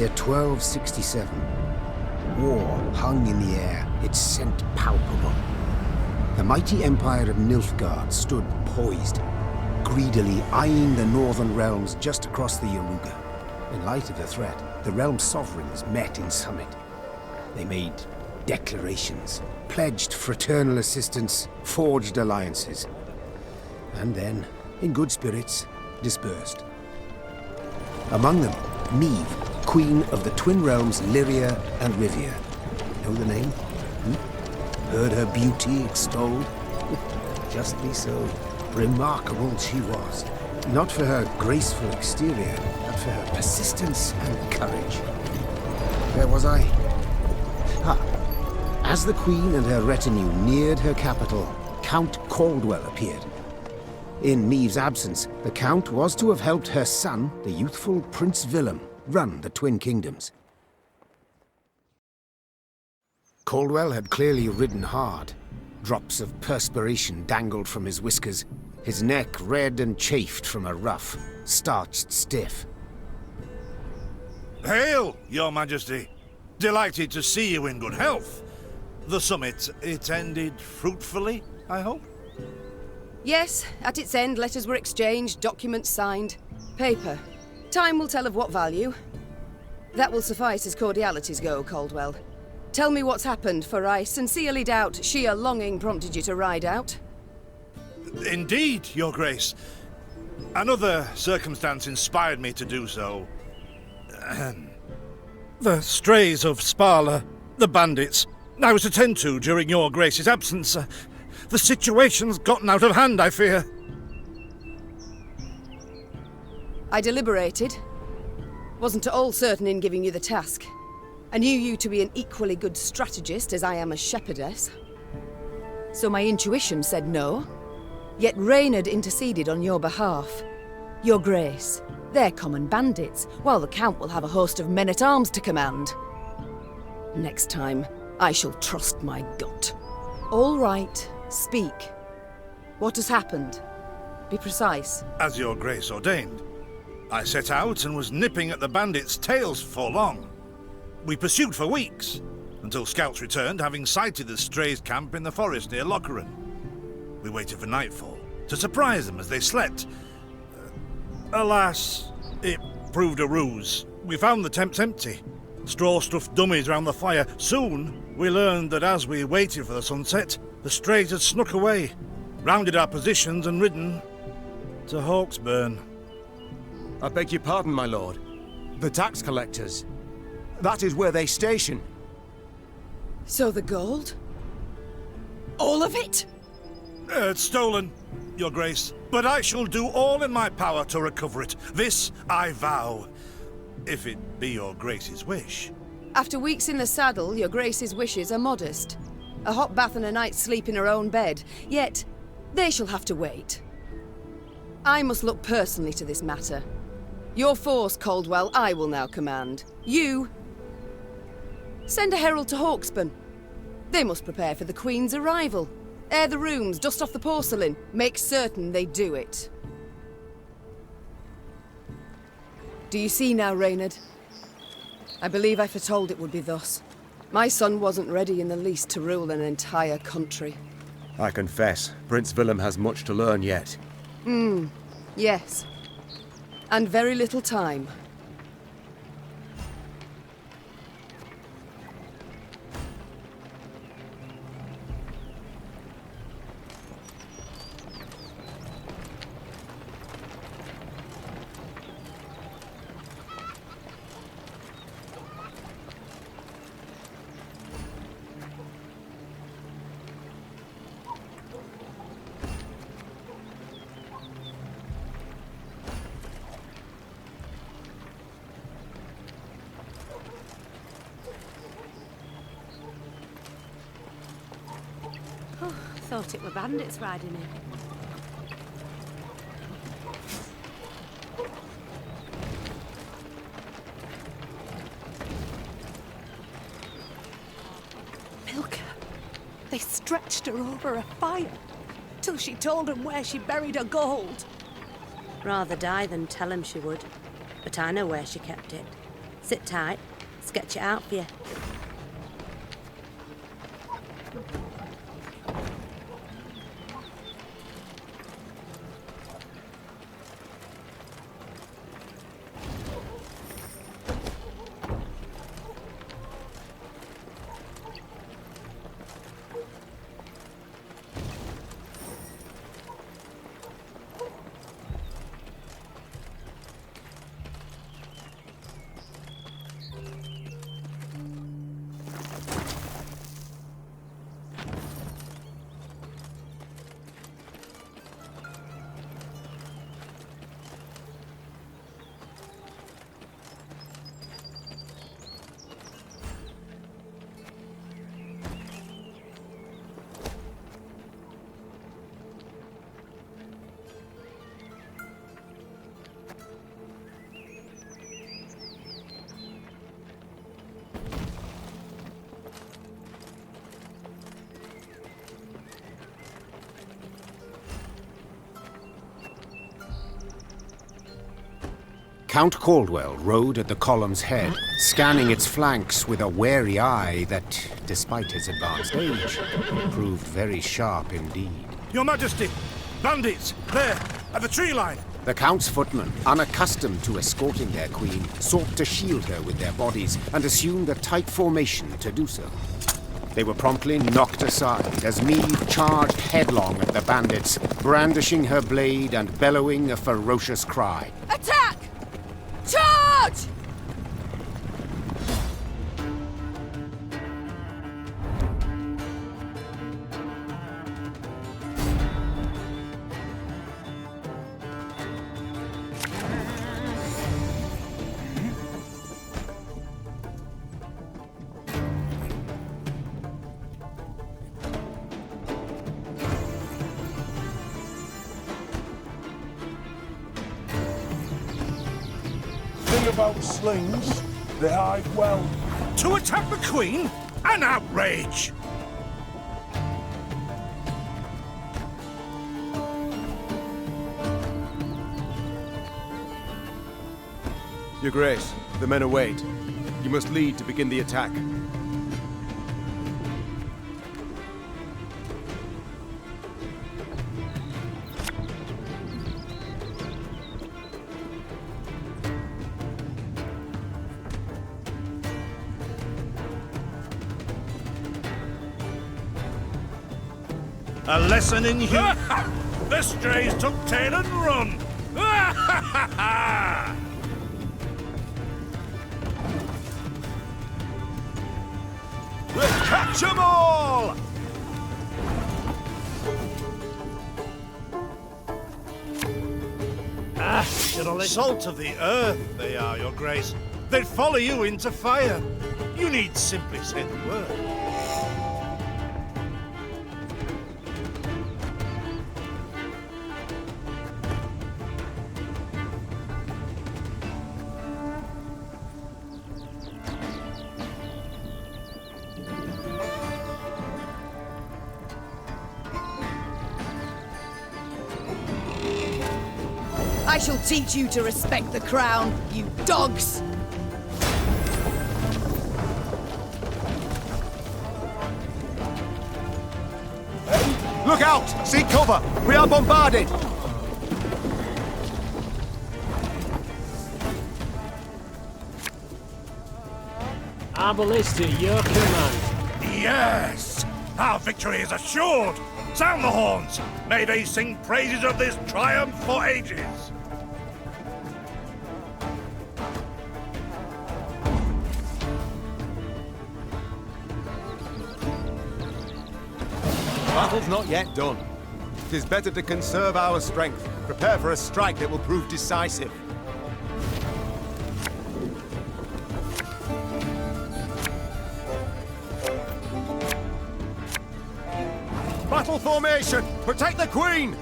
year 1267. War hung in the air, its scent palpable. The mighty empire of Nilfgaard stood poised, greedily eyeing the northern realms just across the Yaruga. In light of the threat, the realm's sovereigns met in summit. They made declarations, pledged fraternal assistance, forged alliances, and then, in good spirits, dispersed. Among them, Meve, queen of the twin realms Lyria and Rivia. Know the name? Heard her beauty extolled? Justly so. Remarkable she was. Not for her graceful exterior, but for her persistence and courage. Where was I? As the queen and her retinue neared her capital, Count Caldwell appeared. In Meve's absence, the Count was to have helped her son, the youthful Prince Willem, run the Twin Kingdoms. Caldwell had clearly ridden hard. Drops of perspiration dangled from his whiskers, his neck red and chafed from a ruff, starched stiff. Hail, Your Majesty! Delighted to see you in good health. The summit, it ended fruitfully, I hope? Yes, at its end, letters were exchanged, documents signed. Paper. Time will tell of what value. That will suffice as cordialities go, Caldwell. Tell me what's happened, for I sincerely doubt sheer longing prompted you to ride out. Indeed, Your Grace. Another circumstance inspired me to do so. The strays of Sparla, the bandits, I was to tend to during Your Grace's absence. The situation's gotten out of hand, I fear. I deliberated. Wasn't at all certain in giving you the task. I knew you to be an equally good strategist as I am a shepherdess. So my intuition said no. Yet Reynard interceded on your behalf. Your Grace, they're common bandits, while the Count will have a host of men-at-arms to command. Next time, I shall trust my gut. All right. Speak. What has happened? Be precise. As Your Grace ordained. I set out and was nipping at the bandits' tails for long. We pursued for weeks, until scouts returned, having sighted the strays' camp in the forest near Locheren. We waited for nightfall, to surprise them as they slept. Alas, it proved a ruse. We found the tents empty. Straw-stuffed dummies round the fire. Soon, we learned that as we waited for the sunset, the strays had snuck away, rounded our positions and ridden to Hawksburn. I beg your pardon, my lord. The tax collectors. That is where they station. So the gold? All of it? It's stolen, Your Grace, but I shall do all in my power to recover it. This I vow, if it be Your Grace's wish. After weeks in the saddle, Your Grace's wishes are modest. A hot bath and a night's sleep in her own bed. Yet, they shall have to wait. I must look personally to this matter. Your force, Caldwell, I will now command. You... send a herald to Hawksburn. They must prepare for the Queen's arrival. Air the rooms, dust off the porcelain. Make certain they do it. Do you see now, Reynard? I believe I foretold it would be thus. My son wasn't ready in the least to rule an entire country. I confess, Prince Willem has much to learn yet. Yes. And very little time. Thought it were bandits riding in. Milka. They stretched her over a fire till she told them where she buried her gold. Rather die than tell him she would. But I know where she kept it. Sit tight. Sketch it out for you. Count Caldwell rode at the column's head, scanning its flanks with a wary eye that, despite his advanced age, proved very sharp indeed. Your Majesty! Bandits! There! At the tree line! The Count's footmen, unaccustomed to escorting their queen, sought to shield her with their bodies and assumed a tight formation to do so. They were promptly knocked aside as Meve charged headlong at the bandits, brandishing her blade and bellowing a ferocious cry. Attack! Charge! About slings, they hide well. To attack the Queen? An outrage! Your Grace, the men await. You must lead to begin the attack. A lesson in humor. The strays took tail and run. We'll catch 'em all! Salt of the earth, they are, Your Grace. They'd follow you into fire. You need simply say the word. I shall teach you to respect the crown, you dogs! Look out! Seek cover! We are bombarded! Our ballista, your command. Yes! Our victory is assured! Sound the horns! May they sing praises of this triumph for ages! Battle's not yet done. It is better to conserve our strength, prepare for a strike that will prove decisive. Battle formation! Protect the Queen!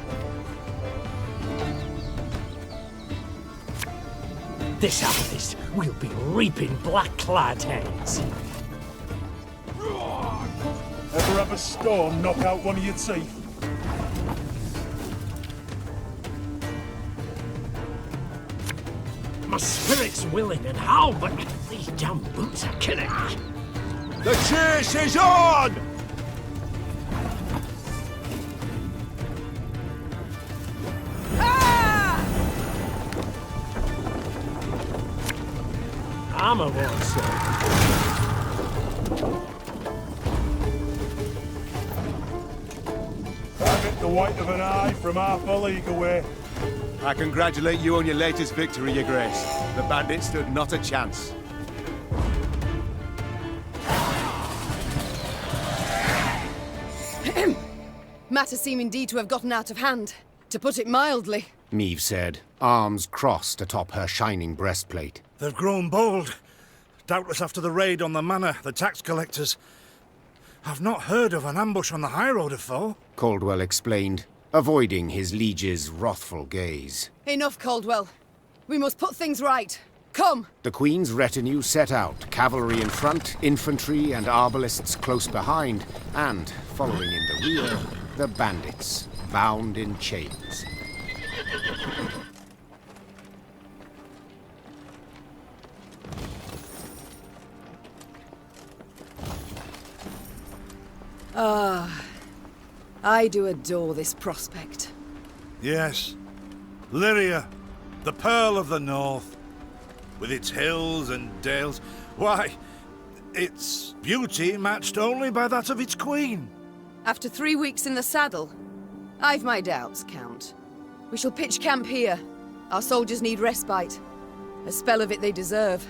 This harvest will be reaping black-clad heads. Ever have a storm knock out one of your teeth? My spirit's willing and how, but these damn boots are killing me. The chase is on! I'm a one, sir. Have it the white of an eye from half a league away. I congratulate you on your latest victory, Your Grace. The bandits stood not a chance. Matters seem indeed to have gotten out of hand, to put it mildly. Meve said, arms crossed atop her shining breastplate. They've grown bold. Doubtless after the raid on the manor, the tax collectors. I've not heard of an ambush on the high road afore. Caldwell explained, avoiding his liege's wrathful gaze. Enough, Caldwell. We must put things right. Come! The Queen's retinue set out, cavalry in front, infantry and arbalists close behind, and, following in the rear, the bandits, bound in chains. I do adore this prospect. Yes. Lyria, the Pearl of the North. With its hills and dales. Why, its beauty matched only by that of its queen. After 3 weeks in the saddle, I've my doubts, Count. We shall pitch camp here. Our soldiers need respite. A spell of it they deserve.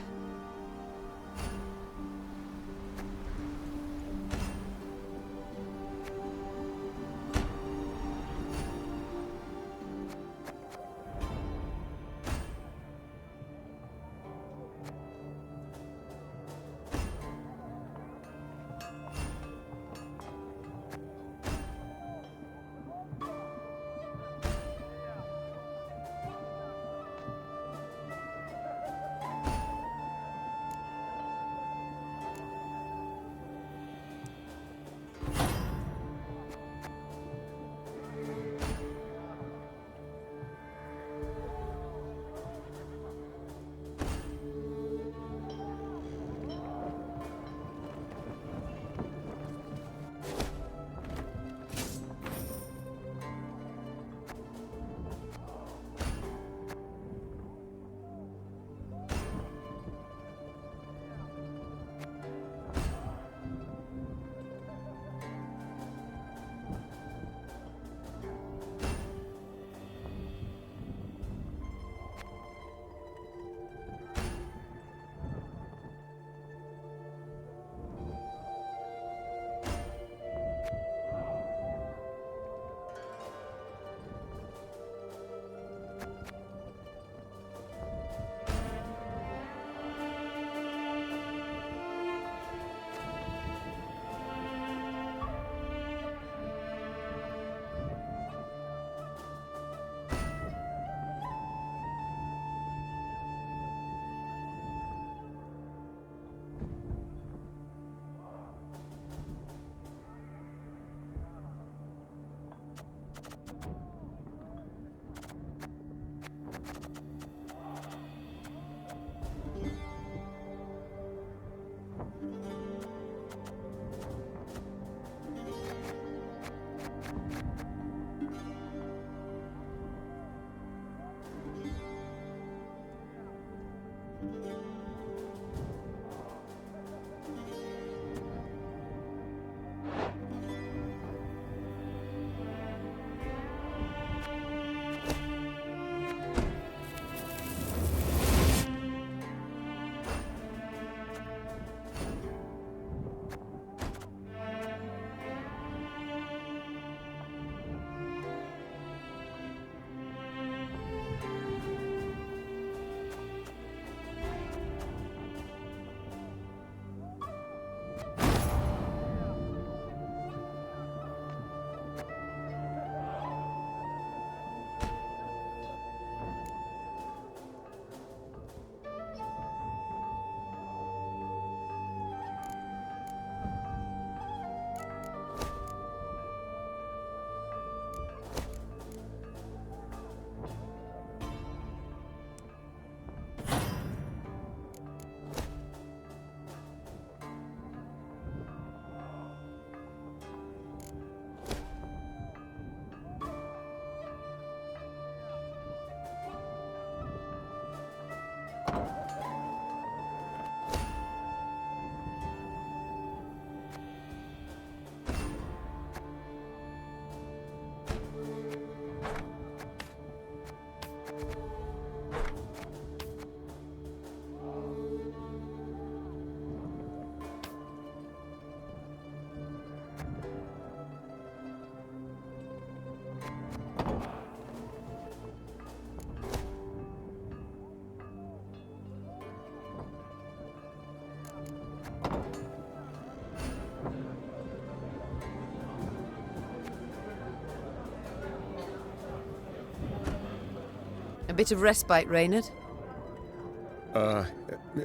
A bit of respite, Reynard.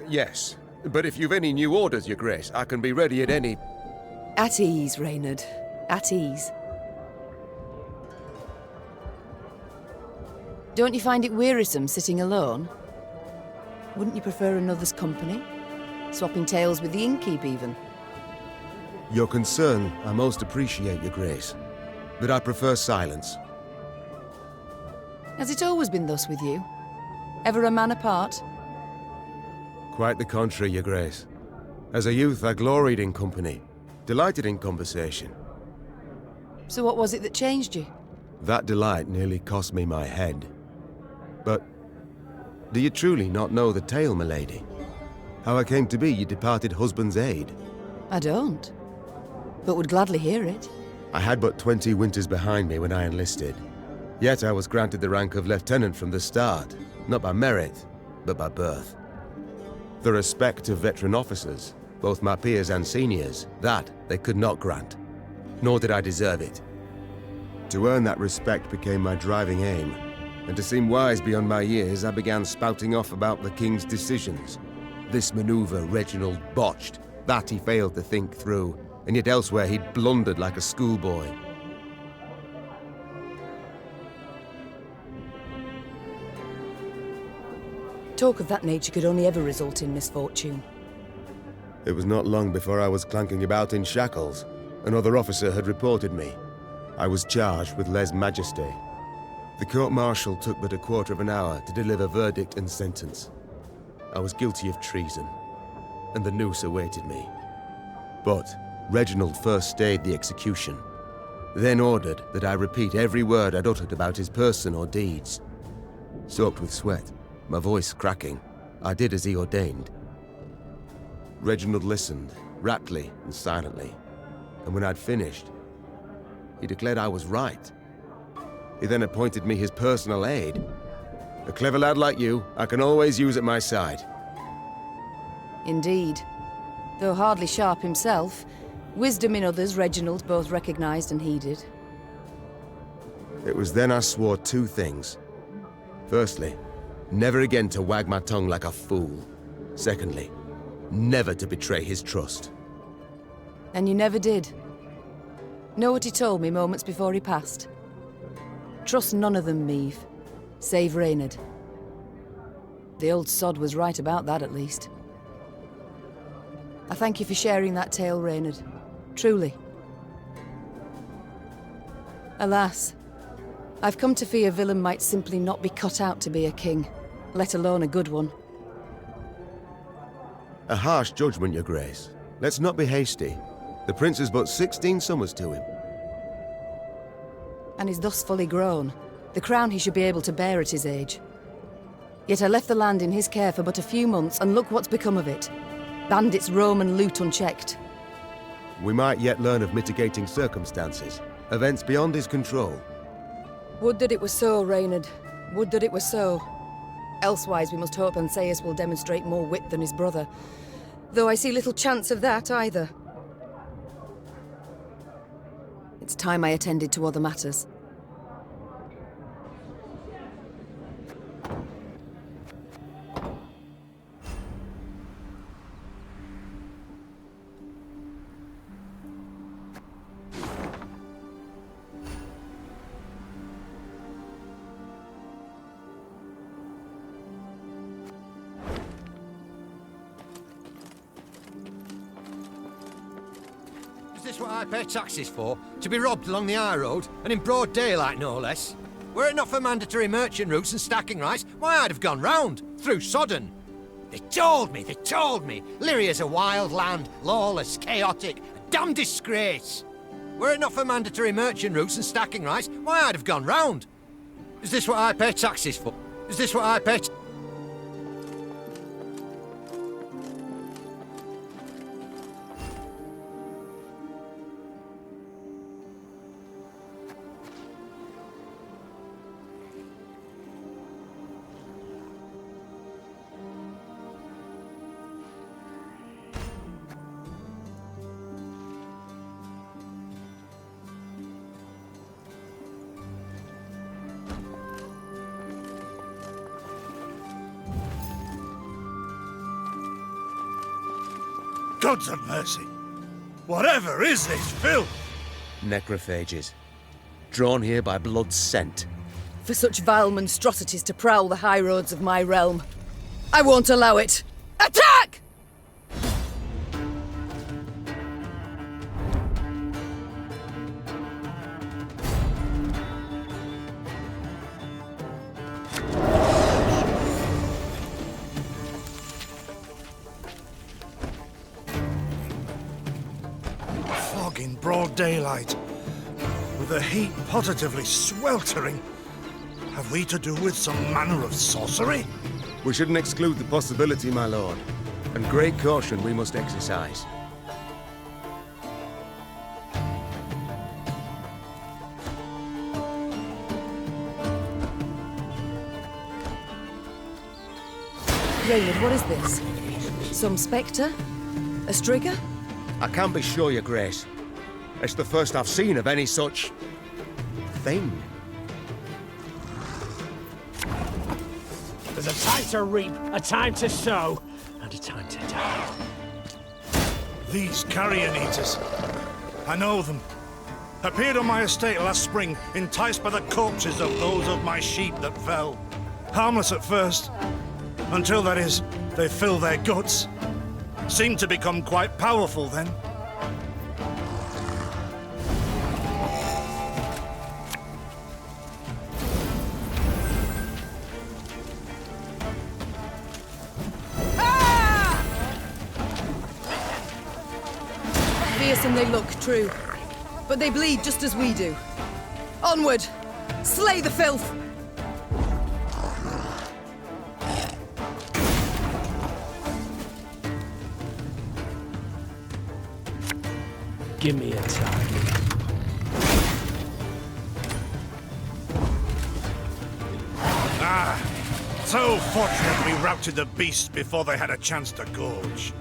Yes. But if you've any new orders, Your Grace, I can be ready at any... At ease, Reynard. At ease. Don't you find it wearisome sitting alone? Wouldn't you prefer another's company? Swapping tales with the innkeep, even? Your concern, I most appreciate, Your Grace. But I prefer silence. Has it always been thus with you? Ever a man apart? Quite the contrary, Your Grace. As a youth, I gloried in company, delighted in conversation. So what was it that changed you? That delight nearly cost me my head. But do you truly not know the tale, milady? How I came to be your departed husband's aide? I don't, but would gladly hear it. I had but 20 winters behind me when I enlisted. Yet I was granted the rank of lieutenant from the start, not by merit, but by birth. The respect of veteran officers, both my peers and seniors, that they could not grant, nor did I deserve it. To earn that respect became my driving aim, and to seem wise beyond my years, I began spouting off about the king's decisions. This maneuver Reginald botched, that he failed to think through, and yet elsewhere he'd blundered like a schoolboy. Talk of that nature could only ever result in misfortune. It was not long before I was clanking about in shackles. Another officer had reported me. I was charged with lèse-majesté. The court-martial took but a quarter of an hour to deliver verdict and sentence. I was guilty of treason, and the noose awaited me. But Reginald first stayed the execution, then ordered that I repeat every word I'd uttered about his person or deeds. Soaked with sweat, my voice cracking, I did as he ordained. Reginald listened, raptly and silently, and when I'd finished, he declared I was right. He then appointed me his personal aide. A clever lad like you, I can always use at my side. Indeed. Though hardly sharp himself, wisdom in others Reginald both recognized and heeded. It was then I swore two things. Firstly, never again to wag my tongue like a fool. Secondly, never to betray his trust. And you never did. Know what he told me moments before he passed? Trust none of them, Meve. Save Reynard. The old sod was right about that, at least. I thank you for sharing that tale, Reynard. Truly. Alas, I've come to fear Willem might simply not be cut out to be a king, let alone a good one. A harsh judgment, Your Grace. Let's not be hasty. The prince is but 16 summers to him. And is thus fully grown. The crown he should be able to bear at his age. Yet I left the land in his care for but a few months, and look what's become of it. Bandits roam and loot unchecked. We might yet learn of mitigating circumstances, events beyond his control. Would that it were so, Reynard. Would that it were so. Elsewise we must hope Ancaeus will demonstrate more wit than his brother, though I see little chance of that either. It's time I attended to other matters. Is this what I pay taxes for? To be robbed along the high road, and in broad daylight, no less? Were it not for mandatory merchant routes and stacking rights, why, I'd have gone round, through Sodden. They told me! Lyria's a wild land, lawless, chaotic, a damn disgrace. Were it not for mandatory merchant routes and stacking rights, why, I'd have gone round. Is this what I pay taxes for? Is this what I pay... Gods of mercy! Whatever is this filth? Necrophages. Drawn here by blood's scent. For such vile monstrosities to prowl the high roads of my realm. I won't allow it! Attack! Fog in broad daylight, with the heat positively sweltering. Have we to do with some manner of sorcery? We shouldn't exclude the possibility, my lord. And great caution we must exercise. Raynard, what is this? Some spectre? A strigger? I can't be sure, your grace. It's the first I've seen of any such... thing. There's a time to reap, a time to sow, and a time to die. These carrion eaters. I know them. Appeared on my estate last spring, enticed by the corpses of those of my sheep that fell. Harmless at first. Until, that is, they fill their guts. Seemed to become quite powerful then. Fearsome they look, true. But they bleed just as we do. Onward! Slay the filth! Give me a target. So fortunate we routed the beasts before they had a chance to gorge.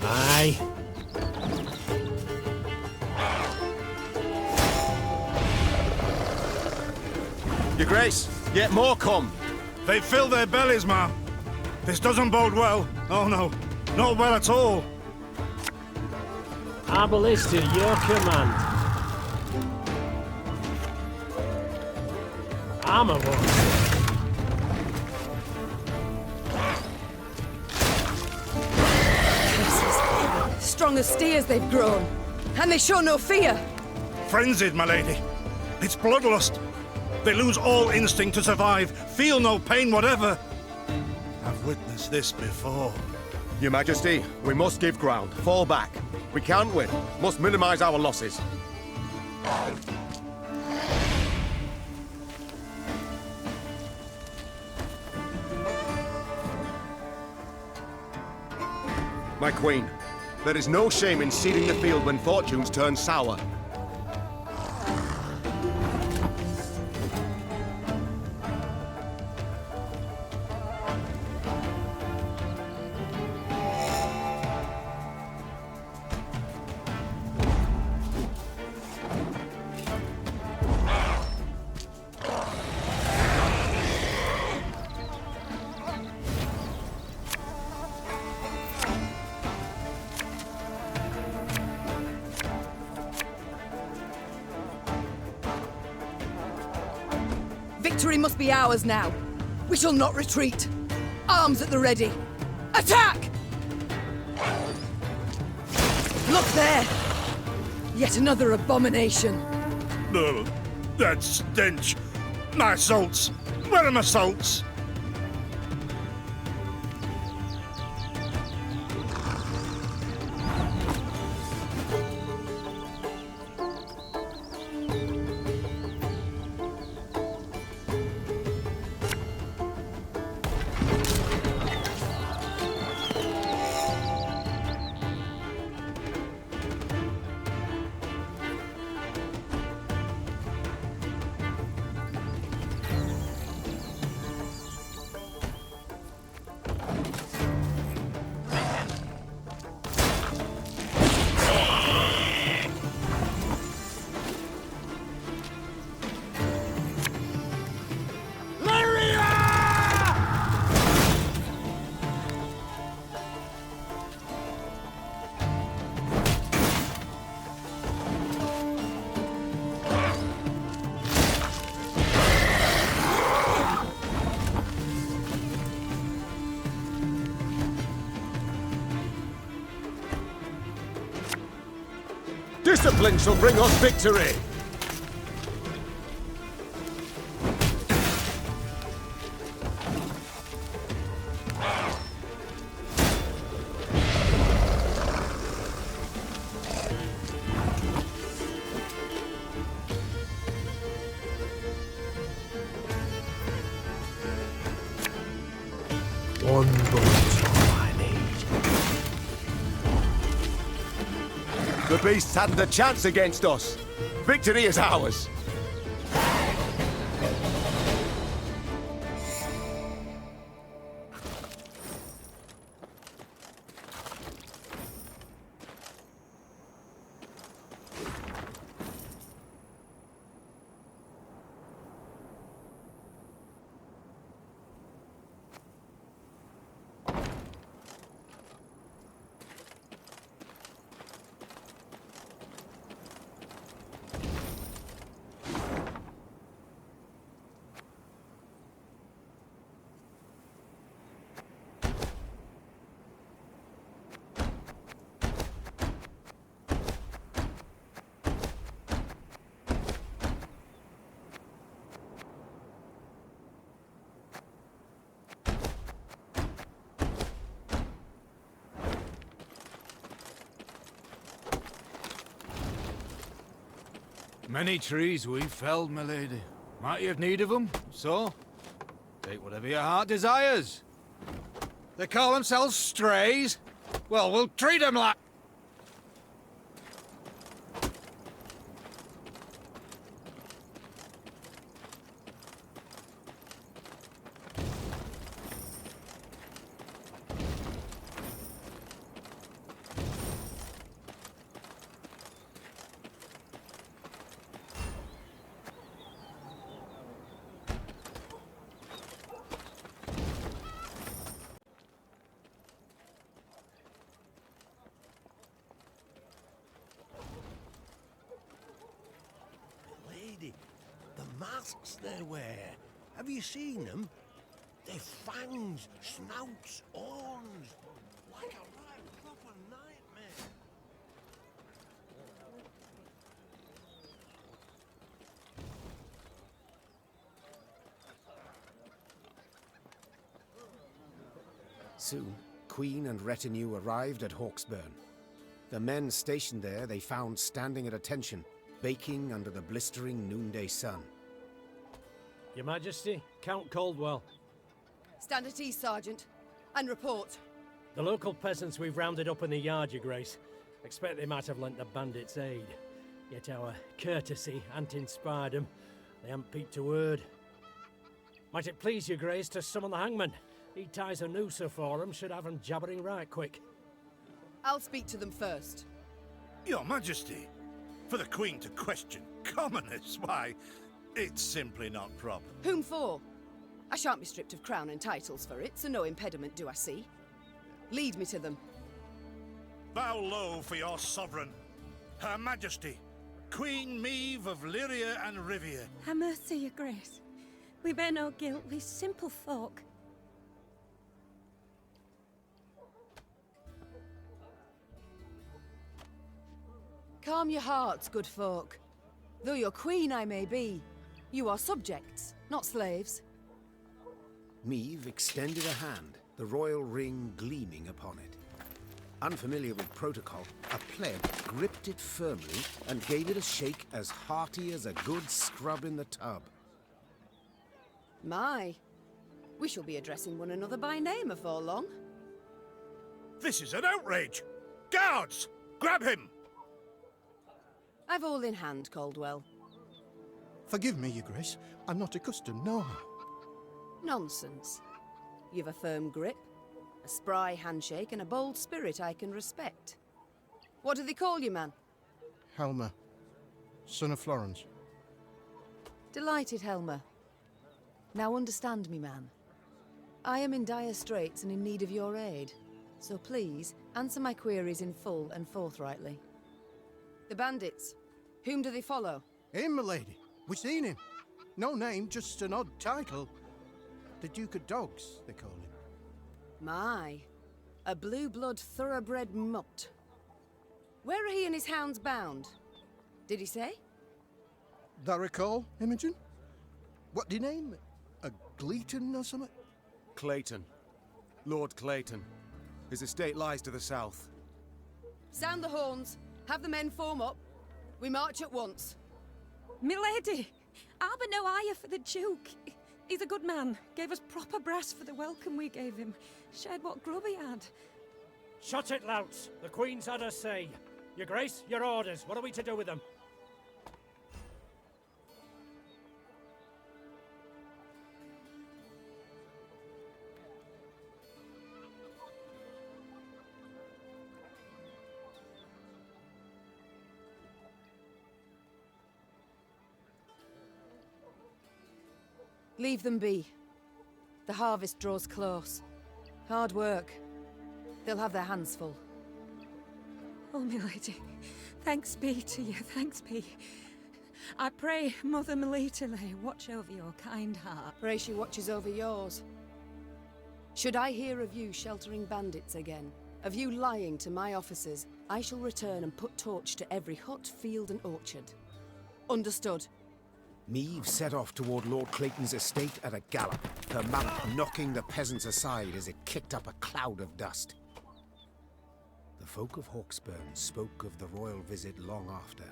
Aye. Your grace, yet more come. They fill their bellies, ma'am. This doesn't bode well. Oh no, not well at all. Our ballista, your command. Armor one. Strong as steers they've grown. And they show no fear. Frenzied, my lady. It's bloodlust. They lose all instinct to survive, feel no pain whatever. I've witnessed this before. Your Majesty, we must give ground. Fall back. We can't win. Must minimize our losses. My queen, there is no shame in ceding the field when fortunes turn sour. Victory must be ours now. We shall not retreat. Arms at the ready. Attack! Look there! Yet another abomination. Ugh, that stench. My salts. Where are my salts? Discipline shall bring us victory! One bullet's all I need. The beasts hadn't a chance against us. Victory is ours. Many trees we've felled, my lady. Might you have need of them? So, take whatever your heart desires. They call themselves strays? Well, we'll treat them like... The masks they wear. Have you seen them? They're fangs, snouts, horns. Like a right proper nightmare. Soon, Queen and retinue arrived at Hawksburn. The men stationed there they found standing at attention, baking under the blistering noonday sun. Your Majesty, Count Caldwell. Stand at ease, Sergeant, and report. The local peasants we've rounded up in the yard, Your Grace. Expect they might have lent the bandits aid. Yet our courtesy hadn't inspired them. They haven't peeped a word. Might it please Your Grace to summon the hangman? He ties a noose for them, should have them jabbering right quick. I'll speak to them first. Your Majesty, for the Queen to question commoners, why, it's simply not proper. Whom for? I shan't be stripped of crown and titles for it, so no impediment do I see. Lead me to them. Bow low for your sovereign, Her Majesty, Queen Meve of Lyria and Rivia. Ha' mercy, Your Grace. We bear no guilt, we simple folk. Calm your hearts, good folk. Though your queen I may be, you are subjects, not slaves. Meve extended a hand, the royal ring gleaming upon it. Unfamiliar with protocol, a pleb gripped it firmly and gave it a shake as hearty as a good scrub in the tub. My, we shall be addressing one another by name afore long. This is an outrage! Guards! Grab him! I've all in hand, Caldwell. Forgive me, Your Grace. I'm not accustomed, no. Nonsense. You've a firm grip, a spry handshake, and a bold spirit I can respect. What do they call you, man? Helmer, son of Florence. Delighted, Helmer. Now understand me, man. I am in dire straits and in need of your aid, so please answer my queries in full and forthrightly. The bandits, whom do they follow? Him, my lady. We seen him. No name, just an odd title. The Duke of Dogs, they call him. My, a blue-blood thoroughbred mutt. Where are he and his hounds bound? Did he say? Do I recall, Imogen? What do you name? A Gleeton or something? Clayton. Lord Clayton. His estate lies to the south. Sound the horns. Have the men form up. We march at once. Milady! Harbour no ire for the Duke. He's a good man. Gave us proper brass for the welcome we gave him. Shared what grub he had. Shut it, louts. The Queen's had her say. Your Grace, your orders. What are we to do with them? Leave them be. The harvest draws close. Hard work. They'll have their hands full. Oh, milady, thanks be to you, thanks be. I pray Mother Melitele watch over your kind heart. Pray she watches over yours. Should I hear of you sheltering bandits again, of you lying to my officers, I shall return and put torch to every hut, field and orchard. Understood. Meve set off toward Lord Clayton's estate at a gallop, her mount knocking the peasants aside as it kicked up a cloud of dust. The folk of Hawksburn spoke of the royal visit long after,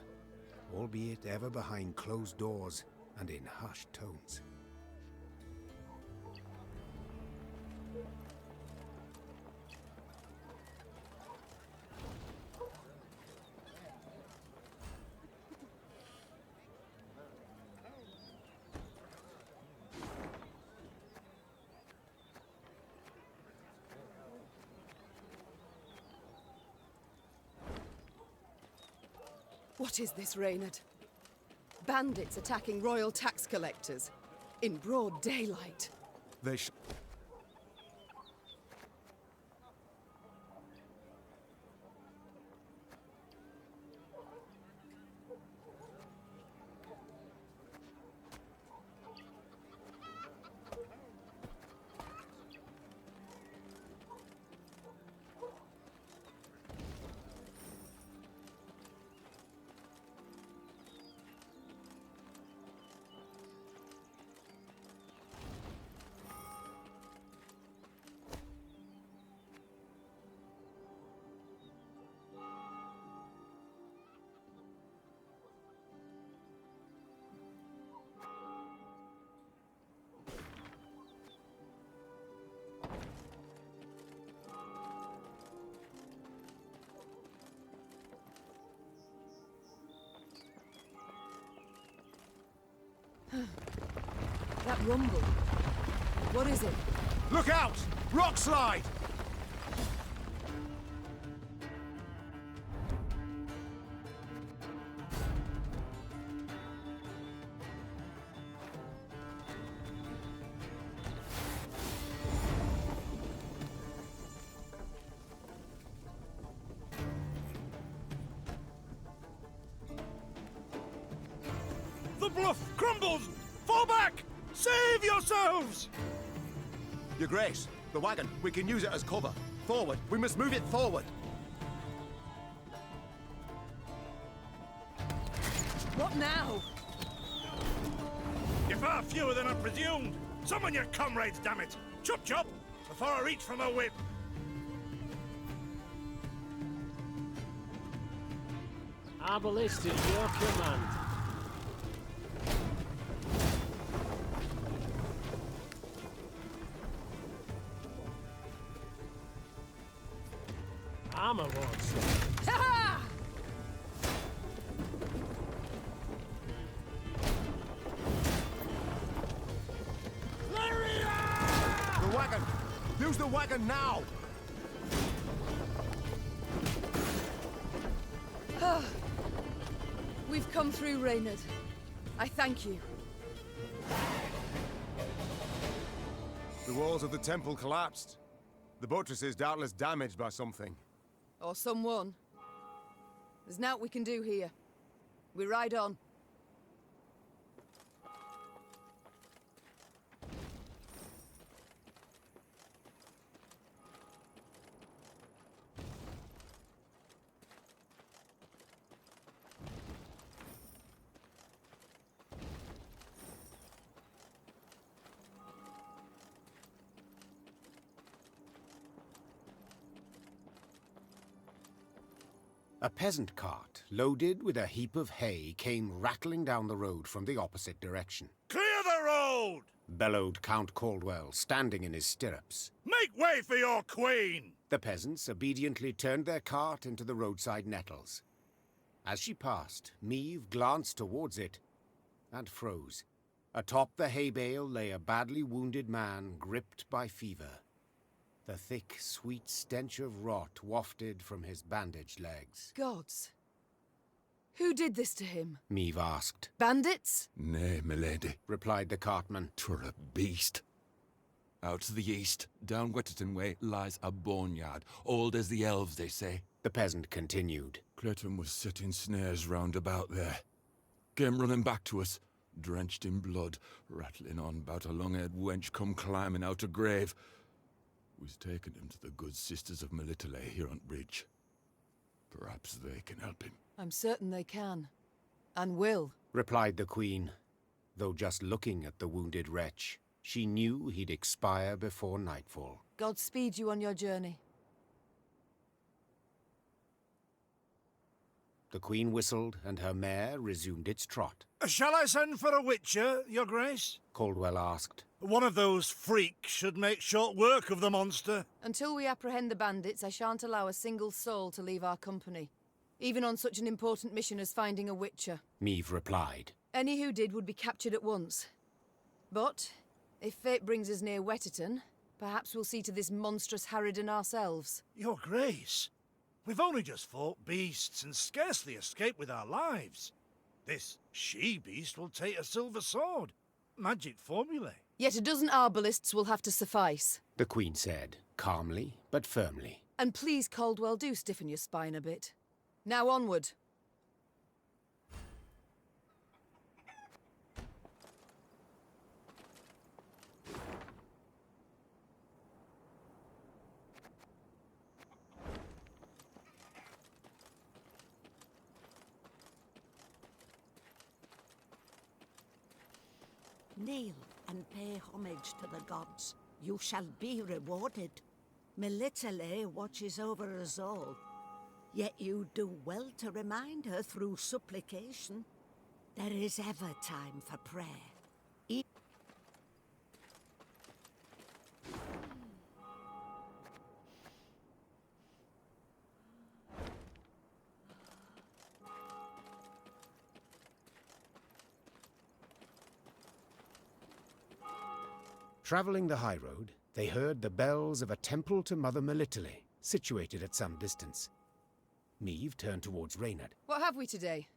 albeit ever behind closed doors and in hushed tones. What is this, Reynard? Bandits attacking royal tax collectors in broad daylight. They That rumble. What is it? Look out! Rock slide! The bluff crumbles! Fall back! Save yourselves! Your Grace, the wagon. We can use it as cover. Forward. We must move it forward. What now? You're far fewer than I presumed. Summon your comrades, damn it! Chop chop! Before I reach for my whip. Arbalist is your command. Armor wants it. Ha! Lyria! The wagon! Use the wagon now! We've come through, Reynard. I thank you. The walls of the temple collapsed. The buttresses doubtless damaged by something. Or someone. There's naught we can do here. We ride on. A peasant cart, loaded with a heap of hay, came rattling down the road from the opposite direction. Clear the road! Bellowed Count Caldwell, standing in his stirrups. Make way for your queen! The peasants obediently turned their cart into the roadside nettles. As she passed, Meve glanced towards it and froze. Atop the hay bale lay a badly wounded man gripped by fever. The thick, sweet stench of rot wafted from his bandaged legs. Gods. Who did this to him? Meve asked. Bandits? Nay, milady, replied the cartman. 'Twere a beast. Out to the east, down Wetterton way, lies a boneyard, old as the elves, they say. The peasant continued. Clayton was setting snares round about there. Came running back to us, drenched in blood, rattling on about a long-haired wench come climbing out a grave. We've taken him to the good sisters of Melitele here on Bridge. Perhaps they can help him. I'm certain they can. And will. Replied the queen, though just looking at the wounded wretch, she knew he'd expire before nightfall. God speed you on your journey. The queen whistled, and her mare resumed its trot. Shall I send for a witcher, your grace? Caldwell asked. One of those freaks should make short work of the monster. Until we apprehend the bandits, I shan't allow a single soul to leave our company. Even on such an important mission as finding a witcher. Meve replied. Any who did would be captured at once. But, if fate brings us near Wetterton, perhaps we'll see to this monstrous harridan ourselves. Your grace, we've only just fought beasts and scarcely escaped with our lives. This she-beast will take a silver sword. Magic formulae. Yet a dozen arbalists will have to suffice. The queen said, calmly but firmly. And please, Caldwell, do stiffen your spine a bit. Now onward. Kneel and pay homage to the gods. You shall be rewarded. Melitele watches over us all. Yet you do well to remind her through supplication. There is ever time for prayer. Travelling the high road, they heard the bells of a temple to Mother Melitele, situated at some distance. Meve turned towards Reynard. What have we today?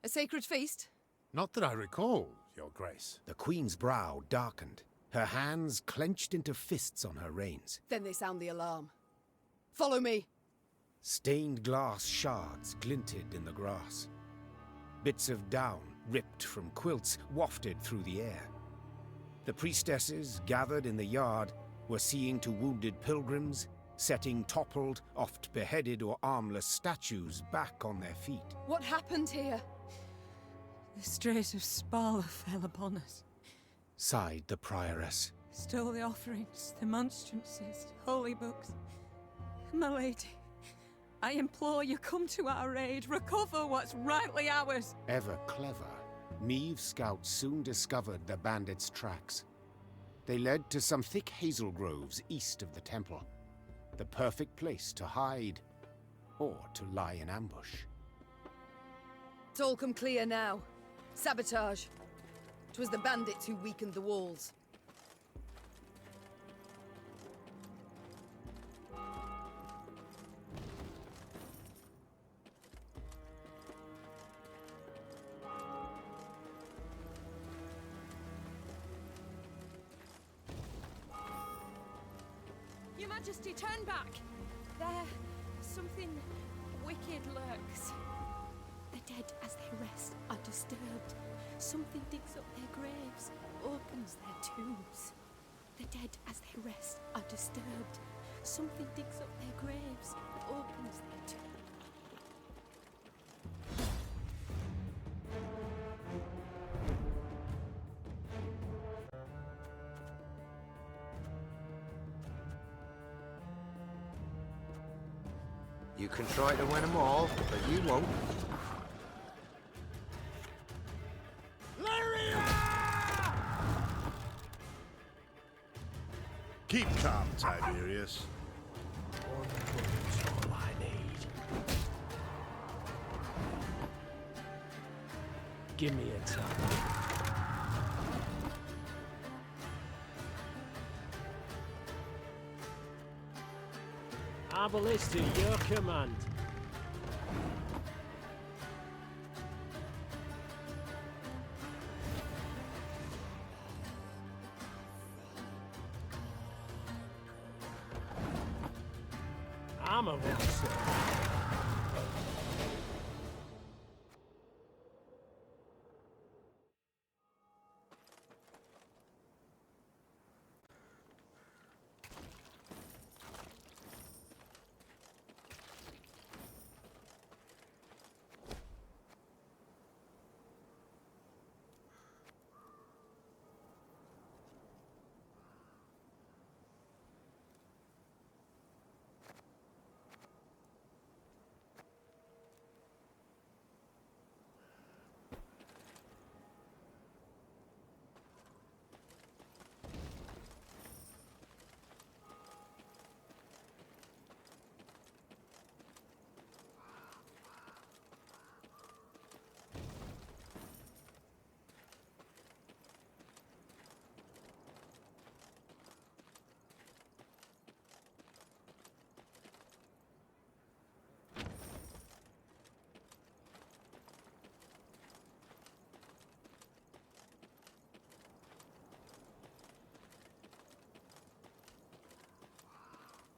A sacred feast? Not that I recall, Your Grace. The Queen's brow darkened, her hands clenched into fists on her reins. Then they sound the alarm. Follow me. Stained glass shards glinted in the grass. Bits of down, ripped from quilts, wafted through the air. The priestesses, gathered in the yard, were seeing to wounded pilgrims, setting toppled, oft beheaded or armless statues back on their feet. What happened here? The strays of Spala fell upon us. Sighed the prioress. Stole the offerings, the monstrances, holy books. My lady, I implore you, come to our aid, recover what's rightly ours. Ever clever, Meve's scouts soon discovered the bandits' tracks. They led to some thick hazel groves east of the temple. The perfect place to hide, or to lie in ambush. It's all come clear now. Sabotage. 'Twas the bandits who weakened the walls. Your Majesty, turn back! There, something wicked lurks. The dead, as they rest, are disturbed. Something digs up their graves, opens their tombs. The dead, as they rest, are disturbed. Something digs up their graves, opens their tombs. You can try to win them all, but you won't. Lyria! Keep calm, Tiberius. One bullet's all I need. Give me a time. Arbalist to your command. I'm a monster.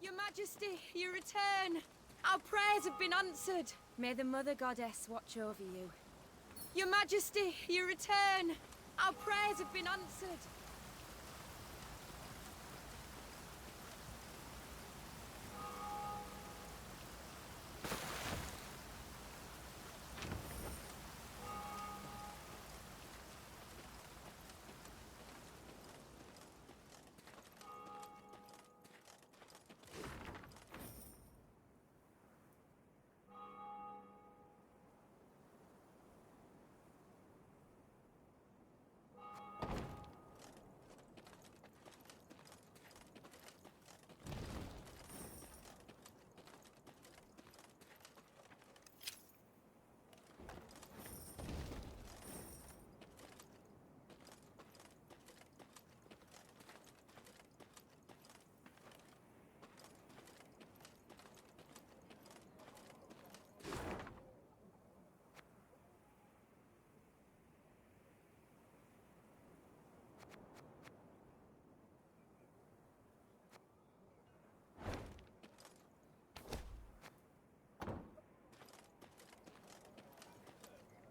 Your Majesty, you return! Our prayers have been answered! May the Mother Goddess watch over you. Your Majesty, you return! Our prayers have been answered!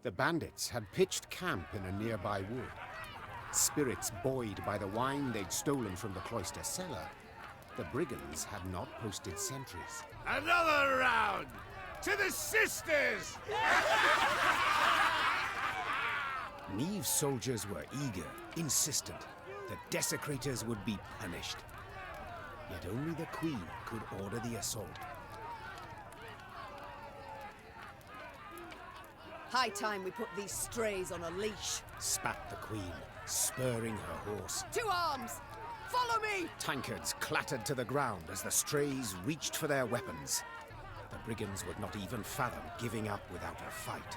The bandits had pitched camp in a nearby wood. Spirits buoyed by the wine they'd stolen from the cloister cellar, the brigands had not posted sentries. Another round! To the sisters! Meve's soldiers were eager, insistent. The desecrators would be punished. Yet only the Queen could order the assault. High time we put these strays on a leash. Spat the Queen, spurring her horse. To arms! Follow me! Tankards clattered to the ground as the strays reached for their weapons. The brigands would not even fathom giving up without a fight.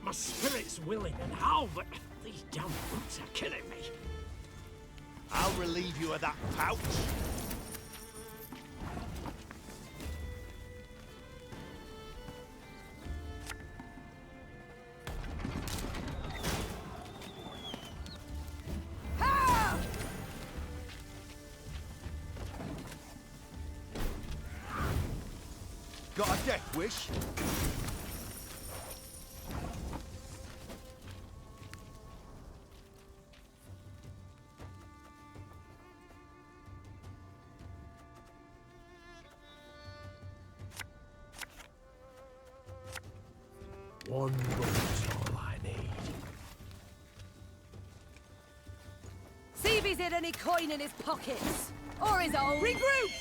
My spirit's willing and how, but these damn boots are killing me. I'll relieve you of that pouch. Got a death wish? One bullet's all I need. See if he's hid any coin in his pockets. Or his own. Regroup!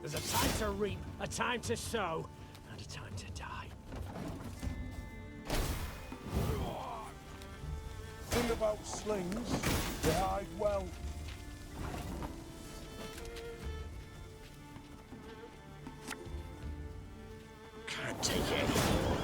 There's a time to reap, a time to sow, and a time to die. Thing about slings, they hide well. Can't take it anymore.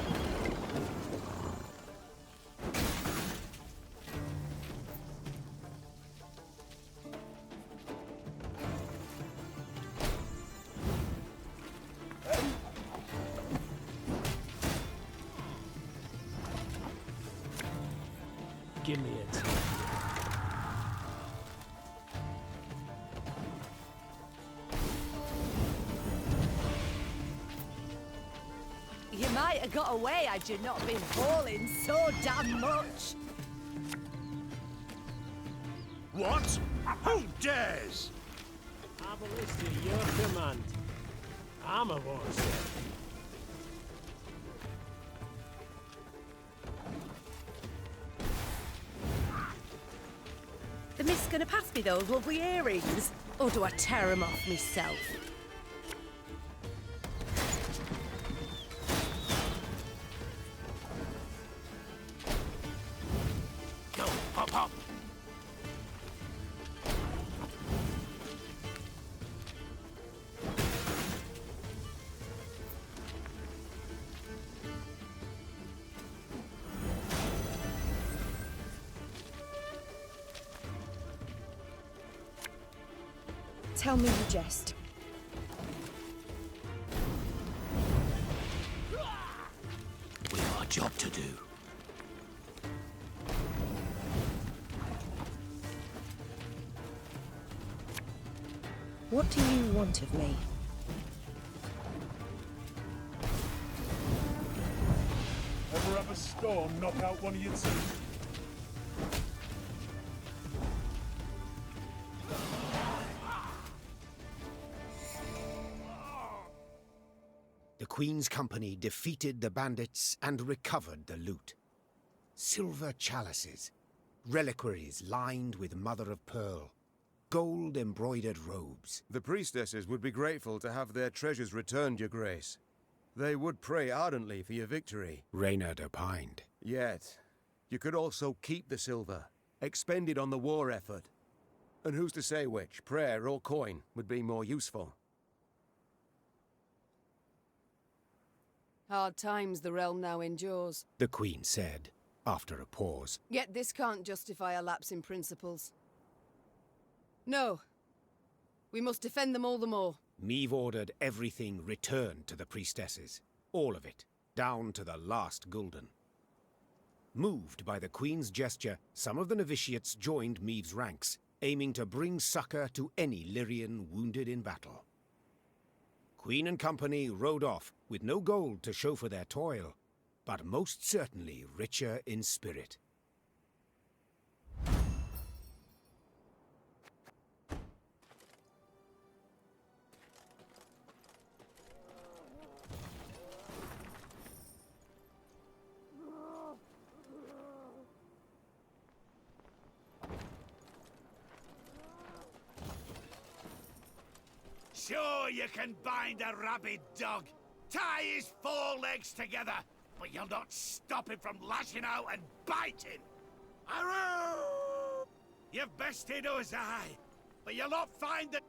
Give me a time. You might have got away had you not been falling so damn much. What? Who dares? I'm a list at your command. I'm a warrior. The mist's gonna pass me those lovely earrings? Or do I tear them off myself? Go, hop, hop. Tell me you jest. We've got a job to do. What do you want of me? Ever have a storm knock out one of your teeth? The Queen's company defeated the bandits and recovered the loot. Silver chalices, reliquaries lined with mother of pearl, gold-embroidered robes. The priestesses would be grateful to have their treasures returned, Your Grace. They would pray ardently for your victory. Reynard opined. Yet, you could also keep the silver, expend it on the war effort. And who's to say which, prayer or coin, would be more useful? Hard times the realm now endures. The Queen said, after a pause. Yet this can't justify a lapse in principles. No. We must defend them all the more. Meve ordered everything returned to the priestesses. All of it, down to the last gulden. Moved by the Queen's gesture, some of the novitiates joined Meve's ranks, aiming to bring succor to any Lyrian wounded in battle. Queen and company rode off, with no gold to show for their toil, but most certainly richer in spirit. Sure, you can bind a rabid dog, tie his four legs together, but you'll not stop him from lashing out and biting. Arrow! You've bested us, aye, but you'll not find the...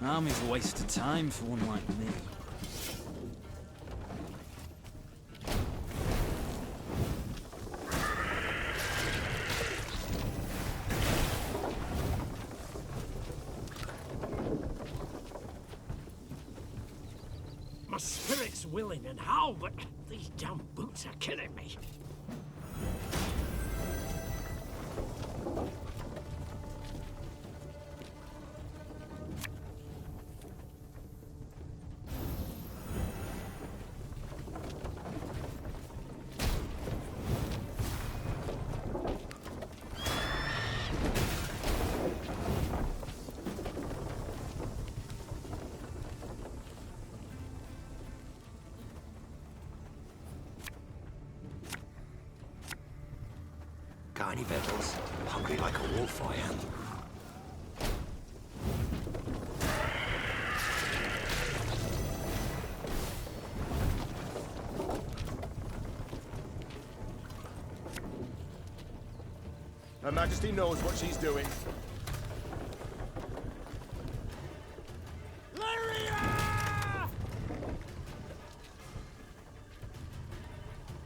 Army's a waste of time for one like me. My spirit's willing and how, but these damn boots are killing me. Got any victuals? Hungry like a wolf, I am. Her Majesty knows what she's doing. Lyria!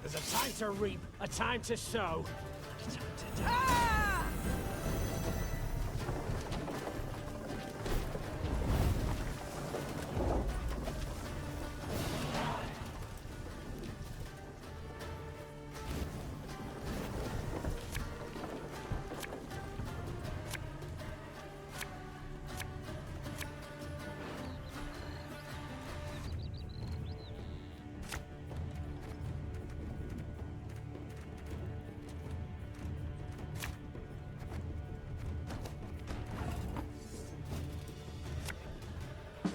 There's a time to reap, a time to sow. A time to die.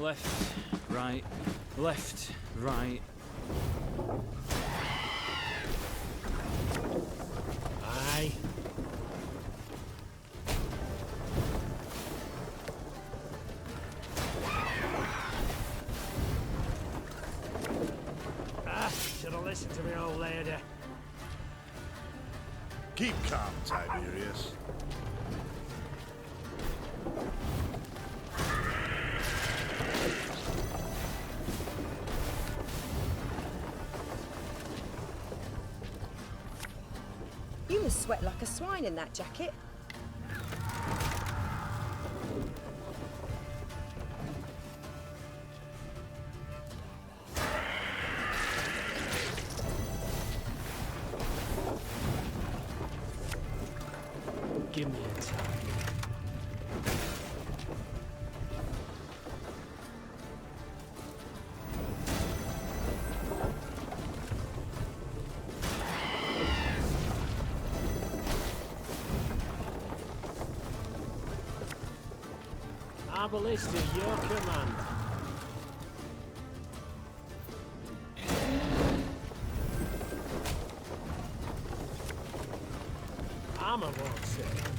Left, right, left, right. Aye. Should have listened to me old lady. Keep calm, Tiberius. You must sweat like a swine in that jacket. Give me a time. Arbalist at your command. Armor won't save.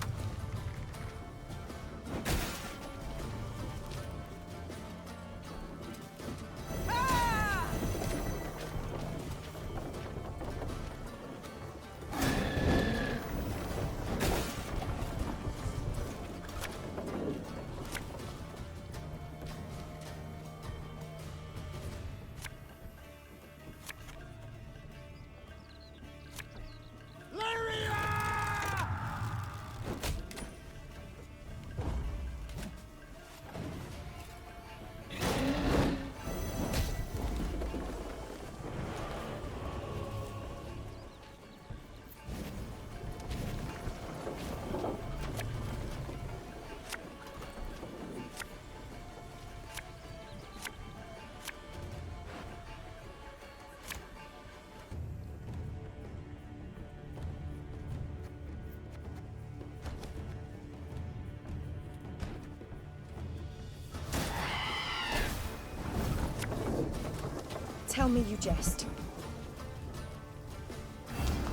Tell me you jest.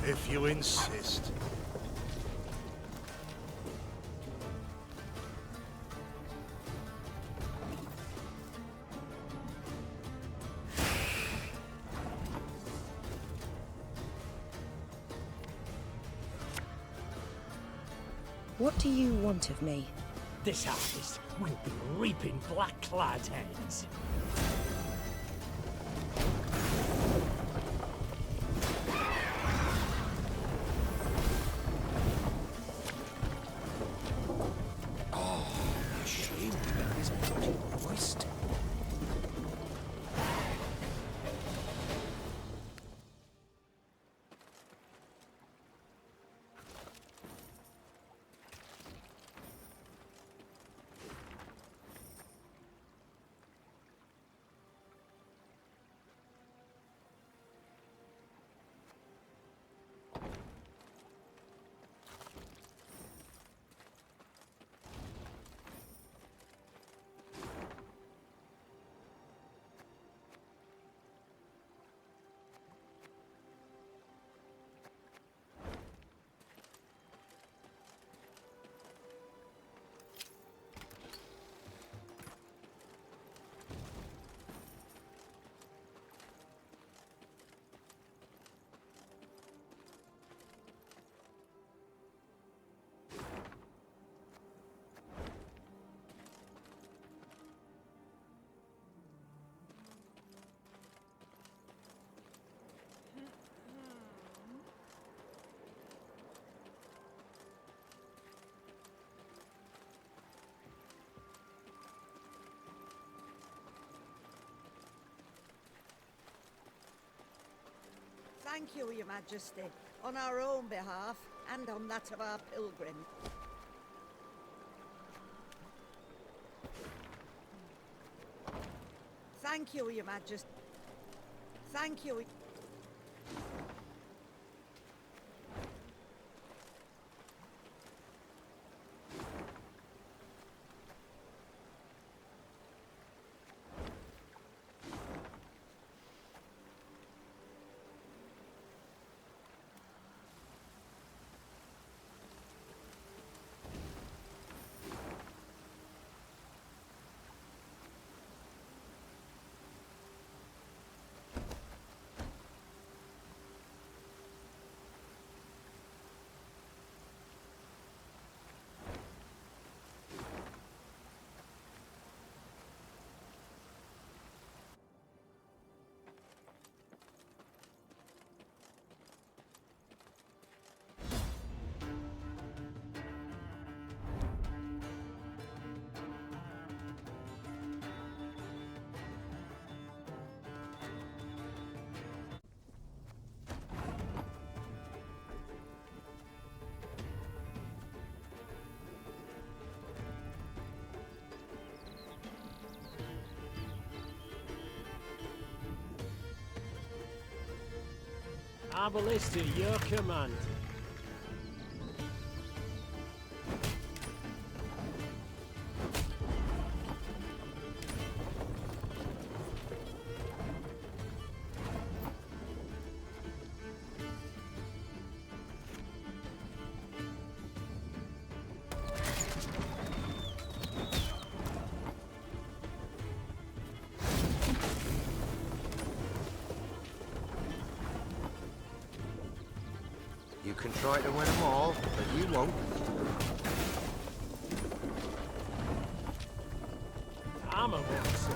If you insist. What do you want of me? This harvest will be reaping black-clad heads. Shame about this bloody waste. Thank you, Your Majesty, on our own behalf and on that of our pilgrim. Thank you, Your Majesty. Thank you. Our ballista, your command. You can try to win them all, but you won't. I'm a boxer.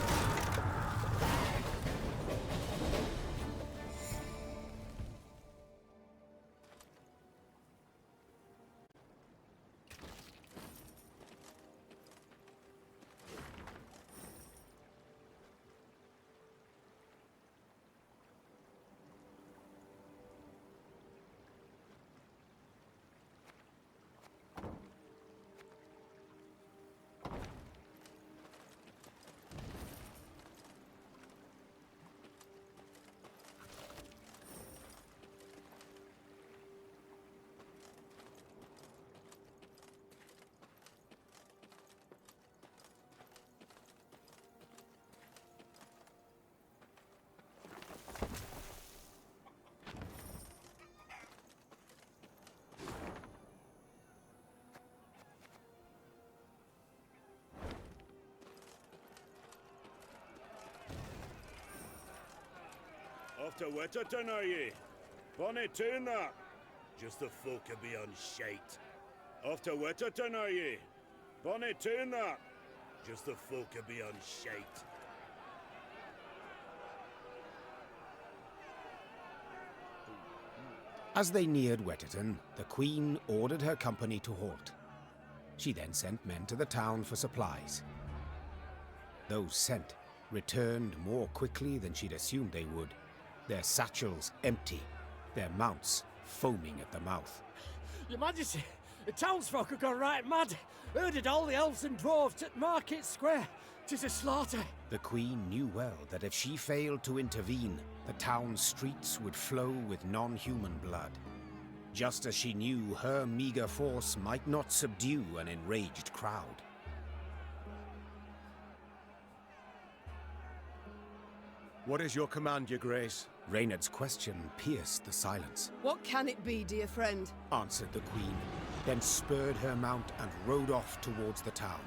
Off to Wetterton, are ye? Bonny tune that. Just the folk a be on shite. Off to Wetterton, are ye? Bonnie tune that. Just the folk are beyond shite. As they neared Wetterton, the Queen ordered her company to halt. She then sent men to the town for supplies. Those sent returned more quickly than she'd assumed they would, their satchels empty, their mounts foaming at the mouth. Your Majesty, the townsfolk have gone right mad. Herded all the elves and dwarves at Market Square. 'Tis a slaughter. The Queen knew well that if she failed to intervene, the town's streets would flow with non-human blood. Just as she knew her meager force might not subdue an enraged crowd. What is your command, Your Grace? Reynard's question pierced the silence. What can it be, dear friend? Answered the Queen, then spurred her mount and rode off towards the town.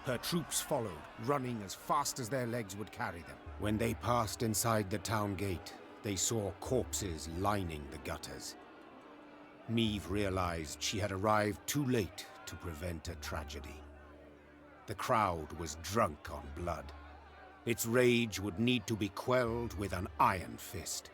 Her troops followed, running as fast as their legs would carry them. When they passed inside the town gate, they saw corpses lining the gutters. Meve realized she had arrived too late to prevent a tragedy. The crowd was drunk on blood. Its rage would need to be quelled with an iron fist.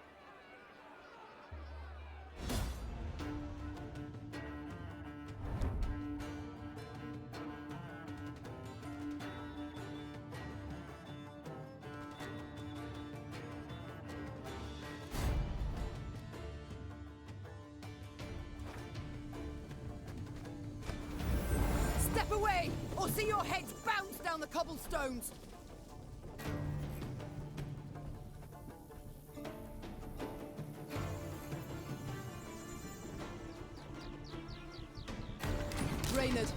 Step away, or see your heads bounce down the cobblestones! Reynard,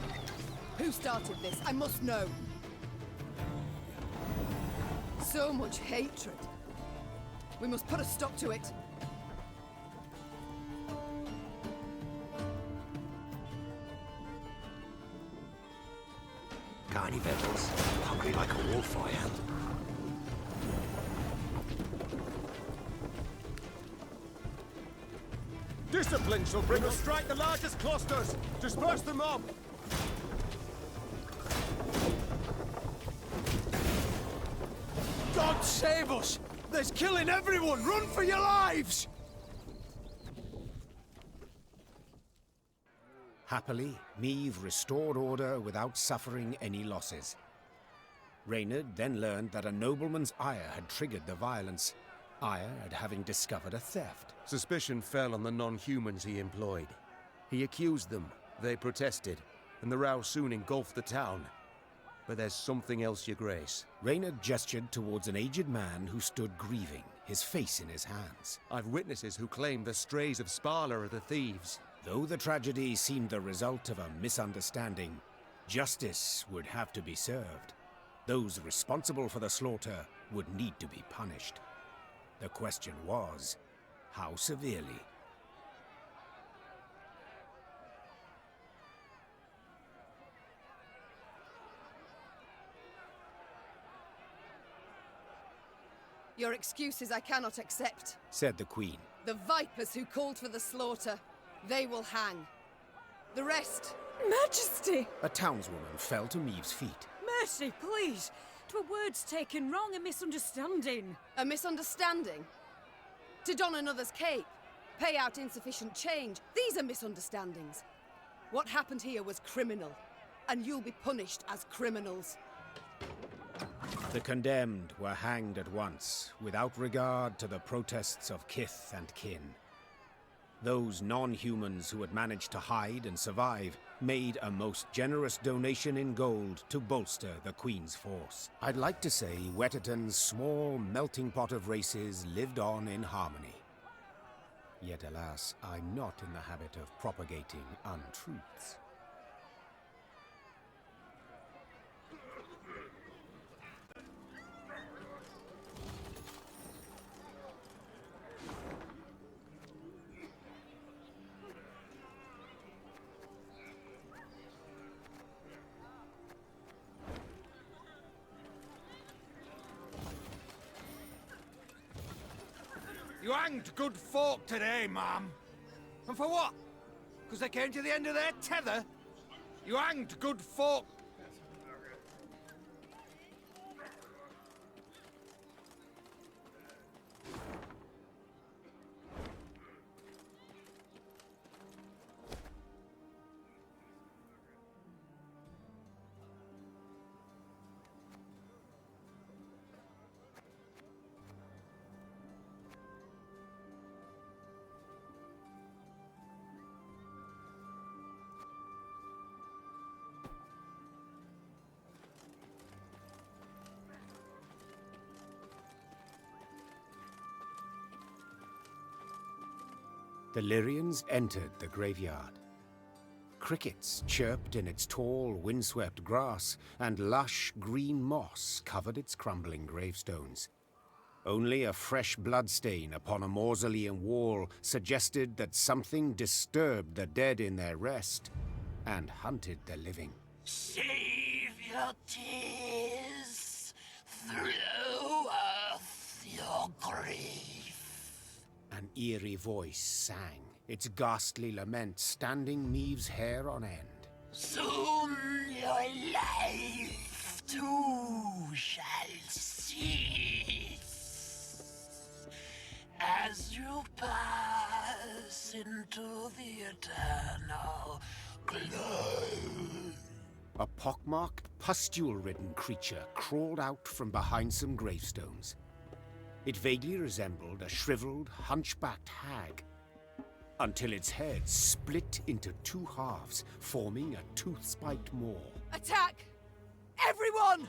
who started this? I must know. So much hatred. We must put a stop to it. Got any victuals? Hungry like a wolf, I am. Discipline shall bring us strike the largest clusters! Disperse the mob! God save us! There's killing everyone! Run for your lives! Happily, Meve restored order without suffering any losses. Reynard then learned that a nobleman's ire had triggered the violence, ire at having discovered a theft. Suspicion fell on the non-humans he employed. He accused them, they protested, and the row soon engulfed the town. But there's something else, Your Grace. Reynard gestured towards an aged man who stood grieving, his face in his hands. I've witnesses who claim the strays of Sparla are the thieves. Though the tragedy seemed the result of a misunderstanding, justice would have to be served. Those responsible for the slaughter would need to be punished. The question was, how severely? Your excuses I cannot accept, said the Queen. The vipers who called for the slaughter, they will hang. The rest... Majesty! A townswoman fell to Meve's feet. Mercy, please! 'Twere words taken wrong, a misunderstanding. A misunderstanding? To don another's cape, pay out insufficient change. These are misunderstandings. What happened here was criminal, and you'll be punished as criminals. The condemned were hanged at once, without regard to the protests of kith and kin. Those non-humans who had managed to hide and survive made a most generous donation in gold to bolster the Queen's force. I'd like to say Wetterton's small melting pot of races lived on in harmony. Yet alas, I'm not in the habit of propagating untruths. You hanged good folk today, ma'am. And for what? Because they came to the end of their tether? You hanged good folk The Lyrians entered the graveyard. Crickets chirped in its tall, windswept grass, and lush green moss covered its crumbling gravestones. Only a fresh bloodstain upon a mausoleum wall suggested that something disturbed the dead in their rest and hunted the living. Save your tears, throw earth your grief. An eerie voice sang, its ghastly lament standing Meve's hair on end. Soon your life too shall cease as you pass into the eternal glow. A pockmarked, pustule-ridden creature crawled out from behind some gravestones. It vaguely resembled a shriveled, hunchbacked hag, until its head split into two halves, forming a tooth-spiked maw. Attack! Everyone!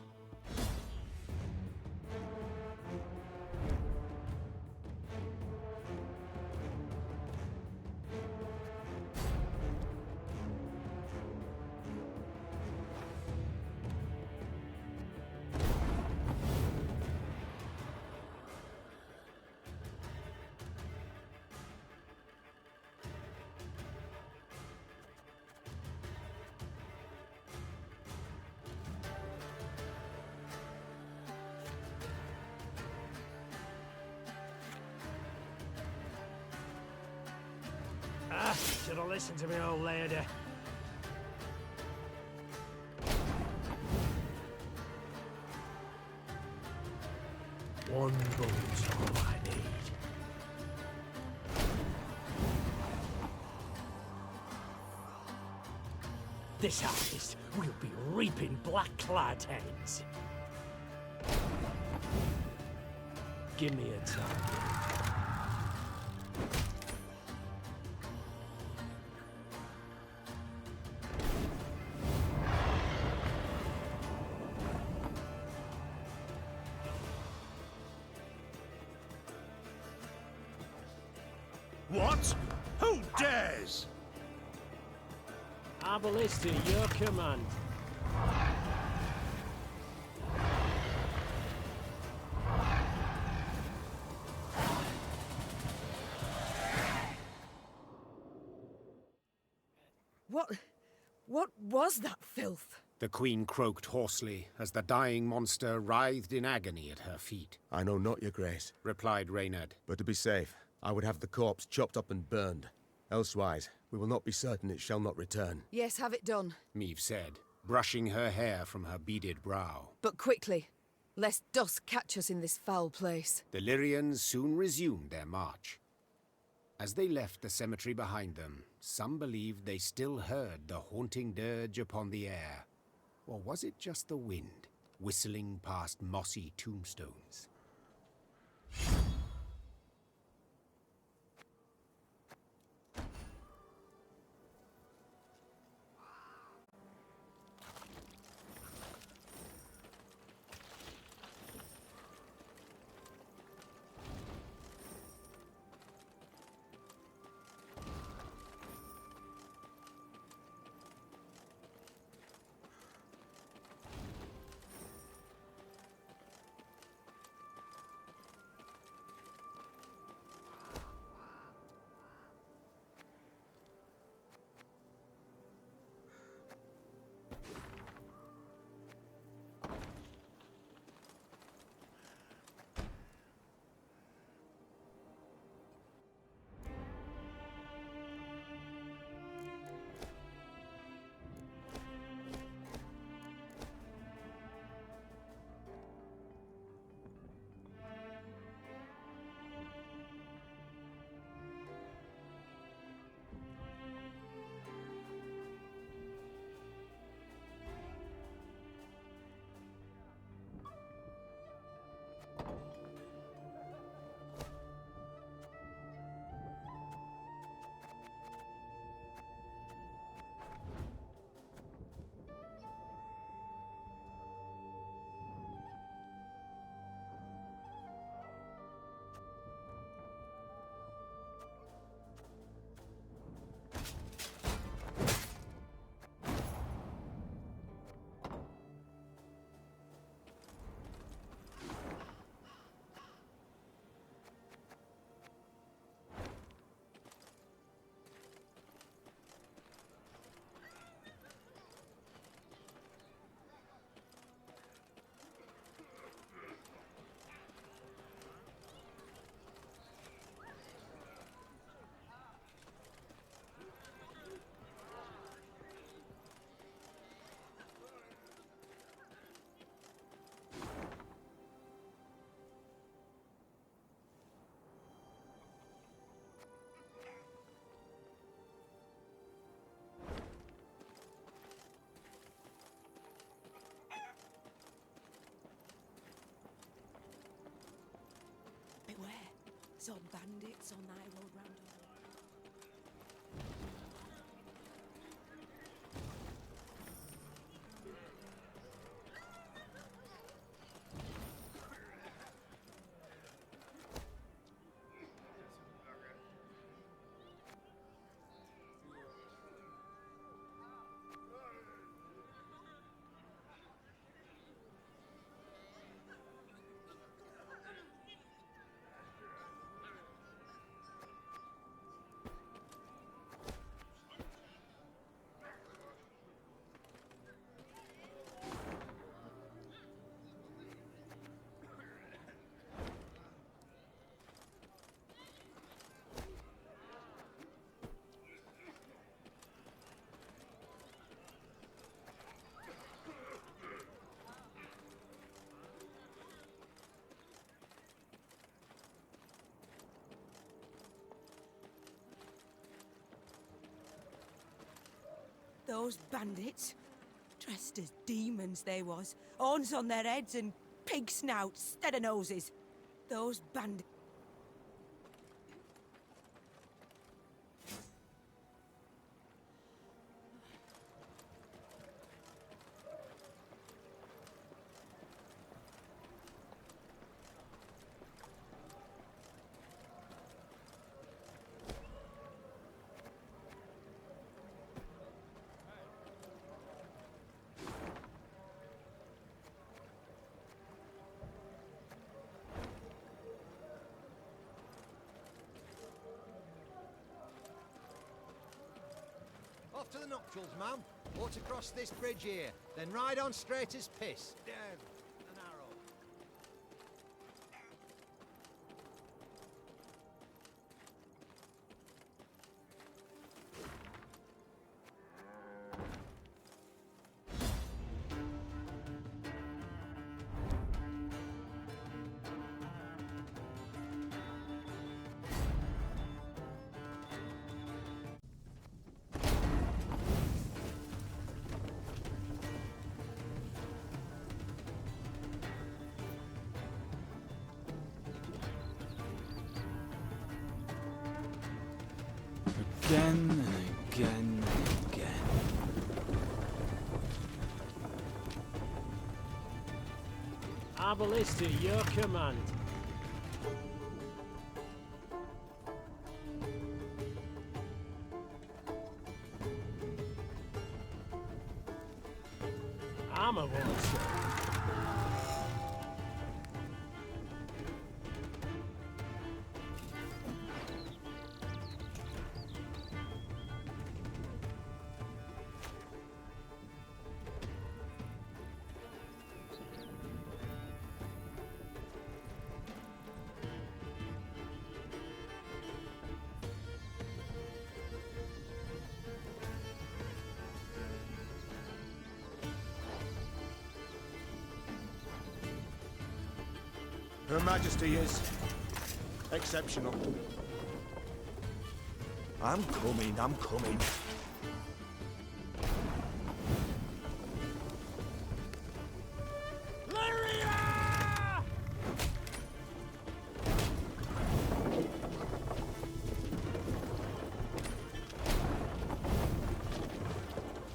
Should have listened to me, old lady. One bullet's all I need. This harvest will be reaping black-clad heads. Give me a target. What? Who dares? Our ballista, your command. What was that filth? The queen croaked hoarsely as the dying monster writhed in agony at her feet. I know not, your grace, replied Reynard. But to be safe, I would have the corpse chopped up and burned. Elsewise, we will not be certain it shall not return. Yes, have it done. Meve said, brushing her hair from her beaded brow. But quickly, lest dusk catch us in this foul place. The Lyrians soon resumed their march. As they left the cemetery behind them, some believed they still heard the haunting dirge upon the air. Or was it just the wind, whistling past mossy tombstones? Some bandits on thy road round here. Those bandits, dressed as demons they was, horns on their heads and pig snouts instead of noses. Those bandits. Off to the nuptials, ma'am. Walk across this bridge here, then ride on straight as piss. Down an arrow. Again and again and again. Arbalist to your command. Armor won't show. Her Majesty is exceptional. I'm coming, I'm coming. Lyria!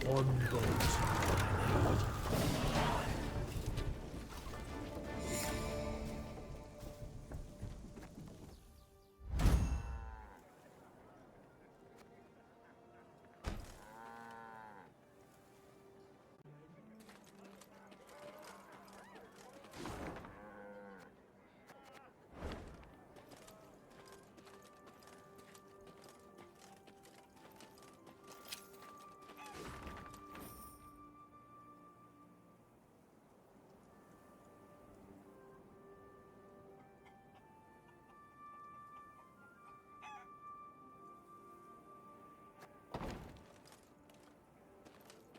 One boat.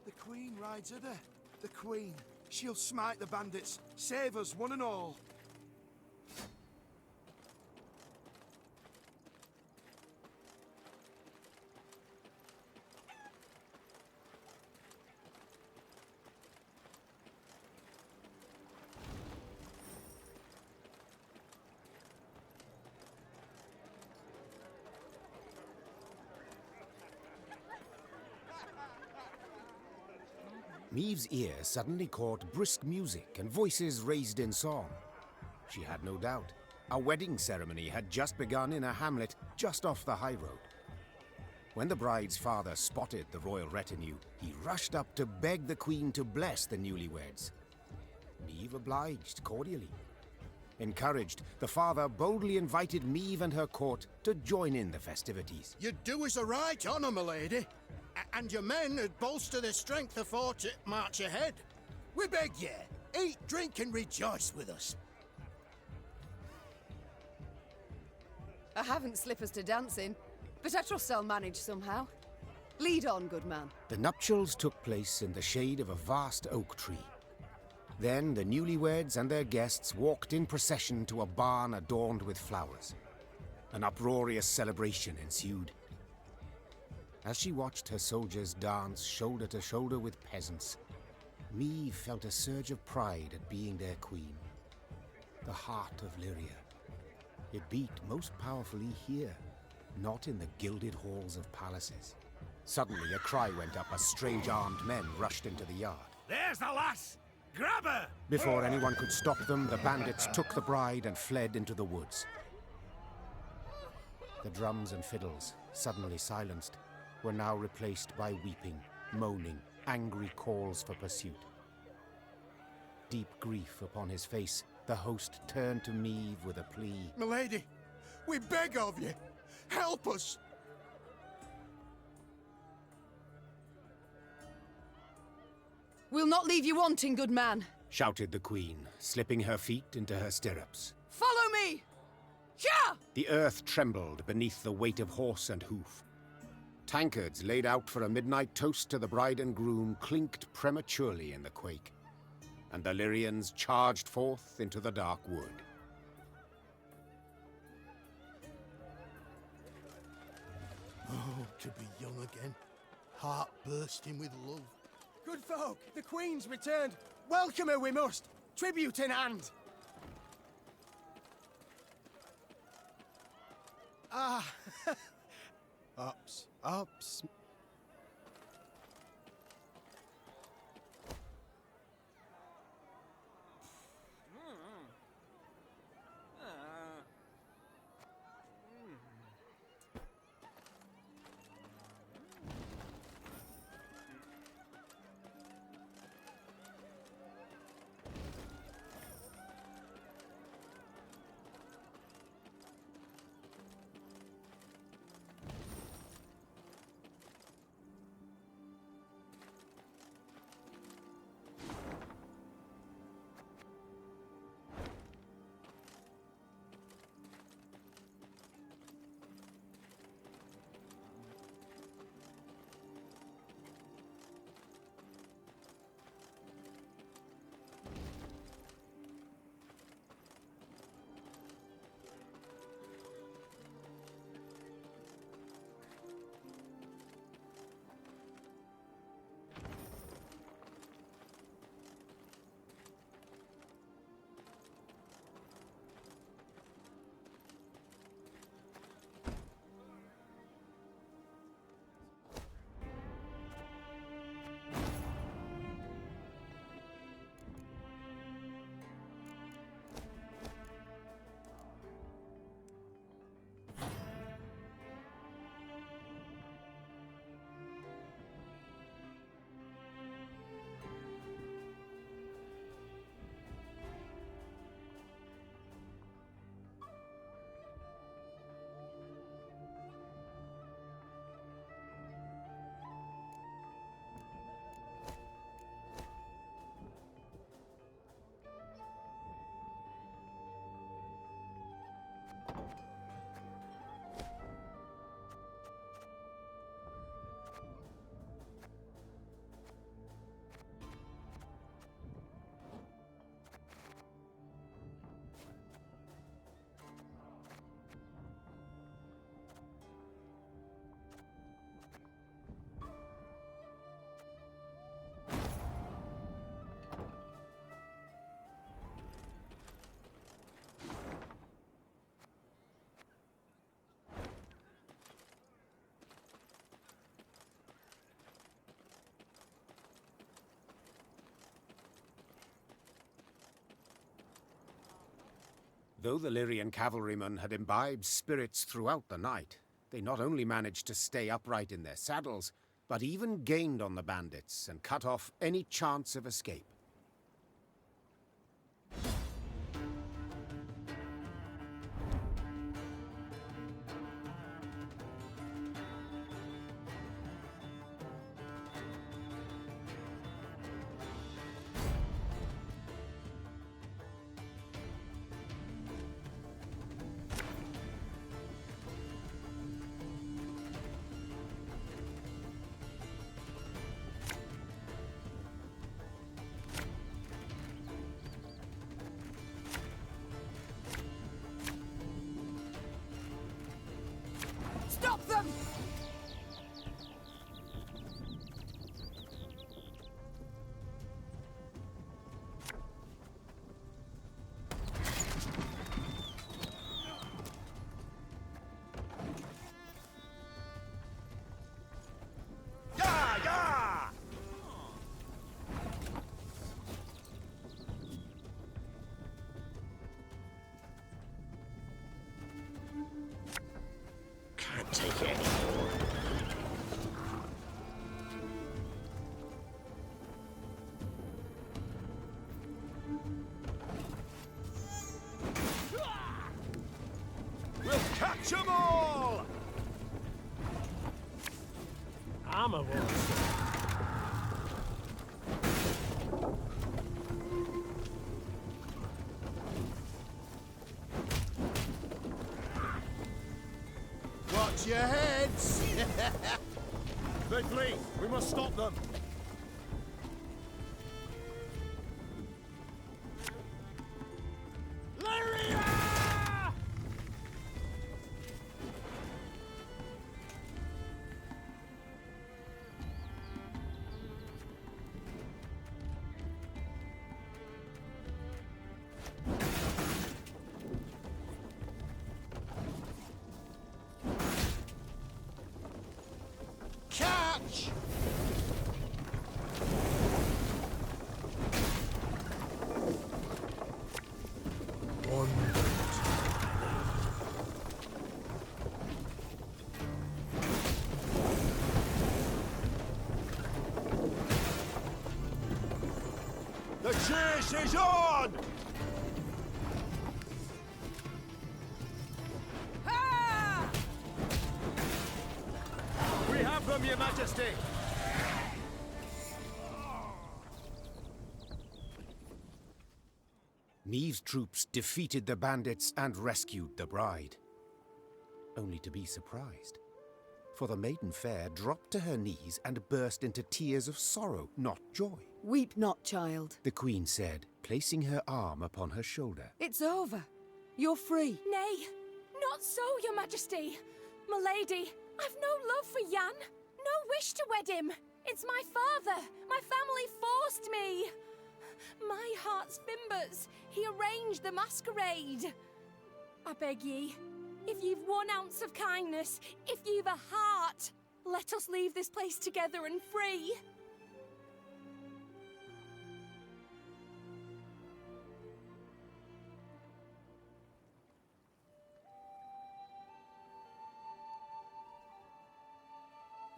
The Queen rides her there. The Queen. She'll smite the bandits. Save us, one and all. Meve's ear suddenly caught brisk music and voices raised in song. She had no doubt. A wedding ceremony had just begun in a hamlet just off the high road. When the bride's father spotted the royal retinue, he rushed up to beg the queen to bless the newlyweds. Meve obliged cordially. Encouraged, the father boldly invited Meve and her court to join in the festivities. You do us a right honour, my lady. And your men would bolster their strength afore to march ahead. We beg ye, eat, drink and rejoice with us. I haven't slippers to dance in, but I trust I'll manage somehow. Lead on, good man. The nuptials took place in the shade of a vast oak tree. Then the newlyweds and their guests walked in procession to a barn adorned with flowers. An uproarious celebration ensued. As she watched her soldiers dance shoulder to shoulder with peasants, Meve felt a surge of pride at being their queen. The heart of Lyria. It beat most powerfully here, not in the gilded halls of palaces. Suddenly a cry went up as strange armed men rushed into the yard. There's the lass! Grab her! Before anyone could stop them, the bandits took the bride and fled into the woods. The drums and fiddles, suddenly silenced, were now replaced by weeping, moaning, angry calls for pursuit. Deep grief upon his face, the host turned to Meve with a plea. Milady, we beg of you, help us! We'll not leave you wanting, good man. Shouted the queen, slipping her feet into her stirrups. Follow me! Yeah! The earth trembled beneath the weight of horse and hoof. Tankards laid out for a midnight toast to the bride and groom clinked prematurely in the quake, and the Lyrians charged forth into the dark wood. Oh, to be young again, heart bursting with love. Good folk, the Queen's returned. Welcome her we must. Tribute in hand. Ah, ups, ups. Though the Lyrian cavalrymen had imbibed spirits throughout the night, they not only managed to stay upright in their saddles, but even gained on the bandits and cut off any chance of escape. Stop them! Yeah, yeah! Can't take it anymore. We'll catch them all! Armor wars. Watch your heads! They flee! We must stop them! Lyria! Catch! The chase is on! We have them, Your Majesty! Meve's troops defeated the bandits and rescued the bride. Only to be surprised. For the maiden fair dropped to her knees and burst into tears of sorrow, not joy. Weep not, child. The queen said, placing her arm upon her shoulder. It's over. You're free. Nay, not so, Your Majesty. Milady, I've no love for Jan. No wish to wed him. It's my father. My family forced me. My heart's fimbers. He arranged the masquerade. I beg ye, if you've 1 ounce of kindness, if you've a heart, let us leave this place together and free.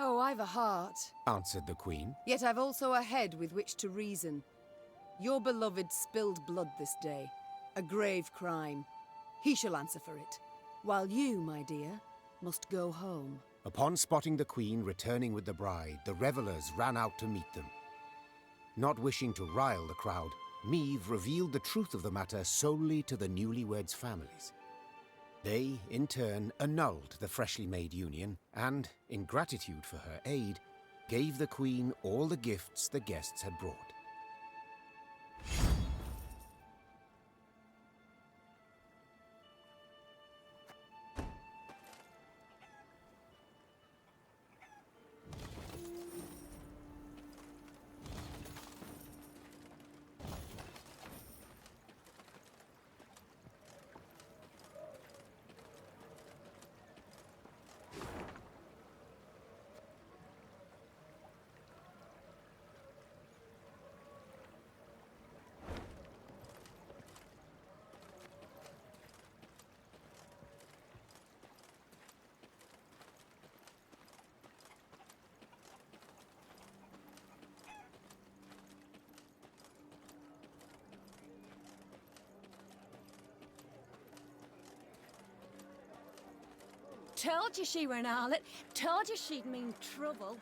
Oh, I've a heart, Answered the queen. yet I've also a head with which to reason. Your beloved spilled blood this day. A grave crime. He shall answer for it. While you, my dear, must go home. Upon spotting the queen returning with the bride, the revelers ran out to meet them. Not wishing to rile the crowd, Meve revealed the truth of the matter solely to the newlyweds' families. They, in turn, annulled the freshly made union and, in gratitude for her aid, gave the queen all the gifts the guests had brought. Told you she were an harlot. Told you she'd mean trouble.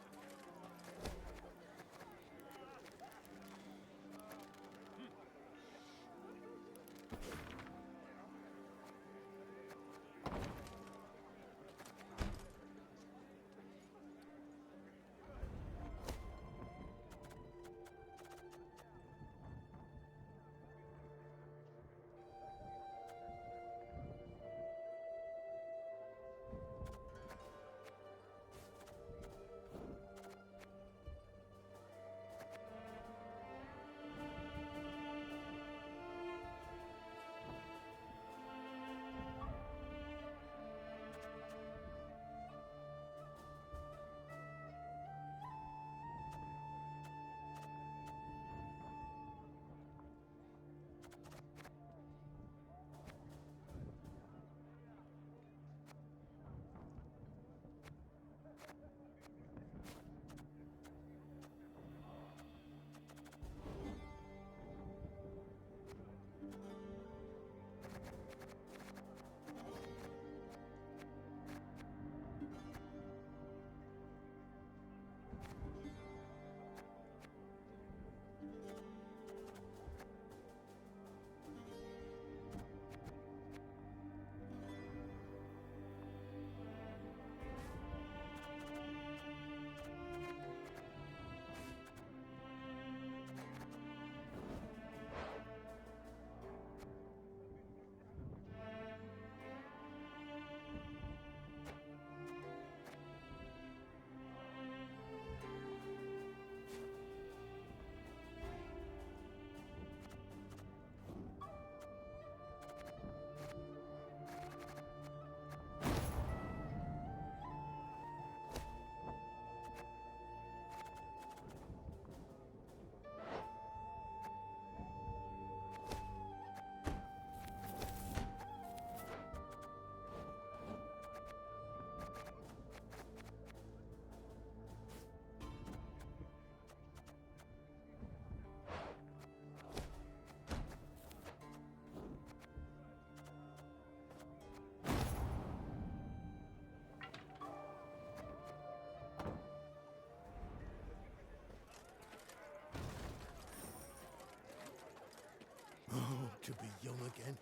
Oh, to be young again.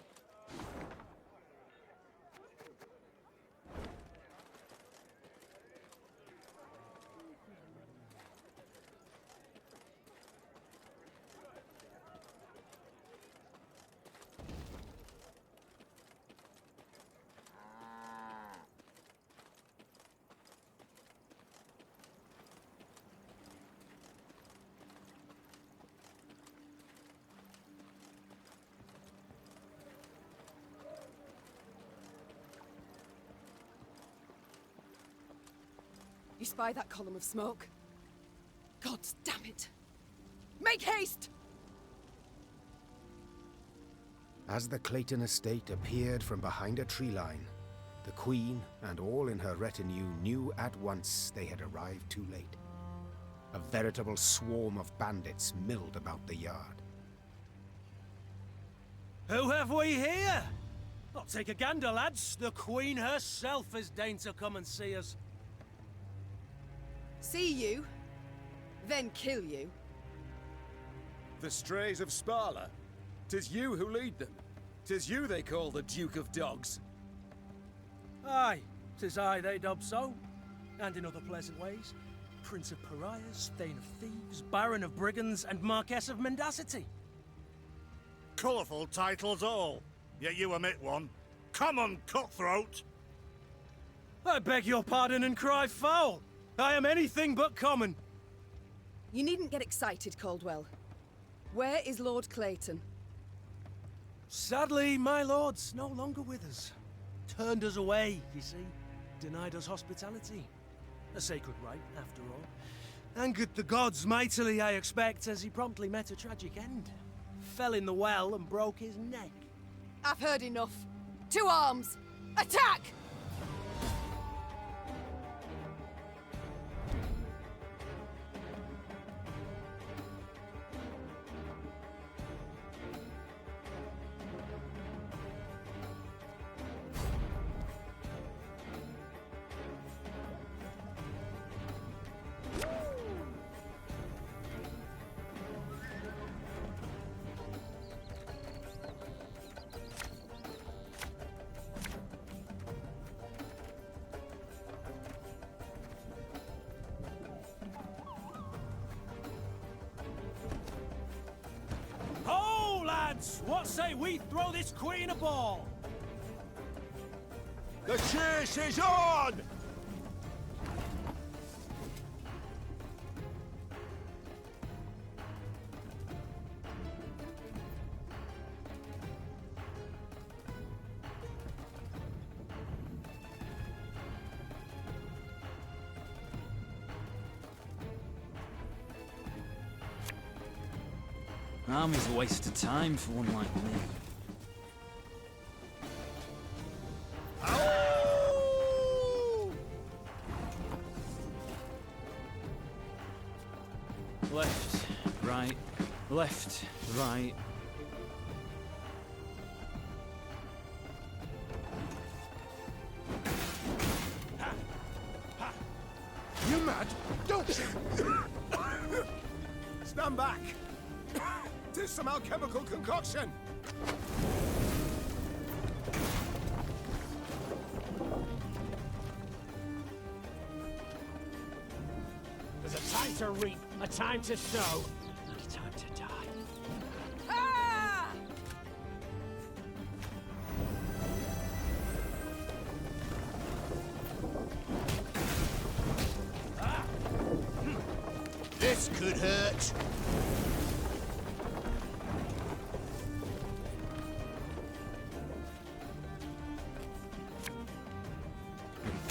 You spy that column of smoke? God damn it! Make haste! As the Clayton estate appeared from behind a tree line, the Queen and all in her retinue knew at once they had arrived too late. A veritable swarm of bandits milled about the yard. Who have we here? I'll take a gander, lads. The Queen herself has deigned to come and see us. See you, then kill you. The strays of Sparla. 'Tis you who lead them. 'Tis you they call the Duke of Dogs. Aye, 'tis I they dub so. And in other pleasant ways. Prince of Pariahs, Thane of Thieves, Baron of Brigands, and Marquess of Mendacity. Colourful titles all, yet you omit one. Common cutthroat! I beg your pardon and cry foul! I am anything but common. You needn't get excited, Caldwell. Where is Lord Clayton? Sadly, my lord's no longer with us. Turned us away, you see. Denied us hospitality. A sacred right, after all. Angered the gods mightily, I expect, as he promptly met a tragic end. Fell in the well and broke his neck. I've heard enough. To arms! Attack! What say we throw this queen a ball? The chase is on! Army's a waste of time for one like me. Left, right, left, right. You mad? Don't! Stand back! Tis some alchemical concoction! There's a time to reap, a time to sow, and a time to die. This could hurt.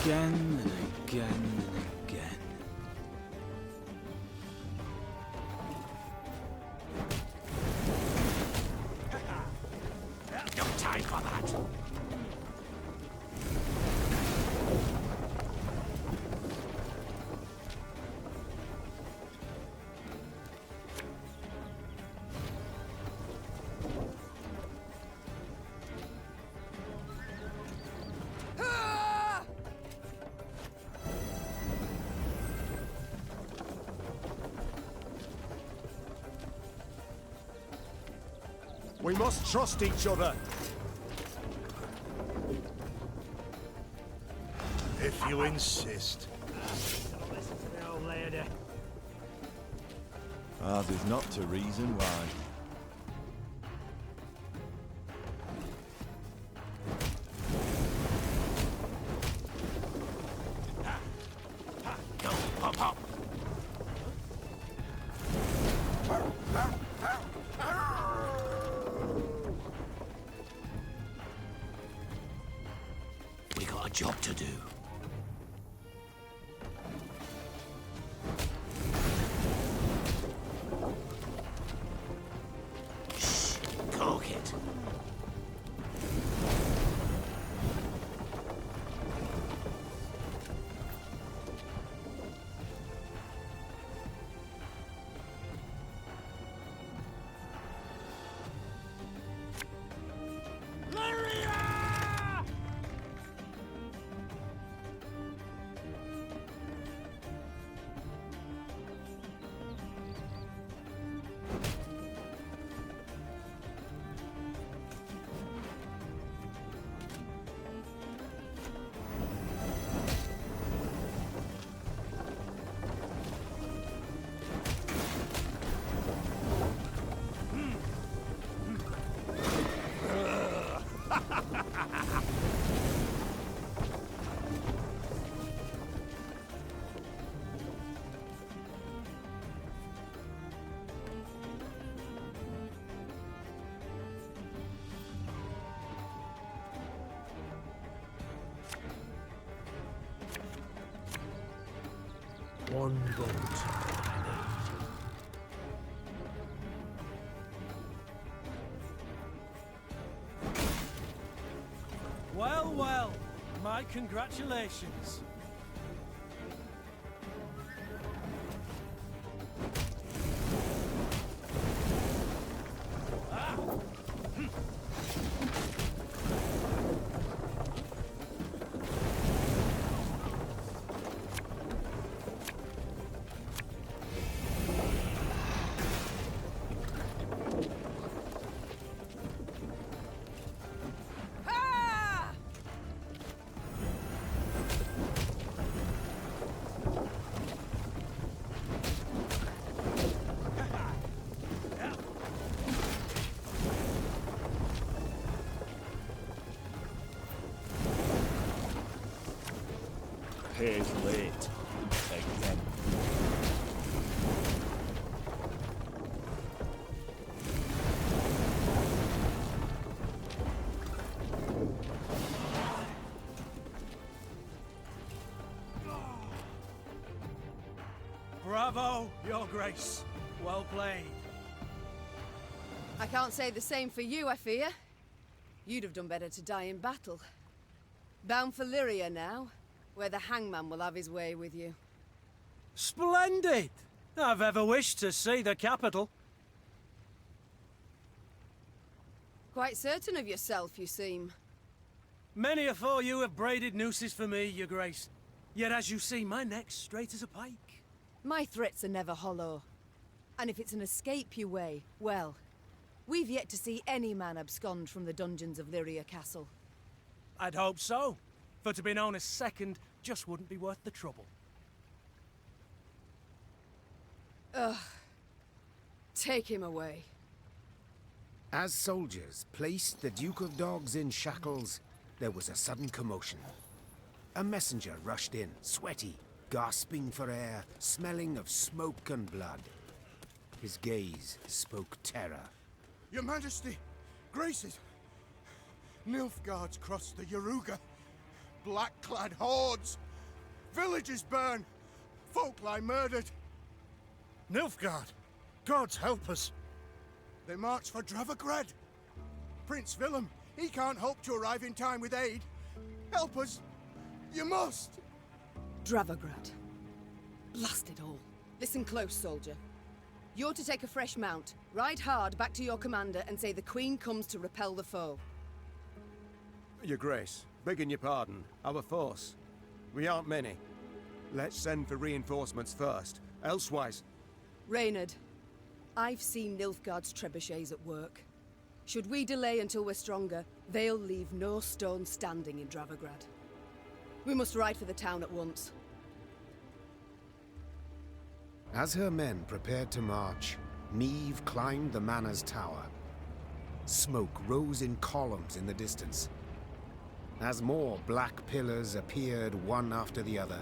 Again and again and again. No time for that! We must trust each other. If you insist. Don't listen to the old lady. Ours is not to reason why. Go, hop, hop. We got a job to do. Shh, cork it. Lyria! One bolt I need. Well, well, my congratulations. pays late. Again. Bravo, Your Grace. Well played. I can't say the same for you, I fear. You'd have done better to die in battle. Bound for Lyria now, where the hangman will have his way with you. Splendid! I've ever wished to see the capital. Quite certain of yourself, you seem. Many afore you have braided nooses for me, Your Grace. Yet as you see, my neck's straight as a pike. My threats are never hollow. And if it's an escape you weigh, well, we've yet to see any man abscond from the dungeons of Lyria Castle. I'd hope so. For to be known as second just wouldn't be worth the trouble. Ugh. Take him away. As soldiers placed the Duke of Dogs in shackles, there was a sudden commotion. A messenger rushed in, sweaty, gasping for air, smelling of smoke and blood. His gaze spoke terror. Your Majesty, Graces, Nilfgaard's crossed the Yaruga. Black-clad hordes. Villages burn. Folk lie murdered. Nilfgaard! Gods help us! They march for Dravagrad. Prince Willem, he can't hope to arrive in time with aid. Help us. You must. Dravagrad. Blast it all. Listen close, soldier. You're to take a fresh mount, ride hard back to your commander and say the Queen comes to repel the foe. Your Grace, begging your pardon, our force. We aren't many. Let's send for reinforcements first. Elsewise... Reynard, I've seen Nilfgaard's trebuchets at work. Should we delay until we're stronger, they'll leave no stone standing in Dravagrad. We must ride for the town at once. As her men prepared to march, Meve climbed the manor's tower. Smoke rose in columns in the distance. As more black pillars appeared one after the other,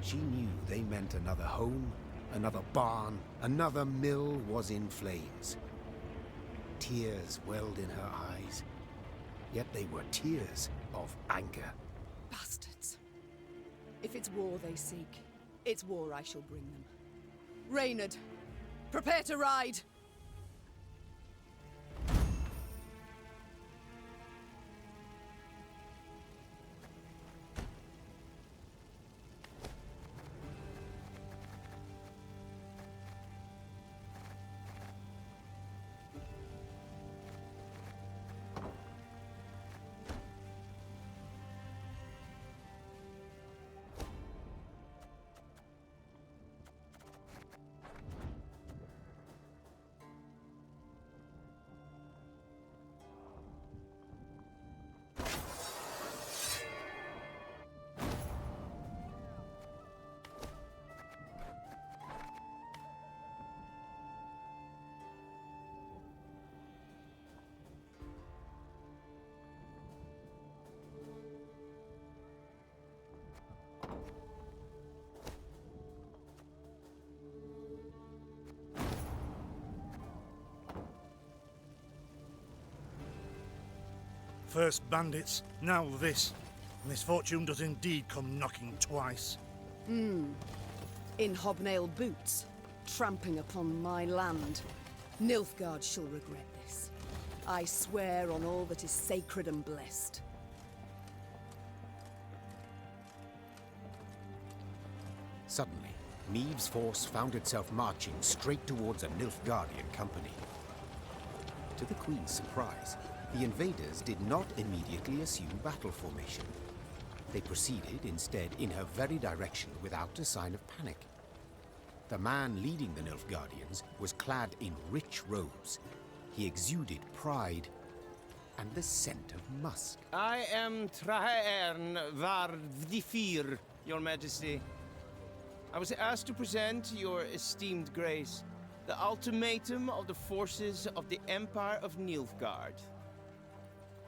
she knew they meant another home, another barn, another mill was in flames. Tears welled in her eyes, yet they were tears of anger. Bastards. If it's war they seek, it's war I shall bring them. Reynard, prepare to ride! First bandits, now this. Misfortune does indeed come knocking twice. In hobnail boots, tramping upon my land. Nilfgaard shall regret this. I swear on all that is sacred and blessed. Suddenly, Meve's force found itself marching straight towards a Nilfgaardian company. To the Queen's surprise, the invaders did not immediately assume battle formation. They proceeded instead in her very direction without a sign of panic. The man leading the Nilfgaardians was clad in rich robes. He exuded pride and the scent of musk. I am Aedirn var Vdifir, Your Majesty. I was asked to present your esteemed grace the ultimatum of the forces of the Empire of Nilfgaard.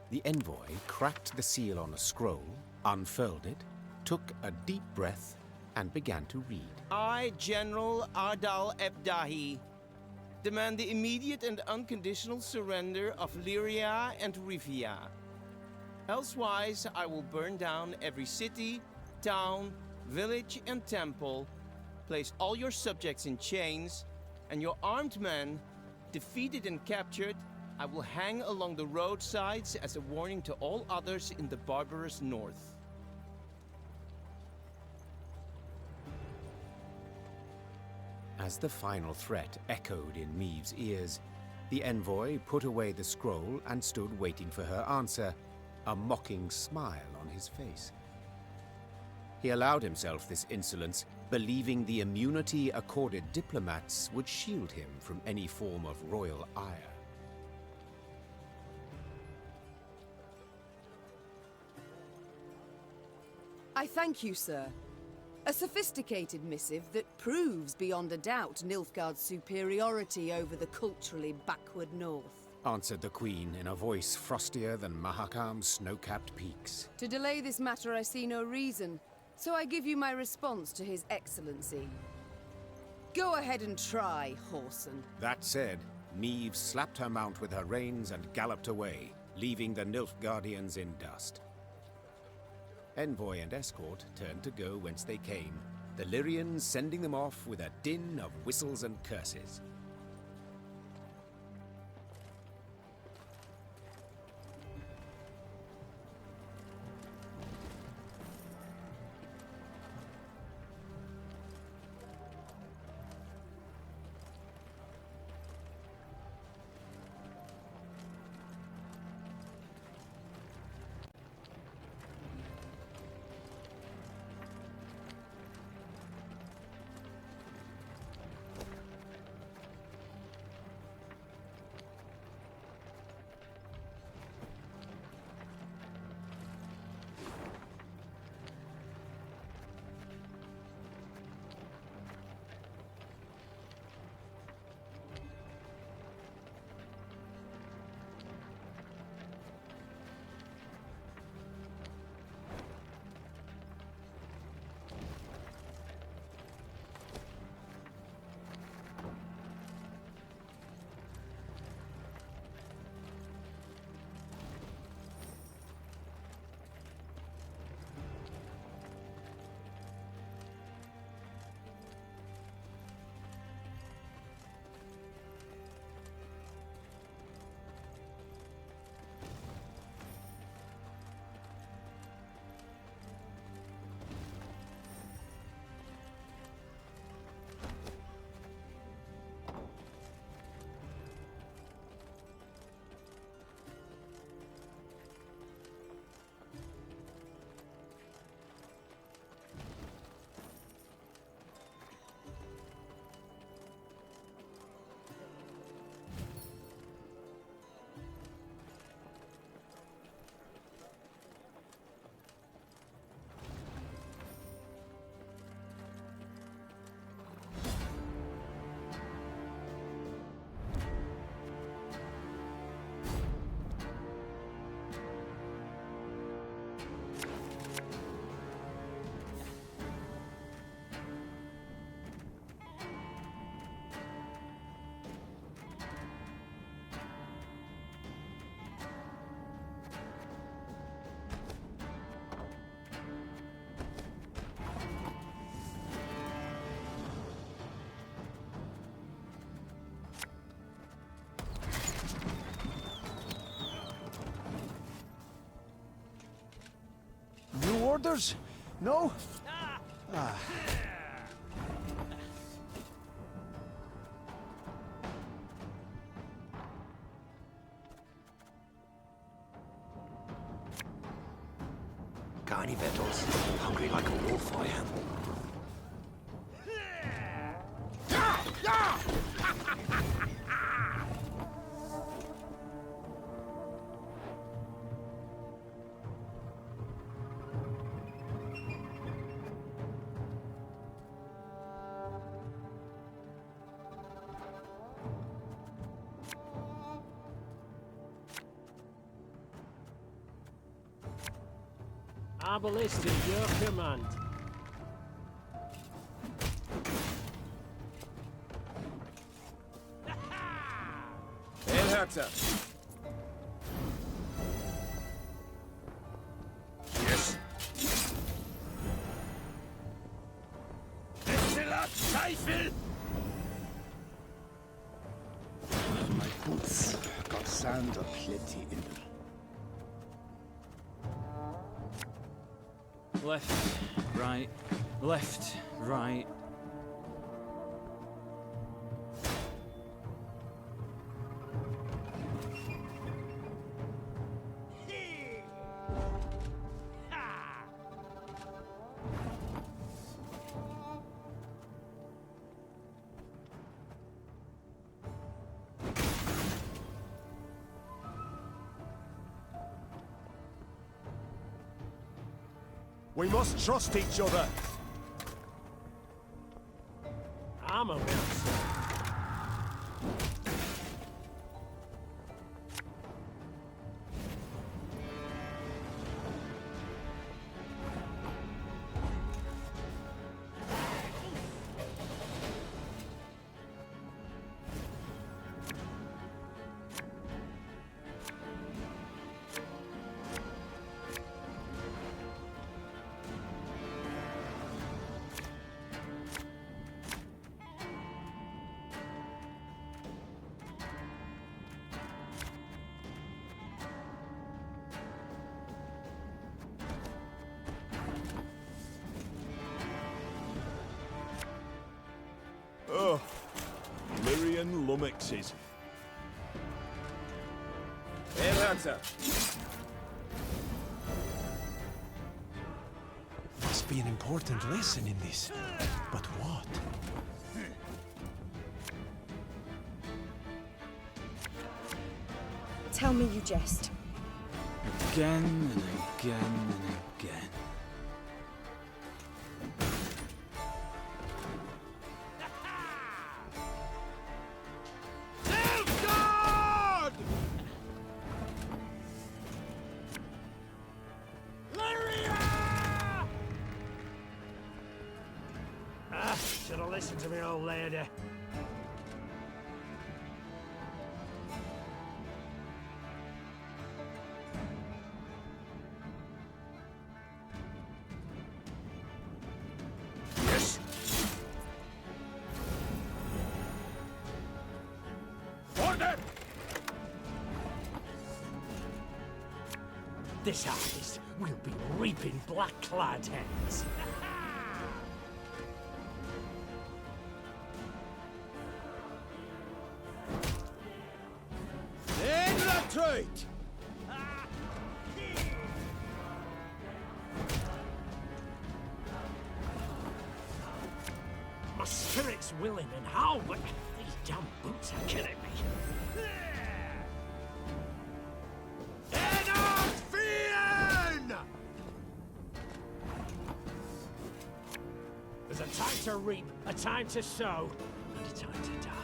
The envoy cracked the seal on a scroll, unfurled it, took a deep breath and began to read. I, General Ardal Ebdahi, demand the immediate and unconditional surrender of Lyria and Rivia. Elsewise, I will burn down every city, town, village, and temple, place all your subjects in chains, and your armed men, defeated and captured, I will hang along the roadsides as a warning to all others in the barbarous north. As the final threat echoed in Meve's ears, the envoy put away the scroll and stood waiting for her answer, a mocking smile on his face. He allowed himself this insolence, believing the immunity accorded diplomats would shield him from any form of royal ire. I thank you, sir. A sophisticated missive that proves beyond a doubt Nilfgaard's superiority over the culturally backward north. Answered the Queen in a voice frostier than Mahakam's snow-capped peaks. To delay this matter I see no reason, so I give you my response to His Excellency. Go ahead and try, Whoreson. That said, Meve slapped her mount with her reins and galloped away, leaving the Nilfgaardians in dust. Envoy and escort turned to go whence they came, the Lyrians sending them off with a din of whistles and curses. New orders? No? Ah. Got any victuals? Hungry like a wolf, I am. Our ballista, your command. Elherzer! Yes. Teufel! My boots got sand aplenty in them. Left, right, left, right. We must trust each other. I'm a mouse. Oh, Lyrian lummoxes. Elherzer! Must be an important lesson in this. But what? Tell me you jest. Again and again and again. Should have listened to me, old lady. Yes. Order! This harvest will be reaping black-clad heads. Retreat! My spirit's willing and how, but these damn boots are killing me. There's a time to reap, a time to sow, and a time to die.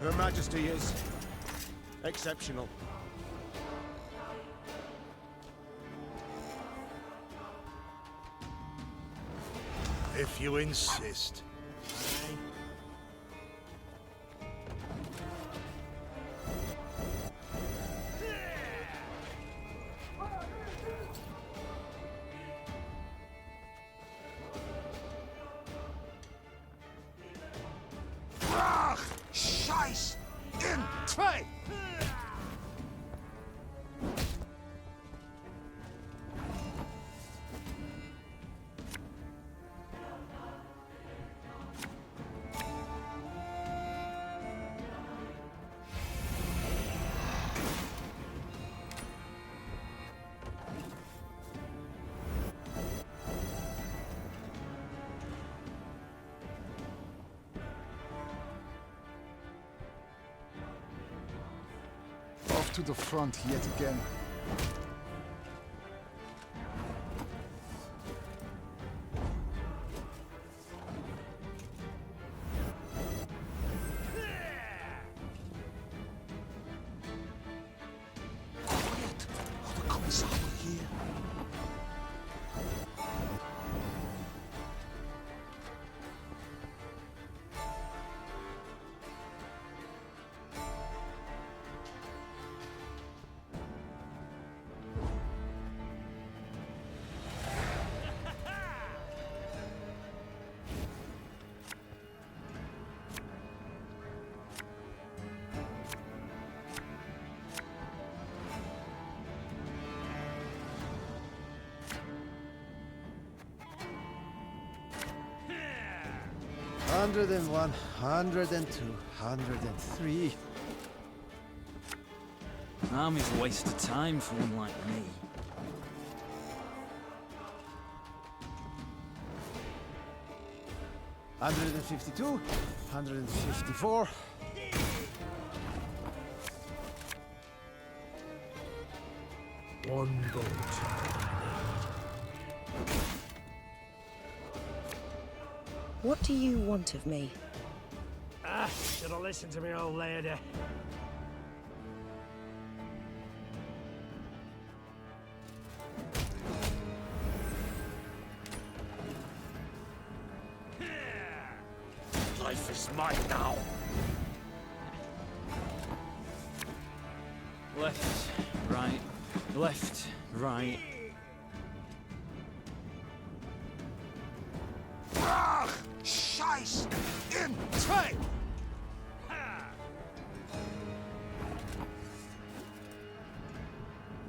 Her Majesty is exceptional. If you insist. Scheiß in zwei! to the front yet again. Hundred and 102, 103. An army's a waste of time for one like me. Hundred and 52, 154. One boat. What do you want of me? Should have listened to me, old lady. Life is mine now. Left, right, left, right. Scheiß in zwei!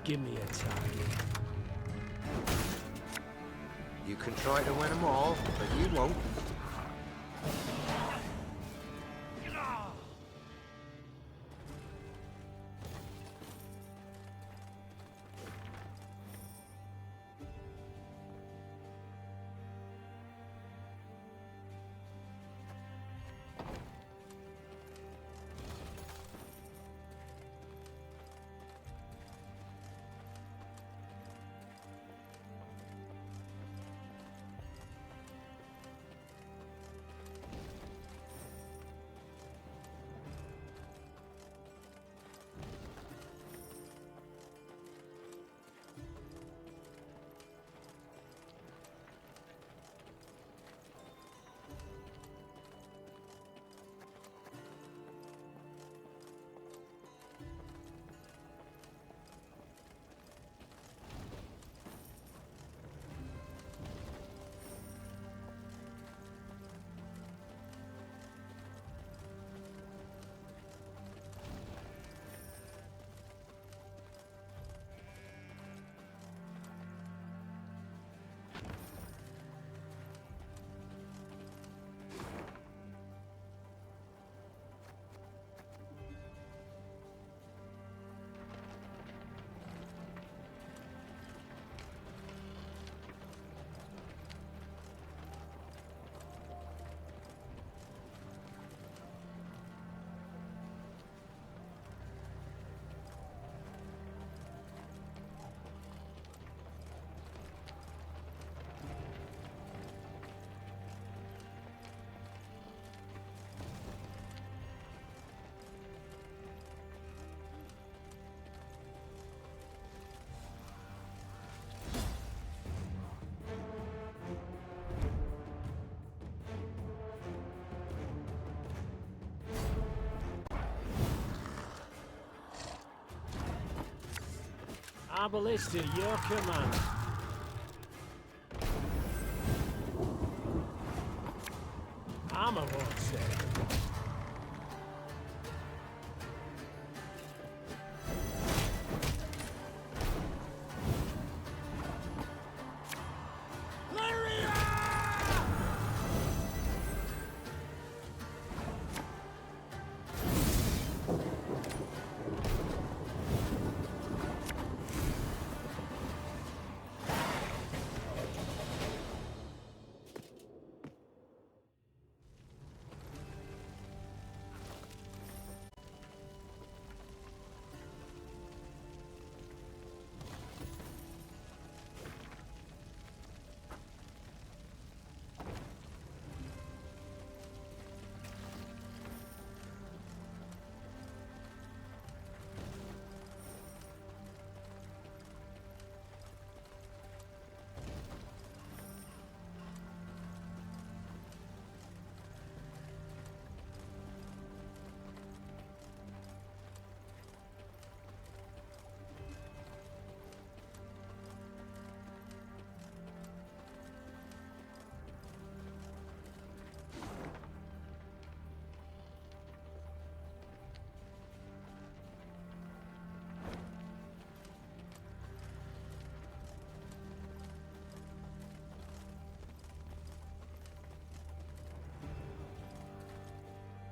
Give me a target. You can try to win them all, but you won't. Arbalist at your command. Armor won't say.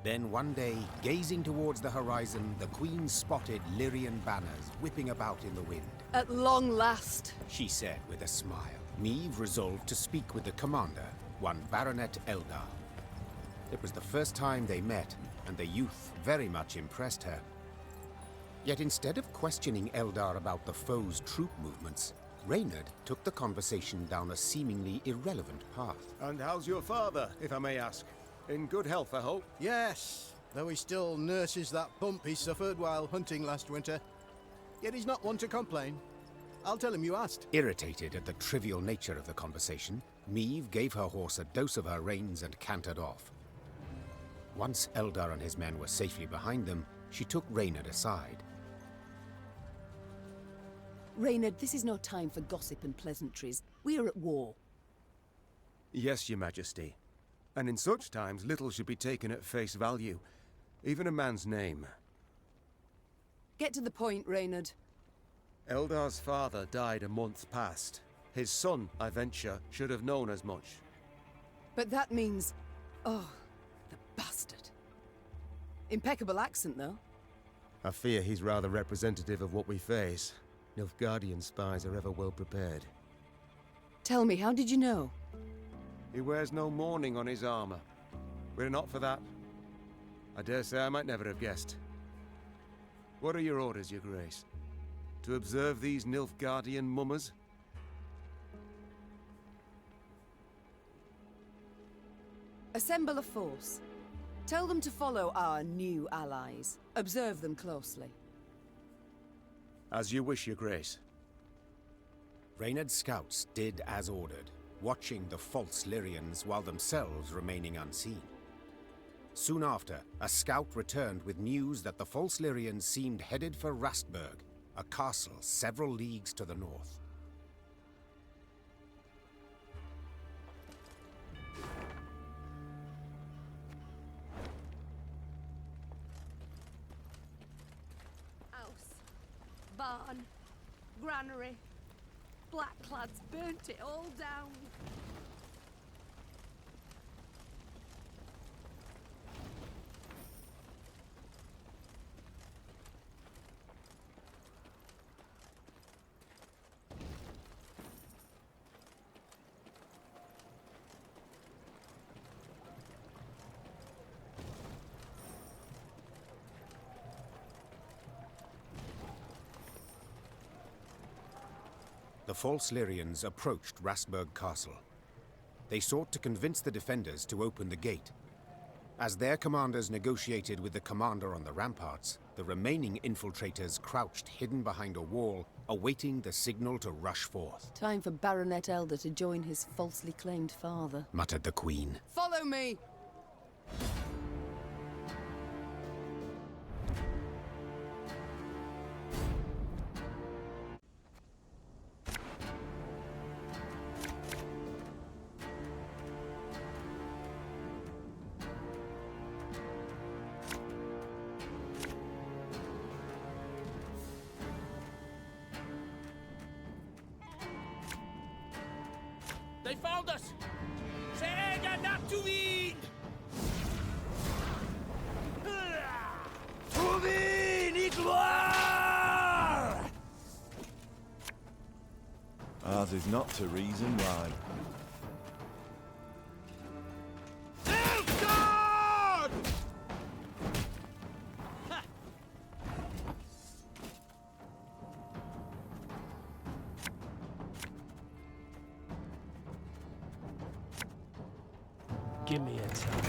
Then one day, gazing towards the horizon, the Queen spotted Lyrian banners whipping about in the wind. At long last, She said with a smile. Meve resolved to speak with the commander, one Baronet Eldar. It was the first time they met, and the youth very much impressed her. Yet instead of questioning Eldar about the foe's troop movements, Reynard took the conversation down a seemingly irrelevant path. And how's your father, if I may ask? In good health, I hope? Yes, though he still nurses that bump he suffered while hunting last winter. Yet he's not one to complain. I'll tell him you asked. Irritated at the trivial nature of the conversation, Meve gave her horse a dose of her reins and cantered off. Once Eldar and his men were safely behind them, she took Reynard aside. Reynard, this is no time for gossip and pleasantries. We are at war. Yes, Your Majesty. And in such times, little should be taken at face value. Even a man's name. Get to the point, Reynard. Eldar's father died a month past. His son, I venture, should have known as much. But that means... Oh, the bastard. Impeccable accent, though. I fear he's rather representative of what we face. Nilfgaardian spies are ever well prepared. Tell me, how did you know? He wears no mourning on his armor. Were it not for that, I dare say I might never have guessed. What are your orders, Your Grace? To observe these Nilfgaardian mummers? Assemble a force. Tell them to follow our new allies. Observe them closely. As you wish, Your Grace. Reynard's scouts did as ordered, watching the false Lyrians while themselves remaining unseen. Soon after, a scout returned with news that the false Lyrians seemed headed for Rastburg, a castle several leagues to the north. House, barn, granary. Blackclads burnt it all down. The false Lyrians approached Rastburg Castle. They sought to convince the defenders to open the gate. As their commanders negotiated with the commander on the ramparts, the remaining infiltrators crouched hidden behind a wall, awaiting the signal to rush forth. Time for Baronet Elder to join his falsely claimed father, muttered the Queen. Follow me! They found us! Sega not to win! To win, gloire! Ours is not to reason why. Give me a time.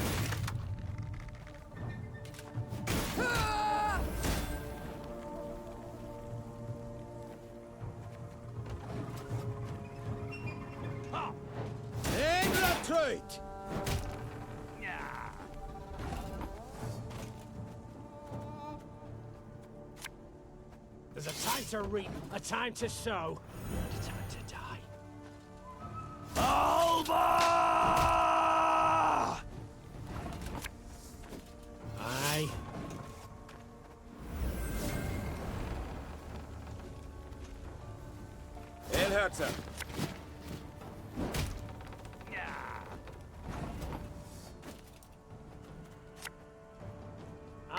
Retreat! There's a time to reap, a time to sow, and a time to die. Alba! Aye. Herzer.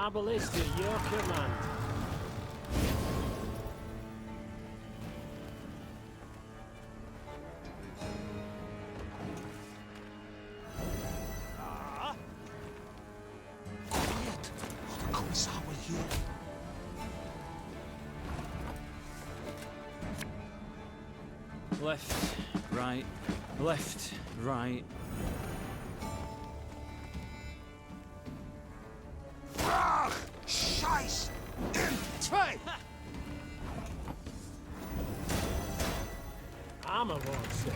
Our ballista, your command. Left, right, left, right. Scheiß! In zwei! Armor won't stay.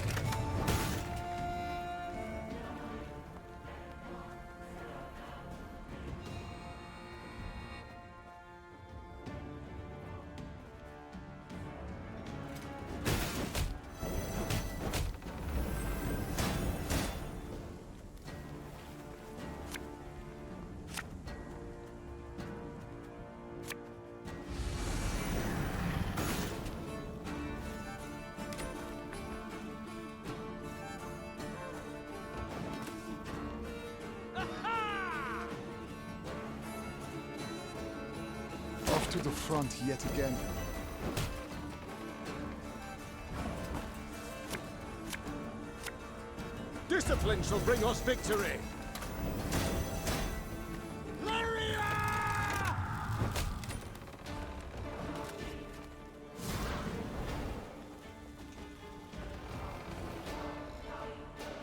Off to the front yet again. Discipline shall bring us victory!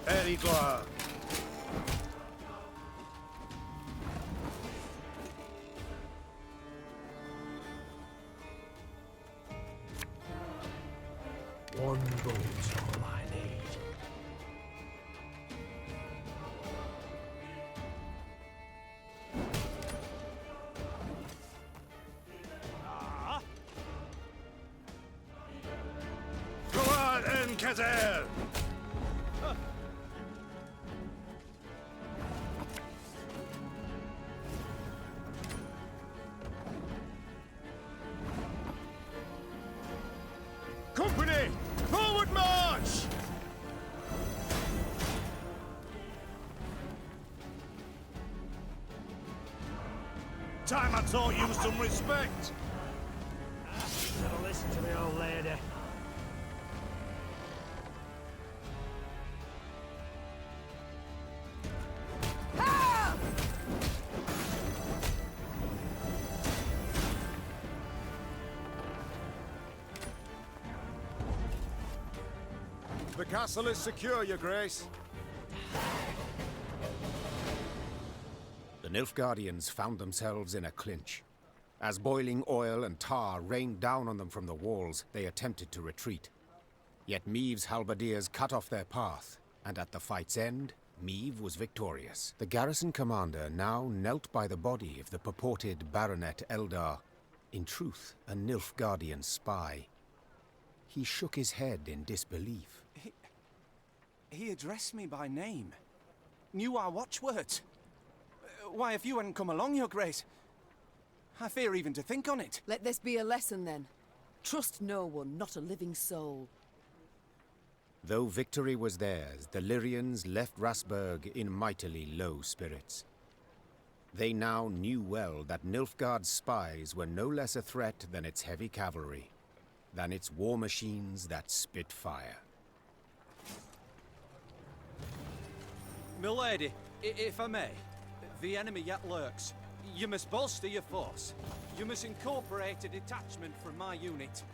Erigor! One bullet's all I need. Go on, Enkezer! Company! Forward march! Time I taught you some respect! Better listen to the old lady. The castle is secure, Your Grace. The Nilfgaardians found themselves in a clinch. As boiling oil and tar rained down on them from the walls, they attempted to retreat. Yet Meve's halberdiers cut off their path, and at the fight's end, Meve was victorious. The garrison commander now knelt by the body of the purported Baronet Eldar, in truth a Nilfgaardian spy. He shook his head in disbelief. He addressed me by name. Knew our watchwords. Why, if you hadn't come along, Your Grace, I fear even to think on it. Let this be a lesson, then. Trust no one, not a living soul. Though victory was theirs, the Lyrians left Rasburg in mightily low spirits. They now knew well that Nilfgaard's spies were no less a threat than its heavy cavalry, than its war machines that spit fire. Milady, if I may, the enemy yet lurks. You must bolster your force. You must incorporate a detachment from my unit.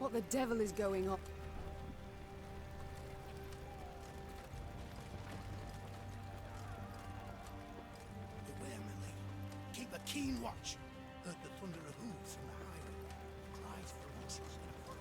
What the devil is going on? Beware, my lady. Keep a keen watch. Heard the thunder of hooves from the high road. Cries for horses in front.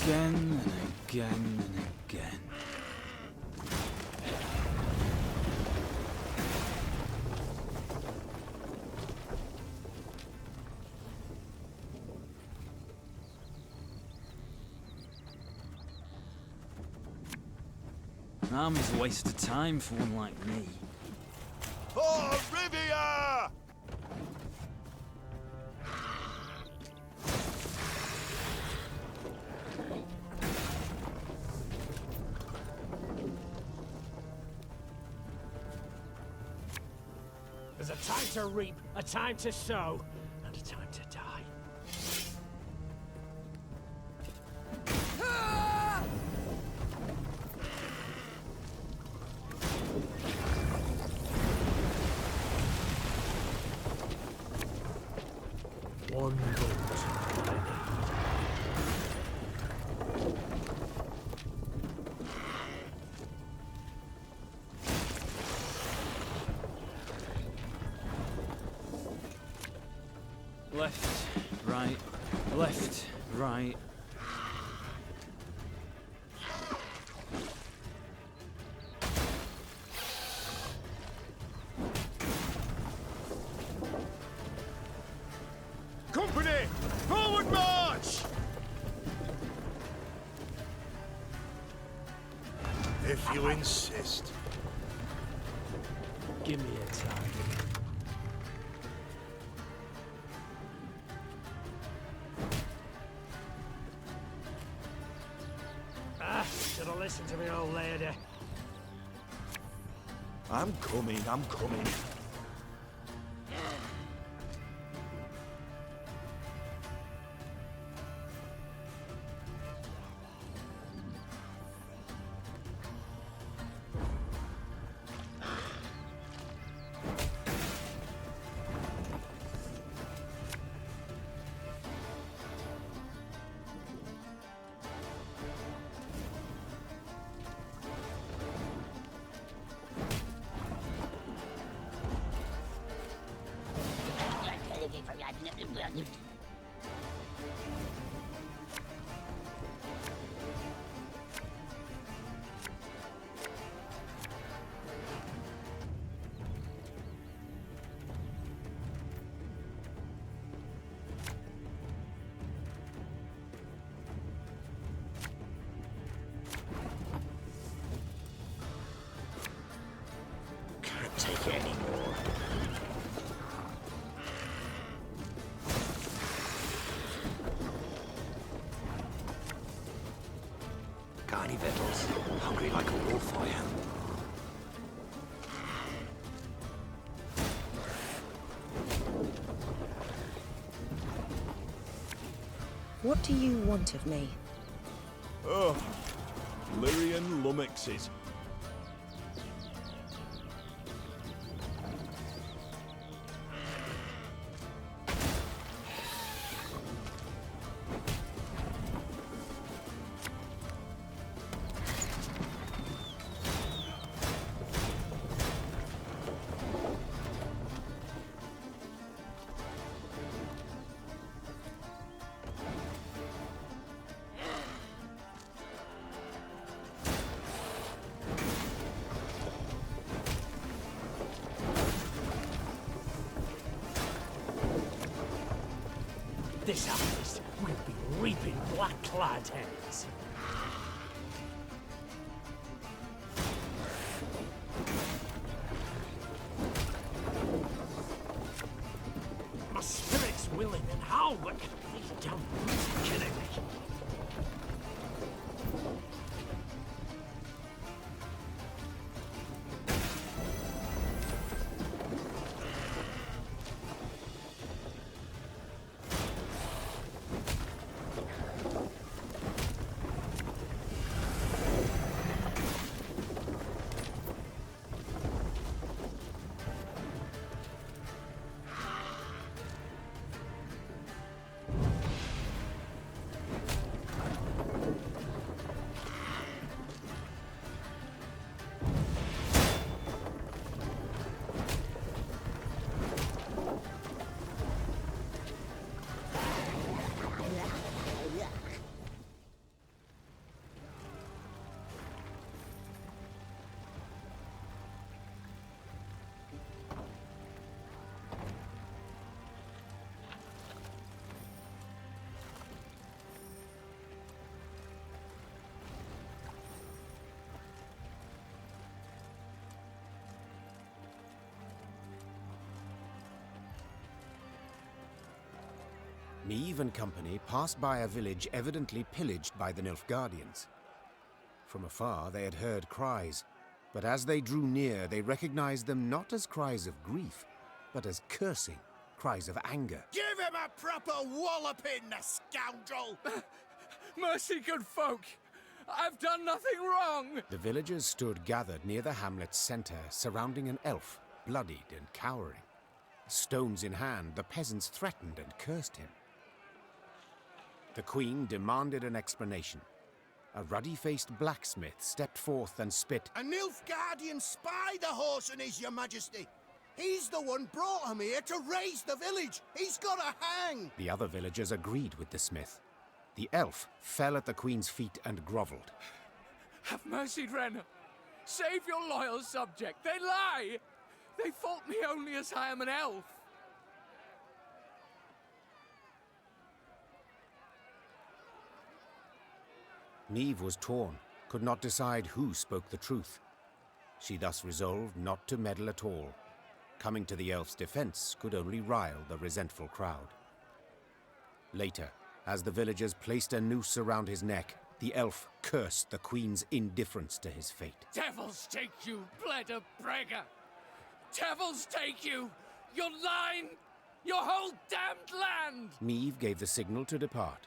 Again and again and again. An army's a waste of time for one like me. For Rivia! There's a time to reap, a time to sow, and a time to die. One bolt. Left, right, left, right. Company! Forward march! If you insist. Give me a time. Should have listened to me, old lady. I'm coming, I'm coming. Can't take it anymore. Got any victuals? Hungry like a wolf, I am. What do you want of me? Oh, Lyrian lummoxes. This harvest will be reaping black-clad heads. spirit's willing and how, but these damn brutes are killing me. Meve and company passed by a village evidently pillaged by the Nilfgaardians. From afar they had heard cries, but as they drew near they recognized them not as cries of grief, but as cursing, cries of anger. Give him a proper walloping, the scoundrel! Mercy, good folk! I've done nothing wrong! The villagers stood gathered near the hamlet's center, surrounding an elf, bloodied and cowering. Stones in hand, the peasants threatened and cursed him. The queen demanded an explanation. A ruddy-faced blacksmith stepped forth and spit. A Nilfgaardian spy the horse and his, your majesty. He's the one brought him here to raise the village. He's gotta hang. The other villagers agreed with the smith. The elf fell at the queen's feet and groveled. Have mercy, Dren. Save your loyal subject. They lie. They fault me only as I am an elf. Meve was torn, could not decide who spoke the truth. She thus resolved not to meddle at all. Coming to the elf's defense could only rile the resentful crowd. Later, as the villagers placed a noose around his neck, the elf cursed the queen's indifference to his fate. Devils take you, Protagonist! Devils take you! Your line! Your whole damned land! Meve gave the signal to depart.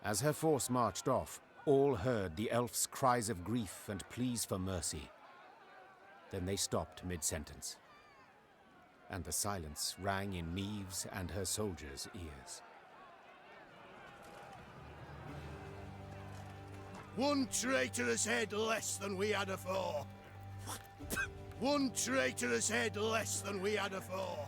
As her force marched off, all heard the elf's cries of grief and pleas for mercy. Then they stopped mid-sentence, and the silence rang in Meve's and her soldiers' ears. One traitorous head less than we had afore. One traitorous head less than we had afore.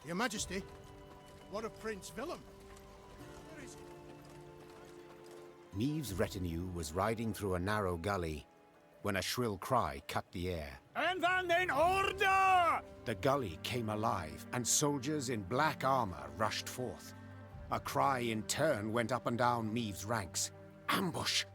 Your Majesty, what of Prince Willem? Meve's retinue was riding through a narrow gully when a shrill cry cut the air. And then in order! The gully came alive, and soldiers in black armor rushed forth. A cry in turn went up and down Meve's ranks. Ambush!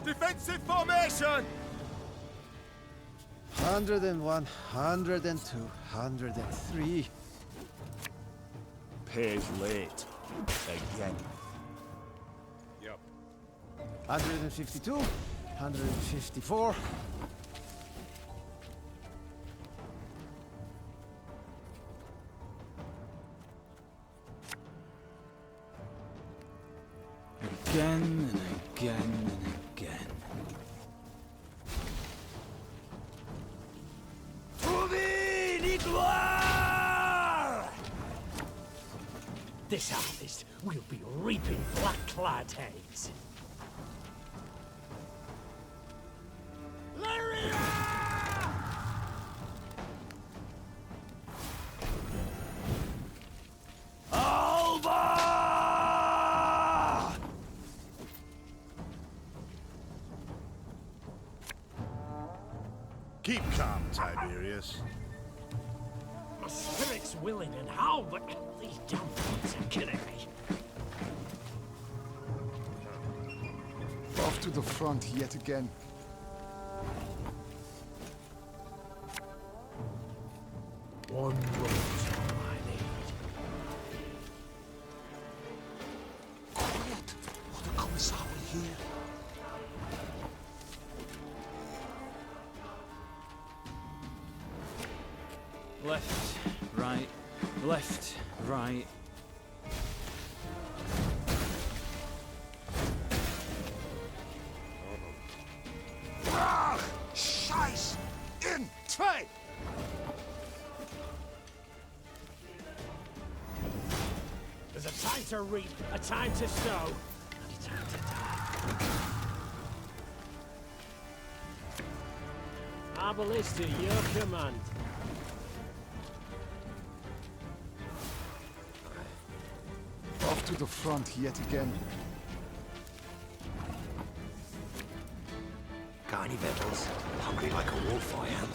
Defensive formation! 101, 102, 103. Page late. Again. Yep. 152, 154. Again and again and again. This harvest will be reaping black-clad heads. Keep calm, Tiberius. My spirit's willing and how, but these damn things are killing me. Off to the front yet again. One road's all I need. Quiet! Or the Commissar will hear. Left, right, left, right. Scheiß! In! Zwei! There's a time to reap, a time to sow, and a time to die. Our ballista, your command. Off to the front yet again. Got any victuals? Hungry like a wolf, I am.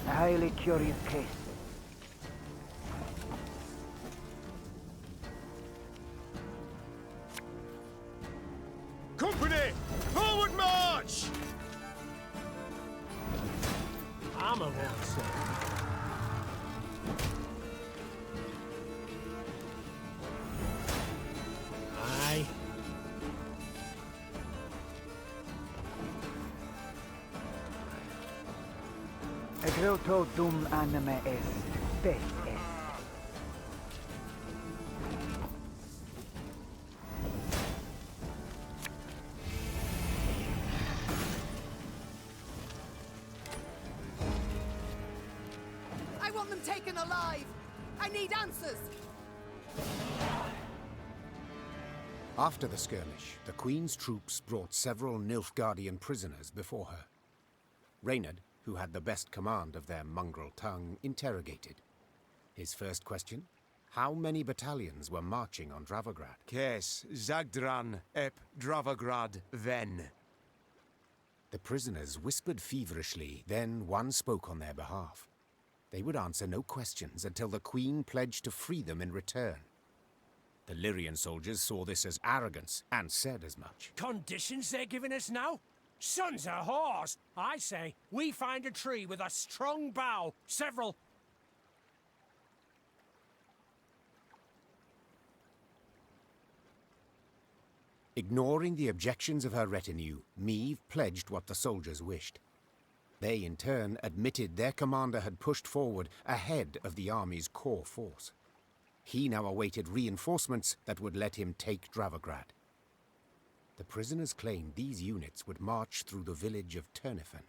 A highly curious case. Company! Forward march! I'm a one, sir. Aye. Egreto dum anime est, spes est. I want them taken alive! I need answers! After the skirmish, the Queen's troops brought several Nilfgaardian prisoners before her. Reynard, who had the best command of their mongrel tongue, interrogated. His first question? How many battalions were marching on Dravograd? Kes, Zagdran, Ep, Dravograd, Ven. The prisoners whispered feverishly, then one spoke on their behalf. They would answer no questions until the Queen pledged to free them in return. The Lyrian soldiers saw this as arrogance and said as much. Conditions they're giving us now? Sons of whores! I say, we find a tree with a strong bough, several... Ignoring the objections of her retinue, Meve pledged what the soldiers wished. They, in turn, admitted their commander had pushed forward ahead of the army's core force. He now awaited reinforcements that would let him take Dravograd. The prisoners claimed these units would march through the village of Turnifen.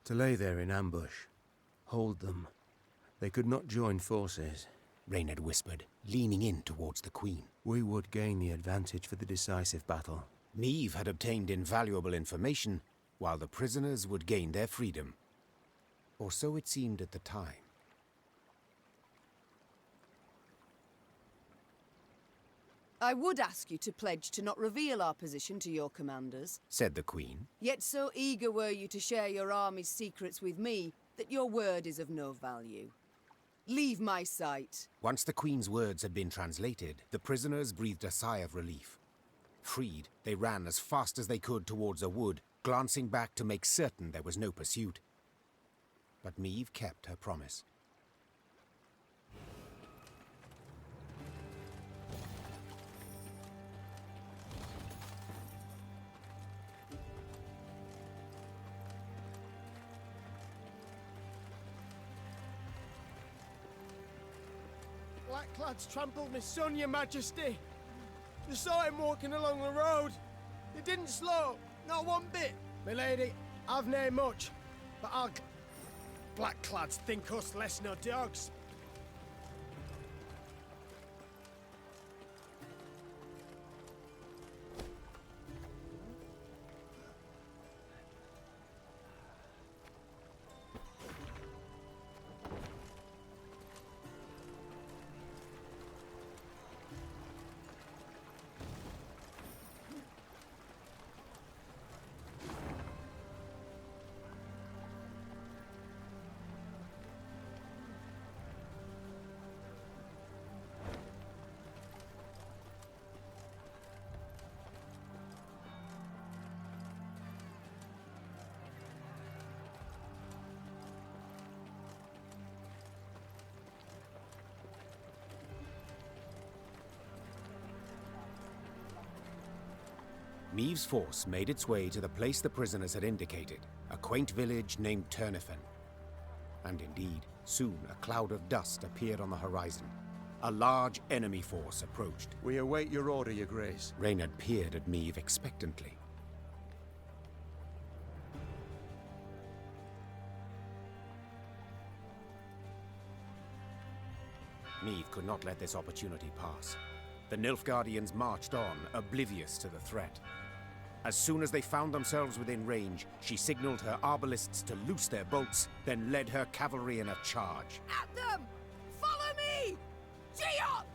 To lay there in ambush. Hold them. They could not join forces. Reynard whispered, leaning in towards the Queen. We would gain the advantage for the decisive battle. Meve had obtained invaluable information, while the prisoners would gain their freedom. Or so it seemed at the time. I would ask you to pledge to not reveal our position to your commanders, said the Queen. Yet so eager were you to share your army's secrets with me that your word is of no value. Leave my sight. Once the Queen's words had been translated, the prisoners breathed a sigh of relief. Freed, they ran as fast as they could towards a wood, glancing back to make certain there was no pursuit. But Meve kept her promise. Blackclads trampled my son, your majesty. You saw him walking along the road. He didn't slow, not one bit. My lady, I've nae much, but I'll... Blackclads think us less no dogs. Meve's force made its way to the place the prisoners had indicated, a quaint village named Turnifen. And indeed, soon a cloud of dust appeared on the horizon. A large enemy force approached. We await your order, your grace. Reynard peered at Meve expectantly. Meve could not let this opportunity pass. The Nilfgaardians marched on, oblivious to the threat. As soon as they found themselves within range, she signaled her arbalists to loose their bolts, then led her cavalry in a charge. At them! Follow me! Gee up!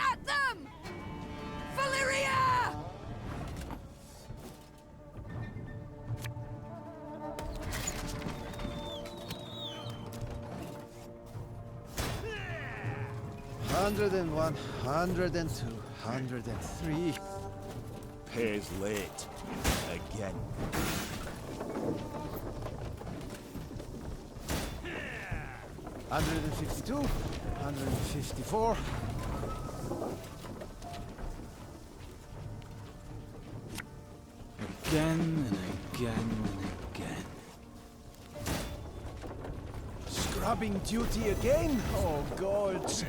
At them! For Lyria! 101, 102, 103. Pays late. Again. Hundred and 52, 154. Again and again and again. Scrubbing duty again? Oh, gods.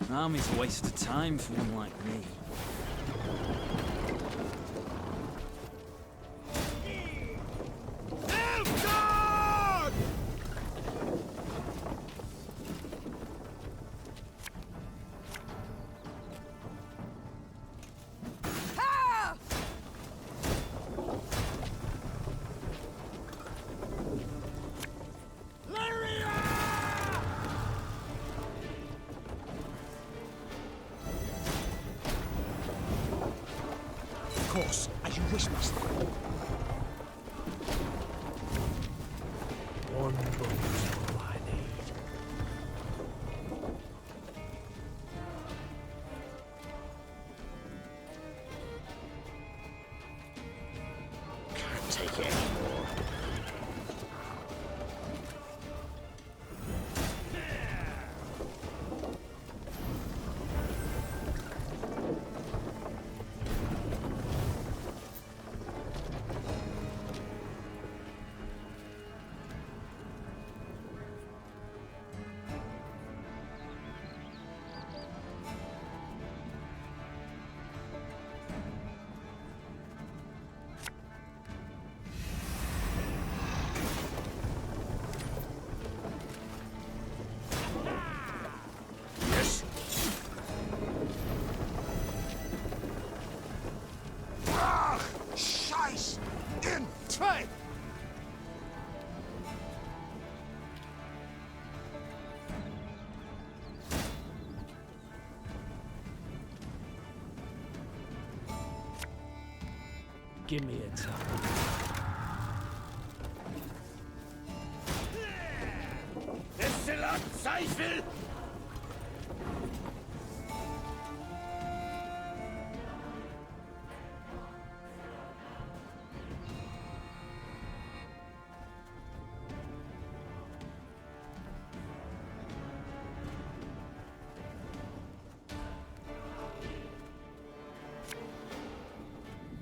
An army's a waste of time for one like me. Ha! course, as you wish, master. One boat's all I need. Can't take it anymore. Scheiß! In zwei! Give me a time. Destillat Zweifel!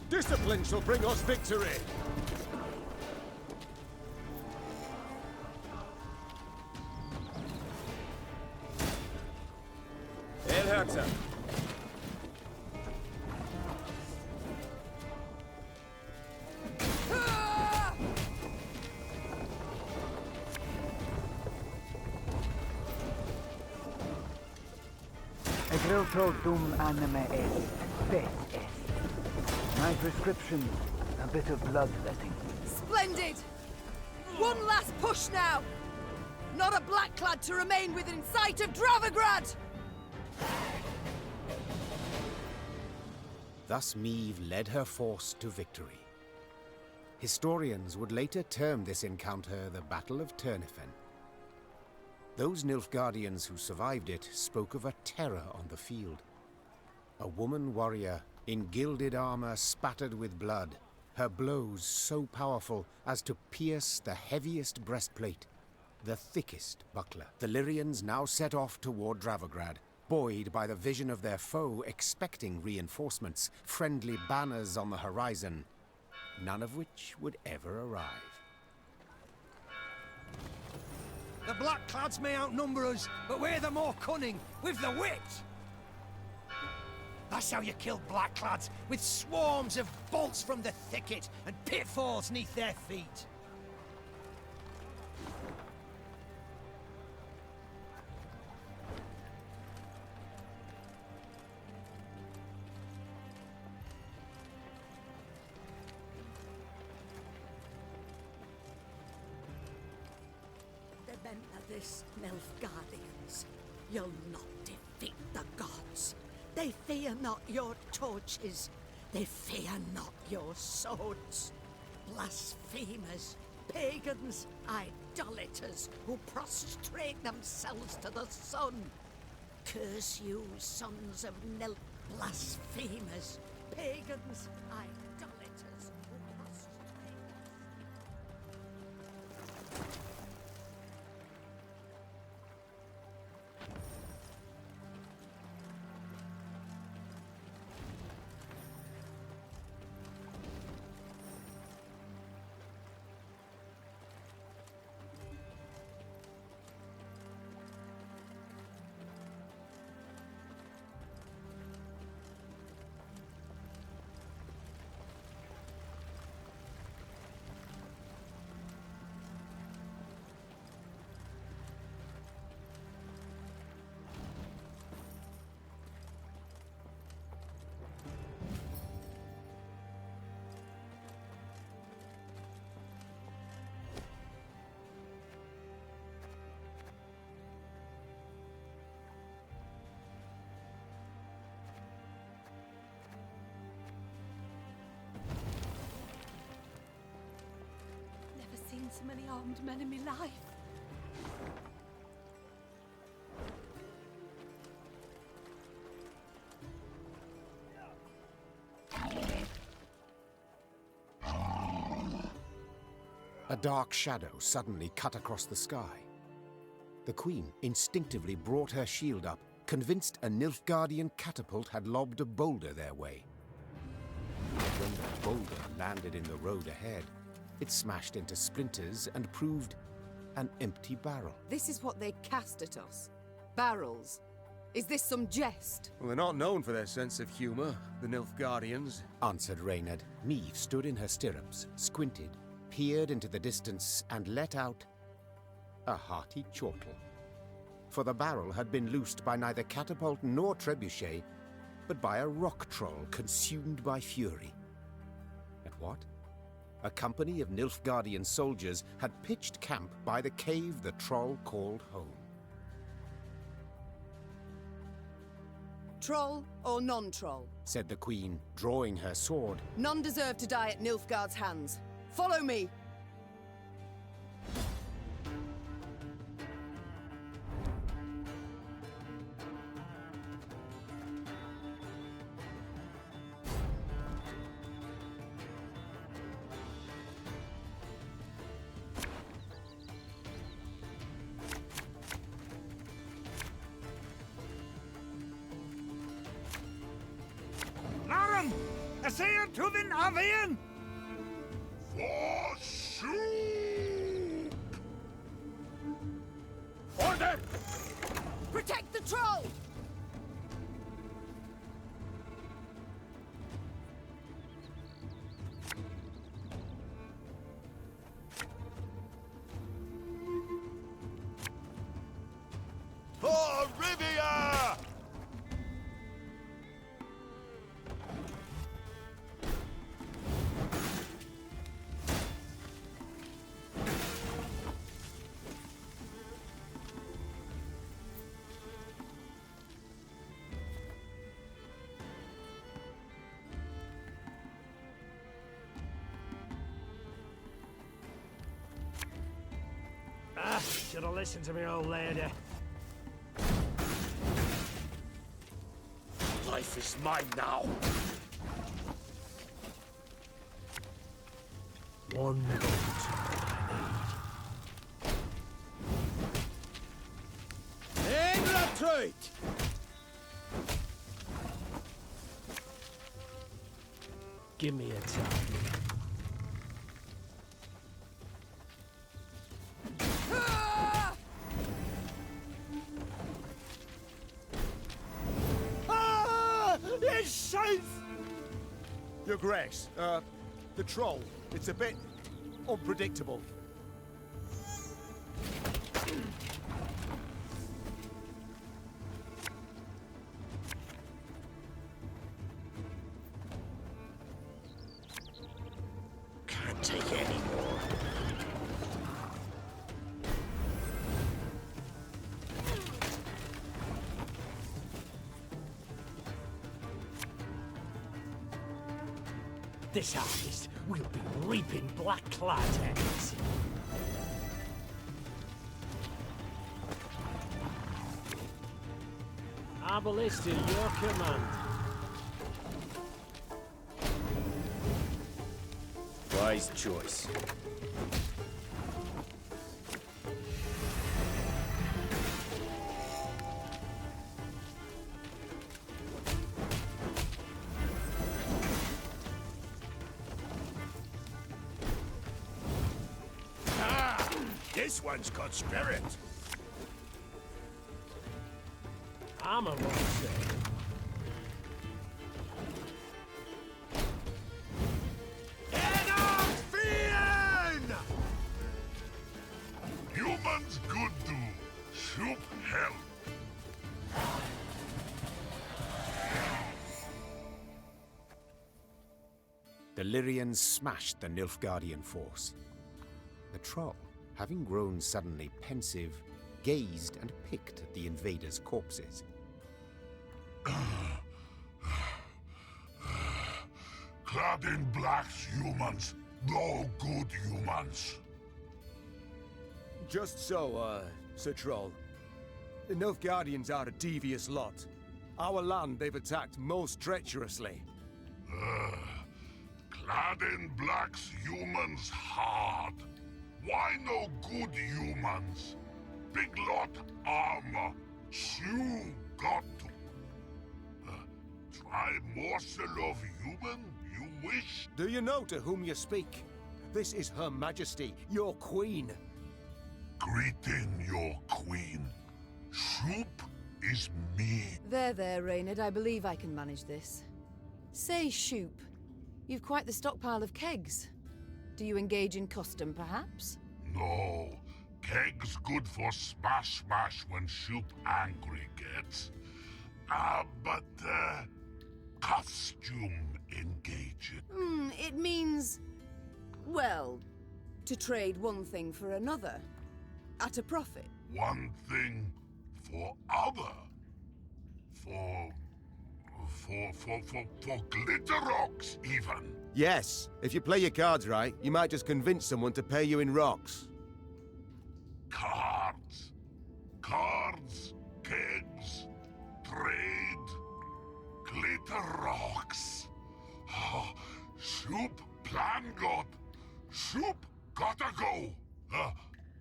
Discipline shall bring us victory! El Herzer. Egrilto dum anima est, spes est. My prescription, a bit of bloodletting. Splendid! One last push now! Not a blackclad to remain within sight of Dravigrad! Thus Meve led her force to victory. Historians would later term this encounter the Battle of Turnifen. Those Nilfgaardians who survived it spoke of a terror on the field. A woman warrior in gilded armor spattered with blood, her blows so powerful as to pierce the heaviest breastplate, the thickest buckler. The Lyrians now set off toward Dravigrad, buoyed by the vision of their foe expecting reinforcements, friendly banners on the horizon, none of which would ever arrive. The Blackclads may outnumber us, but we're the more cunning, with the wit! That's how you kill Blackclads, with swarms of bolts from the thicket and pitfalls neath their feet. Remember this, Nilfgaardians. You'll not defeat the gods. They fear not your torches. They fear not your swords. Blasphemers, pagans, idolaters who prostrate themselves to the sun. Curse you, sons of Nil. Blasphemers, pagans, idolaters who prostrate so many armed men in my life. A dark shadow suddenly cut across the sky. The Queen instinctively brought her shield up, convinced a Nilfgaardian catapult had lobbed a boulder their way. When the boulder landed in the road ahead, it smashed into splinters and proved an empty barrel. This is what they cast at us. Barrels. Is this some jest? Well, they're not known for their sense of humor, the Nilfgaardians, answered Reynard. Meve stood in her stirrups, squinted, peered into the distance, and let out a hearty chortle. For the barrel had been loosed by neither catapult nor trebuchet, but by a rock troll consumed by fury. And what? A company of Nilfgaardian soldiers had pitched camp by the cave the troll called home. Troll or non-troll? Said the Queen, drawing her sword. None deserve to die at Nilfgaard's hands. Follow me! Narum! Essayr Tuvin Avian! Order! Protect the troll! For Rivia! Should have listened to me, old lady. Life is mine now. One boat England! Give me a time. Your Grace, the troll, it's a bit unpredictable. Can't take any more. This harvest will be reaping black-clad heads. Our ballista, your command. Wise choice. This one's got spirit. Armor won't say. Humans good do. Soup hell. The Lyrians smashed the Nilfgaardian force. The troll, having grown suddenly pensive, gazed and picked at the invaders' corpses. Clad in blacks humans, no good humans. Just so, Sir Troll. The Nilfgaardians are a devious lot. Our land they've attacked most treacherously. Clad in black's humans hard. Why no good humans? Big lot armor. You got to. Try morsel of human, you wish? Do you know to whom you speak? This is Her Majesty, your queen. Greeting your queen. Soup is me. There, Reynard. I believe I can manage this. Say, Shoop, you've quite the stockpile of kegs. Do you engage in custom, perhaps? No. Keg's good for smash when Shoop angry gets. But costume engaging. It means... well, to trade one thing for another. At a profit. One thing for other. For glitter rocks, even. Yes, if you play your cards right, you might just convince someone to pay you in rocks. Cards. Cards, kegs, trade, glitter rocks. Oh, Shoop plan got. Shoop gotta go.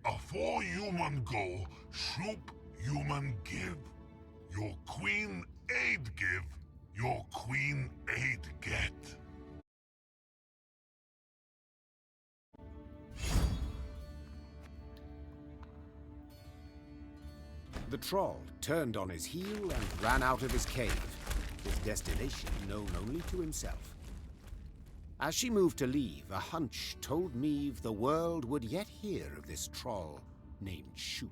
Afore human go, Shoop human give. Your queen aid give, your queen aid get. The troll turned on his heel and ran out of his cave, his destination known only to himself. As she moved to leave, a hunch told Meve the world would yet hear of this troll named Shoop.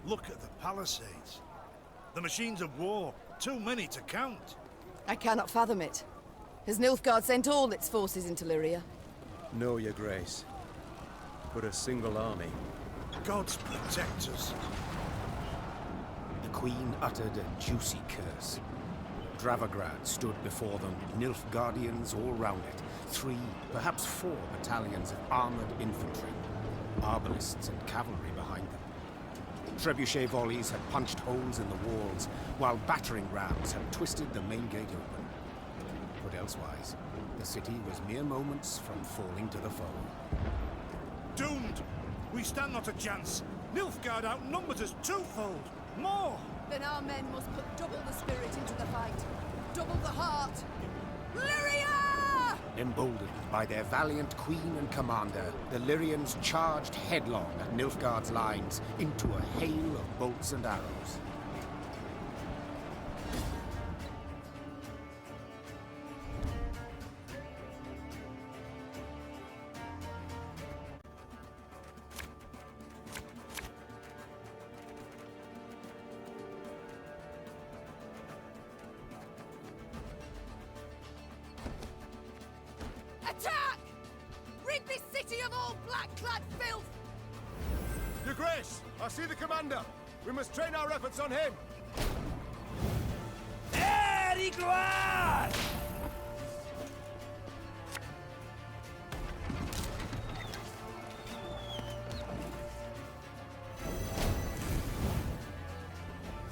Look at the palisades. The machines of war. Too many to count. I cannot fathom it. Has Nilfgaard sent all its forces into Lyria? No, your grace. But a single army. Gods protect us. The queen uttered a juicy curse. Dravagrad stood before them, Nilfgaardians all round it. 3, perhaps 4 battalions of armored infantry. Arbalists and cavalry behind them. Trebuchet volleys had punched holes in the walls, while battering rams had twisted the main gate open. But elsewise, the city was mere moments from falling to the foe. Doomed! We stand not a chance. Nilfgaard outnumbers us twofold. More! Then our men must put double the spirit into the fight. Double the heart. Lyria! Emboldened by their valiant queen and commander, the Lyrians charged headlong at Nilfgaard's lines into a hail of bolts and arrows. Attack! Rid this city of all black-clad filth! Your grace, I see the commander. We must train our efforts on him. Aedirn!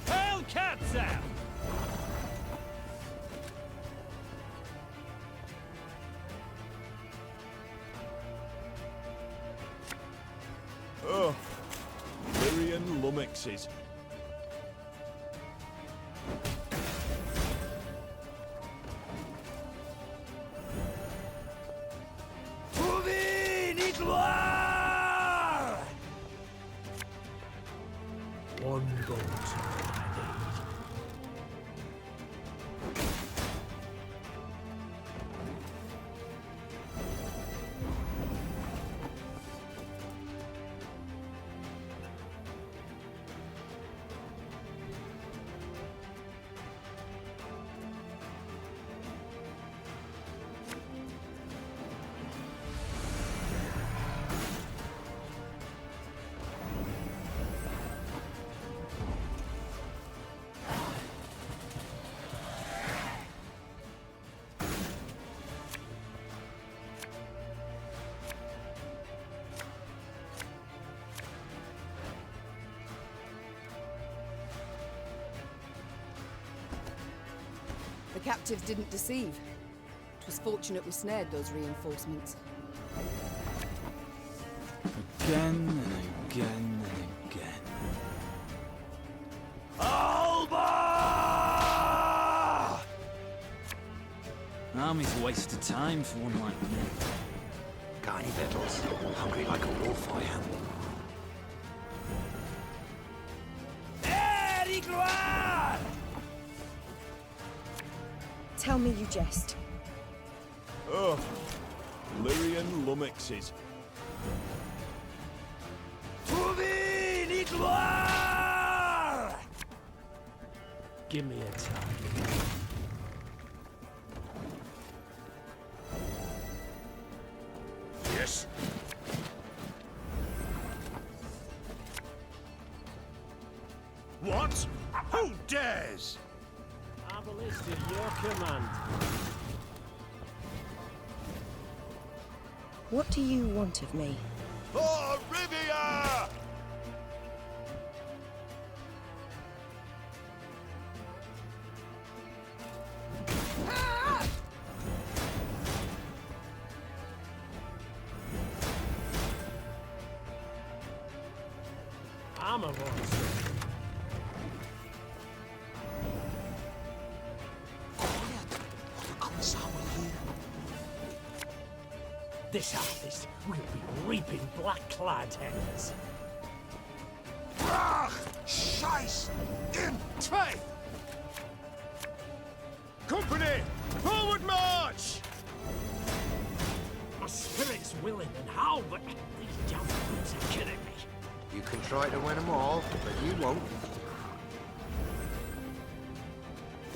Hellcatzer! Oh, Lyrian lummoxes. One bolt. The captives didn't deceive. It was fortunate we snared those reinforcements. Again and again and again. Alba! Army's a waste of time for one like me. Got any victuals? Hungry like a wolf, I am. Tell me you jest. Oh, Lyrian lummoxes. Give me a target. Yes. What? Who dares? Arbalist at your command. What do you want of me? For Rivia! Armor wars. This harvest will be reaping black-clad heads. Brach! Scheiß! In zwei! Company! Forward march! My spirit's willing and how, but these damn brutes are killing me. You can try to win them all, but you won't.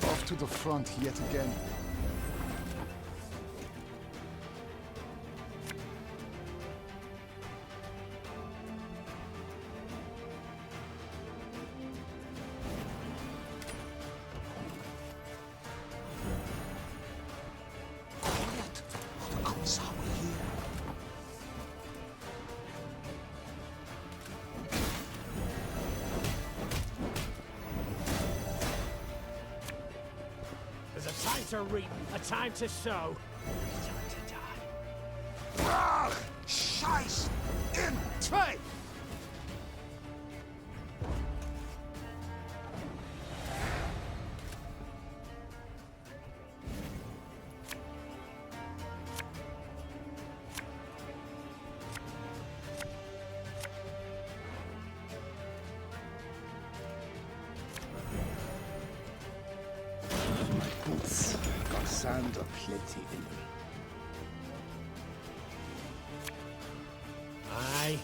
Off to the front yet again. There's a time to reap, a time to sow, a time to die. Brach! Scheiß! In zwei! Boots got sand aplenty in them. Aye.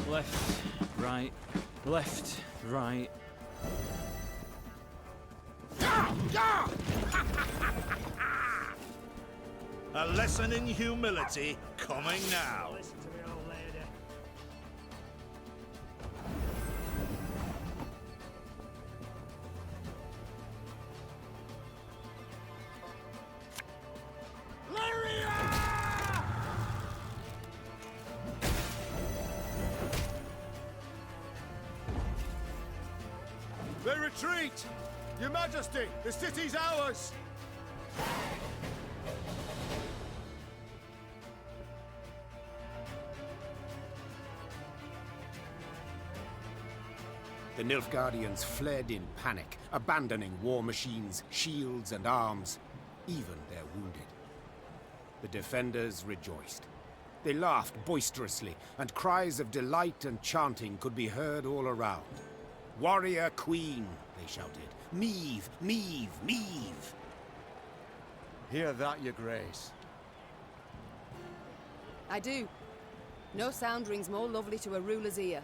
Left, right, left, right. A lesson in humility coming now. Listen to me, old lady. They retreat! Your Majesty, the city's ours! The Nilfgaardians fled in panic, abandoning war machines, shields, and arms, even their wounded. The defenders rejoiced. They laughed boisterously, and cries of delight and chanting could be heard all around. "Warrior Queen," they shouted. "Meve! Meve! Meve!" Hear that, your grace. I do. No sound rings more lovely to a ruler's ear.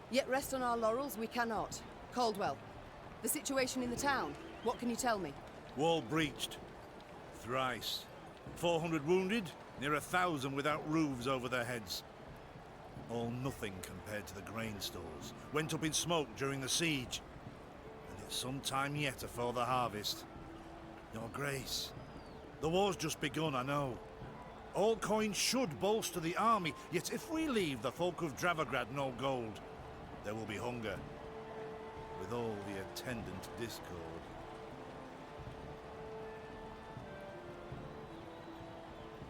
Yet rest on our laurels we cannot. Caldwell, the situation in the town, what can you tell me? Wall breached. Thrice. 400 wounded, near 1,000 without roofs over their heads. All nothing compared to the grain stores. Went up in smoke during the siege. And it's some time yet afore the harvest. Your Grace, The war's just begun, I know. All coin should bolster the army, yet if we leave the folk of Dravograd no gold, there will be hunger, with all the attendant discord.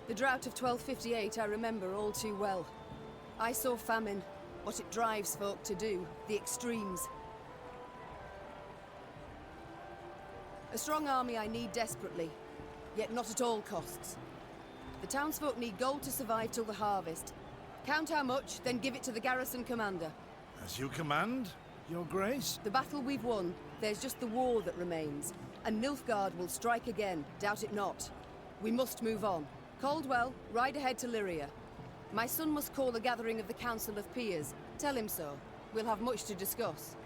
The drought of 1258 I remember all too well. I saw famine, what it drives folk to do, the extremes. A strong army I need desperately, yet not at all costs. The townsfolk need gold to survive till the harvest. Count how much, then give it to the garrison commander. As you command, Your Grace? The battle we've won, there's just the war that remains. And Nilfgaard will strike again, doubt it not. We must move on. Caldwell, ride ahead to Lyria. My son must call a gathering of the Council of Peers. Tell him so. We'll have much to discuss.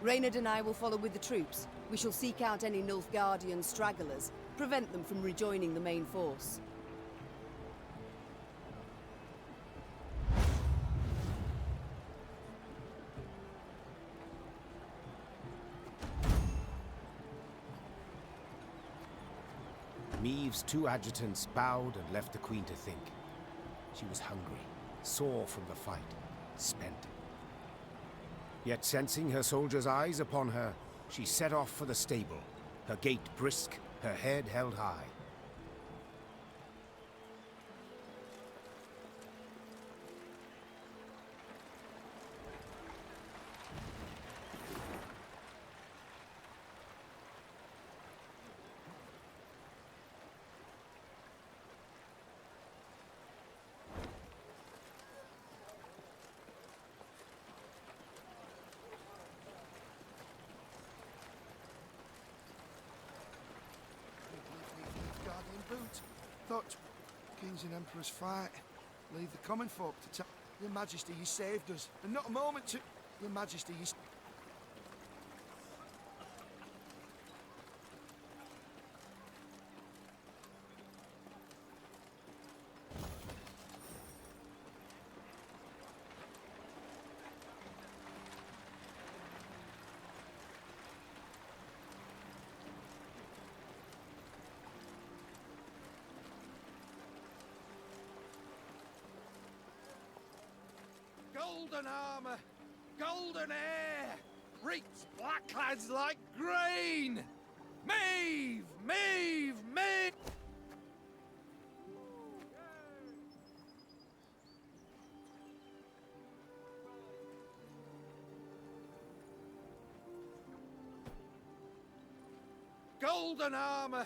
Reynard and I will follow with the troops. We shall seek out any Nilfgaardian stragglers, prevent them from rejoining the main force. Meve's two adjutants bowed and left the Queen to think. She was hungry, sore from the fight, spent. Yet sensing her soldiers' eyes upon her, she set off for the stable, her gait brisk, her head held high. Boot. Thought kings and emperors fight. Leave the common folk to tell Your Majesty you saved us, and not a moment to Your Majesty you. Golden armor, golden air, reeks black lads like grain. Meve, Meve, Meve. Golden armor.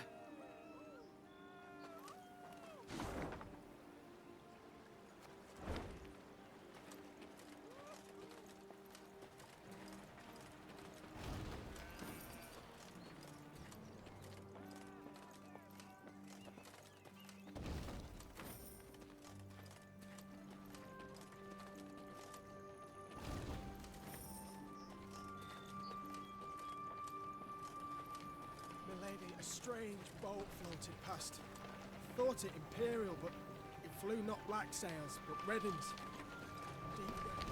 Milady, a strange boat floated past. Thought it imperial, but it flew not black sails, but red uns. Deep red.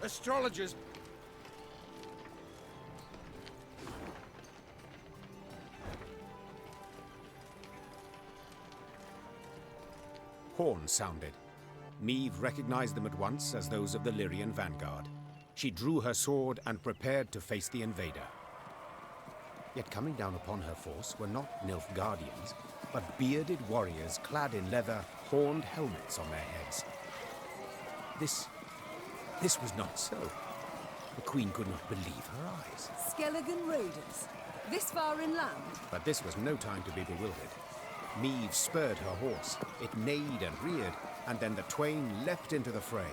Astrologers. Horns sounded. Meve recognized them at once as those of the Lyrian vanguard. She drew her sword and prepared to face the invader. Yet coming down upon her force were not Nilfgaardians, but bearded warriors clad in leather, horned helmets on their heads. This was not so. The Queen could not believe her eyes. Skelligan raiders? This far inland? But this was no time to be bewildered. Meve spurred her horse. It neighed and reared, and then the twain leapt into the fray.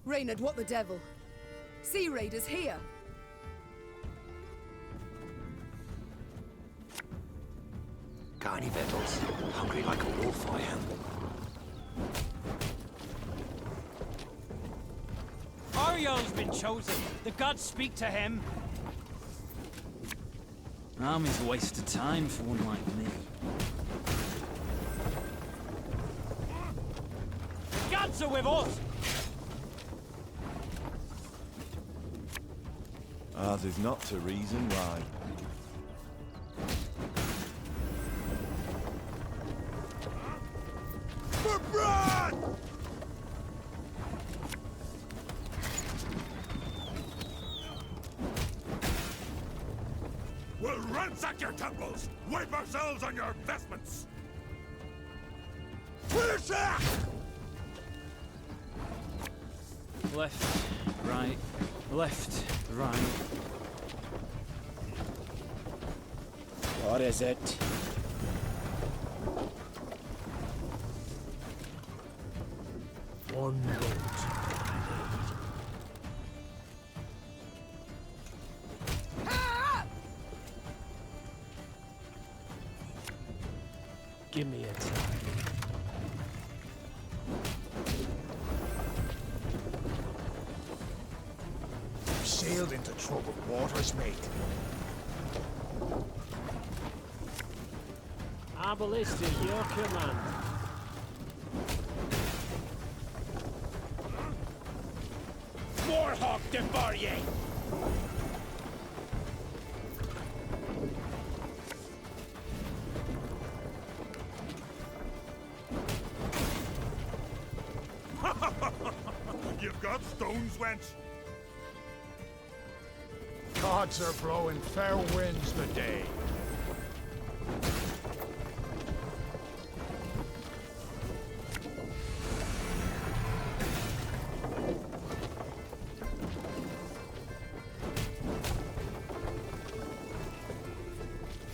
Reynard, what the devil? Sea raiders here! Got any victuals? Hungry like a wolf, I am. Ariel's been chosen. The gods speak to him. Army's a waste of time for one like me. The gods are with us! Ours is not to reason why. For Brad! We'll ransack your temples! Wipe ourselves on your vestments! Push it! Left, right, left, right. What is it? One boat. Give me a time. We've sailed into troubled waters, mate. Our ballista, your command. Warhawk de Barrier! You've got stones, wench! Gods are blowing fair winds today.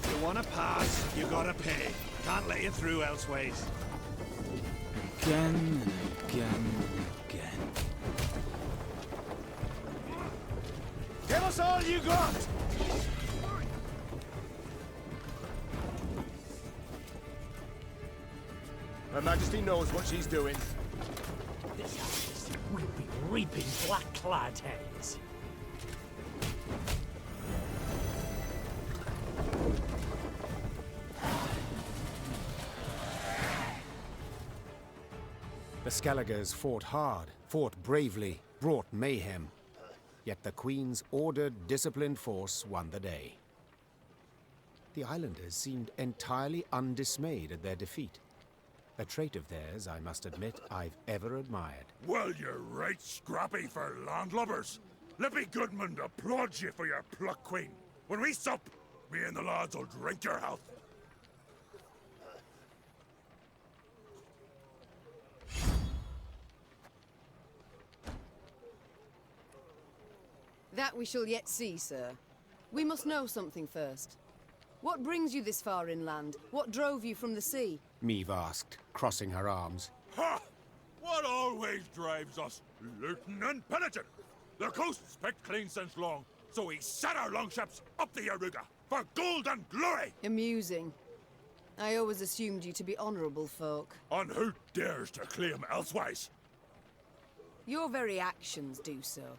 You wanna pass, you gotta pay. Can't let you through elseways. Again and again and again. Give us all you got! Her Majesty knows what she's doing. This house will be reaping black-clad heads. The Skelligers fought hard, fought bravely, brought mayhem. Yet the Queen's ordered, disciplined force won the day. The islanders seemed entirely undismayed at their defeat. A trait of theirs, I must admit, I've ever admired. Well, you're right scrappy for landlubbers. Let me Goodman applaud you for your pluck, Queen. When we sup, me and the lads will drink your health. That we shall yet see, sir. We must know something first. What brings you this far inland? What drove you from the sea? Meve asked, crossing her arms. Ha! What always drives us? Looting and pillaging. The coast's picked clean since long, so we set our longships up the Yaruga for gold and glory! Amusing. I always assumed you to be honourable folk. And who dares to claim elsewise? Your very actions do so.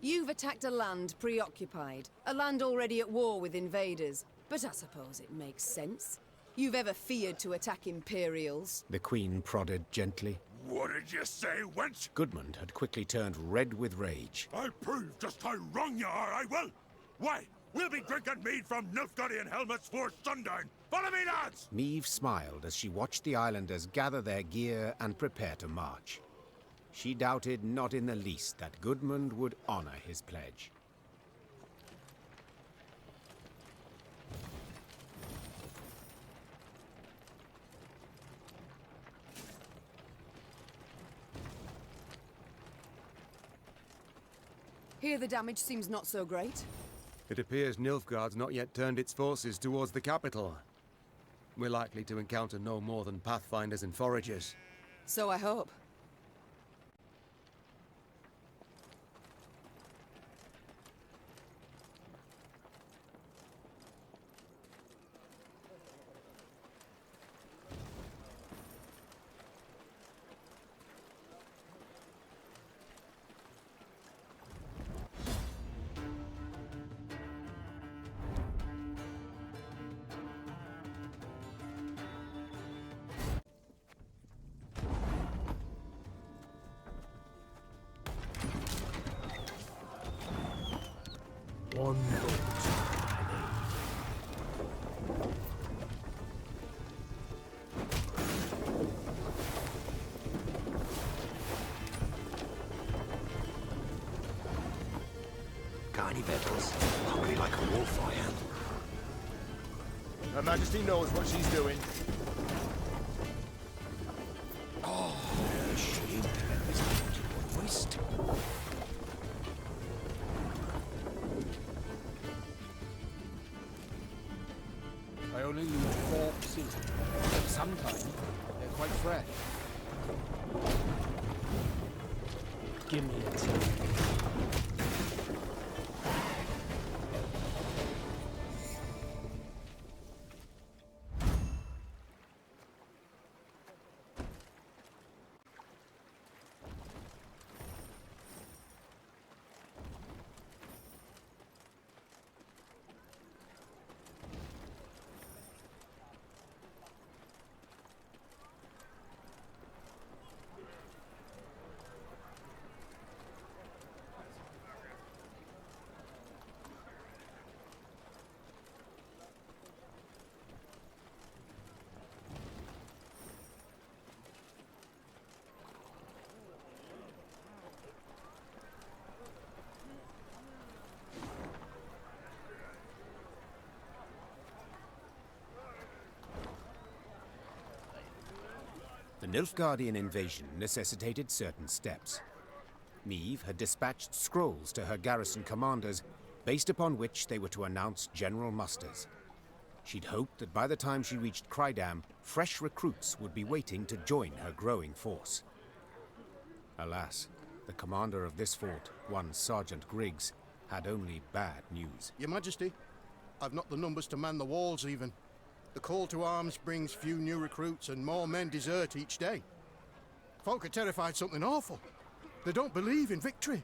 You've attacked a land preoccupied, a land already at war with invaders. But I suppose it makes sense. You've ever feared to attack Imperials? The Queen prodded gently. What did you say, wench? Goodmund had quickly turned red with rage. I'll prove just how wrong you are, I will! Why, we'll be drinking mead from Nilfgaardian helmets for sundown! Follow me, lads! Meve smiled as she watched the islanders gather their gear and prepare to march. She doubted not in the least that Goodmund would honor his pledge. Here the damage seems not so great. It appears Nilfgaard's not yet turned its forces towards the capital. We're likely to encounter no more than pathfinders and foragers. So I hope. One vote, my lady. Got any victuals? Hungry like a wolf, I am. Her Majesty knows what she's doing. Oh, shame to let this go to waste. I only lose 4 pieces. But sometimes they're quite fresh. Give me a tip. The Nilfgaardian invasion necessitated certain steps. Meve had dispatched scrolls to her garrison commanders, based upon which they were to announce general musters. She'd hoped that by the time she reached Crydam, fresh recruits would be waiting to join her growing force. Alas, the commander of this fort, one Sergeant Griggs, had only bad news. Your Majesty, I've not the numbers to man the walls even. The call to arms brings few new recruits and more men desert each day. Folk are terrified something awful. They don't believe in victory.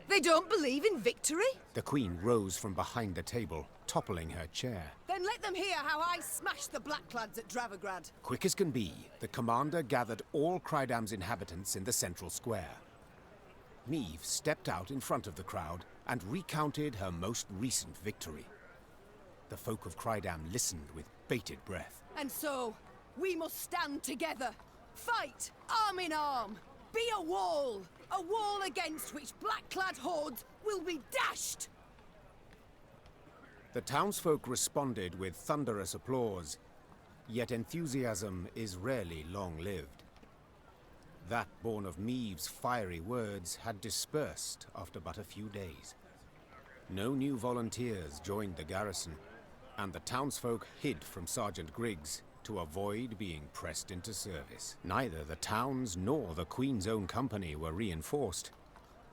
They don't believe in victory? The Queen rose from behind the table, toppling her chair. Then let them hear how I smashed the Blacklads at Dravograd. Quick as can be, the commander gathered all Crydam's inhabitants in the central square. Meve stepped out in front of the crowd and recounted her most recent victory. The folk of Crydam listened with bated breath. And so, we must stand together. Fight, arm in arm. Be a wall against which black-clad hordes will be dashed. The townsfolk responded with thunderous applause, yet enthusiasm is rarely long-lived. That born of Meve's fiery words had dispersed after but a few days. No new volunteers joined the garrison, and the townsfolk hid from Sergeant Griggs to avoid being pressed into service. Neither the town's nor the Queen's own company were reinforced,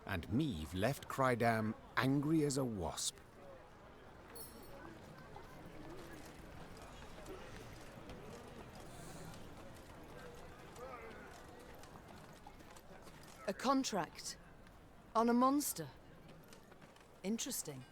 and Meve left Crydam angry as a wasp. A contract on a monster. Interesting.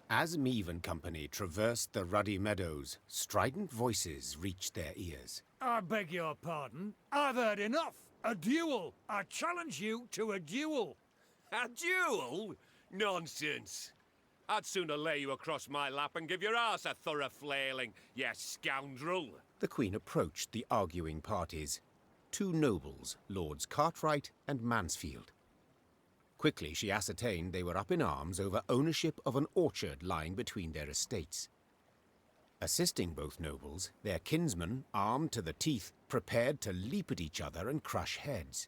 As Meve and company traversed the ruddy meadows, strident voices reached their ears. I beg your pardon. I've heard enough. A duel. I challenge you to a duel. A duel? Nonsense. I'd sooner lay you across my lap and give your ass a thorough flailing, you scoundrel. The Queen approached the arguing parties. Two nobles, Lords Cartwright and Mansfield. Quickly she ascertained they were up in arms over ownership of an orchard lying between their estates. Assisting both nobles, their kinsman, armed to the teeth, prepared to leap at each other and crush heads.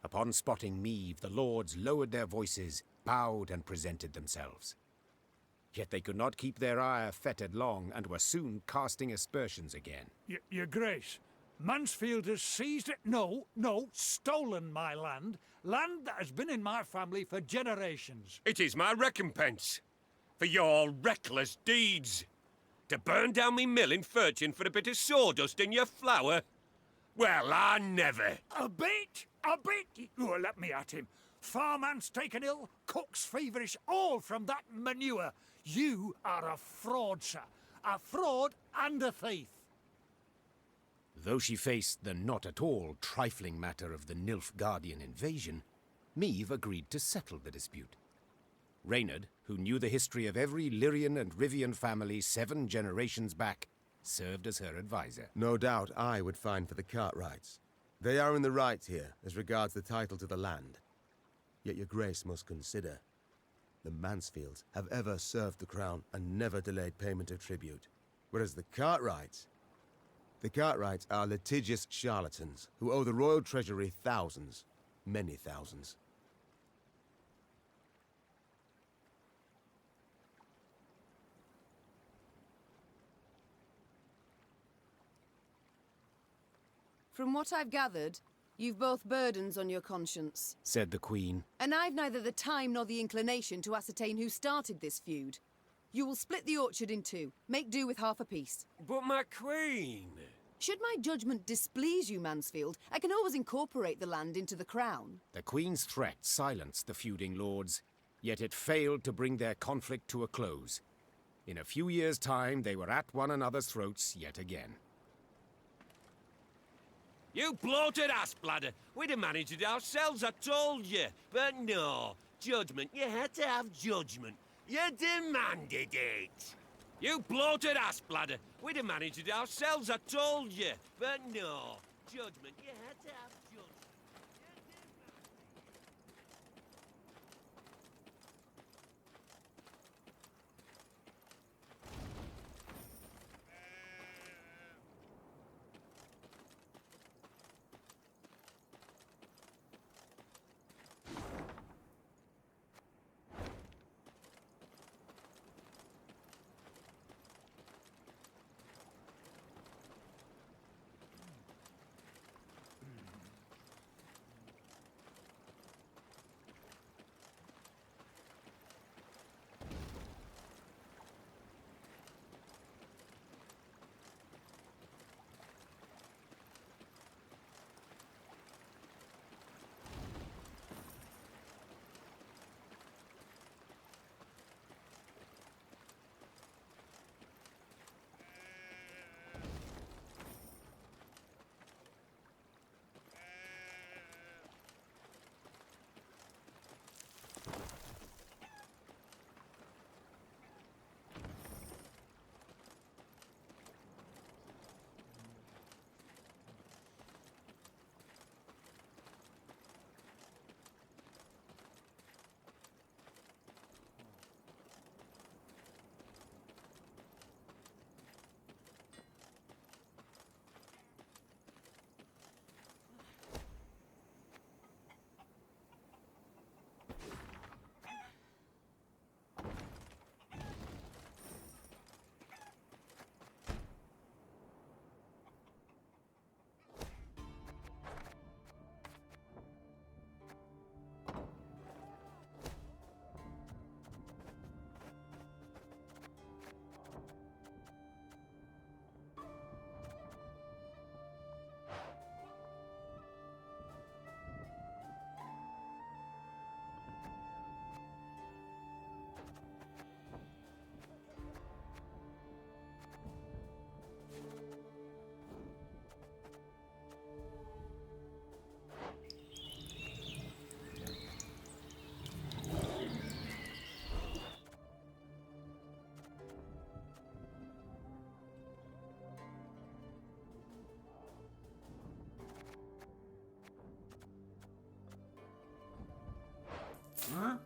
Upon spotting Meve, the lords lowered their voices, bowed and presented themselves. Yet they could not keep their ire fettered long, and were soon casting aspersions again. Your Grace, Mansfield has seized it. No, stolen my land. Land that has been in my family for generations. It is my recompense for your reckless deeds. To burn down me mill in Furchin for a bit of sawdust in your flour? Well, I never. A bit? Oh, let me at him. Farmhands taken ill, cooks feverish, all from that manure. You are a fraud, sir. A fraud and a thief. Though she faced the not at all trifling matter of the Nilfgaardian invasion, Meve agreed to settle the dispute. Reynard, who knew the history of every Lyrian and Rivian family 7 generations back, served as her advisor. No doubt I would find for the Cartwrights. They are in the right here, as regards the title to the land. Yet your Grace must consider, the Mansfields have ever served the crown and never delayed payment of tribute. Whereas the Cartwrights are litigious charlatans who owe the royal treasury thousands, many thousands. From what I've gathered, you've both burdens on your conscience, said the Queen. And I've neither the time nor the inclination to ascertain who started this feud. You will split the orchard in 2, make do with half a piece. But my Queen... Should my judgment displease you, Mansfield, I can always incorporate the land into the crown. The Queen's threat silenced the feuding lords, yet it failed to bring their conflict to a close. In a few years' time, they were at one another's throats yet again. You bloated ass-bladder! We'd have managed it ourselves, I told you. But no, judgment. You had to have judgment. You demanded it. You bloated ass-bladder! We'd have managed it ourselves, I told you. But no, judgment. You had to have judgment. Huh?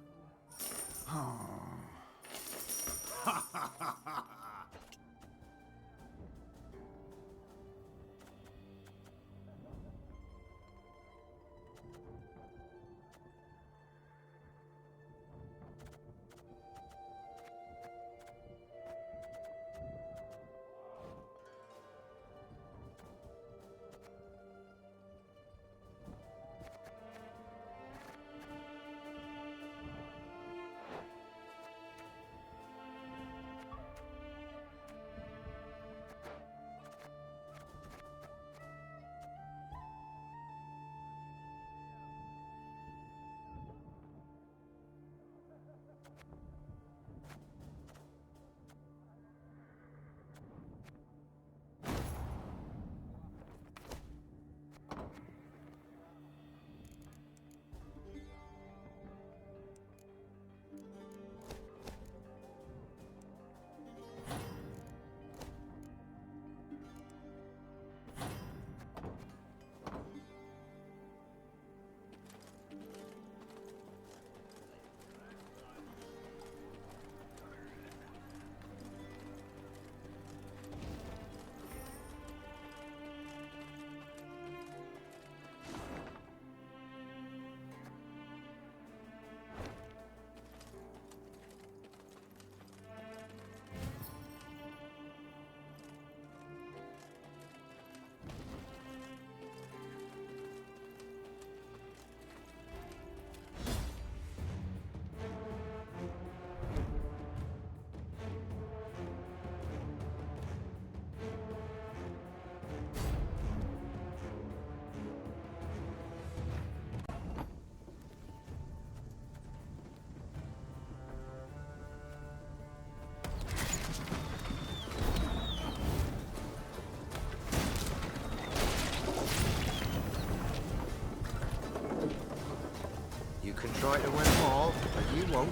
can try to win them all, but you won't.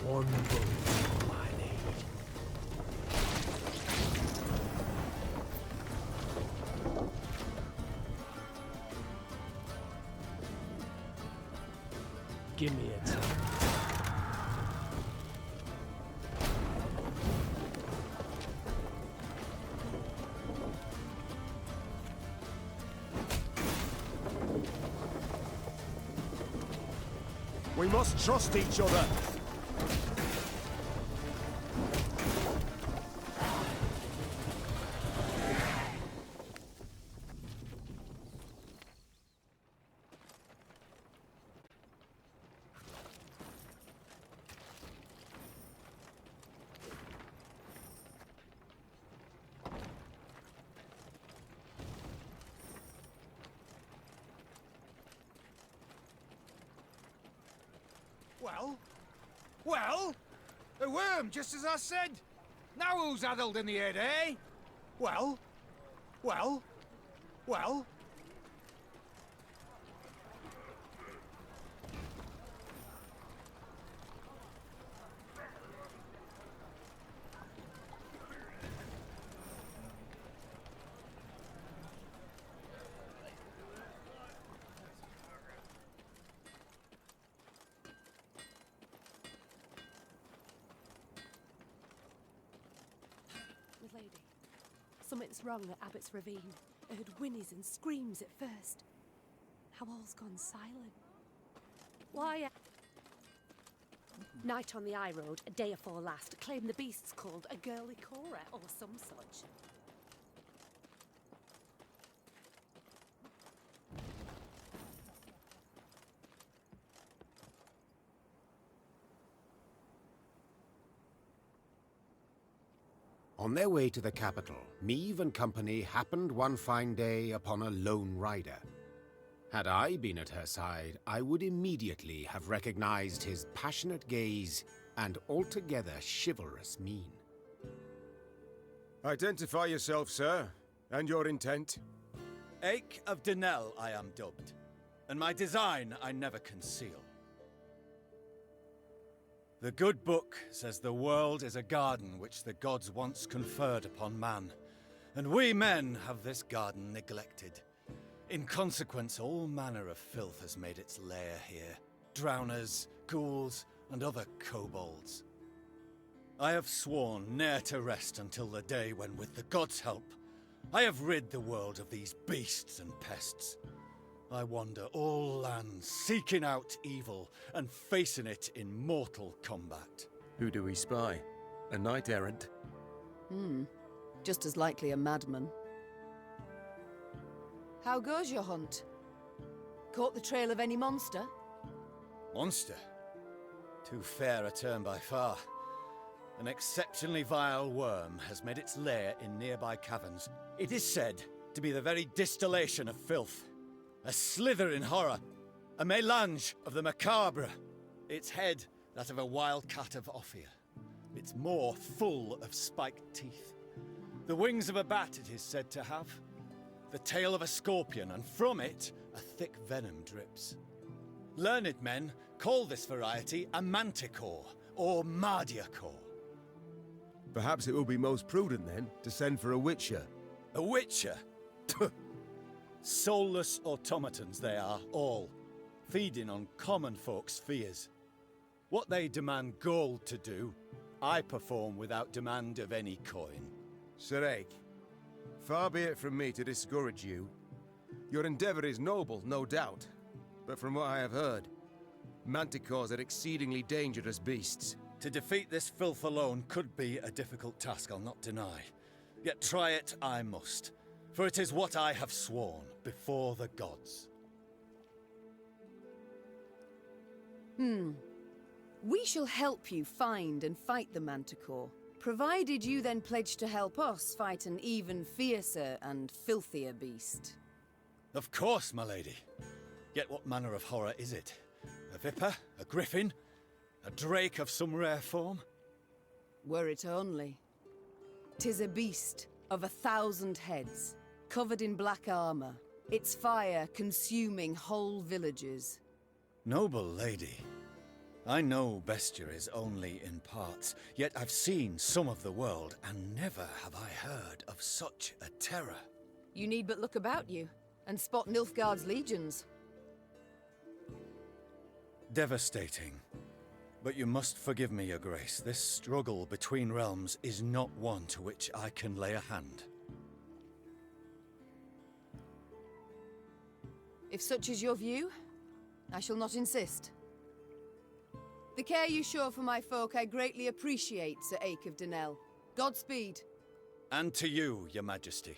One bullet I need. Give me a time. We must trust each other. Well? A worm, just as I said. Now who's addled in the head, eh? Well? Lady, something's wrong at Abbott's Ravine. I heard whinnies and screams at first. Now all's gone silent. Why? Night on the high road, a day afore last, claimed the beast's called a girly Cora or some such. On their way to the capital, Meve and company happened one fine day upon a lone rider. Had I been at her side, I would immediately have recognized his passionate gaze and altogether chivalrous mien. Identify yourself, sir, and your intent. Ache of Denel I am dubbed, and my design I never conceal. The good book says the world is a garden which the gods once conferred upon man, and we men have this garden neglected. In consequence, all manner of filth has made its lair here. Drowners, ghouls, and other kobolds. I have sworn ne'er to rest until the day when, with the gods' help, I have rid the world of these beasts and pests. I wander all lands, seeking out evil and facing it in mortal combat. Who do we spy? A knight-errant? Just as likely a madman. How goes your hunt? Caught the trail of any monster? Monster? Too fair a term by far. An exceptionally vile worm has made its lair in nearby caverns. It is said to be the very distillation of filth. A slithering horror, a mélange of the macabre. Its head, that of a wild cat of Ophir. Its maw full of spiked teeth. The wings of a bat it is said to have. The tail of a scorpion, and from it, a thick venom drips. Learned men call this variety a manticore, or mardiacore. Perhaps it will be most prudent, then, to send for a witcher. A witcher? Soulless automatons they are, all, feeding on common folks' fears. What they demand gold to do, I perform without demand of any coin. Sir Ake, far be it from me to discourage you. Your endeavor is noble, no doubt, but from what I have heard, manticores are exceedingly dangerous beasts. To defeat this filth alone could be a difficult task, I'll not deny. Yet try it I must. For it is what I have sworn before the gods. We shall help you find and fight the Manticore, provided you then pledge to help us fight an even fiercer and filthier beast. Of course, my lady. Yet what manner of horror is it? A viper? A griffin? A drake of some rare form? Were it only. 'Tis a beast of 1,000 heads, covered in black armor, its fire consuming whole villages. Noble lady, I know bestiaries only in parts, yet I've seen some of the world, and never have I heard of such a terror. You need but look about you, and spot Nilfgaard's legions. Devastating. But you must forgive me, Your Grace. This struggle between realms is not one to which I can lay a hand. If such is your view, I shall not insist. The care you show for my folk I greatly appreciate, Sir Ake of Denel. Godspeed. And to you, Your Majesty.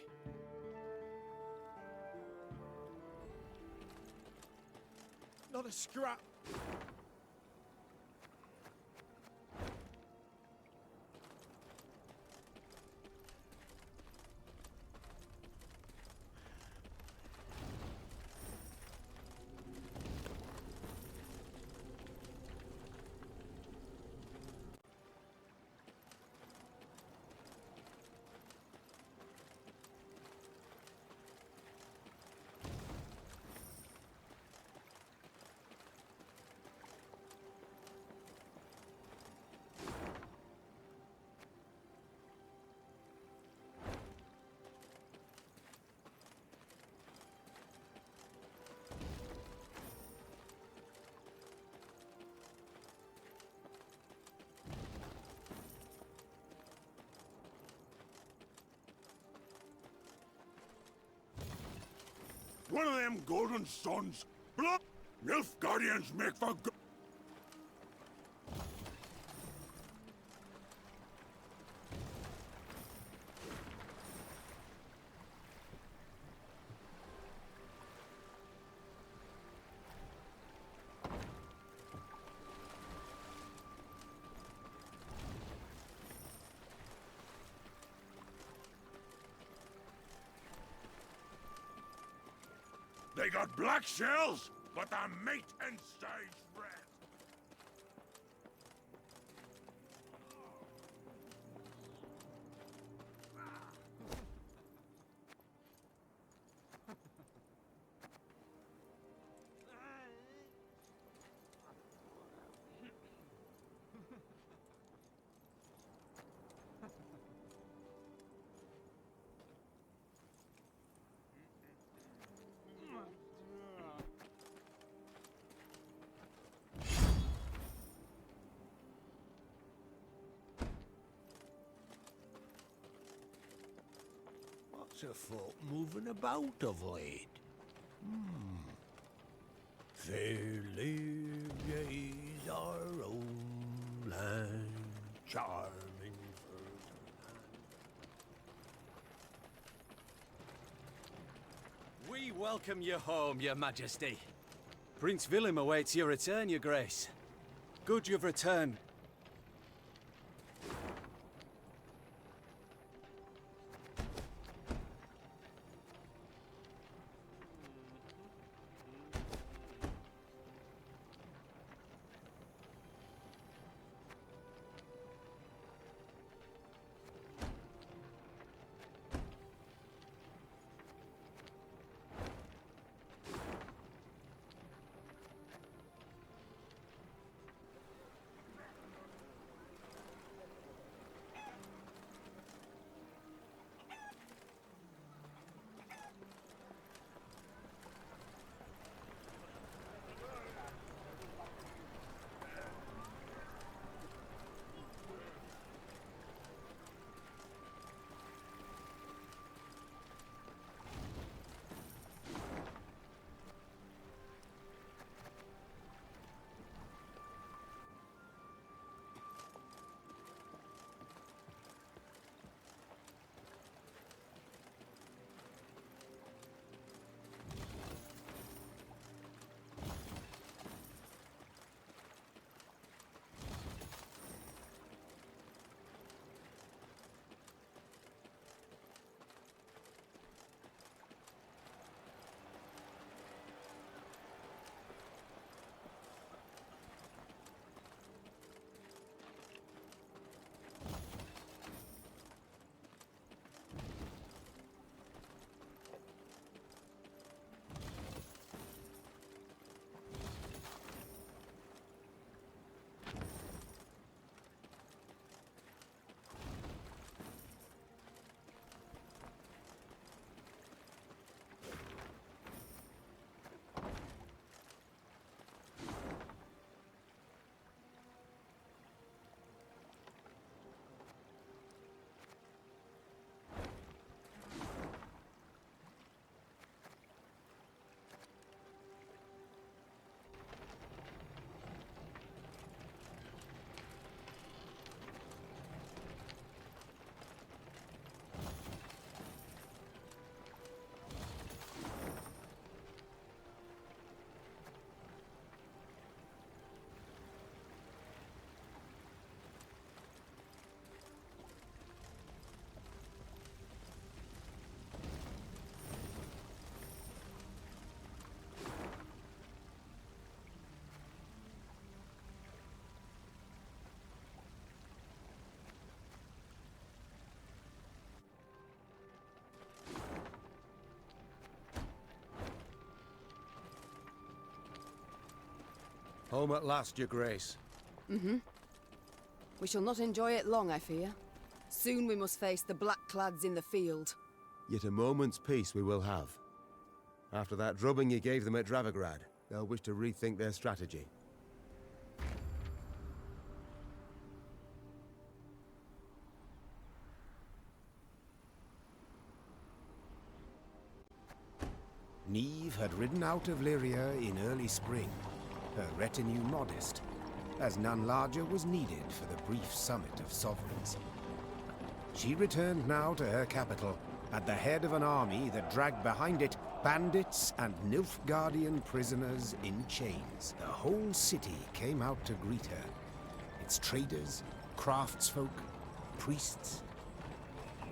Not a scrap. One of them golden sons. Blah! Nilfgaardians make for go— They got black shells, but the meat inside's red. What's a folk moving about of late? Fair Lyria is our own land, charming We welcome you home, Your Majesty. Prince Willem awaits your return, Your Grace. Good you've returned. Home at last, Your Grace. Mm-hmm. We shall not enjoy it long, I fear. Soon we must face the black-clads in the field. Yet a moment's peace we will have. After that drubbing you gave them at Dravigrad, they'll wish to rethink their strategy. Meve had ridden out of Lyria in early spring, her retinue modest, as none larger was needed for the brief summit of sovereigns. She returned now to her capital, at the head of an army that dragged behind it bandits and Nilfgaardian prisoners in chains. The whole city came out to greet her. Its traders, craftsfolk, priests.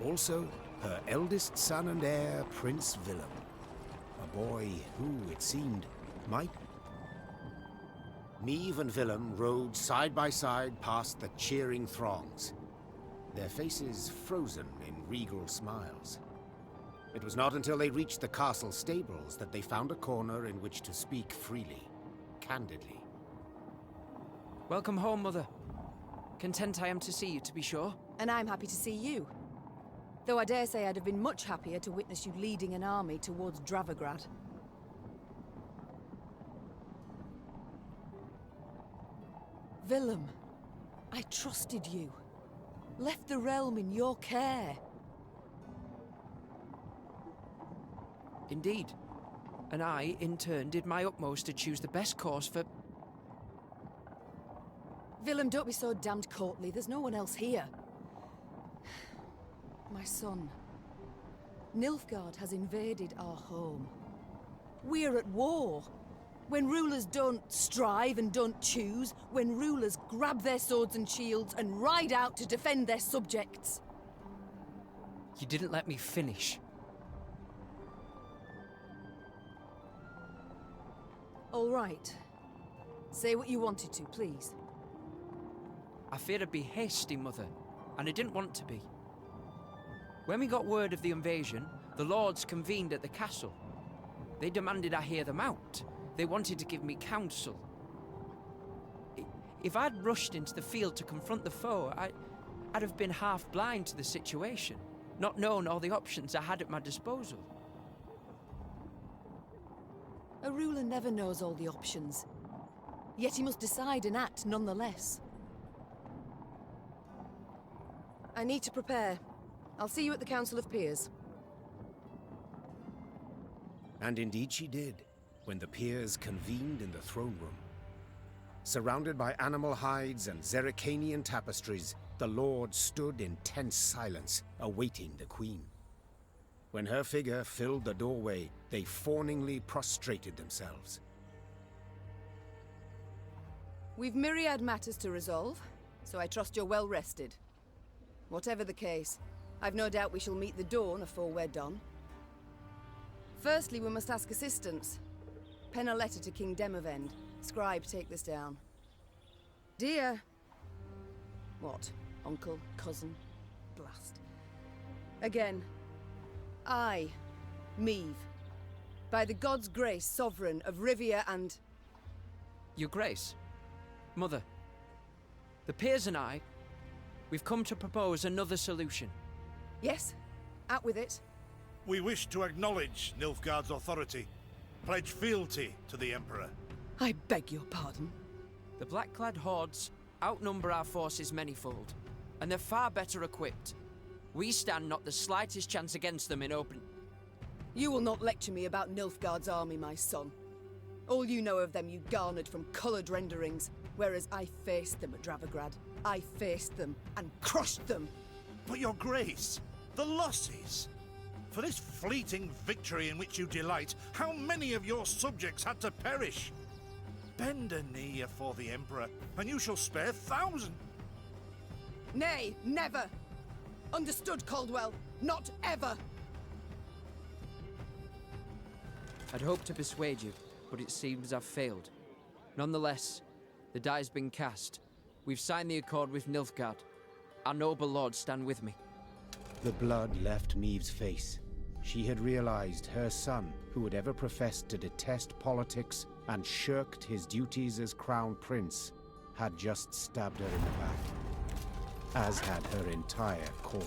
Also, her eldest son and heir, Prince Willem. A boy who, it seemed, might... Meve and Willem rode side by side past the cheering throngs, their faces frozen in regal smiles. It was not until they reached the castle stables that they found a corner in which to speak freely, candidly. Welcome home, Mother. Content I am to see you, to be sure. And I'm happy to see you. Though I dare say I'd have been much happier to witness you leading an army towards Dravigrad. Willem, I trusted you. Left the realm in your care. Indeed. And I, in turn, did my utmost to choose the best course for... Willem, don't be so damned courtly. There's no one else here. My son. Nilfgaard has invaded our home. We're at war. When rulers don't strive and don't choose, when rulers grab their swords and shields and ride out to defend their subjects. You didn't let me finish. All right. Say what you wanted to, please. I feared I'd be hasty, Mother, and I didn't want to be. When we got word of the invasion, the lords convened at the castle. They demanded I hear them out. They wanted to give me counsel. If I'd rushed into the field to confront the foe, I'd have been half blind to the situation, not known all the options I had at my disposal. A ruler never knows all the options. Yet he must decide and act nonetheless. I need to prepare. I'll see you at the Council of Peers. And indeed she did, when the peers convened in the throne room. Surrounded by animal hides and Zerrikanian tapestries, the lords stood in tense silence, awaiting the queen. When her figure filled the doorway, they fawningly prostrated themselves. We've myriad matters to resolve, so I trust you're well rested. Whatever the case, I've no doubt we shall meet the dawn afore we're done. Firstly, we must ask assistance. Pen a letter to King Demavend. Scribe, take this down. Dear... What? Uncle? Cousin? Blast. Again. I, Meve, by the god's grace, sovereign of Rivia and... Your Grace. Mother. The peers and I, we've come to propose another solution. Yes, out with it. We wish to acknowledge Nilfgaard's authority, pledge fealty to the Emperor. I beg your pardon. The black-clad hordes outnumber our forces manyfold, and they're far better equipped. We stand not the slightest chance against them in open... You will not lecture me about Nilfgaard's army, my son. All you know of them you garnered from coloured renderings, whereas I faced them at Dravigrad. I faced them and crushed them. But your grace, the losses. For this fleeting victory in which you delight, how many of your subjects had to perish? Bend a knee afore the Emperor, and you shall spare thousands. Nay, never! Understood, Caldwell? Not ever! I'd hoped to persuade you, but it seems I've failed. Nonetheless, the die's been cast. We've signed the accord with Nilfgaard. Our noble lords stand with me. The blood left Meve's face. She had realized her son, who had ever professed to detest politics, and shirked his duties as Crown Prince, had just stabbed her in the back, as had her entire court.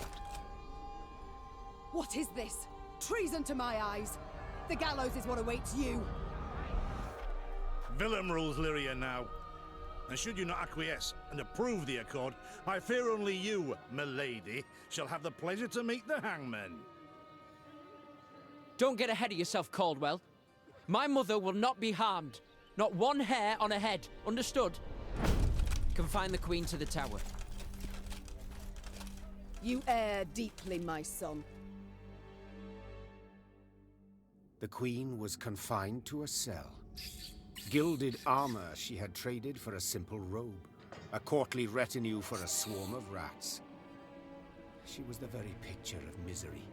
What is this? Treason to my eyes! The gallows is what awaits you! Willem rules Lyria now. And should you not acquiesce and approve the accord, I fear only you, milady, shall have the pleasure to meet the hangman. Don't get ahead of yourself, Caldwell. My mother will not be harmed. Not one hair on her head. Understood? Confine the Queen to the tower. You err deeply, my son. The Queen was confined to a cell. Gilded armor she had traded for a simple robe. A courtly retinue for a swarm of rats. She was the very picture of misery.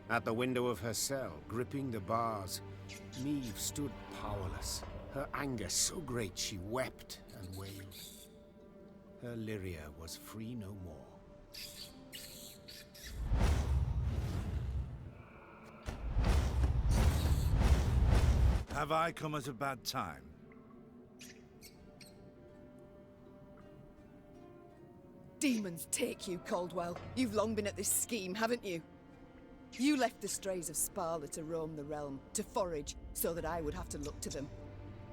At the window of her cell, gripping the bars, Meve stood powerless, her anger so great she wept and wailed. Her Lyria was free no more. Have I come at a bad time? Demons take you, Caldwell. You've long been at this scheme, haven't you? You left the strays of Sparla to roam the realm, to forage, so that I would have to look to them.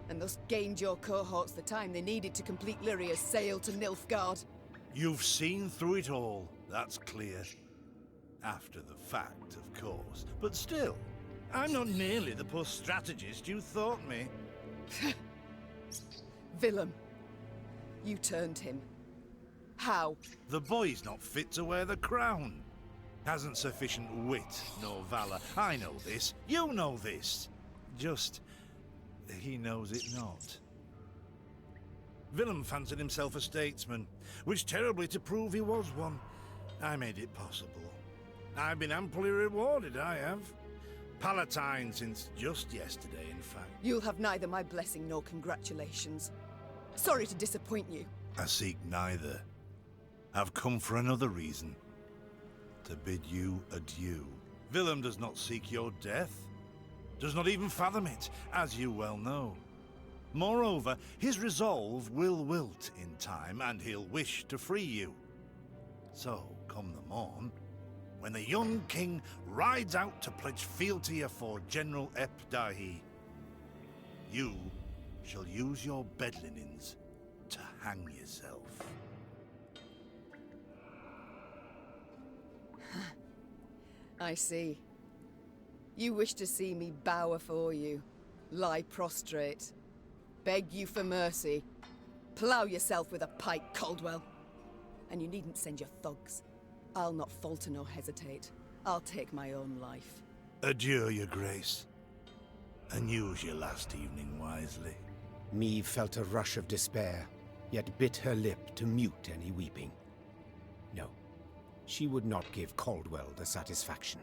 And thus gained your cohorts the time they needed to complete Lyria's sail to Nilfgaard. You've seen through it all, that's clear. After the fact, of course. But still, I'm not nearly the poor strategist you thought me. Willem, you turned him. How? The boy's not fit to wear the crown. Hasn't sufficient wit nor valor. I know this. You know this. Just, he knows it not. Willem fancied himself a statesman, which terribly to prove he was one. I made it possible. I've been amply rewarded, I have. Palatine since just yesterday, in fact. You'll have neither my blessing nor congratulations. Sorry to disappoint you. I seek neither. I've come for another reason. To bid you adieu. Willem does not seek your death. Does not even fathom it, as you well know. Moreover, his resolve will wilt in time, and he'll wish to free you. So, come the morn, when the young king rides out to pledge fealty afore General Ep Dahi, you shall use your bed linens to hang yourself. I see. You wish to see me bow afore you, lie prostrate, beg you for mercy, plough yourself with a pike, Caldwell. And you needn't send your thugs. I'll not falter nor hesitate. I'll take my own life. Adieu, your grace, and use your last evening wisely. Meve felt a rush of despair, yet bit her lip to mute any weeping. No, she would not give Caldwell the satisfaction.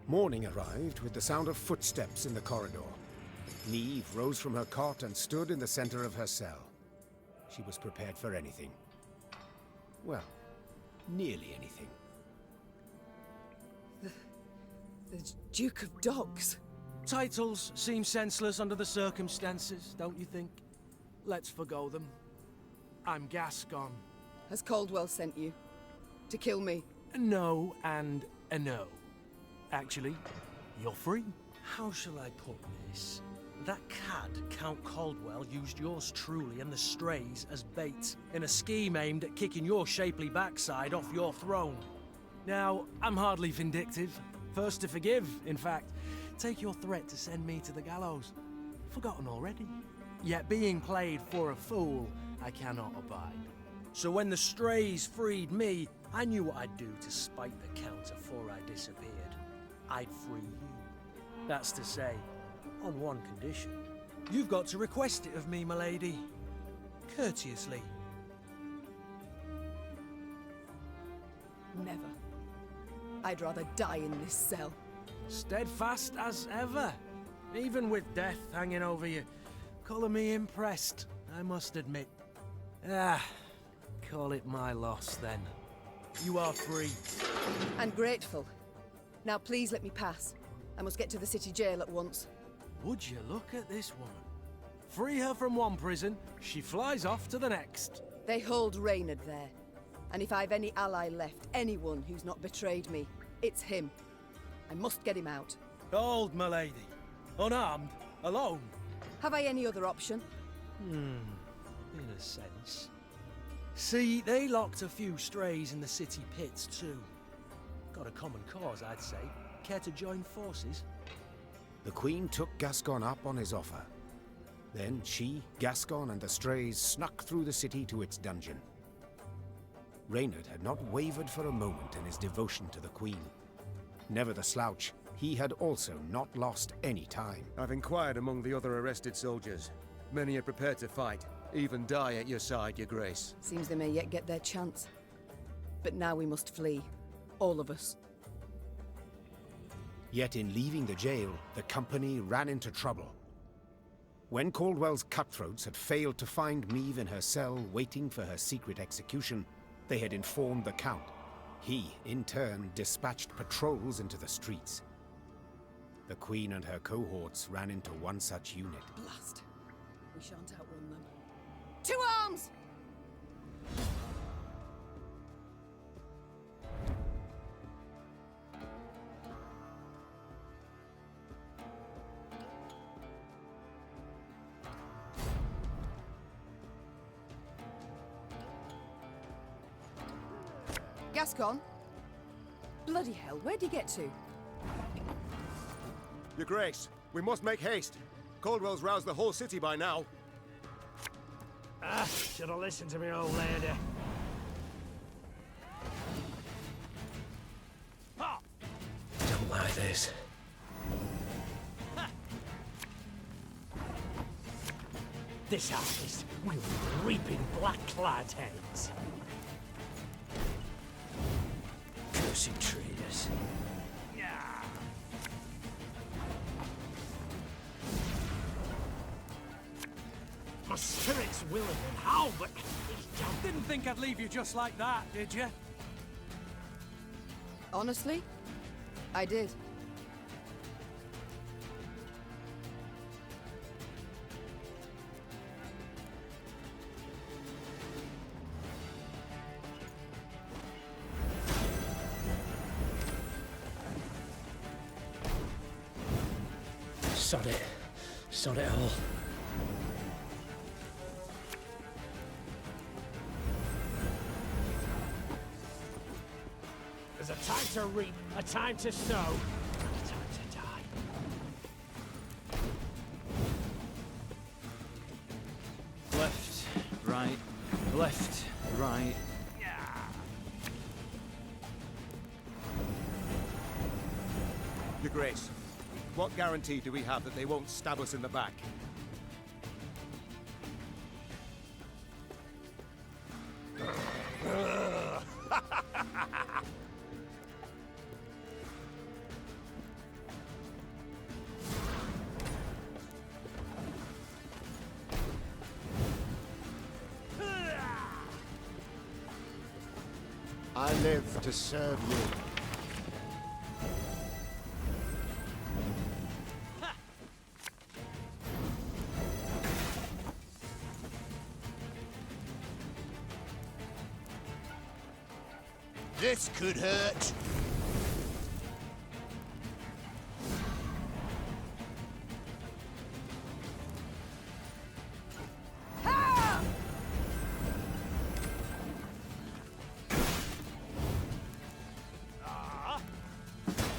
Morning arrived with the sound of footsteps in the corridor. Meve rose from her cot and stood in the center of her cell. She was prepared for anything. Well, nearly anything. The Duke of Dogs. Titles seem senseless under the circumstances, don't you think? Let's forgo them. I'm Gascon. Has Caldwell sent you? To kill me? No and a no. Actually, you're free. How shall I put this? That cad, Count Caldwell, used yours truly and the strays as bait in a scheme aimed at kicking your shapely backside off your throne. Now, I'm hardly vindictive. First to forgive, in fact. Take your threat to send me to the gallows. Forgotten already. Yet being played for a fool, I cannot abide. So when the strays freed me, I knew what I'd do to spite the Count afore I disappeared. I'd free you. That's to say, on one condition. You've got to request it of me, my lady. Courteously. Never. I'd rather die in this cell. Steadfast as ever. Even with death hanging over you. Colour me impressed, I must admit. Call it my loss, then. You are free. And grateful. Now please let me pass. I must get to the city jail at once. Would you look at this woman? Free her from one prison, she flies off to the next. They hold Reynard there. And if I've any ally left, anyone who's not betrayed me, it's him. I must get him out. Hold, my lady. Unarmed, alone. Have I any other option? In a sense. See, they locked a few strays in the city pits too. Got a common cause, I'd say. Care to join forces? The Queen took Gascon up on his offer. Then she, Gascon, and the strays snuck through the city to its dungeon. Reynard had not wavered for a moment in his devotion to the Queen. Never the slouch, he had also not lost any time. I've inquired among the other arrested soldiers. Many are prepared to fight, even die at your side, Your Grace. Seems they may yet get their chance. But now we must flee. All of us. Yet in leaving the jail, the company ran into trouble. When Caldwell's cutthroats had failed to find Meve in her cell waiting for her secret execution, they had informed the Count. He, in turn, dispatched patrols into the streets. The Queen and her cohorts ran into one such unit. Blast. We shan't outrun them. To arms! Gascon? Bloody hell, where'd you get to? Your Grace, we must make haste. Caldwell's roused the whole city by now. Should have listened to me, old lady. Don't like this. This artist will be reaping black-clad heads. Cursed traitors. My spirit's willing and how, but Didn't think I'd leave you just like that, did you? Honestly, I did. Sod it. Sod it all. there's a time to reap, a time to sow, and a time to die. Left, right, left, right. Your Grace, what guarantee do we have that they won't stab us in the back? I live to serve you. This could hurt.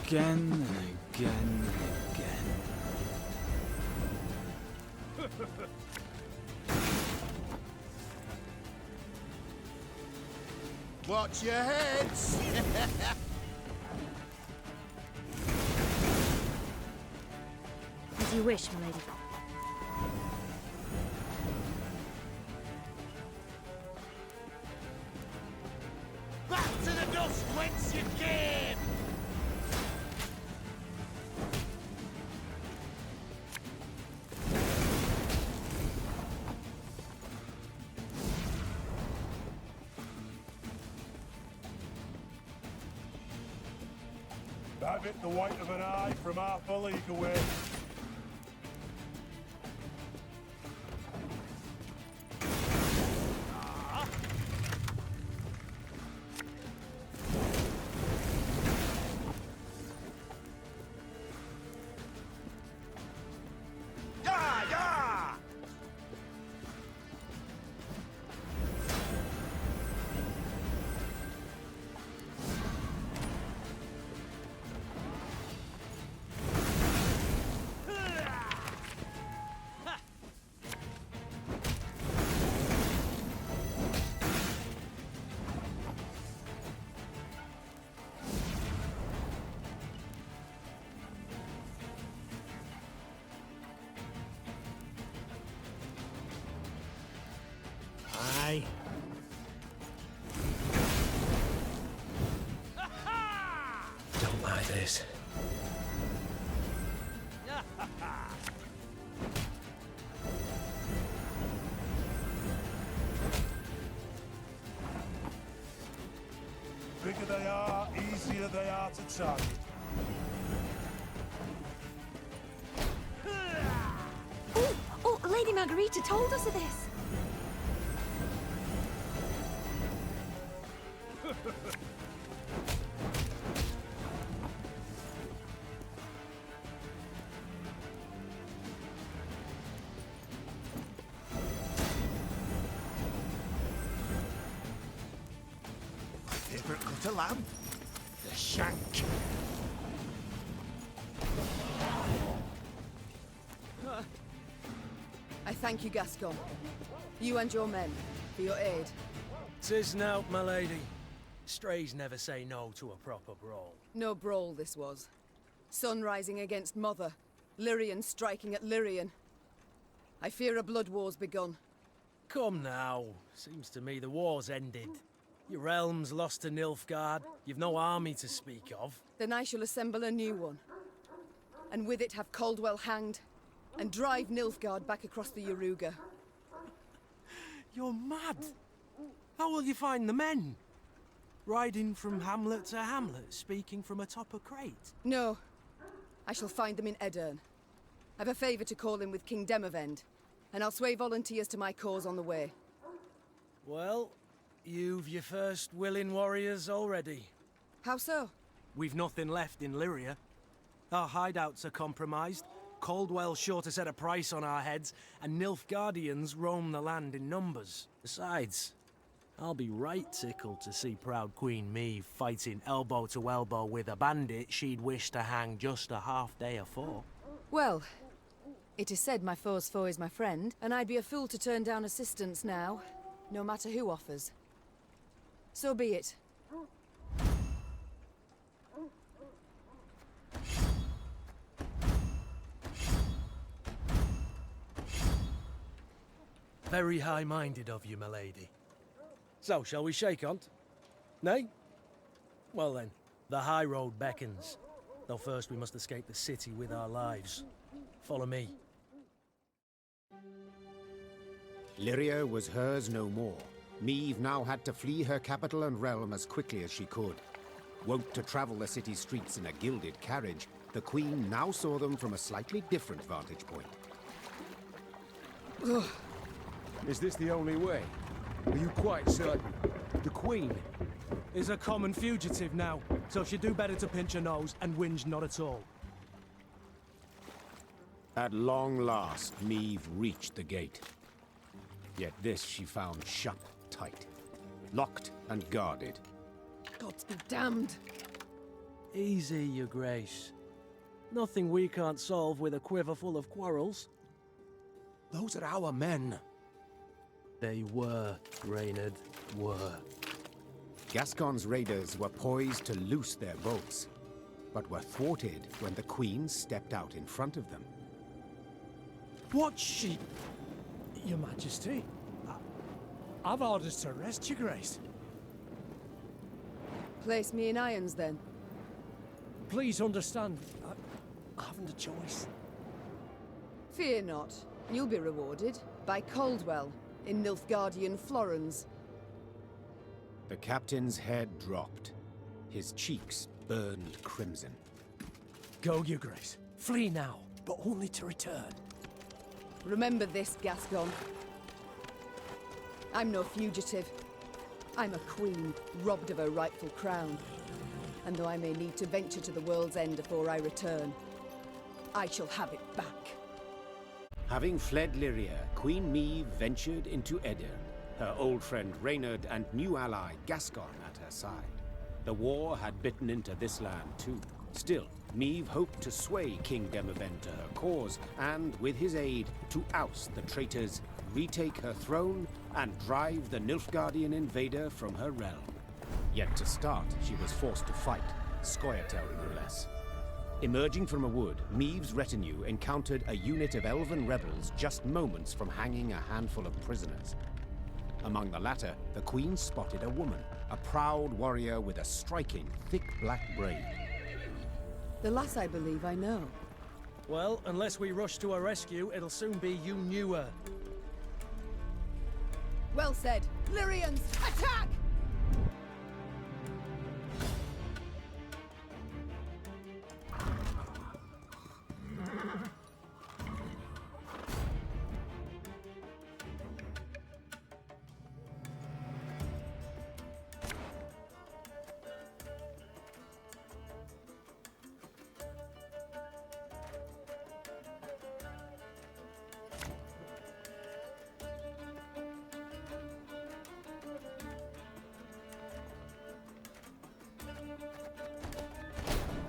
Again and again and again. Watch your heads! As you wish, my lady. Back to the dust whence you came! Have it the white of an eye from half a league away. this. Bigger they are, easier they are to target. Oh, Lady Margarita told us of this. Favourite cut of lamb? The shank. I thank you, Gascon. You and your men, for your aid. 'Tis nought, my lady. Strays never say no to a proper brawl. No brawl this was. Sun rising against Mother. Lyrian striking at Lyrian. I fear a blood war's begun. Come now. Seems to me the war's ended. Your realm's lost to Nilfgaard. You've no army to speak of. Then I shall assemble a new one. And with it have Caldwell hanged, and drive Nilfgaard back across the Yaruga. You're mad. How will you find the men? Riding from hamlet to hamlet, speaking from atop a crate? No. I shall find them in Aedirn. I've a favour to call in with King Demavend, and I'll sway volunteers to my cause on the way. Well, you've your first willing warriors already. How so? We've nothing left in Lyria. Our hideouts are compromised, Caldwell's sure to set a price on our heads, and Nilfgaardians roam the land in numbers. Besides, I'll be right tickled to see proud Queen Meve fighting elbow to elbow with a bandit she'd wish to hang just a half day afore. Well, it is said my foe's foe is my friend, and I'd be a fool to turn down assistance now, no matter who offers. So be it. Very high-minded of you, my lady. So, shall we shake on't? Nay? Well then, the high road beckons. Though first we must escape the city with our lives. Follow me. Lyria was hers no more. Meve now had to flee her capital and realm as quickly as she could. Wont to travel the city streets in a gilded carriage, the Queen now saw them from a slightly different vantage point. Is this the only way? Are you quite certain? The Queen is a common fugitive now, so she'd do better to pinch her nose and whinge not at all. At long last, Meve reached the gate. Yet this she found shut tight, locked and guarded. Gods be damned! Easy, your grace. Nothing we can't solve with a quiver full of quarrels. Those are our men. They were, Reynard, were. Gascon's raiders were poised to loose their bolts, but were thwarted when the Queen stepped out in front of them. What she... Your Majesty? I've orders to arrest your grace. Place me in irons, then. Please understand, I haven't a choice. Fear not. You'll be rewarded by Caldwell in Nilfgaardian Florens. The captain's head dropped. His cheeks burned crimson. Go, your grace. Flee now, but only to return. Remember this, Gascon. I'm no fugitive. I'm a queen, robbed of her rightful crown. And though I may need to venture to the world's end before I return, I shall have it back. Having fled Lyria, Queen Meve ventured into Aedirn, her old friend Reynard and new ally Gascon at her side. The war had bitten into this land too. Still, Meve hoped to sway King Demavend to her cause, and with his aid, to oust the traitors, retake her throne, and drive the Nilfgaardian invader from her realm. Yet to start, she was forced to fight, Scoia'tael no less. Emerging from a wood, Meve's retinue encountered a unit of elven rebels just moments from hanging a handful of prisoners. Among the latter, the Queen spotted a woman, a proud warrior with a striking, thick black braid. The lass I believe I know. Well, unless we rush to her rescue, it'll soon be you knew her. Well said. Lyrians, attack!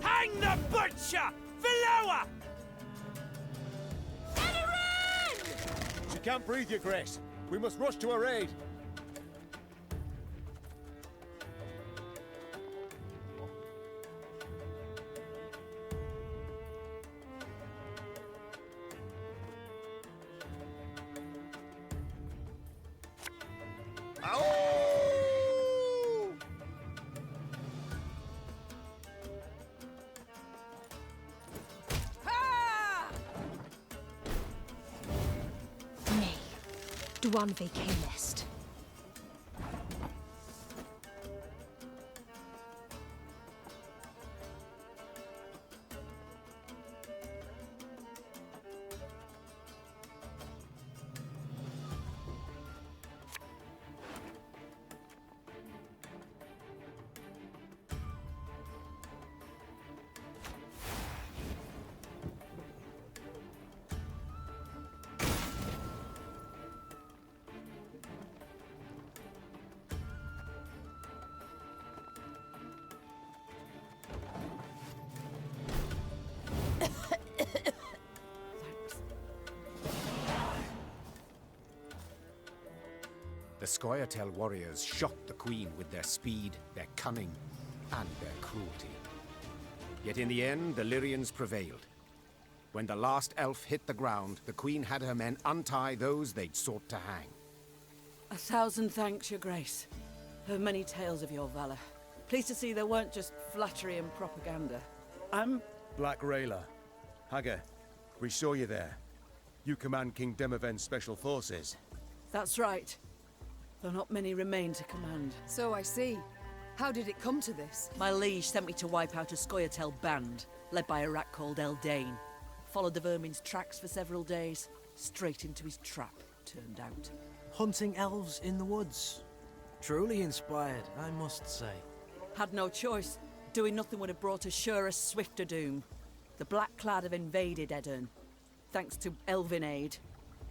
Hang the butcher! Below She can't breathe, Your Grace. We must rush to her aid. Duan Nest. The Scoia'tael warriors shocked the Queen with their speed, their cunning, and their cruelty. Yet in the end, the Lyrians prevailed. When the last elf hit the ground, the Queen had her men untie those they'd sought to hang. 1,000 thanks, Your Grace. Heard many tales of your valor. Pleased to see there weren't just flattery and propaganda. Black Rayla. Haga, we saw you there. You command King Demoven's special forces. That's right. Though not many remain to command. So I see. How did it come to this? My liege sent me to wipe out a Scoia'tael band, led by a rat called Eldain. Followed the vermin's tracks for several days. Straight into his trap, turned out. Hunting elves in the woods. Truly inspired, I must say. Had no choice. Doing nothing would have brought us surer, swifter doom. The Black Clad have invaded Aedirn. Thanks to elven aid.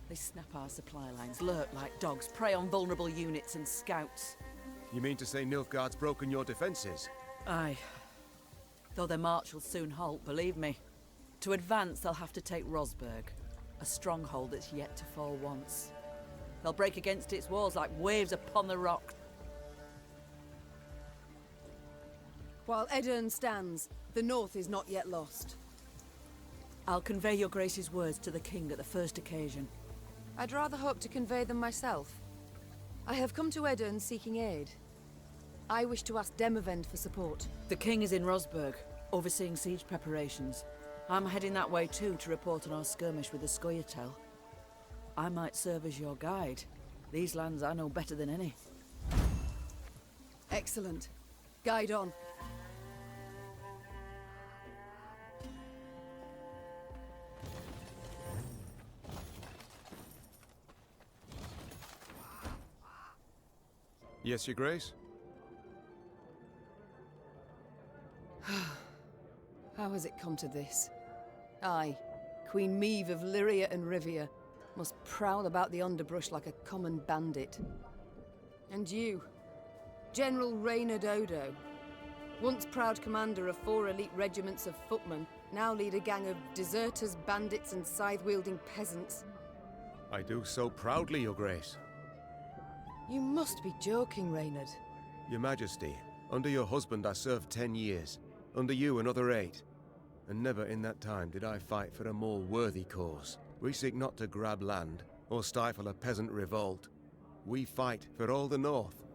They snap our supply lines, lurk like dogs, prey on vulnerable units and scouts. You mean to say Nilfgaard's broken your defenses? Aye. Though their march will soon halt, believe me. To advance, they'll have to take Rosberg, a stronghold that's yet to fall once. They'll break against its walls like waves upon the rock. While Aedirn stands, the north is not yet lost. I'll convey your Grace's words to the king at the first occasion. I'd rather hope to convey them myself. I have come to Aedirn seeking aid. I wish to ask Demavend for support. The king is in Rosberg, overseeing siege preparations. I'm heading that way too to report on our skirmish with the Scoia'tael. I might serve as your guide. These lands I know better than any. Excellent. Guide on. Yes, Your Grace? How has it come to this? I, Queen Meve of Lyria and Rivia, must prowl about the underbrush like a common bandit. And you, General Reynard Odo, once proud commander of 4 elite regiments of footmen, now lead a gang of deserters, bandits, and scythe-wielding peasants. I do so proudly, Your Grace. You must be joking, Reynard. Your Majesty, under your husband I served 10 years. Under you another 8. And never in that time did I fight for a more worthy cause. We seek not to grab land, or stifle a peasant revolt. We fight for all the North.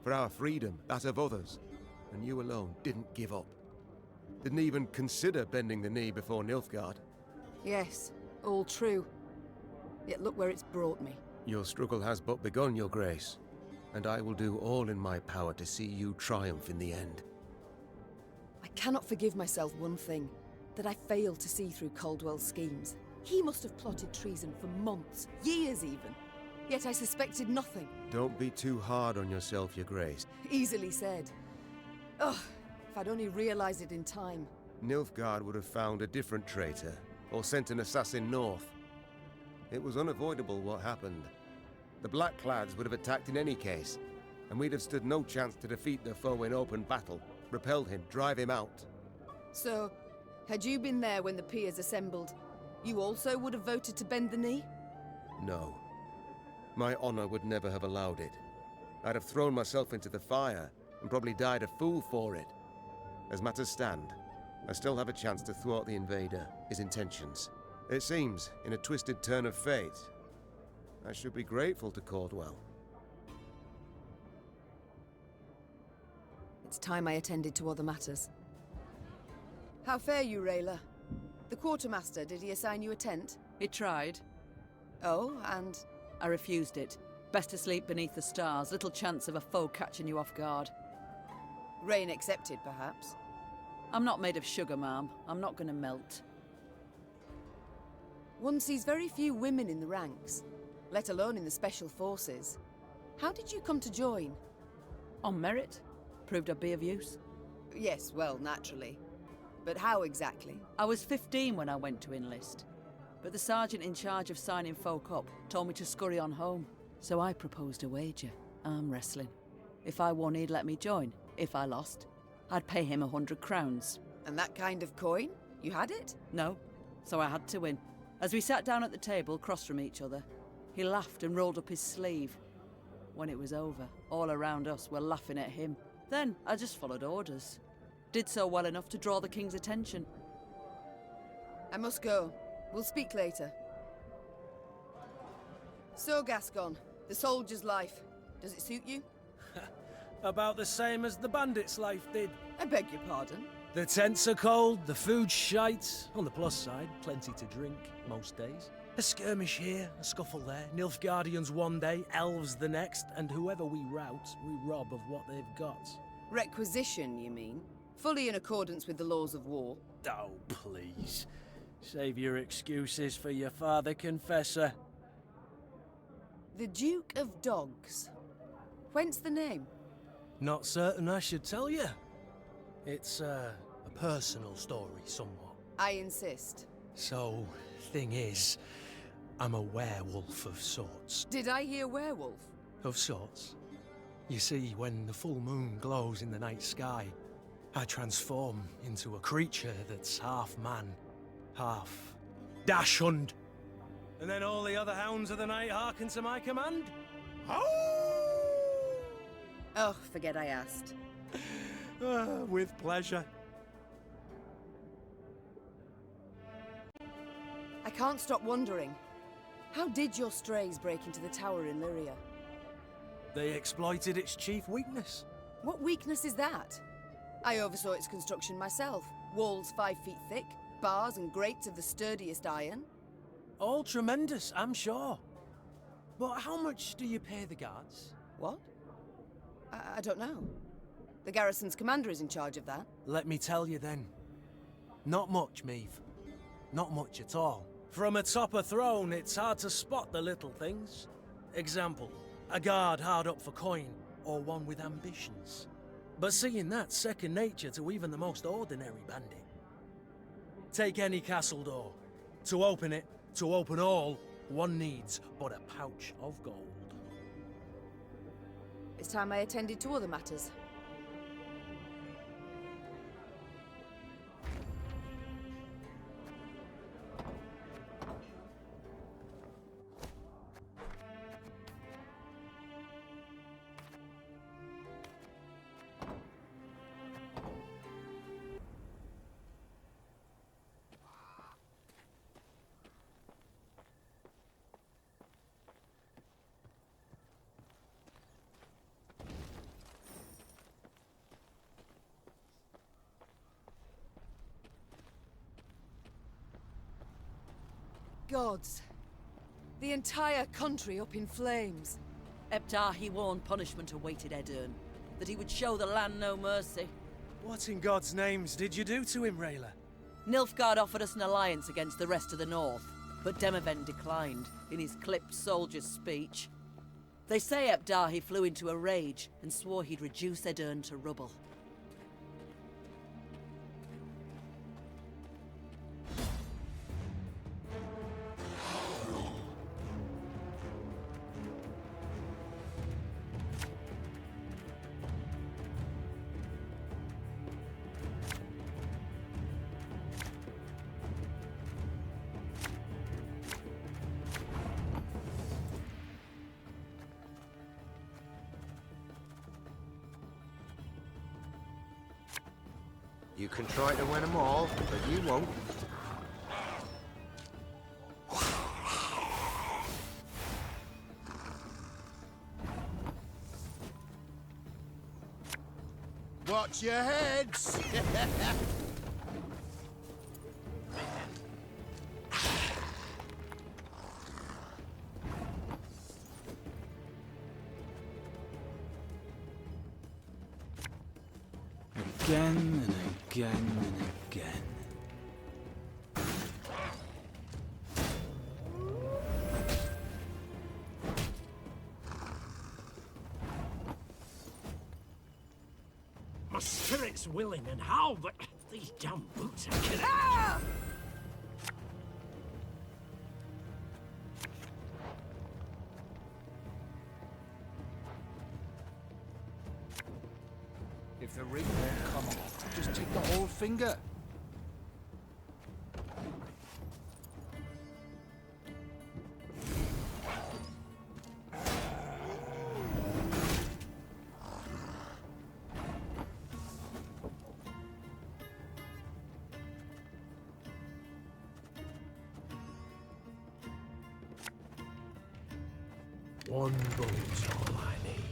For our freedom, that of others. And you alone didn't give up. Didn't even consider bending the knee before Nilfgaard. Yes, all true. Yet look where it's brought me. Your struggle has but begun, Your Grace, and I will do all in my power to see you triumph in the end. I cannot forgive myself one thing, that I failed to see through Caldwell's schemes. He must have plotted treason for months, years even. Yet I suspected nothing. Don't be too hard on yourself, Your Grace. Easily said. Ugh, if I'd only realized it in time. Nilfgaard would have found a different traitor, or sent an assassin north. It was unavoidable what happened. The Blackclads would have attacked in any case, and we'd have stood no chance to defeat the foe in open battle, repel him, drive him out. So, had you been there when the peers assembled, you also would have voted to bend the knee? No. My honor would never have allowed it. I'd have thrown myself into the fire, and probably died a fool for it. As matters stand, I still have a chance to thwart the invader, his intentions. It seems, in a twisted turn of fate, I should be grateful to Caldwell. It's time I attended to other matters. How fare you, Rayla? The quartermaster, did he assign you a tent? He tried. Oh, and? I refused it. Best to sleep beneath the stars, little chance of a foe catching you off guard. Rain accepted, perhaps? I'm not made of sugar, ma'am. I'm not gonna melt. One sees very few women in the ranks, let alone in the special forces. How did you come to join? On merit. Proved I'd be of use. Yes, well, naturally. But how exactly? I was 15 when I went to enlist. But the sergeant in charge of signing folk up told me to scurry on home. So I proposed a wager. Arm wrestling. If I won, he'd let me join. If I lost, I'd pay him 100 crowns. And that kind of coin? You had it? No. So I had to win. As we sat down at the table, across from each other, he laughed and rolled up his sleeve. When it was over, all around us were laughing at him. Then I just followed orders. Did so well enough to draw the king's attention. I must go. We'll speak later. So, Gascon, the soldier's life. Does it suit you? About the same as the bandit's life did. I beg your pardon? The tents are cold, the food's shite. On the plus side, plenty to drink, most days. A skirmish here, a scuffle there, Nilfgaardians one day, elves the next, and whoever we rout, we rob of what they've got. Requisition, you mean? Fully in accordance with the laws of war. Oh, please. Save your excuses for your father confessor. The Duke of Dogs. Whence the name? Not certain I should tell you. It's a personal story, somewhat. I insist. So, thing is, I'm a werewolf of sorts. Did I hear werewolf? Of sorts. You see, when the full moon glows in the night sky, I transform into a creature that's half man, half dachshund. And then all the other hounds of the night hearken to my command. Oh, forget I asked. With pleasure. I can't stop wondering. How did your strays break into the tower in Lyria? They exploited its chief weakness. What weakness is that? I oversaw its construction myself. Walls 5 feet thick, bars and grates of the sturdiest iron. All tremendous, I'm sure. But how much do you pay the guards? What? I don't know. The garrison's commander is in charge of that. Let me tell you then. Not much, Meve. Not much at all. From atop a throne, it's hard to spot the little things. Example, a guard hard up for coin, or one with ambitions. But seeing that's second nature to even the most ordinary bandit. Take any castle door. To open it, to open all, one needs but a pouch of gold. It's time I attended to other matters. gods! The entire country up in flames. Ebdahi warned punishment awaited Aedirn, that he would show the land no mercy. What in God's names did you do to him, Rayla? Nilfgaard offered us an alliance against the rest of the north, but Demoven declined in his clipped soldier's speech. They say Ebdahi flew into a rage and swore he'd reduce Aedirn to rubble. You can try to win them all, but you won't. Watch your heads! Again and again and again. My spirit's willing and how, but these damn boots are killing me. If the ring won't come off, just take the whole finger. One boot's all I need.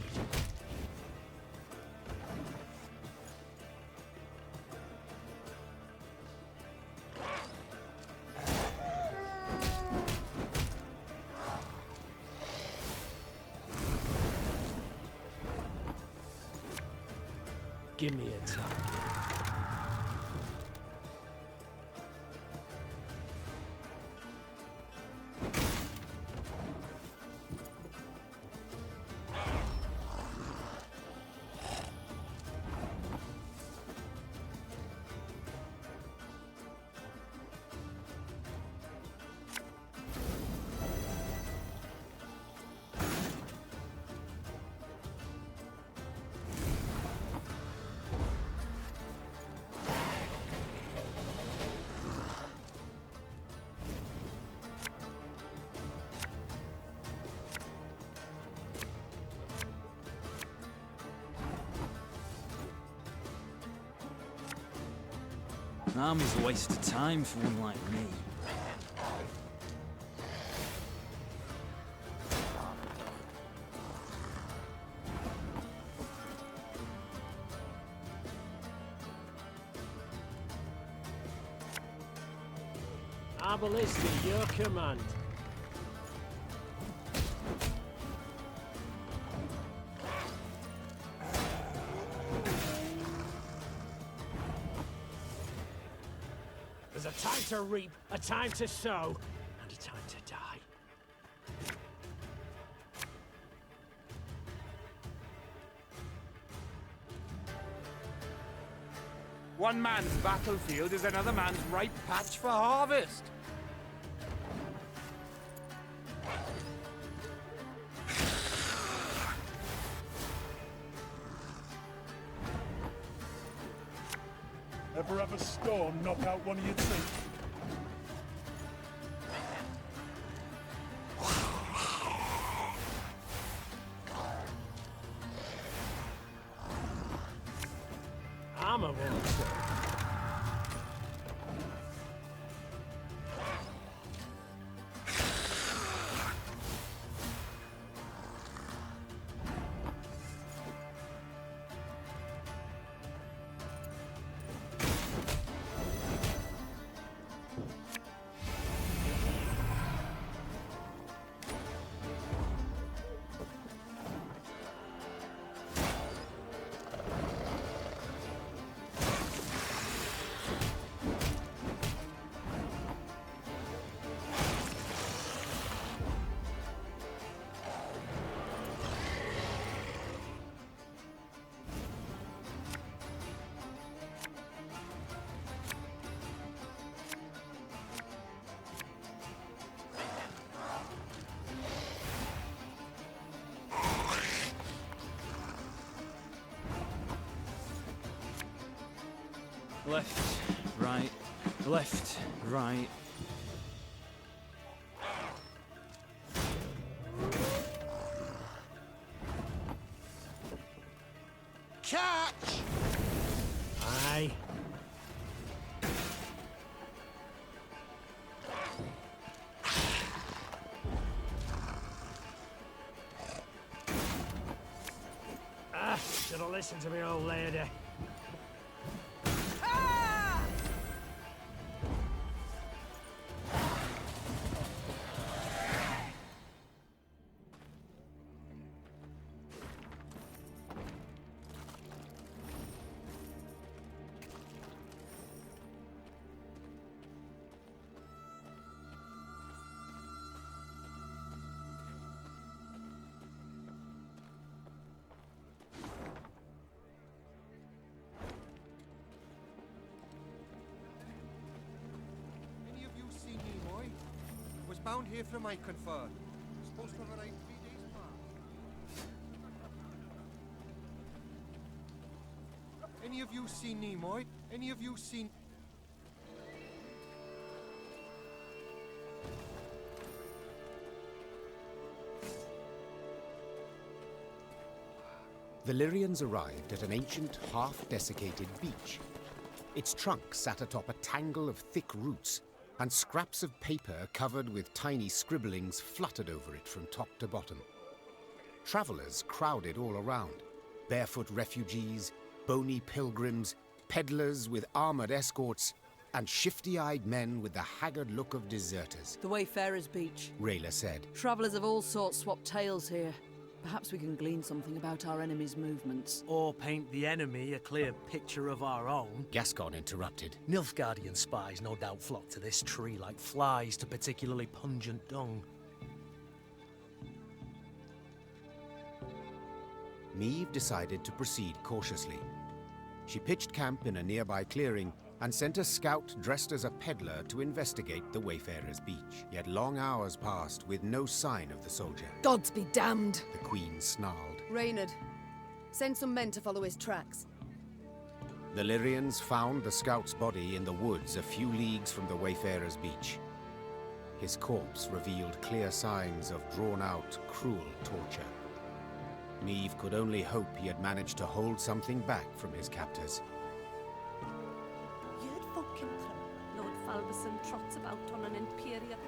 Give me a target. An army's a waste of time for one like me. Abalista, your command. There's a time to reap, a time to sow, and a time to die. One man's battlefield is another man's ripe patch for harvest. Ever have a storm knock out one of your teeth? Armor won't serve. Left, right, left, right. Catch! Aye. Should have listened to me, old lady. Bound here from my confer. Supposed to have arrived 3 days back. Any of you seen Nimoy? Any of you seen... The Lyrians arrived at an ancient, half-desiccated beach. Its trunk sat atop a tangle of thick roots, and scraps of paper covered with tiny scribblings fluttered over it from top to bottom. Travellers crowded all around. Barefoot refugees, bony pilgrims, peddlers with armoured escorts, and shifty-eyed men with the haggard look of deserters. The Wayfarer's Beach. Rayla said. Travellers of all sorts swap tales here. Perhaps we can glean something about our enemy's movements. Or paint the enemy a clear picture of our own. Gascon interrupted. Nilfgaardian spies no doubt flock to this tree like flies to particularly pungent dung. Meve decided to proceed cautiously. She pitched camp in a nearby clearing and sent a scout dressed as a peddler to investigate the Wayfarer's Beach. Yet long hours passed with no sign of the soldier. Gods be damned! The Queen snarled. Reynard, send some men to follow his tracks. The Lyrians found the scout's body in the woods a few leagues from the Wayfarer's Beach. His corpse revealed clear signs of drawn-out, cruel torture. Meve could only hope he had managed to hold something back from his captors. You'd fucking Lord Falberson trots about on an Imperial...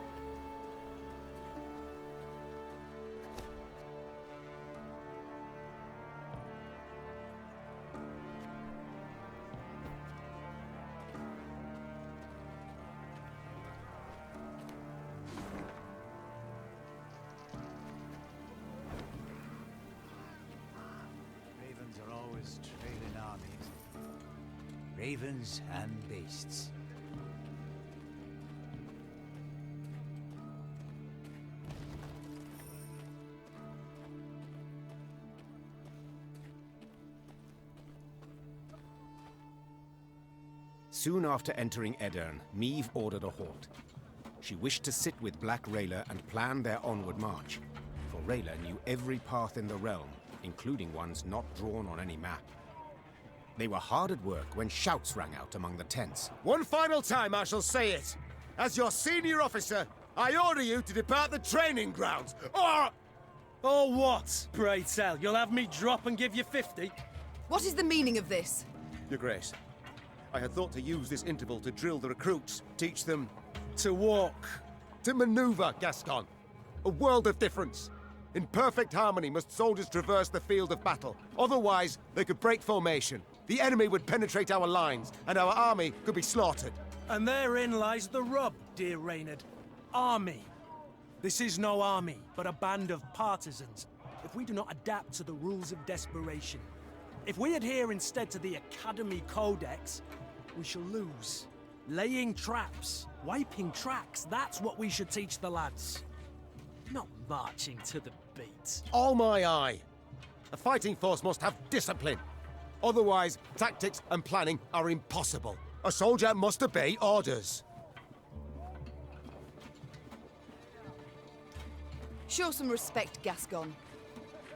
Ravens are always trailing armies. Ravens and beasts. Soon after entering Aedirn, Meve ordered a halt. She wished to sit with Black Rayla and plan their onward march, for Rayla knew every path in the realm, including ones not drawn on any map. They were hard at work when shouts rang out among the tents. One final time I shall say it. As your senior officer, I order you to depart the training grounds, or... Or what, pray tell? You'll have me drop and give you 50? What is the meaning of this? Your Grace, I had thought to use this interval to drill the recruits, teach them... To walk. To maneuver, Gascon. A world of difference. In perfect harmony must soldiers traverse the field of battle. Otherwise, they could break formation. The enemy would penetrate our lines, and our army could be slaughtered. And therein lies the rub, dear Reynard. Army. This is no army, but a band of partisans. If we do not adapt to the rules of desperation, if we adhere instead to the Academy Codex, we shall lose. Laying traps, wiping tracks, that's what we should teach the lads. Not marching to the beat. All my eye. A fighting force must have discipline. Otherwise, tactics and planning are impossible. A soldier must obey orders. Show some respect, Gascon.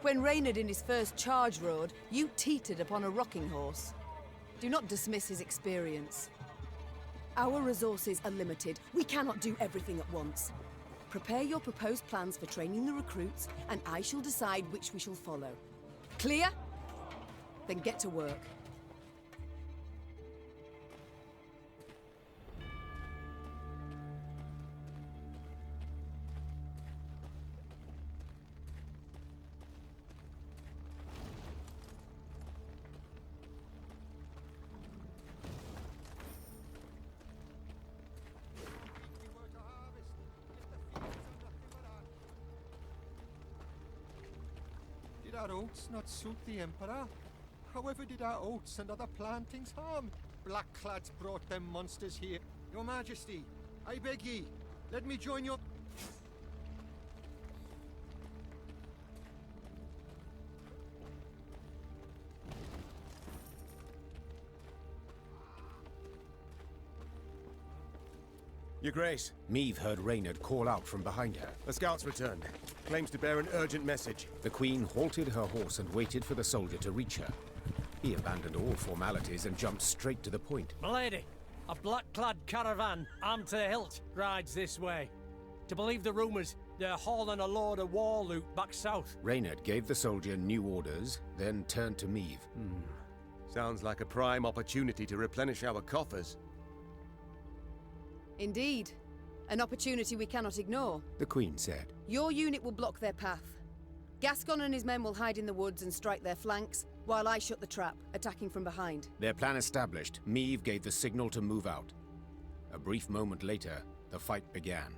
When Reynard in his first charge rode, you teetered upon a rocking horse. Do not dismiss his experience. Our resources are limited. We cannot do everything at once. Prepare your proposed plans for training the recruits, and I shall decide which we shall follow. Clear? Then get to work. Did our oats not suit the Emperor? However did our oats and other plantings harm? Blackclads brought them monsters here. Your Majesty, I beg ye, let me join your... Your Grace. Meve heard Reynard call out from behind her. A scout's returned. Claims to bear an urgent message. The Queen halted her horse and waited for the soldier to reach her. He abandoned all formalities and jumped straight to the point. Milady, a black-clad caravan, armed to the hilt, rides this way. To believe the rumours, they're hauling a load of war loot back south. Reynard gave the soldier new orders, then turned to Meve. Sounds like a prime opportunity to replenish our coffers. Indeed. An opportunity we cannot ignore. The Queen said. Your unit will block their path. Gascon and his men will hide in the woods and strike their flanks, while I shut the trap, attacking from behind. Their plan established, Meve gave the signal to move out. A brief moment later, the fight began.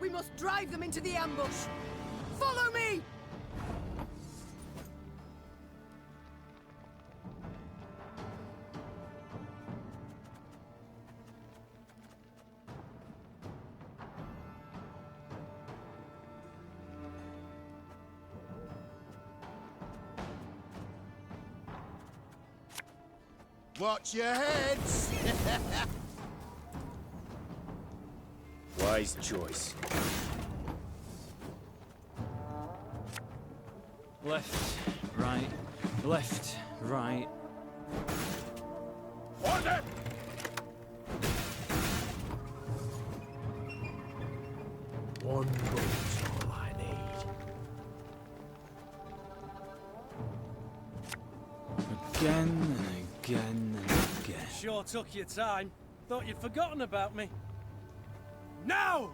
We must drive them into the ambush! Follow me! Watch your heads! Wise choice. Left, right, left, right. Order! One boat's all I need. Again and again and again. Sure took your time. Thought you'd forgotten about me. Now!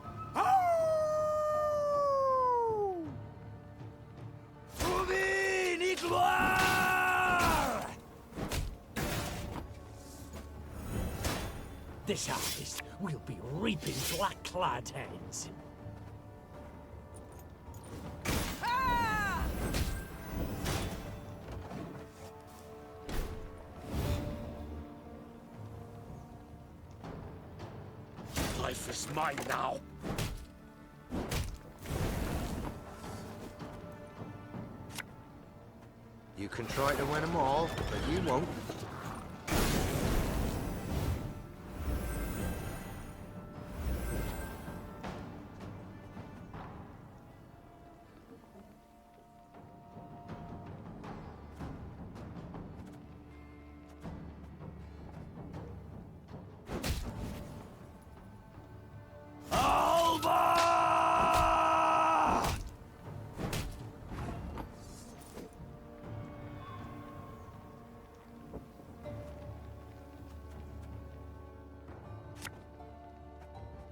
This harvest will be reaping black-clad heads. Life is mine now. You can try to win them all, but you won't.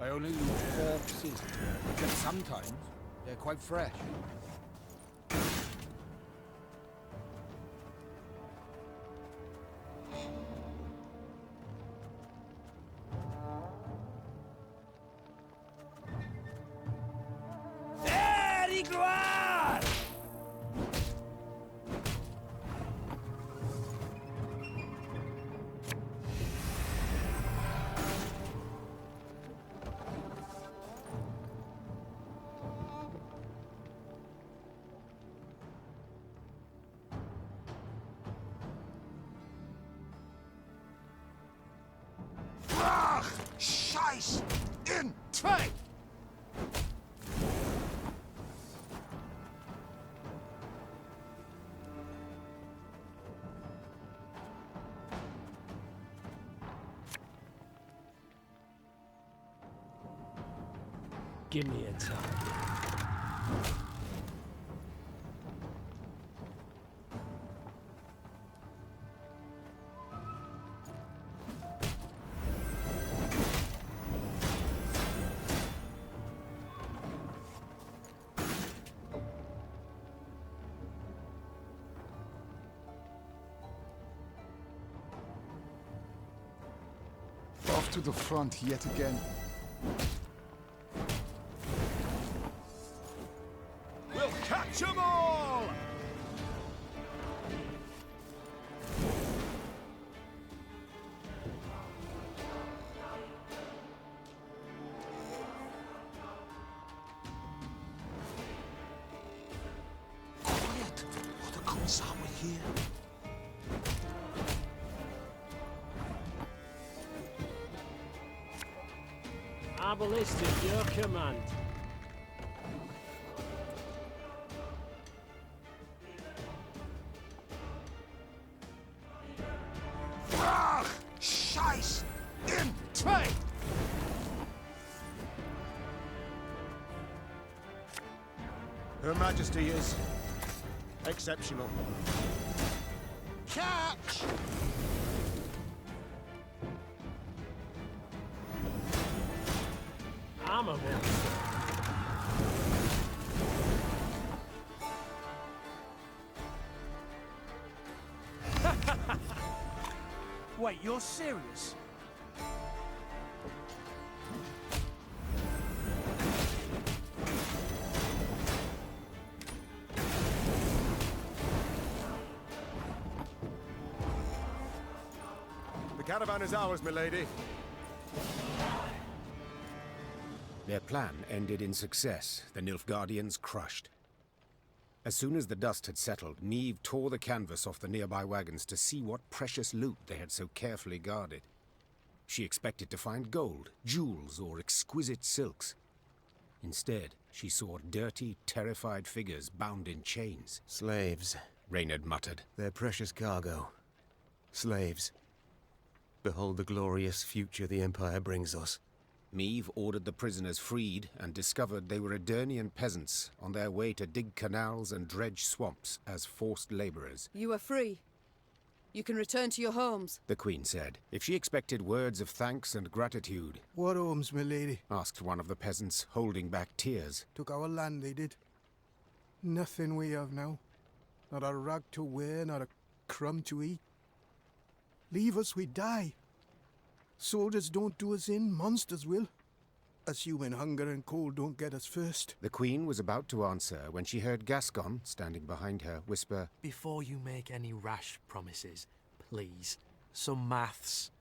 I only loot corpses, but sometimes they're quite fresh. gloire! Scheiß in zwei! Give me a target. Off to the front yet again. We'll catch 'em all! Quiet, or the Commissar will hear. Arbalist at your command. Brach! Scheiß in zwei! Her Majesty is exceptional. Catch! Armor Wait, you're serious? The caravan is ours, milady. Their plan ended in success, the Nilfgaardians crushed. As soon as the dust had settled, Meve tore the canvas off the nearby wagons to see what precious loot they had so carefully guarded. She expected to find gold, jewels, or exquisite silks. Instead, she saw dirty, terrified figures bound in chains. Slaves, Reynard muttered. Their precious cargo. Slaves. Behold the glorious future the Empire brings us. Meve ordered the prisoners freed and discovered they were Aedirnian peasants on their way to dig canals and dredge swamps as forced laborers. You are free. You can return to your homes. The Queen said. If she expected words of thanks and gratitude. What homes, my lady? Asked one of the peasants, holding back tears. Took our land, they did. Nothing we have now. Not a rag to wear, not a crumb to eat. Leave us, we die. Soldiers don't do us in, monsters will. Assuming hunger and cold don't get us first. The Queen was about to answer when she heard Gascon, standing behind her, whisper, Before you make any rash promises, please, some maths.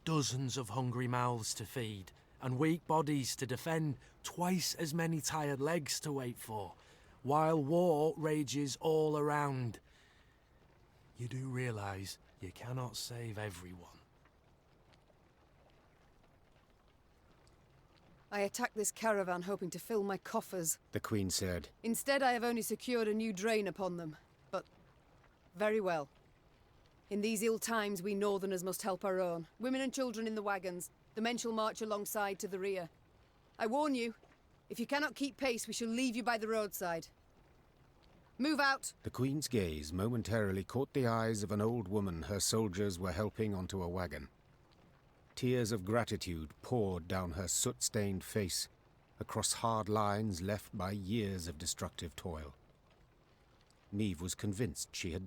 Dozens of hungry mouths to feed, and weak bodies to defend, twice as many tired legs to wait for, while war rages all around. You do realise you cannot save everyone. I attacked this caravan hoping to fill my coffers. the Queen said. Instead, I have only secured a new drain upon them. But very well. In these ill times, we Northerners must help our own. Women and children in the wagons. The men shall march alongside to the rear. I warn you, if you cannot keep pace, we shall leave you by the roadside. Move out! The Queen's gaze momentarily caught the eyes of an old woman her soldiers were helping onto a wagon. Tears of gratitude poured down her soot-stained face, across hard lines left by years of destructive toil. Meve was convinced she had...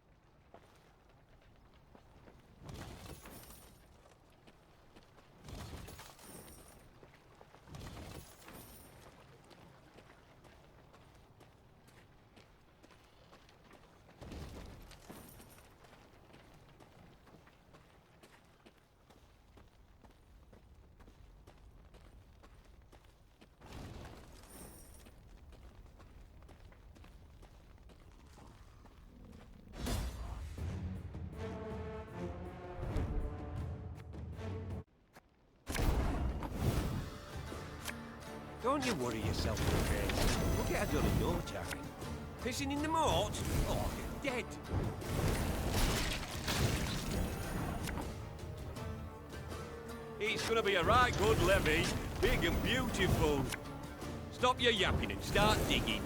Don't you worry yourself, Grace. We'll get her done in no time. Fishing in the moat? Oh, you're dead. It's gonna be a right good levy. Big and beautiful. Stop your yapping and start digging.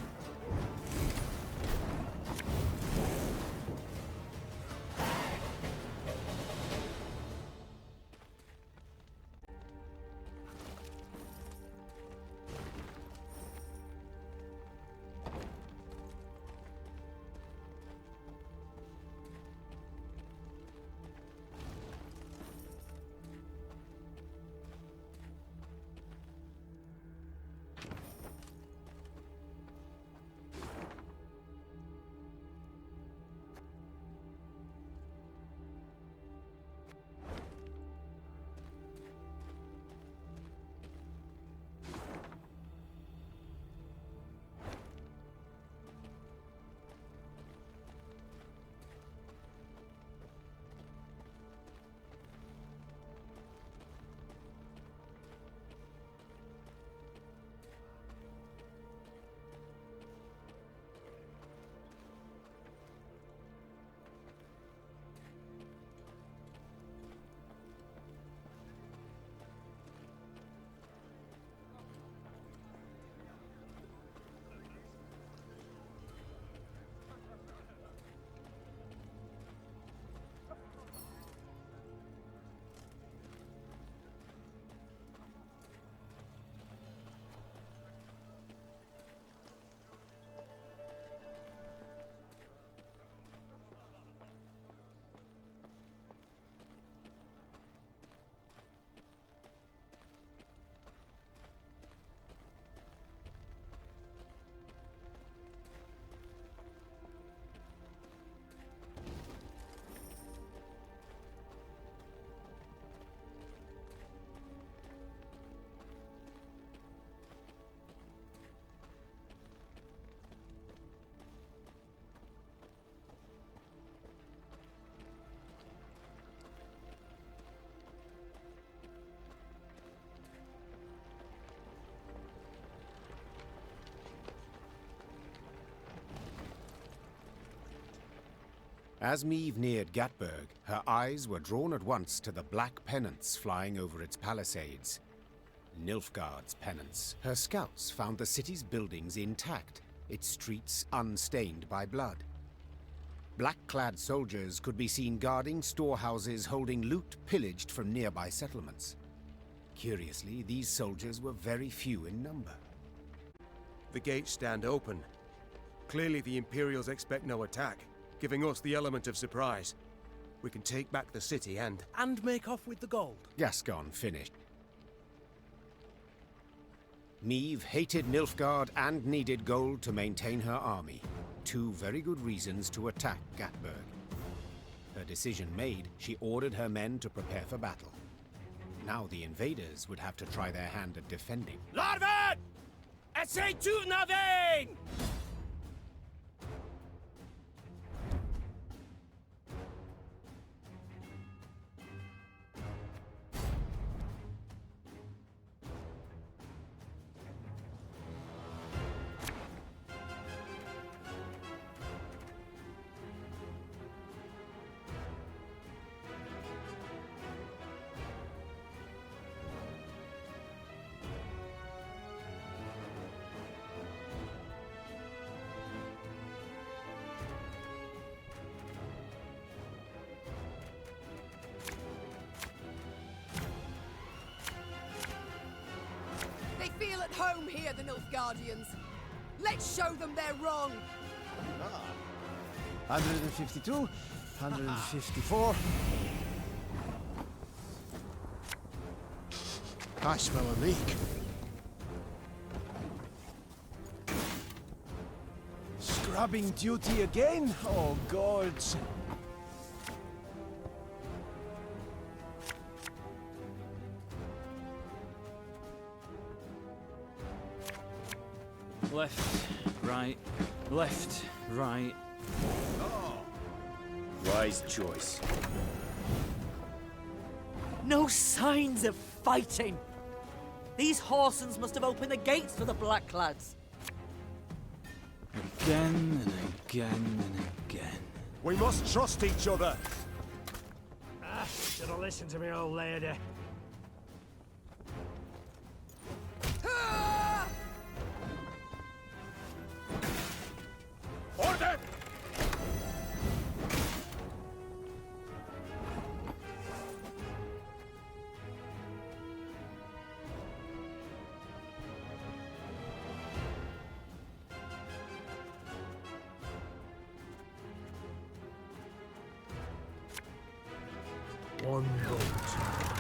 As Meve neared Gatburg, her eyes were drawn at once to the black pennants flying over its palisades. Nilfgaard's pennants. Her scouts found the city's buildings intact, its streets unstained by blood. Black-clad soldiers could be seen guarding storehouses holding loot pillaged from nearby settlements. Curiously, these soldiers were very few in number. The gates stand open. Clearly the Imperials expect no attack, giving us the element of surprise. We can take back the city and make off with the gold. Gascon finished. Meve hated Nilfgaard and needed gold to maintain her army. Two very good reasons to attack Gatburg. Her decision made, she ordered her men to prepare for battle. Now the invaders would have to try their hand at defending. Larven! Essay to nothing! They feel at home here, the Nilfgaardians. Let's show them they're wrong. 152, 154. I smell a leak. Scrubbing duty again? Oh, gods. Left, right, left, right. Wise choice. No signs of fighting. These Horsens must have opened the gates for the Blacklads. Again and again and again. We must trust each other. Ah, should have listened to me, old lady. Order! One boat I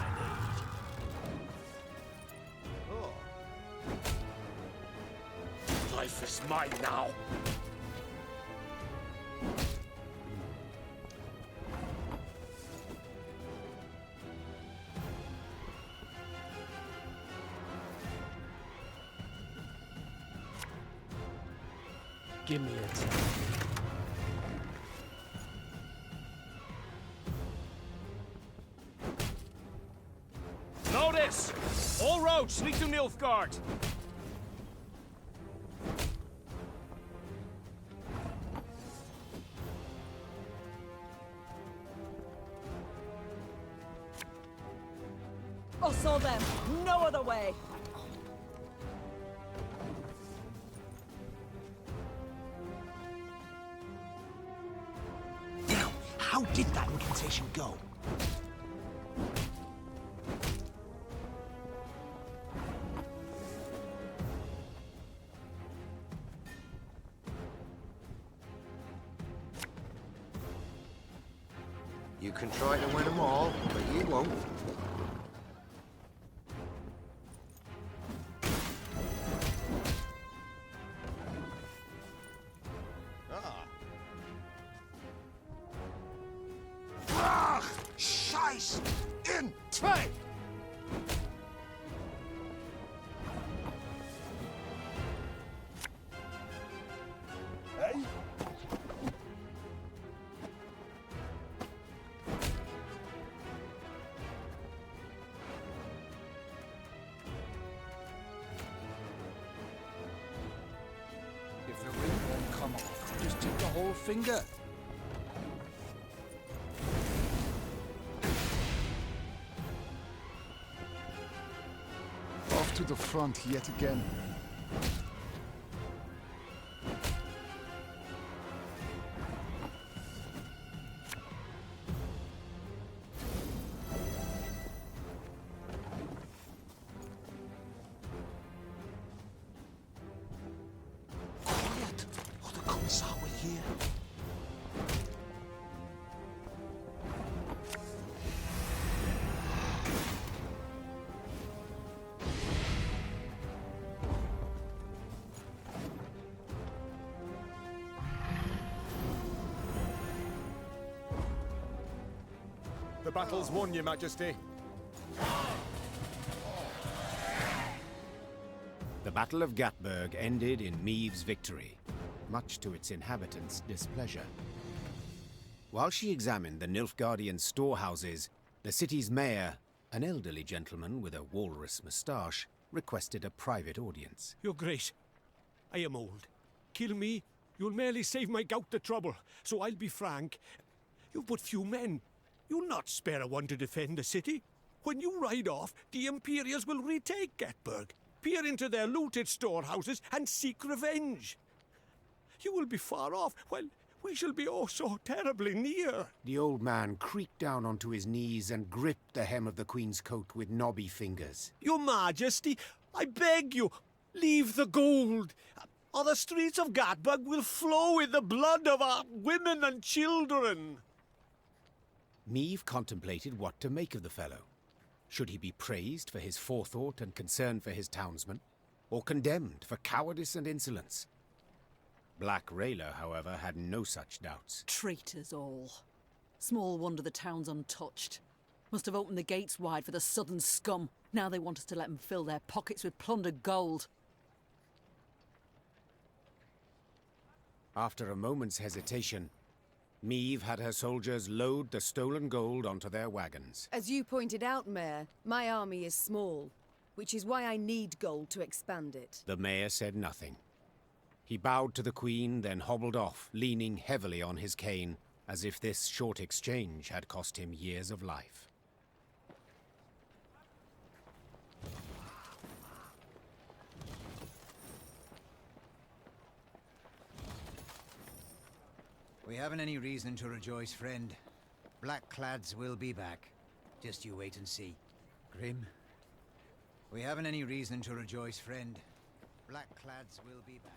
need. Life is mine now. Give me a time. Notice! All roads lead to Nilfgaard. Us or them, no other way. Now, how did that incantation go? You can try to win them all, but you won't. Scheiß in zwei! Hey? If the ring won't come off, just take the whole finger. Off to the front yet again. Quiet, or the Commissar will hear. The battle's won, Your Majesty. The Battle of Gatburg ended in Meve's victory, much to its inhabitants' displeasure. While she examined the Nilfgaardian storehouses, the city's mayor, an elderly gentleman with a walrus moustache, requested a private audience. Your Grace, I am old. Kill me, you'll merely save my gout the trouble. So I'll be frank. You've but few men. You'll not spare a one to defend the city. When you ride off, the Imperials will retake Gatburg, peer into their looted storehouses, and seek revenge. You will be far off, while we shall be oh so terribly near. The old man creaked down onto his knees and gripped the hem of the Queen's coat with knobby fingers. Your Majesty, I beg you, leave the gold, or the streets of Gatburg will flow with the blood of our women and children. Meve contemplated what to make of the fellow. Should he be praised for his forethought and concern for his townsmen, or condemned for cowardice and insolence? Black Rayla, however, had no such doubts. Traitors all. Small wonder the town's untouched. Must have opened the gates wide for the southern scum. Now they want us to let them fill their pockets with plundered gold. After a moment's hesitation, Meve had her soldiers load the stolen gold onto their wagons. As you pointed out, Mayor, my army is small. which is why I need gold to expand it. The mayor said nothing. He bowed to the Queen, then hobbled off, leaning heavily on his cane, as if this short exchange had cost him years of life. We haven't any reason to rejoice, friend. Blackclads will be back. Just you wait and see. Grim? We haven't any reason to rejoice, friend. Blackclads will be back.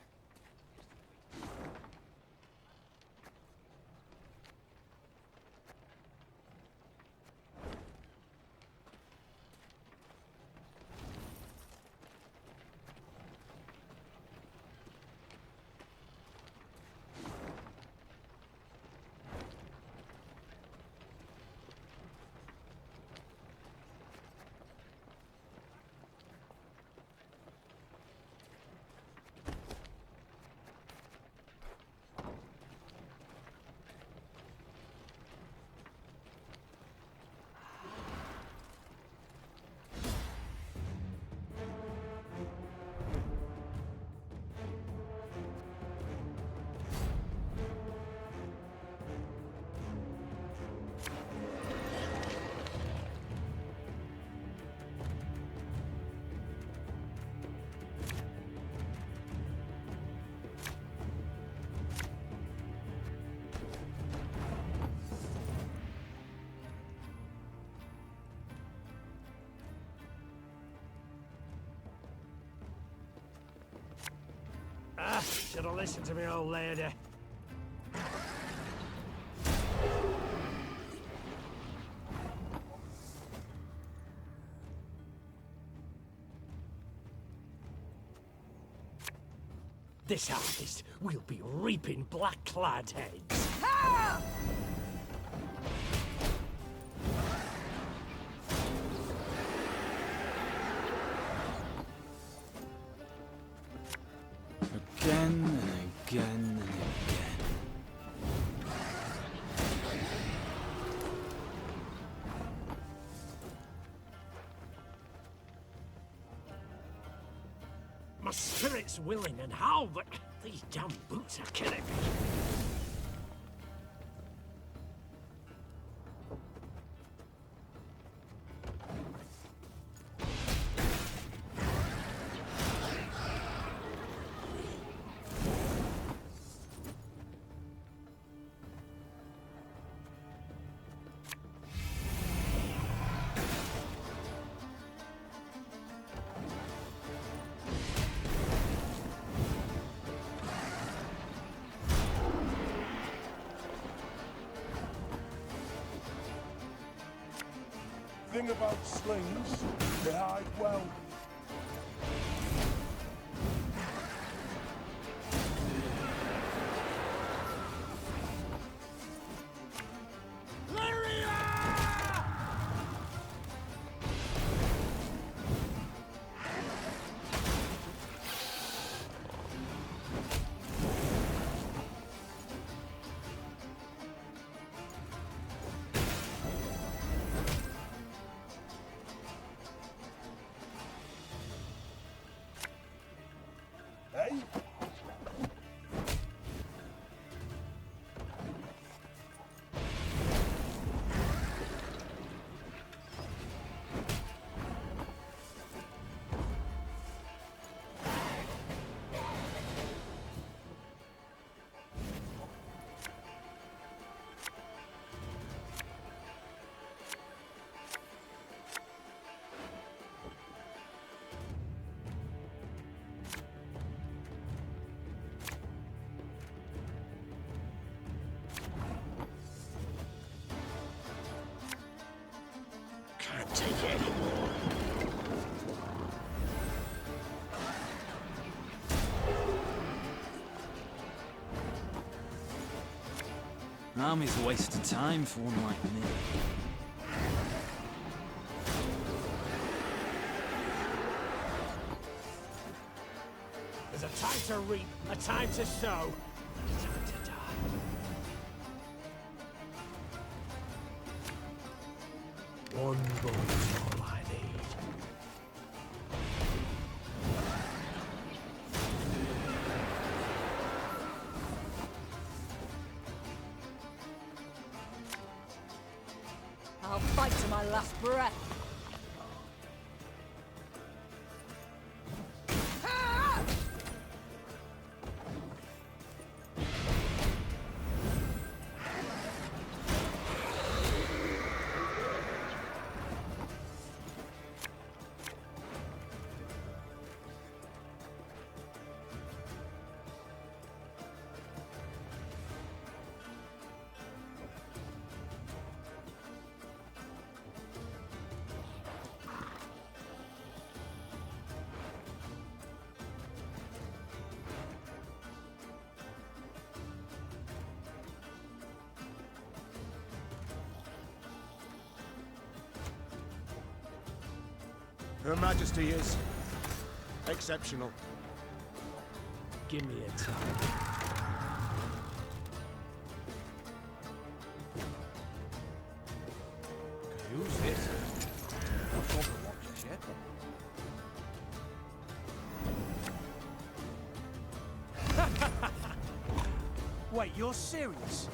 Should have listened to me, old lady. This harvest, we'll be reaping black-clad heads. Ah! Again and again and again. My spirit's willing and how, but these damn boots are killing me. Thing about slings, they hide well. Can't take it anymore. An army's a waste of time for one like me. There's a time to reap, a time to sow, and a time to die. One bullet's all I need. fight to my last breath. Her Majesty is exceptional. Give me a time. Who's this? Not for watches yet. Wait, you're serious?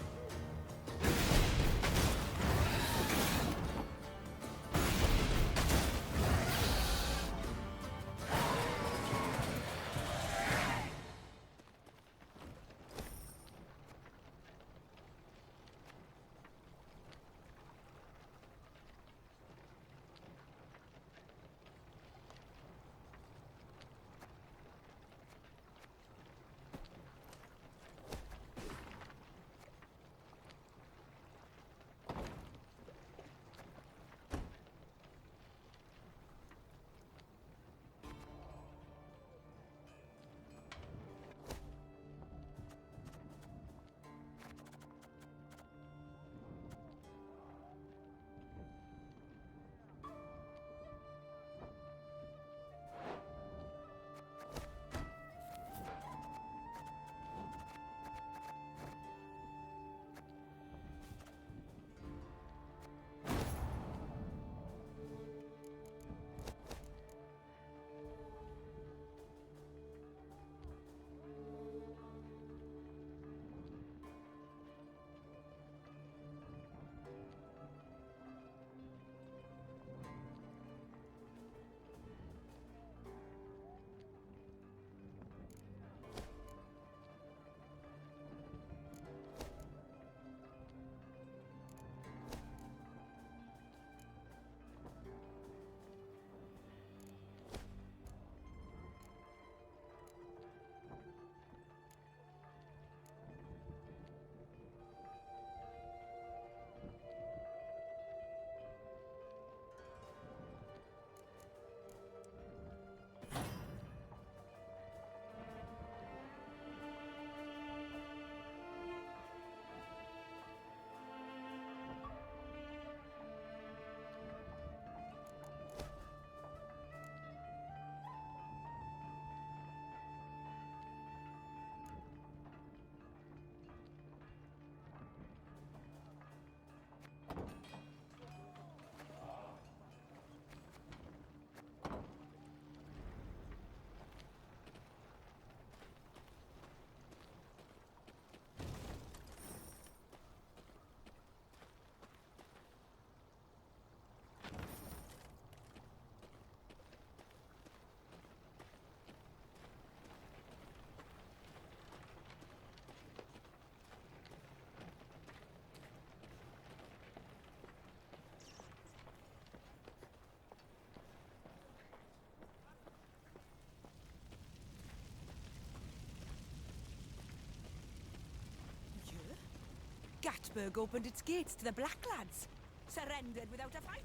Gatburg opened its gates to the Black Lads. Surrendered without a fight.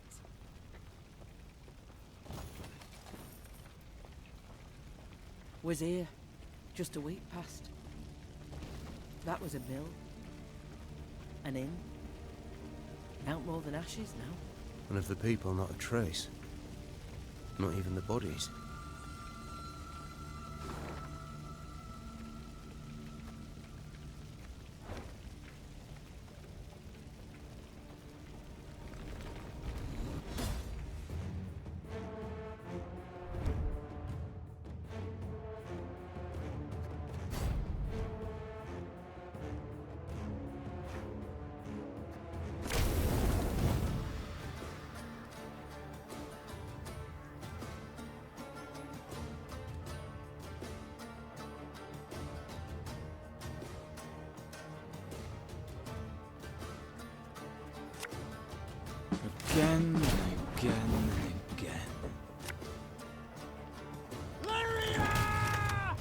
Was here just a week past. That was a mill. An inn. Out more than ashes now. And of the people, not a trace. Not even the bodies. Again and again and again. Lyria!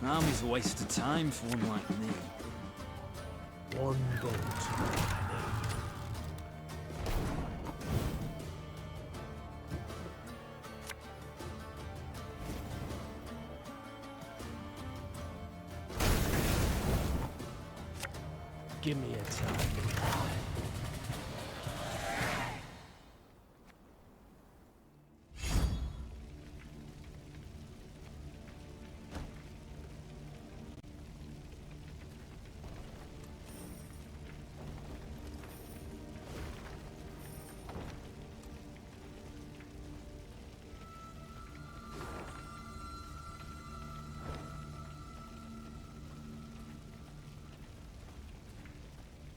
An army's a waste of time for one like me. One boat. Give me a time.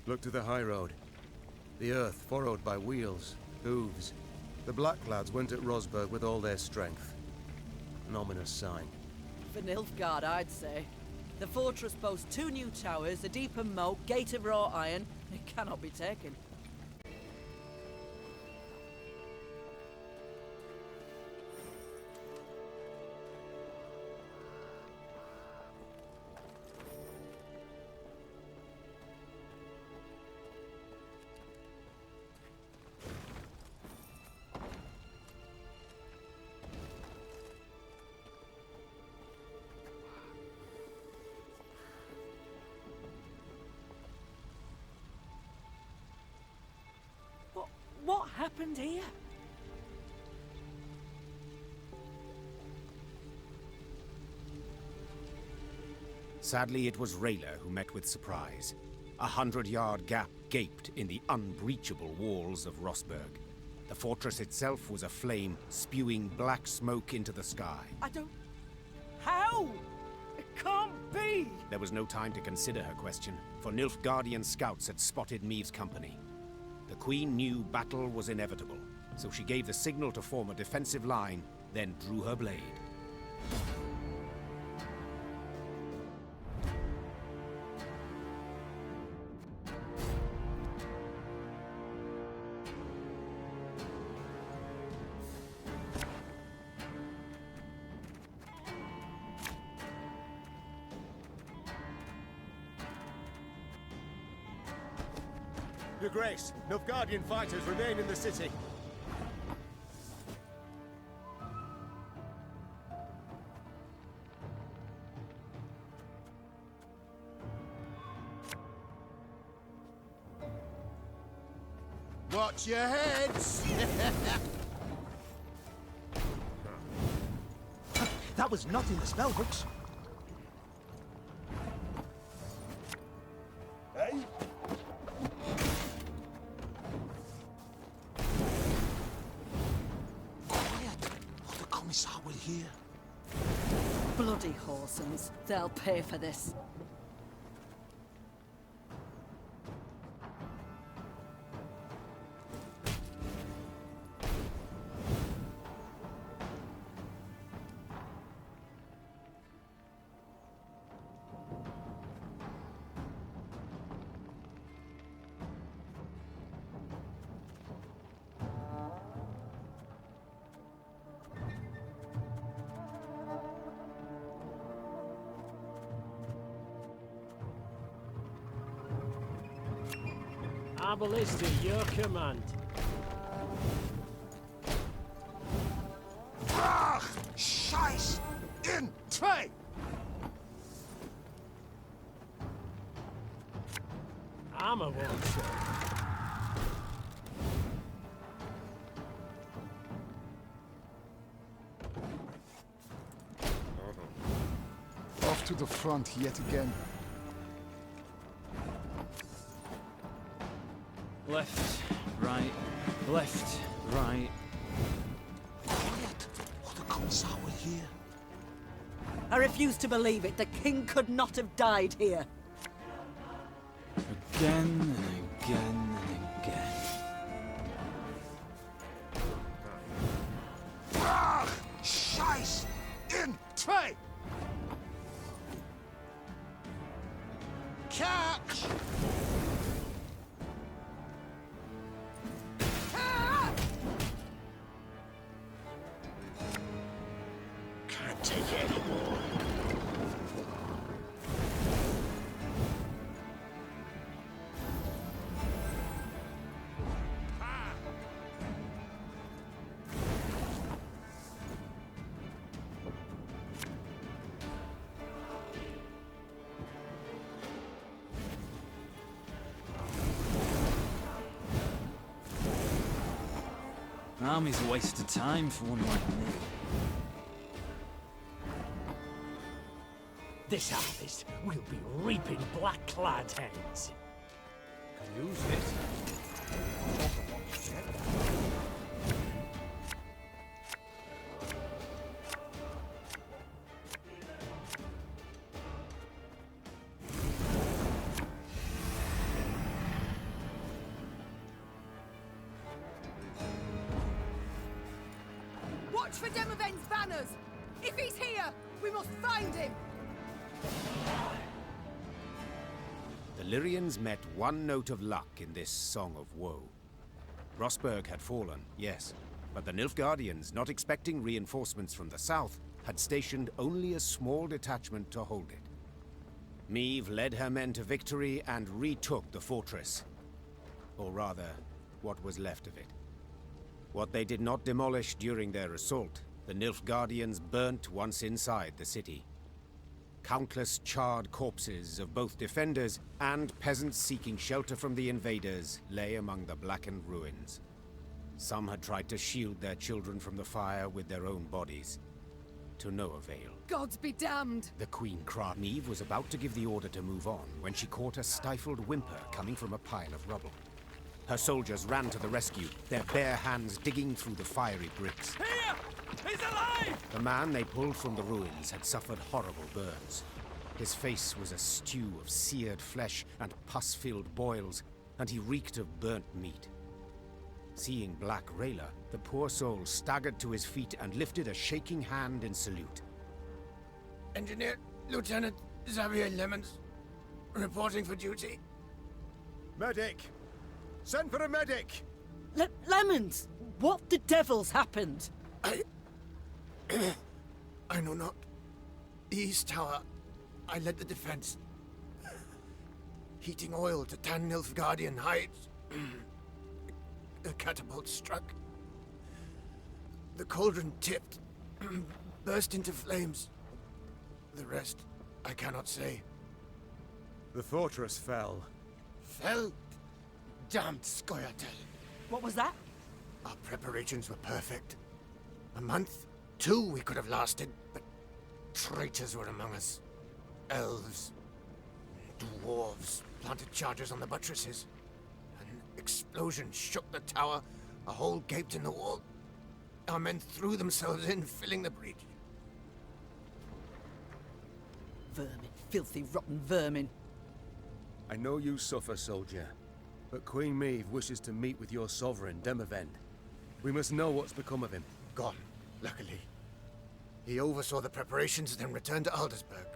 Look to the high road. The earth furrowed by wheels, hooves. The Blacklads went at Rosberg with all their strength. An ominous sign. For Nilfgaard, I'd say. The fortress boasts 2 new towers, a deeper moat, gate of wrought iron. It cannot be taken. What happened here? Sadly, it was Rayla who met with surprise. 100-yard gap gaped in the unbreachable walls of Rosberg. The fortress itself was aflame, spewing black smoke into the sky. I don't... How? It can't be! There was no time to consider her question, for Nilfgaardian scouts had spotted Meve's company. The Queen knew battle was inevitable, so she gave the signal to form a defensive line, then drew her blade. Your Grace, Nilfgaardian fighters remain in the city. Watch your heads! That was not in the spellbooks. Hey? Commissar will hear. Bloody Horsens. They'll pay for this. Ballista, your command. Brach! Scheiß! In! Zwei! Armor won't show. Off to the front yet again. Left, right, left, right. Quiet, or the Commissar will hear. I refuse to believe it. The king could not have died here. Again and again and again. Brach! Scheiß! In! Zwei! Catch! Army's a waste of time for one like me. This harvest, we'll be reaping black-clad heads. Can use this. Watch for Demoven's banners! If he's here, we must find him! The Lyrians met one note of luck in this song of woe. Rosberg had fallen, yes, but the Nilfgaardians, not expecting reinforcements from the south, had stationed only a small detachment to hold it. Meve led her men to victory and retook the fortress. Or rather, what was left of it. What they did not demolish during their assault, the Nilfgaardians burnt once inside the city. Countless charred corpses of both defenders and peasants seeking shelter from the invaders lay among the blackened ruins. Some had tried to shield their children from the fire with their own bodies. To no avail. Gods be damned! The Queen cried. Meve was about to give the order to move on when she caught a stifled whimper coming from a pile of rubble. Her soldiers ran to the rescue, their bare hands digging through the fiery bricks. Here! He's alive! The man they pulled from the ruins had suffered horrible burns. His face was a stew of seared flesh and pus-filled boils, and he reeked of burnt meat. Seeing Black Rayla, the poor soul staggered to his feet and lifted a shaking hand in salute. Engineer Lieutenant Xavier Lemons, reporting for duty. Medic! Send for a medic! Lemons! What the devil's happened? I know not. The East Tower, I led the defense. Heating oil to tan Nilfgaardian hides. The catapult struck. The cauldron tipped, burst into flames. The rest, I cannot say. The fortress fell. Fell? Damned Scoia'tael. What was that? Our preparations were perfect. A month, 2 we could have lasted, but traitors were among us. Elves, dwarves planted charges on the buttresses. An explosion shook the tower, a hole gaped in the wall. Our men threw themselves in, filling the breach. Vermin, filthy, rotten vermin. I know you suffer, soldier, but Queen Meve wishes to meet with your sovereign, Demoven. We must know what's become of him. Gone, luckily. He oversaw the preparations, then returned to Aldersburg.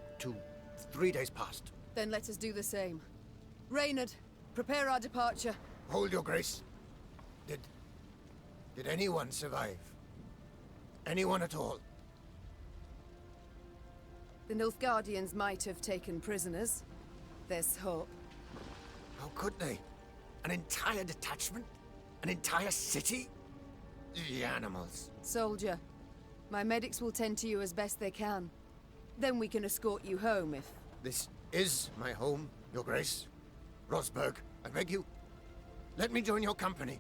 3 days past. Then let us do the same. Reynard, prepare our departure. Hold your grace. Did anyone survive? Anyone at all? The Nilfgaardians might have taken prisoners. There's hope. How could they? An entire detachment? An entire city? The animals. Soldier, my medics will tend to you as best they can. Then we can escort you home if... This is my home, your grace. Rosberg, I beg you. Let me join your company.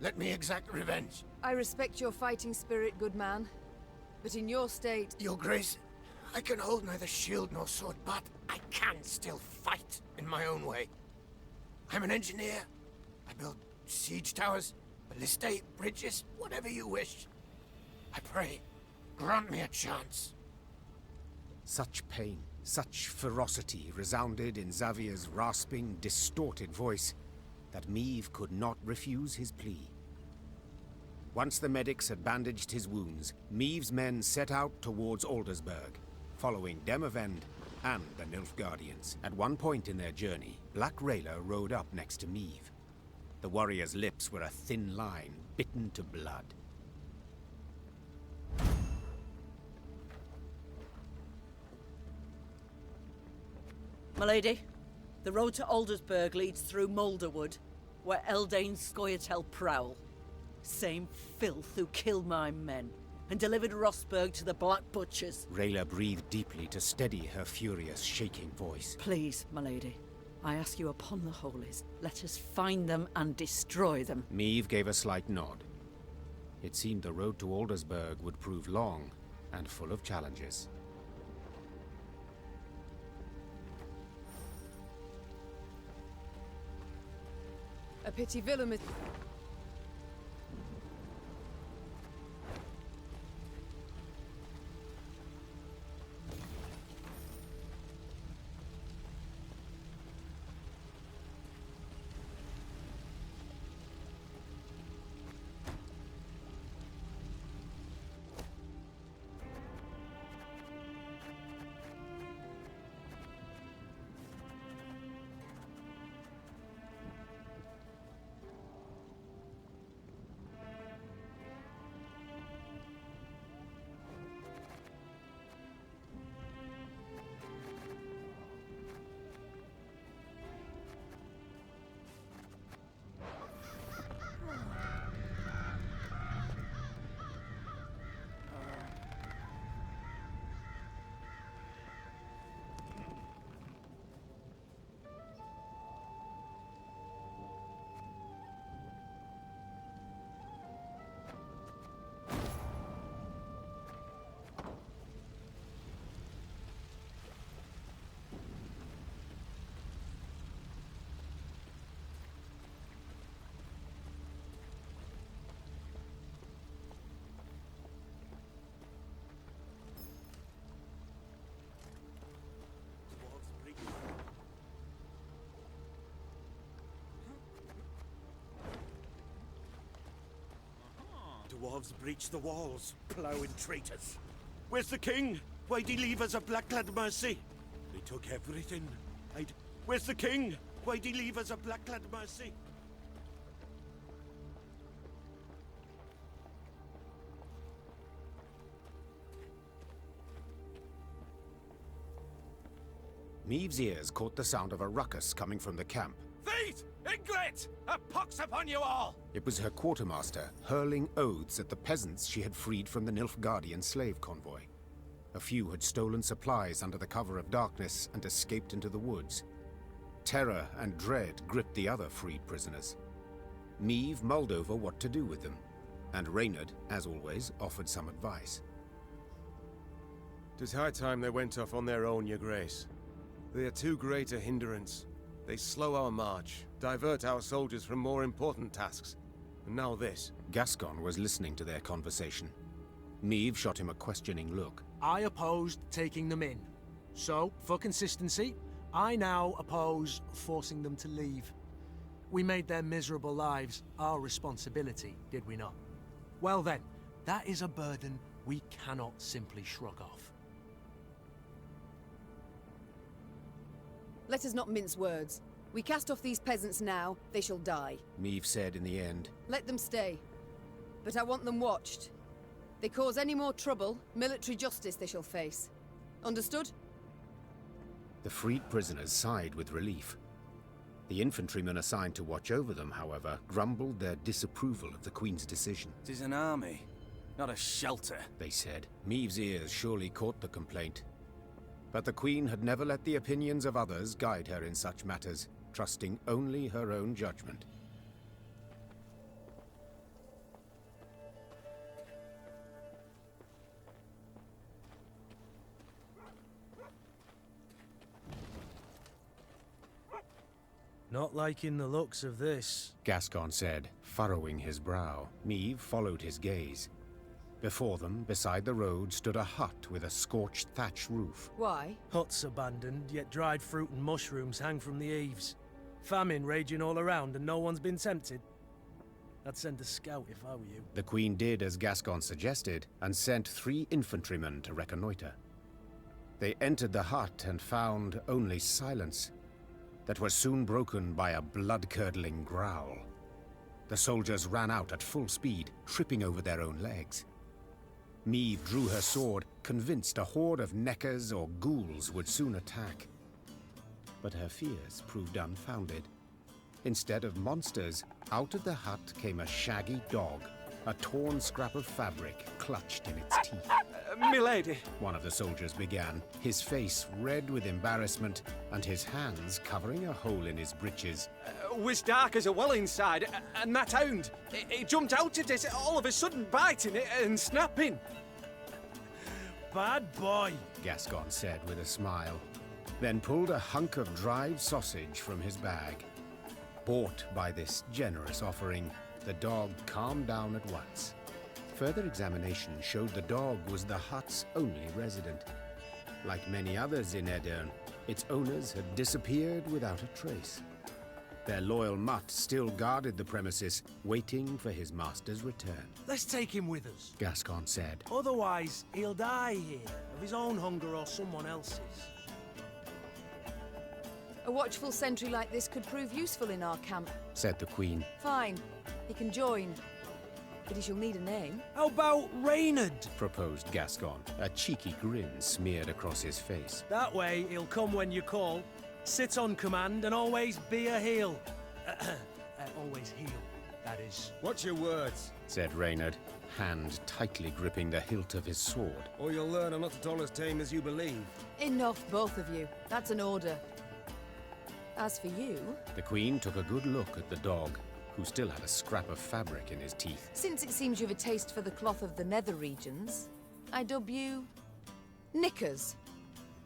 Let me exact revenge. I respect your fighting spirit, good man. But in your state... Your grace, I can hold neither shield nor sword, but I can still fight in my own way. I'm an engineer. I build siege towers, ballistae, bridges, whatever you wish. I pray, grant me a chance. Such pain, such ferocity resounded in Xavier's rasping, distorted voice that Meve could not refuse his plea. Once the medics had bandaged his wounds, Meve's men set out towards Aldersburg, following Demavend and the Nilfgaardians. At one point in their journey, Black Rayla rode up next to Meve. The warrior's lips were a thin line, bitten to blood. Milady, the road to Aldersburg leads through Moulderwood, where Eldain Scoia'tael prowl. Same filth who killed my men and delivered Rosberg to the Black Butchers. Rayla breathed deeply to steady her furious, shaking voice. Please, milady, I ask you upon the holies, let us find them and destroy them. Meve gave a slight nod. It seemed the road to Aldersburg would prove long and full of challenges. A pity Willem is... Dwarves breach the walls, ploughing traitors. Where's the king? Why'd he leave us a black-clad mercy? They took everything. Where's the king? Why'd he leave us a black-clad mercy? Meve's ears caught the sound of a ruckus coming from the camp. Feet! Ingrid! A pox upon you all! It was her quartermaster, hurling oaths at the peasants she had freed from the Nilfgaardian slave convoy. A few had stolen supplies under the cover of darkness and escaped into the woods. Terror and dread gripped the other freed prisoners. Meve mulled over what to do with them, and Reynard, as always, offered some advice. 'Tis high time they went off on their own, your grace. They are too great a hindrance. They slow our march, divert our soldiers from more important tasks. And now this. Gascon was listening to their conversation. Meve shot him a questioning look. I opposed taking them in. So, for consistency, I now oppose forcing them to leave. We made their miserable lives our responsibility, did we not? Well then, that is a burden we cannot simply shrug off. Let us not mince words. We cast off these peasants now, they shall die. Meve said in the end. Let them stay. But I want them watched. They cause any more trouble, military justice they shall face. Understood? The freed prisoners sighed with relief. The infantrymen assigned to watch over them, however, grumbled their disapproval of the Queen's decision. It is an army, not a shelter, they said. Meve's ears surely caught the complaint. But the Queen had never let the opinions of others guide her in such matters, trusting only her own judgment. Not liking the looks of this, Gascon said, furrowing his brow. Meve followed his gaze. Before them, beside the road, stood a hut with a scorched thatch roof. Why? Hut's abandoned, yet dried fruit and mushrooms hang from the eaves. Famine raging all around and no one's been tempted. I'd send a scout if I were you. The Queen did as Gascon suggested, and sent 3 infantrymen to reconnoiter. They entered the hut and found only silence, that was soon broken by a blood-curdling growl. The soldiers ran out at full speed, tripping over their own legs. Meve drew her sword, convinced a horde of neckers or ghouls would soon attack. But her fears proved unfounded. Instead of monsters, out of the hut came a shaggy dog, a torn scrap of fabric clutched in its teeth. Milady! One of the soldiers began, his face red with embarrassment and his hands covering a hole in his breeches. was dark as a well inside, and that hound, it jumped out at us all of a sudden, biting it and snapping. Bad boy, Gascon said with a smile, then pulled a hunk of dried sausage from his bag. Bought by this generous offering, the dog calmed down at once. Further examination showed the dog was the hut's only resident. Like many others in Aedirn, its owners had disappeared without a trace. Their loyal mutt still guarded the premises, waiting for his master's return. Let's take him with us, Gascon said. Otherwise, he'll die here, of his own hunger or someone else's. A watchful sentry like this could prove useful in our camp, said the Queen. Fine, he can join. But he shall need a name. How about Reynard? Proposed Gascon, a cheeky grin smeared across his face. That way, he'll come when you call, sit on command, and always be a heel. Always heel, that is. Watch your words, said Reynard, hand tightly gripping the hilt of his sword. or you'll learn I'm not at all as tame as you believe. Enough, both of you. That's an order. As for you... The Queen took a good look at the dog, who still had a scrap of fabric in his teeth. Since it seems you've a taste for the cloth of the nether regions, I dub you... Knickers.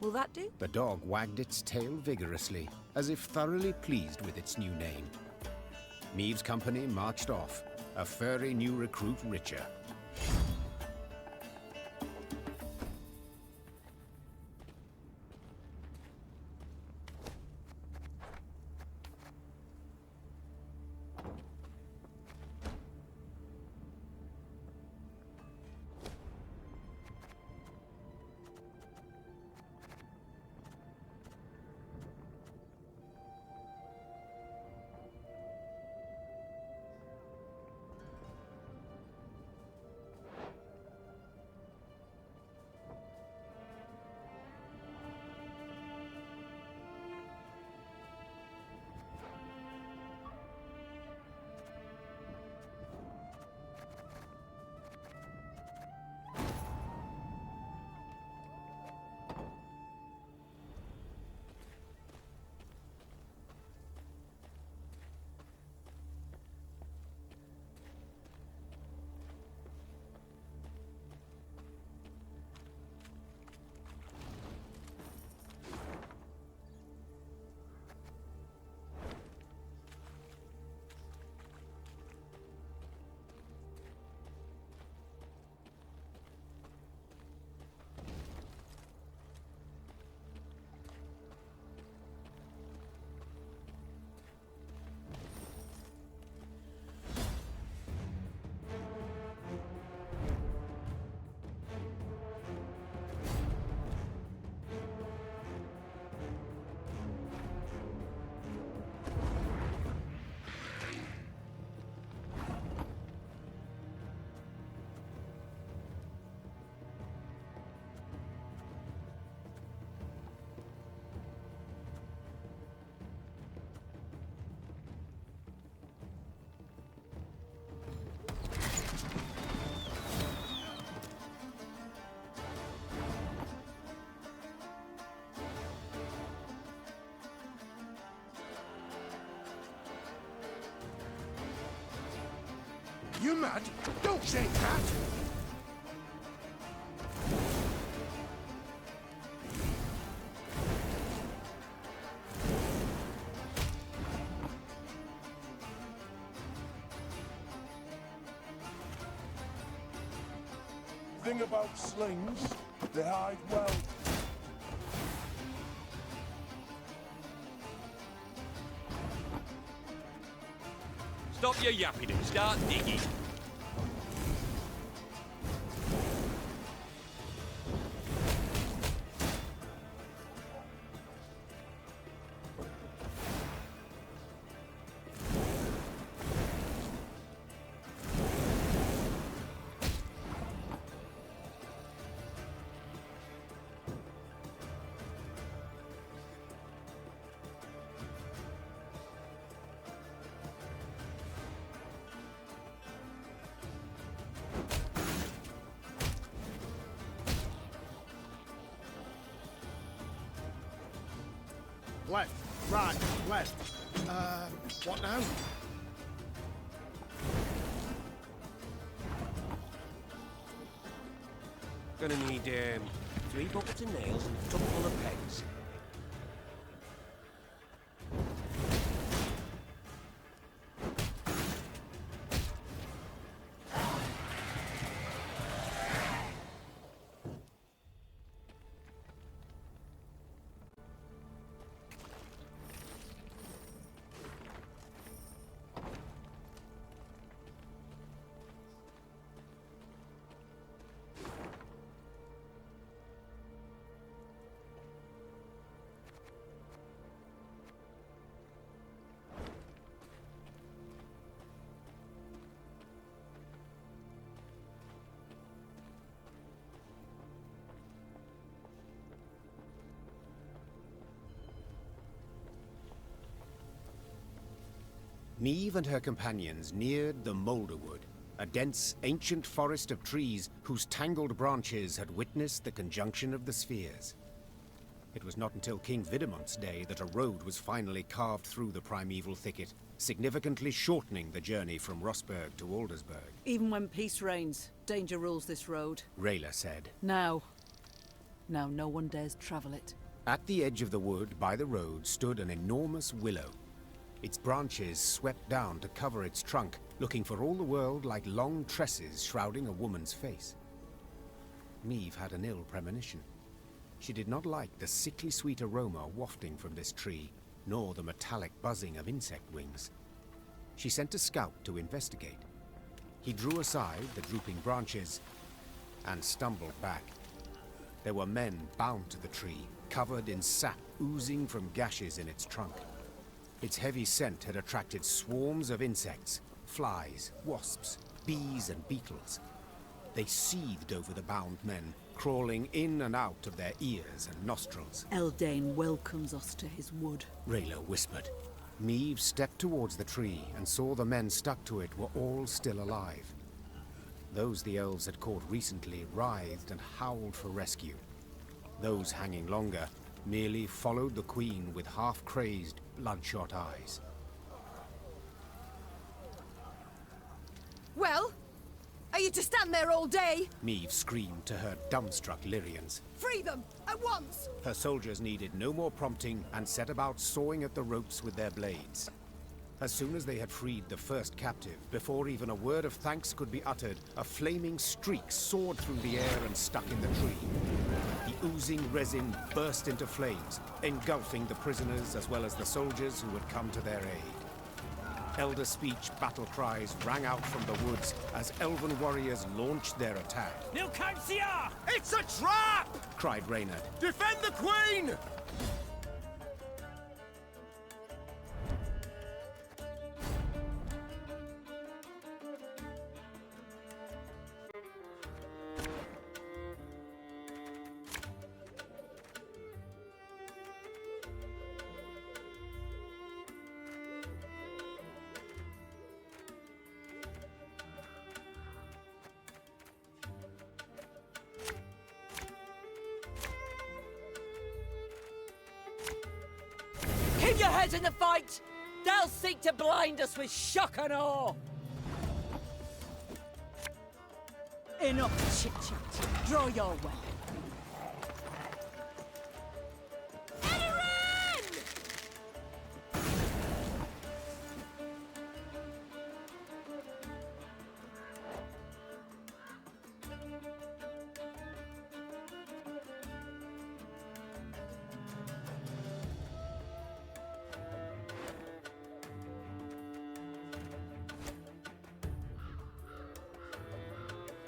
Will that do? The dog wagged its tail vigorously, as if thoroughly pleased with its new name. Meve's company marched off, a furry new recruit richer. You mad? Don't say that! Thing about slings, they hide well. Stop your yapping and start digging. left, right, left. What now? Gonna need 3 buckets of nails and a tub full of pegs. Meve and her companions neared the Moulderwood, a dense, ancient forest of trees whose tangled branches had witnessed the conjunction of the spheres. It was not until King Vidamont's day that a road was finally carved through the primeval thicket, significantly shortening the journey from Rossburg to Aldersburg. Even when peace reigns, danger rules this road. Rayla said. Now no one dares travel it. At the edge of the wood by the road stood an enormous willow. Its branches swept down to cover its trunk, looking for all the world like long tresses shrouding a woman's face. Meve had an ill premonition. She did not like the sickly sweet aroma wafting from this tree, nor the metallic buzzing of insect wings. She sent a scout to investigate. He drew aside the drooping branches and stumbled back. There were men bound to the tree, covered in sap oozing from gashes in its trunk. Its heavy scent had attracted swarms of insects, flies, wasps, bees and beetles. They seethed over the bound men, crawling in and out of their ears and nostrils. Eldain welcomes us to his wood, Rayla whispered. Meve stepped towards the tree and saw the men stuck to it were all still alive. Those the elves had caught recently writhed and howled for rescue. Those hanging longer merely followed the Queen with half-crazed, bloodshot eyes. Well? Are you to stand there all day? Meve screamed to her dumbstruck Lyrians. Free them! At once! Her soldiers needed no more prompting and set about sawing at the ropes with their blades. As soon as they had freed the first captive, before even a word of thanks could be uttered, a flaming streak soared through the air and stuck in the tree. The oozing resin burst into flames, engulfing the prisoners as well as the soldiers who had come to their aid. Elder speech battle cries rang out from the woods as elven warriors launched their attack. Nilkancia! It's a trap! Cried Reynard. Defend the Queen! Keep your heads in the fight! They'll seek to blind us with shock and awe! Enough chit-chat. Draw your weapon.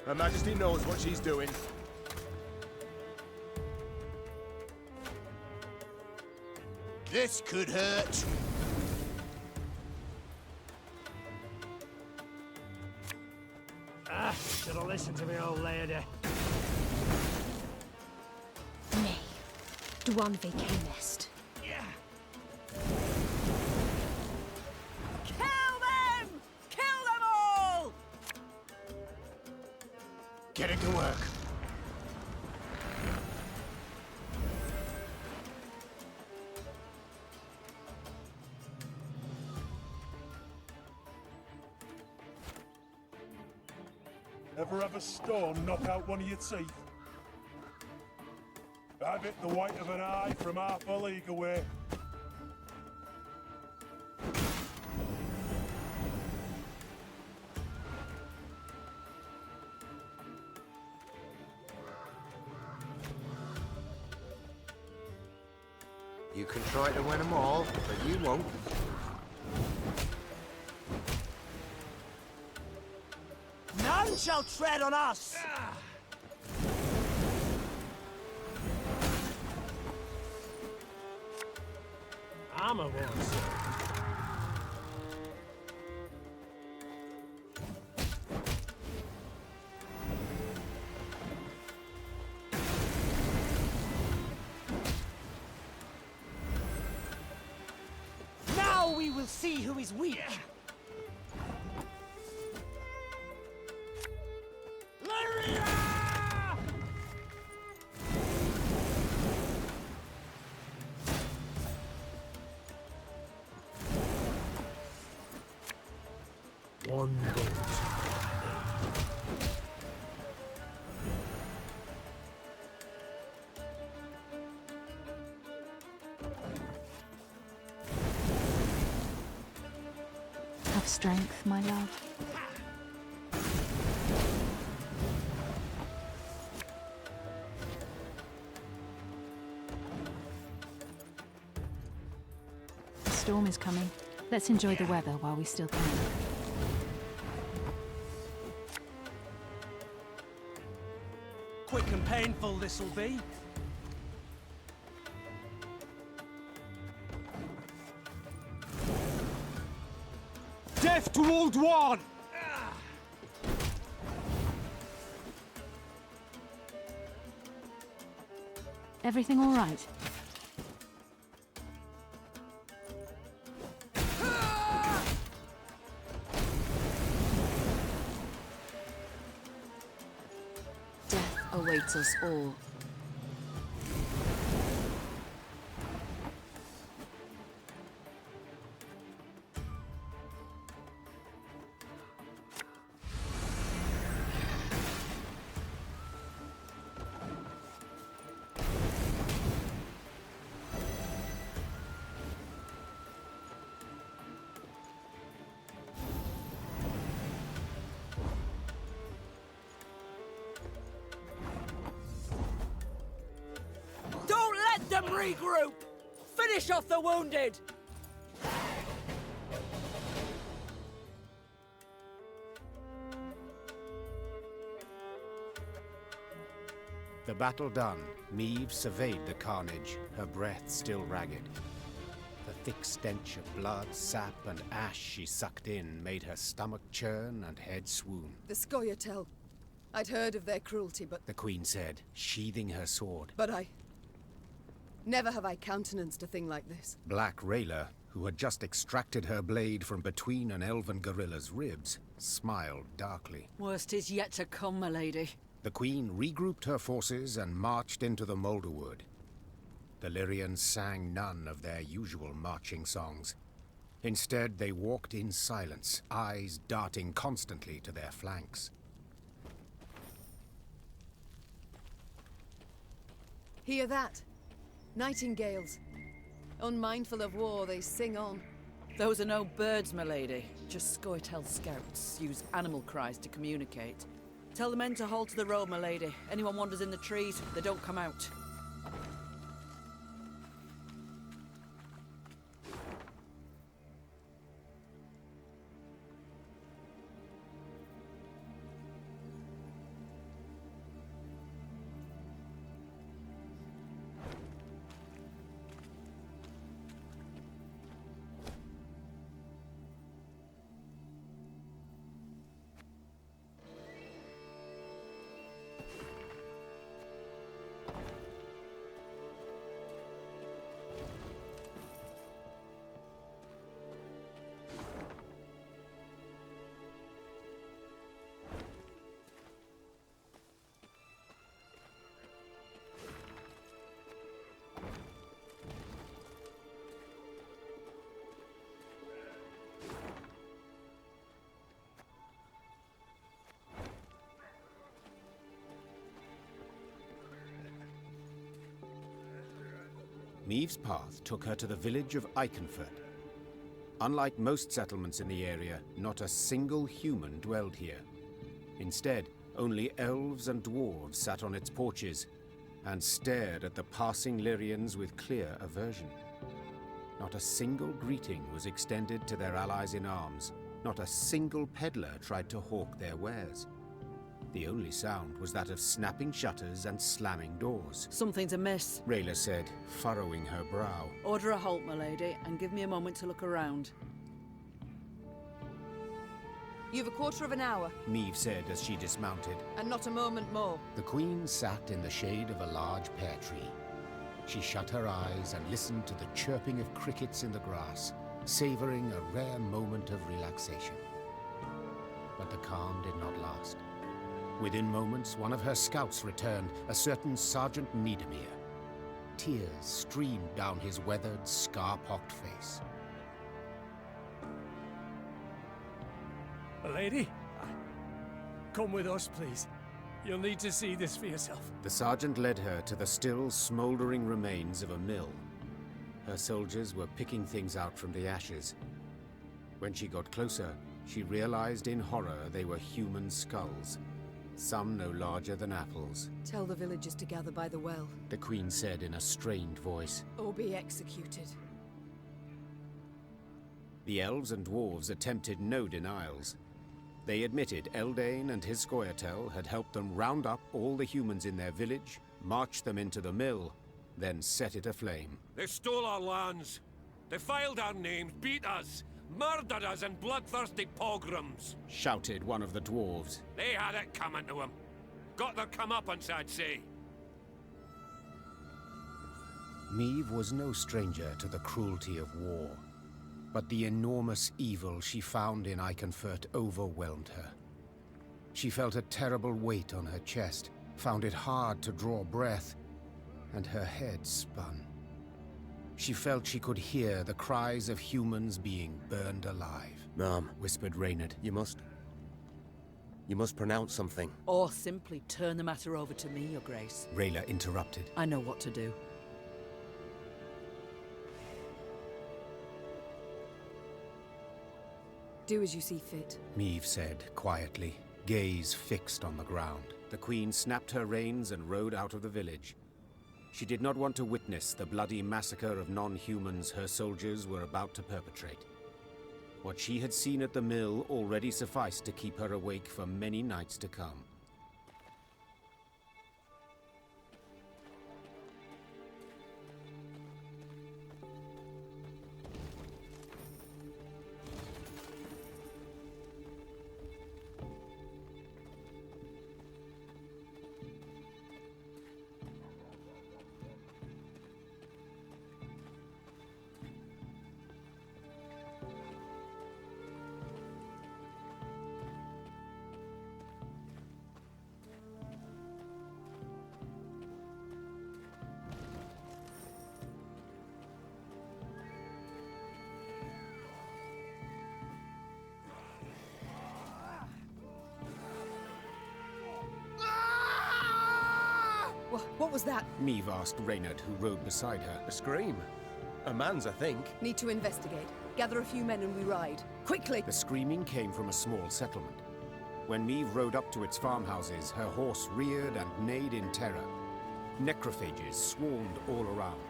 Her Majesty knows what she's doing. This could hurt. Should have listened to me old lady. Nej, Duan Vacanist. Kill them! Kill them all! Get it to work. Ever have a stone knock out one of your teeth? Have it the white of an eye from half a league away. You can try to win them all, but you won't. None shall tread on us! Armor wars. Now we will see who is weak! Lyria! One bolt. Have strength, my love. The storm is coming. Let's enjoy the weather while we still can. Quick and painful this'll be. Death to Old One! Everything all right? Death awaits us all. Don't let them regroup! Finish off the wounded! The battle done, Meve surveyed the carnage, her breath still ragged. The thick stench of blood, sap, and ash she sucked in made her stomach churn and head swoon. The Scoia'tael. I'd heard of their cruelty, but... The Queen said, sheathing her sword. But never have I countenanced a thing like this. Black Rayla, who had just extracted her blade from between an elven gorilla's ribs, smiled darkly. Worst is yet to come, my lady. The Queen regrouped her forces and marched into the Moulderwood. The Lyrians sang none of their usual marching songs. Instead, they walked in silence, eyes darting constantly to their flanks. Hear that? Nightingales. Unmindful of war, they sing on. Those are no birds, my lady. Just Scoia'tael scouts use animal cries to communicate. Tell the men to hold to the road, my lady. Anyone wanders in the trees, they don't come out. Meve's path took her to the village of Iconfurt. Unlike most settlements in the area, not a single human dwelled here. Instead, only elves and dwarves sat on its porches and stared at the passing Lyrians with clear aversion. Not a single greeting was extended to their allies in arms. Not a single peddler tried to hawk their wares. The only sound was that of snapping shutters and slamming doors. Something's amiss, Rayla said, furrowing her brow. Order a halt, my lady, and give me a moment to look around. You've a quarter of an hour. Meve said as she dismounted. And not a moment more. The Queen sat in the shade of a large pear tree. She shut her eyes and listened to the chirping of crickets in the grass, savoring a rare moment of relaxation. But the calm did not last. Within moments, one of her scouts returned, a certain Sergeant Niedermere. Tears streamed down his weathered, scar-pocked face. Lady? Come with us, please. You'll need to see this for yourself. The sergeant led her to the still, smouldering remains of a mill. Her soldiers were picking things out from the ashes. When she got closer, she realized in horror they were human skulls. Some no larger than apples. Tell the villagers to gather by the well. The Queen said in a strained voice. Or be executed. The elves and dwarves attempted no denials. They admitted Eldain and his Scoia'tael had helped them round up all the humans in their village, march them into the mill, then set it aflame. They stole our lands. They filed our names, beat us, murdered us in bloodthirsty pogroms. Shouted one of the dwarves. They had it coming to them. Got their comeuppance, I'd say. Meve was no stranger to the cruelty of war. But the enormous evil she found in Iconfurt overwhelmed her. She felt a terrible weight on her chest, found it hard to draw breath, and her head spun. She felt she could hear the cries of humans being burned alive. Ma'am, whispered Reynard. You must pronounce something. Or simply turn the matter over to me, Your Grace. Rayla interrupted. I know what to do. Do as you see fit. Meve said quietly, gaze fixed on the ground. The Queen snapped her reins and rode out of the village. She did not want to witness the bloody massacre of non-humans her soldiers were about to perpetrate. What she had seen at the mill already sufficed to keep her awake for many nights to come. What was that? Meve asked Reynard, who rode beside her. A scream. A man's, I think. Need to investigate. Gather a few men and we ride. Quickly! The screaming came from a small settlement. When Meve rode up to its farmhouses, her horse reared and neighed in terror. Necrophages swarmed all around.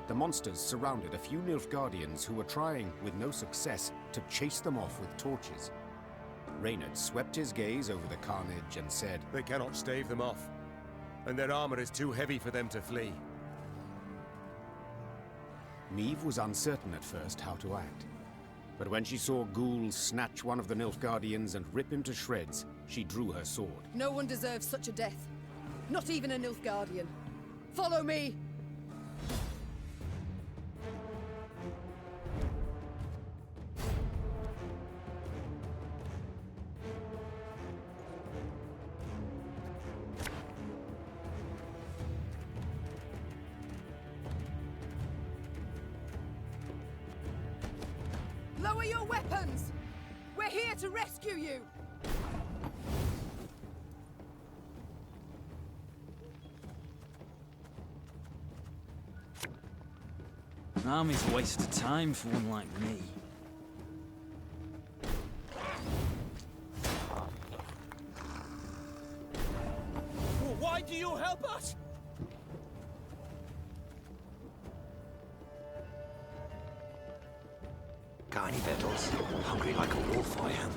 The monsters surrounded a few Nilfgaardians who were trying, with no success, to chase them off with torches. Reynard swept his gaze over the carnage and said, They cannot stave them off, and their armor is too heavy for them to flee. Meve was uncertain at first how to act. But when she saw ghouls snatch one of the Nilfgaardians and rip him to shreds, she drew her sword. No one deserves such a death. Not even a Nilfgaardian. Follow me! Lower your weapons! We're here to rescue you! An army's a waste of time for one like me. Well, why do you help us? Got any victuals? Hungry like a wolf, I am.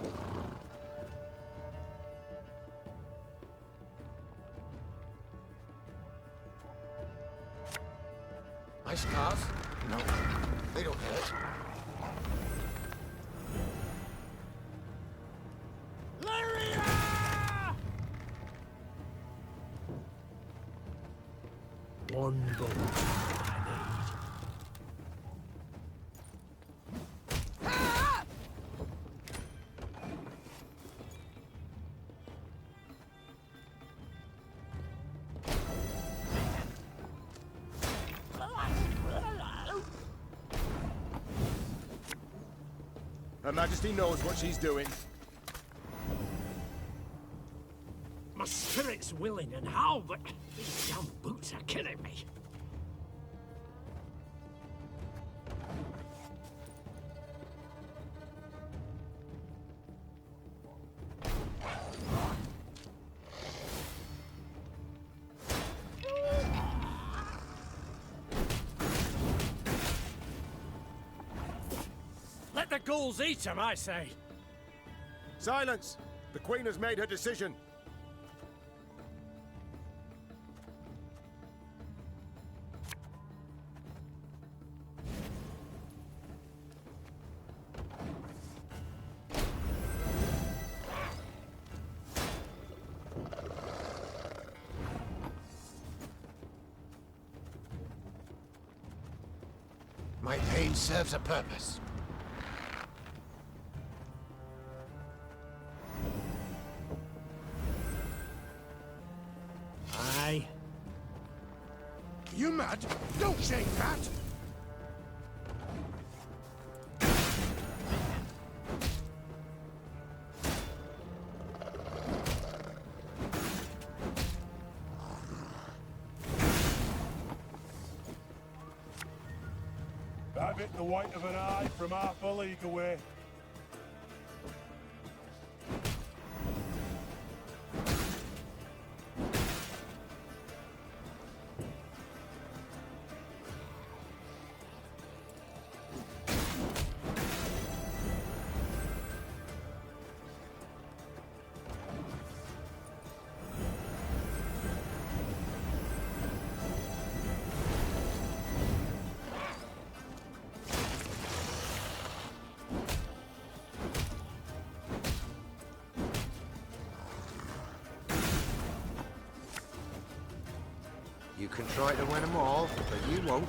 My scars? No, they don't hurt. Lyria! One bolt. Her Majesty knows what she's doing. My spirit's willing and how, but these damn boots are killing me. Let the ghouls eat them, I say. Silence! The Queen has made her decision. My pain serves a purpose. Aye. You mad? Don't shake that! I've hit the white of an eye from half a league away. You can try to win them all, but you won't.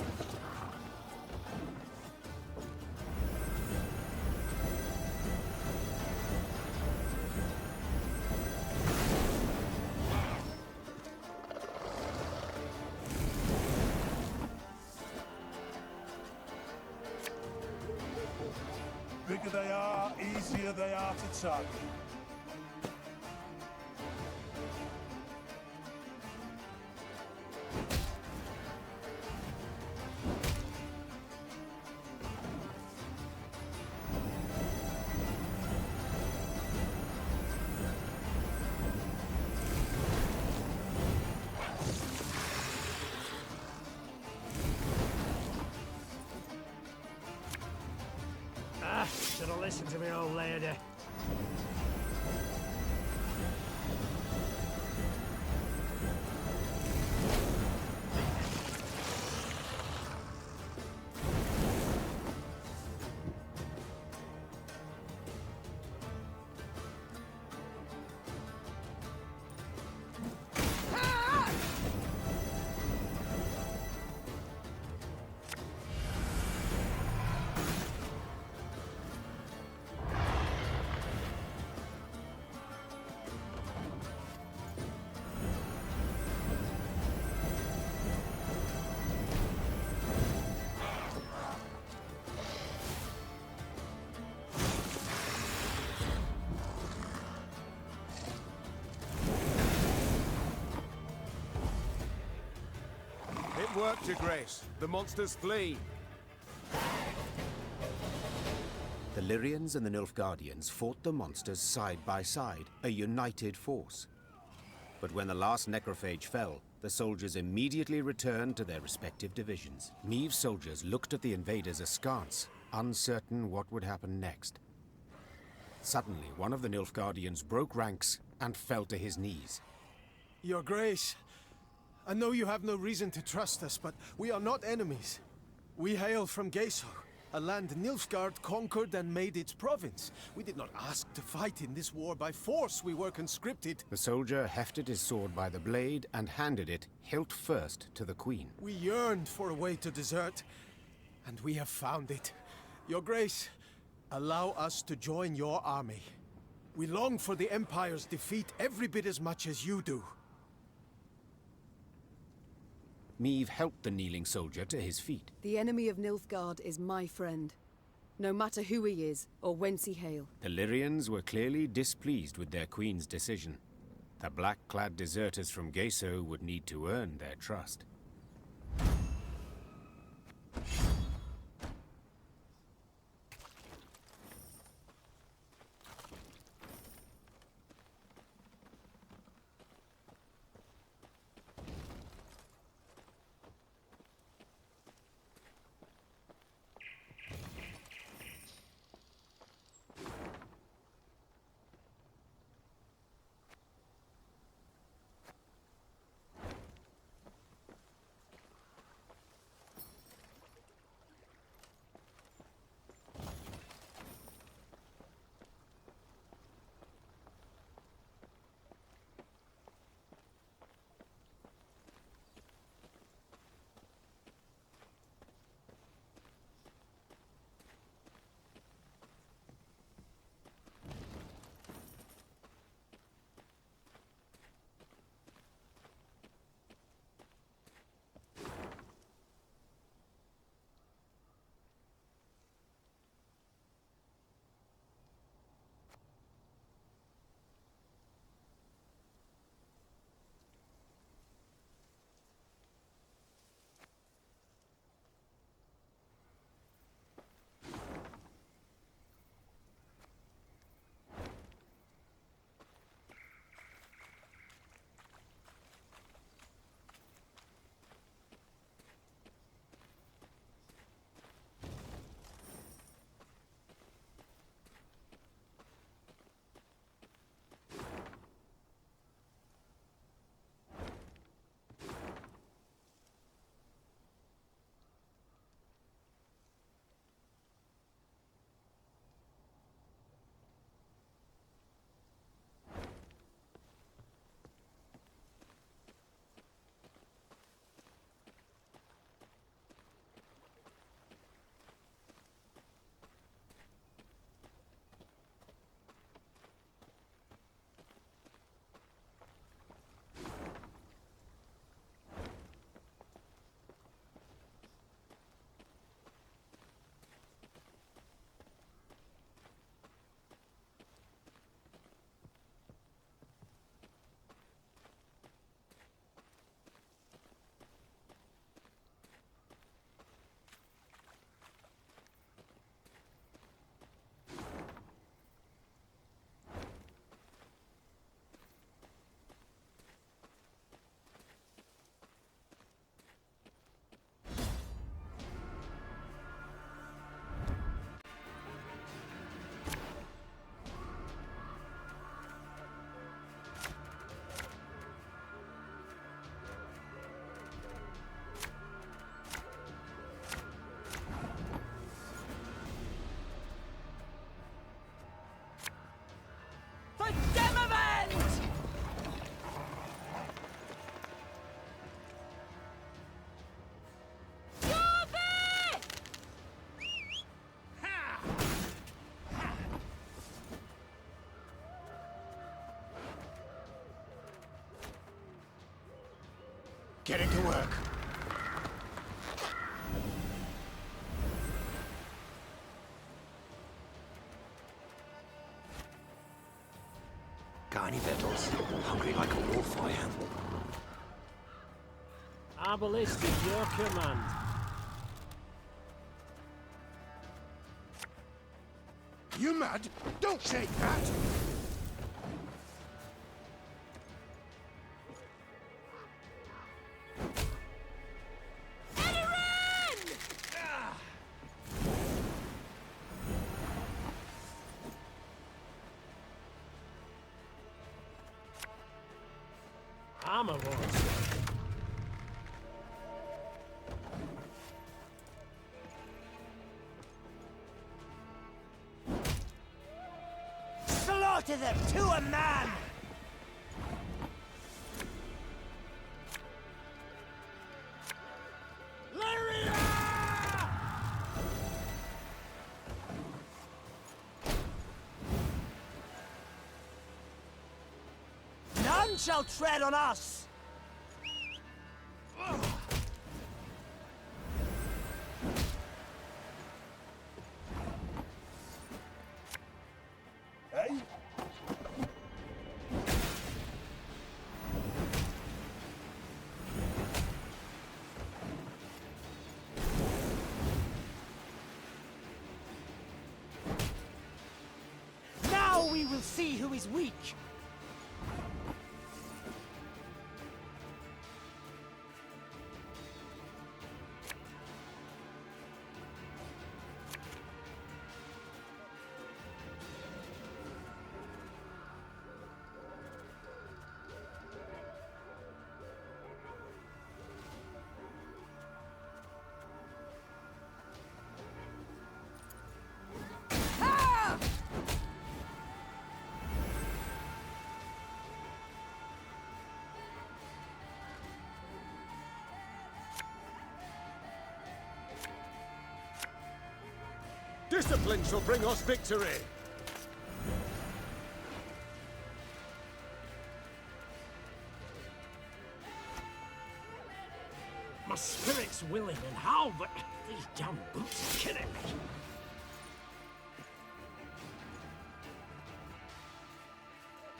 Bigger they are, easier they are to target. Should have listened to me, old lady. It worked, Your Grace. The monsters flee. The Lyrians and the Nilfgaardians fought the monsters side by side, a united force. But when the last necrophage fell, the soldiers immediately returned to their respective divisions. Meve's soldiers looked at the invaders askance, uncertain what would happen next. Suddenly, one of the Nilfgaardians broke ranks and fell to his knees. Your Grace, I know you have no reason to trust us, but we are not enemies. We hail from Geso, a land Nilfgaard conquered and made its province. We did not ask to fight in this war by force. We were conscripted. The soldier hefted his sword by the blade and handed it, hilt first, to the Queen. We yearned for a way to desert, and we have found it. Your Grace, allow us to join your army. We long for the Empire's defeat every bit as much as you do. Meve helped the kneeling soldier to his feet. The enemy of Nilfgaard is my friend, no matter who he is or whence he hail. The Lyrians were clearly displeased with their queen's decision. The black-clad deserters from Geso would need to earn their trust. Getting to work. Got any victuals? Hungry like a wolf, I am. Arbalist is your command. You mad? Don't shake that! I'm a voice. Slaughter them to a man! Lyria! None shall tread on us! Hey? Now we will see who is weak! Discipline shall bring us victory! My spirit's willing and how, but these damn boots are killing me.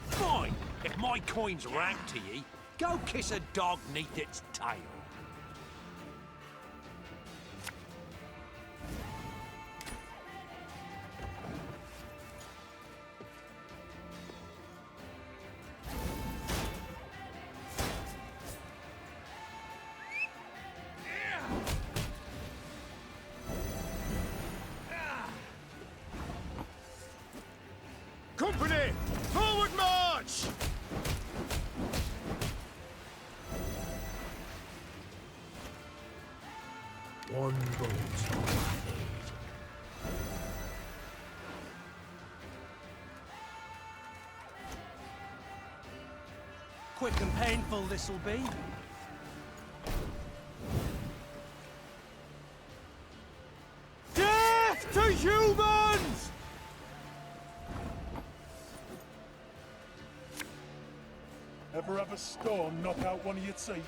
Fine! If my coin's rank to ye, go kiss a dog neath its tail. Company! Forward march! One bolt all I need. Quick and painful this'll be. Death to humans! Ever have a storm knock out one of your teeth?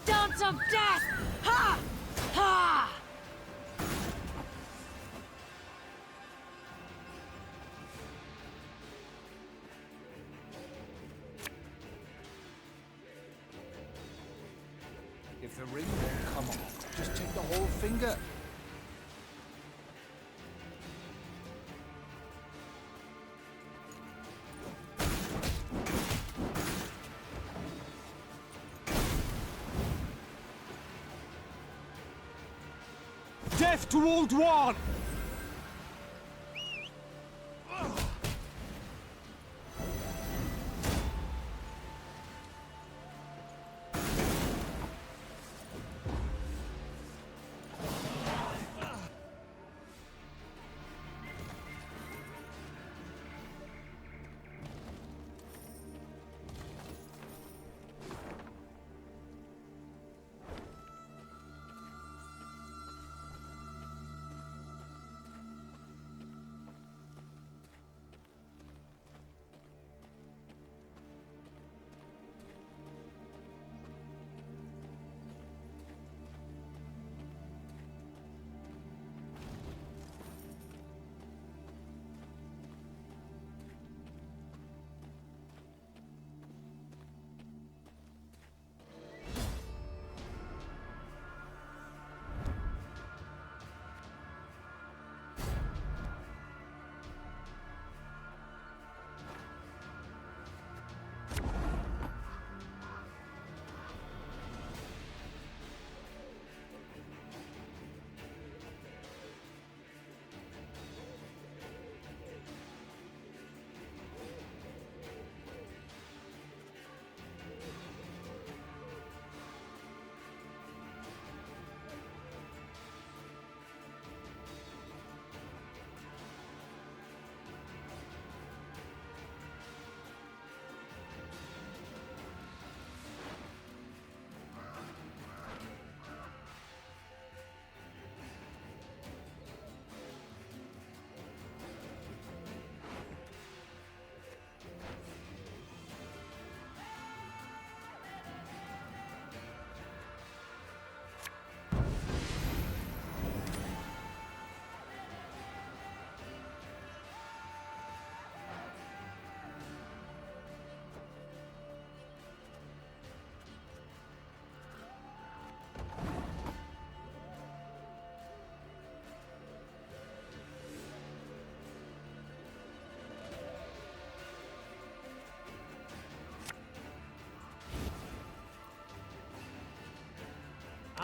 Dance of death! Ha! Ha! If the ring won't come off, just take the whole finger. Death to Old One!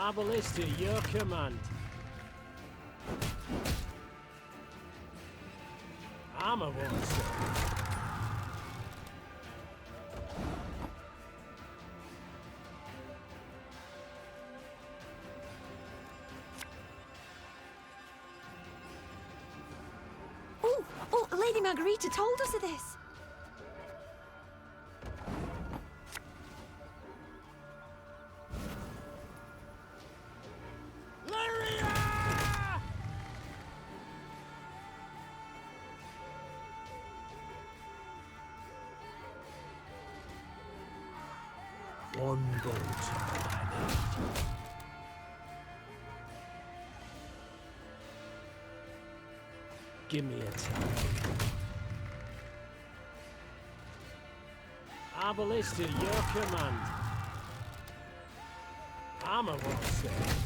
Arble is to your command. Armor won't serve. Oh, Lady Margarita told us of this. Lyria! One bolt I need. Give me a time. Arble is to your command. Armor won't save.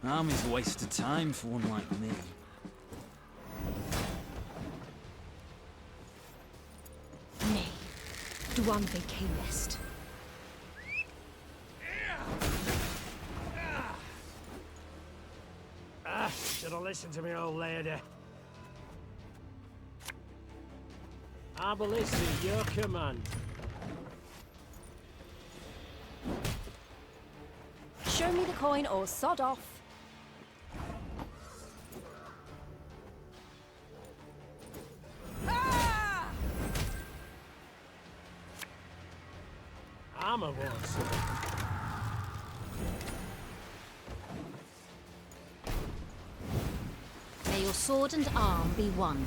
Army's a waste of time for one like me. Nay, Duan Vacanest. Should have listened to me, old lady. I will listen to your command. Show me the coin or sod off. Armor was. May your sword and arm be one.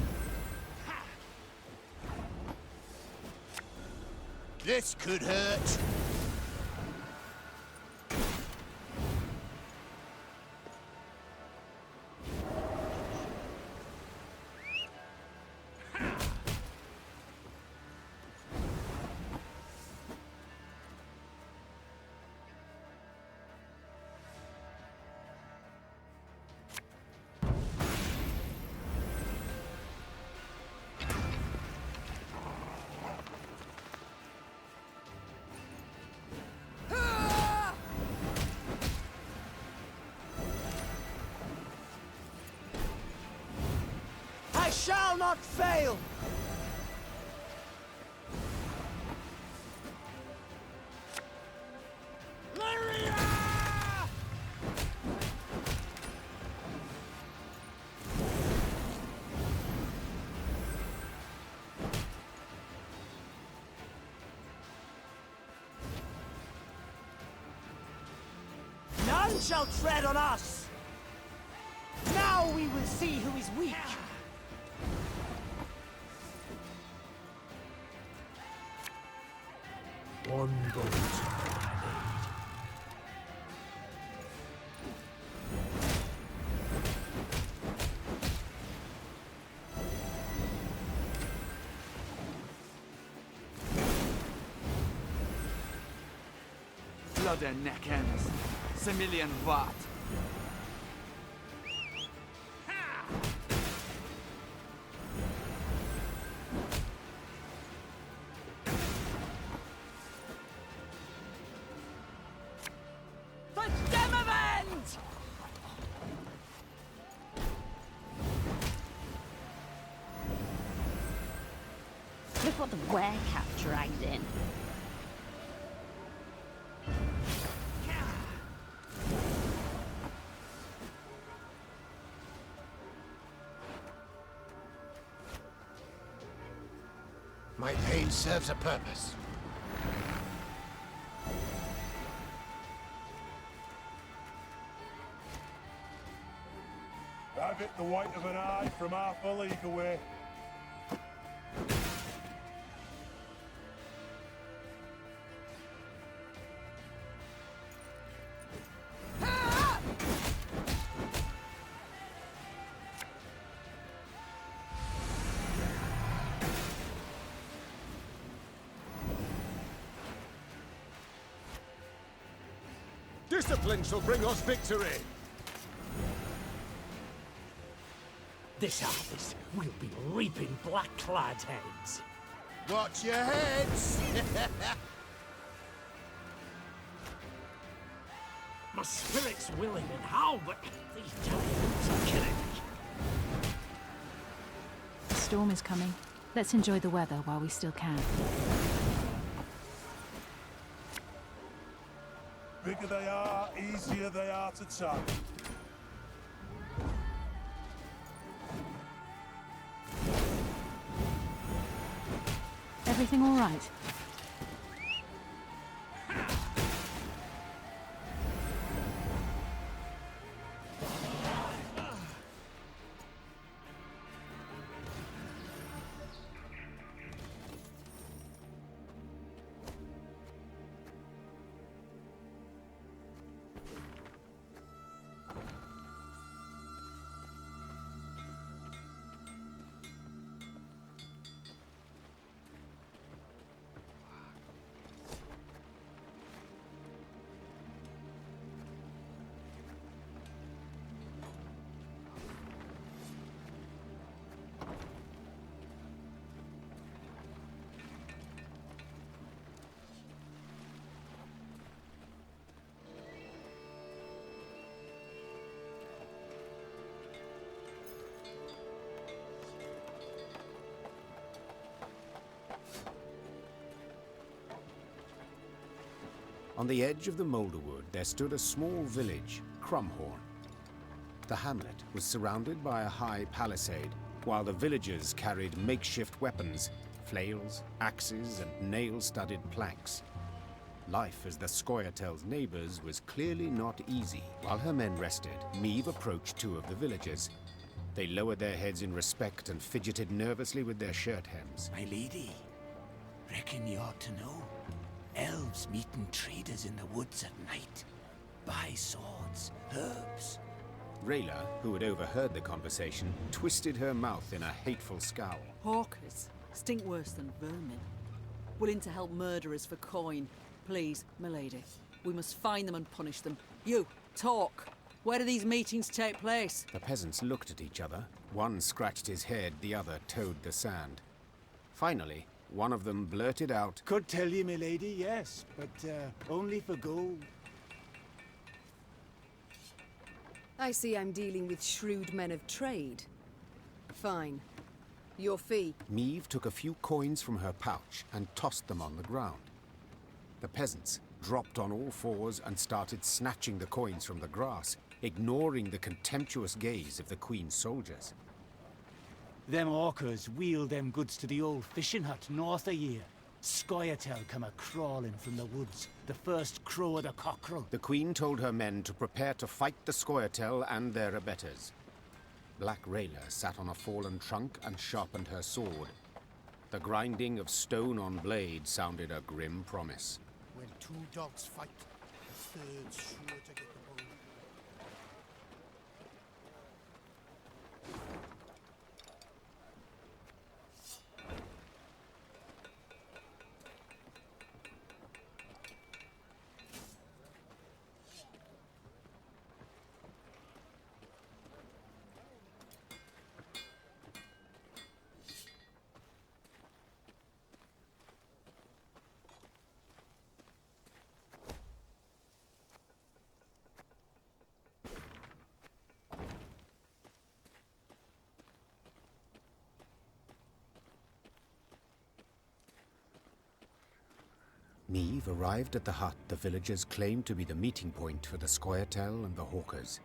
This could hurt. I shall not fail! Lyria! None shall tread on us! Now we will see who is weak! One bolt. Blood and neck ends. Similian Watt. Look what the werecat dragged in. My pain serves a purpose. Have it the white of an eye from half a league away. Discipline shall bring us victory! This harvest, we'll be reaping black-clad heads. Watch your heads! My spirit's willing and how, but these giants are killing me. The storm is coming. Let's enjoy the weather while we still can. Bigger they are, easier they are to tug. Everything all right? On the edge of the Moulderwood, there stood a small village, Crumhorn. The hamlet was surrounded by a high palisade, while the villagers carried makeshift weapons, flails, axes, and nail-studded planks. Life as the Scoia'tael's neighbors was clearly not easy. While her men rested, Meve approached two of the villagers. They lowered their heads in respect and fidgeted nervously with their shirt hems. My lady, reckon you ought to know. Elves meeting traders in the woods at night. Buy swords, herbs. Rayla, who had overheard the conversation, twisted her mouth in a hateful scowl. Hawkers stink worse than vermin. Willing to help murderers for coin. Please, milady. We must find them and punish them. You, talk. Where do these meetings take place? The peasants looked at each other. One scratched his head, the other toed the sand. Finally, one of them blurted out, Could tell you, milady, yes, but only for gold. I see I'm dealing with shrewd men of trade. Fine. Your fee. Meve took a few coins from her pouch and tossed them on the ground. The peasants dropped on all fours and started snatching the coins from the grass, ignoring the contemptuous gaze of the Queen's soldiers. Them orcas wheeled them goods to the old fishing hut north of here. Scoia'tael come a-crawling from the woods, the first crow of the cockerel. The Queen told her men to prepare to fight the Scoia'tael and their abettors. Black Rayla sat on a fallen trunk and sharpened her sword. The grinding of stone on blade sounded a grim promise. When two dogs fight, the third's sure to get the bone. Meve arrived at the hut the villagers claimed to be the meeting point for the Scoia'tael and the Hawkers.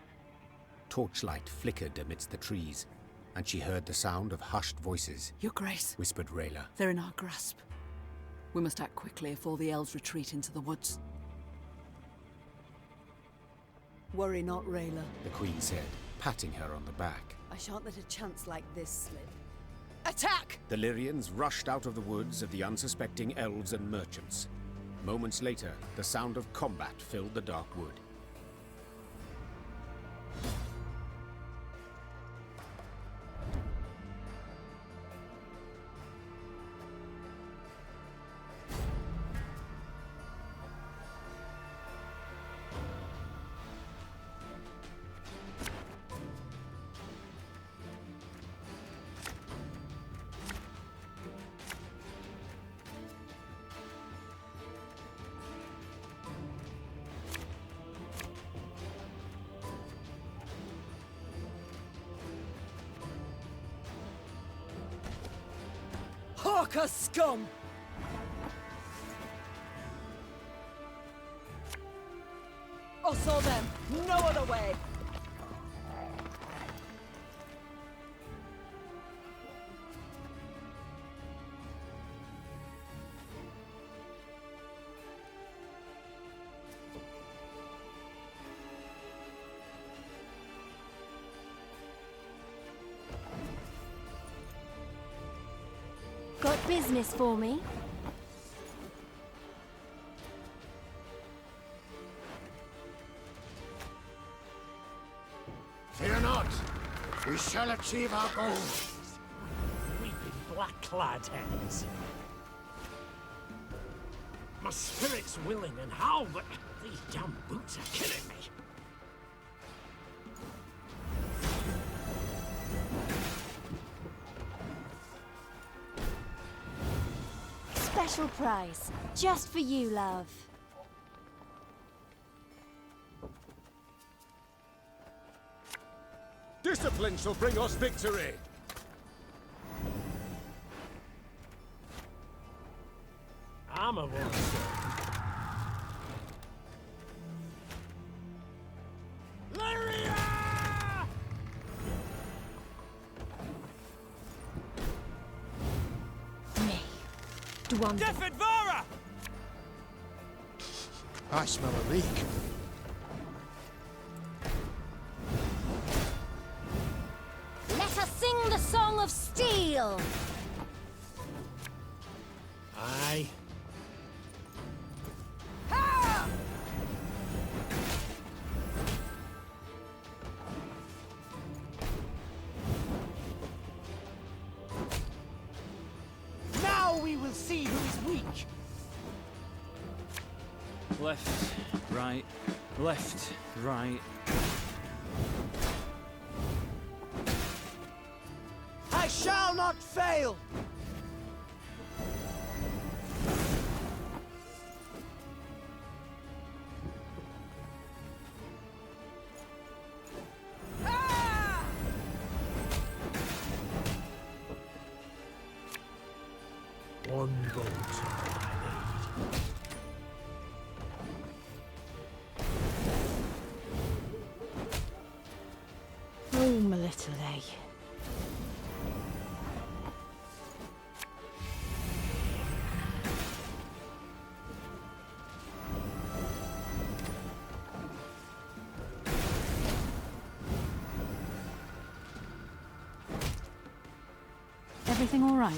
Torchlight flickered amidst the trees, and she heard the sound of hushed voices. Your Grace, whispered Rayla. They're in our grasp. We must act quickly before the elves retreat into the woods. Worry not, Rayla, the Queen said, patting her on the back. I shan't let a chance like this slip. Attack! The Lyrians rushed out of the woods at the unsuspecting elves and merchants. Moments later, the sound of combat filled the dark wood. Hawker scum! Us or them, no other way! Got business for me? Fear not. We shall achieve our goal. Weeping black-clad hens. My spirit's willing and how, but these damn boots are killing me. Special price, just for you, love. Discipline shall bring us victory! I'm a one. want. Defendvara! I smell a leak. Let us sing the song of steel! Aye. Now we will see who is weak. Left, right, left, right. I shall not fail! One bolt. Oh, my little A. Everything all right?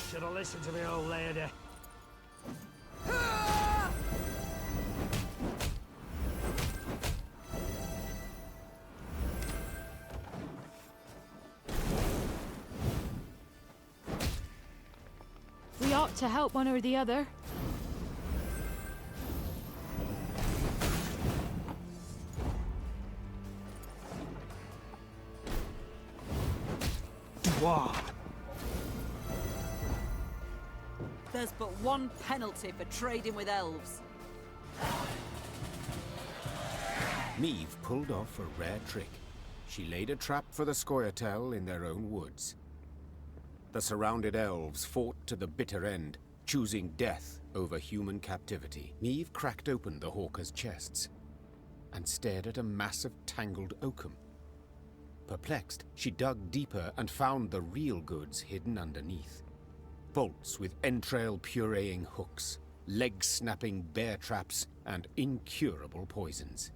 Should have listened to the old lady. We ought to help one or the other. Wow. There's but one penalty for trading with elves. Meve pulled off a rare trick. She laid a trap for the Scoia'tael in their own woods. The surrounded elves fought to the bitter end, choosing death over human captivity. Meve cracked open the hawkers' chests and stared at a mass of tangled oakum. Perplexed, she dug deeper and found the real goods hidden underneath. Bolts with entrail-pureeing hooks, leg-snapping bear traps, and incurable poisons.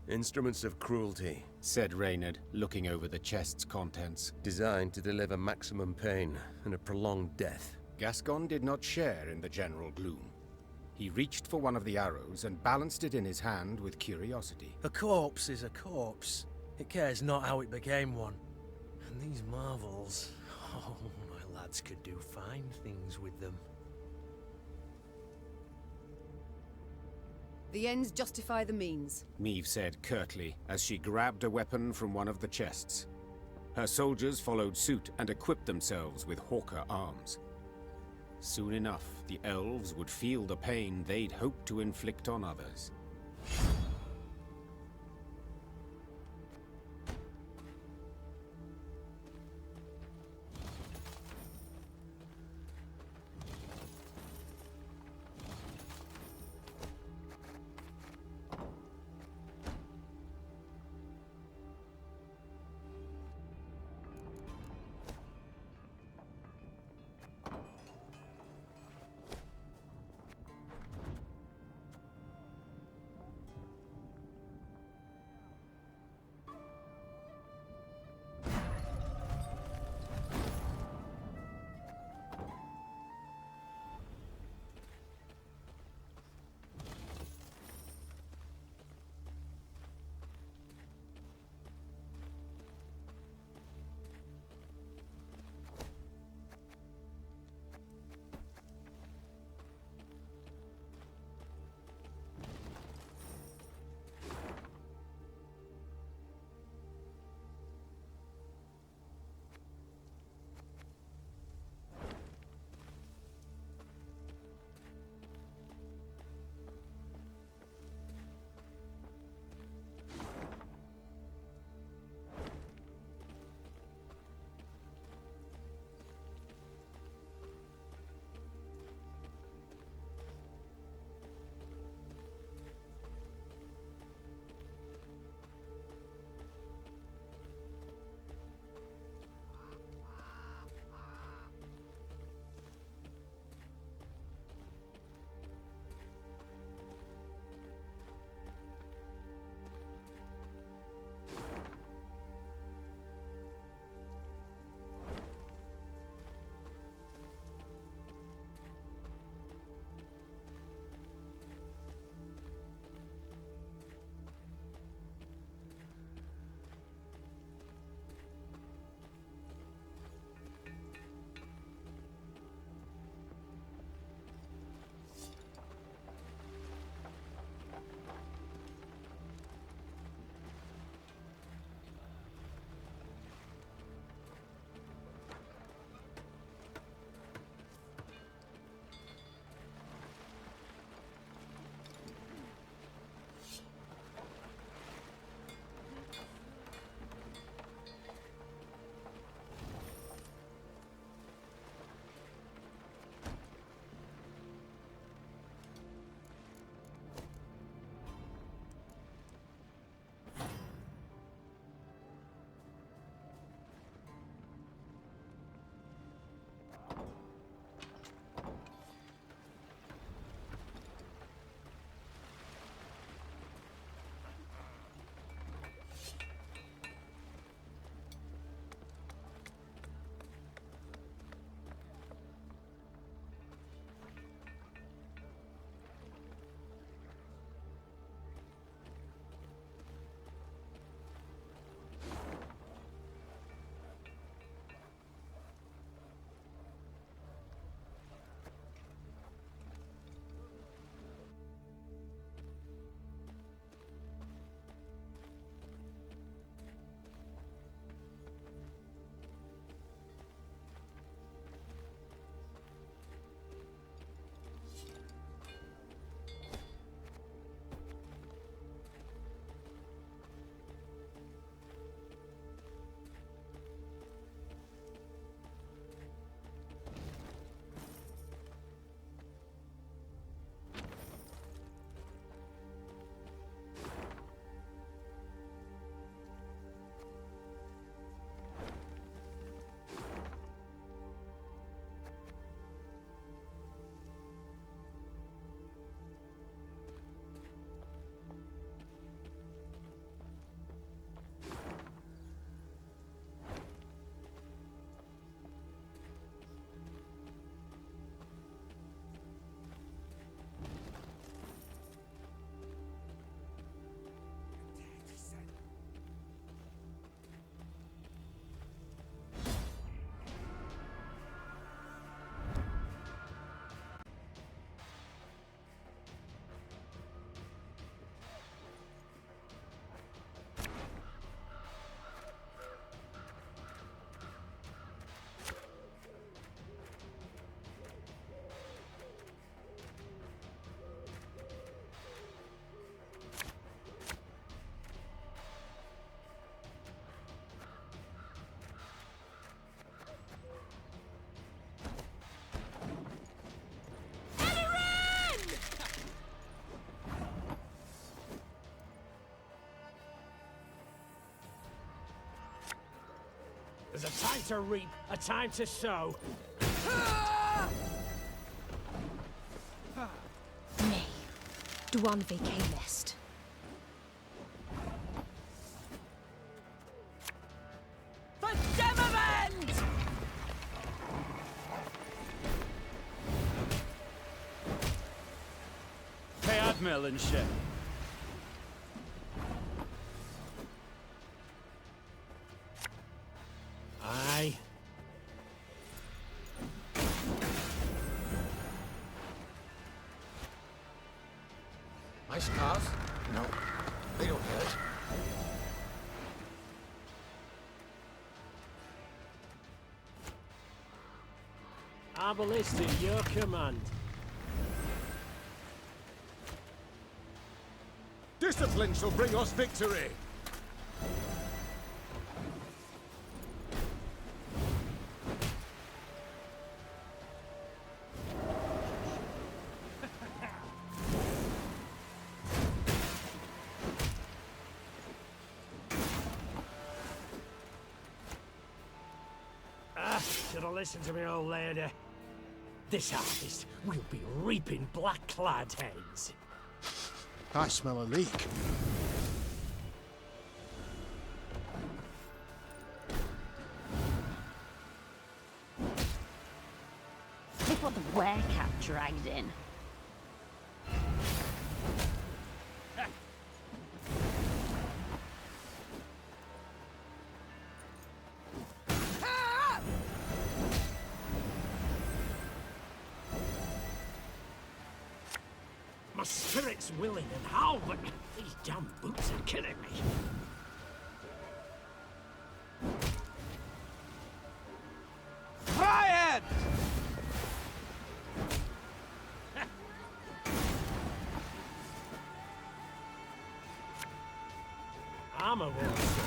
Instruments of cruelty, said Reynard, looking over the chest's contents. Designed to deliver maximum pain and a prolonged death. Gascon did not share in the general gloom. He reached for one of the arrows and balanced it in his hand with curiosity. A corpse is a corpse. It cares not how it became one. And these marvels... Oh, my lads could do fine things with them. The ends justify the means, Meve said curtly as she grabbed a weapon from one of the chests. Her soldiers followed suit and equipped themselves with hawker arms. Soon enough, the elves would feel the pain they'd hoped to inflict on others. There's a time to reap, a time to sow. Nay, Dwan vi camest. For Demavend! Admiral and ship. Aye. My scars? No, they don't hurt. Our ballista, your command. Discipline shall bring us victory! Should have listened to me, old lady. This harvest, we'll be reaping black-clad heads. I smell a leak. Look what the werecat dragged in. My spirit's willing and how, but these damn boots are killing me. Fire! I'm a wolf.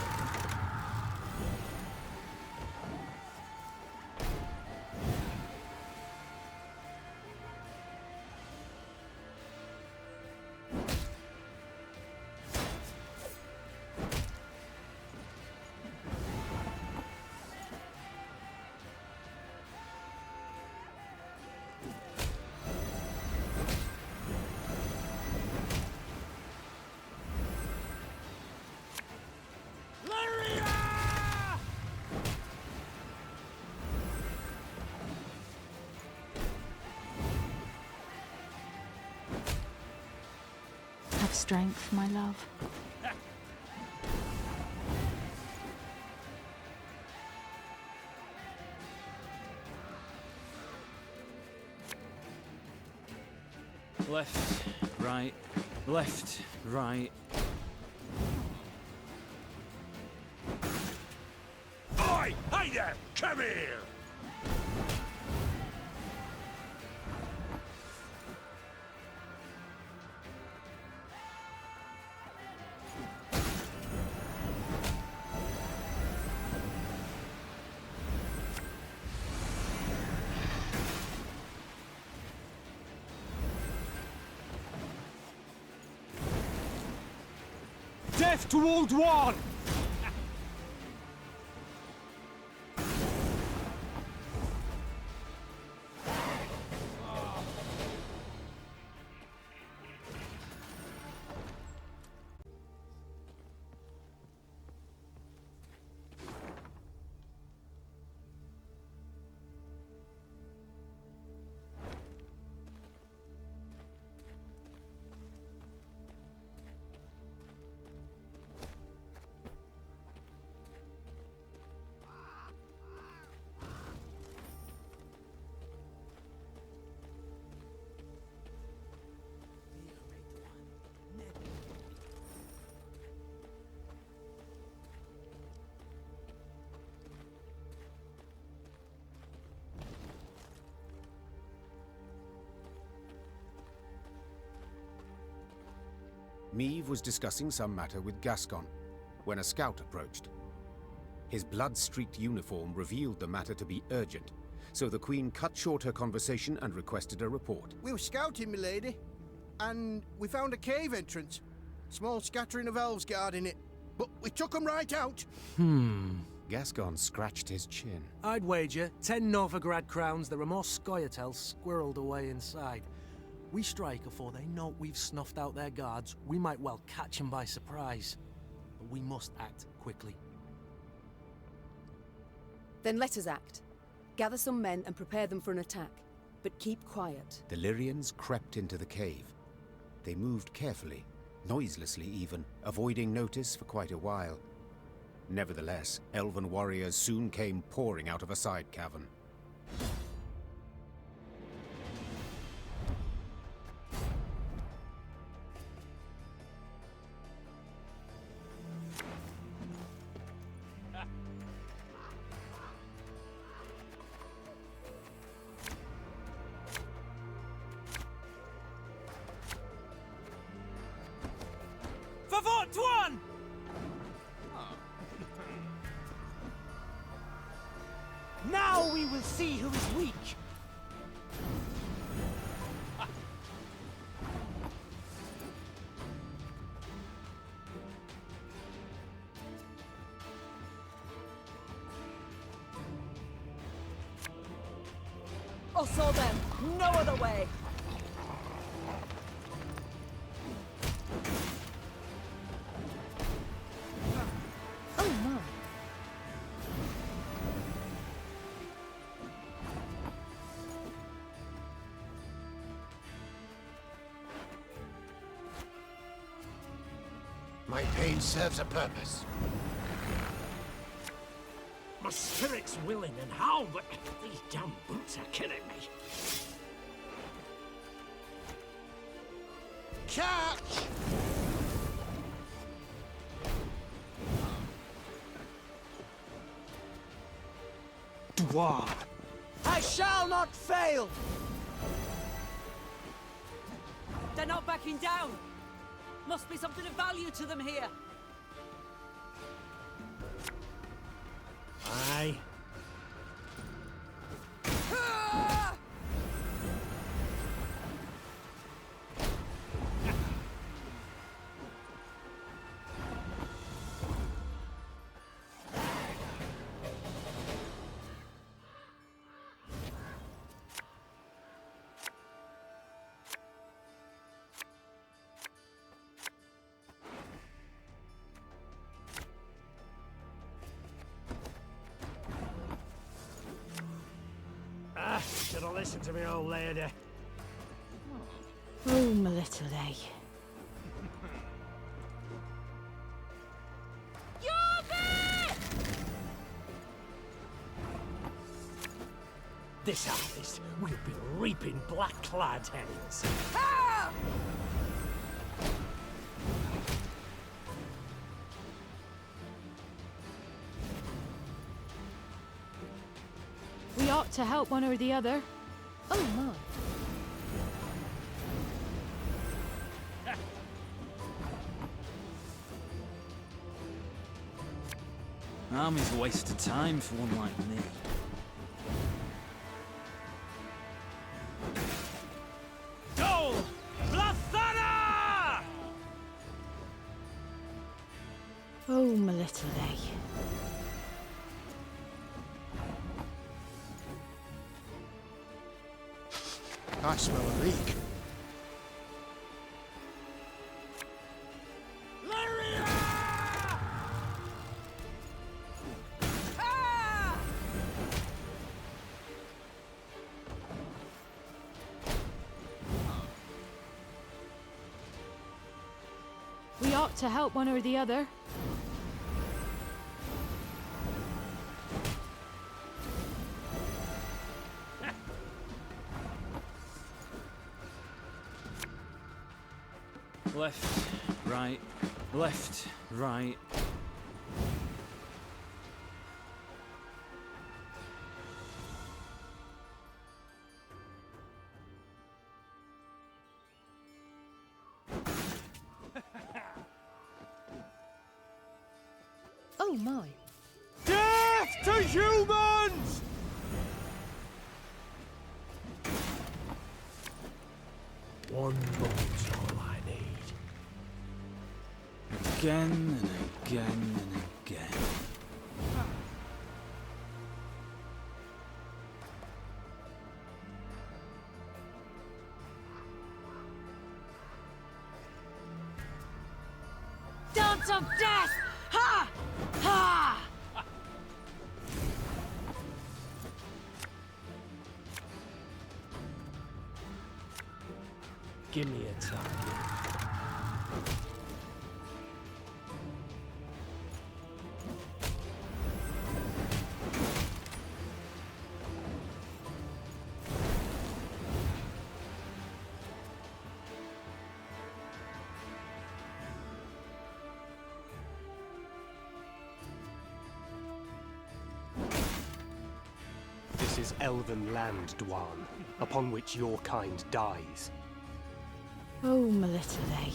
Have strength, my love. Left, right, left, right. Oi! Hey there! Come here! Death to Old One! Meve was discussing some matter with Gascon when a scout approached. His blood-streaked uniform revealed the matter to be urgent, so the Queen cut short her conversation and requested a report. We were scouting, milady, and we found a cave entrance. Small scattering of elves guarding it, but we took them right out. Gascon scratched his chin. I'd wager 10 Novigrad crowns there are more Scoia'taels squirreled away inside. We strike afore they know we've snuffed out their guards, we might well catch them by surprise. But we must act quickly. Then let us act. Gather some men and prepare them for an attack. But keep quiet. The Lyrians crept into the cave. They moved carefully, noiselessly even, avoiding notice for quite a while. Nevertheless, elven warriors soon came pouring out of a side cavern. Now we will see who is weak. Us or them, no other way. Oh my. My pain serves a purpose. My spirit's willing and how, but these damn boots are killing me. Catch! Dwarf. I shall not fail! They're not backing down. Must be something of value to them here. Aye. Should have listened to me old lady. Oh, my little lay. This harvest, we'll be reaping black-clad heads. We ought to help one or the other. Oh my. Army's a waste of time for one like me. Go! Blathana! Oh, my little lay. I smell a leak. Lyria! We ought to help one or the other. Left, right, left, right. Oh my. Death to humans! One bullet's all I need. Again and again and again. Gods of death! Ha! Ha! Give me a target. This is elven land, Dwan, upon which your kind dies. Oh, Melitele.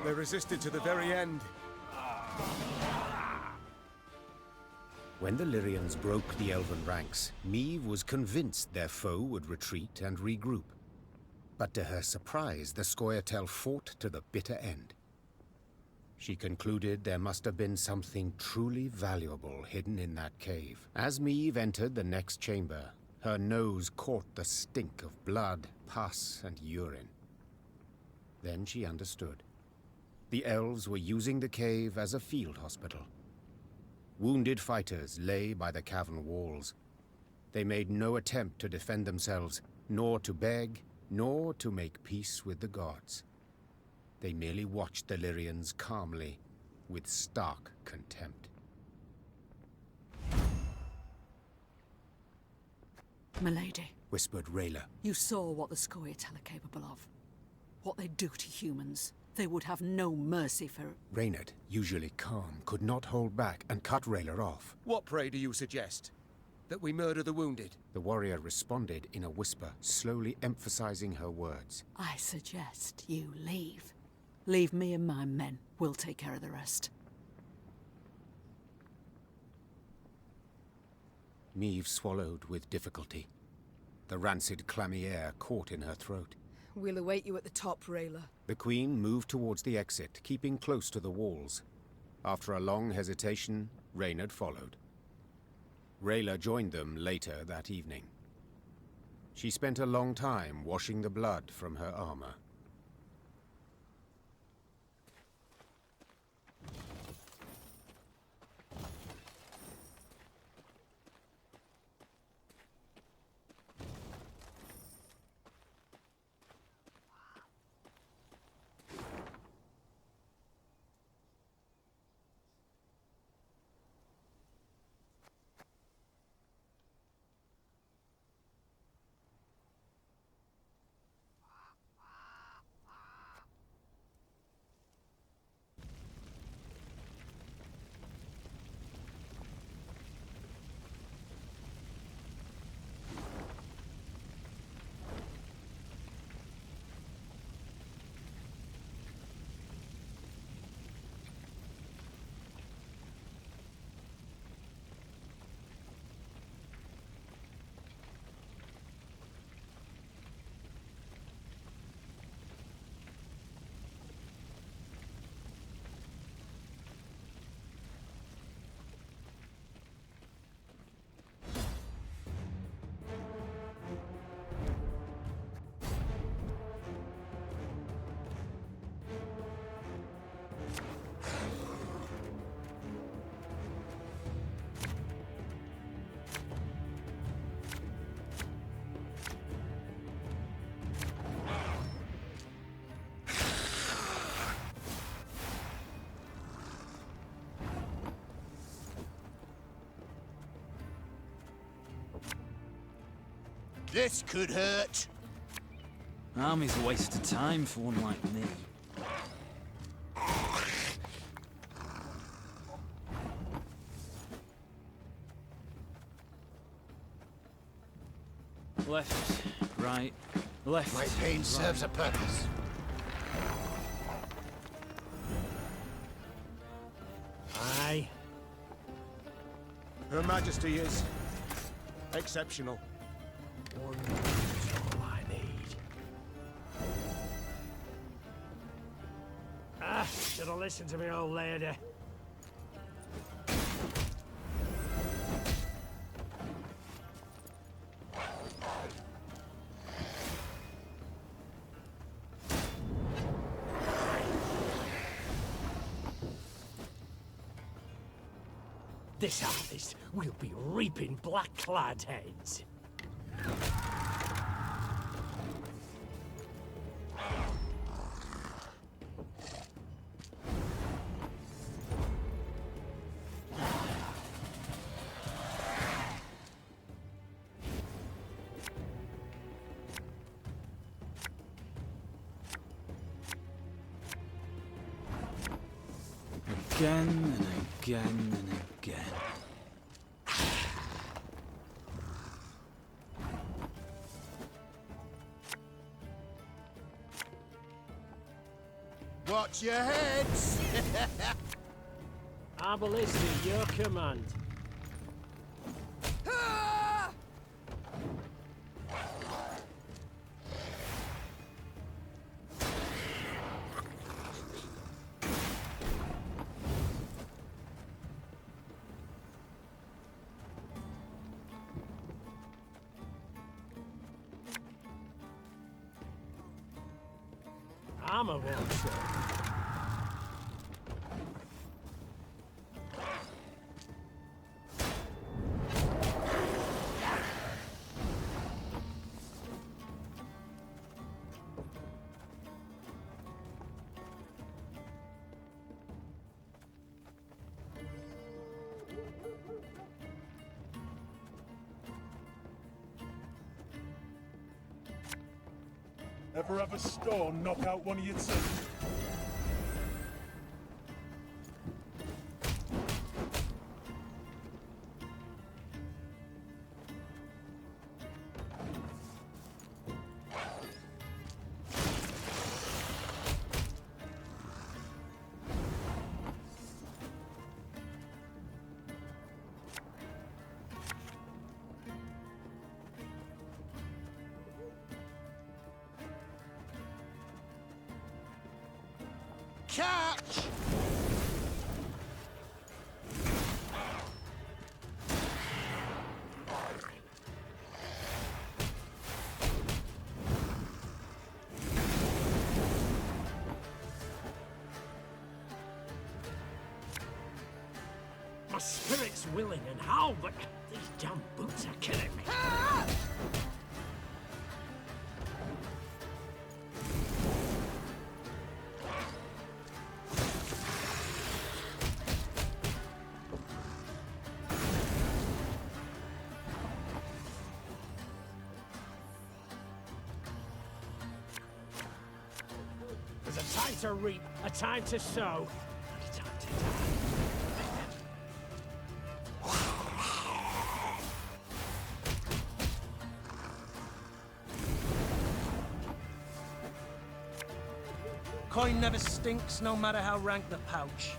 They resisted to the very end. When the Lyrians broke the elven ranks, Meve was convinced their foe would retreat and regroup. But to her surprise, the Scoia'tael fought to the bitter end. She concluded there must have been something truly valuable hidden in that cave. As Meve entered the next chamber, her nose caught the stink of blood, pus, and urine. Then she understood. The elves were using the cave as a field hospital. Wounded fighters lay by the cavern walls. They made no attempt to defend themselves, nor to beg, nor to make peace with the gods. They merely watched the Lyrians calmly, with stark contempt. Milady, whispered Rayla. you saw what the Scoia'tael are capable of. What they do to humans. They would have no mercy for... Reynard, usually calm, could not hold back and cut Rayla off. What, pray, do you suggest? That we murder the wounded? The warrior responded in a whisper, slowly emphasizing her words. I suggest you leave. Leave me and my men. We'll take care of the rest. Meve swallowed with difficulty. The rancid, clammy air caught in her throat. We'll await you at the top, Rayla. The Queen moved towards the exit, keeping close to the walls. After a long hesitation, Reynard followed. Rayla joined them later that evening. She spent a long time washing the blood from her armor. This could hurt. Army's a waste of time for one like me. Left, right, left. My pain right. serves a purpose. Aye. Her Majesty is exceptional. Should have listened to me, old lady. This harvest, we'll be reaping black-clad heads. Again and again and again. Watch your heads! Arbalisi, your command. Armor won't show. Ever have a stone knock out one of your teeth? Catch! My spirit's willing and how, but these damn boots are killing me. There's a time to reap, a time to sow, and a time to die. Coin never stinks, no matter how rank the pouch.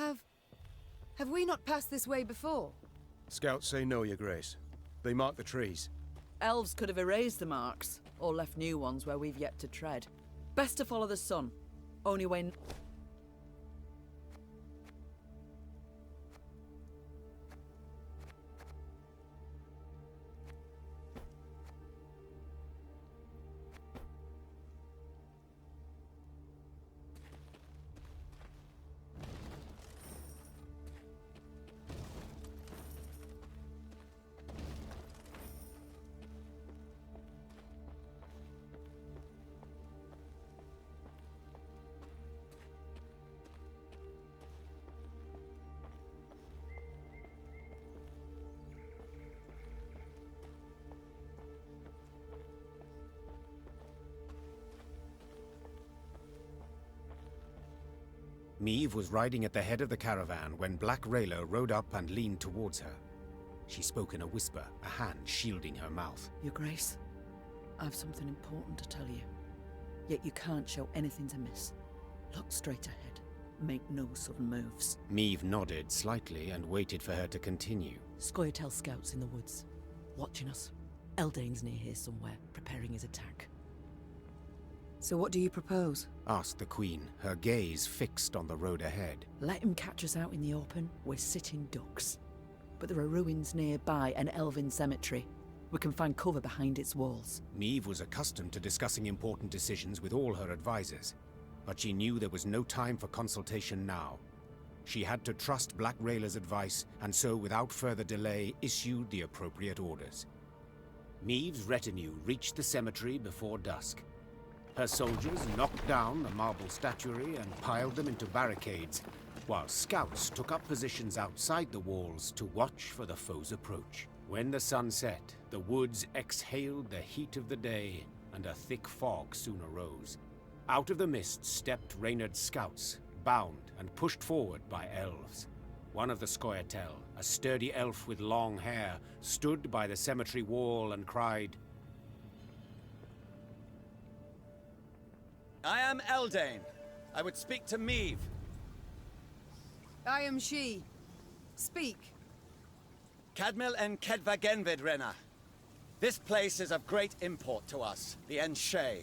Have we not passed this way before? Scouts say no, Your Grace. They mark the trees. Elves could have erased the marks, or left new ones where we've yet to tread. Best to follow the sun. Only when... Meve was riding at the head of the caravan when Black Rayla rode up and leaned towards her. She spoke in a whisper, a hand shielding her mouth. Your Grace, I've something important to tell you. Yet you can't show anything to miss. Look straight ahead. Make no sudden moves. Meve nodded slightly and waited for her to continue. Scoia'tael scouts in the woods, watching us. Eldain's near here somewhere, preparing his attack. So what do you propose? Asked the Queen, her gaze fixed on the road ahead. Let him catch us out in the open. We're sitting ducks. But there are ruins nearby, an elven cemetery. We can find cover behind its walls. Meve was accustomed to discussing important decisions with all her advisors, but she knew there was no time for consultation now. She had to trust Black Rayla's advice, and so without further delay issued the appropriate orders. Meve's retinue reached the cemetery before dusk. Her soldiers knocked down the marble statuary and piled them into barricades, while scouts took up positions outside the walls to watch for the foe's approach. When the sun set, the woods exhaled the heat of the day, and a thick fog soon arose. Out of the mist stepped Reynard's scouts, bound and pushed forward by elves. One of the Scoia'tael, a sturdy elf with long hair, stood by the cemetery wall and cried, I am Eldain. I would speak to Meve. I am she. Speak. Cadmil and Kedva Genvid, Renna. This place is of great import to us, the Enshe.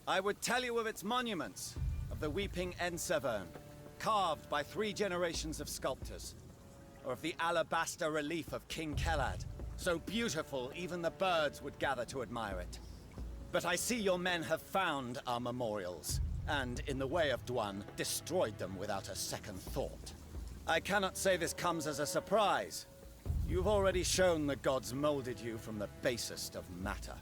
I would tell you of its monuments, of the weeping Ensevern, carved by 3 generations of sculptors, or of the alabaster relief of King Kelad, so beautiful even the birds would gather to admire it. But I see your men have found our memorials, and in the way of Dwan, destroyed them without a second thought. I cannot say this comes as a surprise. You've already shown the gods molded you from the basest of matter.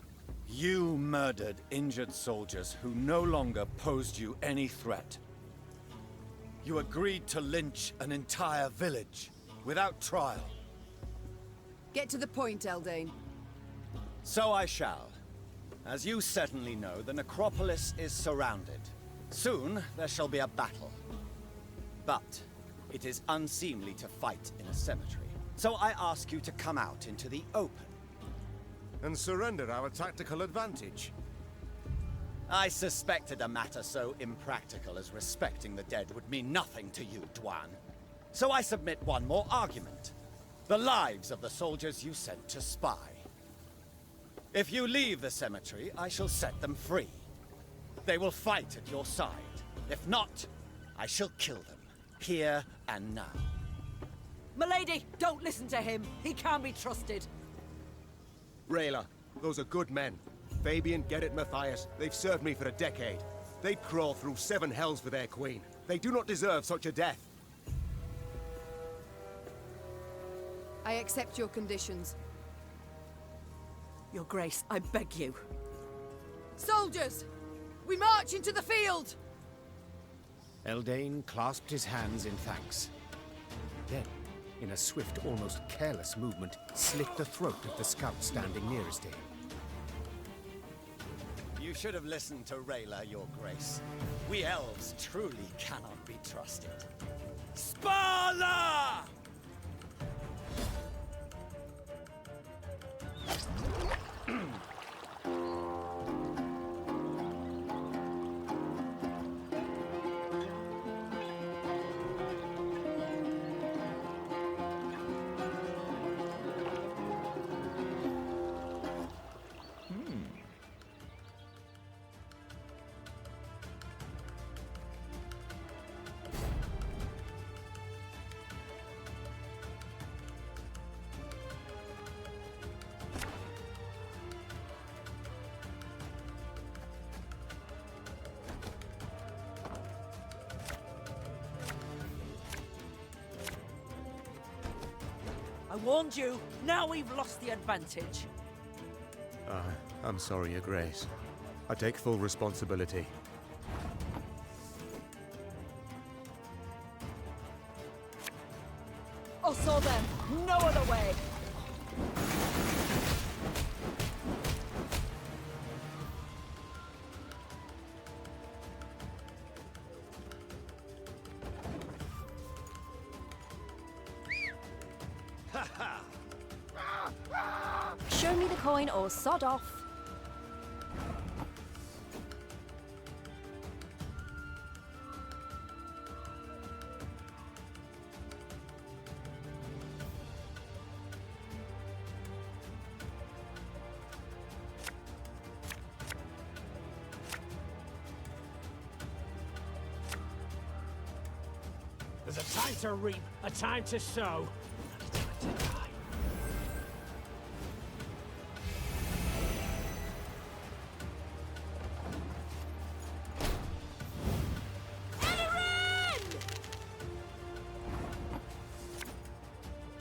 You murdered injured soldiers who no longer posed you any threat. You agreed to lynch an entire village, without trial. Get to the point, Eldain. So I shall. As you certainly know, the necropolis is surrounded. Soon, there shall be a battle. But it is unseemly to fight in a cemetery. So I ask you to come out into the open. And surrender our tactical advantage. I suspected a matter so impractical as respecting the dead would mean nothing to you, Dwan. So I submit one more argument. The lives of the soldiers you sent to spy. If you leave the cemetery, I shall set them free. They will fight at your side. If not, I shall kill them, here and now. Milady, don't listen to him. He can't be trusted. Rayla, those are good men. Fabian, Gerrit, Matthias, they've served me for a decade. They'd crawl through 7 hells for their queen. They do not deserve such a death. I accept your conditions. Your Grace, I beg you. Soldiers! We march into the field! Eldain clasped his hands in thanks. Then, in a swift, almost careless movement, slit the throat of the scout standing nearest to him. You should have listened to Rayla, Your Grace. We elves truly cannot be trusted. Spala! I warned you. Now we've lost the advantage. I'm sorry, Your Grace. I take full responsibility. Us or them. No other way. Show me the coin or sod off. There's a time to reap, a time to sow, and a time to die.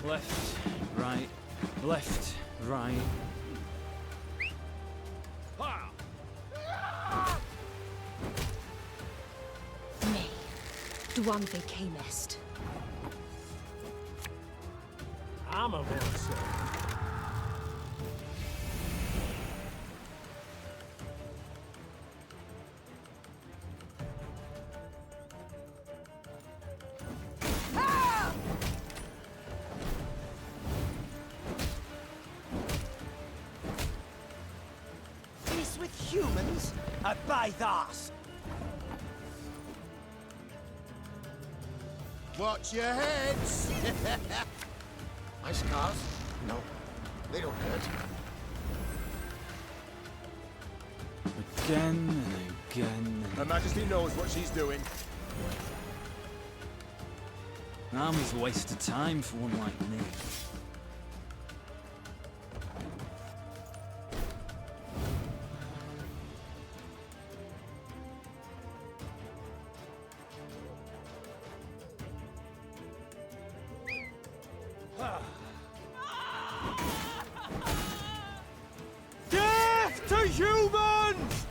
Left, right, left, right. Me. Dwan Vacamest. I'm a monster. Peace with humans? I buy that. Watch your heads! My scars? No, they don't hurt. Again and again. Her Majesty knows what she's doing. An army's a waste of time for one like me. Death to humans!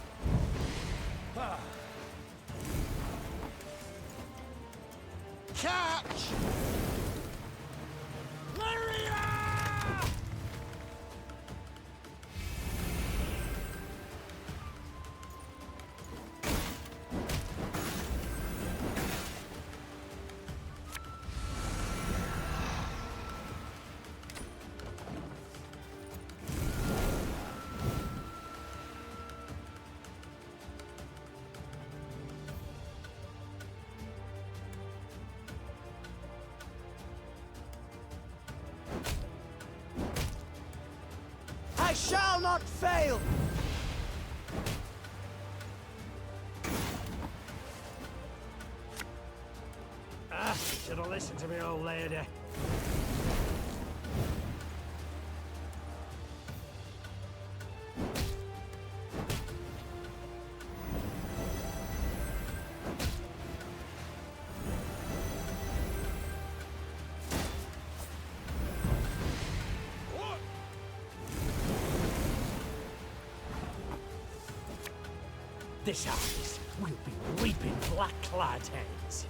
Catch! Lyria! I shall not fail! Should have listened to me, old lady. This harvest will be reaping black-clad heads.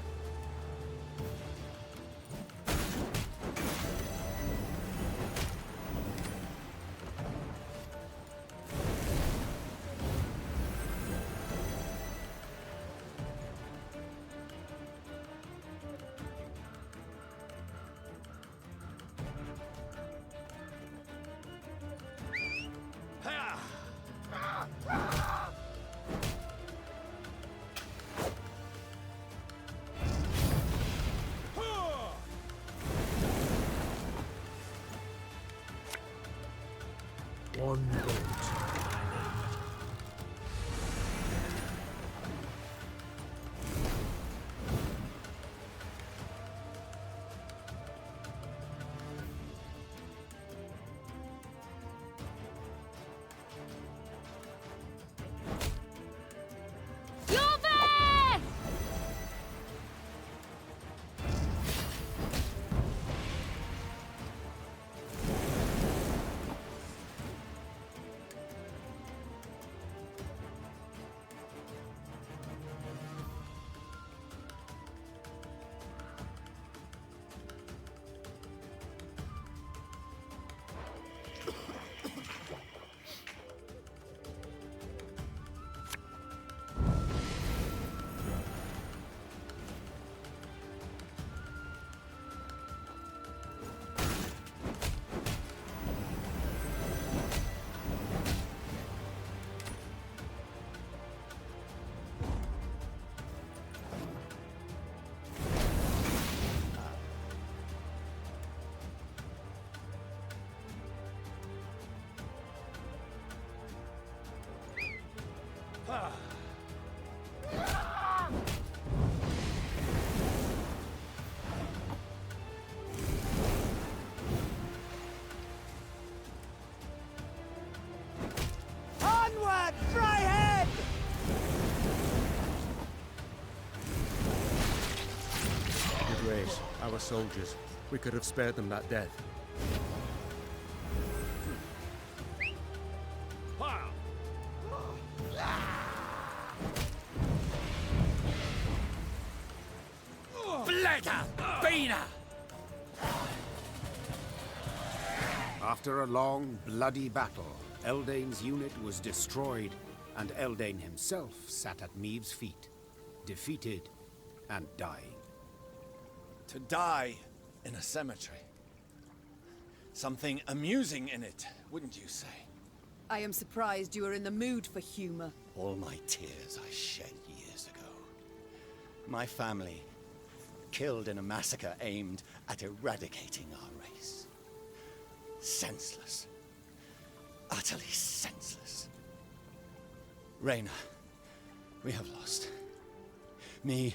One goat, I need. Grace, our soldiers. We could have spared them that death. After a long, bloody battle, Eldain's unit was destroyed, and Eldain himself sat at Meve's feet, defeated and dying. To die in a cemetery. Something amusing in it, wouldn't you say? I am surprised you are in the mood for humor. All my tears I shed years ago. My family, killed in a massacre aimed at eradicating our race. Senseless. Utterly senseless. Reyna, we have lost. Me,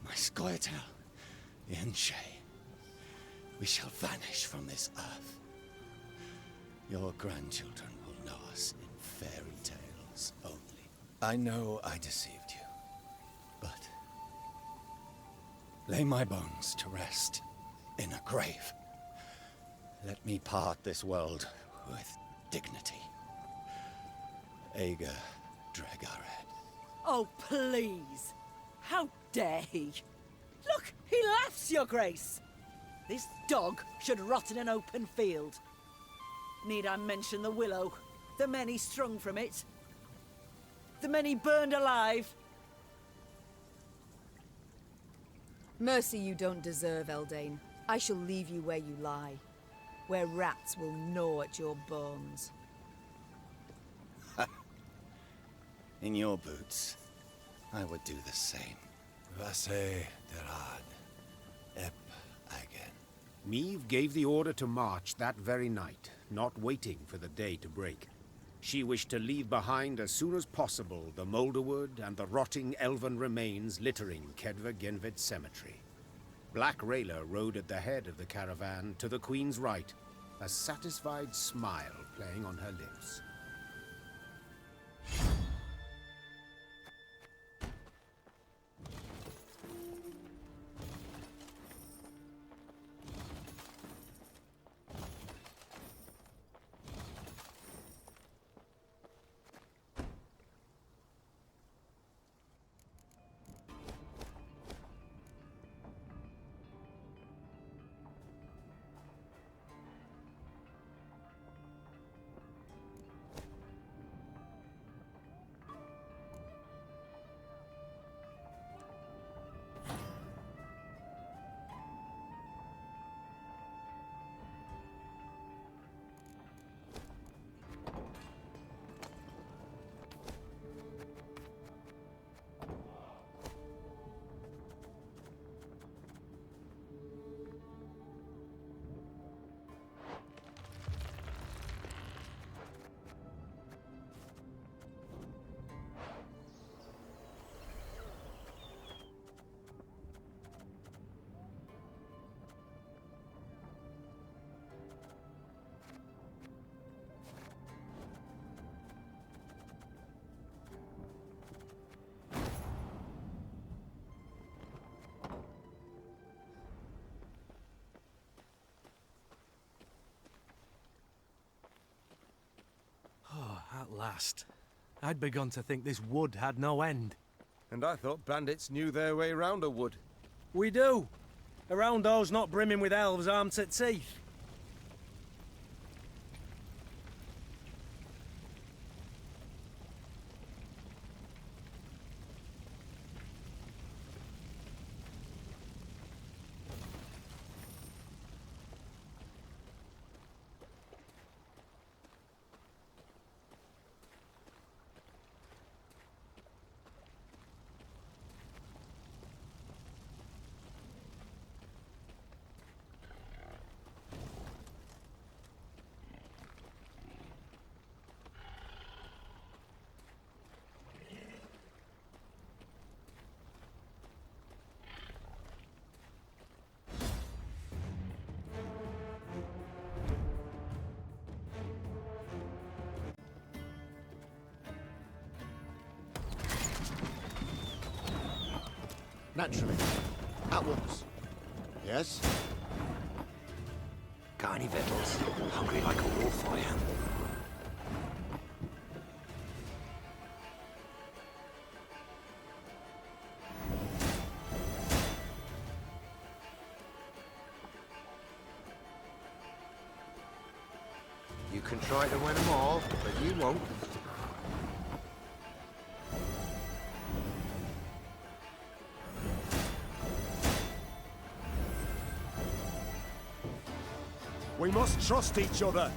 my Scoia'tael, the Enshe. We shall vanish from this earth. Your grandchildren will know us in fairy tales only. I know I deceived you, but lay my bones to rest in a grave. Let me part this world with dignity. Aedir Dregared. Oh, please! How dare he? Look, he laughs, Your Grace! This dog should rot in an open field. Need I mention the willow? The many strung from it? The many burned alive? Mercy you don't deserve, Eldain. I shall leave you where you lie, where rats will gnaw at your bones. In your boots, I would do the same. Vasse derad, ep again. Meve gave the order to march that very night, not waiting for the day to break. She wished to leave behind as soon as possible the moulderwood and the rotting elven remains littering Kedva Genvid Cemetery. Black Rayla rode at the head of the caravan to the Queen's right, a satisfied smile playing on her lips. At last. I'd begun to think this wood had no end. And I thought bandits knew their way round a wood. We do. Around those not brimming with elves armed to teeth. Naturally. At once. Yes? Got any victuals? Hungry like a wolf, I am. You can try to win them all, but you won't. We must trust each other.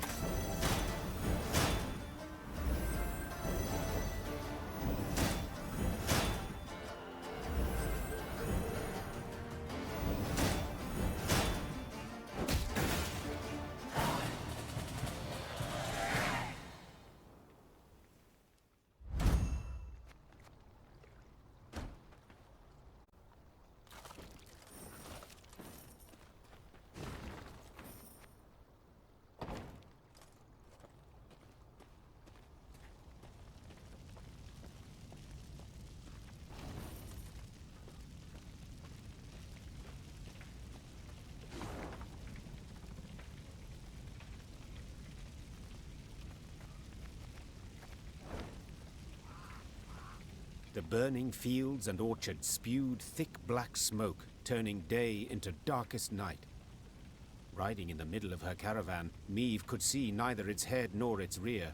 The burning fields and orchards spewed thick black smoke, turning day into darkest night. Riding in the middle of her caravan, Meve could see neither its head nor its rear.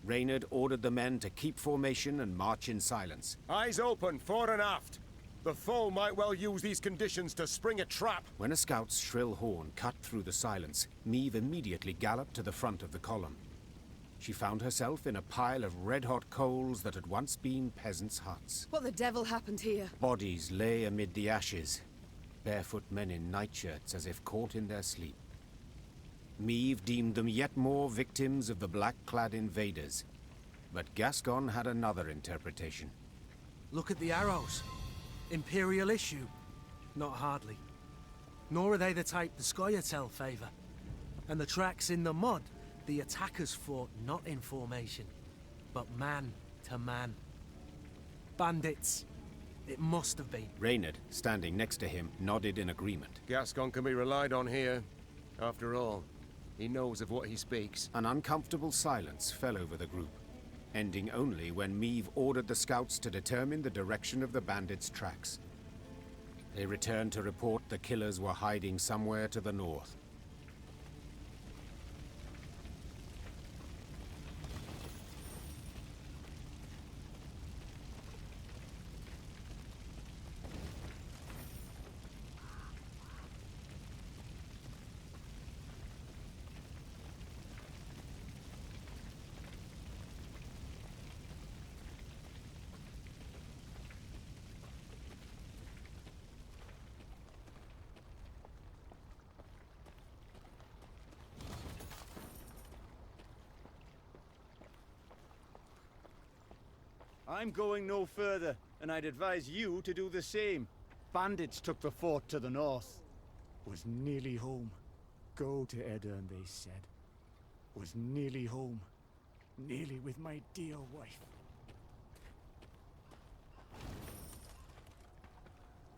Reynard ordered the men to keep formation and march in silence. Eyes open, fore and aft. The foe might well use these conditions to spring a trap. When a scout's shrill horn cut through the silence, Meve immediately galloped to the front of the column. She found herself in a pile of red-hot coals that had once been peasants' huts. What the devil happened here? Bodies lay amid the ashes, barefoot men in nightshirts as if caught in their sleep. Meve deemed them yet more victims of the black-clad invaders, but Gascon had another interpretation. Look at the arrows. Imperial issue? Not hardly. Nor are they the type the Scoia'tael favor. And the tracks in the mud, the attackers fought not in formation, but man to man. Bandits. It must have been. Reynard, standing next to him, nodded in agreement. Gascon can be relied on here. After all, he knows of what he speaks. An uncomfortable silence fell over the group, ending only when Meve ordered the scouts to determine the direction of the bandits' tracks. They returned to report the killers were hiding somewhere to the north. I'm going no further, and I'd advise you to do the same. Bandits took the fort to the north. Was nearly home. Go to Aedirn, they said. Was nearly home. Nearly with my dear wife.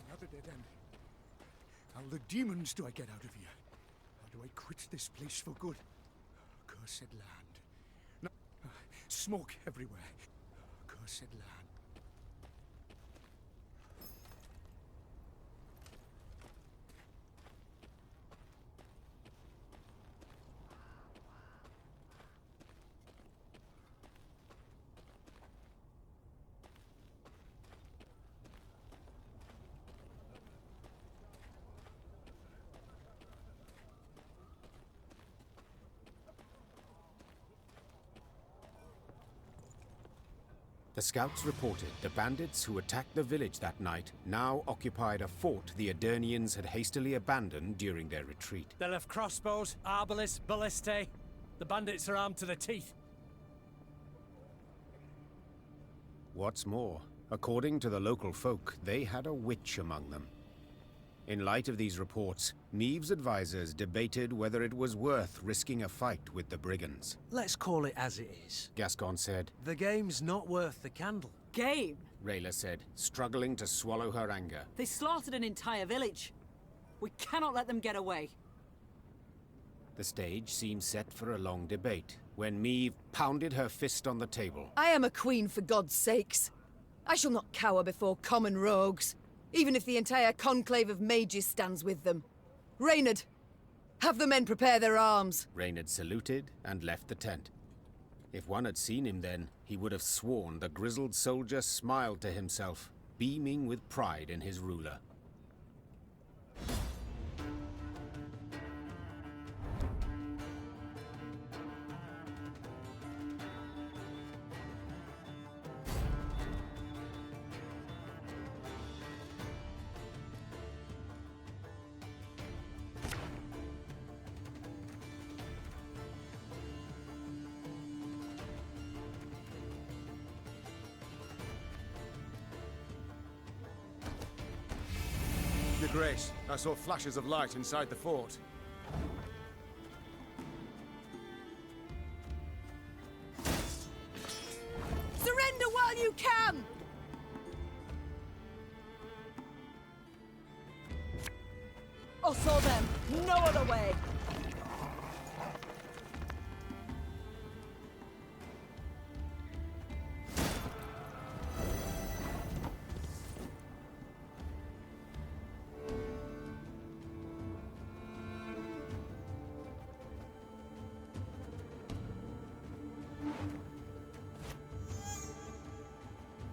Another dead end. How the demons do I get out of here? How do I quit this place for good? Cursed land. No, smoke everywhere. Cursed land. The scouts reported the bandits who attacked the village that night now occupied a fort the Aedirnians had hastily abandoned during their retreat. They'll have crossbows, arbalest, ballistae. The bandits are armed to the teeth. What's more, according to the local folk, they had a witch among them. In light of these reports, Meve's advisors debated whether it was worth risking a fight with the brigands. Let's call it as it is. Gascon said. The game's not worth the candle. Game? Rayla said, struggling to swallow her anger. They slaughtered an entire village. We cannot let them get away. The stage seemed set for a long debate, when Meve pounded her fist on the table. I am a queen, for God's sakes. I shall not cower before common rogues, even if the entire conclave of mages stands with them. Reynard, have the men prepare their arms. Reynard saluted and left the tent. If one had seen him then, he would have sworn the grizzled soldier smiled to himself, beaming with pride in his ruler. Your Grace, I saw flashes of light inside the fort. Surrender while you can! Or saw them. No other way.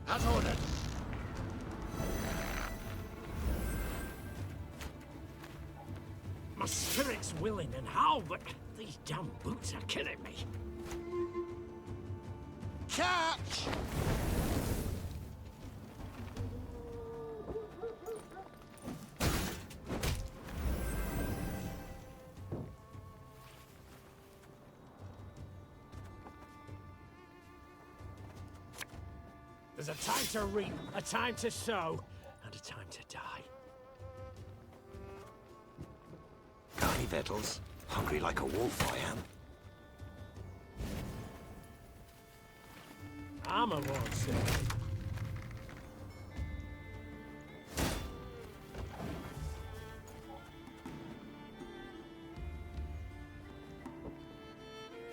As ordered. My spirit's willing and how, but these damn boots are killing me. Catch! There's a time to reap, a time to sow, and a time to die. Carny Vettles, hungry like a wolf I am. Armor won't say.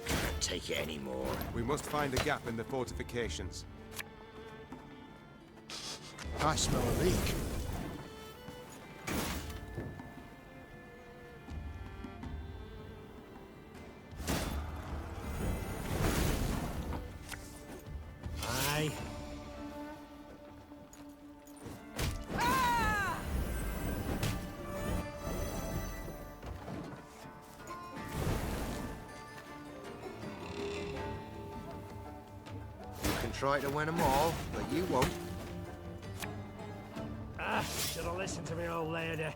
Can't take it anymore. We must find a gap in the fortifications. I smell a leak. Aye. You can try to win them all, but you won't. Should have listened to me old lady.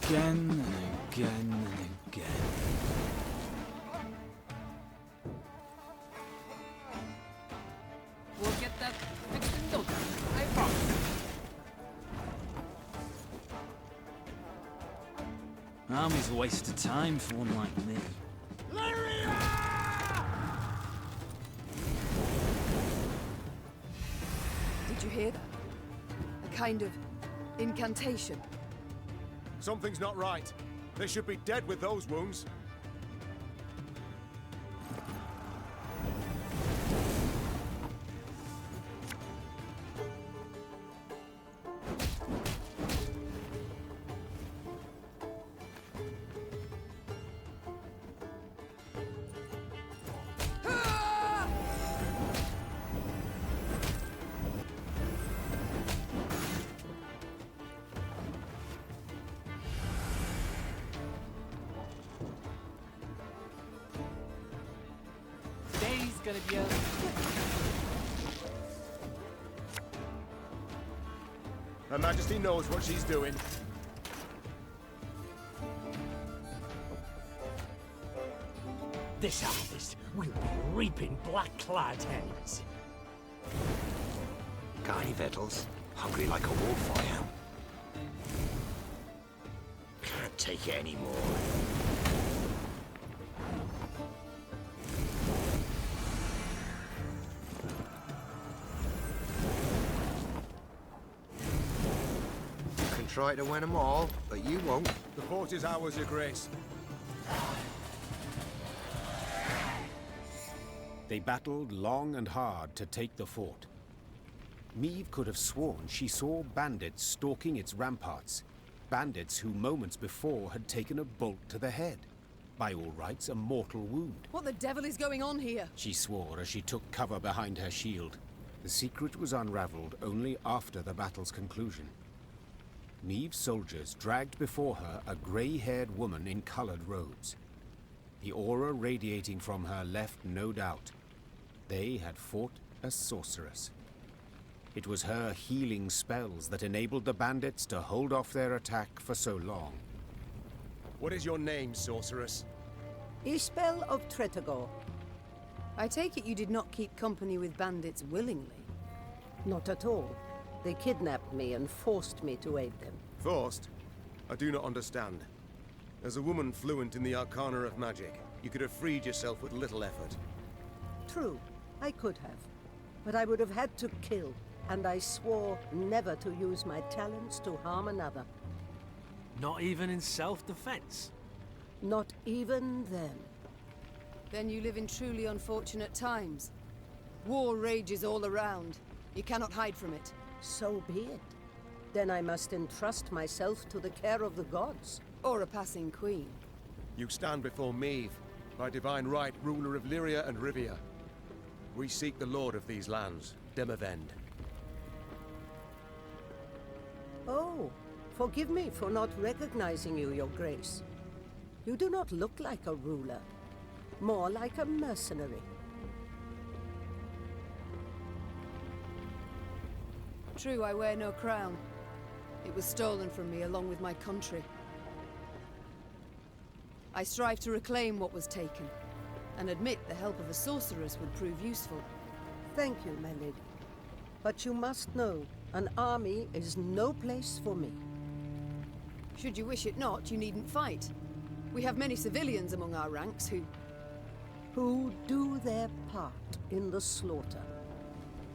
Again and again and again. We'll get that fixed in no time. I promise. Army's a waste of time for one like me. Did you hear that? A kind of incantation. Something's not right. They should be dead with those wounds. Today's gonna be a... Her Majesty knows what she's doing. This harvest will be reaping black-clad heads. Carny Vettles, hungry like a wolf I am. Can't take it anymore. try to win them all, but you won't. The fort is ours, Your Grace. They battled long and hard to take the fort. Meve could have sworn she saw bandits stalking its ramparts. Bandits who moments before had taken a bolt to the head. By all rights, a mortal wound. What the devil is going on here? She swore as she took cover behind her shield. The secret was unraveled only after the battle's conclusion. Meve's soldiers dragged before her a grey-haired woman in colored robes. The aura radiating from her left no doubt. They had fought a sorceress. It was her healing spells that enabled the bandits to hold off their attack for so long. What is your name, sorceress? Ispel of Tretagor. I take it you did not keep company with bandits willingly? Not at all. They kidnapped me and forced me to aid them. Forced? I do not understand. As a woman fluent in the arcana of magic, you could have freed yourself with little effort. True, I could have. But I would have had to kill, and I swore never to use my talents to harm another. Not even in self-defense? Not even then. Then you live in truly unfortunate times. War rages all around. You cannot hide from it. So be it. Then I must entrust myself to the care of the gods. Or a passing queen. You stand before Meve, by divine right ruler of Lyria and Rivia. We seek the lord of these lands, Demavend. Oh, forgive me for not recognizing you, Your Grace. You do not look like a ruler. More like a mercenary. True, I wear no crown. It was stolen from me along with my country. I strive to reclaim what was taken, and admit the help of a sorceress would prove useful. Thank you, my lady. But you must know, an army is no place for me. Should you wish it not, you needn't fight. We have many civilians among our ranks who do their part in the slaughter.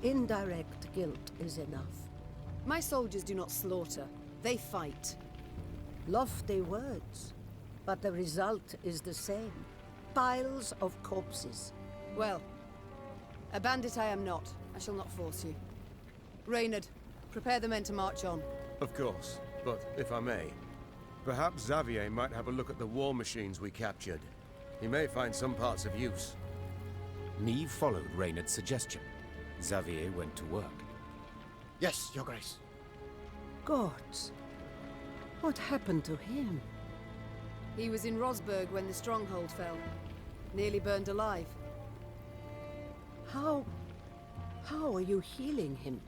Indirect guilt is enough. My soldiers do not slaughter, they fight. Lofty words, but the result is the same. Piles of corpses. Well, a bandit I am not. I shall not force you. Reynard, prepare the men to march on. Of course, but if I may, perhaps Xavier might have a look at the war machines we captured. He may find some parts of use. Meve followed Reynard's suggestion. Xavier went to work. Yes, Your Grace. Gods. What happened to him? He was in Rosberg when the stronghold fell. Nearly burned alive. How are you healing him?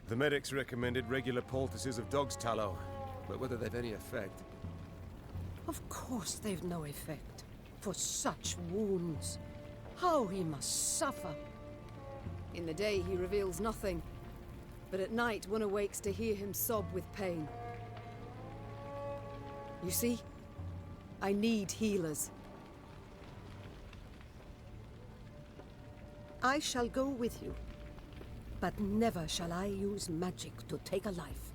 The medics recommended regular poultices of dog's tallow, but whether they've any effect... Of course they've no effect. For such wounds. How he must suffer. In the day he reveals nothing, but at night one awakes to hear him sob with pain. You see? I need healers. I shall go with you. But never shall I use magic to take a life.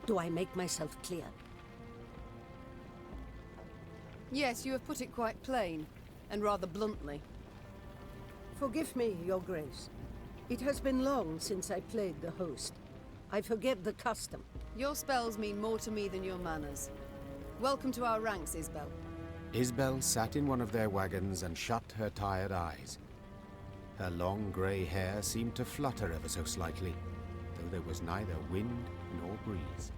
Do I make myself clear? Yes, you have put it quite plain, and rather bluntly. Forgive me, Your Grace. It has been long since I played the host. I forget the custom. Your spells mean more to me than your manners. Welcome to our ranks, Isbel. Isbel sat in one of their wagons and shut her tired eyes. Her long grey hair seemed to flutter ever so slightly, though there was neither wind nor breeze.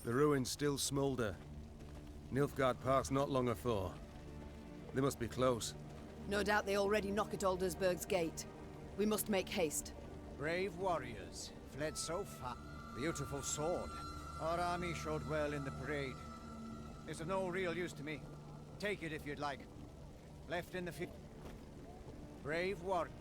The ruins still smoulder. Nilfgaard Park's not long afore. They must be close. No doubt they already knock at Aldersburg's gate. We must make haste. Brave warriors, fled so far. Beautiful sword. Our army showed well in the parade. It's of no real use to me. Take it if you'd like. Left in the field. Brave warrior.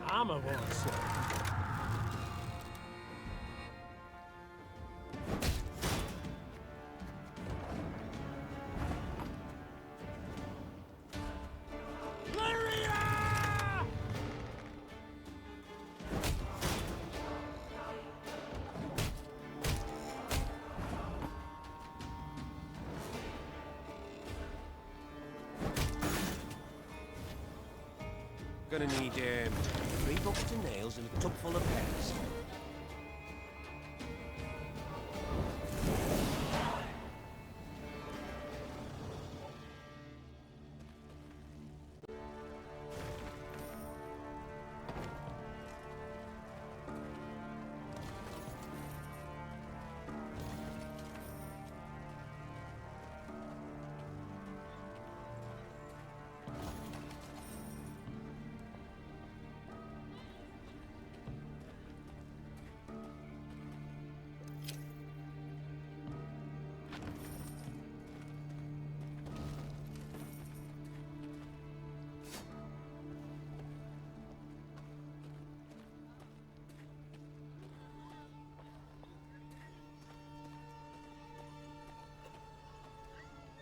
Armor wars, sir. Lyria! Gonna need 3 buckets of nails and a tub full of pegs.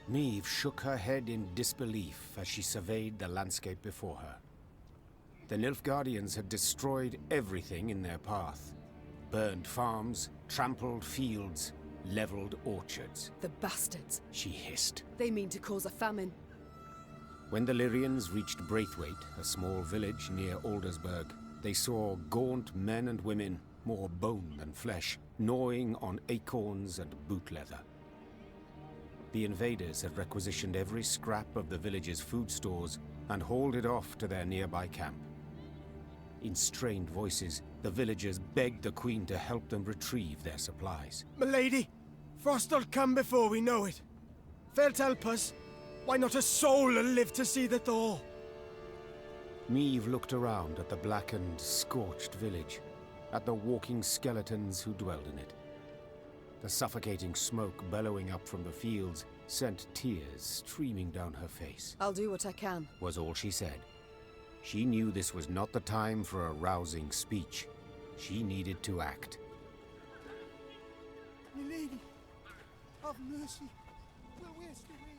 Meve shook her head in disbelief as she surveyed the landscape before her. The Nilfgaardians had destroyed everything in their path. Burned farms, trampled fields, leveled orchards. The bastards. She hissed. They mean to cause a famine. When the Lyrians reached Braithwaite, a small village near Aldersburg, they saw gaunt men and women, more bone than flesh, gnawing on acorns and boot leather. The invaders had requisitioned every scrap of the village's food stores and hauled it off to their nearby camp. In strained voices, the villagers begged the Queen to help them retrieve their supplies. Milady, Frost'll come before we know it. Felt help us. Why not a soul will live to see the thaw? Meve looked around at the blackened, scorched village, at the walking skeletons who dwelled in it. The suffocating smoke bellowing up from the fields sent tears streaming down her face. I'll do what I can, was all she said. She knew this was not the time for a rousing speech. She needed to act. Milady, have mercy. We'll waste away and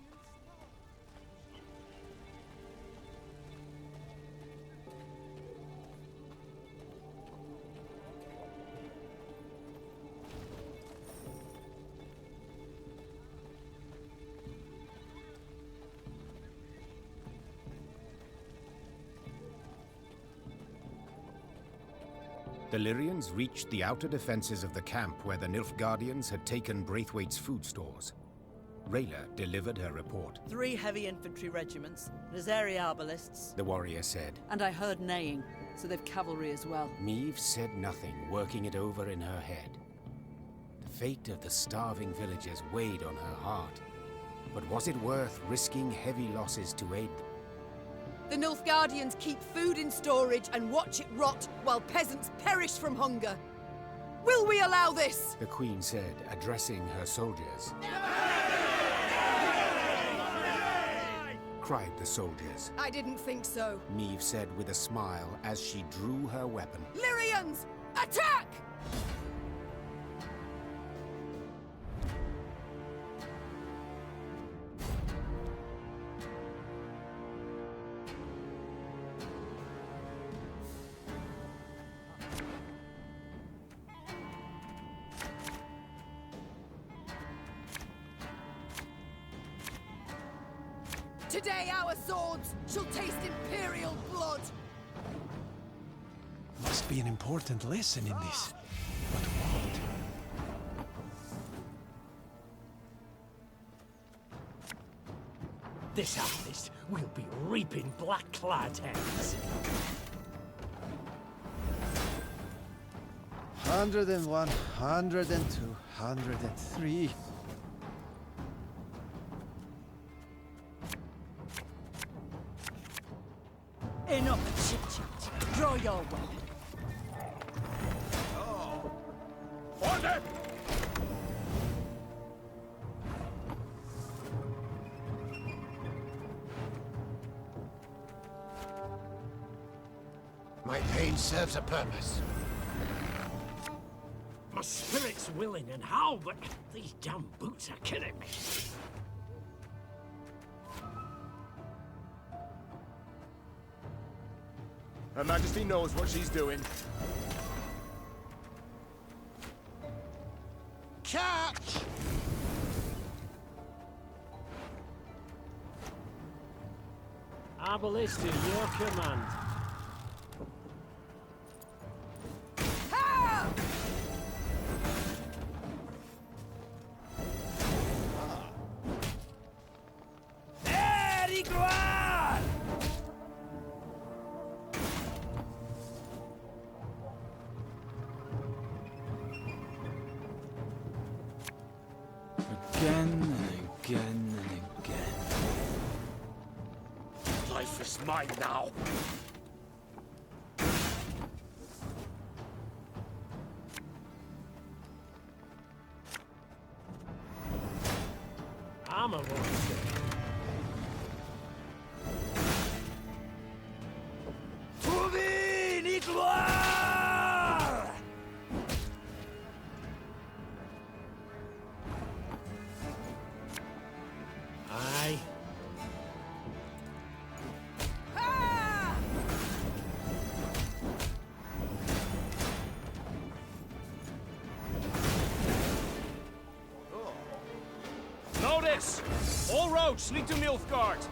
The Lyrians reached the outer defenses of the camp where the Nilfgaardians had taken Braithwaite's food stores. Rayla delivered her report. 3 heavy infantry regiments, Nazari arbalists, The warrior said. and I heard neighing, so they've cavalry as well. Meve said nothing, working it over in her head. The fate of the starving villagers weighed on her heart. But was it worth risking heavy losses to aid them? The Nilfgaardians keep food in storage and watch it rot while peasants perish from hunger. Will we allow this? The Queen said, addressing her soldiers. Cried the soldiers. I didn't think so. Meve said with a smile as she drew her weapon. Lyrians, attack! Today our swords shall taste imperial blood. Must be an important lesson in this. But what? This harvest will be reaping black-clad heads. 101, 102, 103. Enough chit-chat. Draw your weapon. Order! My pain serves a purpose. My spirit's willing and how, but these damn boots are killing me. Her Majesty knows what she's doing. Catch! Arbalist to your command. Again and again and again. Life is mine now. I'm a monster. Tuvin Igloire! Aye. Notice! All roads lead to Nilfgaard.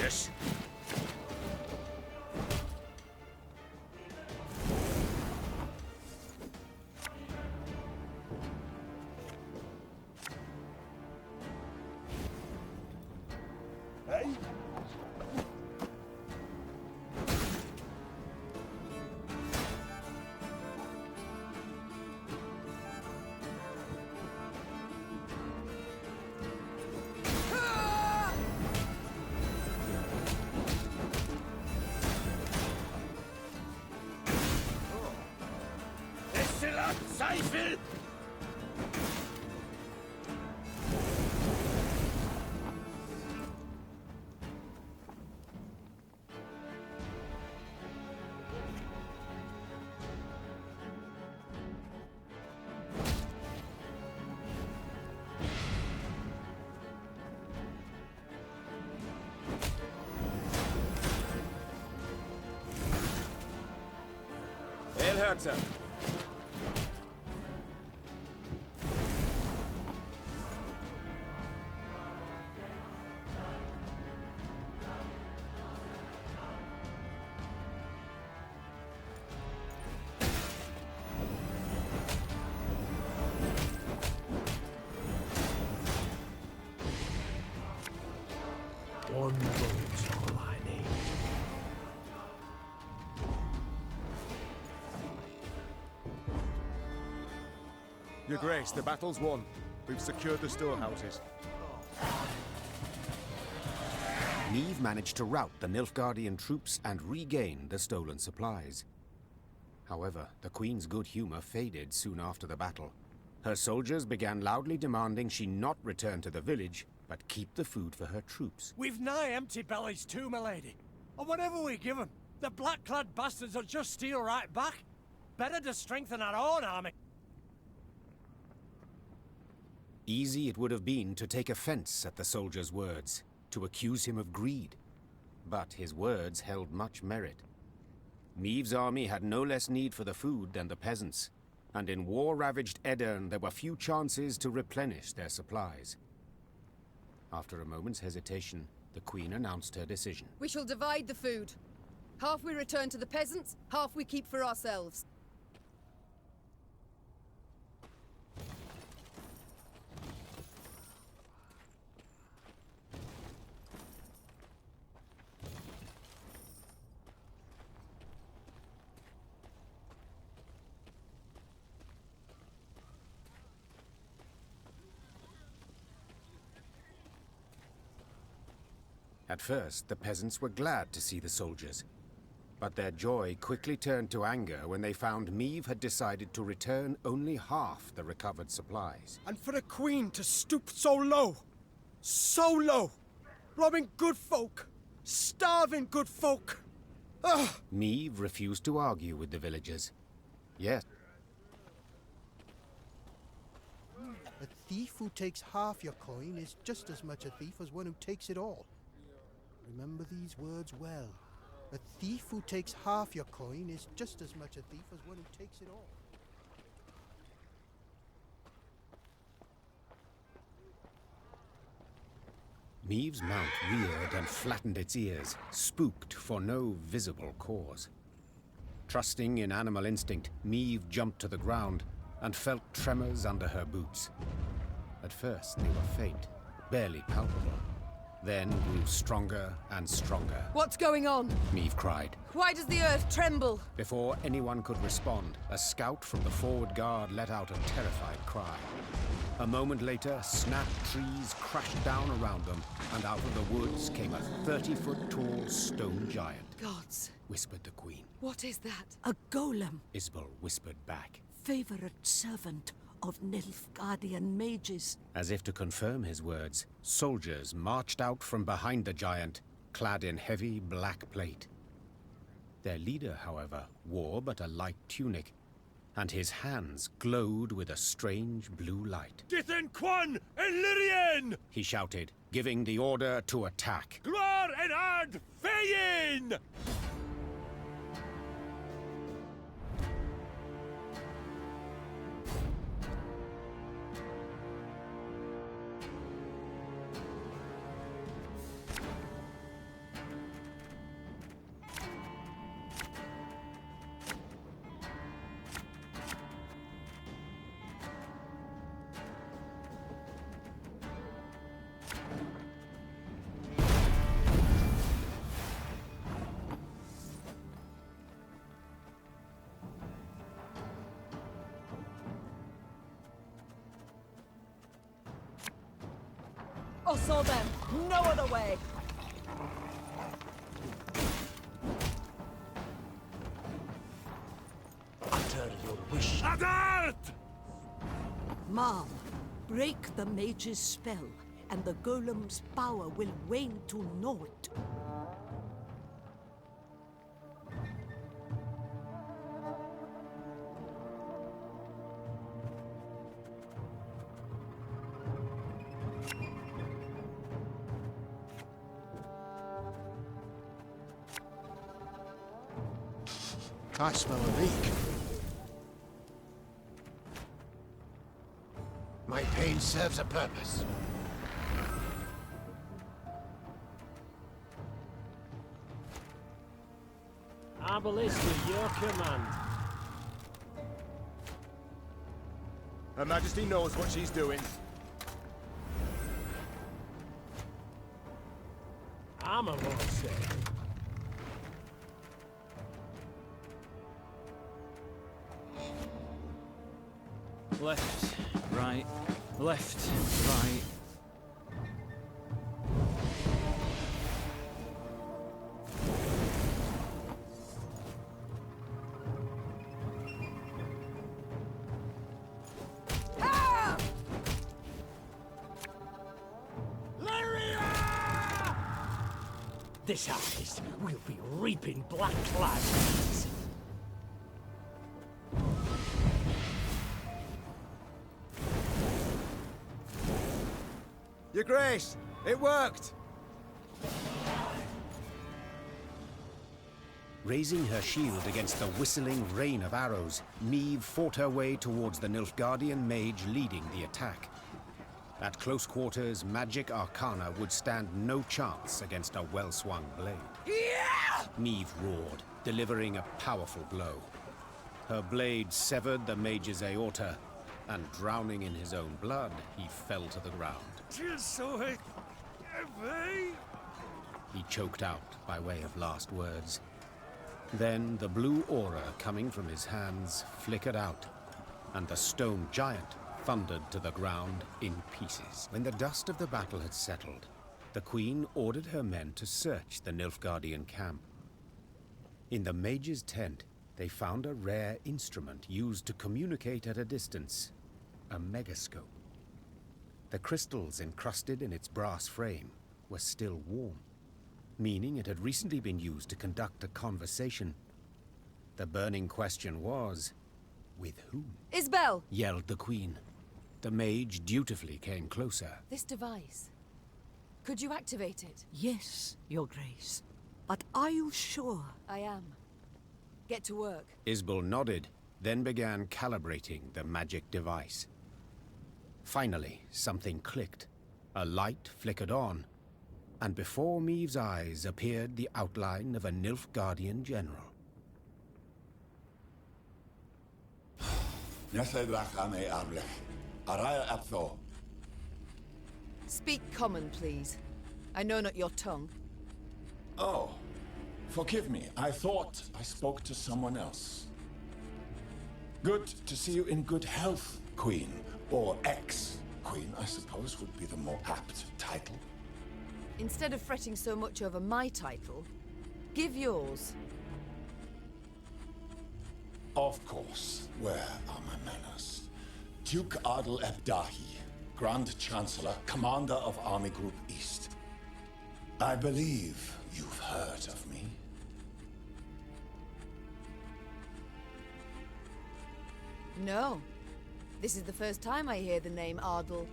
Yes. Hey. Herzer. One bullet's all I need. Your Grace, the battle's won. We've secured the storehouses. Meve managed to rout the Nilfgaardian troops and regain the stolen supplies. However, the Queen's good humor faded soon after the battle. Her soldiers began loudly demanding she not return to the village, but keep the food for her troops. We've nigh empty bellies too, milady. And whatever we give them, the black-clad bastards will just steal right back. Better to strengthen our own army. Easy it would have been to take offense at the soldier's words, to accuse him of greed. But his words held much merit. Meve's army had no less need for the food than the peasants, and in war-ravaged Aedirn there were few chances to replenish their supplies. After a moment's hesitation, the Queen announced her decision. We shall divide the food. Half we return to the peasants, half we keep for ourselves. At first, the peasants were glad to see the soldiers. But their joy quickly turned to anger when they found Meve had decided to return only half the recovered supplies. And for a queen to stoop so low, robbing good folk, starving good folk. Ugh. Meve refused to argue with the villagers. Yes. A thief who takes half your coin is just as much a thief as one who takes it all. Remember these words well. A thief who takes half your coin is just as much a thief as one who takes it all. Meve's mount reared and flattened its ears, spooked for no visible cause. Trusting in animal instinct, Meve jumped to the ground and felt tremors under her boots. At first, they were faint, barely palpable. Then grew stronger and stronger. What's going on? Meve cried. Why does the earth tremble? Before anyone could respond, a scout from the forward guard let out a terrified cry. A moment later, snapped trees crashed down around them, and out of the woods came a 30-foot-tall stone giant. Gods, whispered the Queen. What is that? A golem. Isbel whispered back. Favorite servant of Nilfgaardian mages. As if to confirm his words, soldiers marched out from behind the giant, clad in heavy black plate. Their leader, however, wore but a light tunic, and his hands glowed with a strange blue light. Dithen Quan and Lyrian! He shouted, giving the order to attack. Glor and Ard Feyin! I saw them. No other way. Utter your wish. Adart! Mom, break the mage's spell, and the golem's power will wane to naught. I smell a leak. means serves a purpose. Arbalist at your command. Her Majesty knows what she's doing. Armor won't say. Left, right, left, right. This harvest will be reaping black clouds. Your Grace, it worked! Raising her shield against the whistling rain of arrows, Meve fought her way towards the Nilfgaardian mage leading the attack. At close quarters, magic arcana would stand no chance against a well-swung blade. Yeah! Meve roared, delivering a powerful blow. Her blade severed the mage's aorta, and drowning in his own blood, he fell to the ground. He choked out by way of last words. Then the blue aura coming from his hands flickered out, and the stone giant thundered to the ground in pieces. When the dust of the battle had settled, the Queen ordered her men to search the Nilfgaardian camp. In the mage's tent, they found a rare instrument used to communicate at a distance, a megascope. The crystals encrusted in its brass frame were still warm, meaning it had recently been used to conduct a conversation. The burning question was, with whom? Isbel! Yelled the Queen. The mage dutifully came closer. This device. Could you activate it? Yes, Your Grace. But are you sure? I am. Get to work. Isbel nodded, then began calibrating the magic device. Finally, something clicked. A light flickered on, and before Meve's eyes appeared the outline of a Nilfgaardian general. Speak common, please. I know not your tongue. Oh, forgive me. I thought I spoke to someone else. Good to see you in good health, Queen. Or ex-Queen, I suppose, would be the more apt title. Instead of fretting so much over my title, give yours. Of course. Where are my manners? Duke Adel Ebdahi, Grand Chancellor, Commander of Army Group East. I believe you've heard of me. No. This is the first time I hear the name Ardal.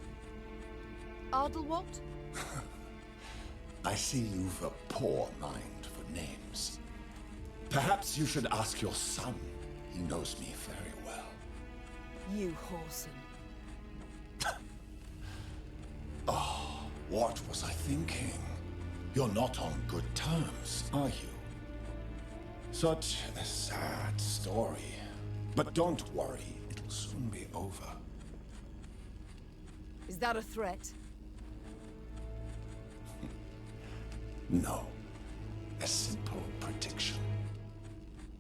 Ardal what? I see you've a poor mind for names. Perhaps you should ask your son. He knows me very well. You whoreson. Oh, what was I thinking? You're not on good terms, are you? Such a sad story. But don't worry, it'll soon be over. Is that a threat? No. A simple prediction.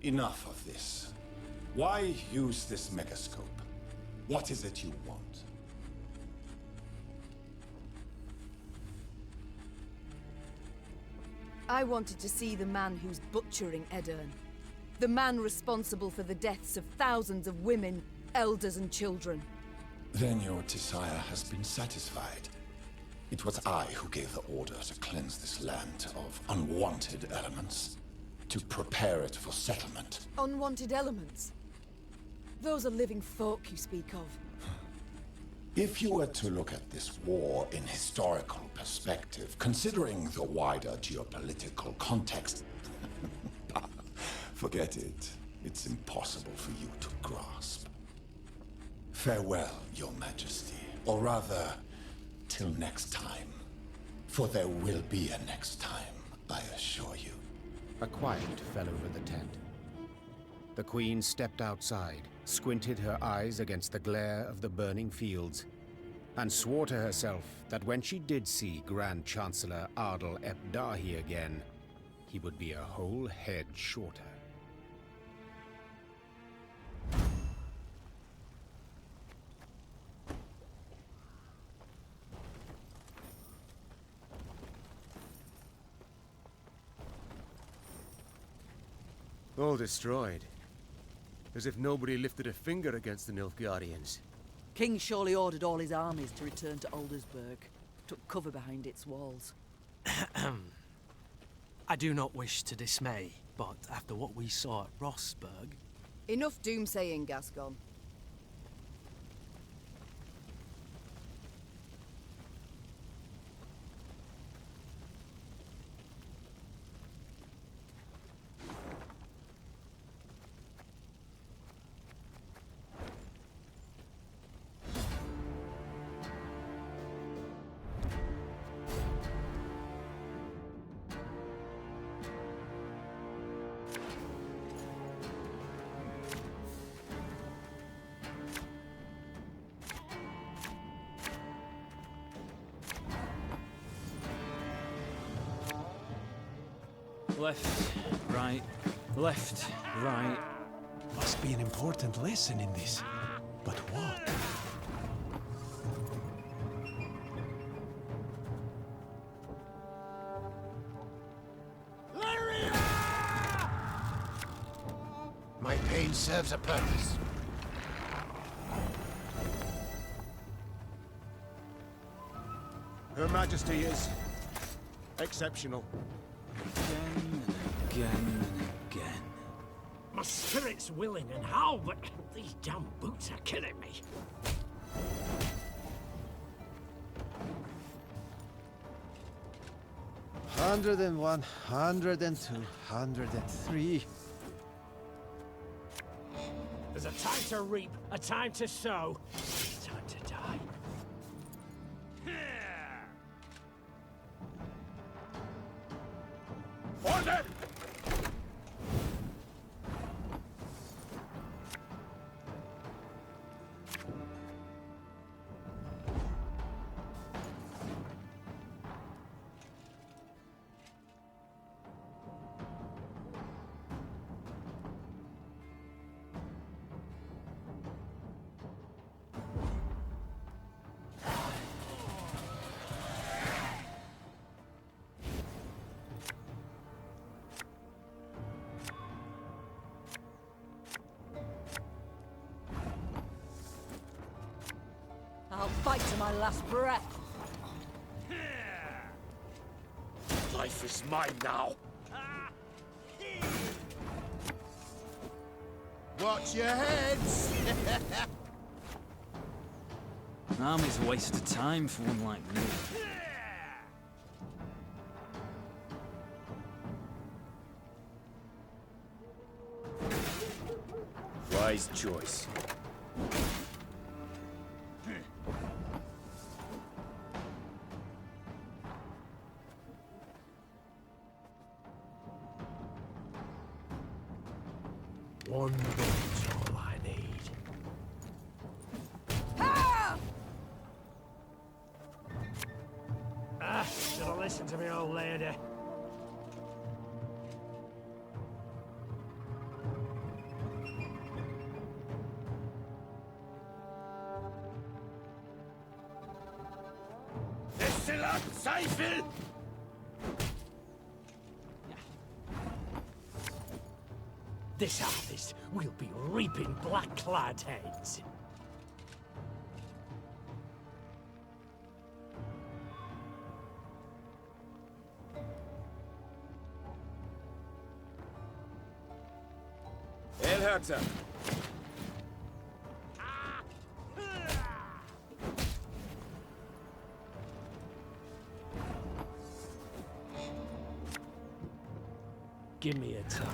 Enough of this. Why use this megascope? What is it you want? I wanted to see the man who's butchering Aedirn. The man responsible for the deaths of thousands of women, elders and children. Then your desire has been satisfied. It was I who gave the order to cleanse this land of unwanted elements, to prepare it for settlement. Unwanted elements? Those are living folk you speak of. If you were to look at this war in historical perspective, considering the wider geopolitical context, forget it. It's impossible for you to grasp. Farewell, Your Majesty. Or rather, till next time. For there will be a next time, I assure you. A quiet fell over the tent. The Queen stepped outside, squinted her eyes against the glare of the burning fields, and swore to herself that when she did see Grand Chancellor Ardal ep Dahi again, he would be a whole head shorter. All destroyed. As if nobody lifted a finger against the Nilfgaardians. King surely ordered all his armies to return to Aldersburg. Took cover behind its walls. I do not wish to dismay, but after what we saw at Rossburg... Enough doomsaying, Gascon. Left, right, left, right. Must be an important lesson in this. But what? Lyria! My pain serves a purpose. Her Majesty is exceptional. Again and again and again. My spirit's willing and how, but these damn boots are killing me. Hundred and 102, 103. There's a time to reap, a time to sow, a time to die. Order! I'll fight to my last breath. Life is mine now. Watch your heads! An army's a waste of time for one like me. Wise choice. One bullet's all I need. Should have listened to me, old lady. Destillat Zweifel! This harvest, we'll be reaping black-clad heads. El Herzer. Give me a target.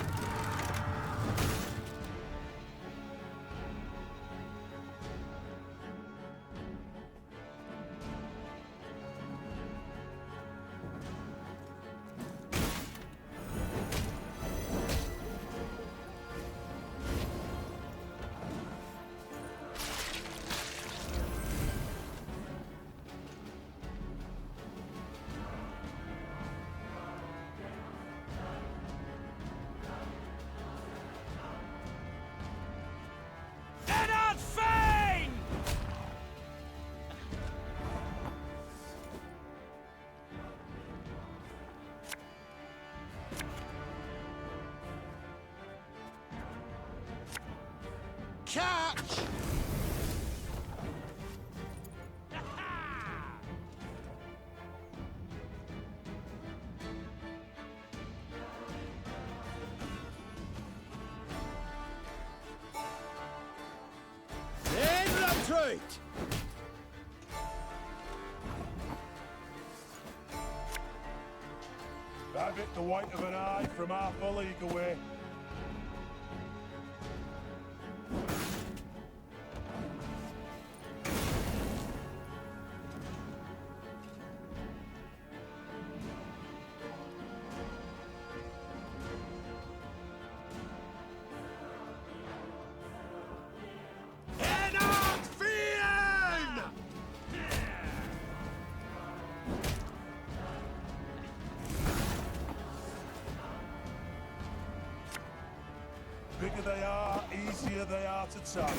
catch! Right. That bit the white of an eye from half a league away. Bigger they are, easier they are to tap.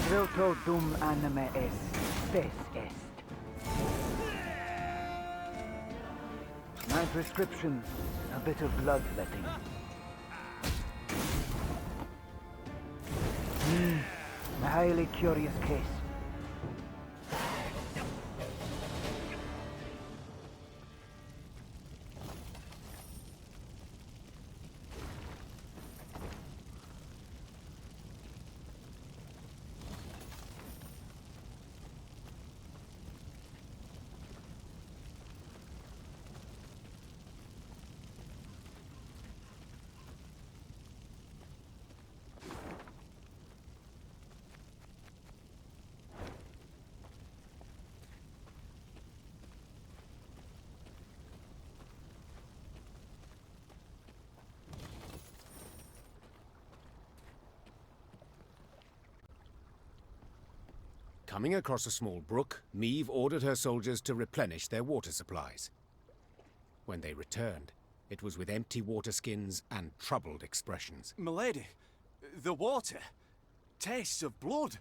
Edroto dum anime est, spes est. My prescription, a bit of bloodletting. A highly curious case. Coming across a small brook, Meve ordered her soldiers to replenish their water supplies. When they returned, it was with empty water skins and troubled expressions. Milady, the water tastes of blood.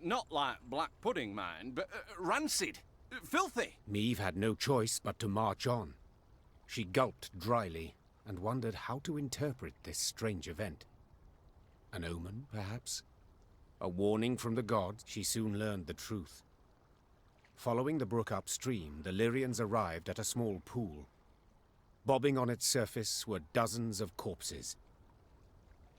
Not like black pudding, mind, but rancid, filthy. Meve had no choice but to march on. She gulped dryly and wondered how to interpret this strange event. An omen, perhaps? A warning from the gods? She soon learned the truth. Following the brook upstream, the Lyrians arrived at a small pool. Bobbing on its surface were dozens of corpses.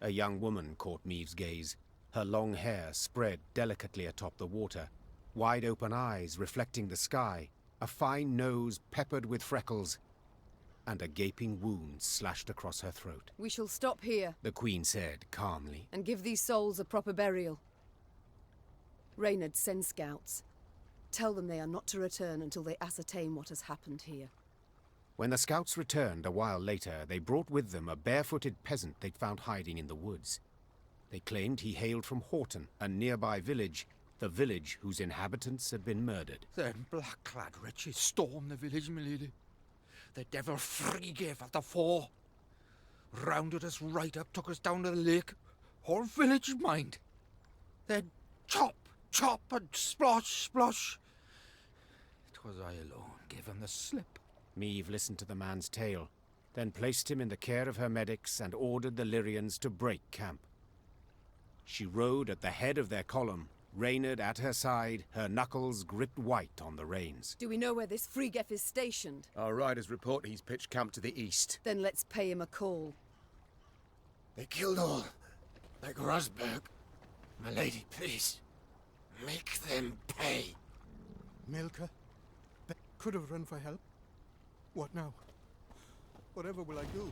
A young woman caught Meve's gaze, her long hair spread delicately atop the water, wide-open eyes reflecting the sky, a fine nose peppered with freckles, and a gaping wound slashed across her throat. We shall stop here, the Queen said calmly, and give these souls a proper burial. Reynard, send scouts. Tell them they are not to return until they ascertain what has happened here. When the scouts returned a while later, they brought with them a barefooted peasant they'd found hiding in the woods. They claimed he hailed from Horton, a nearby village, the village whose inhabitants had been murdered. Them black-clad wretches stormed the village, milady. The devil free gave at the fore. Rounded us right up, took us down to the lake. Whole village, mind. Then chop, chop, and splosh, splosh. 'Twas I alone gave him the slip. Meve listened to the man's tale, then placed him in the care of her medics and ordered the Lyrians to break camp. She rode at the head of their column, Reynard at her side, her knuckles gripped white on the reins. Do we know where this Frigef is stationed? Our riders report he's pitched camp to the east. Then let's pay him a call. They killed all, like Rosberg. My lady, please, make them pay. Milka could have run for help. What now? Whatever will I do?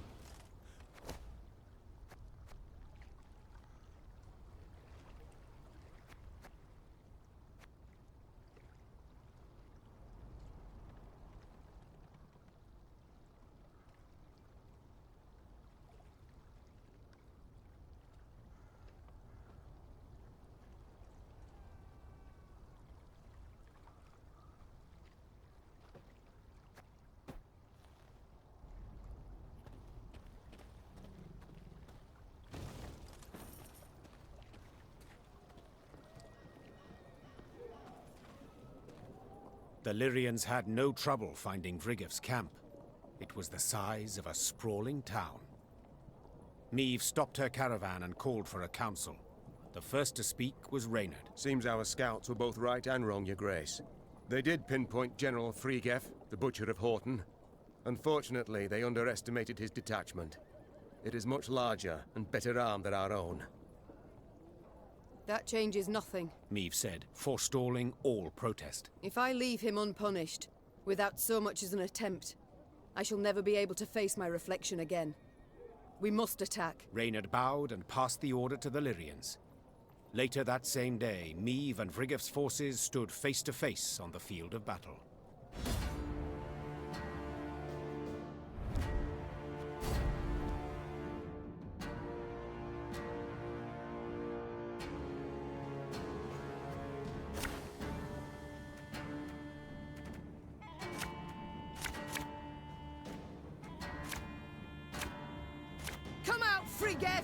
The Lyrians had no trouble finding Vrygif's camp. It was the size of a sprawling town. Meve stopped her caravan and called for a council. The first to speak was Reynard. Seems our scouts were both right and wrong, Your Grace. They did pinpoint General Frigef, the Butcher of Horton. Unfortunately, they underestimated his detachment. It is much larger and better armed than our own. That changes nothing. Meve said, forestalling all protest. If I leave him unpunished, without so much as an attempt, I shall never be able to face my reflection again. We must attack. Reynard bowed and passed the order to the Lyrians. Later that same day, Meve and Vrygif's forces stood face to face on the field of battle. Come out, Frigef!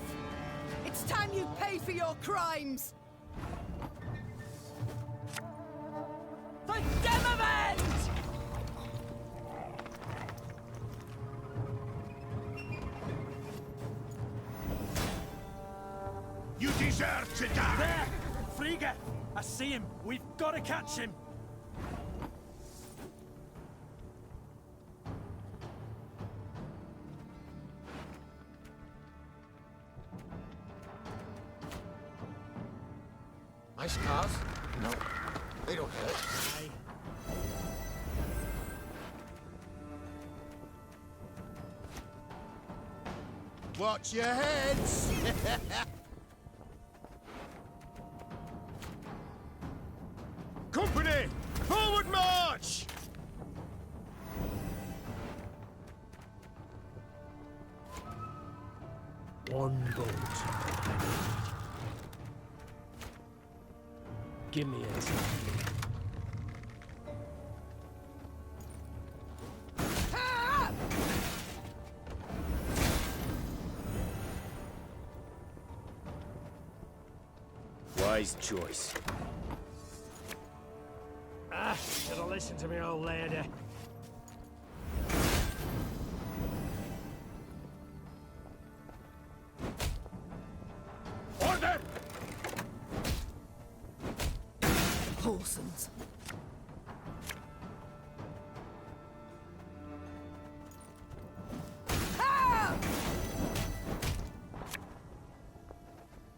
It's time you pay for your crimes! For Demavend! You deserve to die! There! Frigef! I see him! We've got to catch him! My scars? No, they don't hurt. Watch your heads! Company! Forward march! One bolt. Give me a second. Wise choice. Should have listened to me, old lady. Order! Whoresomes.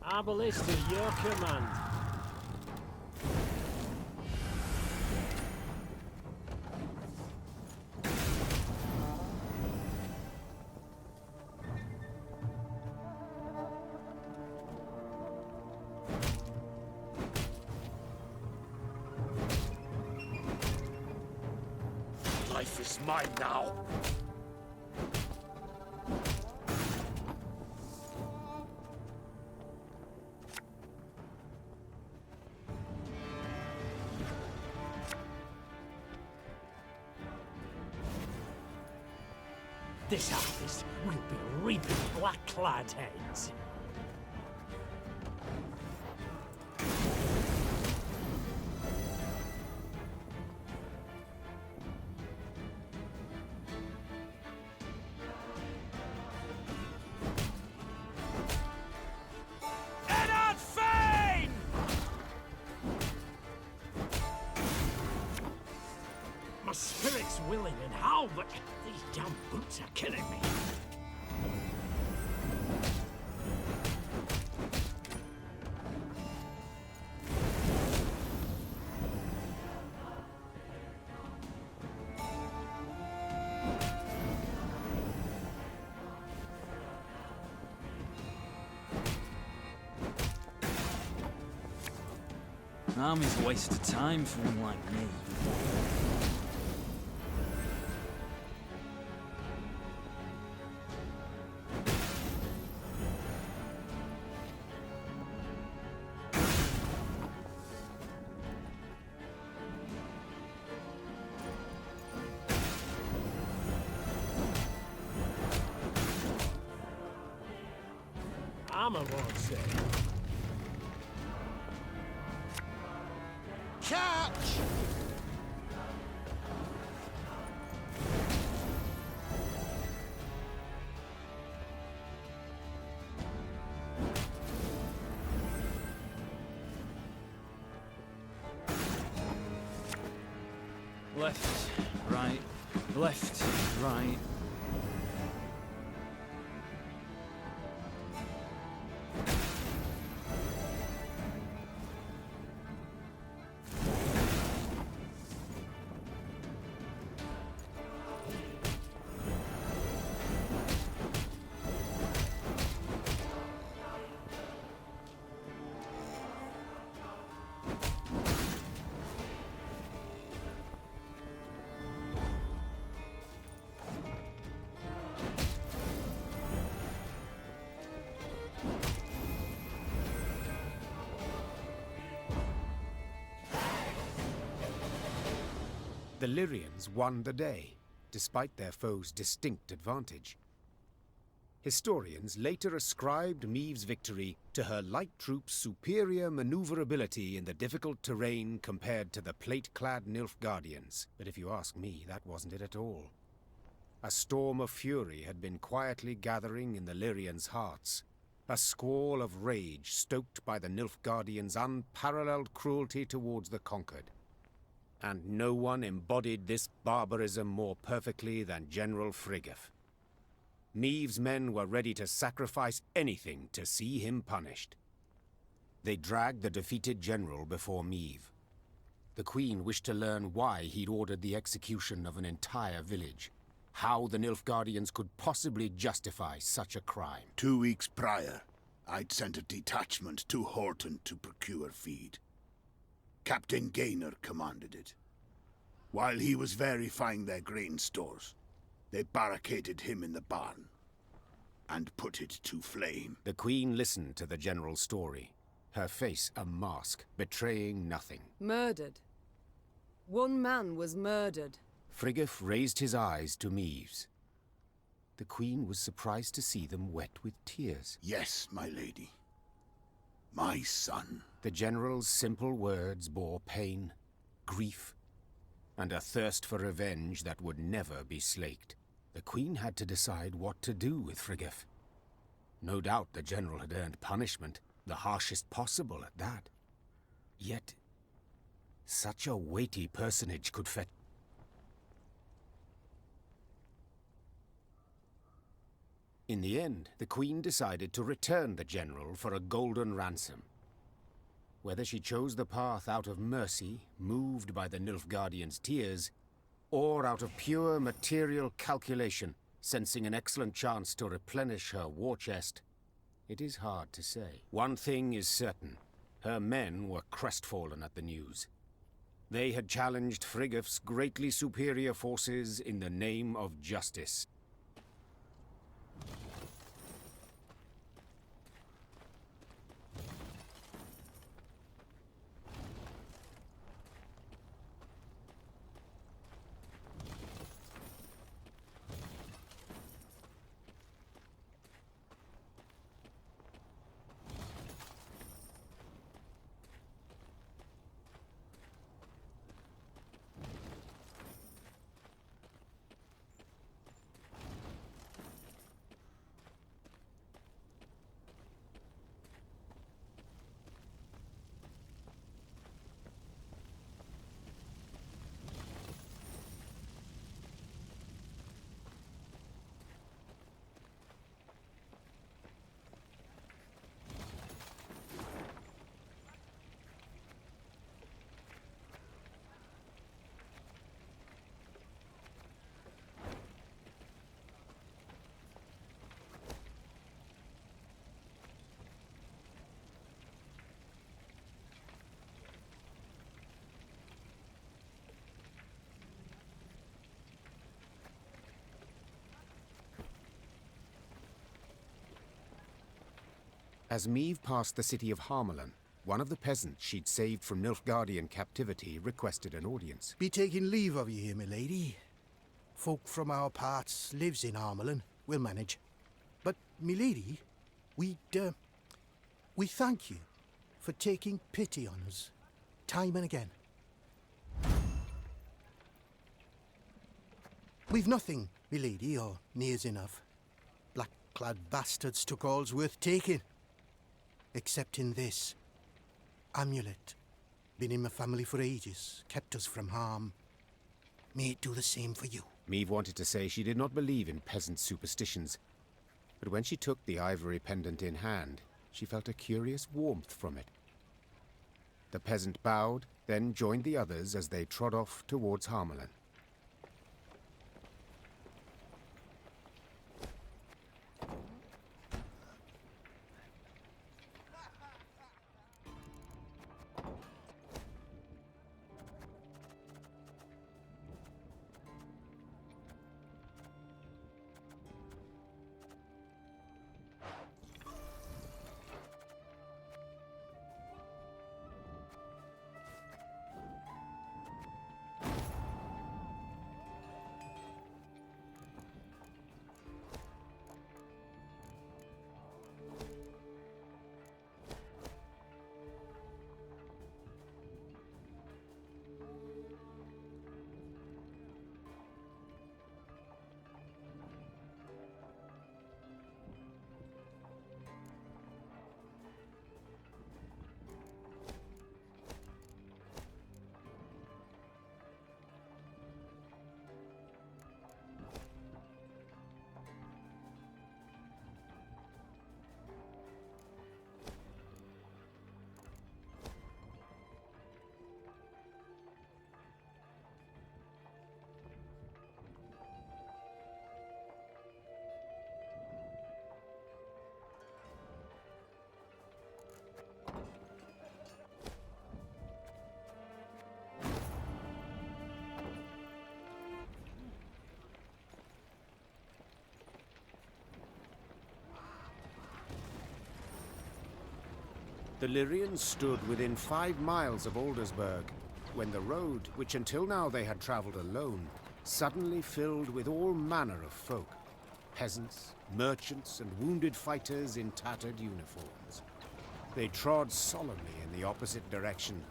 Our ballista, your command. Life is mine now. This harvest will be reaping black-clad heads. Eddard Fane! My spirit's willing and how, but these damn boots are killing me. An army's a waste of time for one like me. Armor won't say. Catch! right, left, right. The Lyrians won the day, despite their foe's distinct advantage. Historians later ascribed Meve's victory to her light troops' superior maneuverability in the difficult terrain compared to the plate-clad Nilfgaardians. But if you ask me, that wasn't it at all. A storm of fury had been quietly gathering in the Lyrians' hearts, a squall of rage stoked by the Nilfgaardians' unparalleled cruelty towards the conquered. And no one embodied this barbarism more perfectly than General Frigga. Meve's men were ready to sacrifice anything to see him punished. They dragged the defeated general before Meve. The Queen wished to learn why he'd ordered the execution of an entire village, how the Nilfgaardians could possibly justify such a crime. 2 weeks prior, I'd sent a detachment to Horton to procure feed. Captain Gaynor commanded it. While he was verifying their grain stores, they barricaded him in the barn and put it to flame. The Queen listened to the general's story, her face a mask, betraying nothing. Murdered. One man was murdered. Frigga raised his eyes to Meve's. The Queen was surprised to see them wet with tears. Yes, my lady. My son. The general's simple words bore pain, grief, and a thirst for revenge that would never be slaked. The Queen had to decide what to do with Frigga. No doubt the general had earned punishment, the harshest possible at that. Yet, such a weighty personage could fetch. In the end, the Queen decided to return the general for a golden ransom. Whether she chose the path out of mercy, moved by the Nilfgaardians' tears, or out of pure material calculation, sensing an excellent chance to replenish her war chest, it is hard to say. One thing is certain. Her men were crestfallen at the news. They had challenged Friggif's greatly superior forces in the name of justice. As Meve passed the city of Harmelin, one of the peasants she'd saved from Nilfgaardian captivity requested an audience. Be taking leave of you here, my lady. Folk from our parts lives in Harmelin. We'll manage. But, my lady, we thank you for taking pity on us, time and again. We've nothing, my lady, or nears enough. Black-clad bastards took all's worth taking. Except in this amulet. Been in my family for ages, kept us from harm. May it do the same for you. Meve wanted to say she did not believe in peasant superstitions, but when she took the ivory pendant in hand, she felt a curious warmth from it. The peasant bowed, then joined the others as they trod off towards Harmelin. The Lyrians stood within 5 miles of Aldersburg, when the road, which until now they had travelled alone, suddenly filled with all manner of folk. Peasants, merchants, and wounded fighters in tattered uniforms. They trod solemnly in the opposite direction,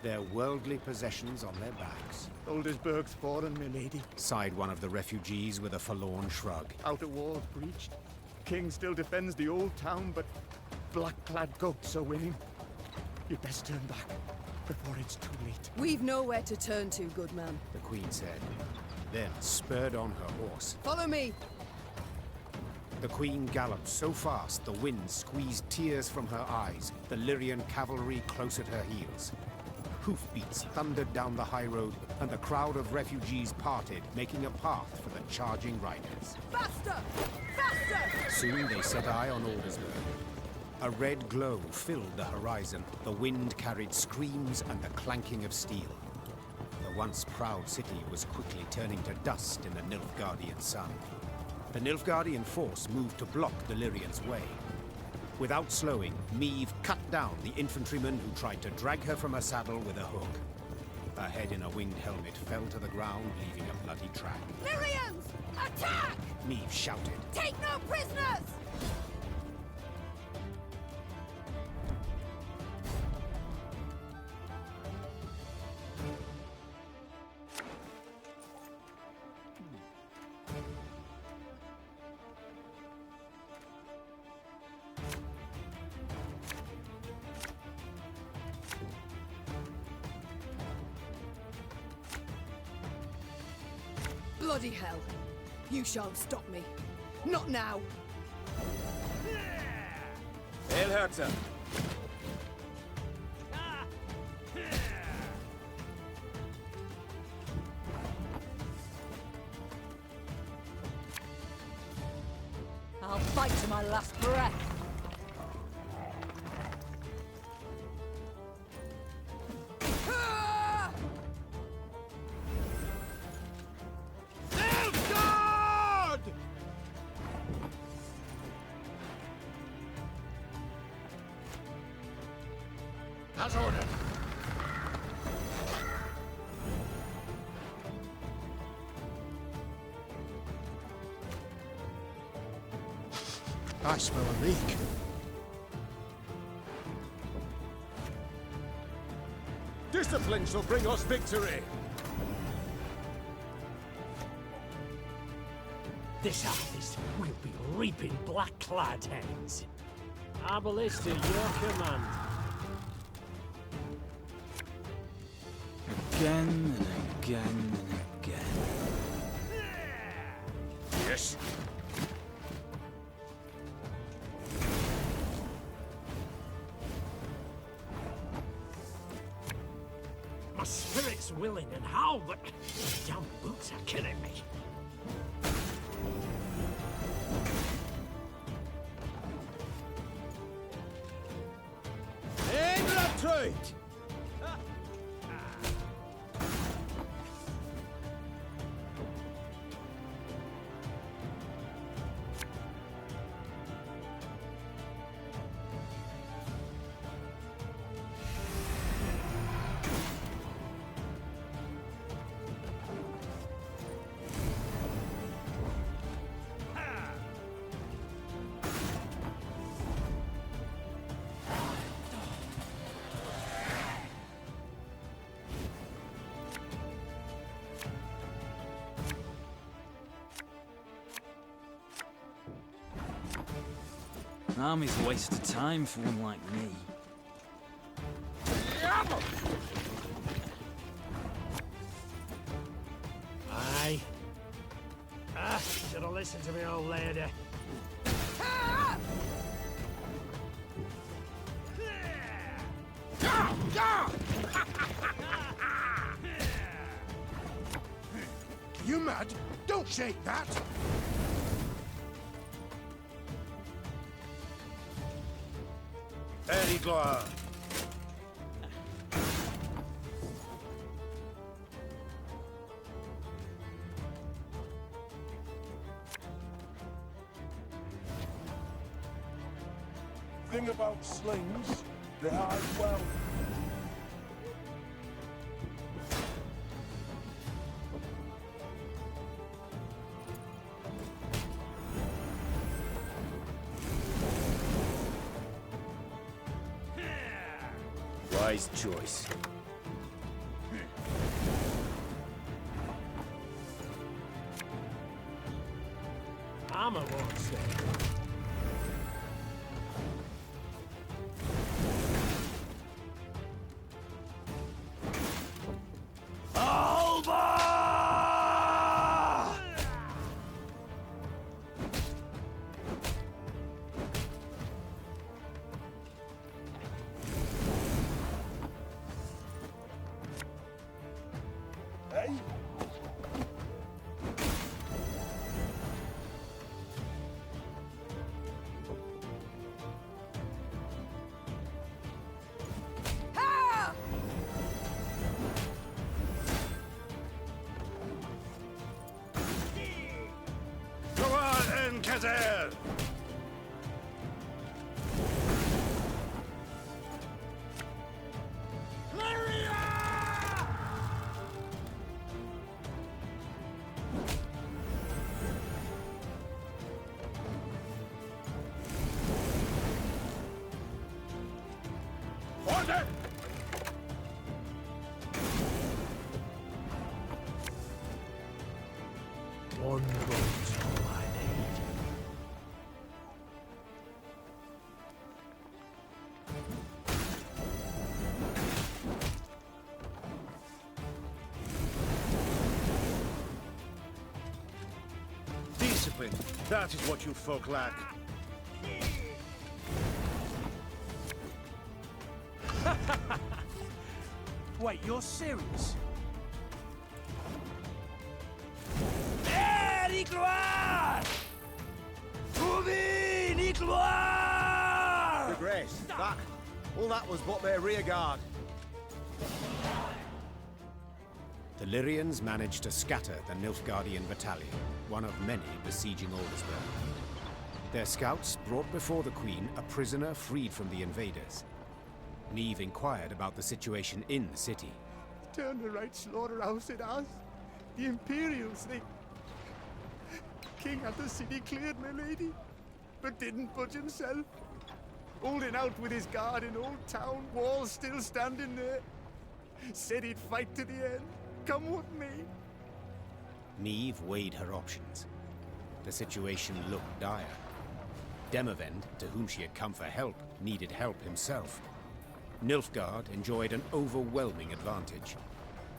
their worldly possessions on their backs. Aldersburg's fallen, my lady. Sighed one of the refugees with a forlorn shrug. Outer walls breached. King still defends the old town, but black-clad goats are winning. You'd best turn back before it's too late. We've nowhere to turn to, good man. The Queen said, then spurred on her horse. Follow me! The Queen galloped so fast the wind squeezed tears from her eyes, the Lyrian cavalry close at her heels. Hoofbeats thundered down the high road, and the crowd of refugees parted, making a path for the charging riders. Faster! Faster! Soon they set eye on Aldersburg. A red glow filled the horizon. The wind carried screams and the clanking of steel. The once proud city was quickly turning to dust in the Nilfgaardian sun. The Nilfgaardian force moved to block the Lyrians' way. Without slowing, Meve cut down the infantryman who tried to drag her from her saddle with a hook. Her head in a winged helmet fell to the ground, leaving a bloody track. Lyrians! Attack! Meve shouted. Take no prisoners! Bloody hell! You shan't stop me. Not now! Hail Herzer! I'll fight to my last breath. As ordered. I smell a leak. Discipline shall bring us victory! This harvest will be reaping black-clad heads. Arbalist at your command. Again and again and again. this! My spirit's willing and how, but damn boots are killing me. England! An army's a waste of time for one like me. Aye. Should have listened to me old lady. You mad? Don't shake that! Aedirn. Thing about slings, they hide well. Wise choice. Armor won't stay. Kazer! Order! One boat's all I need. Discipline. That is what you folk lack. Wait, you're serious? The Grace, that. All that was but their rear guard. The Lyrians managed to scatter the Nilfgaardian battalion, one of many besieging Aldersburg. Their scouts brought before the Queen a prisoner freed from the invaders. Meve inquired about the situation in the city. Turned the right slaughterhouse it has. The Imperials, they... King had the city cleared, my lady, but didn't budge himself. Holding out with his guard in Old Town, walls still standing there. Said he'd fight to the end. Come with me. Meve weighed her options. The situation looked dire. Demavend, to whom she had come for help, needed help himself. Nilfgaard enjoyed an overwhelming advantage.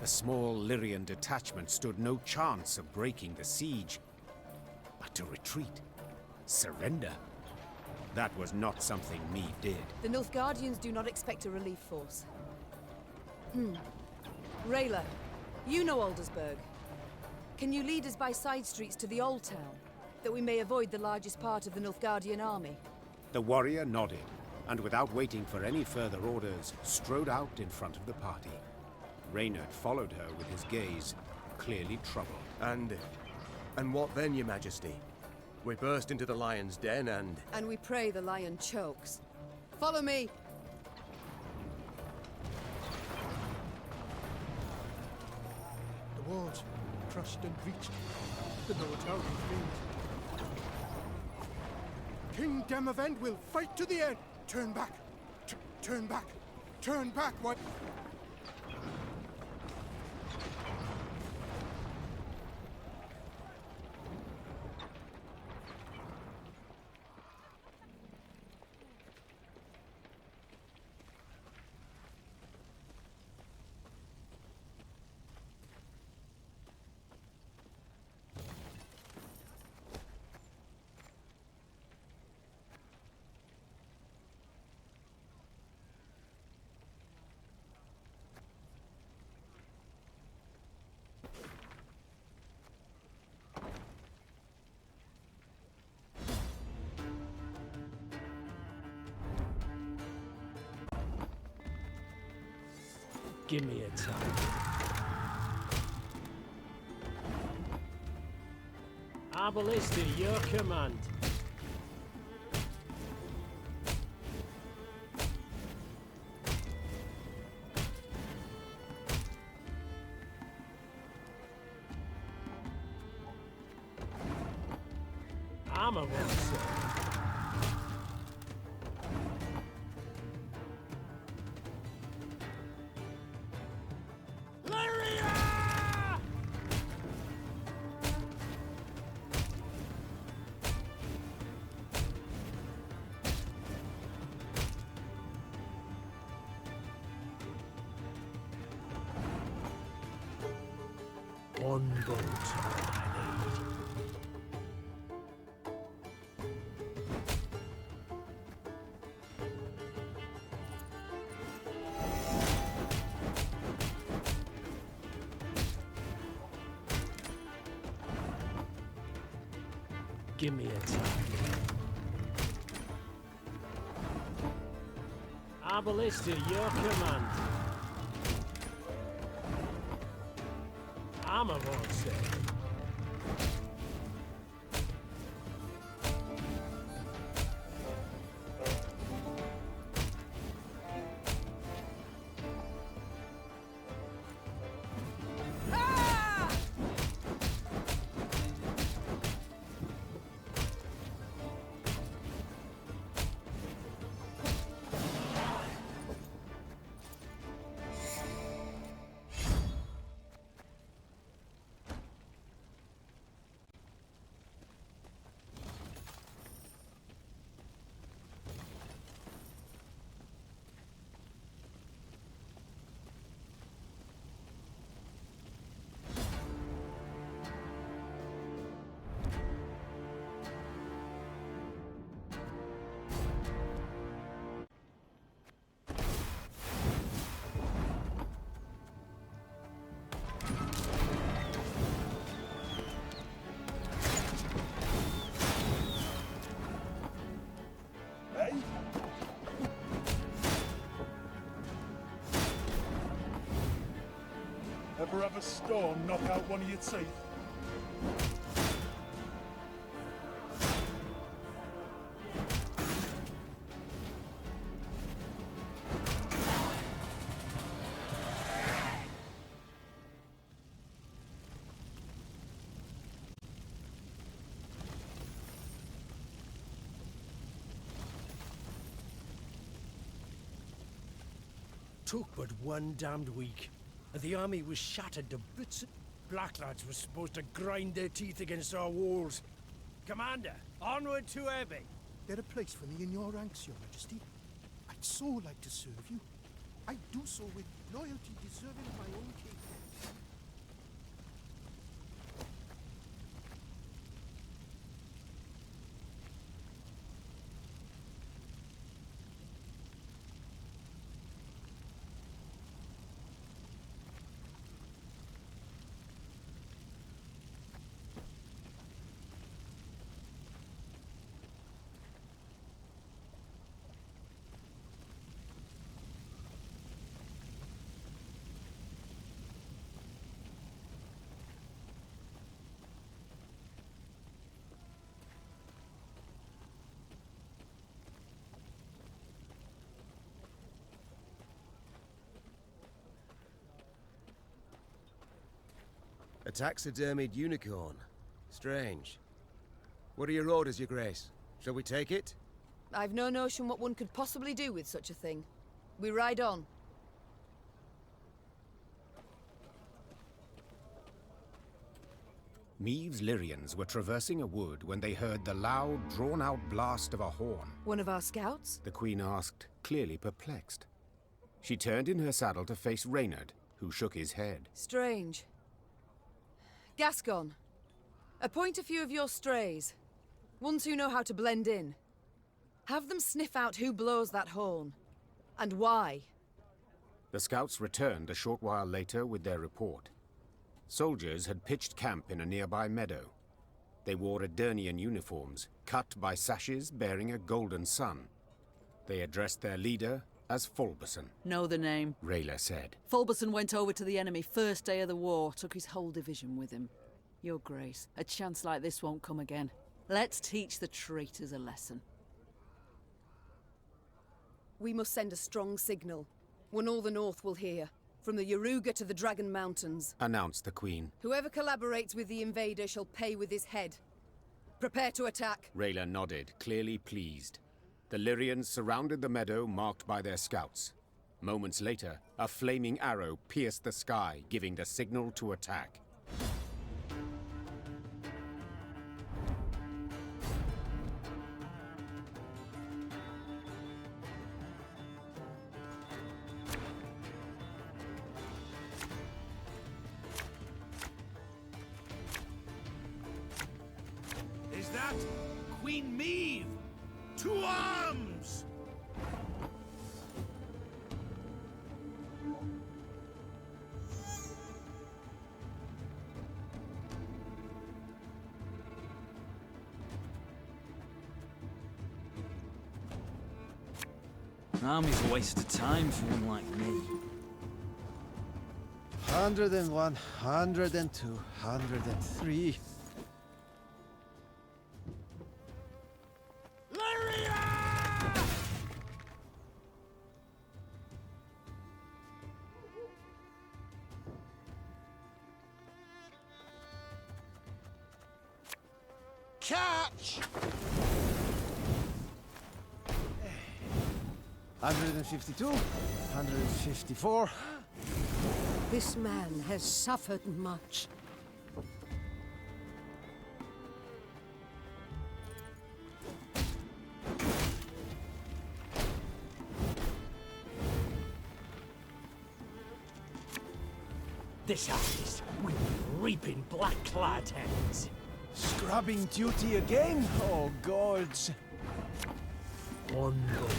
A small Lyrian detachment stood no chance of breaking the siege. To retreat? Surrender? That was not something Meve did. The Nilfgaardians do not expect a relief force. Rayla, you know Aldersburg. Can you lead us by side streets to the Old Town, that we may avoid the largest part of the Nilfgaardian army? The warrior nodded, and without waiting for any further orders, strode out in front of the party. Reynard followed her with his gaze, clearly troubled. And what then, Your Majesty? We burst into the lion's den and... And we pray the lion chokes. Follow me! The walls, crushed and breached. The Noatari field. King Demavend will fight to the end! Turn back! Turn back! Turn back! What? Give me a time. Arbalista, your command. Armor one, sir. One bolt, I need. Give me a time. Arbalista, your command. Armor won't say. Ever have a storm knock out one of your teeth? Took but one damned week, and the army was shattered to bits. Blacklads were supposed to grind their teeth against our walls. Commander, onward to Abbey. There's a place for me in your ranks, Your Majesty. I'd so like to serve you. I do so with loyalty deserving of my own king. taxidermied unicorn. Strange. What are your orders, Your Grace? Shall we take it? I've no notion what one could possibly do with such a thing. We ride on. Meve's Lyrians were traversing a wood when they heard the loud, drawn-out blast of a horn. One of our scouts? The Queen asked, clearly perplexed. She turned in her saddle to face Reynard, who shook his head. Strange. Gascon, appoint a few of your strays. Ones who know how to blend in. Have them sniff out who blows that horn. And why. The scouts returned a short while later with their report. Soldiers had pitched camp in a nearby meadow. They wore Aedirnian uniforms, cut by sashes bearing a golden sun. They addressed their leader as Fulberson. Know the name? Rayla said. Fulberson went over to the enemy first day of the war, took his whole division with him. Your Grace, a chance like this won't come again. Let's teach the traitors a lesson. We must send a strong signal. One all the North will hear. From the Yaruga to the Dragon Mountains, announced the Queen. Whoever collaborates with the invader shall pay with his head. Prepare to attack. Rayla nodded, clearly pleased. The Lyrians surrounded the meadow marked by their scouts. Moments later, a flaming arrow pierced the sky, giving the signal to attack. Is that Queen Meve? To arms! An army's a waste of time for one like me. 101, 102, 103. Catch! 152, 154. This man has suffered much. This house will be reaping black-clad heads. Scrubbing duty again? Oh, gods. One vote.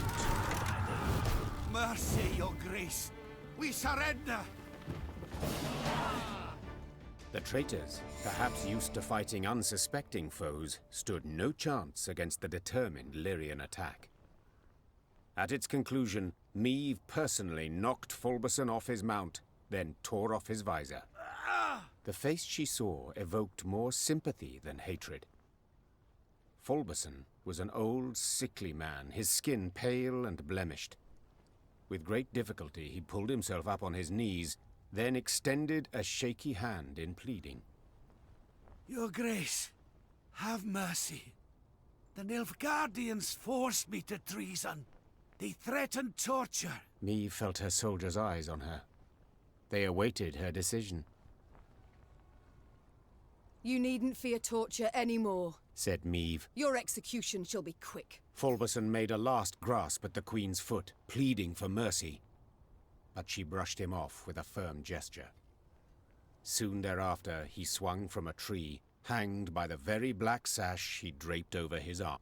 Mercy, Your Grace. We surrender. The traitors, perhaps used to fighting unsuspecting foes, stood no chance against the determined Lyrian attack. At its conclusion, Meve personally knocked Fulberson off his mount, then tore off his visor. The face she saw evoked more sympathy than hatred. Fulberson was an old, sickly man, his skin pale and blemished. With great difficulty, he pulled himself up on his knees, then extended a shaky hand in pleading. Your Grace, have mercy. The Nilfgaardians forced me to treason. They threatened torture. Meve felt her soldiers' eyes on her. They awaited her decision. You needn't fear torture anymore, said Meve. Your execution shall be quick. Fulberson made a last grasp at the Queen's foot, pleading for mercy. But she brushed him off with a firm gesture. Soon thereafter, he swung from a tree, hanged by the very black sash he draped over his arm.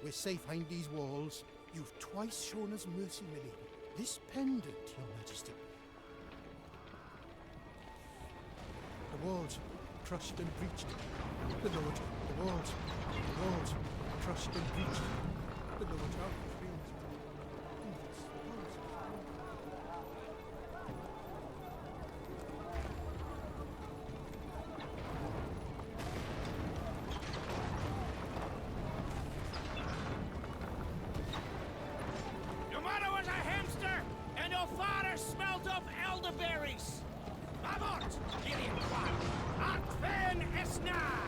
we're safe behind these walls. You've twice shown us mercy, my lady. This pendant, your majesty. The walls, crushed and breached. The Lord, the walls, crushed and breached. The Lord, how Your mother was a hamster, and your father smelt of elderberries. Abort, Lyrian Quad! Antven Esnar!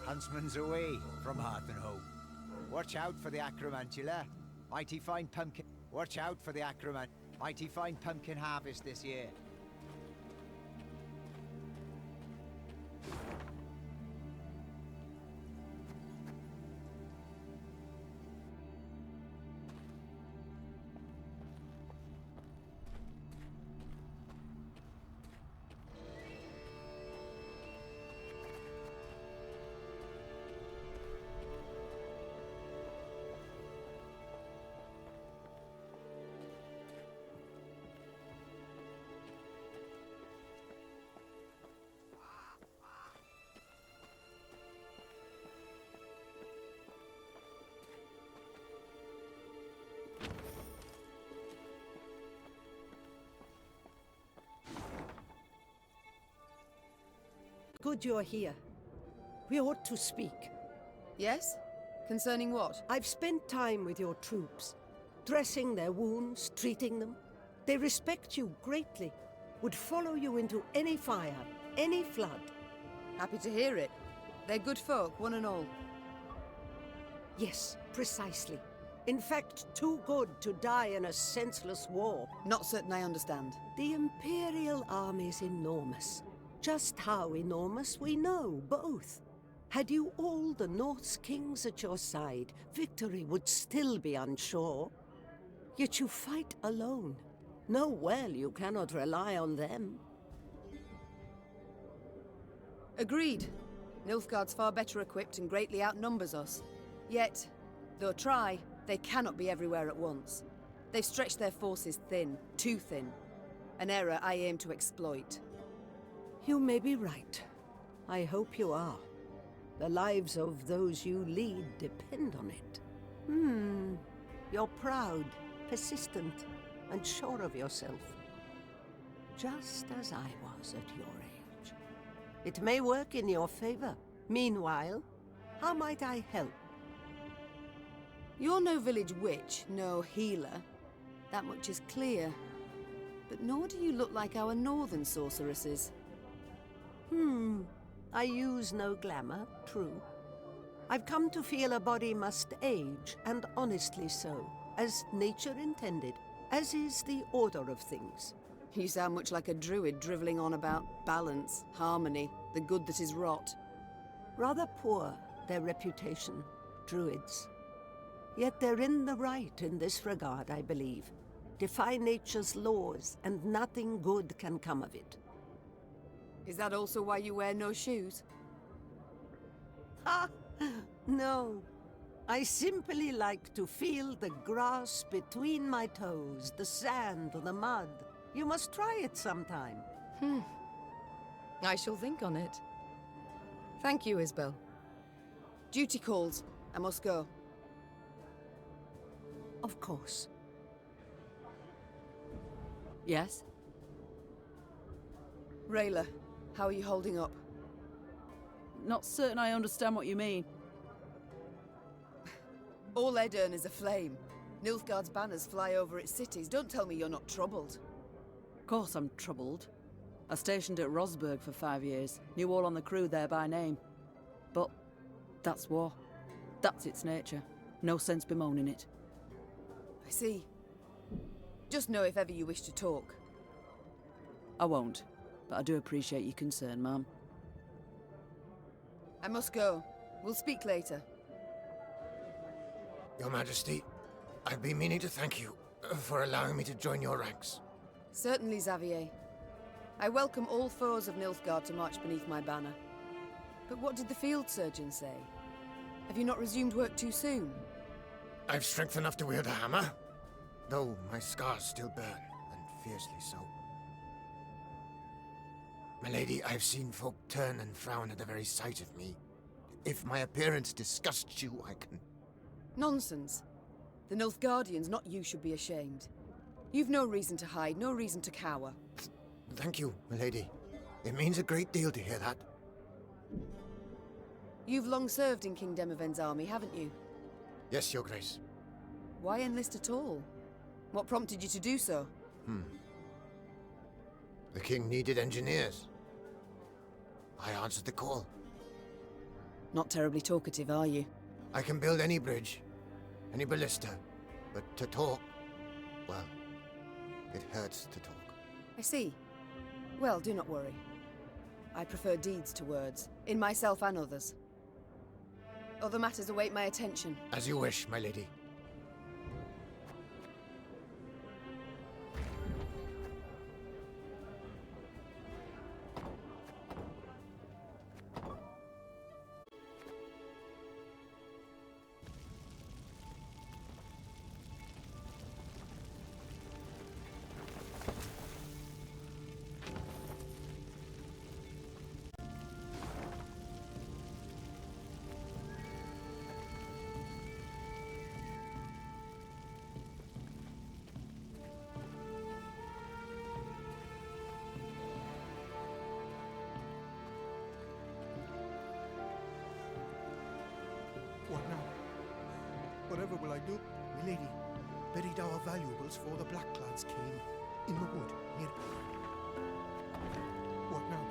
Huntsman's away from hearth and home. Watch out for the acromantula. Mighty fine pumpkin. Watch out for the mighty fine pumpkin harvest this year. Good you're here. We ought to speak. Yes? Concerning what? I've spent time with your troops, dressing their wounds, treating them. They respect you greatly, would follow you into any fire, any flood. Happy to hear it. They're good folk, one and all. Yes, precisely. In fact, too good to die in a senseless war. Not certain I understand. The Imperial army's enormous. Just how enormous we know, both. Had you all the North's kings at your side, victory would still be unsure. Yet you fight alone. Know well you cannot rely on them. Agreed. Nilfgaard's far better equipped and greatly outnumbers us. Yet, though try, they cannot be everywhere at once. They've stretched their forces thin, too thin. An error I aim to exploit. You may be right. I hope you are. The lives of those you lead depend on it. You're proud, persistent, and sure of yourself. Just as I was at your age. It may work in your favor. Meanwhile, how might I help? You're no village witch, no healer. That much is clear. But nor do you look like our northern sorceresses. I use no glamour, true. I've come to feel a body must age, and honestly so, as nature intended, as is the order of things. You sound much like a druid drivelling on about balance, harmony, the good that is rot. Rather poor, their reputation, druids. Yet they're in the right in this regard, I believe. Defy nature's laws, and nothing good can come of it. Is that also why you wear no shoes? Ha! No. I simply like to feel the grass between my toes, the sand, the mud. You must try it sometime. I shall think on it. Thank you, Isbel. Duty calls. I must go. Of course. Yes? Rayla, how are you holding up? Not certain I understand what you mean. All Aedirn is aflame. Nilfgaard's banners fly over its cities. Don't tell me you're not troubled. Of course I'm troubled. I stationed at Rosberg for 5 years. Knew all on the crew there by name. But that's war. That's its nature. No sense bemoaning it. I see. Just know if ever you wish to talk. I won't, but I do appreciate your concern, ma'am. I must go. We'll speak later. Your Majesty, I've been meaning to thank you for allowing me to join your ranks. Certainly, Xavier. I welcome all foes of Nilfgaard to march beneath my banner. But what did the field surgeon say? Have you not resumed work too soon? I've strength enough to wield a hammer, though my scars still burn, and fiercely so. My lady, I've seen folk turn and frown at the very sight of me. If my appearance disgusts you, I can... Nonsense. The Nilfgaardians, not you, should be ashamed. You've no reason to hide, no reason to cower. Thank you, my lady. It means a great deal to hear that. You've long served in King Demoven's army, haven't you? Yes, Your Grace. Why enlist at all? What prompted you to do so? The king needed engineers. I answered the call. Not terribly talkative, are you? I can build any bridge, any ballista, but to talk, well, it hurts to talk. I see. Well, do not worry. I prefer deeds to words, in myself and others. Other matters await my attention. As you wish, my lady. What now? Whatever will I do? Milady, buried our valuables for the Blackclads came in the wood nearby. What now?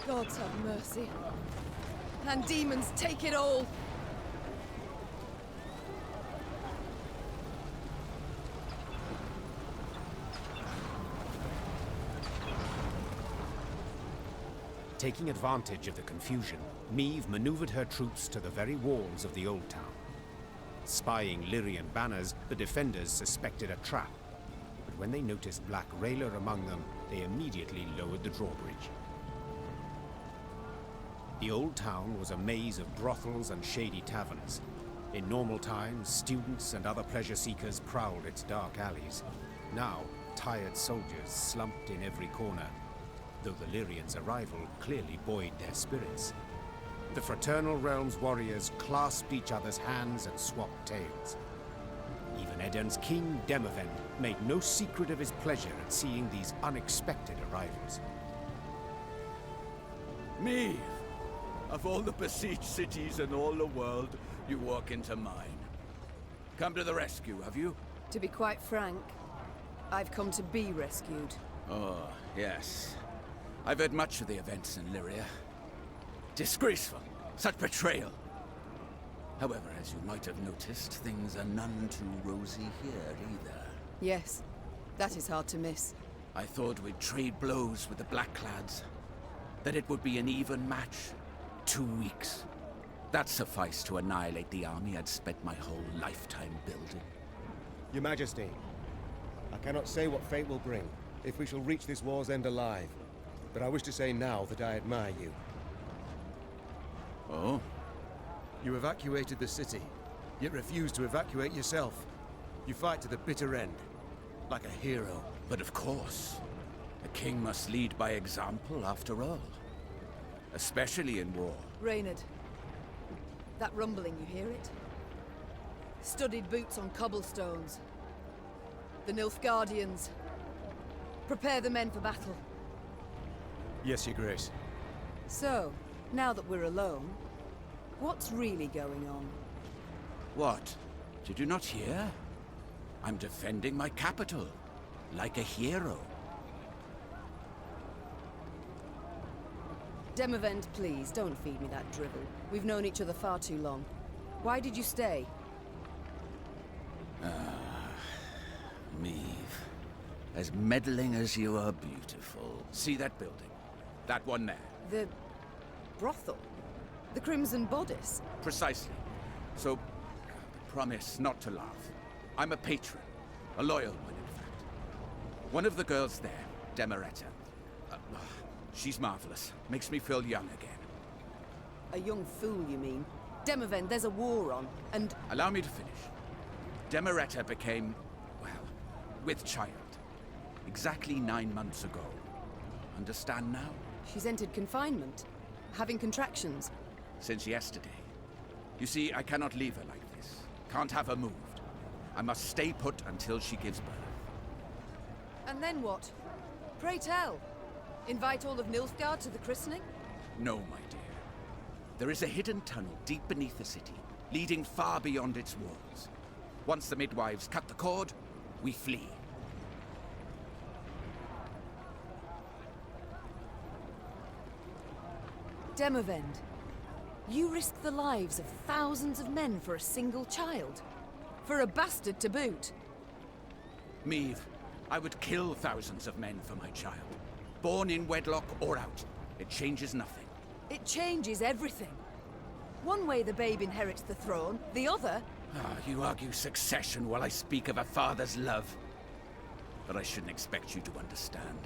Gods have mercy. And demons take it all! Taking advantage of the confusion, Meve maneuvered her troops to the very walls of the old town. Spying Lyrian banners, the defenders suspected a trap. But when they noticed Black Railer among them, they immediately lowered the drawbridge. The old town was a maze of brothels and shady taverns. In normal times, students and other pleasure seekers prowled its dark alleys. Now, tired soldiers slumped in every corner, though the Lyrians' arrival clearly buoyed their spirits. The Fraternal Realms warriors clasped each other's hands and swapped tales. Even Aedirn's king, Demavend, made no secret of his pleasure at seeing these unexpected arrivals. Meve! Of all the besieged cities in all the world, you walk into mine. Come to the rescue, have you? To be quite frank, I've come to be rescued. Oh, yes. I've heard much of the events in Lyria. Disgraceful. Such betrayal. However, as you might have noticed, things are none too rosy here either. Yes, that is hard to miss. I thought we'd trade blows with the Blackclads. That it would be an even match. 2 weeks. That sufficed to annihilate the army I'd spent my whole lifetime building. Your Majesty, I cannot say what fate will bring, if we shall reach this war's end alive. But I wish to say now that I admire you. Oh? You evacuated the city, yet refused to evacuate yourself. You fight to the bitter end, like a hero. But of course. A king must lead by example, after all. Especially in war. Reynard, that rumbling, you hear it? Studded boots on cobblestones. The Nilfgaardians. Prepare the men for battle. Yes, Your Grace. So, now that we're alone, what's really going on? What? Did you not hear? I'm defending my capital, like a hero. Demavend, please, don't feed me that drivel. We've known each other far too long. Why did you stay? Meve. As meddling as you are beautiful. See that building? That one there. The brothel? The Crimson Bodice? Precisely. So, promise not to laugh. I'm a patron. A loyal one, in fact. One of the girls there, Demeretta. She's marvelous. Makes me feel young again. A young fool, you mean? Demavend, there's a war on, and... Allow me to finish. Demeretta became, well, with child. Exactly 9 months ago. Understand now? She's entered confinement. Having contractions. Since yesterday. You see, I cannot leave her like this. Can't have her moved. I must stay put until she gives birth. And then what? Pray tell. Invite all of Nilfgaard to the christening? No, my dear. There is a hidden tunnel deep beneath the city, leading far beyond its walls. Once the midwives cut the cord, we flee. Demavend, you risk the lives of thousands of men for a single child? For a bastard to boot? Meve, I would kill thousands of men for my child. Born in wedlock or out, it changes nothing. It changes everything. One way the babe inherits the throne, the other... You argue succession while I speak of a father's love. But I shouldn't expect you to understand.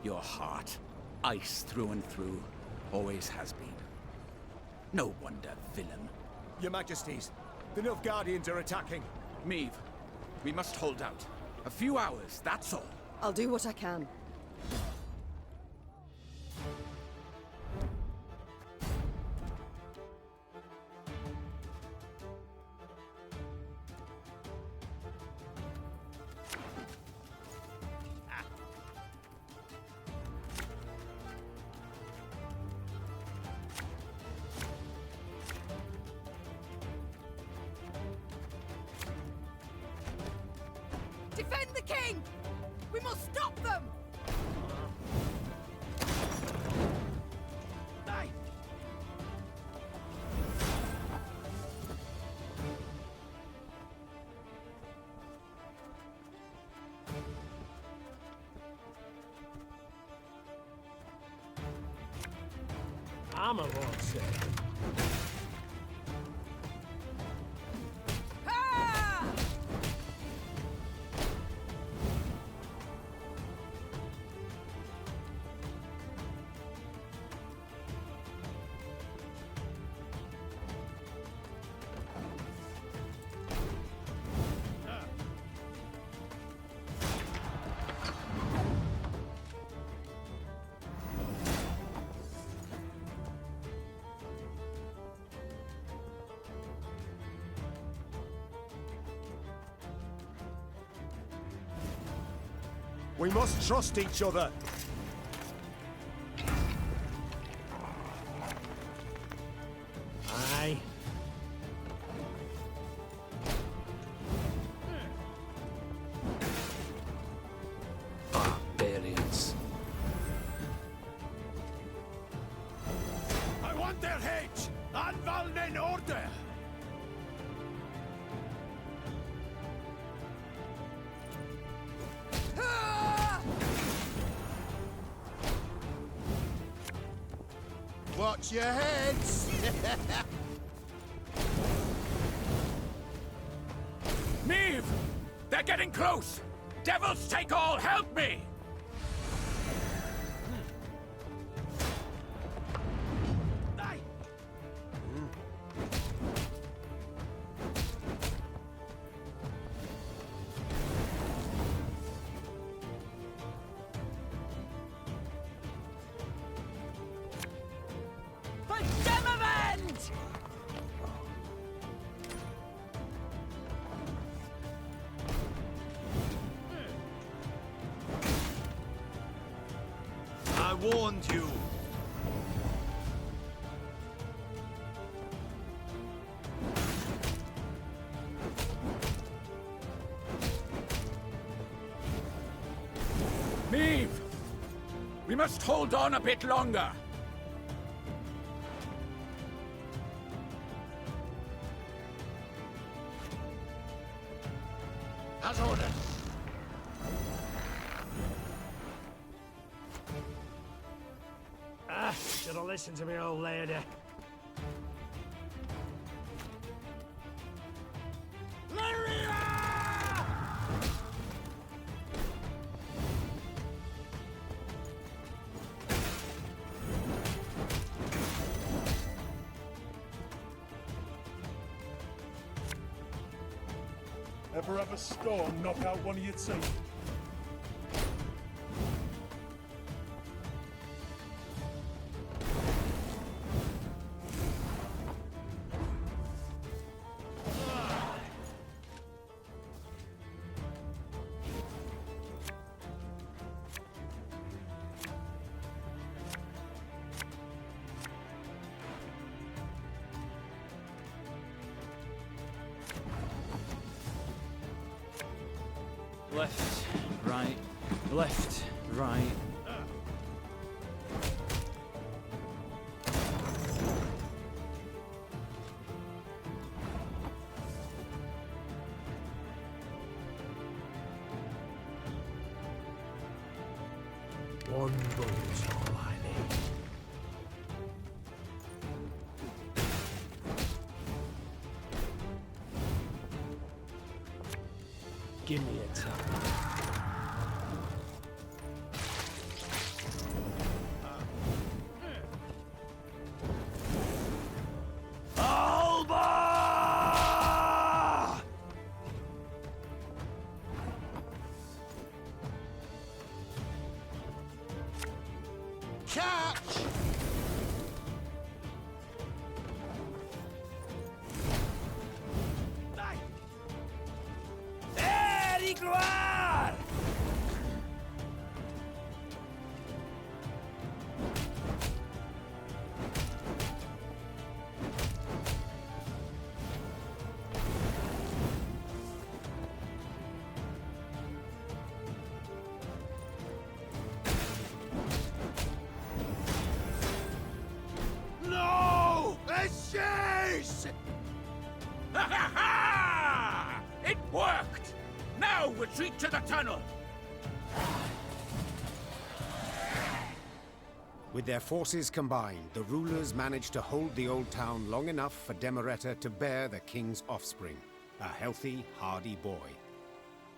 Your heart, ice through and through, always has been. No wonder, villain. Your Majesties, the Nilfgaardians are attacking. Meve, we must hold out. A few hours, that's all. I'll do what I can. Defend the king! We must stop them! armor won't save. We must trust each other. Aye. Barbarians. I want their heads! Anvallen in order! Watch your heads! Meve! They're getting close! Devils take all! Help me! I warned you. Meve! We must hold on a bit longer. As ordered. Should have listened to me, old lady. Ever have a storm knock out one of your teeth? Left, right, left, right. One bullet's all I need. Give me a time. It worked! Now retreat to the tunnel! With their forces combined, the rulers managed to hold the old town long enough for Demereta to bear the king's offspring, a healthy, hardy boy.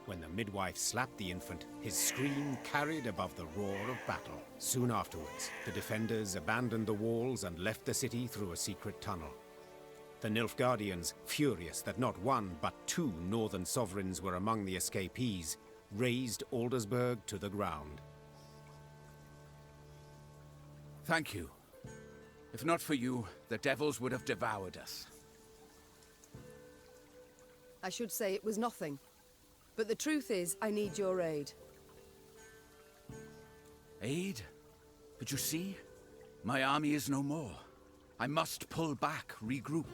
When the midwife slapped the infant, his scream carried above the roar of battle. Soon afterwards, the defenders abandoned the walls and left the city through a secret tunnel. The Nilfgaardians, furious that not one but two northern sovereigns were among the escapees, razed Aldersburg to the ground. Thank you. If not for you, the devils would have devoured us. I should say it was nothing. But the truth is, I need your aid. Aid? But you see, my army is no more. I must pull back, regroup.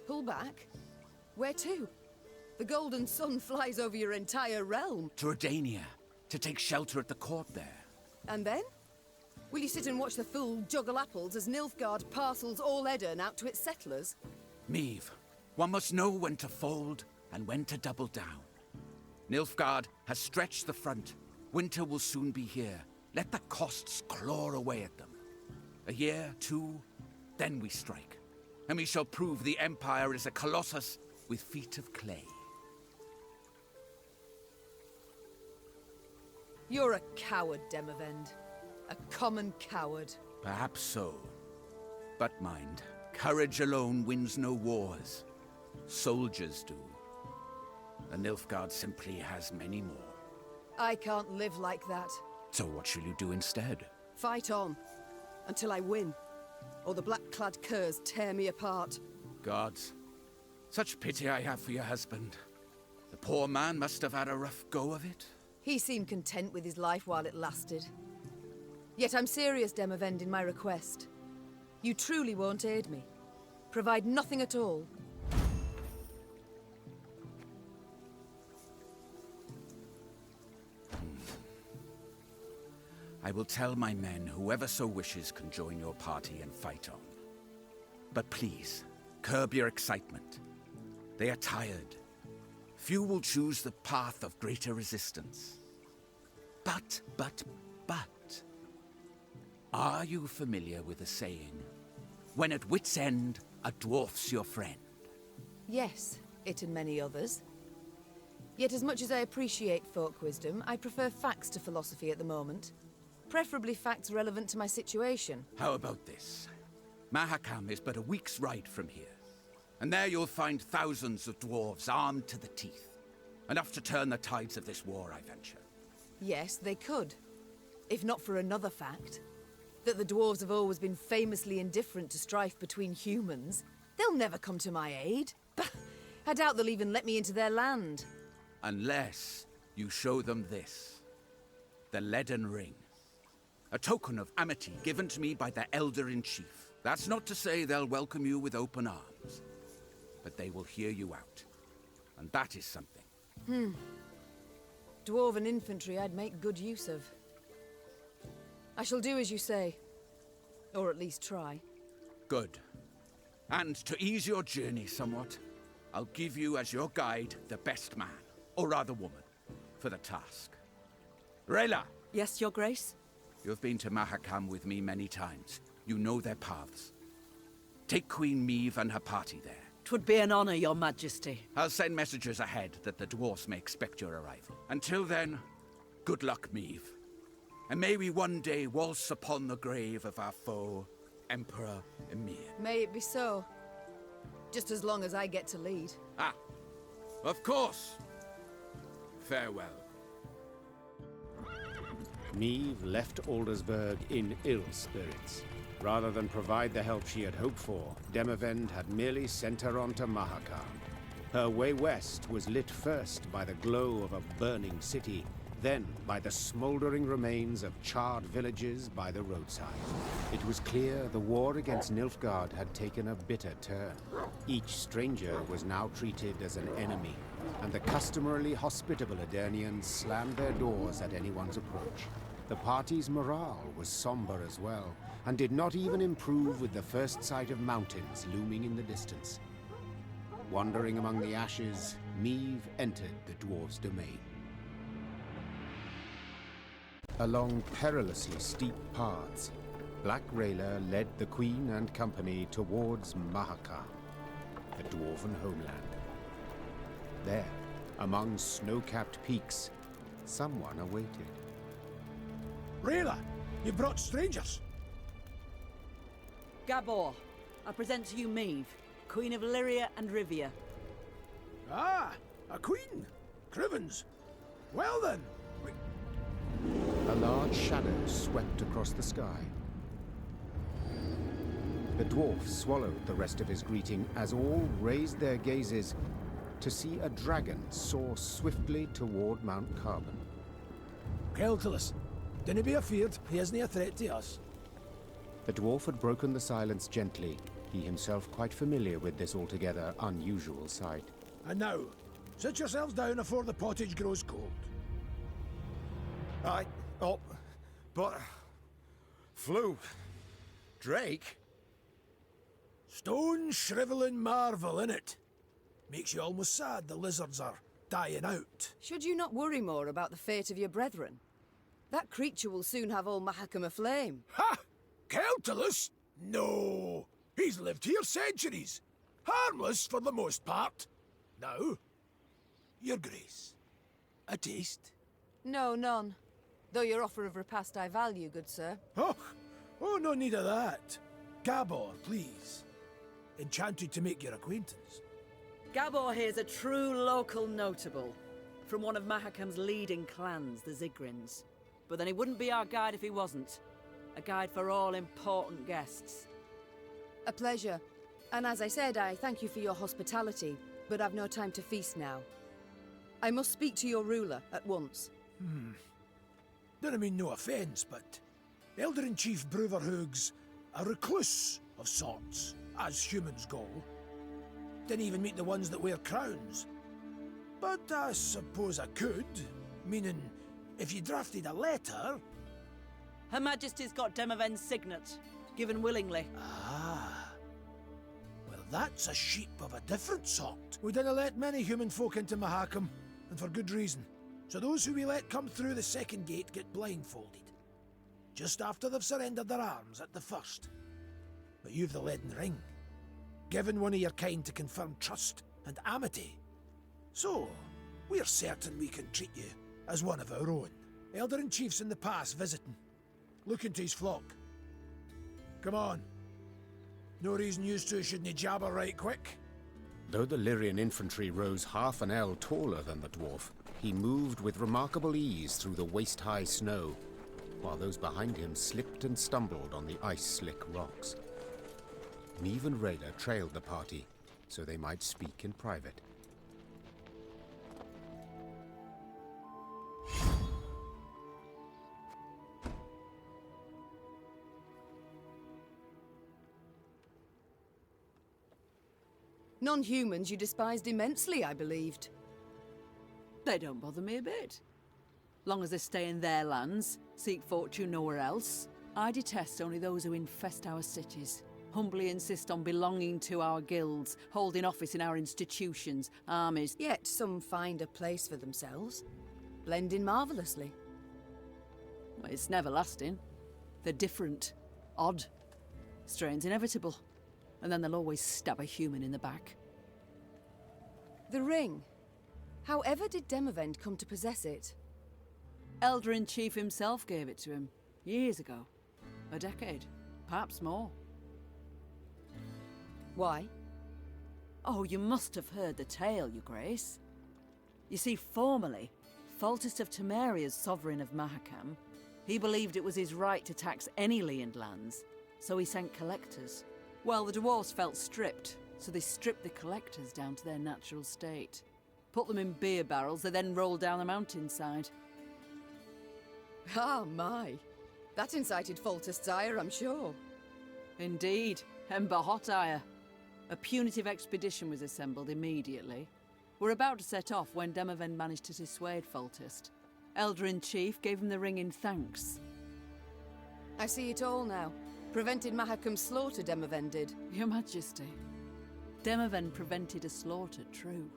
Pull back? Where to? The golden sun flies over your entire realm. To Redania, to take shelter at the court there. And then? Will you sit and watch the fool juggle apples as Nilfgaard parcels all Aedirn out to its settlers? Meve, one must know when to fold and when to double down. Nilfgaard has stretched the front. Winter will soon be here. Let the costs claw away at them. A year, two, then we strike. And we shall prove the Empire is a colossus with feet of clay. You're a coward, Demavend. A common coward. Perhaps so. But mind, courage alone wins no wars. Soldiers do. The Nilfgaard simply has many more. I can't live like that. So what shall you do instead? Fight on. Until I win. Or the black-clad curs tear me apart. Gods, such pity I have for your husband. The poor man must have had a rough go of it. He seemed content with his life while it lasted. Yet I'm serious, Demavend, in my request. You truly won't aid me. Provide nothing at all. I will tell my men whoever so wishes can join your party and fight on. But please, curb your excitement. They are tired. Few will choose the path of greater resistance. But, are you familiar with the saying, when at wit's end, a dwarf's your friend? Yes, it and many others. Yet as much as I appreciate folk wisdom, I prefer facts to philosophy at the moment. Preferably facts relevant to my situation. How about this? Mahakam is but a week's ride from here. And there you'll find thousands of dwarves armed to the teeth. Enough to turn the tides of this war, I venture. Yes, they could. If not for another fact. That the dwarves have always been famously indifferent to strife between humans. They'll never come to my aid. I doubt they'll even let me into their land. Unless you show them this. The leaden ring. A token of amity given to me by the Elder-in-Chief. That's not to say they'll welcome you with open arms. But they will hear you out. And that is something. Dwarven infantry I'd make good use of. I shall do as you say. Or at least try. Good. And to ease your journey somewhat, I'll give you as your guide the best man, or rather woman, for the task. Rayla! Yes, Your Grace? You've been to Mahakam with me many times. You know their paths. Take Queen Meve and her party there. 'Twould be an honor, Your Majesty. I'll send messengers ahead that the dwarfs may expect your arrival. Until then, good luck, Meve. And may we one day waltz upon the grave of our foe, Emperor Emir. May it be so. Just as long as I get to lead. Ah, of course. Farewell. Meve left Aldersburg in ill spirits. Rather than provide the help she had hoped for, Demavend had merely sent her on to Mahakam. Her way west was lit first by the glow of a burning city, then by the smoldering remains of charred villages by the roadside. It was clear the war against Nilfgaard had taken a bitter turn. Each stranger was now treated as an enemy, and the customarily hospitable Aedirnians slammed their doors at anyone's approach. The party's morale was somber as well, and did not even improve with the first sight of mountains looming in the distance. Wandering among the ashes, Meve entered the dwarves' domain. Along perilously steep paths, Black Rayla led the Queen and company towards Mahakam, the dwarven homeland. There, among snow-capped peaks, someone awaited. Rayla, you brought strangers. Gabor, I present to you Meve, Queen of Lyria and Rivia. Ah, a queen. Crivens. Well then. A large shadow swept across the sky. The dwarf swallowed the rest of his greeting as all raised their gazes to see a dragon soar swiftly toward Mount Carbon. Keltalus, dinna be afeard, he isn't a threat to us. The dwarf had broken the silence gently, he himself quite familiar with this altogether unusual sight. And now, sit yourselves down afore the pottage grows cold. Aye. Oh, but... Flew. Drake? Stone shriveling marvel, innit? Makes you almost sad the lizards are dying out. Should you not worry more about the fate of your brethren? That creature will soon have all Mahakam aflame. Ha! Keltalus? No! He's lived here centuries. Harmless for the most part. Now, your grace. A taste? No, none. Though your offer of repast I value, good sir. Oh, no need of that. Gabor, please. Enchanted to make your acquaintance. Gabor here's a true local notable, from one of Mahakam's leading clans, the Zigrins. But then he wouldn't be our guide if he wasn't. A guide for all important guests. A pleasure. And as I said, I thank you for your hospitality, but I've no time to feast now. I must speak to your ruler at once. Don't mean no offence, but Aedirn Chief Bruverhoog's a recluse of sorts, as humans go. Didn't even meet the ones that wear crowns. But I suppose I could, meaning if you drafted a letter... Her Majesty's got Demoven's signet, given willingly. Ah. Well, that's a sheep of a different sort. We didn't let many human folk into Mahakam, and for good reason. So those who we let come through the second gate get blindfolded. Just after they've surrendered their arms at the first. But you've the leaden ring. Given one of your kind to confirm trust and amity. So, we're certain we can treat you as one of our own. Aedirn Chief's in the pass visiting. Looking to his flock. Come on. No reason you two shouldn't jabber right quick. Though the Lyrian infantry rose half an ell taller than the dwarf, he moved with remarkable ease through the waist-high snow, while those behind him slipped and stumbled on the ice-slick rocks. Meve and Rayla trailed the party, so they might speak in private. Non-humans you despised immensely, I believed. They don't bother me a bit. Long as they stay in their lands, seek fortune nowhere else. I detest only those who infest our cities, humbly insist on belonging to our guilds, holding office in our institutions, armies. Yet some find a place for themselves, blending marvellously. Well, it's never lasting. They're different, odd. Strain's inevitable. And then they'll always stab a human in the back. The ring. However did Demavend come to possess it? Aedirn Chief himself gave it to him, years ago. A decade, perhaps more. Why? Oh, you must have heard the tale, Your Grace. You see, formerly, Foltest of Temeria's sovereign of Mahakam, he believed it was his right to tax any Leand lands, so he sent collectors. Well, the dwarves felt stripped, so they stripped the collectors down to their natural state. Put them in beer barrels, they then rolled down the mountainside. Ah, my. That incited Foltest's ire, I'm sure. Indeed, Ember hot ire. A punitive expedition was assembled immediately. We're about to set off when Demavend managed to dissuade Foltest. Aedirn Chief gave him the ring in thanks. I see it all now. Prevented Mahakam's slaughter, Demavend did. Your Majesty. Demavend prevented a slaughter, true.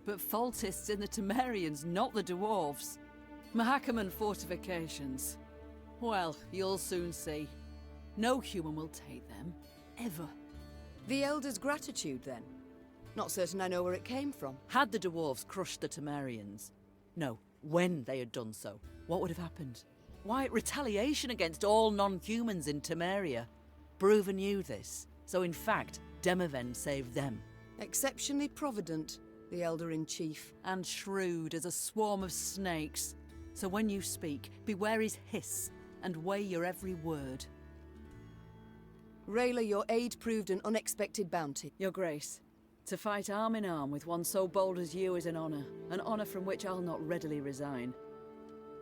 But Foltest's in the Temerians, not the dwarves. Mahakam and fortifications. Well, you'll soon see. No human will take them, ever. The Elder's gratitude, then? Not certain I know where it came from. Had the dwarves crushed the Temerians? No, when they had done so, what would have happened? Why, retaliation against all non-humans in Temeria. Bruver knew this, so in fact, Demoven saved them. Exceptionally provident, the Elder-in-Chief. And shrewd as a swarm of snakes. So when you speak, beware his hiss, and weigh your every word. Rayla, your aid proved an unexpected bounty. Your Grace, to fight arm in arm with one so bold as you is an honour from which I'll not readily resign.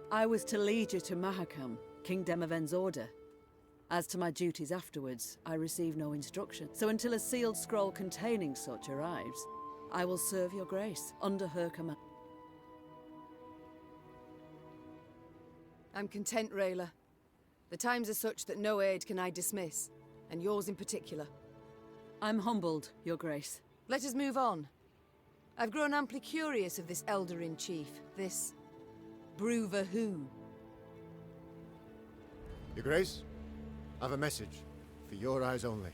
I was to lead you to Mahakam, King Demoven's order. As to my duties afterwards, I received no instruction, so until a sealed scroll containing such arrives, I will serve your Grace under her command. I'm content, Rayla. The times are such that no aid can I dismiss, and yours in particular. I'm humbled, your Grace. Let us move on. I've grown amply curious of this Elder-in-Chief, this Bruver who. Your Grace, I've a message for your eyes only.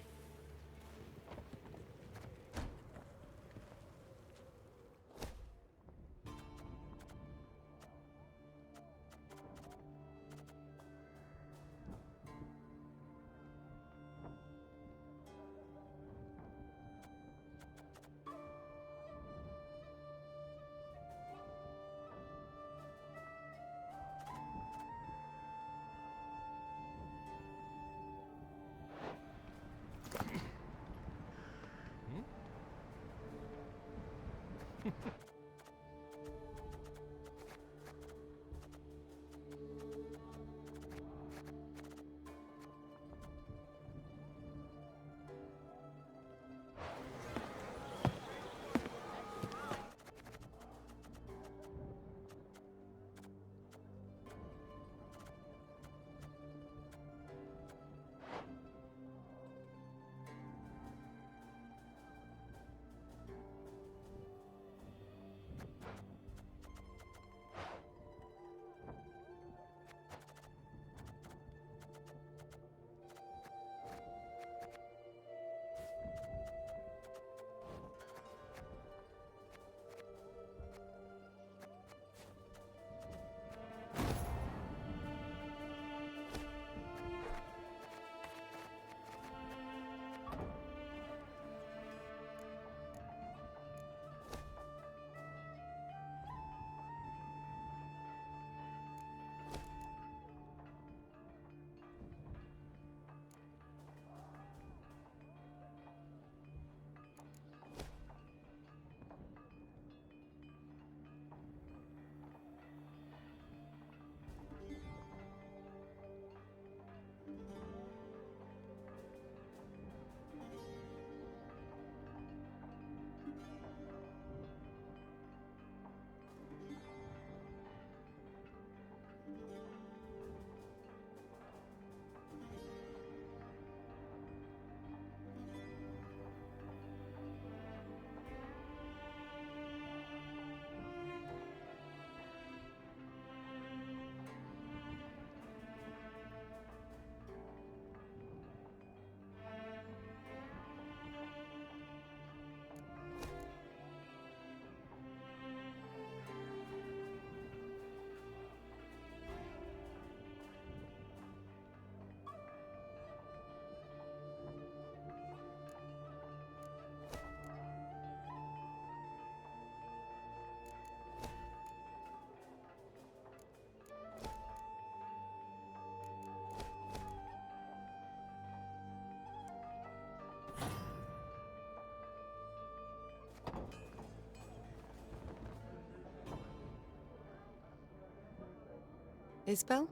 Isbel?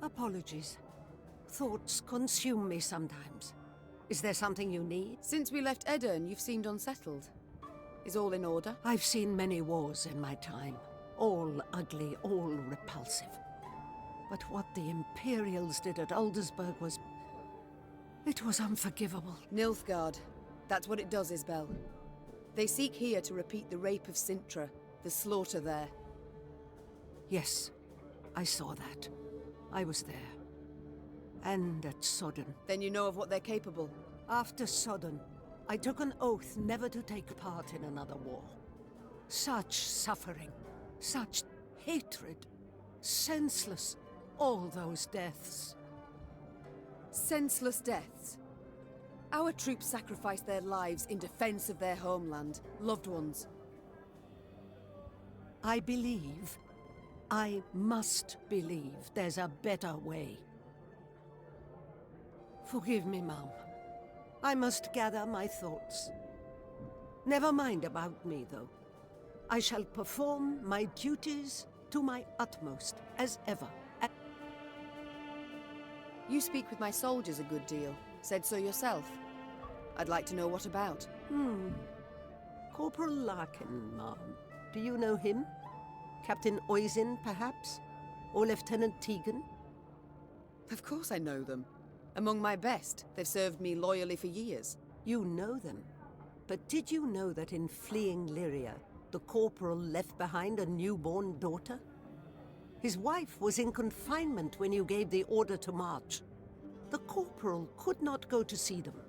Apologies. Thoughts consume me sometimes. Is there something you need? Since we left Aedirn, you've seemed unsettled. Is all in order? I've seen many wars in my time. All ugly, all repulsive. But what the Imperials did at Aldersburg was... it was unforgivable. Nilfgaard. That's what it does, Isbel. They seek here to repeat the rape of Sintra, the slaughter there. Yes. I saw that. I was there. And at Sodden. Then you know of what they're capable. After Sodden, I took an oath never to take part in another war. Such suffering, such hatred, senseless, all those deaths. Senseless deaths? Our troops sacrificed their lives in defense of their homeland, loved ones. I believe, I must believe there's a better way. Forgive me, Mom. I must gather my thoughts. Never mind about me, though. I shall perform my duties to my utmost, as ever. You speak with my soldiers a good deal. Said so yourself. I'd like to know what about. Corporal Larkin, Mom. Do you know him? Captain Oisin, perhaps? Or Lieutenant Tegan? Of course I know them. Among my best. They've served me loyally for years. You know them. But did you know that in fleeing Lyria, the corporal left behind a newborn daughter? His wife was in confinement when you gave the order to march. The corporal could not go to see them.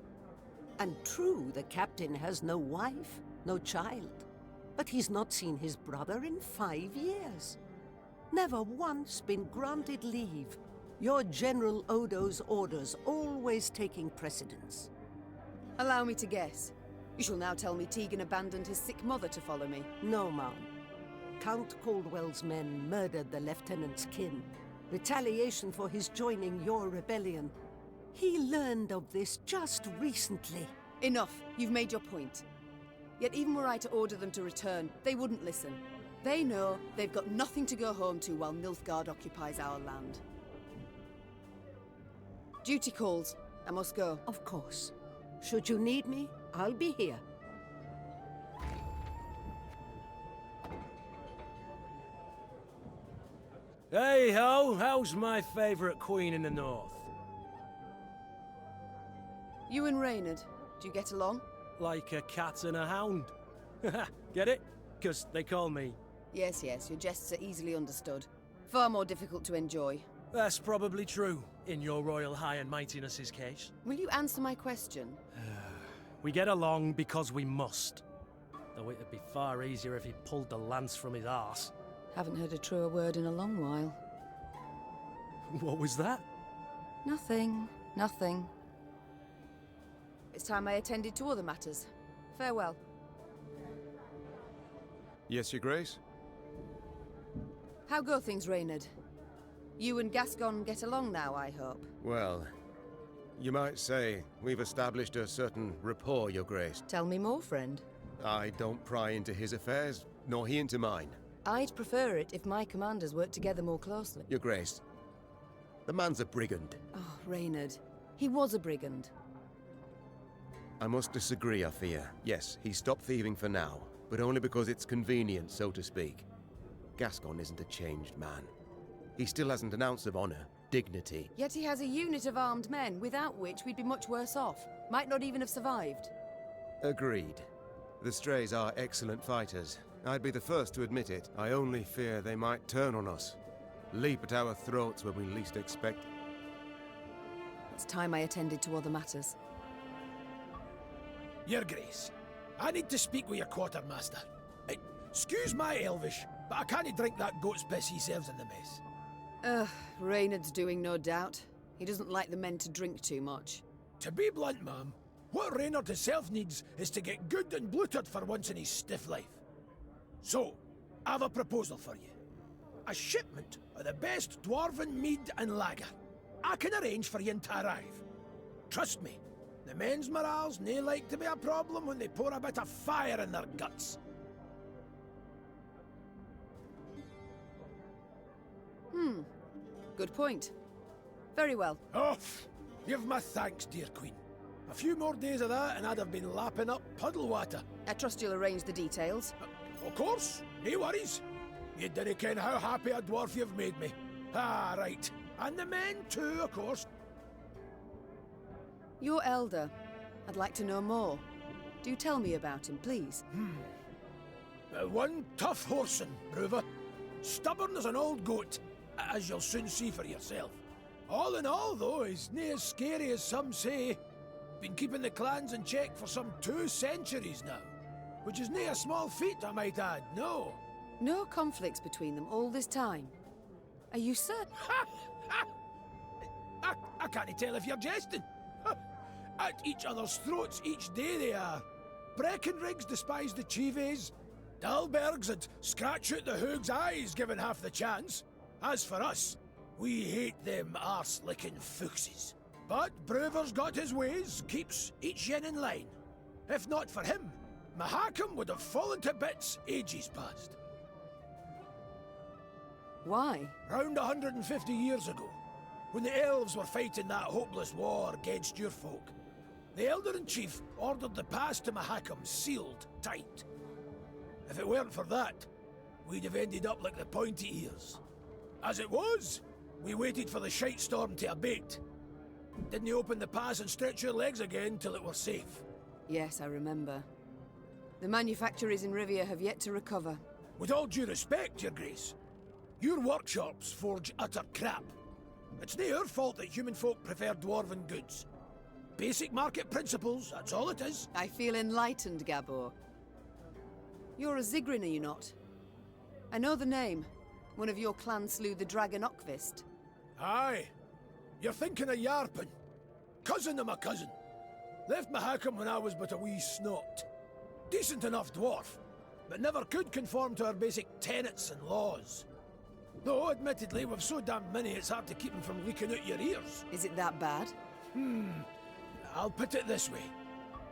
And true, the captain has no wife, no child. But he's not seen his brother in 5 years. Never once been granted leave. Your General Odo's orders always taking precedence. Allow me to guess. You shall now tell me Tegan abandoned his sick mother to follow me. No, Mom. Count Caldwell's men murdered the lieutenant's kin. Retaliation for his joining your rebellion. He learned of this just recently. Enough. You've made your point. Yet even were I to order them to return, they wouldn't listen. They know they've got nothing to go home to while Nilfgaard occupies our land. Duty calls. I must go. Of course. Should you need me, I'll be here. Hey ho, how's my favourite queen in the north? You and Reynard, do you get along? Like a cat and a hound. Get it? 'Cause they call me... Yes, your jests are easily understood. Far more difficult to enjoy. That's probably true, in your royal high and mightiness's case. Will you answer my question? We get along because we must. Though it'd be far easier if he pulled the lance from his arse. Haven't heard a truer word in a long while. What was that? Nothing. It's time I attended to other matters. Farewell. Yes, Your Grace? How go things, Reynard? You and Gascon get along now, I hope? Well, you might say we've established a certain rapport, Your Grace. Tell me more, friend. I don't pry into his affairs, nor he into mine. I'd prefer it if my commanders worked together more closely. Your Grace, the man's a brigand. Oh, Reynard. He was a brigand. I must disagree, I fear. Yes, he stopped thieving for now, but only because it's convenient, so to speak. Gascon isn't a changed man. He still hasn't an ounce of honor, dignity. Yet he has a unit of armed men, without which we'd be much worse off. Might not even have survived. Agreed. The Strays are excellent fighters. I'd be the first to admit it. I only fear they might turn on us. Leap at our throats when we least expect. It's time I attended to other matters. Your Grace, I need to speak with your quartermaster. Excuse my Elvish, but I can't drink that goat's piss he serves in the mess. Reynard's doing, no doubt. He doesn't like the men to drink too much. To be blunt, ma'am, what Reynard himself needs is to get good and bloated for once in his stiff life. So, I have a proposal for you. A shipment of the best dwarven mead and lager. I can arrange for you to arrive. Trust me, the men's morale's nae like to be a problem when they pour a bit of fire in their guts. Good point. Very well. Oh, give my thanks, dear Queen. A few more days of that and I'd have been lapping up puddle water. I trust you'll arrange the details. Of course, no worries. You didn't ken how happy a dwarf you've made me. Ah, right. And the men too, of course. Your elder. I'd like to know more. Do tell me about him, please. One tough horseman, Rivia. Stubborn as an old goat. as you'll soon see for yourself. All in all, though, he's nae as scary as some say. Been keeping the clans in check for some 2 centuries now. Which is nae a small feat, I might add, no. No conflicts between them all this time? Are you certain? I can't tell if you're jesting. At each other's throats each day they are. Breckenrigs despise the Chives. Dalbergs would scratch out the Hoog's eyes given half the chance. As for us, we hate them arse-licking fuchses. But Brewer's got his ways, keeps each yen in line. If not for him, Mahakam would have fallen to bits ages past. Why? Round 150 years ago, when the elves were fighting that hopeless war against your folk, the Elder-in-Chief ordered the pass to Mahakam sealed tight. If it weren't for that, we'd have ended up like the pointy ears. As it was, we waited for the shite storm to abate. Didn't open the pass and stretch your legs again till it were safe. Yes, I remember. The manufacturers in Rivia have yet to recover. With all due respect, Your Grace, your workshops forge utter crap. It's nae our fault that human folk prefer dwarven goods. Basic market principles, that's all it is. I feel enlightened, Gabor. You're a Zigrin, are you not? I know the name. One of your clan slew the dragon Okvist. Aye. You're thinking of Yarpen. Cousin of my cousin. Left Mahakam when I was but a wee snot. Decent enough dwarf, but never could conform to our basic tenets and laws. Though, admittedly, we've so damn many it's hard to keep them from leaking out your ears. Is it that bad? I'll put it this way.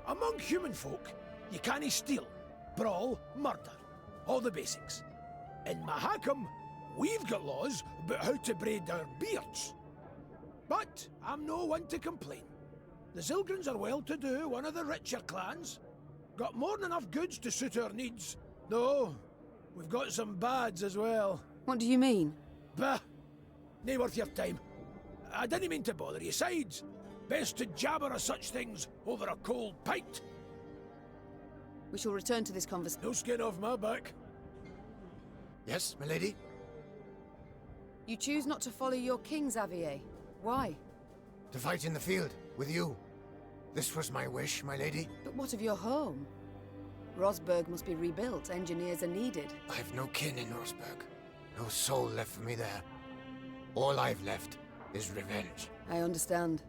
Among human folk, you cannae steal, brawl, murder. All the basics. In Mahakam, we've got laws about how to braid our beards. But I'm no one to complain. The Zilgrins are well-to-do, one of the richer clans. Got more than enough goods to suit our needs. Though, we've got some bads as well. What do you mean? Bah! Nae worth your time. I didn't mean to bother you. Sides, best to jabber of such things over a cold pint. We shall return to this conversation. No skin off my back. Yes, my lady? You choose not to follow your king, Xavier. Why? To fight in the field, with you. This was my wish, my lady. But what of your home? Rosberg must be rebuilt. Engineers are needed. I've no kin in Rosberg. No soul left for me there. All I've left is revenge. I understand.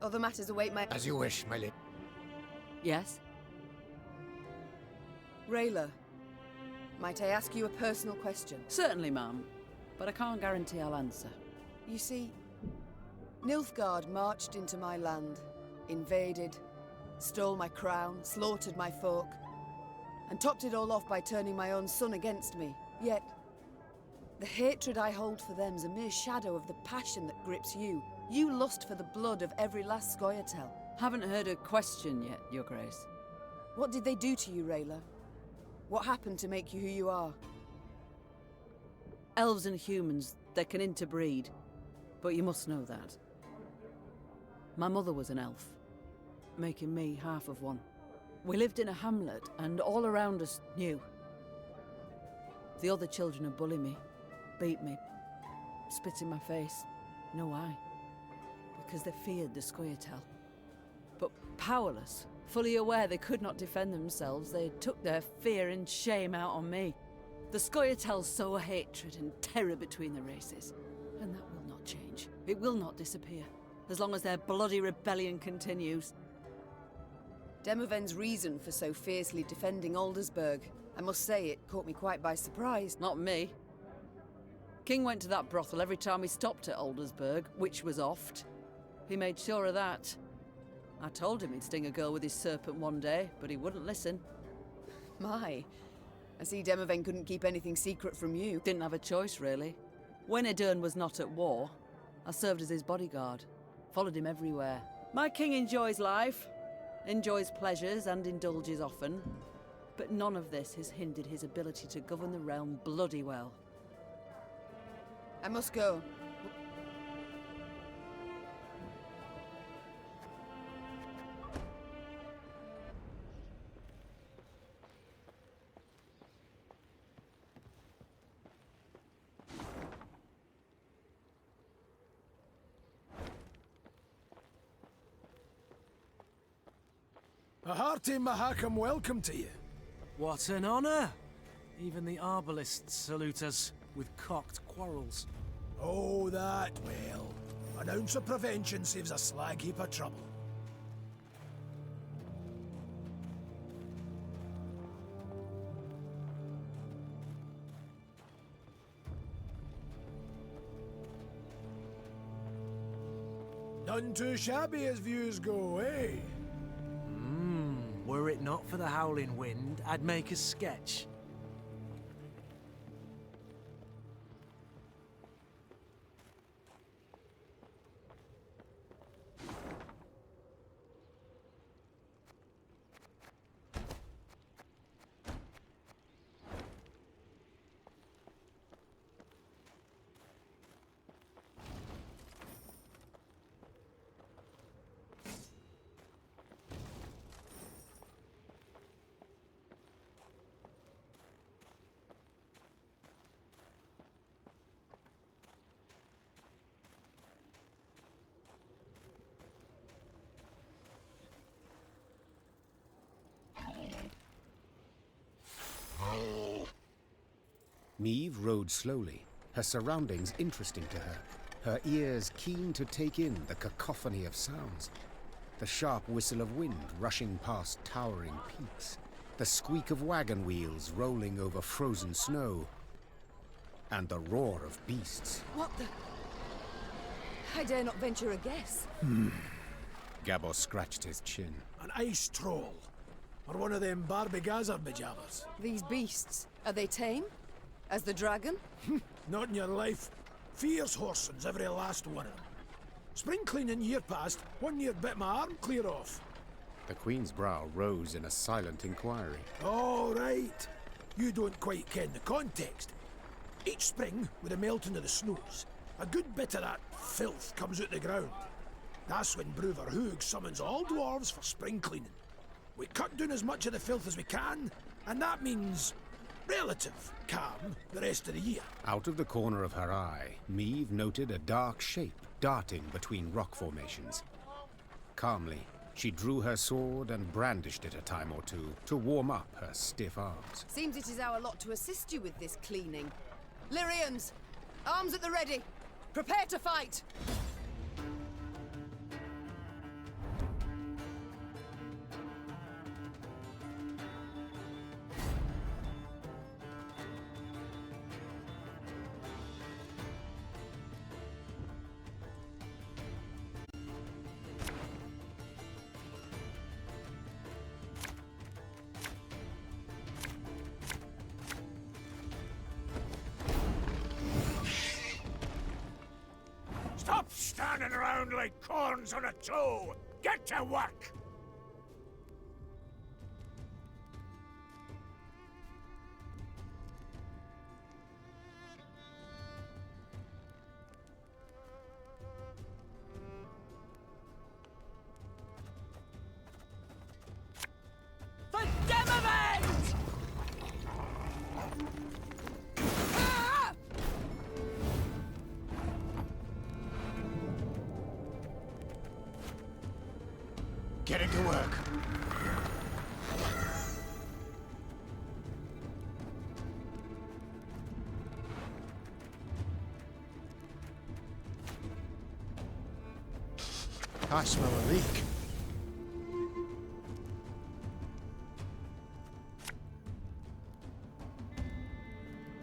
Other matters await my... As you wish, my lady. Yes? Rayla, might I ask you a personal question? Certainly, ma'am. But I can't guarantee I'll answer. You see, Nilfgaard marched into my land, invaded, stole my crown, slaughtered my folk, and topped it all off by turning my own son against me. Yet, the hatred I hold for them's a mere shadow of the passion that grips you. You lust for the blood of every last Scoia'tael. Haven't heard a question yet, Your Grace. What did they do to you, Rayla? What happened to make you who you are? Elves and humans, they can interbreed. But you must know that. My mother was an elf, making me half of one. We lived in a hamlet, and all around us knew. The other children would bully me, beat me, spit in my face. No why. Because they feared the Scoia'tael. But powerless, fully aware they could not defend themselves, they took their fear and shame out on me. The Scoia'tael sow hatred and terror between the races, and that will not change. It will not disappear, as long as their bloody rebellion continues. Demoven's reason for so fiercely defending Aldersburg, I must say it caught me quite by surprise. Not me. King went to that brothel every time he stopped at Aldersburg, which was oft. He made sure of that. I told him he'd sting a girl with his serpent one day, but he wouldn't listen. My, I see Demoven couldn't keep anything secret from you. Didn't have a choice, really. When Aedirn was not at war, I served as his bodyguard, followed him everywhere. My king enjoys life, enjoys pleasures and indulges often, but none of this has hindered his ability to govern the realm bloody well. I must go. A hearty Mahakam welcome to you. What an honor! Even the arbalists salute us with cocked quarrels. Oh, that well. An ounce of prevention saves a slag heap of trouble. None too shabby as views go, eh? Were it not for the howling wind, I'd make a sketch. Meve rode slowly, her surroundings interesting to her, her ears keen to take in the cacophony of sounds. The sharp whistle of wind rushing past towering peaks, the squeak of wagon wheels rolling over frozen snow, and the roar of beasts. What the... I dare not venture a guess. Gabor scratched his chin. An ice troll. Or one of them Barbigazar bejabbers. These beasts, are they tame? As the dragon? Not in your life. Fierce horsens, every last one of them. Spring cleaning year past, 1 year bit my arm clear off. The Queen's brow rose in a silent inquiry. All right. You don't quite ken the context. Each spring, with the melting of the snows, a good bit of that filth comes out the ground. That's when Bruver Hoog summons all dwarves for spring cleaning. We cut down as much of the filth as we can, and that means relative calm the rest of the year. Out of the corner of her eye, Meve noted a dark shape darting between rock formations. Calmly, she drew her sword and brandished it a time or two to warm up her stiff arms. Seems it is our lot to assist you with this cleaning. Lyrians, arms at the ready. Prepare to fight! Stop standing around like corns on a toe! Get to work! For Demavend! Getting to work. I smell a leak.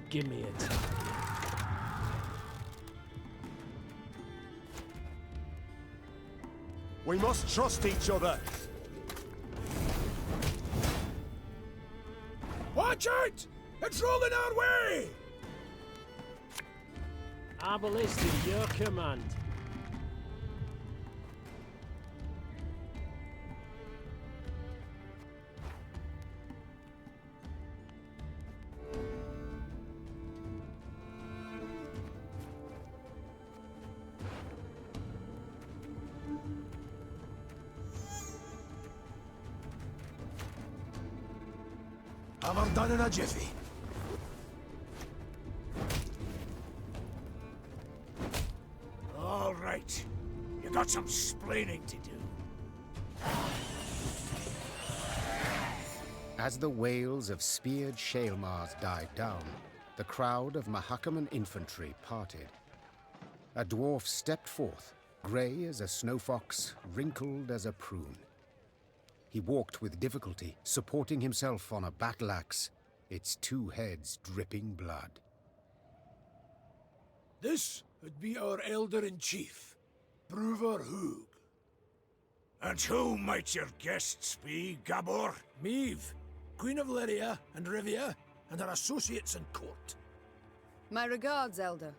Give me a target. We must trust each other. Watch out! It's rolling our way! Arbalist at your command. Hammer done in a jiffy. All right. You got some splaining to do. As the wails of speared Shaelmars died down, the crowd of Mahakam infantry parted. A dwarf stepped forth, grey as a snowfox, wrinkled as a prune. He walked with difficulty, supporting himself on a battle axe, its two heads dripping blood. This would be our Elder-in-Chief, Bruvor Hoog. And who might your guests be, Gabor? Meve, Queen of Lyria and Rivia, and her associates in court. My regards, Elder.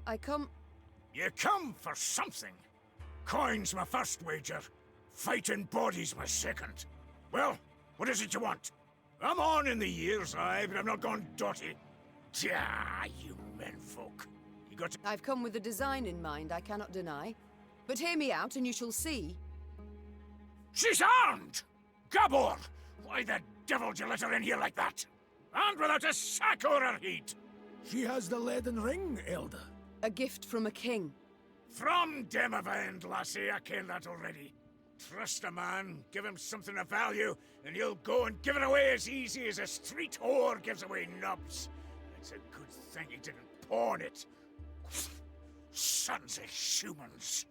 I come... You come for something. Coin's my first wager. Fighting bodies my second. Well, what is it you want? I'm on in the years, aye, but I'm not gone dotty. Tja, you menfolk. You got to... I've come with a design in mind, I cannot deny. But hear me out and you shall see. She's armed! Gabor! Why the devil did you let her in here like that? And without a sack or her heat! She has the leaden ring, Elder. A gift from a king. From Demavend, lassie, I ken that already. Trust a man, give him something of value, and he'll go and give it away as easy as a street whore gives away nubs. It's a good thing he didn't pawn it. Sons of humans.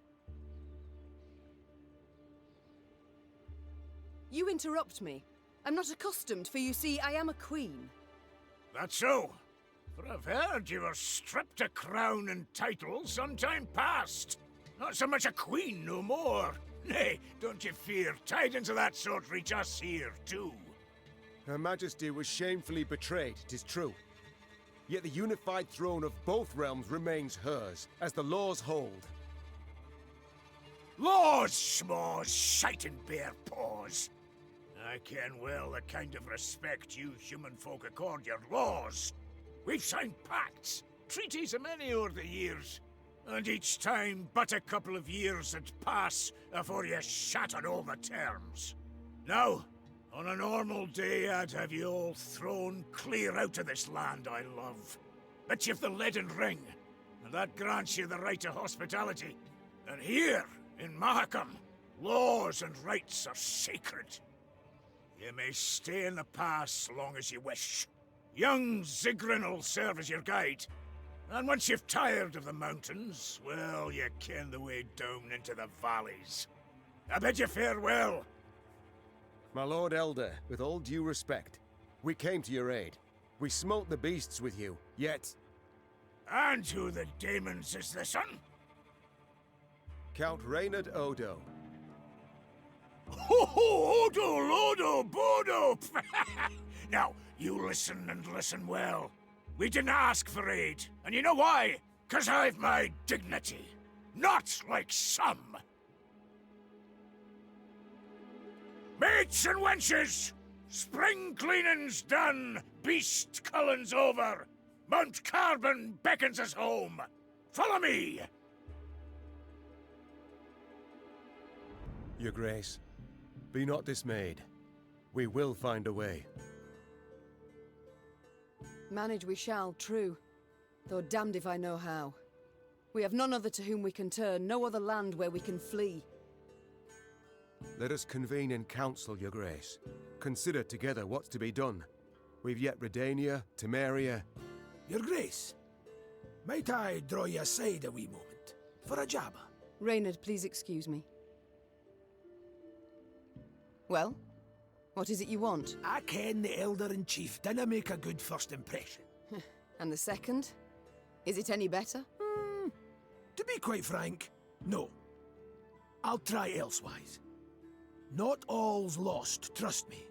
You interrupt me. I'm not accustomed, for you see, I am a queen. That's so. For I've heard you were stripped of crown and title some time past. Not so much a queen no more. Nay, don't you fear, tidings of that sort reach us here, too. Her Majesty was shamefully betrayed, 'tis true. Yet the unified throne of both realms remains hers, as the laws hold. Laws, schmaws, shite and bare paws. I ken well the kind of respect you human folk accord your laws. We've signed pacts, treaties of many o'er the years, and each time but a couple of years had pass afore you shat on all the terms. Now, on a normal day, I'd have you all thrown clear out of this land I love. But you've the leaden ring, and that grants you the right of hospitality. And here, in Mahakam, laws and rights are sacred. You may stay in the pass long as you wish. Young Zigrin'll serve as your guide. And once you've tired of the mountains, well, you ken the way down into the valleys. I bid you farewell. My Lord Elder, with all due respect, we came to your aid. We smote the beasts with you, yet... And who the demons is this son? Count Reynard Odo. Ho ho! Odo, Lodo, Bodo! Now, you listen and listen well. We didn't ask for aid, and you know why? 'Cause I've my dignity. Not like some. Mates and wenches! Spring cleaning's done, beast culling's over. Mount Carbon beckons us home. Follow me! Your Grace, be not dismayed. We will find a way. Manage we shall, true. Though damned if I know how. We have none other to whom we can turn, no other land where we can flee. Let us convene in council, Your Grace. Consider together what's to be done. We've yet Redania, Temeria... Your Grace, might I draw you aside a wee moment, for a jabber? Reynard, please excuse me. Well? What is it you want? I ken the Elder-in-Chief didn't make a good first impression. And the second? Is it any better? To be quite frank, no. I'll try elsewise. Not all's lost, trust me.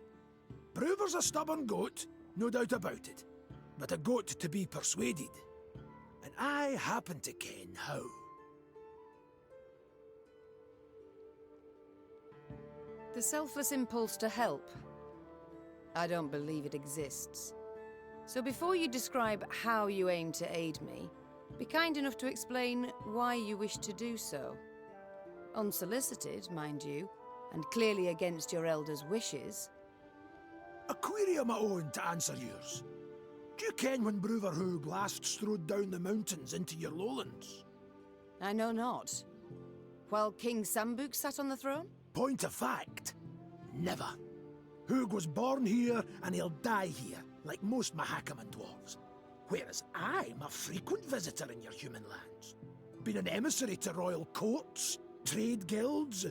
Bruver's a stubborn goat, no doubt about it. But a goat to be persuaded. And I happen to ken how. The selfless impulse to help? I don't believe it exists. So before you describe how you aim to aid me, be kind enough to explain why you wish to do so. Unsolicited, mind you, and clearly against your elder's wishes. A query of my own to answer yours. Do you ken when Bruvor Hoog last strode down the mountains into your lowlands? I know not. While King Sambuc sat on the throne? Point of fact, never. Hugh was born here and he'll die here, like most Mahakam and dwarves. Whereas I'm a frequent visitor in your human lands. Been an emissary to royal courts, trade guilds,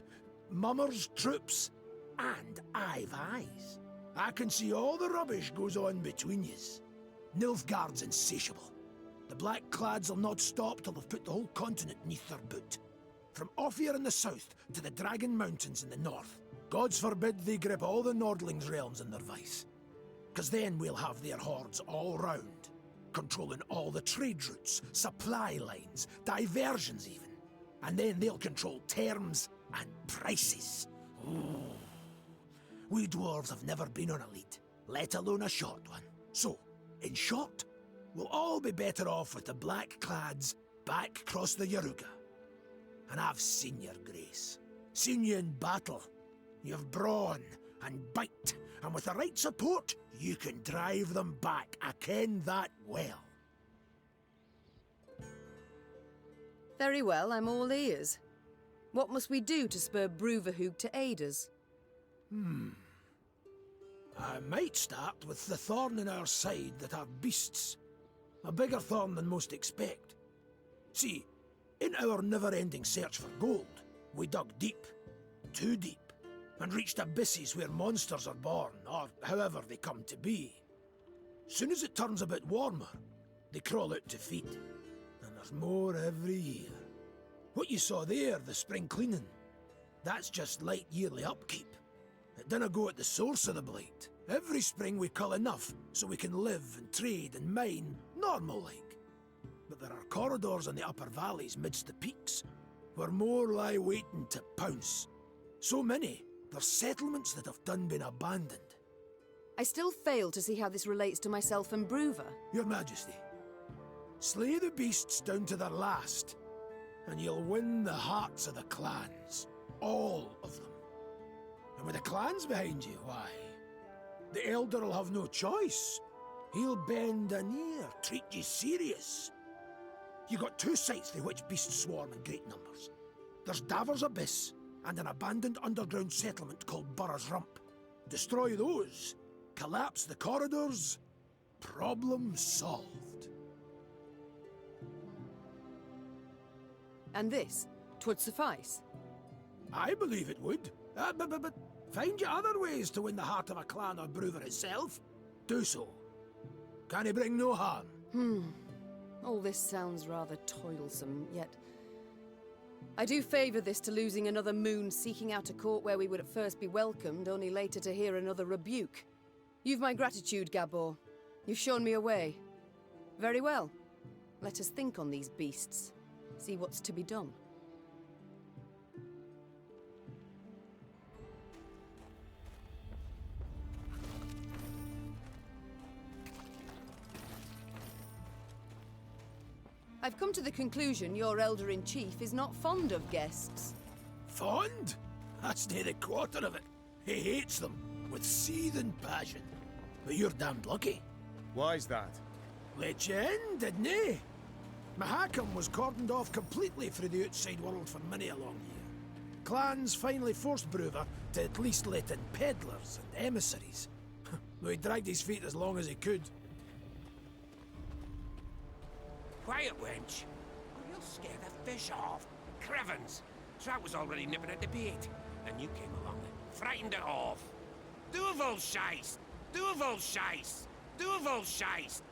mummers, troops, and I've eyes. I can see all the rubbish goes on between yous. Nilfgaard's insatiable. The Blackclads will not stop till they've put the whole continent neath their boot. From Ophir in the south to the Dragon Mountains in the north. Gods forbid they grip all the Nordlings' realms in their vice. 'Cause then we'll have their hordes all round, controlling all the trade routes, supply lines, diversions even. And then they'll control terms and prices. Ooh. We dwarves have never been on a lead, let alone a short one. So, in short, we'll all be better off with the Blackclads back across the Yaruga. And I've seen your grace. Seen you in battle. You've brawn and bite, and with the right support, you can drive them back. I ken that well. Very well, I'm all ears. What must we do to spur Bruverhoog to aid us? I might start with the thorn in our side that are beasts. A bigger thorn than most expect. See, in our never-ending search for gold, we dug deep, too deep, and reached abysses where monsters are born, or however they come to be. Soon as it turns a bit warmer, they crawl out to feed, and there's more every year. What you saw there, the spring cleaning, that's just light yearly upkeep. It dinna go at the source of the blight. Every spring we cull enough so we can live and trade and mine, normal-like. But there are corridors in the upper valleys midst the peaks, where more lie waiting to pounce. So many, there's settlements that have done been abandoned. I still fail to see how this relates to myself and Bruver. Your Majesty, slay the beasts down to their last, and you'll win the hearts of the clans. All of them. And with the clans behind you, why, the Elder will have no choice. He'll bend an ear, treat you serious. You got two sites through which beasts swarm in great numbers. There's Davor's Abyss, and an abandoned underground settlement called Burr's Rump. Destroy those, collapse the corridors, problem solved. And this, 'twould suffice? I believe it would. But find you other ways to win the heart of a clan or Bruver itself. Do so. Can he bring no harm? All this sounds rather toilsome, yet I do favour this to losing another moon seeking out a court where we would at first be welcomed, only later to hear another rebuke. You've my gratitude, Gabor. You've shown me a way. Very well. Let us think on these beasts. See what's to be done. I've come to the conclusion your Elder-in-Chief is not fond of guests. Fond? That's near the quarter of it. He hates them, with seething passion. But you're damned lucky. Why's that? Let you in, didn't he? Mahakam was cordoned off completely through the outside world for many a long year. Clans finally forced Bruver to at least let in peddlers and emissaries. Though he dragged his feet as long as he could. Quiet, wench. Or you'll scare the fish off. Crevens. Trout was already nipping at the bait. And you came along and frightened it off. Duvel scheisse! Duvel scheisse! Duvel scheisse!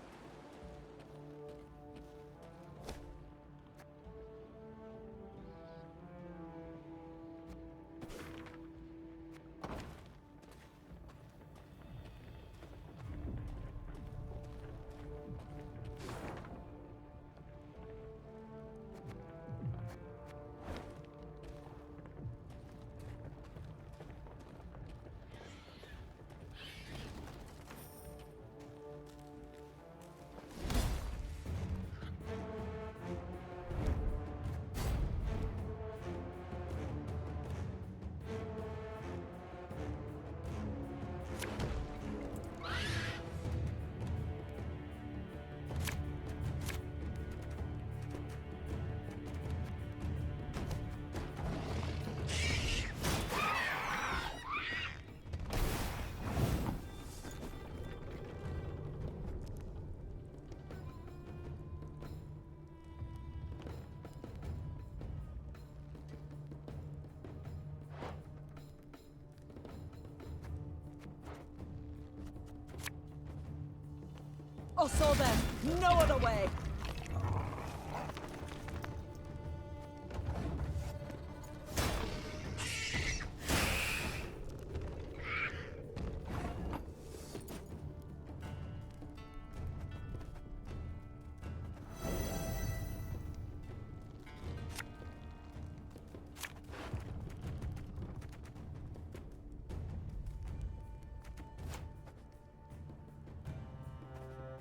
Us or them. No other way.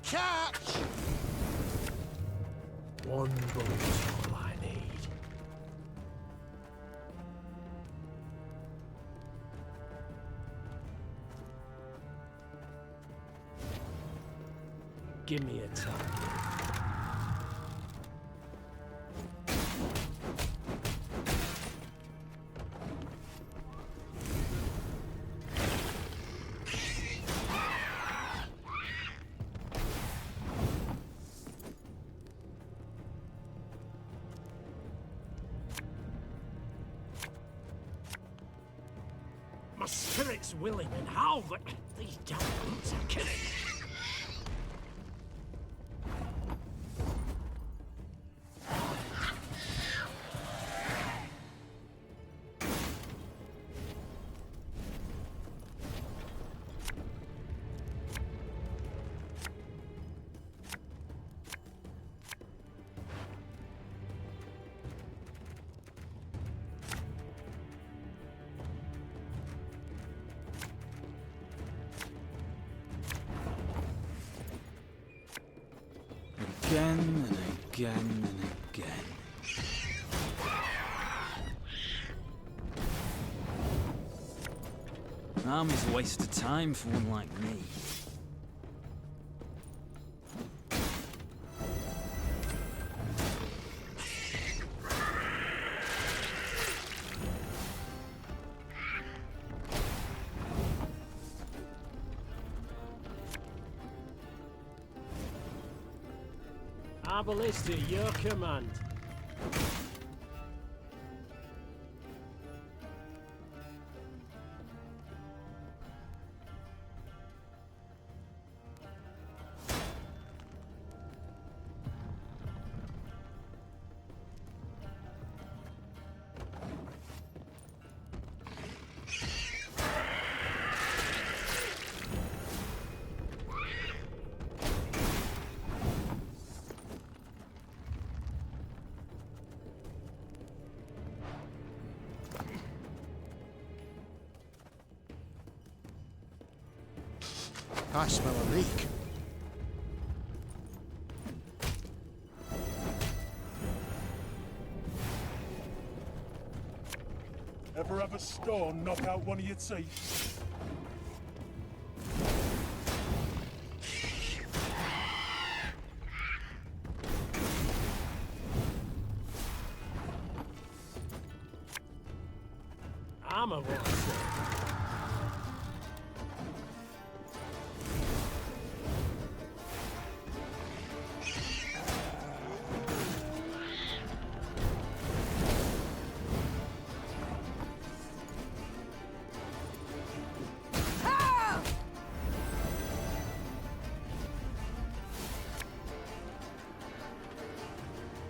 Catch! One bullet's all I need. Give me a target. My spirit's willing and how, but these damn boots are killing me. Again and again and again. An army's a waste of time for one like me. Our ballista, your command. I smell a leak. Ever have a storm knock out one of your teeth? Armor what's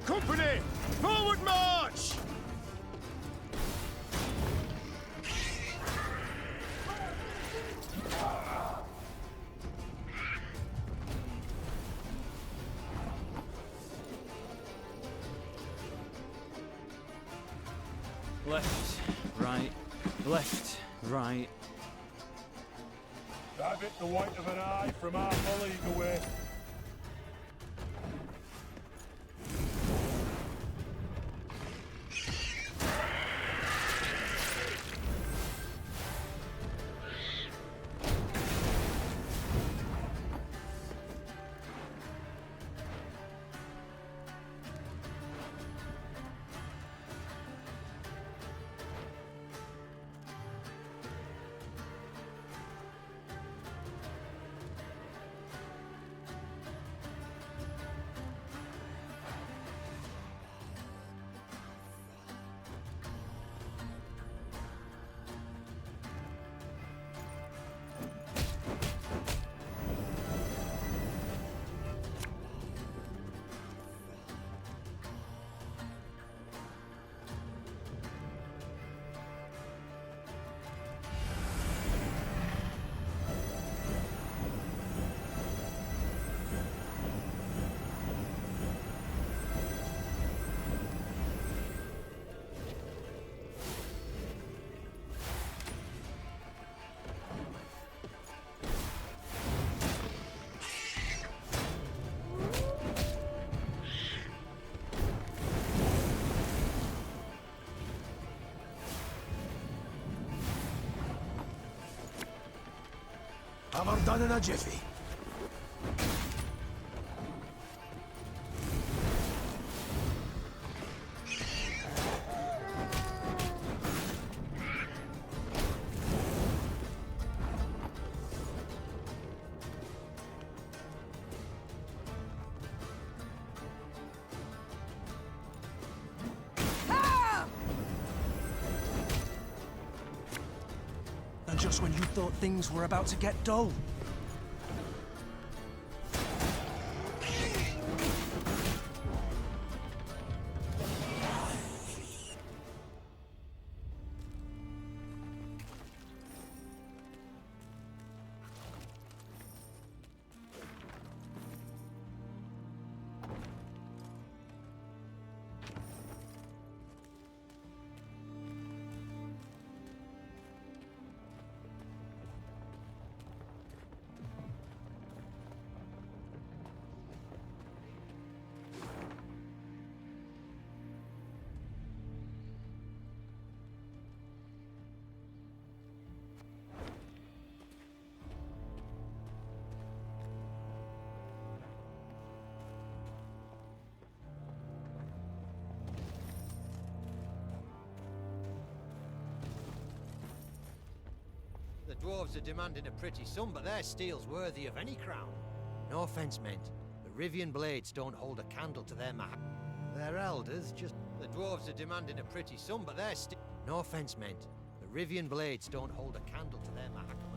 Company! Forward march! Left, right, left, right. I've hit the white of an eye from half a league away. Have her done in a jiffy. And just when you thought things were about to get dull. The dwarves are demanding a pretty sum, but their steel's worthy of any crown. No offense meant. The Rivian blades don't hold a candle to their Their elders just... The dwarves are demanding a pretty sum, but their steel... No offense meant. The Rivian blades don't hold a candle to their Mahakam.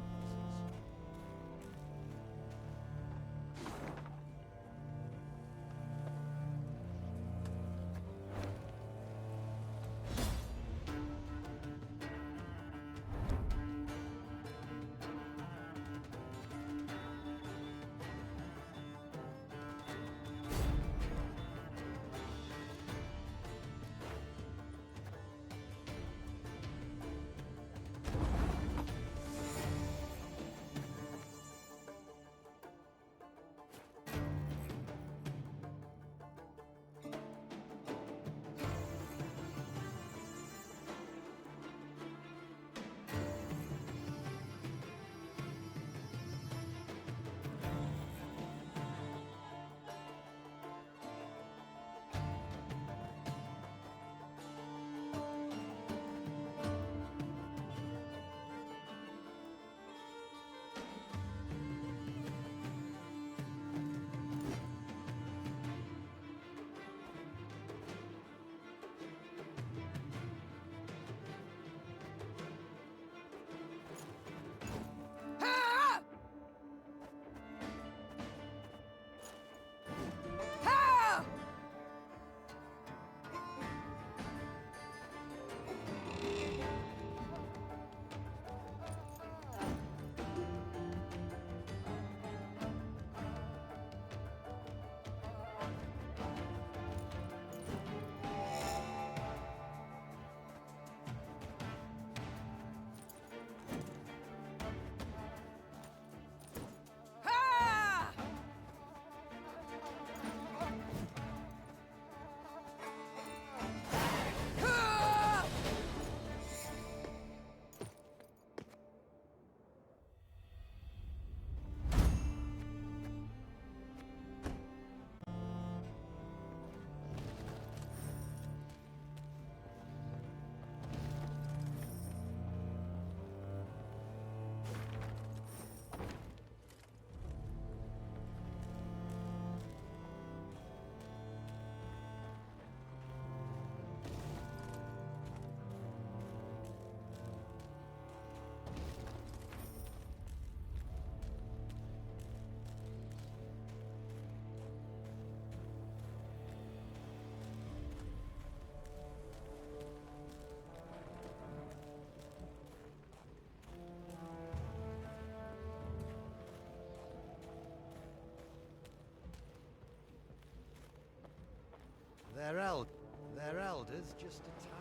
Their elders just a tad.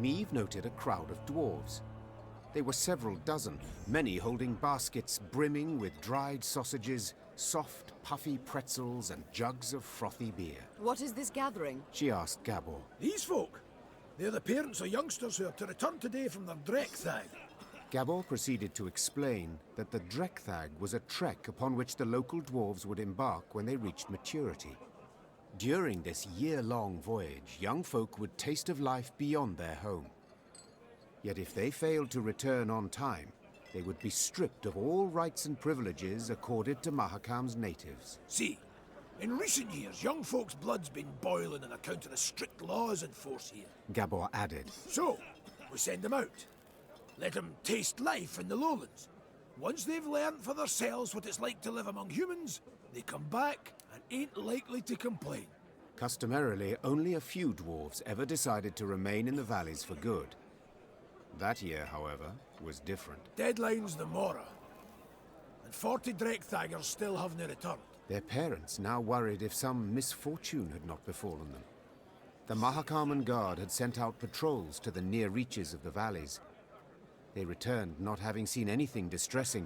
Meve noted a crowd of dwarves. They were several dozen, many holding baskets brimming with dried sausages, soft, puffy pretzels, and jugs of frothy beer. What is this gathering? She asked Gabor. These folk, they're the parents of youngsters who are to return today from their Drekthag. Gabor proceeded to explain that the Drekthag was a trek upon which the local dwarves would embark when they reached maturity. During this year-long voyage, young folk would taste of life beyond their home. Yet if they failed to return on time, they would be stripped of all rights and privileges accorded to Mahakam's natives. See, in recent years, young folks' blood's been boiling on account of the strict laws in force here. Gabor added. So, we send them out. Let them taste life in the lowlands. Once they've learned for themselves what it's like to live among humans, they come back and ain't likely to complain. Customarily, only a few dwarves ever decided to remain in the valleys for good. That year, however, was different. Deadline's the Mora. And 40 Drekthagers still haven't returned. Their parents now worried if some misfortune had not befallen them. The Mahakam and Guard had sent out patrols to the near reaches of the valleys. They returned not having seen anything distressing,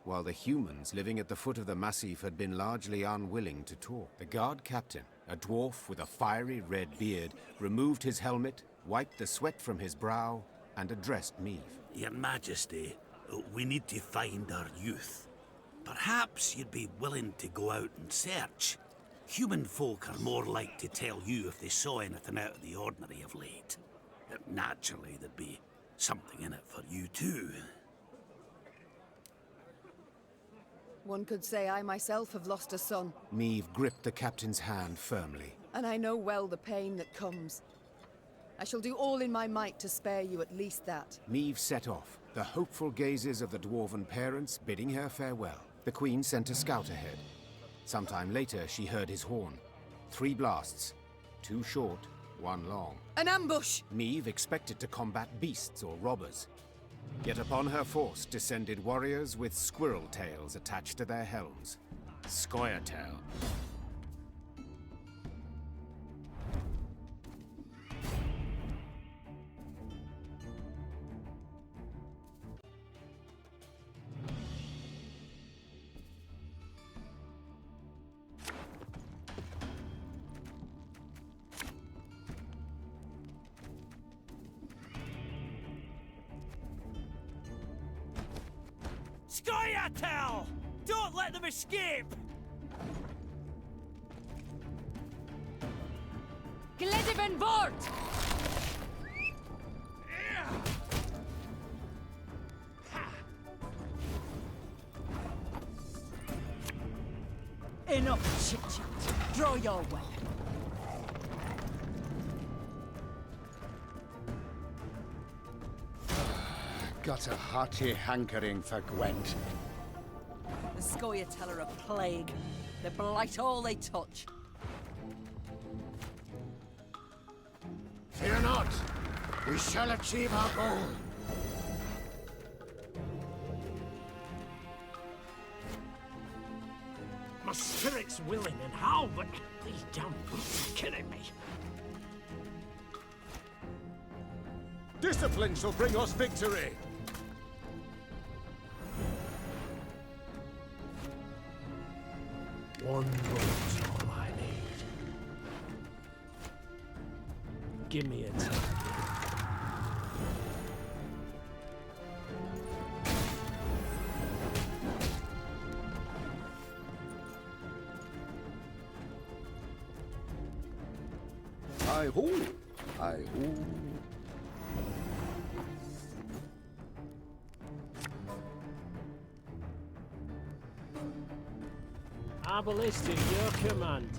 while the humans living at the foot of the massif had been largely unwilling to talk. The guard captain, a dwarf with a fiery red beard, removed his helmet, wiped the sweat from his brow, and addressed Meve. Your Majesty, we need to find our youth. Perhaps you'd be willing to go out and search. Human folk are more like to tell you if they saw anything out of the ordinary of late. Naturally, there'd be something in it for you too. One could say I myself have lost a son. Meve gripped the captain's hand firmly. And I know well the pain that comes. I shall do all in my might to spare you at least that. Meve set off, the hopeful gazes of the dwarven parents bidding her farewell. The Queen sent a scout ahead. Sometime later, she heard his horn. 3 blasts. 2 short, 1 long. An ambush! Meve expected to combat beasts or robbers. Yet upon her force descended warriors with squirrel tails attached to their helms. Scoia'tael. Scoia'tael! Don't let them escape! Glediven Vort! Enough chit-chat. Draw your weapon. Got a hearty hankering for Gwent. The Scoia'tael are a plague. They blight all they touch. Fear not. We shall achieve our goal. My spirit's willing and how, but these damn boots are killing me. Discipline shall bring us victory! One vote's all I need. Give me a target. Hi-ho! Hi-ho! Arbalist at your command.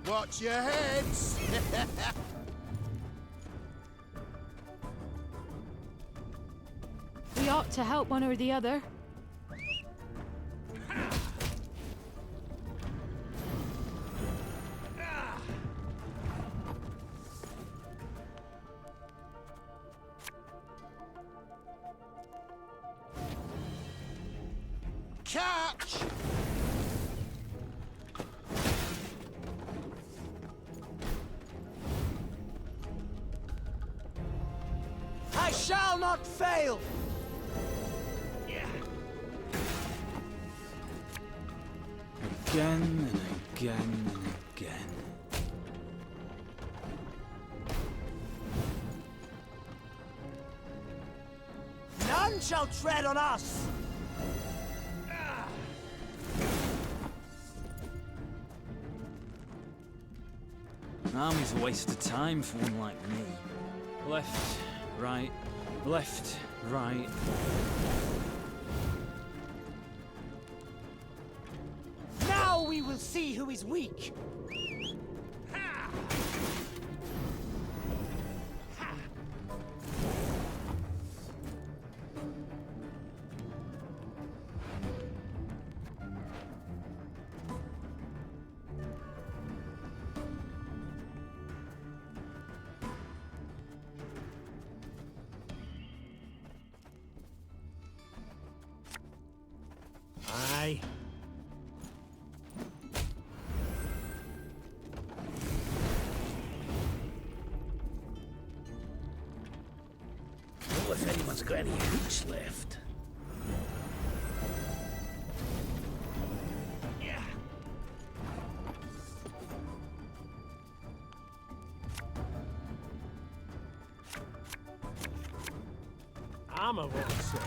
Watch your heads! We ought to help one or the other. Catch! I shall not fail! Again and again and again. None shall tread on us! An army's a waste of time for one like me. Left, right, left, right. Now we will see who is weak! Aye. Well, if anyone's got any hooks left. Armor won't serve.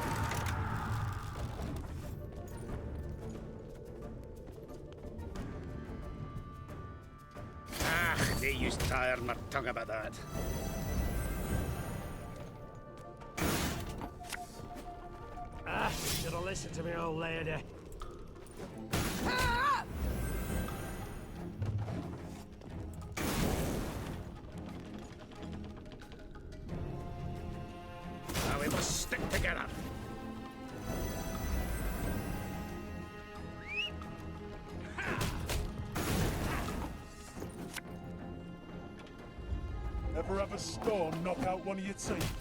They used to iron my tongue about that. Should have listened to me, old lady. Now we must stick together. Ever have a storm knock out one of your teeth?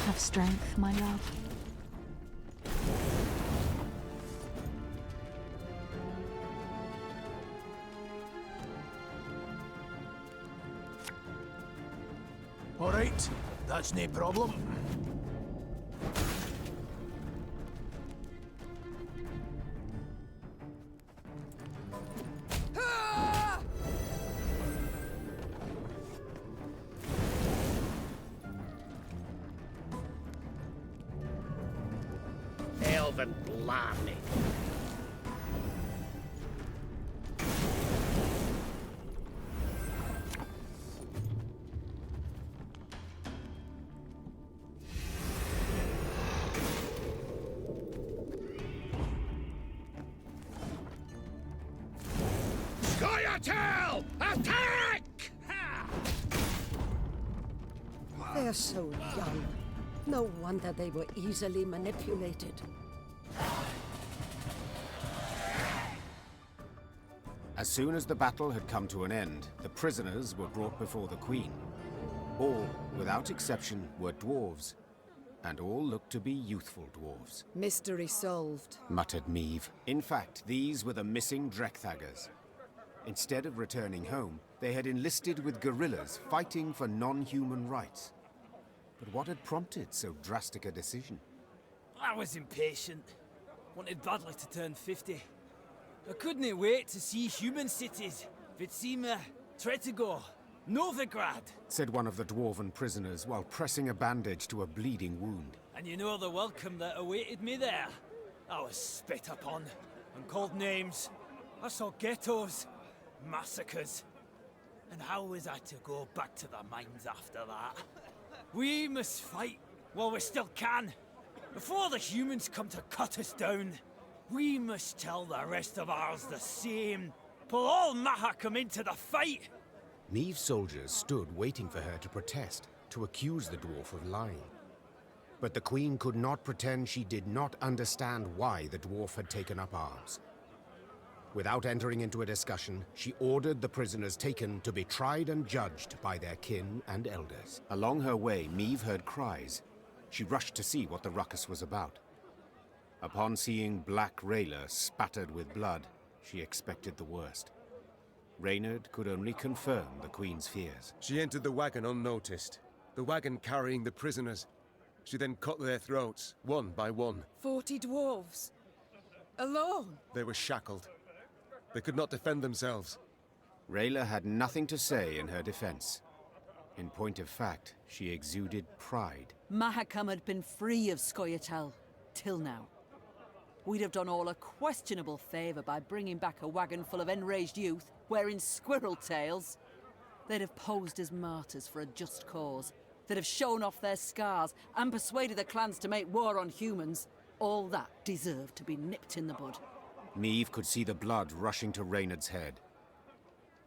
Have strength, my love. All right, that's no problem. Elven blarney. Scoia'tael! Attack! They're so young. No wonder they were easily manipulated. As soon as the battle had come to an end, the prisoners were brought before the Queen. All, without exception, were dwarves, and all looked to be youthful dwarves. Mystery solved, Muttered Meve. In fact, these were the missing Drekthagers. Instead of returning home, they had enlisted with guerrillas fighting for non-human rights. But what had prompted so drastic a decision? I was impatient. Wanted badly to turn 50. I couldn't wait to see human cities. Vitsima, Tretogor, Novigrad. Said one of the dwarven prisoners while pressing a bandage to a bleeding wound. And you know the welcome that awaited me there. I was spit upon and called names. I saw ghettos, massacres. And how was I to go back to the mines after that? We must fight while we still can. Before the humans come to cut us down, we must tell the rest of ours the same. Pull all Mahakam into the fight! Meve's soldiers stood waiting for her to protest, to accuse the dwarf of lying. But the queen could not pretend she did not understand why the dwarf had taken up arms. Without entering into a discussion, she ordered the prisoners taken to be tried and judged by their kin and elders. Along her way, Meve heard cries. She rushed to see what the ruckus was about. Upon seeing Black Rayla spattered with blood, she expected the worst. Reynard could only confirm the queen's fears. She entered the wagon unnoticed. The wagon carrying the prisoners. She then cut their throats, one by one. 40 dwarves? Alone? They were shackled. They could not defend themselves. Rayla had nothing to say in her defense. In point of fact, she exuded pride. Mahakam had been free of Scoia'tael, till now. We'd have done all a questionable favour by bringing back a wagon full of enraged youth wearing squirrel tails. They'd have posed as martyrs for a just cause. They'd have shown off their scars and persuaded the clans to make war on humans. All that deserved to be nipped in the bud. Meve could see the blood rushing to Reynard's head.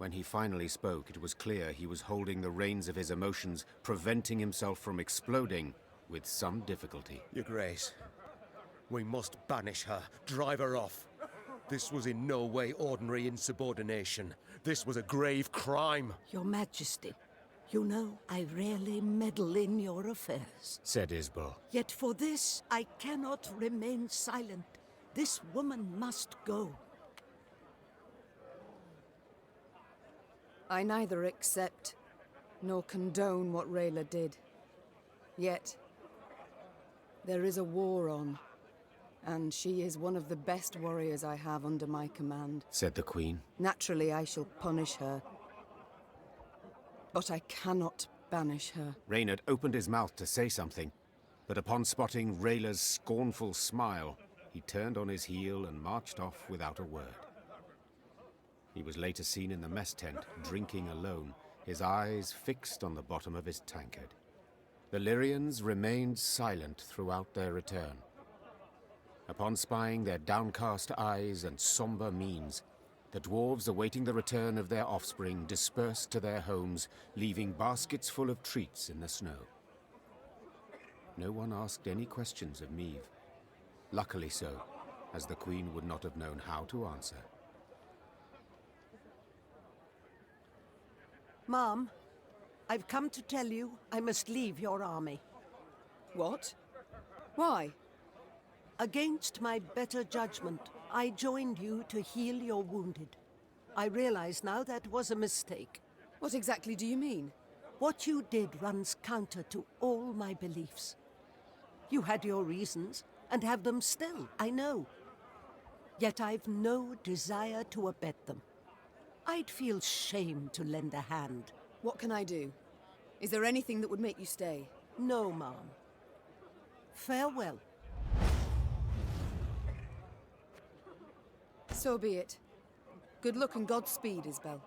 When he finally spoke, it was clear he was holding the reins of his emotions, preventing himself from exploding with some difficulty. Your Grace, we must banish her, drive her off. This was in no way ordinary insubordination. This was a grave crime. Your Majesty, you know I rarely meddle in your affairs. Said Isbel. Yet for this, I cannot remain silent. This woman must go. I neither accept nor condone what Rayla did. Yet, there is a war on, and she is one of the best warriors I have under my command. Said the Queen. Naturally, I shall punish her. But I cannot banish her. Reynard opened his mouth to say something, but upon spotting Rayla's scornful smile, he turned on his heel and marched off without a word. He was later seen in the mess tent, drinking alone, his eyes fixed on the bottom of his tankard. The Lyrians remained silent throughout their return. Upon spying their downcast eyes and somber means, the dwarves awaiting the return of their offspring dispersed to their homes, leaving baskets full of treats in the snow. No one asked any questions of Meve. Luckily so, as the Queen would not have known how to answer. Mom, I've come to tell you I must leave your army. What? Why? Against my better judgment, I joined you to heal your wounded. I realize now that was a mistake. What exactly do you mean? What you did runs counter to all my beliefs. You had your reasons, and have them still, I know. Yet I've no desire to abet them. I'd feel shame to lend a hand. What can I do? Is there anything that would make you stay? No, Mom. Farewell. So be it. Good luck and Godspeed, Isbel.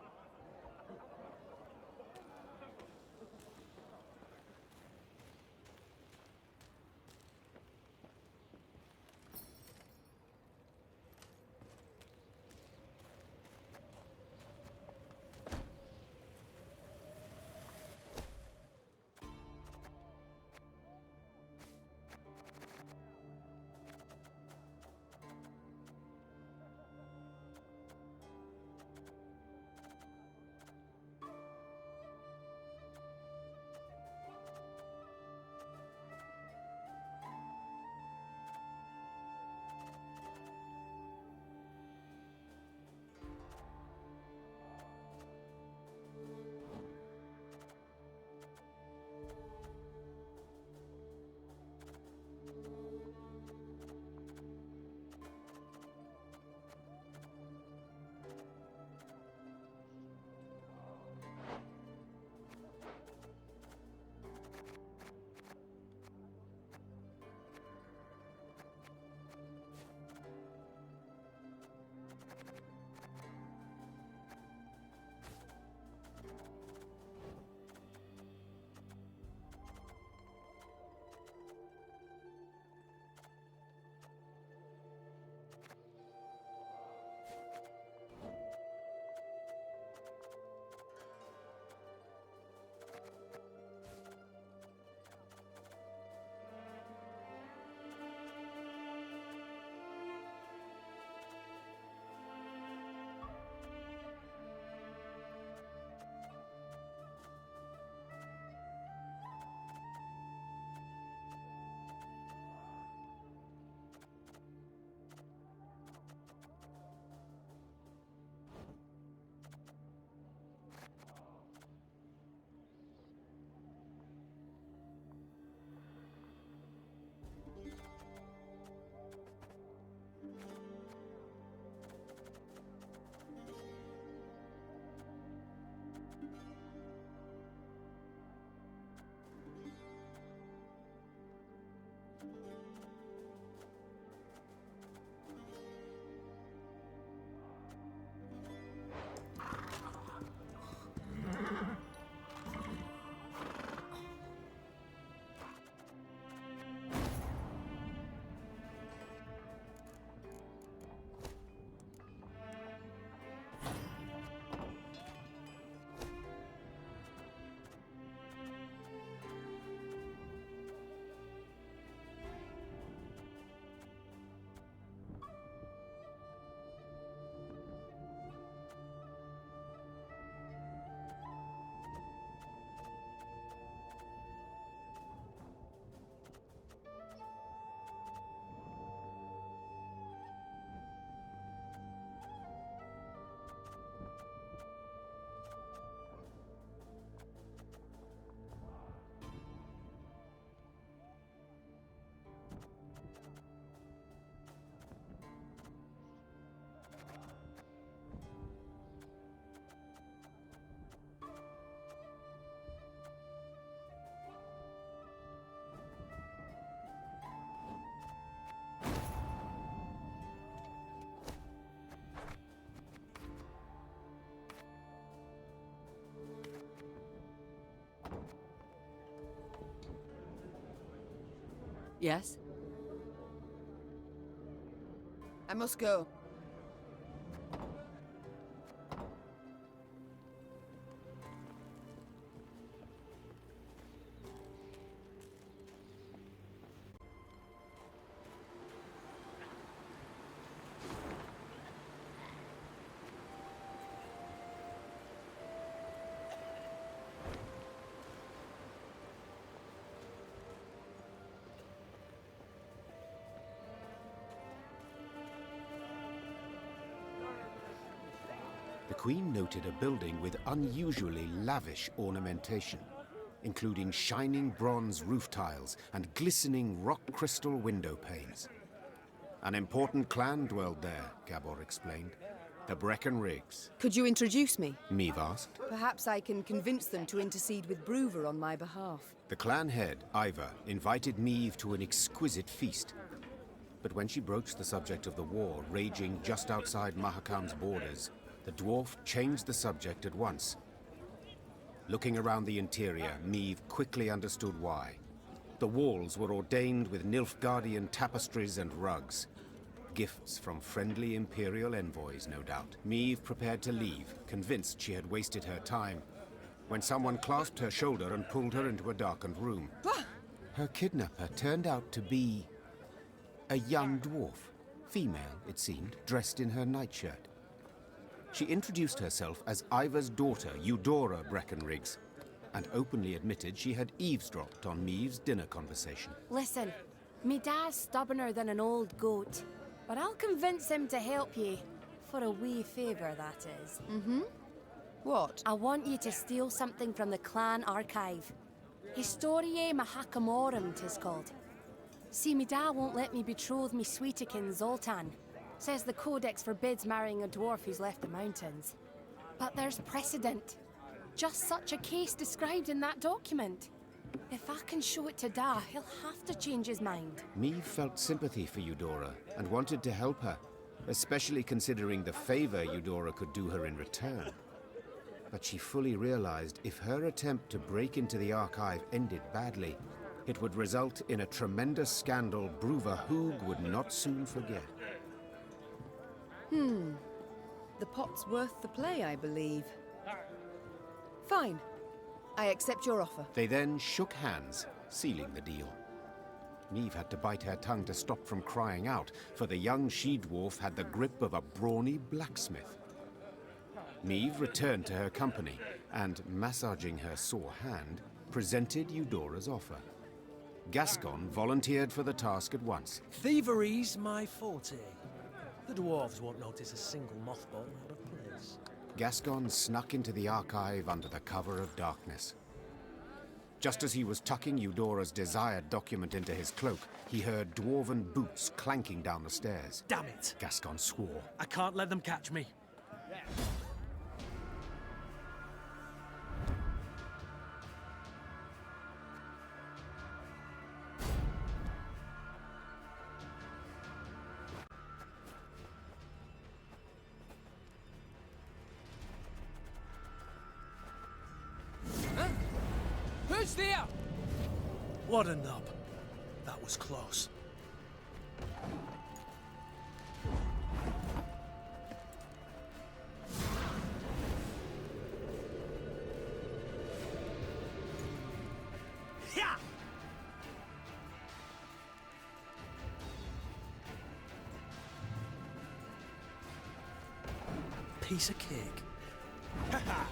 Yes? I must go. The Queen noted a building with unusually lavish ornamentation, including shining bronze roof tiles and glistening rock crystal window panes. An important clan dwelled there, Gabor explained. The Breckenrigs. Could you introduce me? Meve asked. Perhaps I can convince them to intercede with Bruver on my behalf. The clan head, Iva, invited Meve to an exquisite feast. But when she broached the subject of the war raging just outside Mahakam's borders, the dwarf changed the subject at once. Looking around the interior, Meve quickly understood why. The walls were ordained with Nilfgaardian tapestries and rugs. Gifts from friendly Imperial envoys, no doubt. Meve prepared to leave, convinced she had wasted her time, when someone clasped her shoulder and pulled her into a darkened room. Her kidnapper turned out to be a young dwarf. Female, it seemed, dressed in her nightshirt. She introduced herself as Iva's daughter, Eudora Breckenrigs, and openly admitted she had eavesdropped on Meve's dinner conversation. Listen, me dad's stubborner than an old goat, but I'll convince him to help ye. For a wee favour, that is. Mm-hmm. What? I want you to steal something from the clan archive. Historiae Mahakamorum, 'tis called. See, me dad won't let me betroth me sweetekin Zoltan. Says the codex forbids marrying a dwarf who's left the mountains. But there's precedent. Just such a case described in that document. If I can show it to Da, he'll have to change his mind. Meve felt sympathy for Eudora and wanted to help her, especially considering the favor Eudora could do her in return. But she fully realized if her attempt to break into the archive ended badly, it would result in a tremendous scandal Bruver Hoog would not soon forget. The pot's worth the play, I believe. Fine. I accept your offer. They then shook hands, sealing the deal. Meve had to bite her tongue to stop from crying out, for the young she-dwarf had the grip of a brawny blacksmith. Meve returned to her company, and, massaging her sore hand, presented Eudora's offer. Gascon volunteered for the task at once. Thievery's my forte. The dwarves won't notice a single mothball out of place. Gascon snuck into the archive under the cover of darkness. Just as he was tucking Eudora's desired document into his cloak, he heard dwarven boots clanking down the stairs. Damn it! Gascon swore. I can't let them catch me. Who's there? What a nub. That was close. Yeah! Piece of cake. Haha!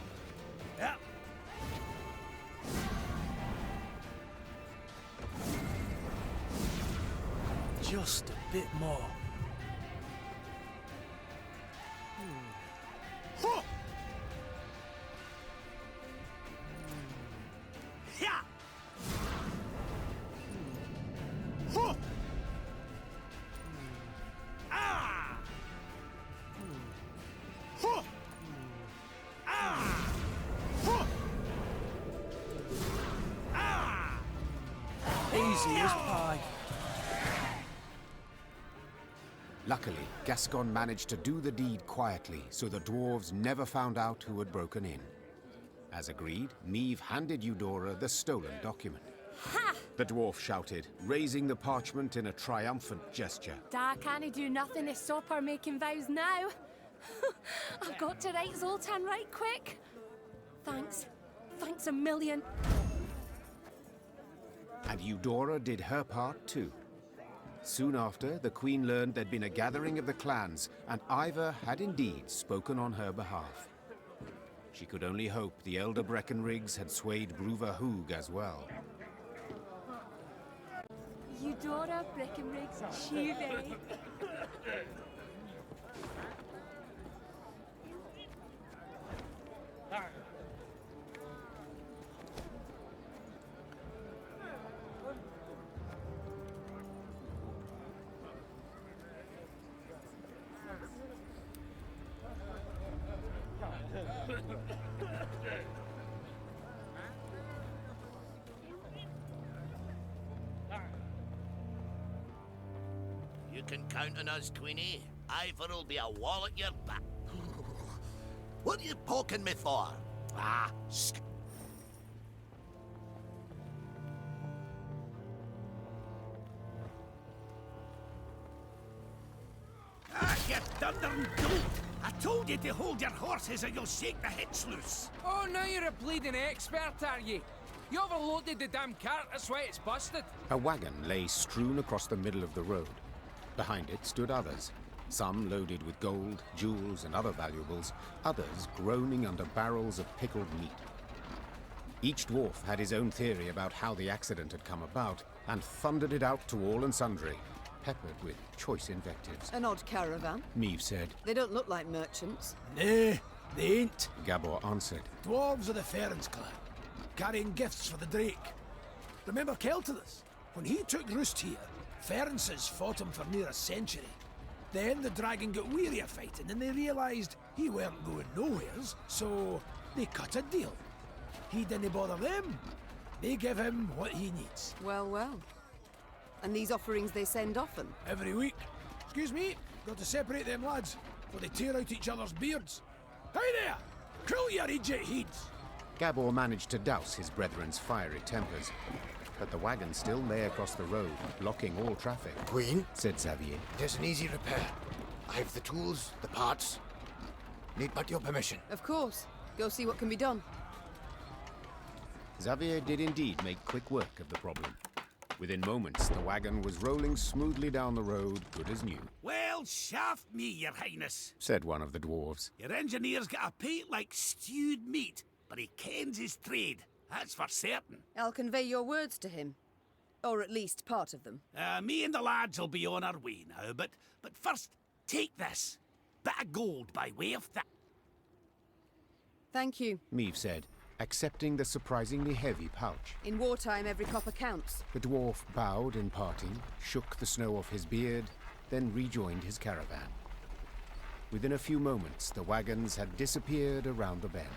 Yeah! Just a bit more. Easy as pie. Luckily, Gascon managed to do the deed quietly, so the dwarves never found out who had broken in. As agreed, Meve handed Eudora the stolen document. Ha! the dwarf shouted, raising the parchment in a triumphant gesture. Da can't do nothing to stop her making vows now. I've got to write Zoltan right quick. Thanks. Thanks a million. And Eudora did her part too. Soon after, the Queen learned there'd been a gathering of the clans, and Ivor had indeed spoken on her behalf. She could only hope the elder Breckenriggs had swayed Bruva Hoog as well. Eudora Breckenriggs Shive. You can count on us, Queenie. Ivor'll be a wall at your back. What are you poking me for? Ah, you thundering dolt! I told you to hold your horses or you'll shake the hitch loose. Oh, now you're a bleeding expert, are you? You overloaded the damn cart, that's why it's busted. A wagon lay strewn across the middle of the road. Behind it stood others, some loaded with gold, jewels, and other valuables, others groaning under barrels of pickled meat. Each dwarf had his own theory about how the accident had come about, and thundered it out to all and sundry, peppered with choice invectives. An odd caravan. Meve said. They don't look like merchants. Nay, they ain't. Gabor answered. Dwarves of the Ferens clan, carrying gifts for the Drake. Remember Keltidas? When he took roost here, Ferences fought him for near a century. Then the dragon got weary of fighting and they realised he weren't going nowheres, so they cut a deal. He didn't bother them. They give him what he needs. Well, well. And these offerings they send often? Every week. Excuse me, got to separate them lads, for they tear out each other's beards. Hey there! Cool your idiot heads! Gabor managed to douse his brethren's fiery tempers. But the wagon still lay across the road, blocking all traffic. Queen? Said Xavier. There's an easy repair. I've the tools, the parts. Need but your permission. Of course. Go see what can be done. Xavier did indeed make quick work of the problem. Within moments, the wagon was rolling smoothly down the road, good as new. Well, shaft me, your highness, said one of the dwarves. Your engineer's got a pate like stewed meat, but he kens his trade. That's for certain. I'll convey your words to him. Or at least part of them. Me and the lads will be on our way now, but first, take this. Bit of gold by way of that. Thank you, Meve said, accepting the surprisingly heavy pouch. In wartime, every copper counts. The dwarf bowed in parting, shook the snow off his beard, then rejoined his caravan. Within a few moments, the wagons had disappeared around the bend.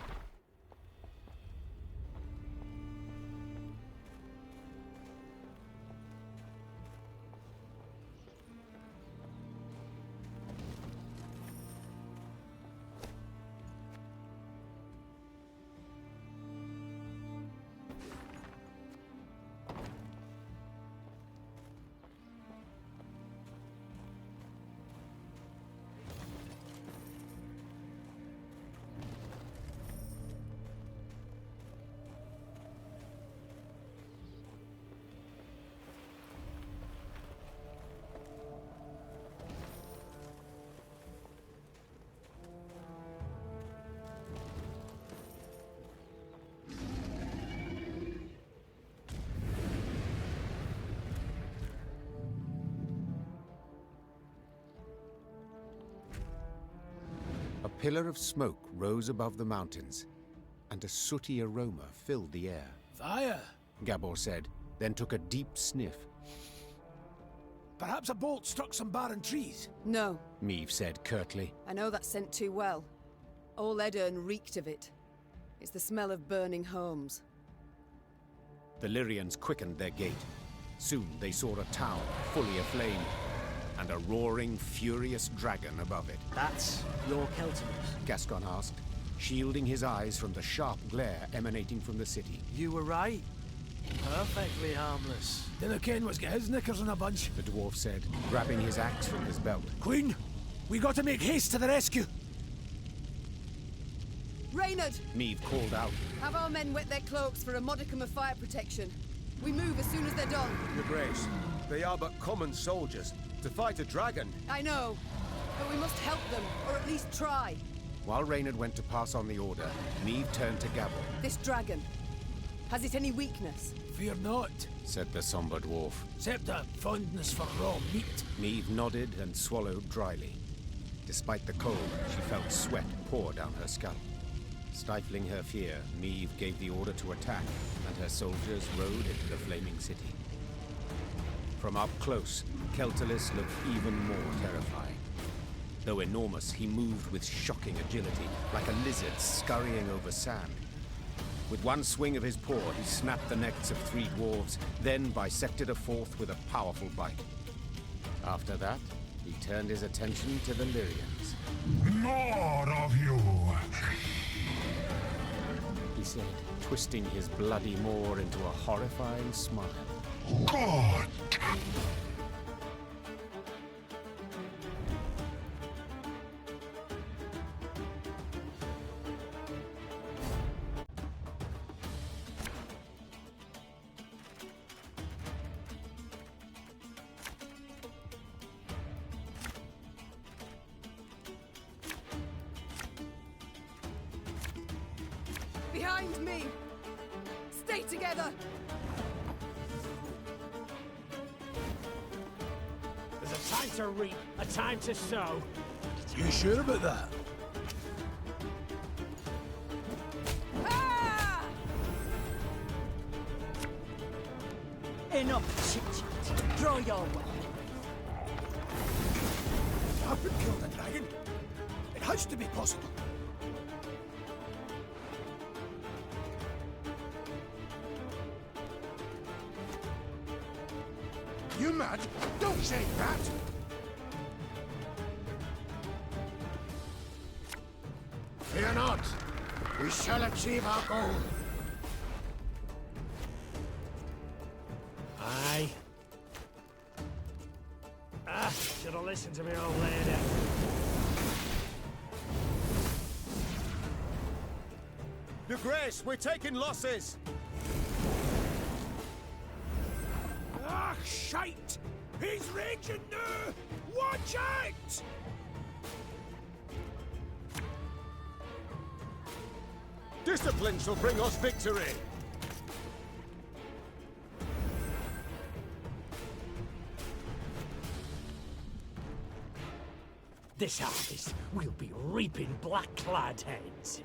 A pillar of smoke rose above the mountains, and a sooty aroma filled the air. Fire, Gabor said, then took a deep sniff. Perhaps a bolt struck some barren trees? No, Meve said curtly. I know that scent too well. All Aedirn reeked of it. It's the smell of burning homes. The Lyrians quickened their gait. Soon they saw a town fully aflame, and a roaring, furious dragon above it. That's your Keltimus? Gascon asked, shielding his eyes from the sharp glare emanating from the city. You were right. Perfectly harmless. Dinna ken what's got his knickers in a bunch. The dwarf said, grabbing his axe from his belt. Queen, we got to make haste to the rescue. Reynard! Meve called out. Have our men wet their cloaks for a modicum of fire protection. We move as soon as they're done. Your Grace, they are but common soldiers. To fight a dragon. I know, but we must help them, or at least try. While Reynard went to pass on the order, Meve turned to Gabble. This dragon, has it any weakness? Fear not, said the somber dwarf. Except a fondness for raw meat. Meve nodded and swallowed dryly. Despite the cold, she felt sweat pour down her scalp. Stifling her fear, Meve gave the order to attack, and her soldiers rode into the flaming city. From up close, Keltalis looked even more terrifying. Though enormous, he moved with shocking agility, like a lizard scurrying over sand. With one swing of his paw, he snapped the necks of 3 dwarves, then bisected a 4th with a powerful bite. After that, he turned his attention to the Lyrians. More of you! He said, twisting his bloody maw into a horrifying smile. God! Behind me! Stay together! There's a time to reap, a time to sow. You sure about that? Ah! Enough chit-chat. Draw your weapon. I've been killed a dragon. It has to be possible. You mad? Don't say that! Fear not. We shall achieve our goal. Aye. Should have listened to me old lady. Your Grace, we're taking losses! Ah, shite! He's raging now! Watch out! Discipline shall bring us victory! This harvest, we'll be reaping black-clad heads.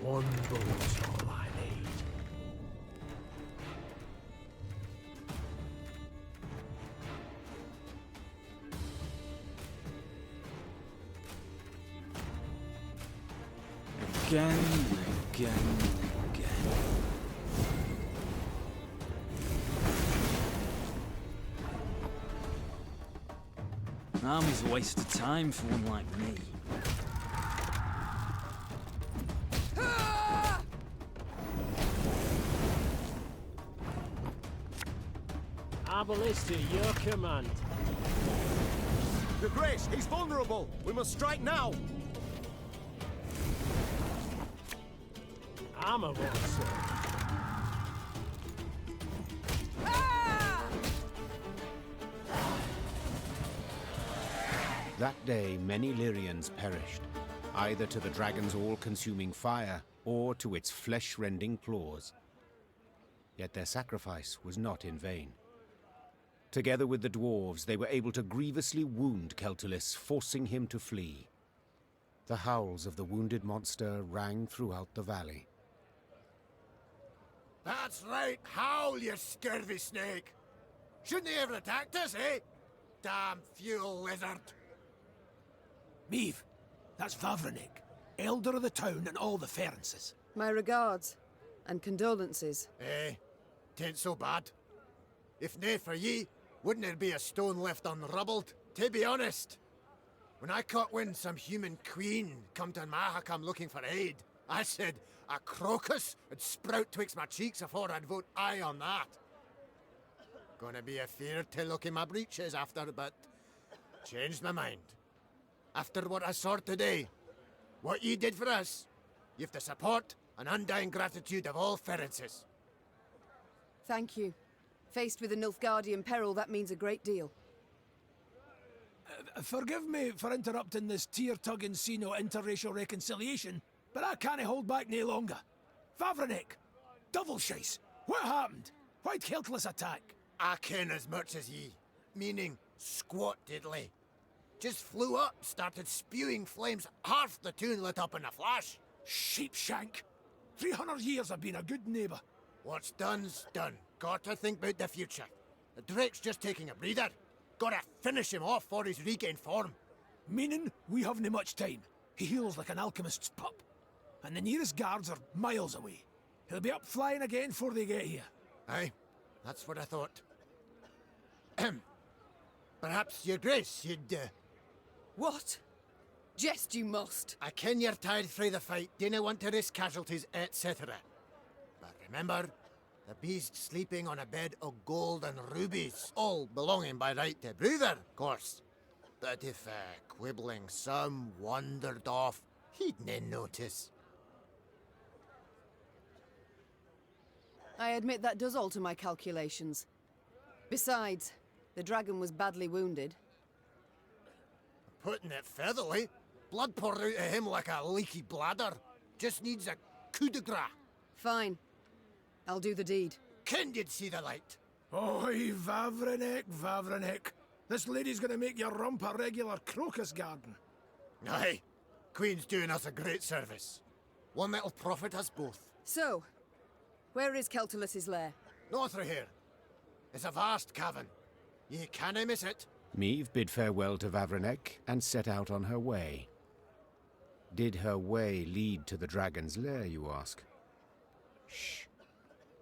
One bullet's all I need. Again and again and again. An army's a waste of time for one like me. Ballista, your command. Your Grace, he's vulnerable! We must strike now! Armor won't serve. That day, many Lyrians perished, either to the dragon's all-consuming fire or to its flesh-rending claws. Yet their sacrifice was not in vain. Together with the dwarves, they were able to grievously wound Keltalis, forcing him to flee. The howls of the wounded monster rang throughout the valley. That's right, howl, you scurvy snake! Shouldn't they ever attacked us, eh? Damn fuel lizard! Meve, that's Vavranek, elder of the town and all the Ferences. My regards and condolences. Eh, 'tain't so bad. If nae for ye, Wouldn't there be a stone left unrubbled? To be honest, when I caught wind some human queen come to Mahakam looking for aid, I said a crocus would sprout twixt my cheeks afore I'd vote aye on that. Gonna be a fear to look in my breeches after, but changed my mind. After what I saw today, what ye did for us, you've the support and undying gratitude of all Ferences. Thank you. Faced with a Nilfgaardian peril, that means a great deal. Forgive me for interrupting this tear-tugging scene of interracial reconciliation, but I can't hold back no longer. Vavrenek! Double shice! What happened? Why'd Keltless attack? I ken as much as ye. Meaning, squat diddly. Just flew up, started spewing flames, half the town lit up in a flash. Sheepshank! 300 years I've been a good neighbour. What's done's done. Gotta think about the future. The Drake's just taking a breather. Gotta finish him off before he's regained form. Meaning, we haven't much time. He heals like an alchemist's pup. And the nearest guards are miles away. He'll be up flying again before they get here. Aye, that's what I thought. Perhaps, your grace, you'd, What? Jest you must. I ken you're tired frae the fight, dinna want to risk casualties, etc. But remember, the beast sleeping on a bed of gold and rubies, all belonging by right to Bruther, of course. But if quibbling some wandered off, he'd nae notice. I admit that does alter my calculations. Besides, the dragon was badly wounded. Putting it featherly, blood poured out of him like a leaky bladder. Just needs a coup de grace. Fine. I'll do the deed. Ken you'd see the light. Oi, Vavrenek, Vavrenek. This lady's gonna make your rump a regular crocus garden. Aye. Queen's doing us a great service. One that'll profit us both. So, where is Keltulus's lair? North through here. It's a vast cavern. Ye canna miss it. Meve bid farewell to Vavrenek and set out on her way. Did her way lead to the dragon's lair, you ask? Shh.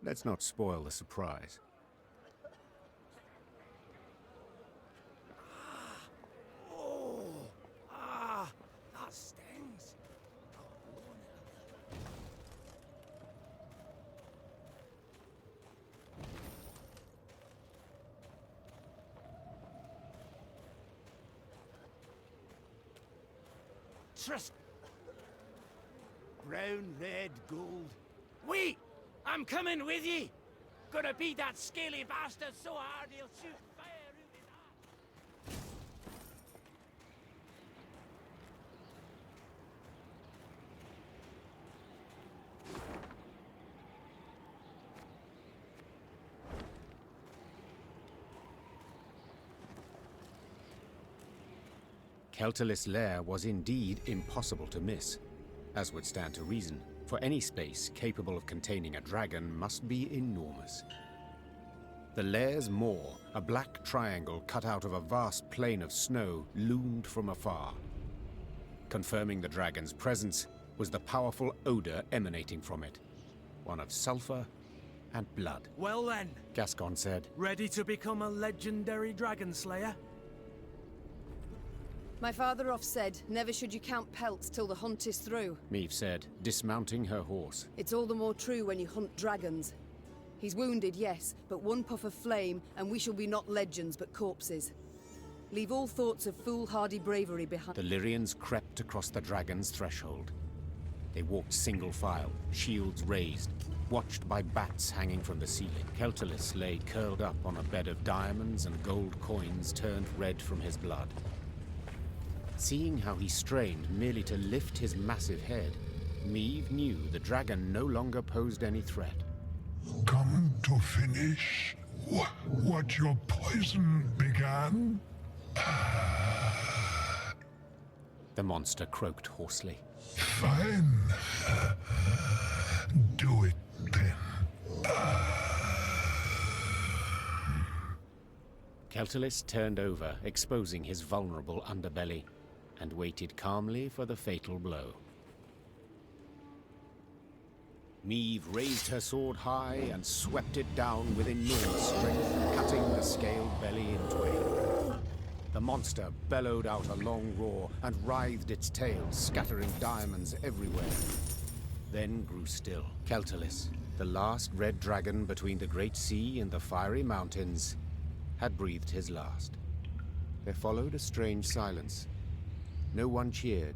Let's not spoil the surprise. That stings. Trust. Brown, red, gold. Wait! I'm coming with ye! Gonna beat that scaly bastard so hard he'll shoot fire out his eye. Keltulus's lair was indeed impossible to miss, as would stand to reason, for any space capable of containing a dragon must be enormous. The lair's maw, a black triangle cut out of a vast plain of snow, loomed from afar. Confirming the dragon's presence was the powerful odor emanating from it, one of sulfur and blood. Well then, Gascon said, ready to become a legendary dragon slayer? My father oft said, never should you count pelts till the hunt is through. Meve said, dismounting her horse. It's all the more true when you hunt dragons. He's wounded, yes, but one puff of flame, and we shall be not legends, but corpses. Leave all thoughts of foolhardy bravery behind. The Lyrians crept across the dragon's threshold. They walked single file, shields raised, watched by bats hanging from the ceiling. Keltulus lay curled up on a bed of diamonds and gold coins turned red from his blood. Seeing how he strained merely to lift his massive head, Meve knew the dragon no longer posed any threat. Come to finish what your poison began? The monster croaked hoarsely. Fine. Do it then. Keltulus turned over, exposing his vulnerable underbelly, and waited calmly for the fatal blow. Meve raised her sword high and swept it down with enormous strength, cutting the scaled belly in twain. The monster bellowed out a long roar and writhed its tail, scattering diamonds everywhere. Then grew still. Keltalis, the last red dragon between the Great Sea and the Fiery Mountains, had breathed his last. There followed a strange silence. No one cheered.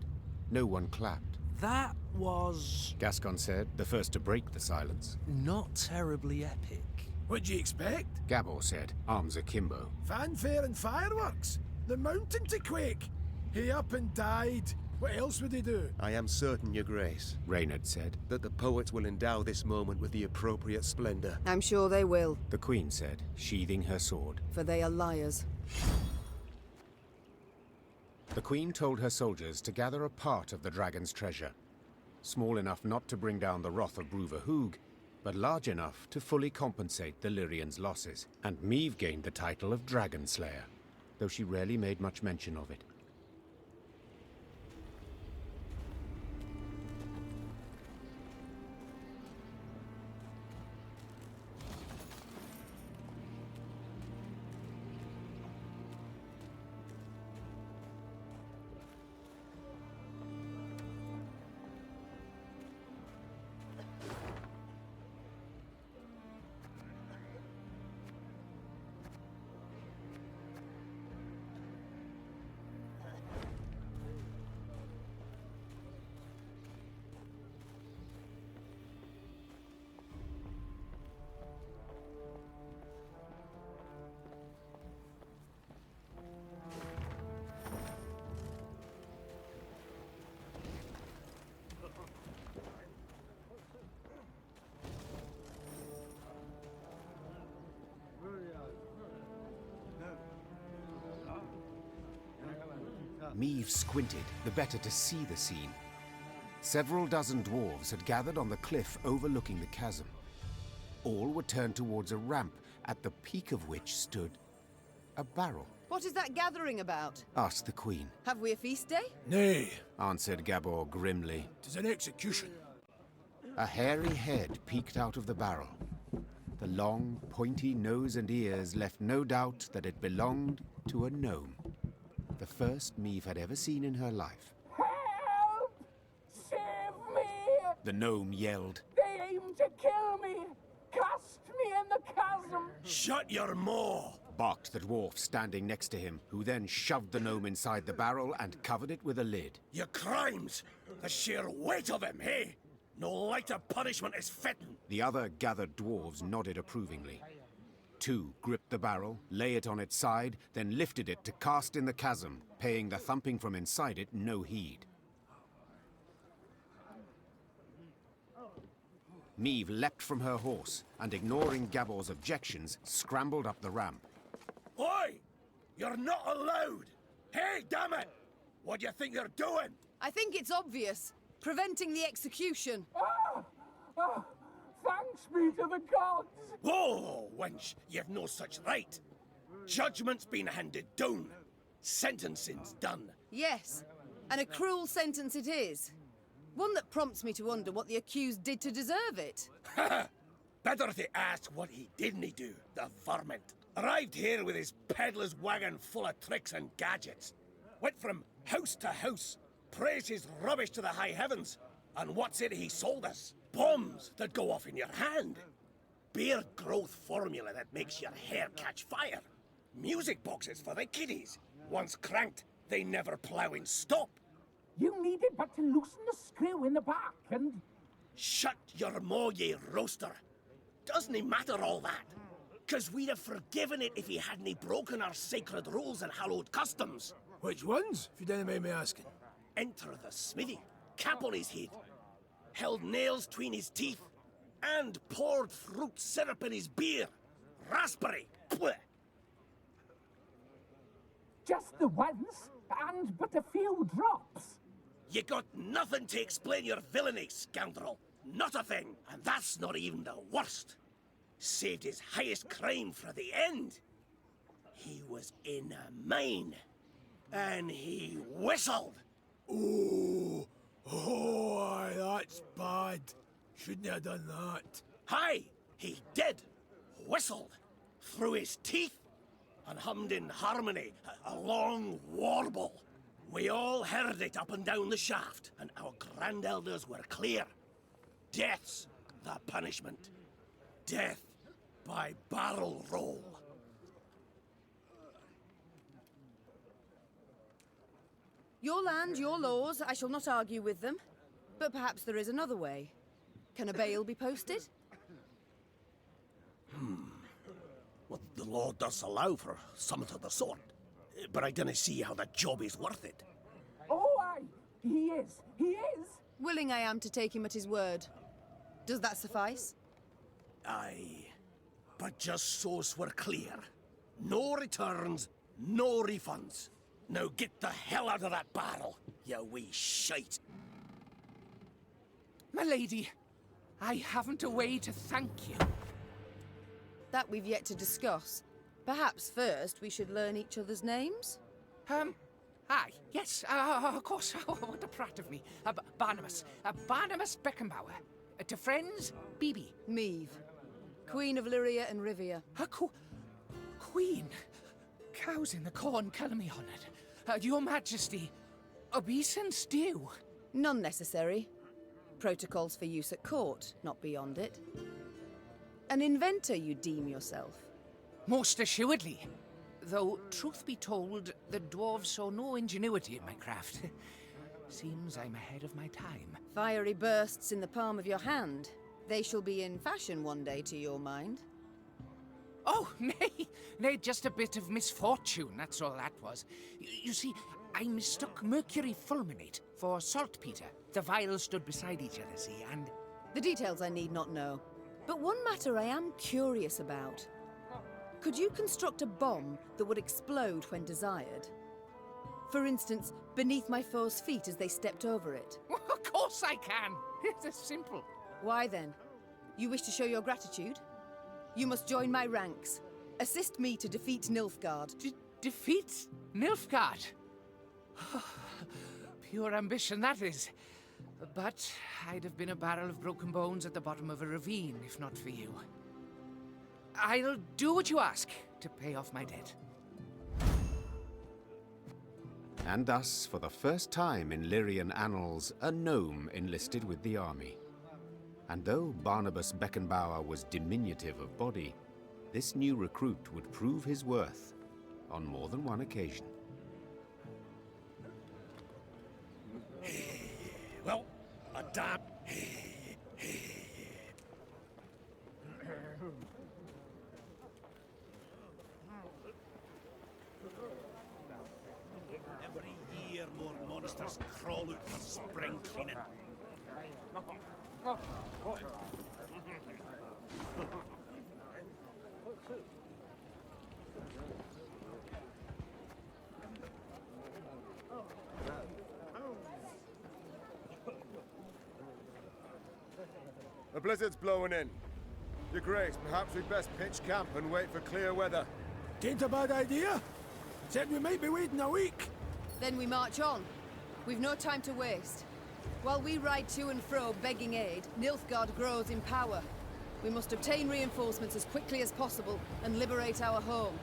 No one clapped. That was... Gascon said, the first to break the silence. not terribly epic. What'd you expect? Gabor said, arms akimbo. Fanfare and fireworks. The mountain to quake. He up and died. What else would he do? I am certain, Your Grace, Reynard said, that the poets will endow this moment with the appropriate splendor. I'm sure they will, the Queen said, sheathing her sword. for they are liars. The Queen told her soldiers to gather a part of the dragon's treasure, small enough not to bring down the wrath of Bruverhoog, but large enough to fully compensate the Lyrians' losses. And Meve gained the title of Dragon Slayer, though she rarely made much mention of it. Meve squinted, the better to see the scene. Several dozen dwarves had gathered on the cliff overlooking the chasm. All were turned towards a ramp, at the peak of which stood a barrel. What is that gathering about? Asked the Queen. Have we a feast day? Nay, Answered Gabor grimly. 'tis an execution. A hairy head peeked out of the barrel. The long, pointy nose and ears left no doubt that it belonged to a gnome. The first Meve had ever seen in her life. Help! Save me! The gnome yelled. They aim to kill me! Cast me in the chasm! Shut your maw! Barked the dwarf standing next to him, who then shoved the gnome inside the barrel and covered it with a lid. Your crimes! The sheer weight of him, hey? No lighter punishment is fitting. The other gathered dwarves nodded approvingly. Two gripped the barrel, lay it on its side, then lifted it to cast in the chasm, paying the thumping from inside it no heed. Meve leapt from her horse, and ignoring Gabor's objections, scrambled up the ramp. Oi! You're not allowed! Hey, damn it! What do you think you're doing? I think it's obvious. Preventing the execution. Thanks be to the gods! Whoa, wench, you've no such right. Judgment's been handed down. Sentencing's done. Yes, and a cruel sentence it is. One that prompts me to wonder what the accused did to deserve it. Better to ask what he didn't do, the varmint. Arrived here with his peddler's wagon full of tricks and gadgets. Went from house to house, praised his rubbish to the high heavens. And what's it he sold us? Bombs that go off in your hand. Beard growth formula that makes your hair catch fire. Music boxes for the kiddies. Once cranked, they never plough in stop. You needed but to loosen the screw in the back and... Shut your maw, ye roaster. Doesn't it matter all that? 'Cause we'd have forgiven it if he hadn't broken our sacred rules and hallowed customs. Which ones, if you don't mind me asking? Enter the smithy, cap on his head, held nails between his teeth, and poured fruit syrup in his beer. Raspberry. Blech. Just the once, and but a few drops. You got nothing to explain your villainy, scoundrel. Not a thing. And that's not even the worst. Saved his highest crime for the end. He was in a mine. And he whistled. Ooh. Oh, aye, that's bad. Shouldn't have done that. Aye, he did. Whistled through his teeth and hummed in harmony a long warble. We all heard it up and down the shaft, and our grand elders were clear. Death's the punishment. Death by barrel roll. Your land, your laws, I shall not argue with them. But perhaps there is another way. Can a bail be posted? Well, the law does allow for something of the sort, but I don't see how that job is worth it. Oh, aye. He is. He is. Willing I am to take him at his word. Does that suffice? Aye. But just so's we're clear. No returns, no refunds. Now get the hell out of that barrel, you wee shite. My lady, I haven't a way to thank you. That we've yet to discuss. Perhaps first we should learn each other's names? Aye, yes, of course. Oh, what a prat of me. Barnabas. Barnabas Beckenbauer. To friends, Bibi. Meve. Queen of Lyria and Rivia. Queen? Cows in the corn, colour me honoured. Your Majesty, obeisance due. None necessary. Protocols for use at court, not beyond it. An inventor, you deem yourself? Most assuredly. Though, truth be told, the dwarves saw no ingenuity in my craft. Seems I'm ahead of my time. Fiery bursts in the palm of your hand. They shall be in fashion one day, to your mind. Oh, nay, just a bit of misfortune, that's all that was. You see, I mistook mercury fulminate for saltpeter. The vials stood beside each other, see, and... The details I need not know. But one matter I am curious about. Could you construct a bomb that would explode when desired? For instance, beneath my foe's feet as they stepped over it. Of course I can. It's simple. Why then? You wish to show your gratitude? You must join my ranks. Assist me to defeat Nilfgaard. Defeat Nilfgaard? Pure ambition, that is. But I'd have been a barrel of broken bones at the bottom of a ravine, if not for you. I'll do what you ask to pay off my debt. And thus, for the first time in Lyrian annals, a gnome enlisted with the army. And though Barnabas Beckenbauer was diminutive of body, this new recruit would prove his worth on more than one occasion. Well, a damn... Every year more monsters crawl out for spring cleaning. The blizzard's blowing in. Your Grace, perhaps we'd best pitch camp and wait for clear weather. Tain't a bad idea. Said we might be waiting a week. Then we march on. We've no time to waste. While we ride to and fro begging aid, Nilfgaard grows in power. We must obtain reinforcements as quickly as possible and liberate our home.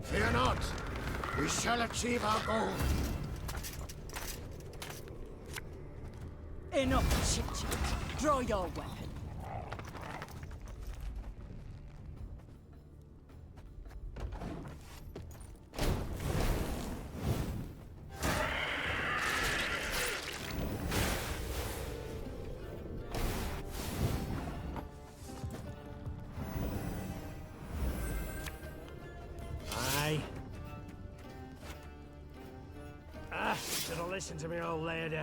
Fear not. We shall achieve our goal. Enough chit-chat. Draw your weapon. Should have listened to me, old lady.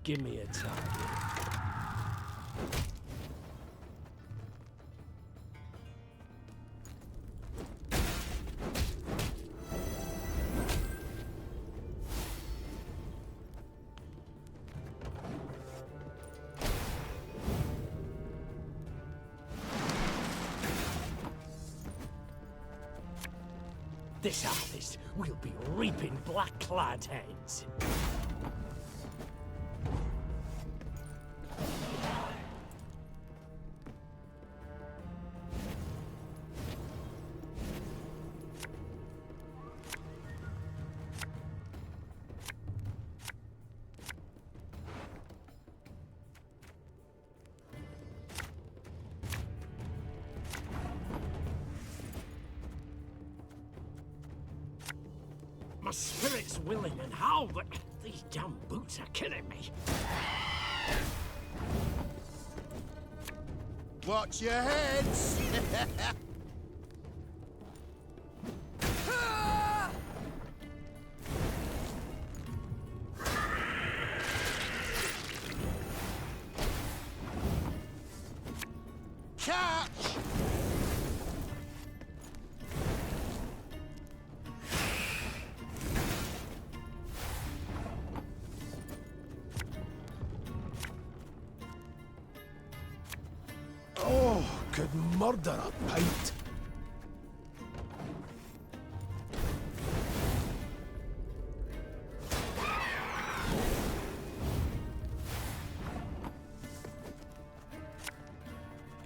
Give me a target. This harvest, we'll be reaping black-clad heads. My spirit's willing and how, but these damn boots are killing me. Watch your heads! Catch! Oh, could murder a pint.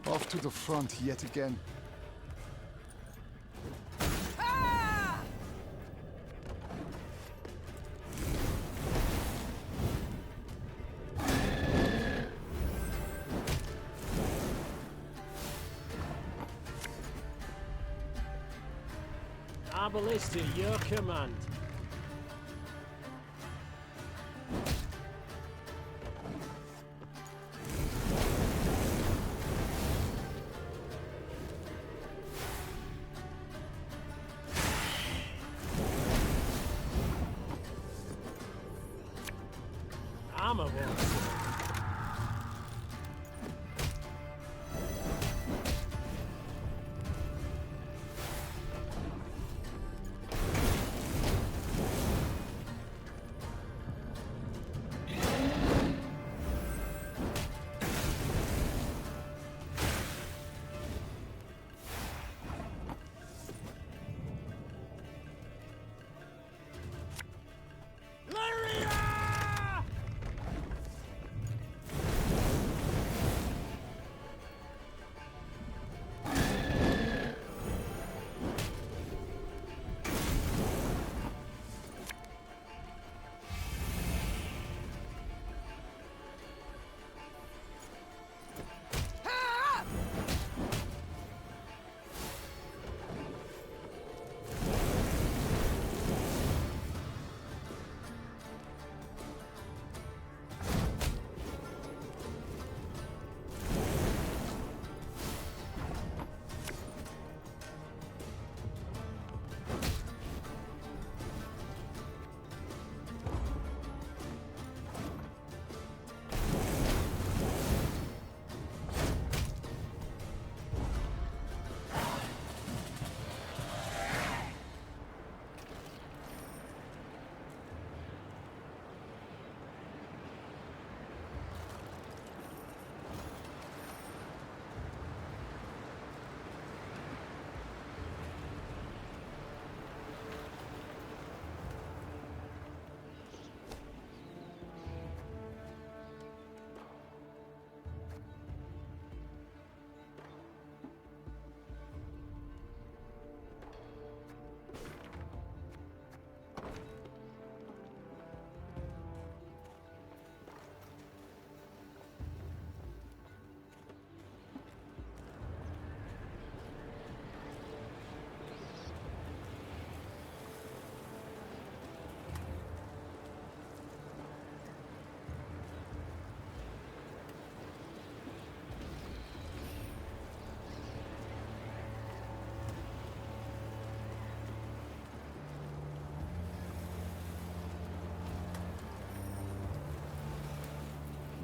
Off to the front yet again. Ballista, your command. Armor one.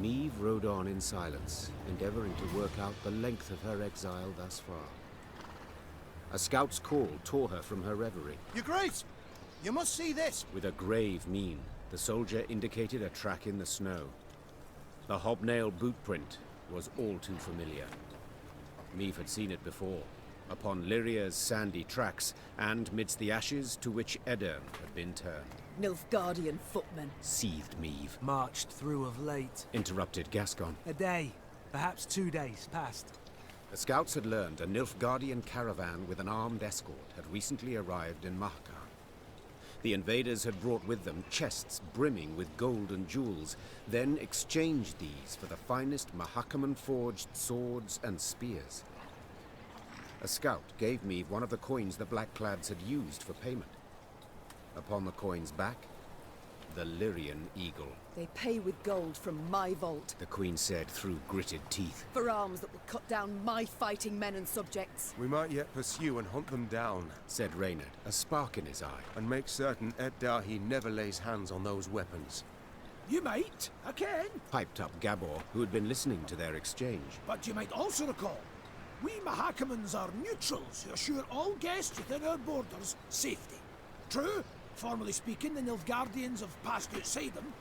Meve rode on in silence, endeavoring to work out the length of her exile thus far. A scout's call tore her from her reverie. Your Grace! You must see this! With a grave mien, the soldier indicated a track in the snow. The hobnail bootprint was all too familiar. Meve had seen it before, upon Lyria's sandy tracks, and midst the ashes to which Aedirn had been turned. Nilfgaardian footmen. Seethed Meve. Marched through of late. Interrupted Gascon. A day, perhaps 2 days past. The scouts had learned a Nilfgaardian caravan with an armed escort had recently arrived in Mahakam. The invaders had brought with them chests brimming with gold and jewels, then exchanged these for the finest Mahakaman-forged swords and spears. A scout gave Meve one of the coins the Blackclads had used for payment. Upon the coin's back, the Lyrian eagle. They pay with gold from my vault. The Queen said through gritted teeth. For arms that will cut down my fighting men and subjects. We might yet pursue and hunt them down, said Reynard, a spark in his eye. And make certain Eddahi never lays hands on those weapons. You might, I can. Piped up Gabor, who had been listening to their exchange. But you might also recall, we Mahakamans are neutrals who assure all guests within our borders safety. True, formally speaking, the Nilfgaardians have passed outside them,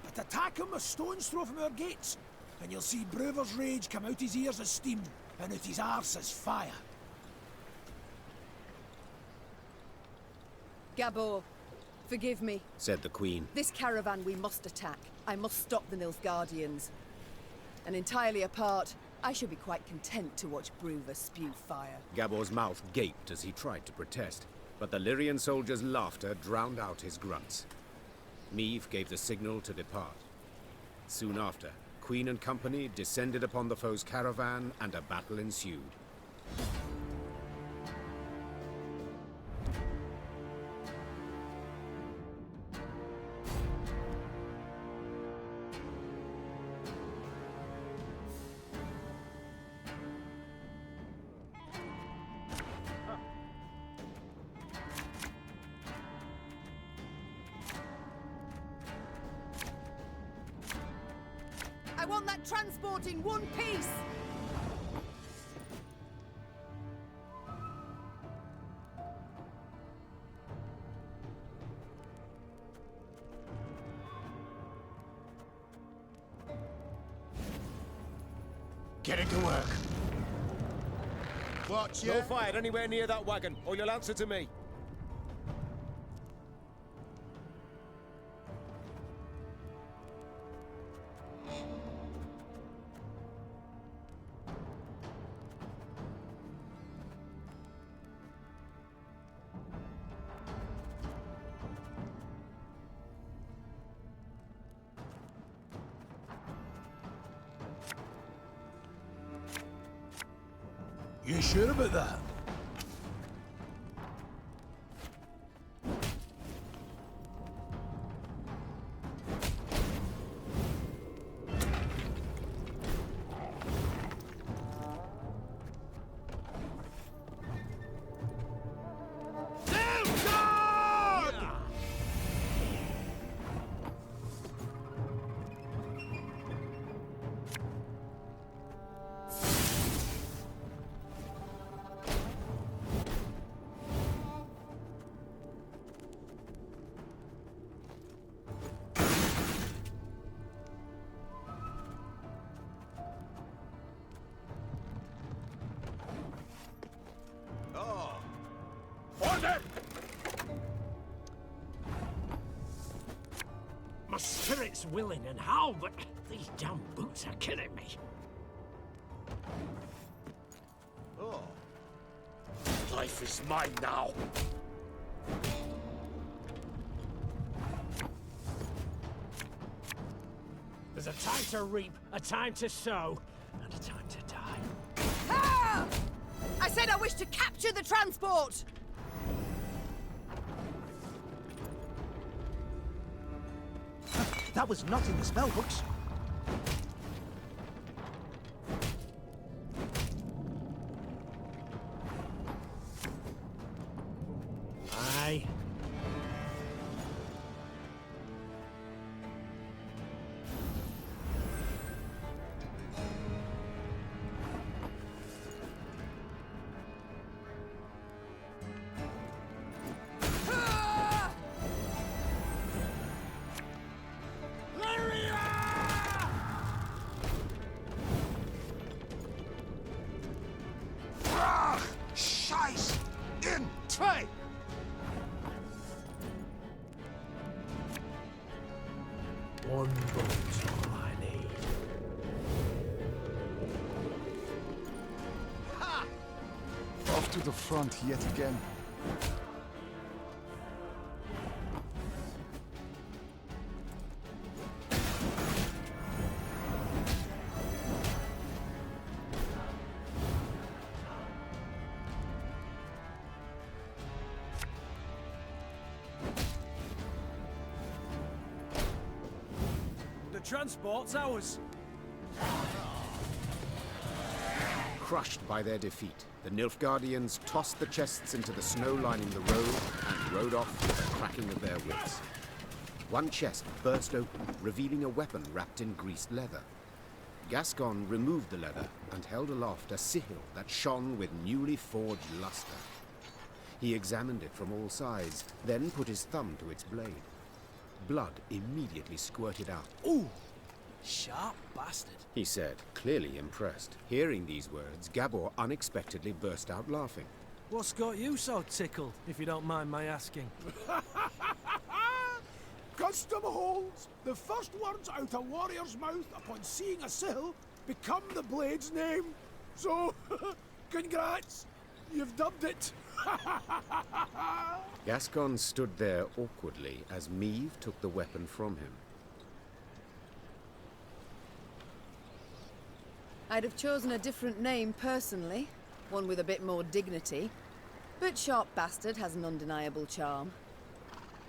but attack him a stone's throw from our gates, and you'll see Brewer's rage come out his ears as steam, and out his arse as fire. Gabor, forgive me, said the Queen. This caravan we must attack. I must stop the Nilfgaardians. And entirely apart, I should be quite content to watch Brewer spew fire. Gabor's mouth gaped as he tried to protest, but the Lyrian soldier's laughter drowned out his grunts. Meve gave the signal to depart. Soon after, Queen and company descended upon the foe's caravan, and a battle ensued. I want that transport in one piece! Get it to work. Watch No fire anywhere near that wagon, or you'll answer to me. You sure about that? My spirit's willing and how, but these damn boots are killing me. Oh. Life is mine now. There's a time to reap, a time to sow, and a time to die. Ah! I said I wish to capture the transport! That was not in the spellbooks. Aye. One bullet's all I need. Off to the front yet again. The transport's ours. Crushed by their defeat, the Nilfgaardians tossed the chests into the snow lining the road and rode off with the cracking of their whips. One chest burst open, revealing a weapon wrapped in greased leather. Gascon removed the leather and held aloft a sigil that shone with newly forged luster. He examined it from all sides, then put his thumb to its blade. Blood immediately squirted out. Ooh! Sharp bastard. He said, clearly impressed. Hearing these words, Gabor unexpectedly burst out laughing. What's got you so tickled, if you don't mind my asking? Custom holds. The first words out a warrior's mouth upon seeing a sigil become the blade's name. So, congrats. You've dubbed it. Gascon stood there awkwardly as Meve took the weapon from him. I'd have chosen a different name personally, one with a bit more dignity. But Sharp Bastard has an undeniable charm.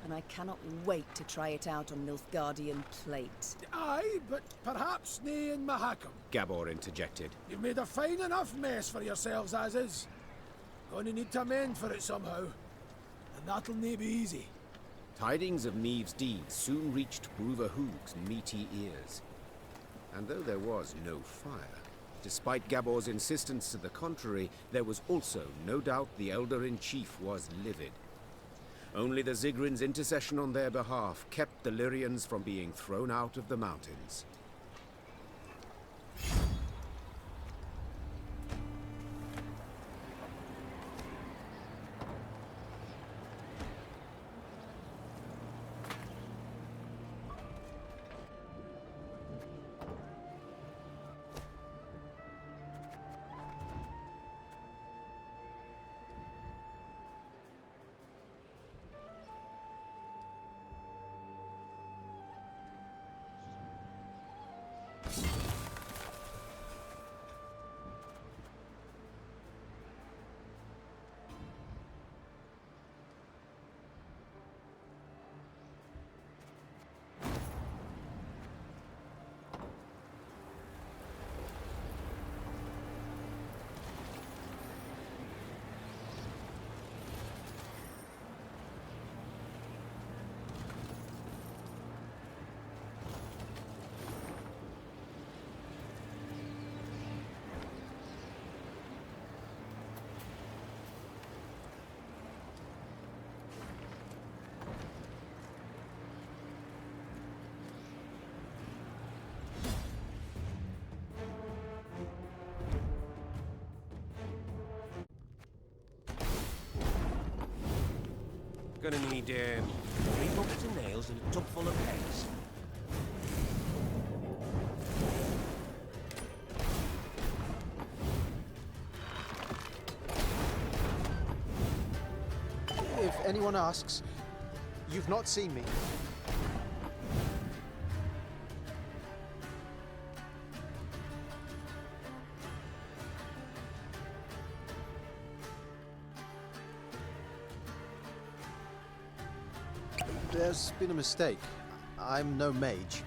And I cannot wait to try it out on Nilfgaardian plate. Aye, but perhaps nae in Mahakam. Gabor interjected. You've made a fine enough mess for yourselves as is. Gonna need to amend for it somehow. And that'll nae be easy. Tidings of Meve's deeds soon reached Bruverhoog's meaty ears. And though there was no fire, despite Gabor's insistence to the contrary, there was also no doubt the Elder-in-Chief was livid. Only the Zigrin's intercession on their behalf kept the Lyrians from being thrown out of the mountains. Gonna need 3 buckets of nails and a tub full of pegs. If anyone asks, you've not seen me. There's been a mistake. I'm no mage.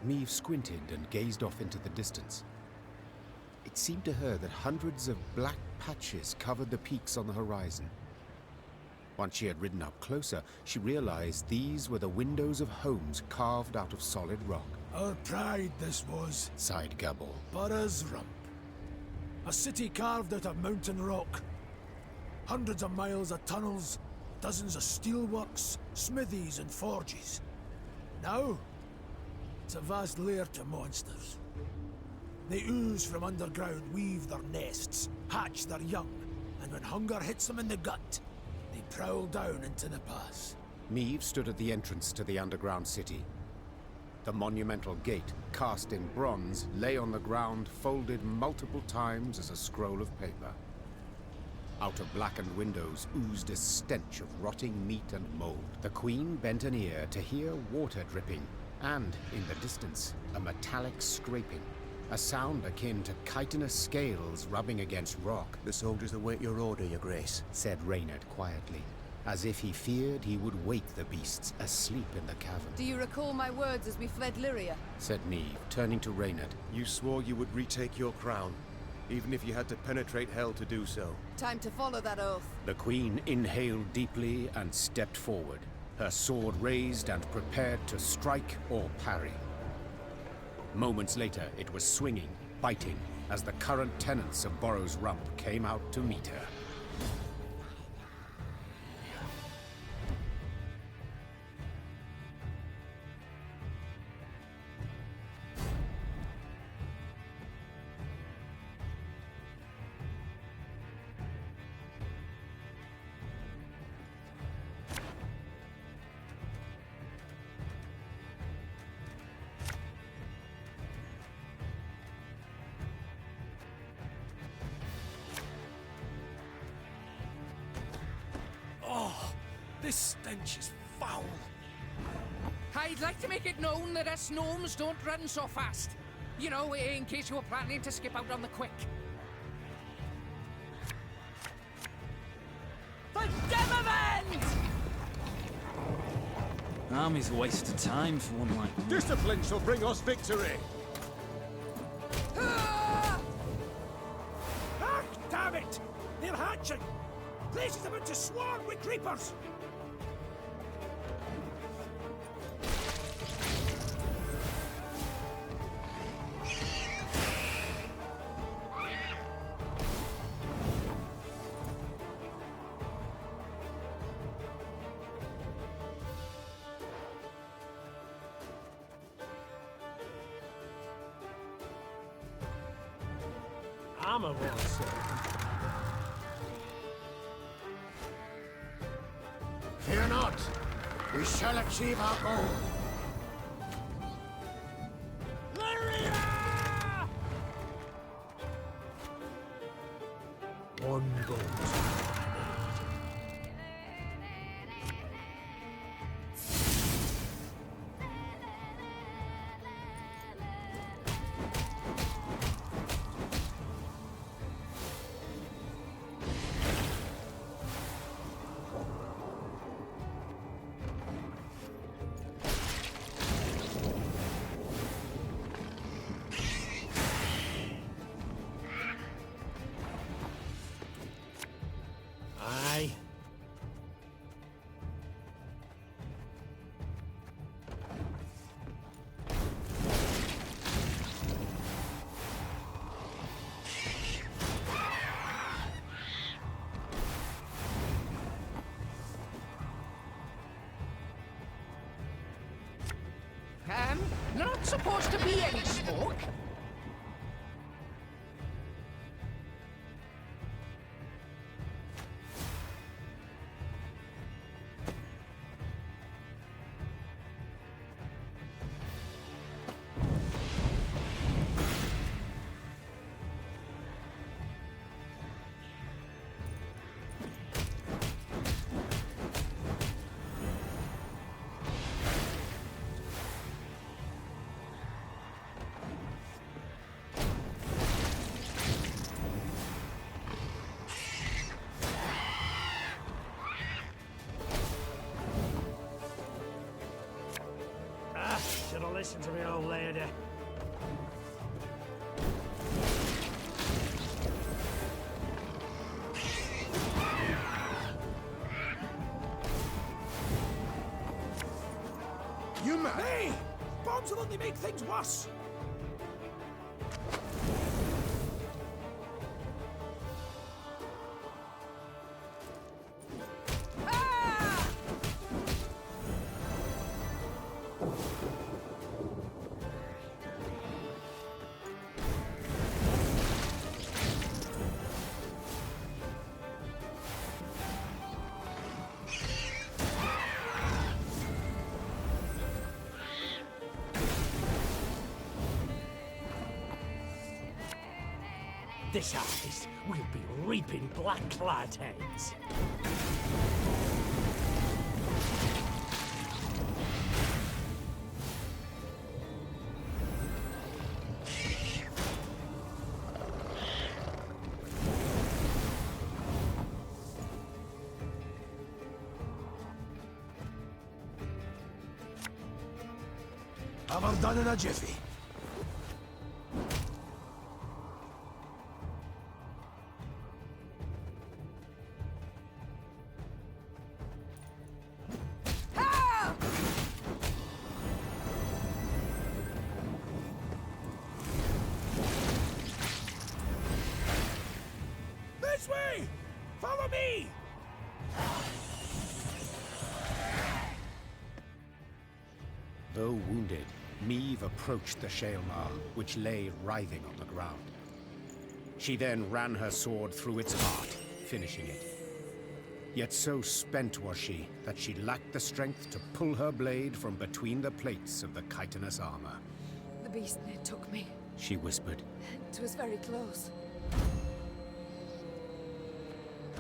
Meve squinted and gazed off into the distance. It seemed to her that hundreds of black patches covered the peaks on the horizon. Once she had ridden up closer, she realized these were the windows of homes carved out of solid rock. Our pride this was, sighed Gabble. Burra's Rump. A city carved out of mountain rock. Hundreds of miles of tunnels, dozens of steelworks, smithies and forges. Now, it's a vast lair to monsters. They ooze from underground, weave their nests, hatch their young, and when hunger hits them in the gut, they prowl down into the pass. Meve stood at the entrance to the underground city. The monumental gate, cast in bronze, lay on the ground, folded multiple times as a scroll of paper. Out of blackened windows oozed a stench of rotting meat and mold. The Queen bent an ear to hear water dripping, and, in the distance, a metallic scraping. A sound akin to chitinous scales rubbing against rock. The soldiers await your order, Your Grace, said Reynard quietly, as if he feared he would wake the beasts asleep in the cavern. Do you recall my words as we fled Lyria? Said Meve, turning to Reynard. You swore you would retake your crown, even if you had to penetrate hell to do so. Time to follow that oath. The Queen inhaled deeply and stepped forward, her sword raised and prepared to strike or parry. Moments later, it was swinging, biting, as the current tenants of Burrows Rump came out to meet her. This stench is foul. I'd like to make it known that us gnomes don't run so fast. You know, in case you were planning to skip out on the quick. For Demavend! Army's a waste of time for one like me. Discipline shall bring us victory! Ah, damn it! They're hatching! Place is about to swarm with creepers! I'm a one, sir. Fear not. We shall achieve our goal. Lyria! One goal. Aye. Not supposed to be any smoke. listen to me, old lady. You mad? Hey! Bombs will only make things worse! This harvest, we'll be reaping black-clad heads. Have her done in a jiffy. This way! Follow me! Though wounded, Meve approached the Shaelmar, which lay writhing on the ground. She then ran her sword through its heart, finishing it. Yet so spent was she that she lacked the strength to pull her blade from between the plates of the chitinous armor. The beast near took me. She whispered. It was very close.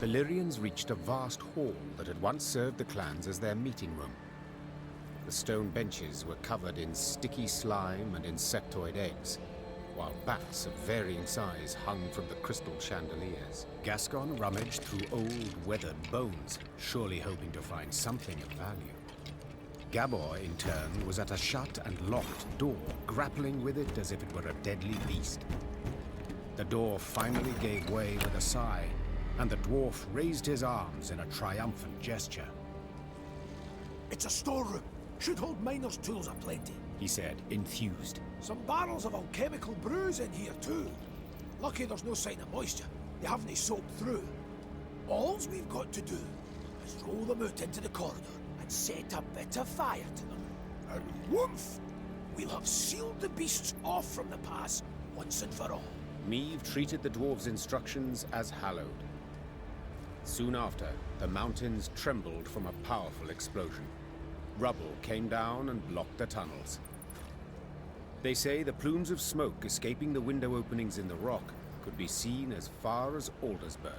The Lyrians reached a vast hall that had once served the clans as their meeting room. The stone benches were covered in sticky slime and insectoid eggs, while bats of varying size hung from the crystal chandeliers. Gascon rummaged through old, weathered bones, surely hoping to find something of value. Gabor, in turn, was at a shut and locked door, grappling with it as if it were a deadly beast. The door finally gave way with a sigh, and the dwarf raised his arms in a triumphant gesture. It's a storeroom. Should hold miners' tools aplenty, he said, enthused. Some barrels of alchemical brews in here too. Lucky there's no sign of moisture. They haven't soaked through. Alls we've got to do is roll them out into the corridor and set a bit of fire to them. And woomph! We'll have sealed the beasts off from the pass once and for all. Meve treated the dwarves' instructions as hallowed. Soon after, the mountains trembled from a powerful explosion. Rubble came down and blocked the tunnels. They say the plumes of smoke escaping the window openings in the rock could be seen as far as Aldersburg.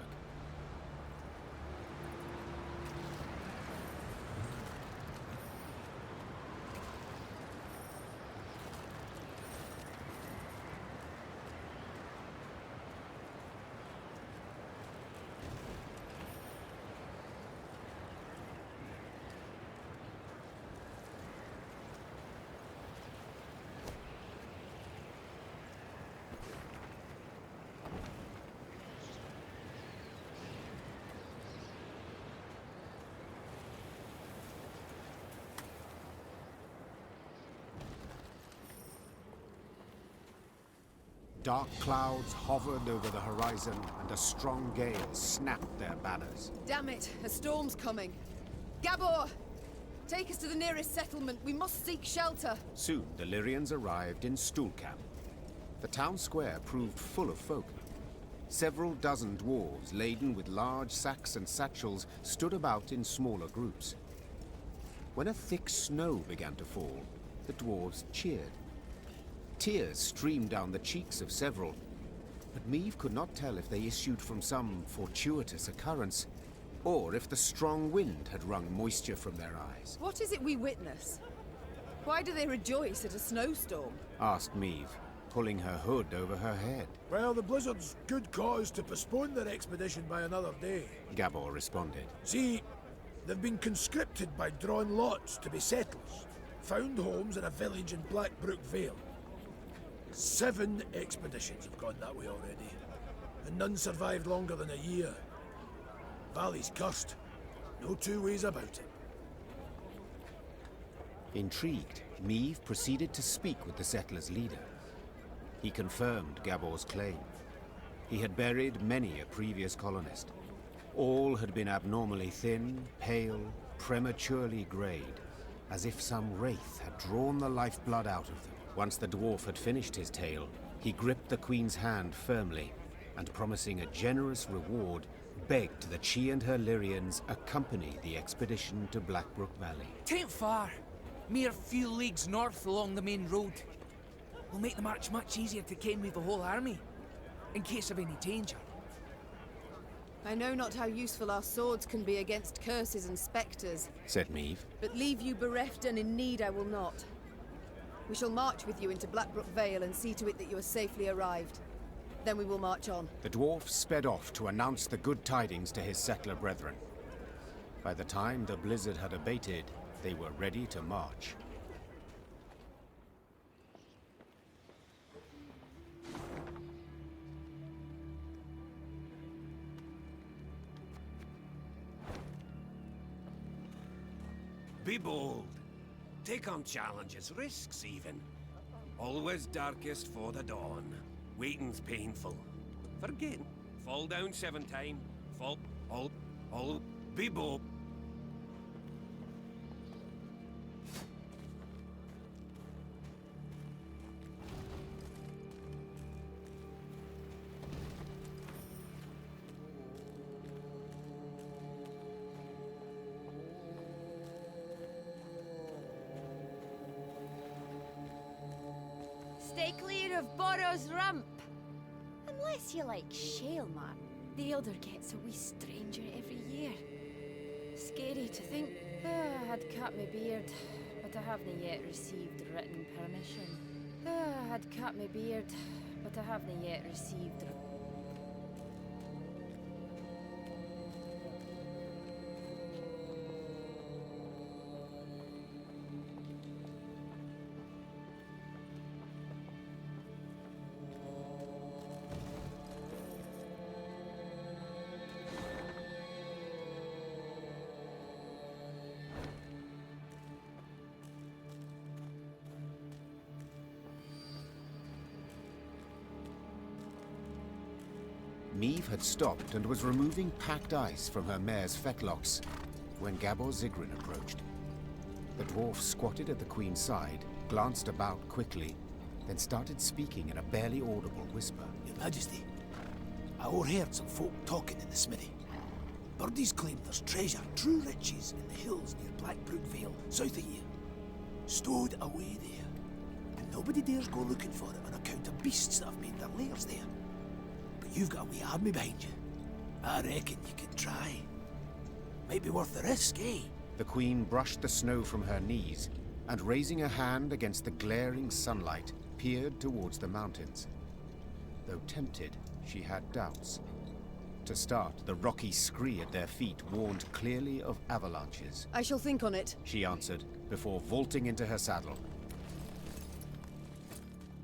Dark clouds hovered over the horizon, and a strong gale snapped their banners. Damn it, a storm's coming. Gabor! Take us to the nearest settlement. We must seek shelter. Soon, the Lyrians arrived in Stuhlkamp. The town square proved full of folk. Several dozen dwarves, laden with large sacks and satchels, stood about in smaller groups. When a thick snow began to fall, the dwarves cheered. Tears streamed down the cheeks of several, but Meve could not tell if they issued from some fortuitous occurrence, or if the strong wind had wrung moisture from their eyes. What is it we witness? Why do they rejoice at a snowstorm? Asked Meve, pulling her hood over her head. Well, the blizzard's good cause to postpone their expedition by another day. Gabor responded. See, they've been conscripted by drawn lots to be settlers. found homes in a village in Blackbrook Vale. 7 expeditions have gone that way already, and none survived longer than a year. Valley's cursed. No two ways about it. Intrigued, Meve proceeded to speak with the settlers' leader. He confirmed Gabor's claim. He had buried many a previous colonist. All had been abnormally thin, pale, prematurely greyed, as if some wraith had drawn the lifeblood out of them. Once the dwarf had finished his tale, he gripped the Queen's hand firmly, and promising a generous reward, begged that she and her Lyrians accompany the expedition to Blackbrook Valley. Tain't far. Mere few leagues north along the main road. Will make the march much easier to ken with the whole army, in case of any danger. I know not how useful our swords can be against curses and spectres, said Meve. But leave you bereft and in need I will not. We shall march with you into Blackbrook Vale and see to it that you are safely arrived. Then we will march on. The dwarf sped off to announce the good tidings to his settler brethren. By the time the blizzard had abated, they were ready to march. Be bold. Take on challenges, risks even. Always darkest for the dawn. Waiting's painful. Forget. Fall down 7 times. Fall. All. Be bold. Stay clear of Borrow's Rump. Unless you like Shale, man. The Elder gets a wee stranger every year. Scary to think. I'd cut my beard, but I haven't yet received written permission. I'd cut my beard, but I haven't yet received. Meve had stopped and was removing packed ice from her mare's fetlocks when Gabor Zigrin approached. The dwarf squatted at the Queen's side, glanced about quickly, then started speaking in a barely audible whisper. Your Majesty, I overheard some folk talking in the smithy. Birdies claim there's treasure, true riches, in the hills near Blackbrook Vale, south of here. Stowed away there. And nobody dares go looking for it on account of beasts that have made their lairs there. You've got a wee army behind you. I reckon you could try. Might be worth the risk, eh? The Queen brushed the snow from her knees and, raising a hand against the glaring sunlight, peered towards the mountains. Though tempted, she had doubts. To start, the rocky scree at their feet warned clearly of avalanches. I shall think on it, she answered, before vaulting into her saddle.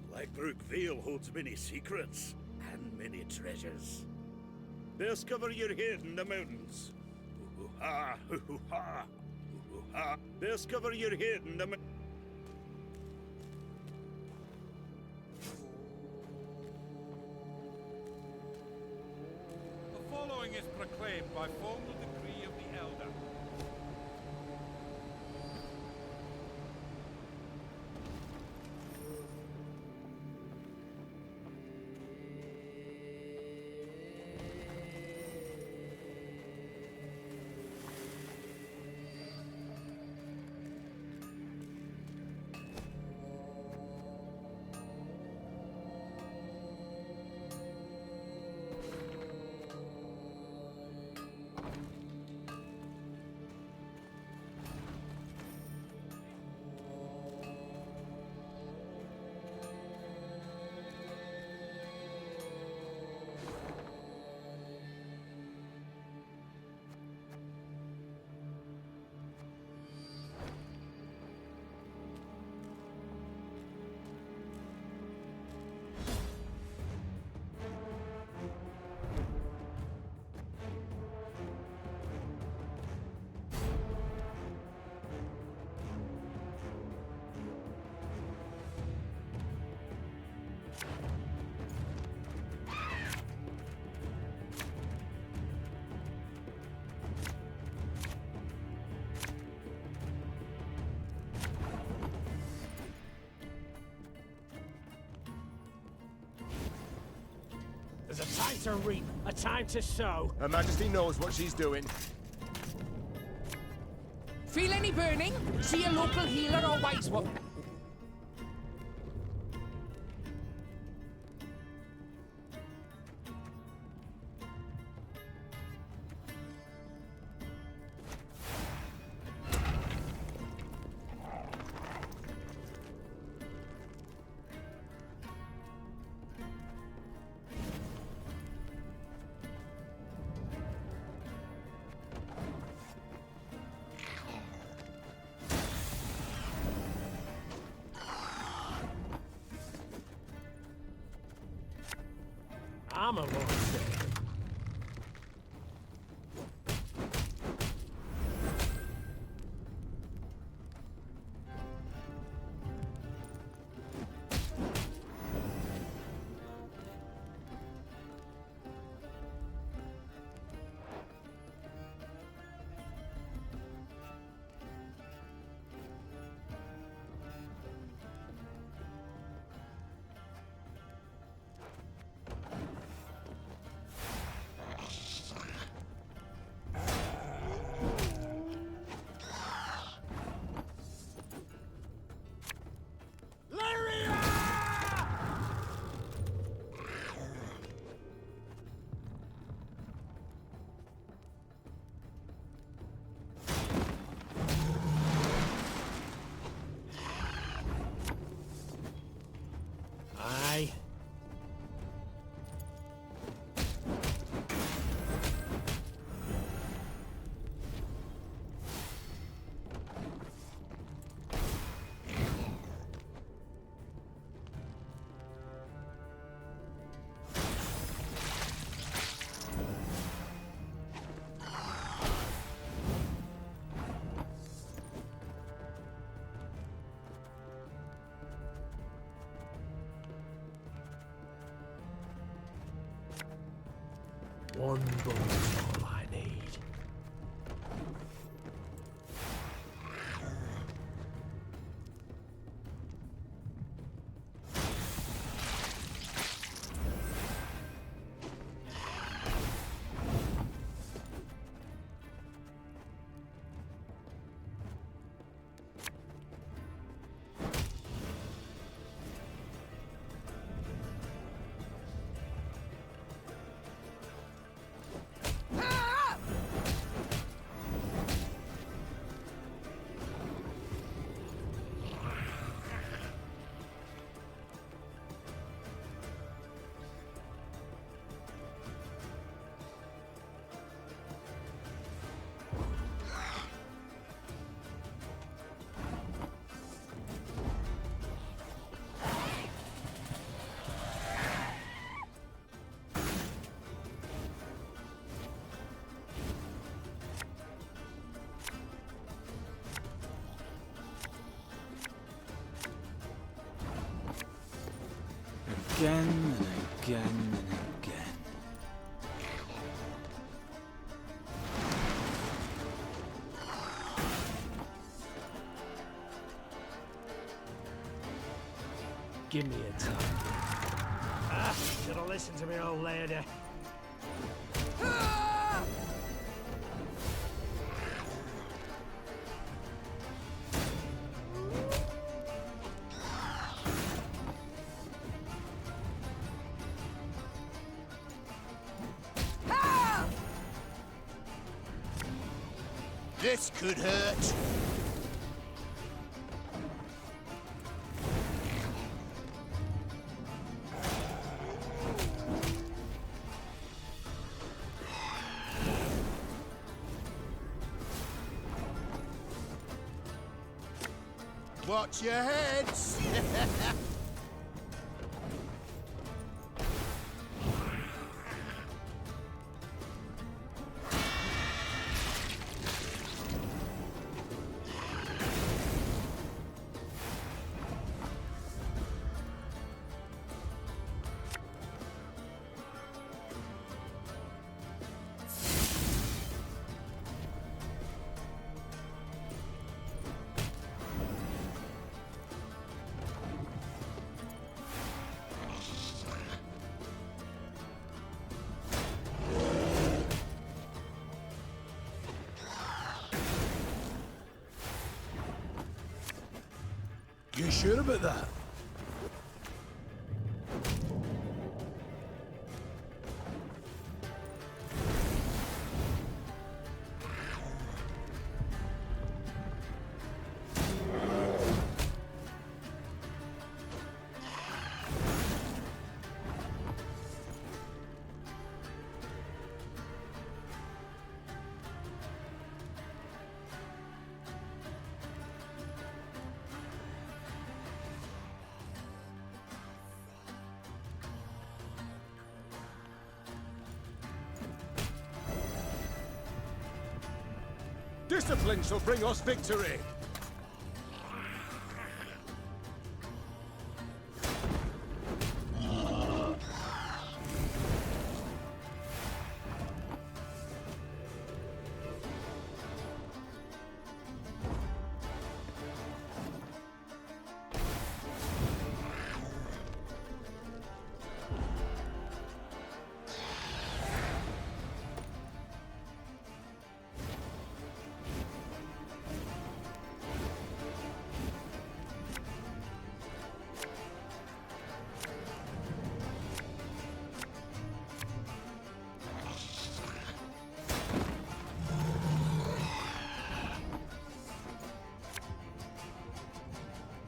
Blackbrook Vale holds many secrets. And many treasures. Discover your head in the mountains. Hoo-ha, hoo-ha, hoo-ha. Discover your head in the mountains. The following is proclaimed by formal decree of the Elder. There's a time to reap, a time to sow. Her Majesty knows what she's doing. Feel any burning? See a local healer or wise woman? I'm a monster. Aye. One bullet's all I need. Again and again and again. Give me a time. Ah, should have listened to me, old lady. This could hurt. Watch your heads! you sure about that? Discipline shall bring us victory!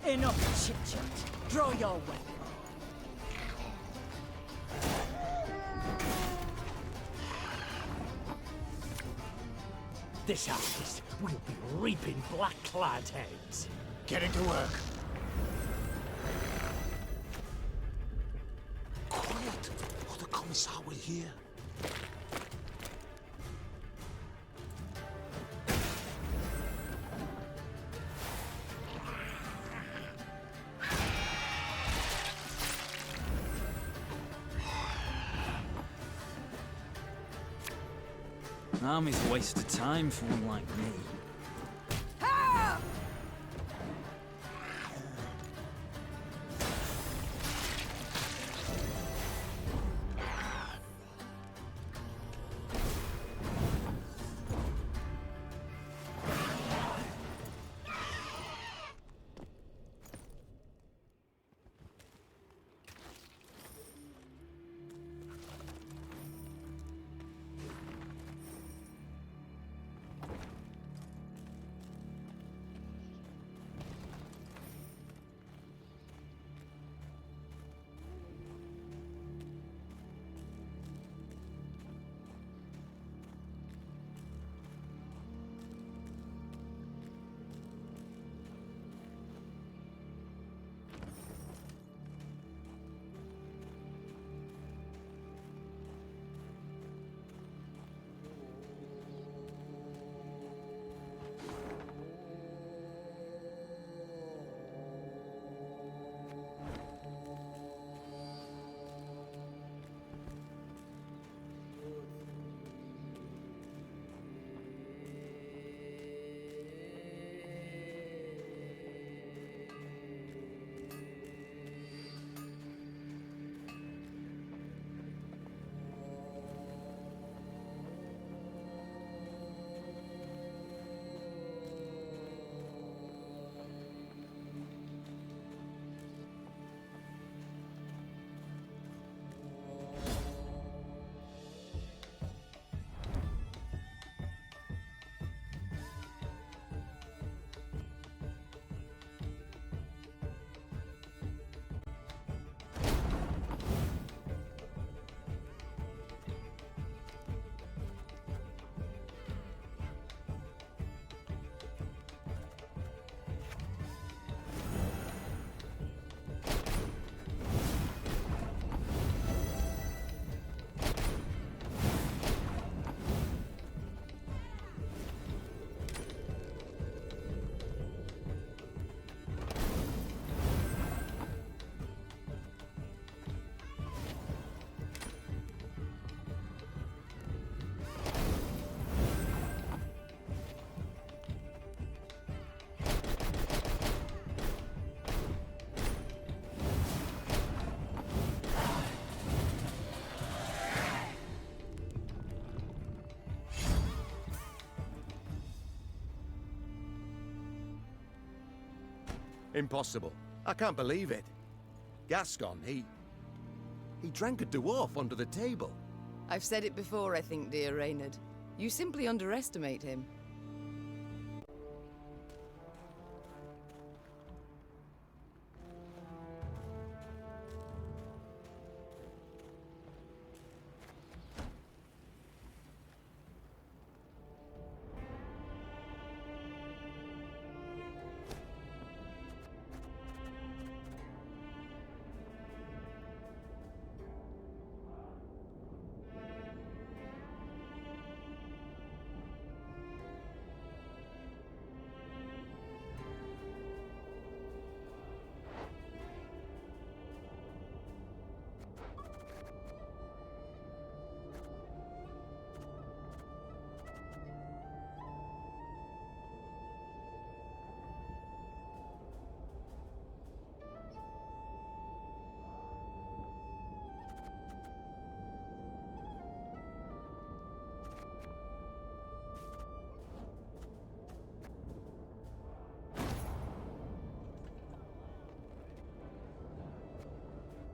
Enough chit-chat. Draw your weapon. This harvest will be reaping black-clad heads. Get into work. Quiet, or the Commissar will hear. Army's a waste of time for one like me. Impossible. I can't believe it. Gascon, he drank a dwarf under the table. I've said it before, I think, dear Reynard. You simply underestimate him.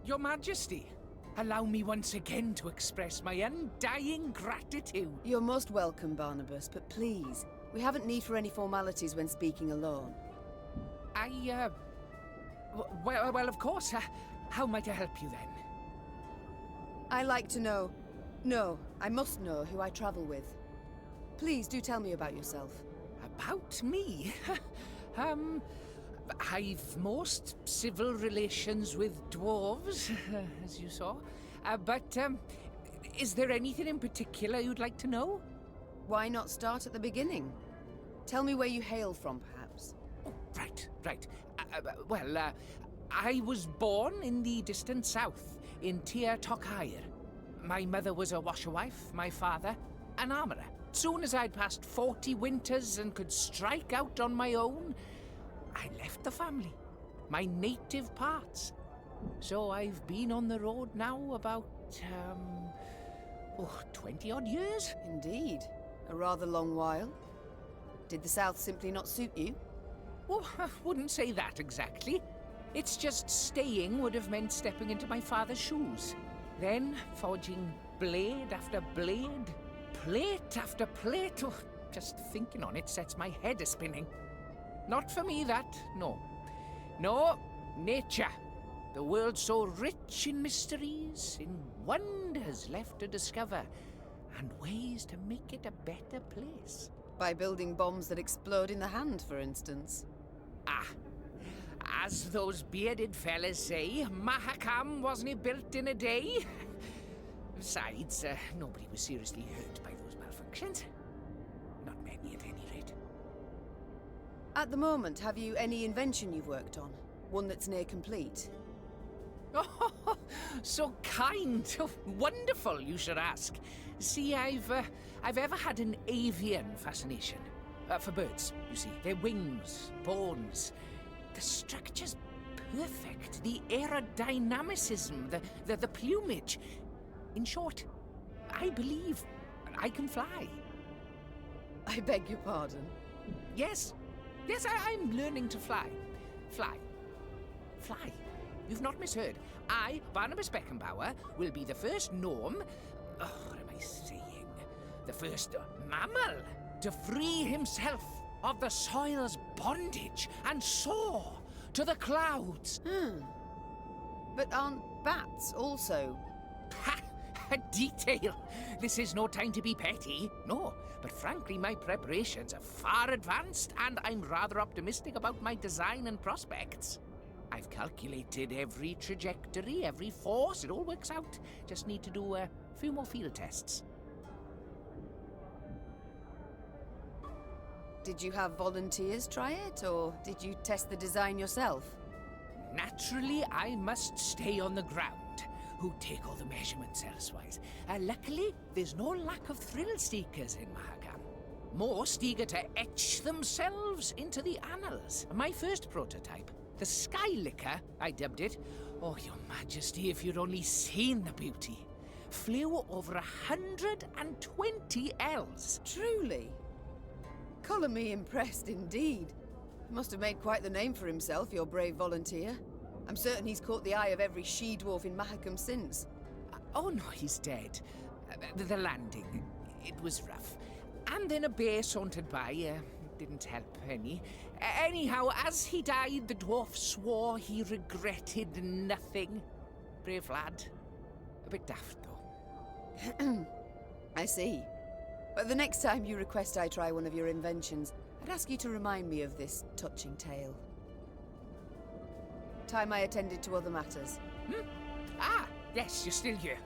Your Majesty, allow me once again to express my undying gratitude. You're most welcome, Barnabas, but please, we haven't need for any formalities when speaking alone. Well, of course. How might I help you then? I like to know. No, I must know who I travel with. Please do tell me about yourself. About me? I've most civil relations with dwarves, as you saw. But is there anything in particular you'd like to know? Why not start at the beginning? Tell me where you hail from, perhaps. Oh, right. Well, I was born in the distant south, in Tir Tokhair. My mother was a washerwife, my father, an armourer. Soon as I'd passed 40 winters and could strike out on my own, I left the family, my native parts. So I've been on the road now about, 20-odd years. Indeed. A rather long while. Did the South simply not suit you? Oh, I wouldn't say that exactly. It's just staying would have meant stepping into my father's shoes. Then forging blade after blade, plate after plate. Oh, just thinking on it sets my head a-spinning. Not for me, that, no. No, nature. The world so rich in mysteries, in wonders left to discover, and ways to make it a better place. By building bombs that explode in the hand, for instance. As those bearded fellas say, Mahakam wasn't built in a day. Besides, nobody was seriously hurt by those malfunctions. Not many, at any rate. At the moment, have you any invention you've worked on? One that's near complete? Oh, so kind. Oh, wonderful, you should ask. See, I've ever had an avian fascination. For birds, you see. Their wings, bones. The structure's perfect. The aerodynamicism, the plumage. In short, I believe I can fly. I beg your pardon? Yes, I'm learning to fly. Fly. You've not misheard. I, Barnabas Beckenbauer, will be the first gnome... what am I saying? The first mammal to free himself of the soil's bondage and soar to the clouds. But aren't bats also? A detail. This is no time to be petty. No, but frankly, my preparations are far advanced, and I'm rather optimistic about my design and prospects. I've calculated every trajectory, every force. It all works out. Just need to do a few more field tests. Did you have volunteers try it, or did you test the design yourself? Naturally, I must stay on the ground. Who take all the measurements elsewise. Luckily, there's no lack of thrill-seekers in Mahakam. Most eager to etch themselves into the annals. My first prototype, the Sky Licker, I dubbed it. Oh, Your Majesty, if you'd only seen the beauty. Flew over 120 ells. Truly? Colour me impressed indeed. Must have made quite the name for himself, your brave volunteer. I'm certain he's caught the eye of every she-dwarf in Mahakam since. Oh no, he's dead. The landing, it was rough. And then a bear sauntered by, didn't help any. Anyhow, as he died, the dwarf swore he regretted nothing. Brave lad. A bit daft, though. I see. But the next time you request I try one of your inventions, I'd ask you to remind me of this touching tale. Time I attended to other matters. Ah, yes, you're still here.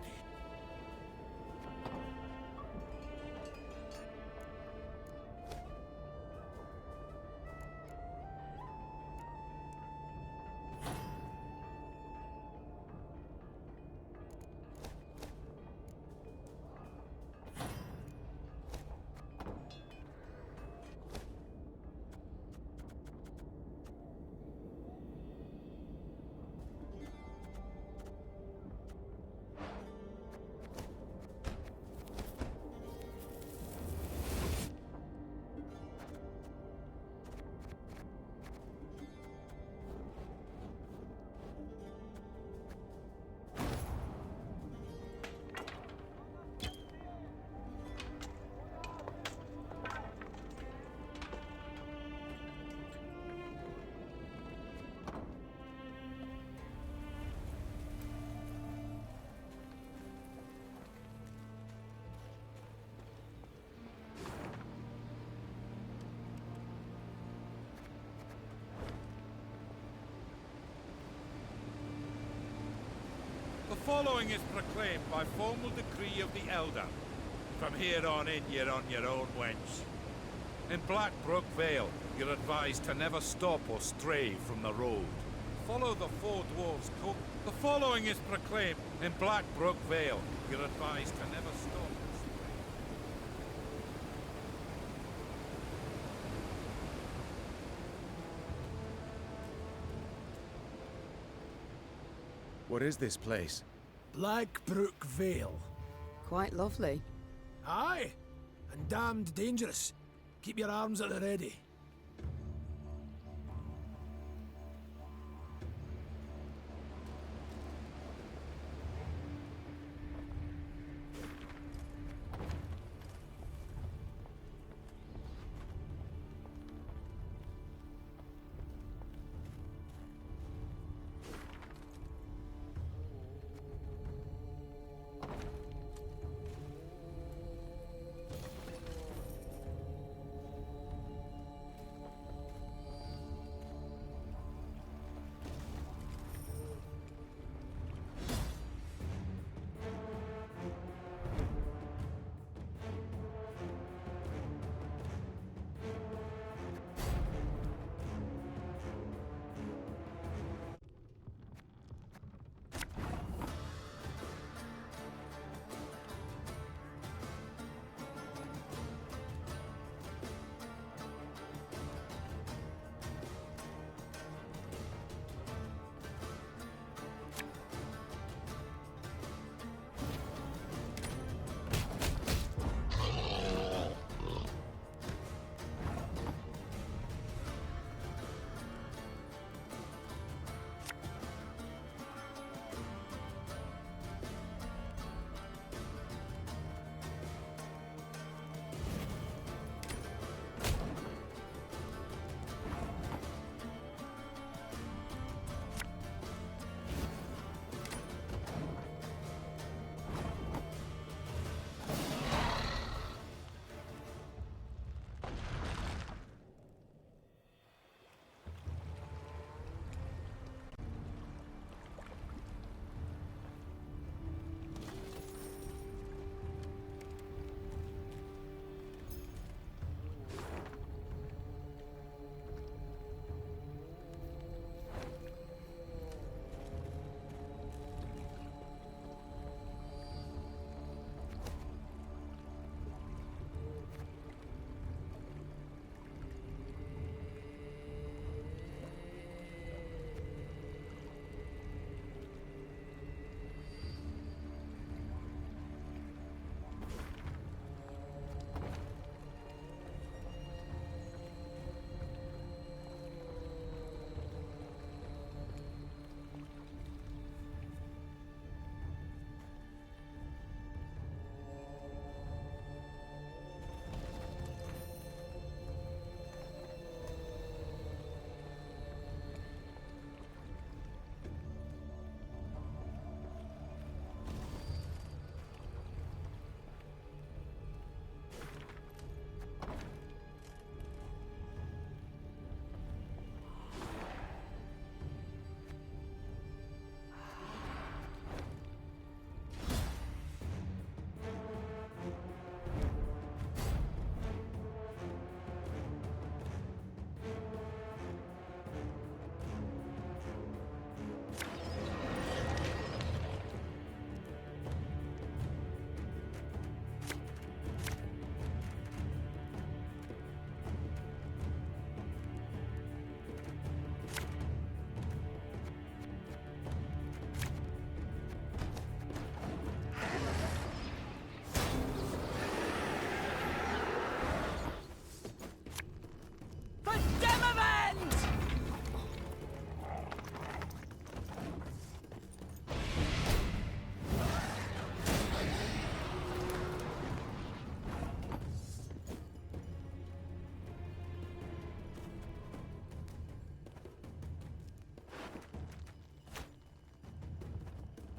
The following is proclaimed by formal decree of the Elder. From here on in, you're on your own, wench. In Blackbrook Vale, you're advised to never stop or stray from the road. Follow the four dwarves' code. The following is proclaimed in Blackbrook Vale. You're advised to never stop or stray. What is this place? Blackbrook Vale. Quite lovely. Aye, and damned dangerous. Keep your arms at the ready.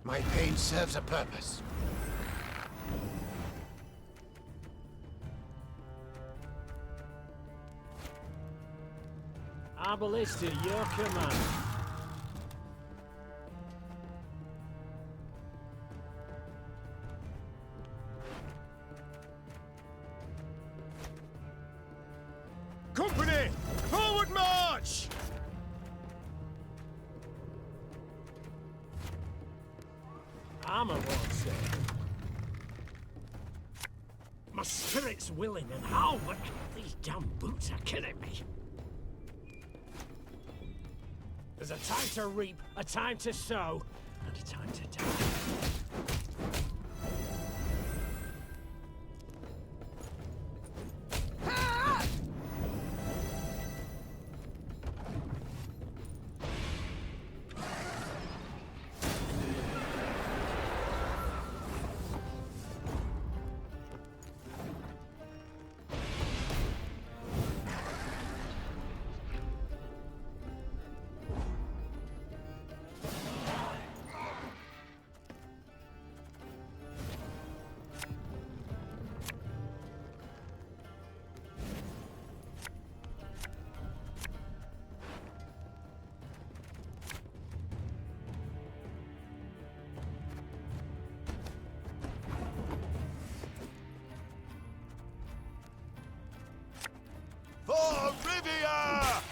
My pain serves a purpose. Our ballista, your command. Company! Forward march! Armor won't say. My spirit's willing and how, but these damn boots are killing me. There's a time to reap, a time to sow, and a time to die. For Rivia!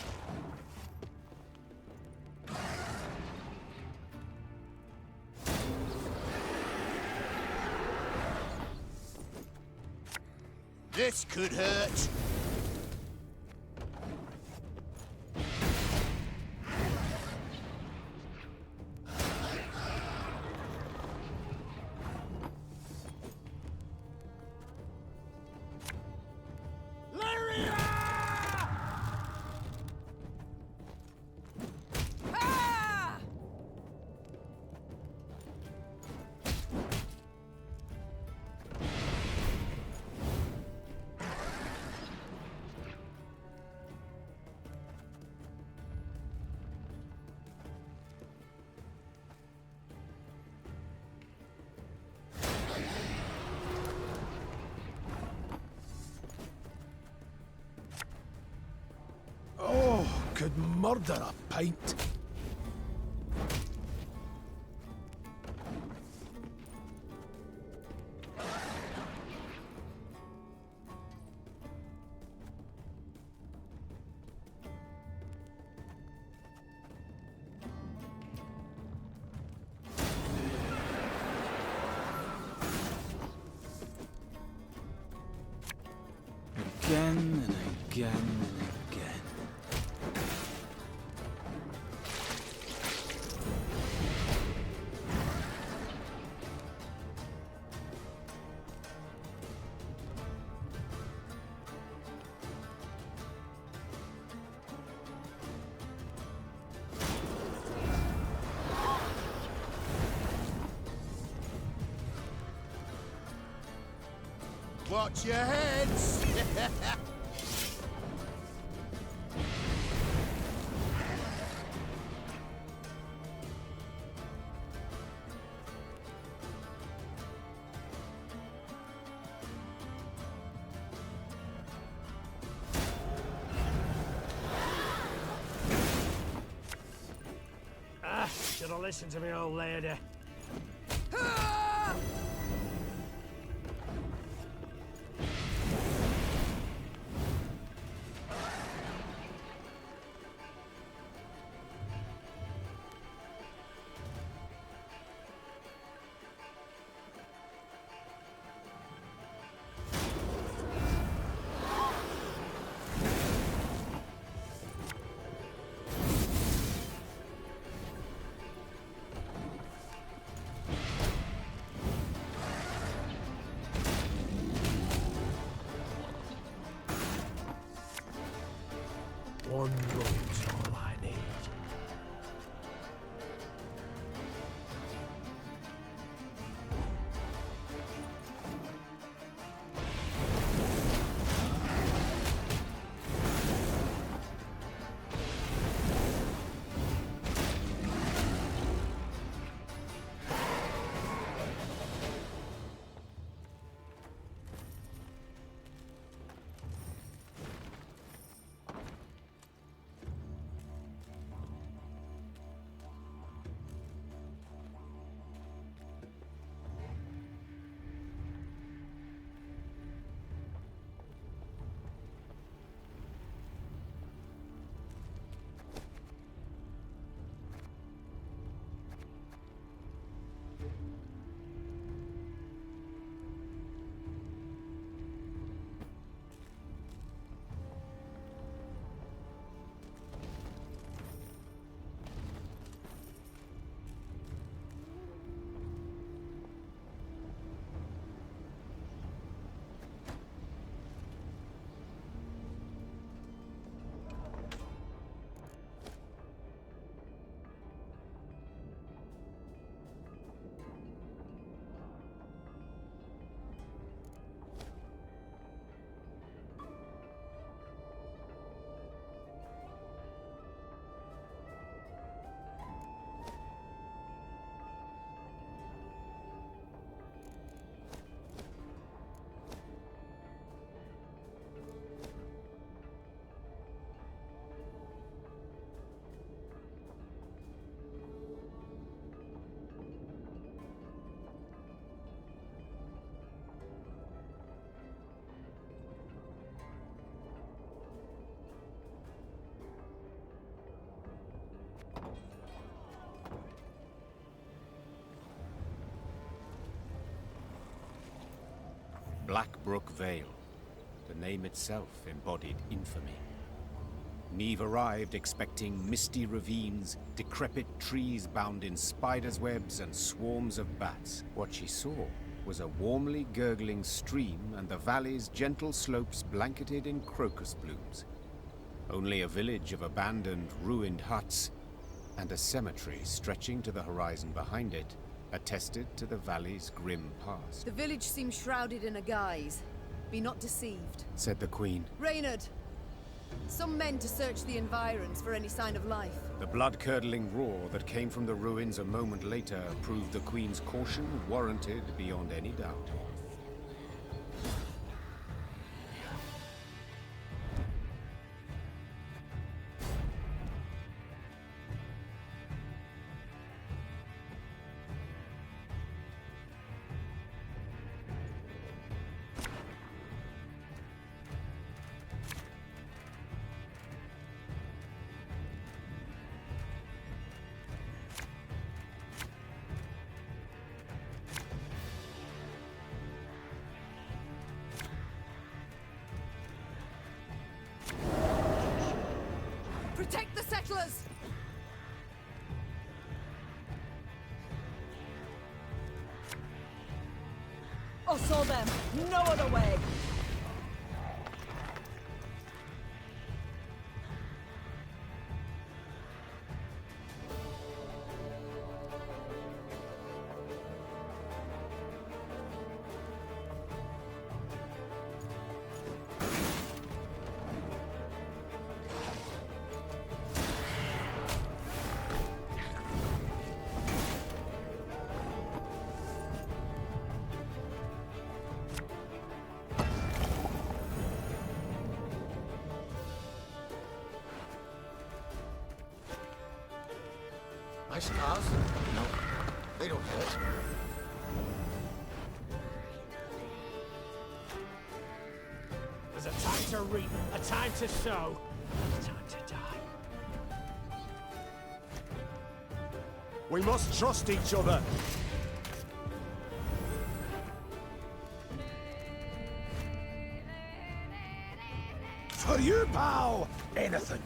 This could hurt. Oh, could murder a pint. Again and again and again. Watch your heads! Should have listened to me, old lady. One road's all I need. Blackbrook Vale. The name itself embodied infamy. Meve arrived expecting misty ravines, decrepit trees bound in spiders' webs, and swarms of bats. What she saw was a warmly gurgling stream and the valley's gentle slopes blanketed in crocus blooms. Only a village of abandoned, ruined huts and a cemetery stretching to the horizon behind it attested to the valley's grim past. The village seems shrouded in a guise. Be not deceived, said the Queen. Reynard! Some men to search the environs for any sign of life. The blood-curdling roar that came from the ruins a moment later proved the Queen's caution warranted beyond any doubt. Protect the settlers! I saw them! No other way! My scars? No, they don't hurt. There's a time to reap, a time to sow, a time to die. We must trust each other. For you, pal! Anything.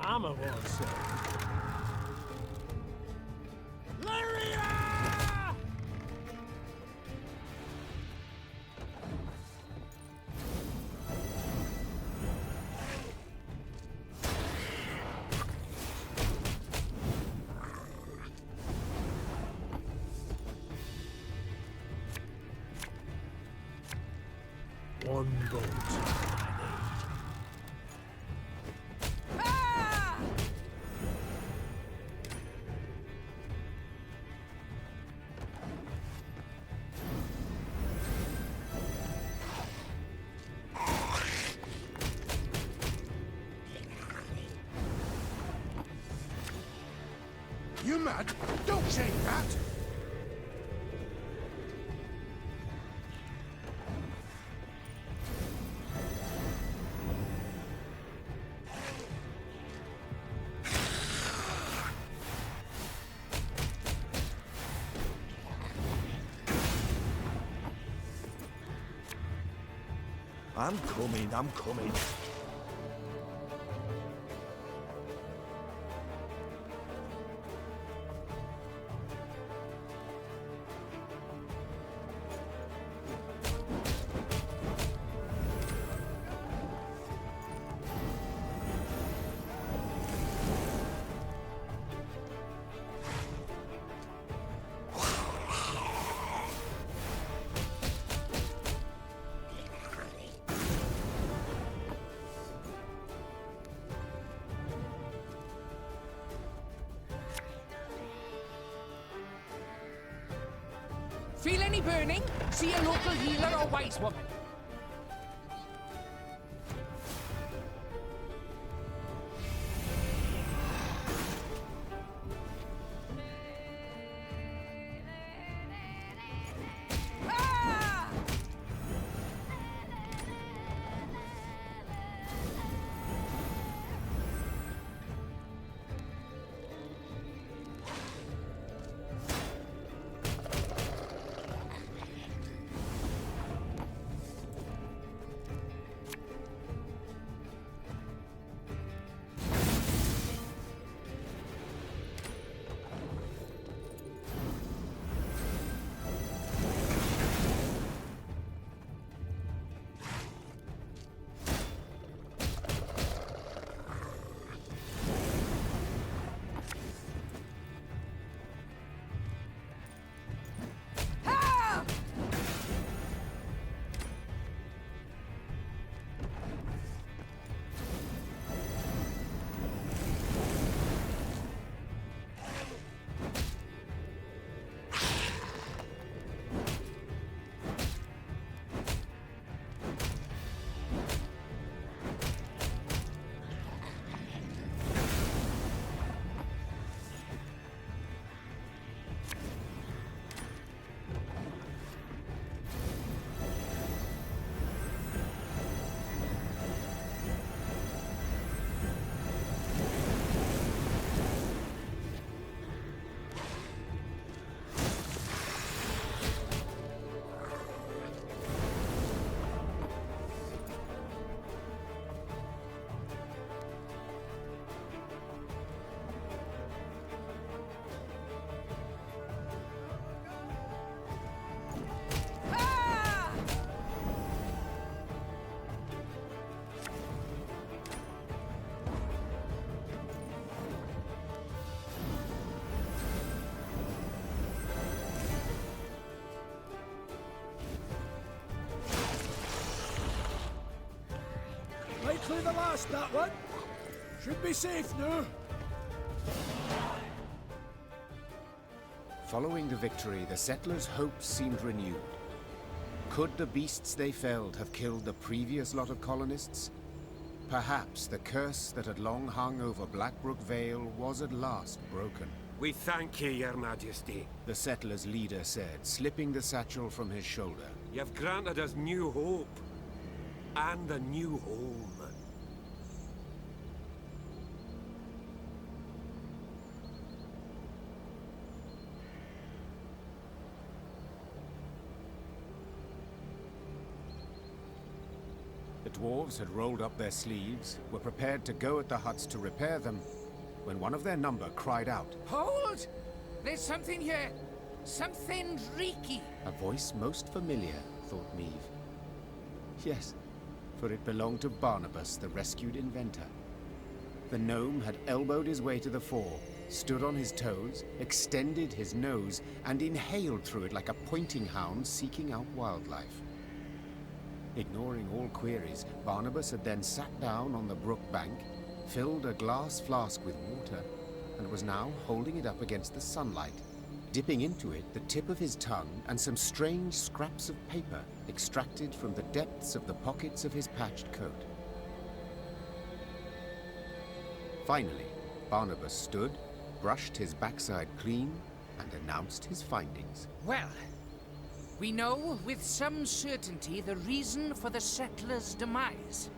I'm a one, sir. Lyria! One bolt. You mad? Don't say that! I'm coming. Feel any burning? See a local healer or wise woman. Likely the last, that one. Should be safe now. Following the victory, the settlers' hopes seemed renewed. Could the beasts they felled have killed the previous lot of colonists? Perhaps the curse that had long hung over Blackbrook Vale was at last broken. We thank you, Your Majesty. The settlers' leader said, slipping the satchel from his shoulder. You've granted us new hope. And a new home. The dwarves had rolled up their sleeves, were prepared to go at the huts to repair them, when one of their number cried out. Hold! There's something here. Something reeky. A voice most familiar, thought Meve. Yes, for it belonged to Barnabas, the rescued inventor. The gnome had elbowed his way to the fore, stood on his toes, extended his nose, and inhaled through it like a pointing hound seeking out wildlife. Ignoring all queries, Barnabas had then sat down on the brook bank, filled a glass flask with water, and was now holding it up against the sunlight, dipping into it the tip of his tongue and some strange scraps of paper extracted from the depths of the pockets of his patched coat. Finally, Barnabas stood, brushed his backside clean, and announced his findings. Well, we know with some certainty the reason for the settlers' demise.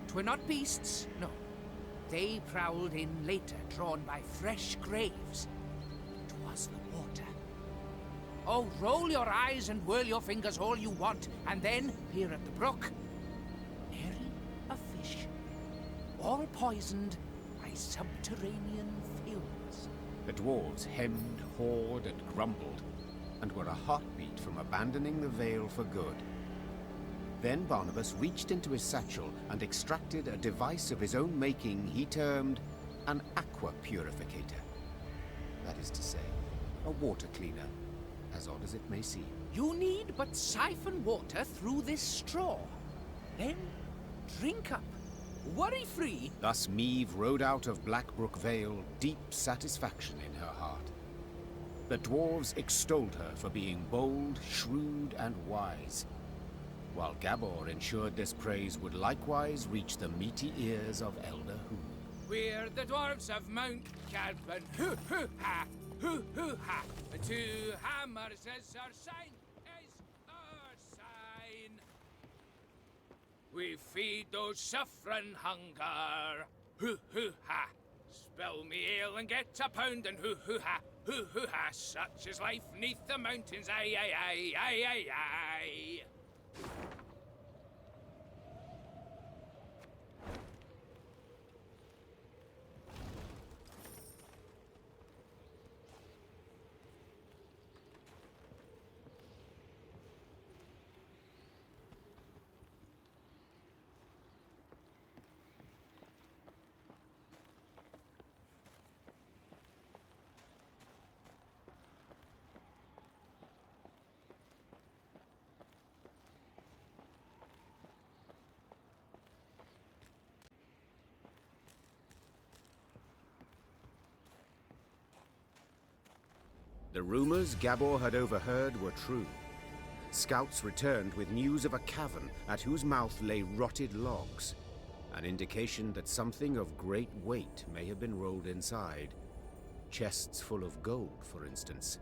'Twere not beasts, no. They prowled in later, drawn by fresh graves. 'Twas the water. Oh, roll your eyes and whirl your fingers all you want, and then peer at the brook. Nary a fish. All poisoned by subterranean fumes. The dwarves hemmed, hawed, and grumbled, and were a heartbeat from abandoning the Vale for good. Then Barnabas reached into his satchel and extracted a device of his own making he termed an aqua purificator. That is to say, a water cleaner, as odd as it may seem. You need but siphon water through this straw. Then drink up, worry-free. Thus Meve rode out of Blackbrook Vale, deep satisfaction in her heart. The dwarves extolled her for being bold, shrewd, and wise, while Gabor ensured this praise would likewise reach the meaty ears of Elder Hu. We're the dwarves of Mount Cadban. Hoo-hoo-ha! Hoo-hoo-ha! The two hammers as our sign, as our sign. We feed those suffering hunger. Hoo-hoo-ha! Spill me ale and get a pound and hoo-hoo-ha! Hoo-hoo-ha! Such is life neath the mountains, aye, aye, aye, aye, aye, aye! The rumors Gabor had overheard were true. Scouts returned with news of a cavern at whose mouth lay rotted logs, an indication that something of great weight may have been rolled inside. Chests full of gold, for instance.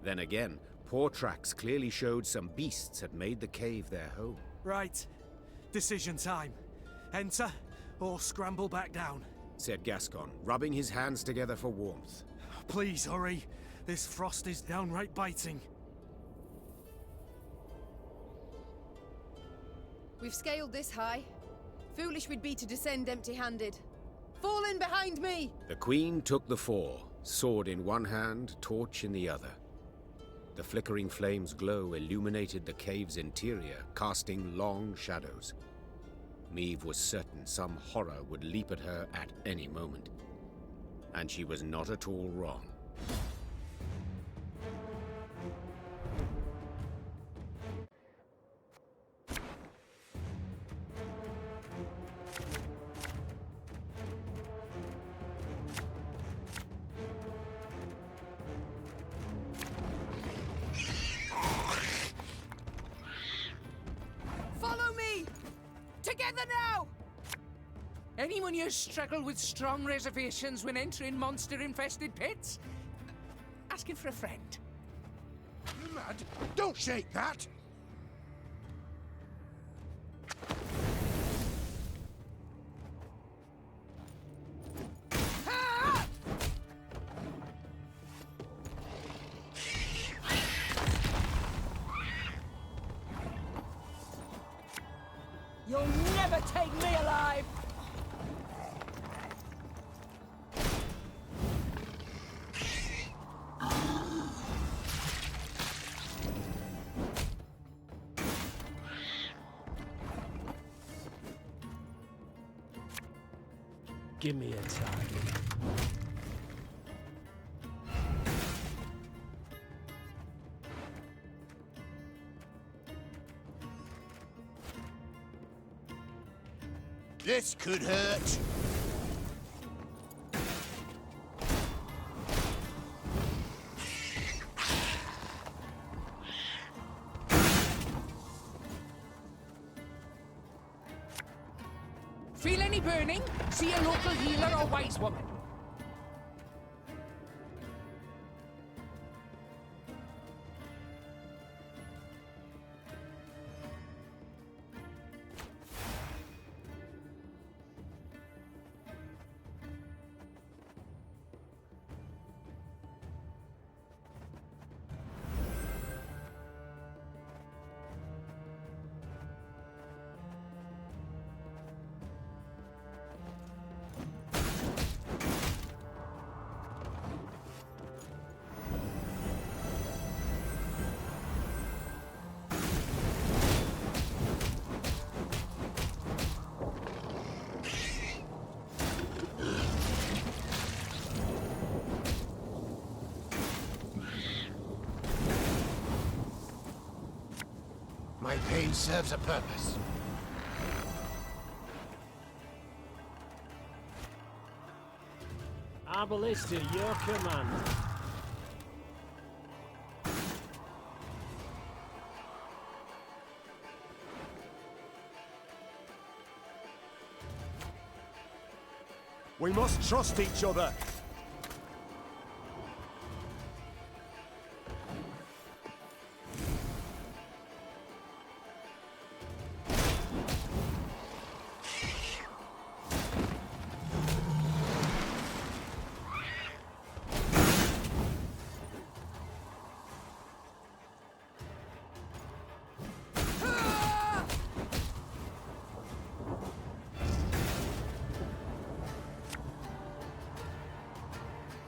Then again, paw tracks clearly showed some beasts had made the cave their home. Right. Decision time. Enter or scramble back down, said Gascon, rubbing his hands together for warmth. Please hurry. This frost is downright biting. We've scaled this high. Foolish we'd be to descend empty-handed. Fall in behind me! The Queen took the fore, sword in one hand, torch in the other. The flickering flame's glow illuminated the cave's interior, casting long shadows. Meve was certain some horror would leap at her at any moment. And she was not at all wrong. together now! Anyone here struggle with strong reservations when entering monster-infested pits? Asking for a friend. You mad? Don't shake that! You'll never take me alive! Give me a target. This could hurt. Feel any burning? See a local healer or wise woman. My pain serves a purpose. Arbalist to your command. We must trust each other.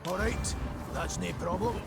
All right, that's no problem.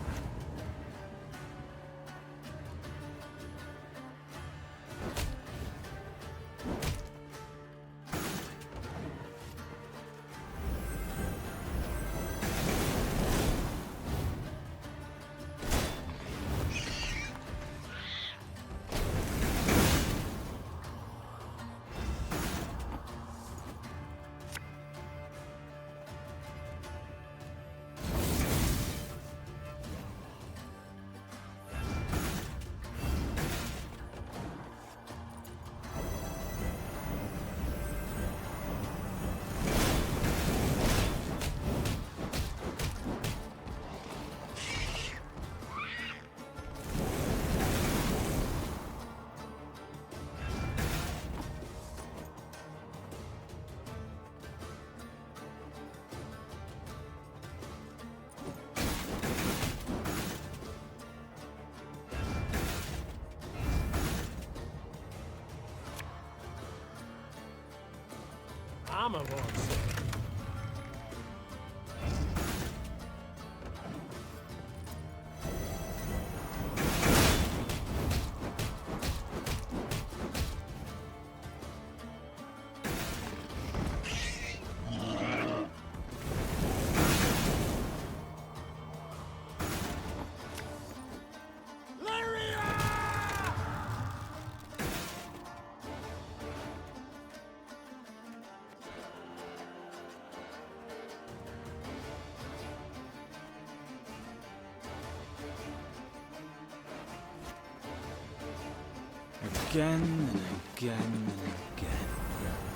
Armor wants it. Again and again and again.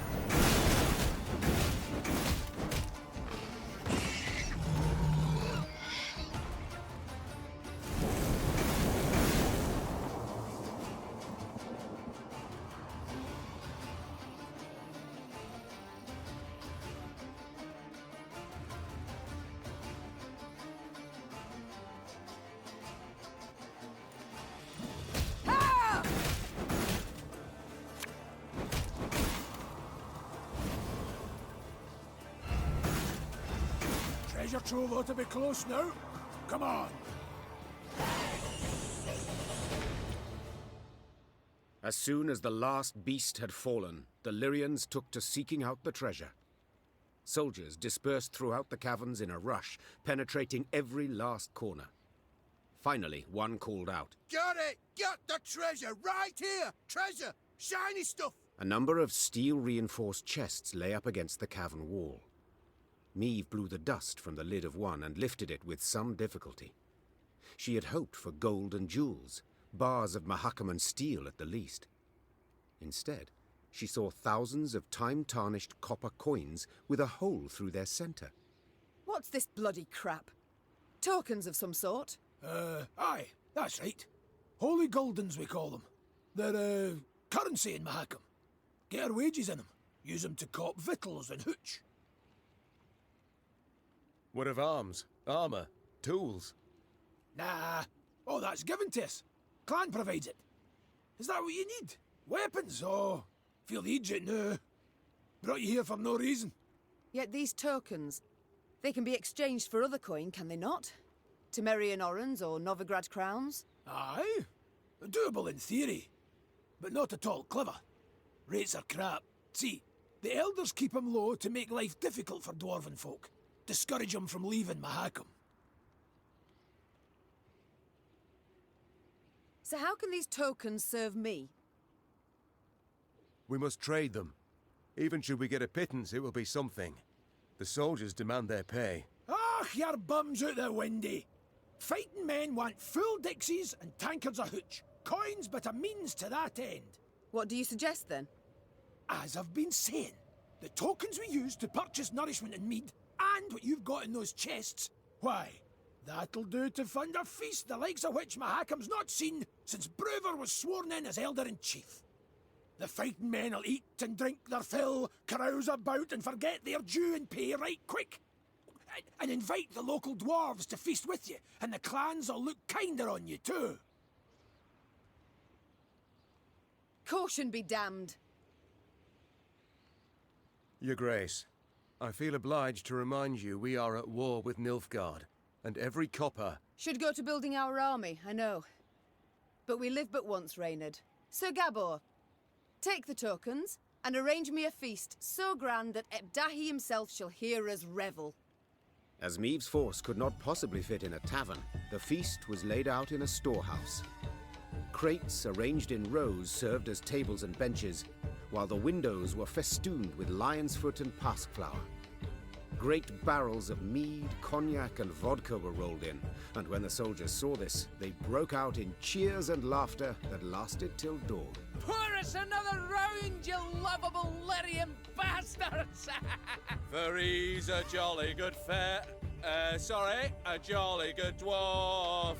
treasure trove ought to be close now. Come on. As soon as the last beast had fallen, the Lyrians took to seeking out the treasure. Soldiers dispersed throughout the caverns in a rush, penetrating every last corner. Finally, one called out. Got it! Got the treasure right here! Treasure! Shiny stuff! A number of steel-reinforced chests lay up against the cavern wall. Meve blew the dust from the lid of one and lifted it with some difficulty. She had hoped for gold and jewels, bars of Mahakam and steel at the least. Instead, she saw thousands of time-tarnished copper coins with a hole through their center. What's this bloody crap? Tokens of some sort? Aye, that's right. Holy Guldens, we call them. They're, currency in Mahakam. Get our wages in them. Use them to cop victuals and hooch. What of arms, armour, tools? Nah, all that's given to us. Clan provides it. Is that what you need? Weapons? Oh, feel the Egypt now. Brought you here for no reason. Yet these tokens, they can be exchanged for other coin, can they not? Temerian orens or Novigrad crowns? Aye, doable in theory, but not at all clever. Rates are crap. See, the elders keep them low to make life difficult for dwarven folk. Discourage them from leaving Mahakam. So how can these tokens serve me? We must trade them. Even should we get a pittance, it will be something. The soldiers demand their pay. Ah, your bums out the windy. Fighting men want full dixies and tankards of hooch. Coins but a means to that end. What do you suggest then? As I've been saying, the tokens we use to purchase nourishment and mead, and what you've got in those chests, why, that'll do to fund a feast the likes of which Mahakam's not seen since Brewer was sworn in as Elder-in-Chief. The fighting men'll eat and drink their fill, carouse about and forget their due and pay right quick. And invite the local dwarves to feast with you, and the clans'll look kinder on you too. Caution be damned. Your Grace, I feel obliged to remind you we are at war with Nilfgaard, and every copper... Should go to building our army, I know. But we live but once, Reynard. Sir Gabor, take the tokens, and arrange me a feast so grand that Ebdahi himself shall hear us revel. As Meve's force could not possibly fit in a tavern, the feast was laid out in a storehouse. Crates arranged in rows served as tables and benches, while the windows were festooned with lion's foot and pasqueflower. Great barrels of mead, cognac, and vodka were rolled in, and when the soldiers saw this, they broke out in cheers and laughter that lasted till dawn. Pour us another round, you lovable Lyrian bastards! For he's a jolly good a jolly good dwarf.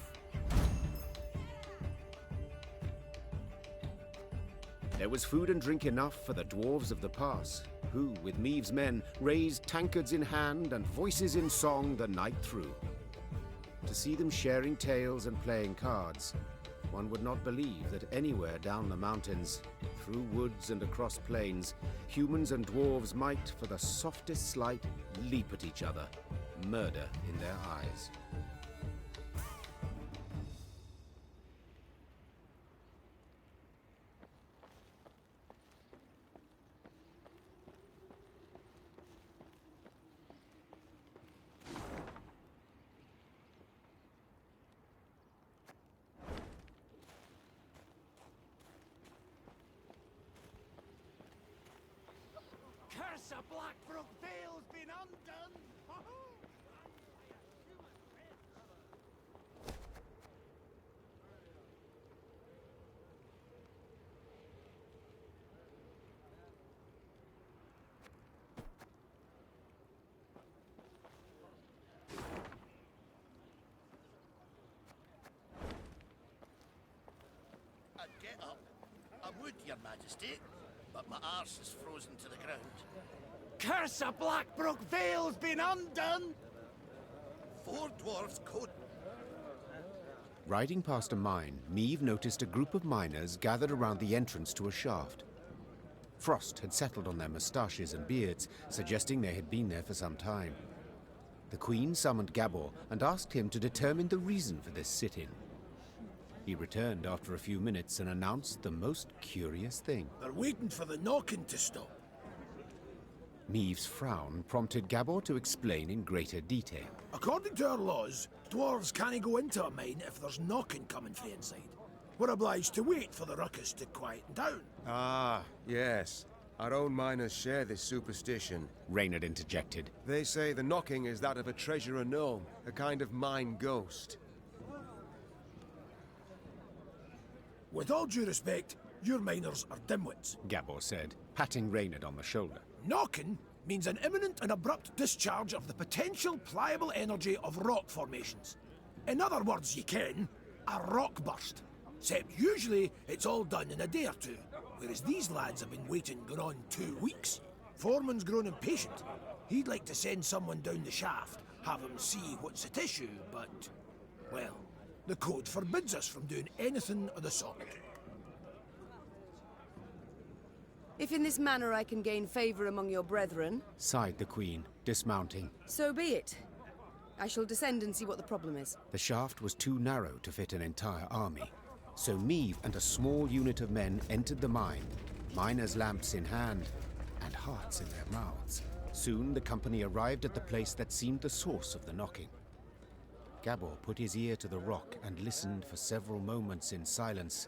There was food and drink enough for the dwarves of the pass, who, with Meve's men, raised tankards in hand and voices in song the night through. To see them sharing tales and playing cards, one would not believe that anywhere down the mountains, through woods and across plains, humans and dwarves might, for the softest slight, leap at each other, murder in their eyes. Curse of Blackbrook Vale's been undone! I'd get up. I would, Your Majesty, but my arse is frozen to the ground. Curse of Blackbrook Vale's been undone! 4 dwarves could. Riding past a mine, Meve noticed a group of miners gathered around the entrance to a shaft. Frost had settled on their moustaches and beards, suggesting they had been there for some time. The Queen summoned Gabor and asked him to determine the reason for this sit-in. He returned after a few minutes and announced the most curious thing. They're waiting for the knocking to stop. Meve's frown prompted Gabor to explain in greater detail. According to our laws, dwarves can't go into a mine if there's knocking coming from inside. We're obliged to wait for the ruckus to quieten down. Ah, yes. Our own miners share this superstition. Reynard interjected. They say the knocking is that of a treasurer gnome, a kind of mine ghost. With all due respect, your miners are dimwits, Gabor said, patting Reynard on the shoulder. Knocking means an imminent and abrupt discharge of the potential pliable energy of rock formations. In other words, you can, a rock burst. Except usually it's all done in a day or two, whereas these lads have been waiting going on 2 weeks. Foreman's grown impatient. He'd like to send someone down the shaft, have him see what's at issue, but, well, the code forbids us from doing anything of the sort. If in this manner I can gain favor among your brethren, sighed the Queen, dismounting. So be it. I shall descend and see what the problem is. The shaft was too narrow to fit an entire army, so Meve and a small unit of men entered the mine, miners' lamps in hand, and hearts in their mouths. Soon the company arrived at the place that seemed the source of the knocking. Gabor put his ear to the rock and listened for several moments in silence,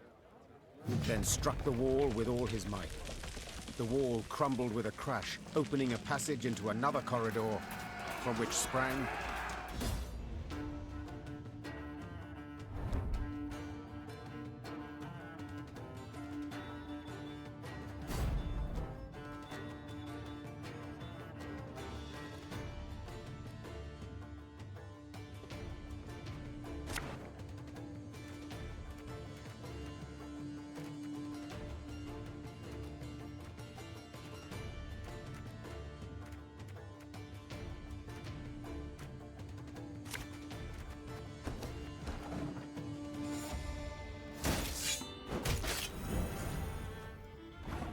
then struck the wall with all his might. The wall crumbled with a crash, opening a passage into another corridor, from which sprang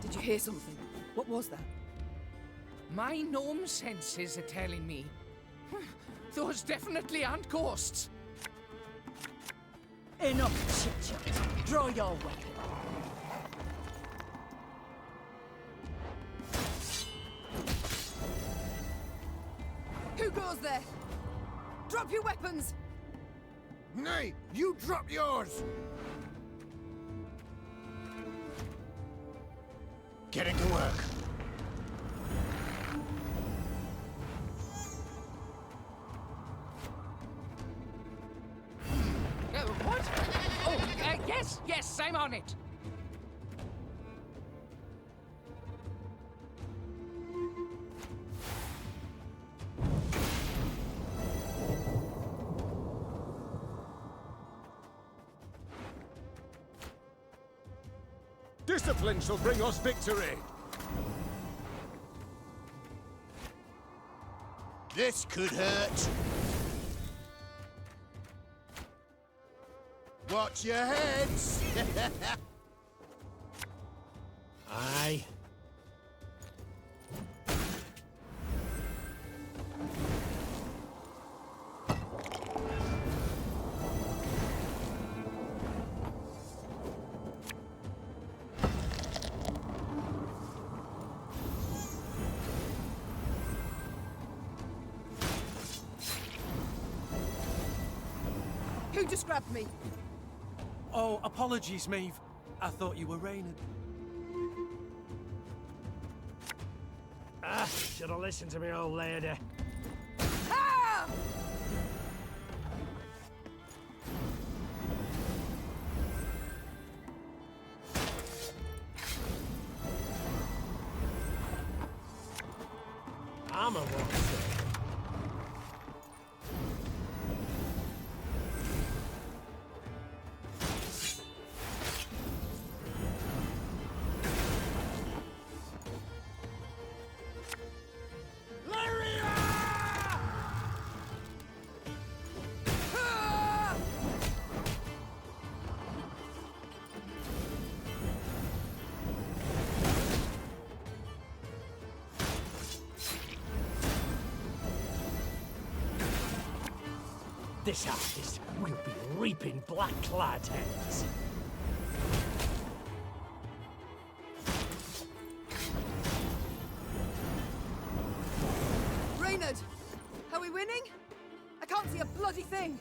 Did you hear something? What was that? My gnome senses are telling me. Those definitely aren't ghosts. Enough chit-chat. Draw your weapon. Who goes there? Drop your weapons! Nay, you drop yours! Getting to work. What? Oh, yes, I'm on it. Discipline shall bring us victory! This could hurt. Watch your heads! Aye. Who just grabbed me? Oh, apologies, Meve. I thought you were Reynard. Ah, should have listened to me, old lady. Ah! I'm a monster. this harvest, we'll be reaping black-clad heads. Reynard! Are we winning? I can't see a bloody thing!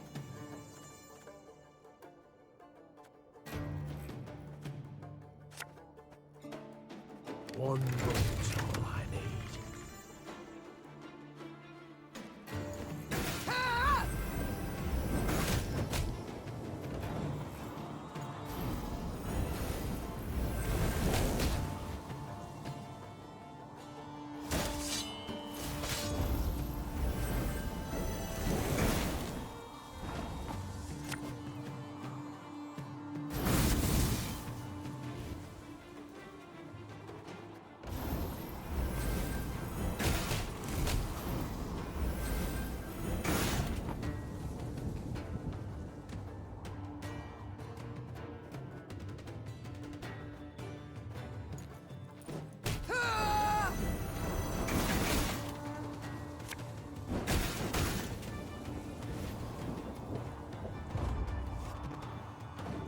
One moment's all I need.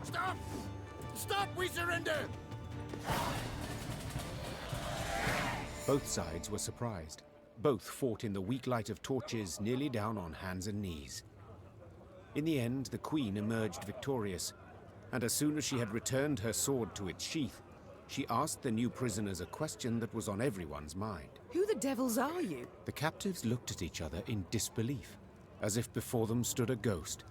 Stop! Stop! We surrender! Both sides were surprised. Both fought in the weak light of torches, nearly down on hands and knees. In the end, the Queen emerged victorious, and as soon as she had returned her sword to its sheath, she asked the new prisoners a question that was on everyone's mind. Who the devils are you? The captives looked at each other in disbelief, as if before them stood a ghost.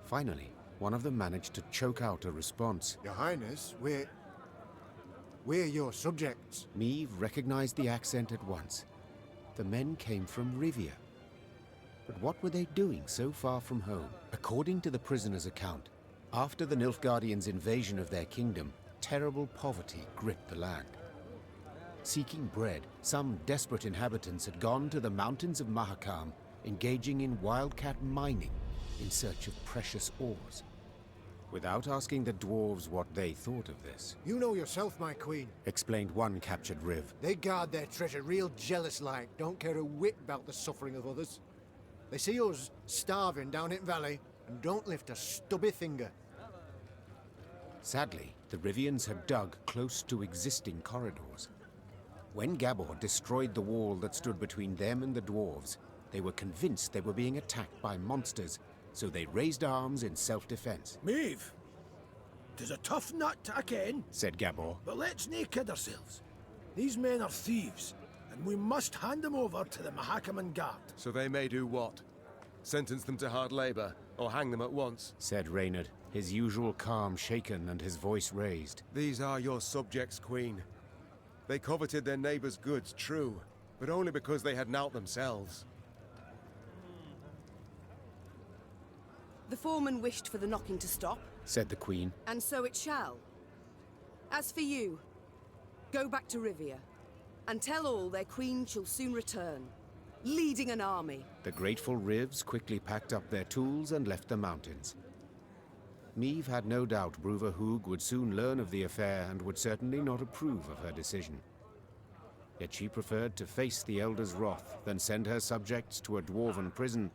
Finally, one of them managed to choke out a response. Your Highness, we're your subjects. Meve recognized the accent at once. The men came from Rivia. But what were they doing so far from home? According to the prisoner's account, after the Nilfgaardians' invasion of their kingdom, terrible poverty gripped the land. Seeking bread, some desperate inhabitants had gone to the mountains of Mahakam, engaging in wildcat mining in search of precious ores. Without asking the dwarves what they thought of this. You know yourself, my queen, explained one captured Riv. They guard their treasure real jealous-like, don't care a whit about the suffering of others. They see us starving down in valley and don't lift a stubby finger. Sadly, the Rivians had dug close to existing corridors. When Gabor destroyed the wall that stood between them and the dwarves, they were convinced they were being attacked by monsters, so they raised arms in self-defense. Meve, 'tis a tough nut to again, said Gabor. But let's nae kid ourselves. These men are thieves, and we must hand them over to the Mahakam guard. So they may do what? Sentence them to hard labor, or hang them at once? Said Reynard, his usual calm shaken and his voice raised. These are your subjects, Queen. They coveted their neighbors' goods, true, but only because they had naught themselves. The foreman wished for the knocking to stop, said the Queen. And so it shall. As for you, go back to Rivia, and tell all their queen shall soon return, leading an army. The grateful Rivs quickly packed up their tools and left the mountains. Meve had no doubt Bruva Hoog would soon learn of the affair and would certainly not approve of her decision. Yet she preferred to face the Elder's wrath than send her subjects to a dwarven prison,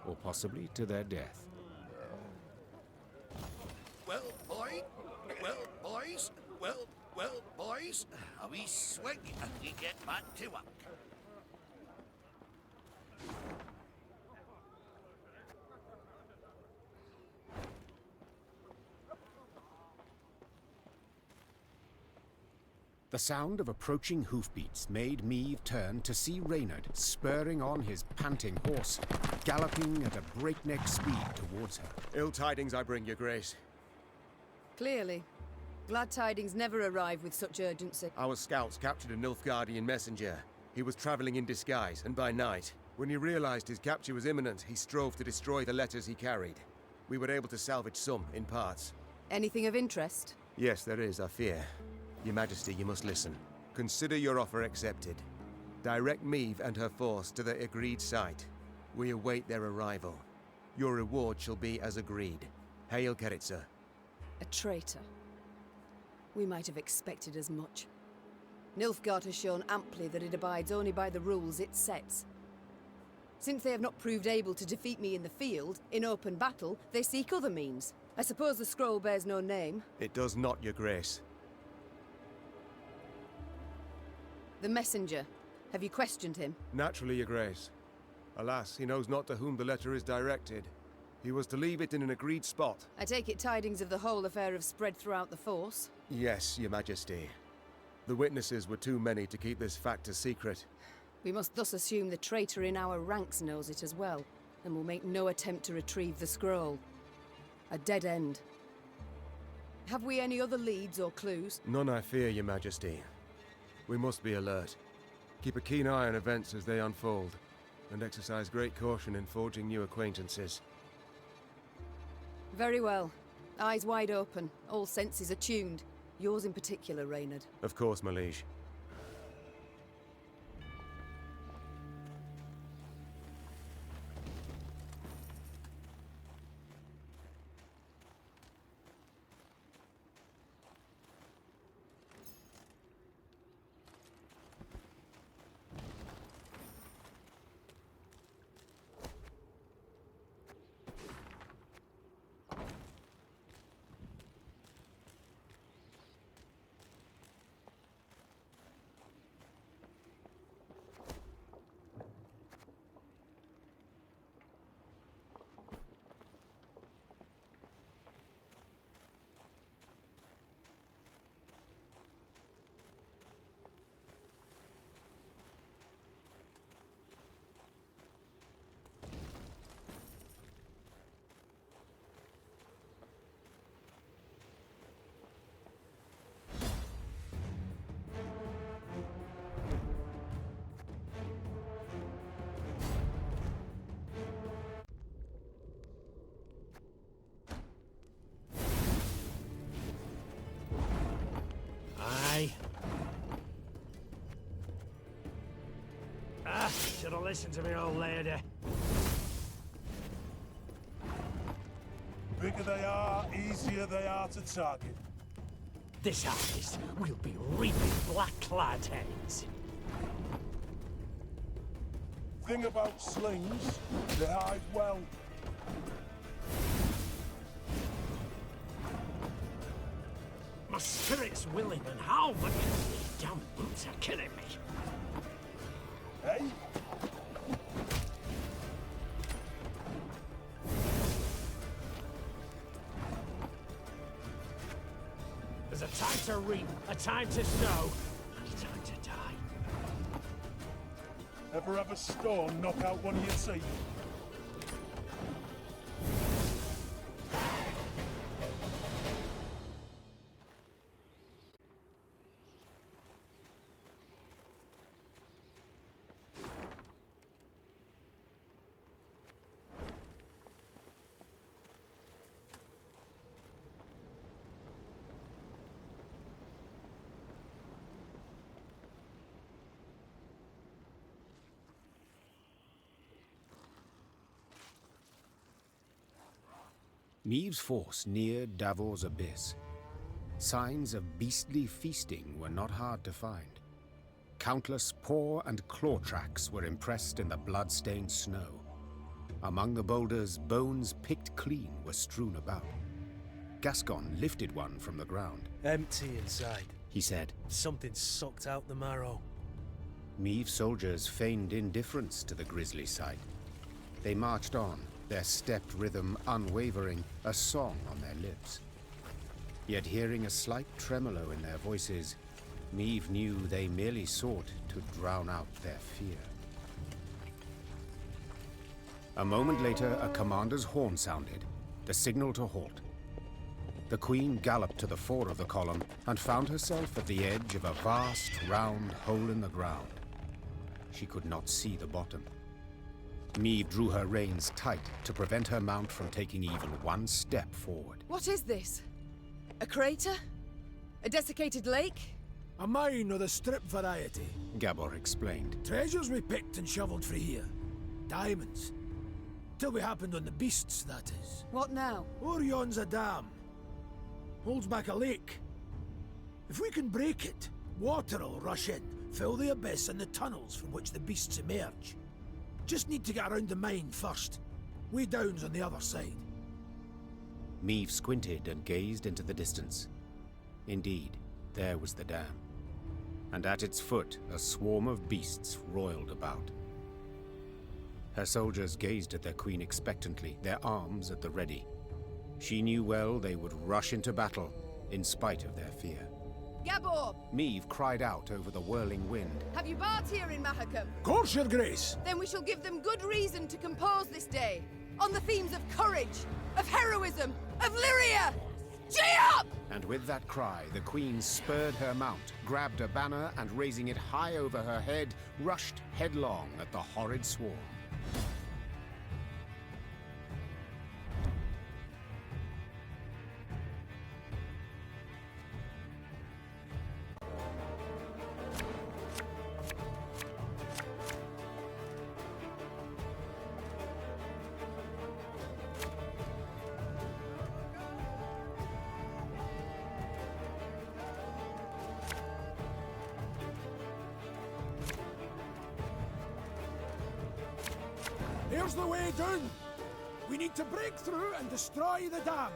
or possibly to their death. Well, boys, a wee swig and we get back to work. The sound of approaching hoofbeats made Meve turn to see Reynard spurring on his panting horse, galloping at a breakneck speed towards her. Ill tidings I bring, Your Grace. Clearly. Glad tidings never arrive with such urgency. Our scouts captured a Nilfgaardian messenger. He was traveling in disguise, and by night. When he realized his capture was imminent, he strove to destroy the letters he carried. We were able to salvage some, in parts. Anything of interest? Yes, there is, I fear. Your Majesty, you must listen. Consider your offer accepted. Direct Meve and her force to the agreed site. We await their arrival. Your reward shall be as agreed. Hail Keritsa. A traitor. We might have expected as much. Nilfgaard has shown amply that it abides only by the rules it sets. Since they have not proved able to defeat me in the field, in open battle, they seek other means. I suppose the scroll bears no name. It does not, Your Grace. The messenger. Have you questioned him? Naturally, Your Grace. Alas, he knows not to whom the letter is directed. He was to leave it in an agreed spot. I take it tidings of the whole affair have spread throughout the force? Yes, Your Majesty. The witnesses were too many to keep this fact a secret. We must thus assume the traitor in our ranks knows it as well, and will make no attempt to retrieve the scroll. A dead end. Have we any other leads or clues? None, I fear, Your Majesty. We must be alert. Keep a keen eye on events as they unfold, and exercise great caution in forging new acquaintances. Very well. Eyes wide open, all senses attuned. Yours in particular, Reynard. Of course, my liege. Should have listened to me, old lady. Bigger they are, easier they are to target. This harvest will be reaping black-clad heads. Thing about slings, they hide well. My spirit's willing, and how much of these damn boots are killing me? Hey? There's a time to reap, a time to sow, and a time to die. Ever have a storm knock out one of your teeth? Meve's force neared Davor's abyss. Signs of beastly feasting were not hard to find. Countless paw and claw tracks were impressed in the blood-stained snow. Among the boulders, bones picked clean were strewn about. Gascon lifted one from the ground. Empty inside, he said. Something sucked out the marrow. Meve's soldiers feigned indifference to the grisly sight. They marched on, their stepped rhythm unwavering, a song on their lips. Yet hearing a slight tremolo in their voices, Meve knew they merely sought to drown out their fear. A moment later, a commander's horn sounded, the signal to halt. The Queen galloped to the fore of the column and found herself at the edge of a vast, round hole in the ground. She could not see the bottom. Meve drew her reins tight to prevent her mount from taking even one step forward. What is this? A crater? A desiccated lake? A mine of the strip variety, Gabor explained. Treasures we picked and shoveled for here. Diamonds. Till we happened on the beasts, that is. What now? Orion's a dam. Holds back a lake. If we can break it, water will rush in, fill the abyss and the tunnels from which the beasts emerge. Just need to get around the mine first. Way down's on the other side. Meve squinted and gazed into the distance. Indeed, there was the dam. And at its foot, a swarm of beasts roiled about. Her soldiers gazed at their queen expectantly, their arms at the ready. She knew well they would rush into battle, in spite of their fear. Gabor! Meve cried out over the whirling wind. Have you bards here in Mahakam? Course, your grace! Then we shall give them good reason to compose this day, on the themes of courage, of heroism, of Lyria! Gee up! And with that cry, the queen spurred her mount, grabbed a banner, and raising it high over her head, rushed headlong at the horrid swarm. Here's the way down. We need to break through and destroy the dam.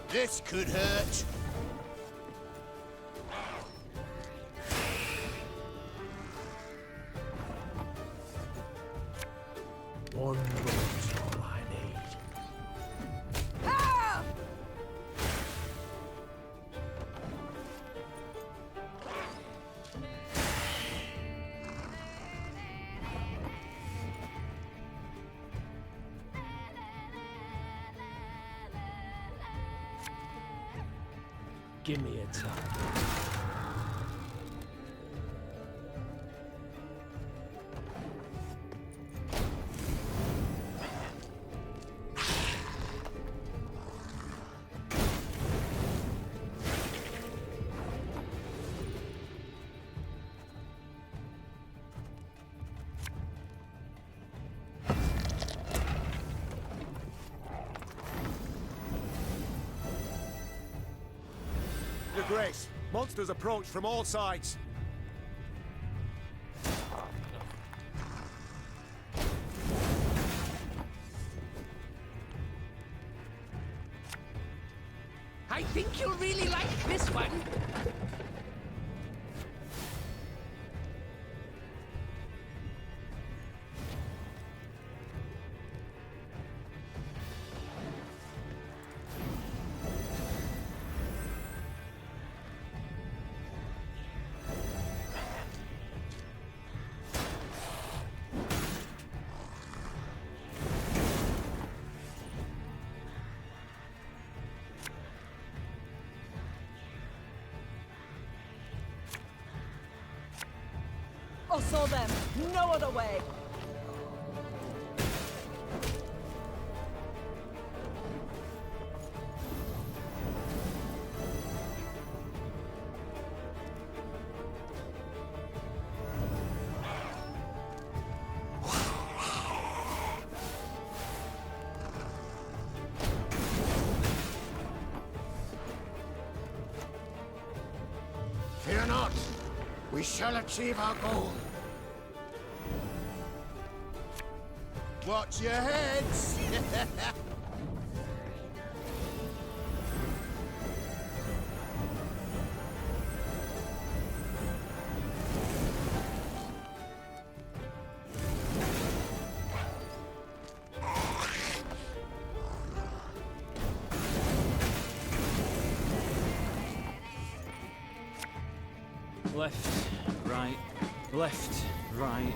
This could hurt. One road's all I need. Ah! Give me a time. Your Grace, monsters approach from all sides. I think you'll really like this one. Us or them, no other way. Fear not. We shall achieve our goal. Watch your heads! Left, right, left, right.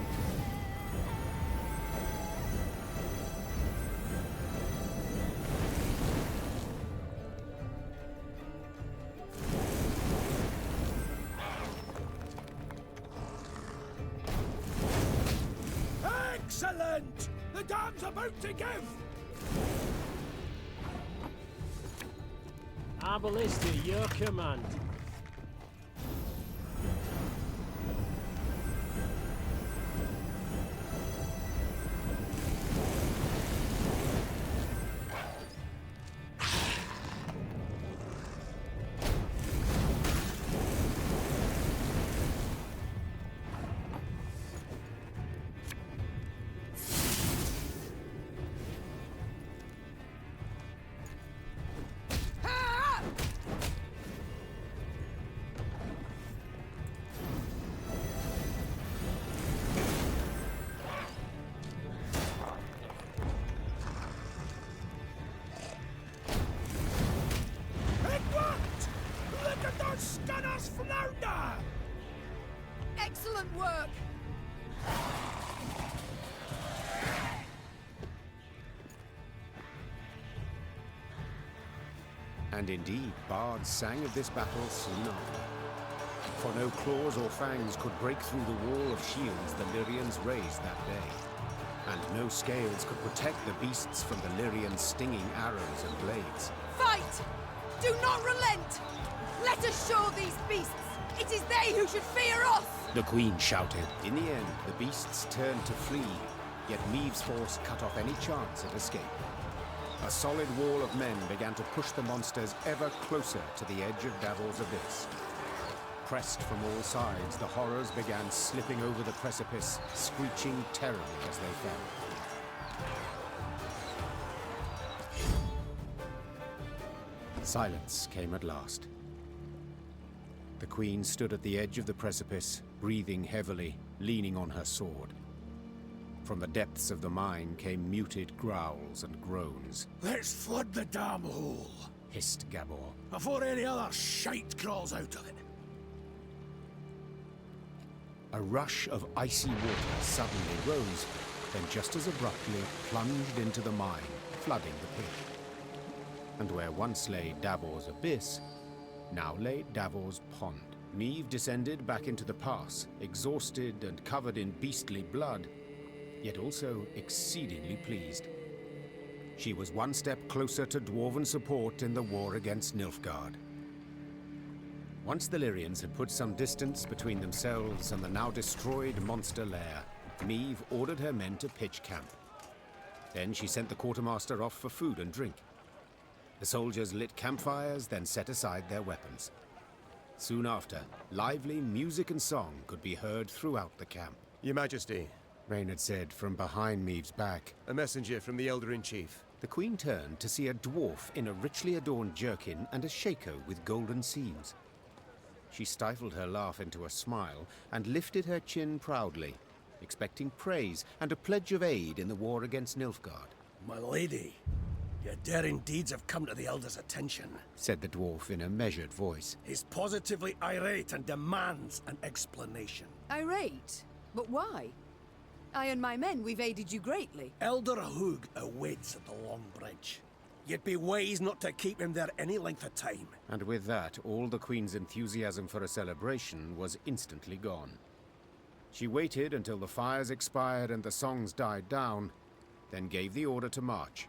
Excellent! The dam's about to give! Our ballista, your command. Flounder! Excellent work! And indeed, bards sang of this battle soon after. For no claws or fangs could break through the wall of shields the Lyrians raised that day. And no scales could protect the beasts from the Lyrians' stinging arrows and blades. Fight! Do not relent! Let us show these beasts! It is they who should fear us! The Queen shouted. In the end, the beasts turned to flee, yet Meve's force cut off any chance of escape. A solid wall of men began to push the monsters ever closer to the edge of Davor's abyss. Pressed from all sides, the horrors began slipping over the precipice, screeching terribly as they fell. Silence came at last. The Queen stood at the edge of the precipice, breathing heavily, leaning on her sword. From the depths of the mine came muted growls and groans. Let's flood the damn hole, hissed Gabor, before any other shite crawls out of it. A rush of icy water suddenly rose, then just as abruptly plunged into the mine, flooding the pit. And where once lay Davor's abyss, now lay Davor's pond. Meve descended back into the pass, exhausted and covered in beastly blood, yet also exceedingly pleased. She was one step closer to dwarven support in the war against Nilfgaard. Once the Lyrians had put some distance between themselves and the now destroyed monster lair, Meve ordered her men to pitch camp. Then she sent the quartermaster off for food and drink. The soldiers lit campfires, then set aside their weapons. Soon after, lively music and song could be heard throughout the camp. Your Majesty, Reynard said from behind Meve's back. A messenger from the Elder-in-Chief. The Queen turned to see a dwarf in a richly adorned jerkin and a shako with golden seams. She stifled her laugh into a smile and lifted her chin proudly, expecting praise and a pledge of aid in the war against Nilfgaard. My lady, your daring deeds have come to the Elder's attention, said the dwarf in a measured voice. He's positively irate and demands an explanation. Irate? But why? I and my men, we've aided you greatly. Elder Hugh awaits at the Long Bridge. You'd be wise not to keep him there any length of time. And with that, all the Queen's enthusiasm for a celebration was instantly gone. She waited until the fires expired and the songs died down, then gave the order to march.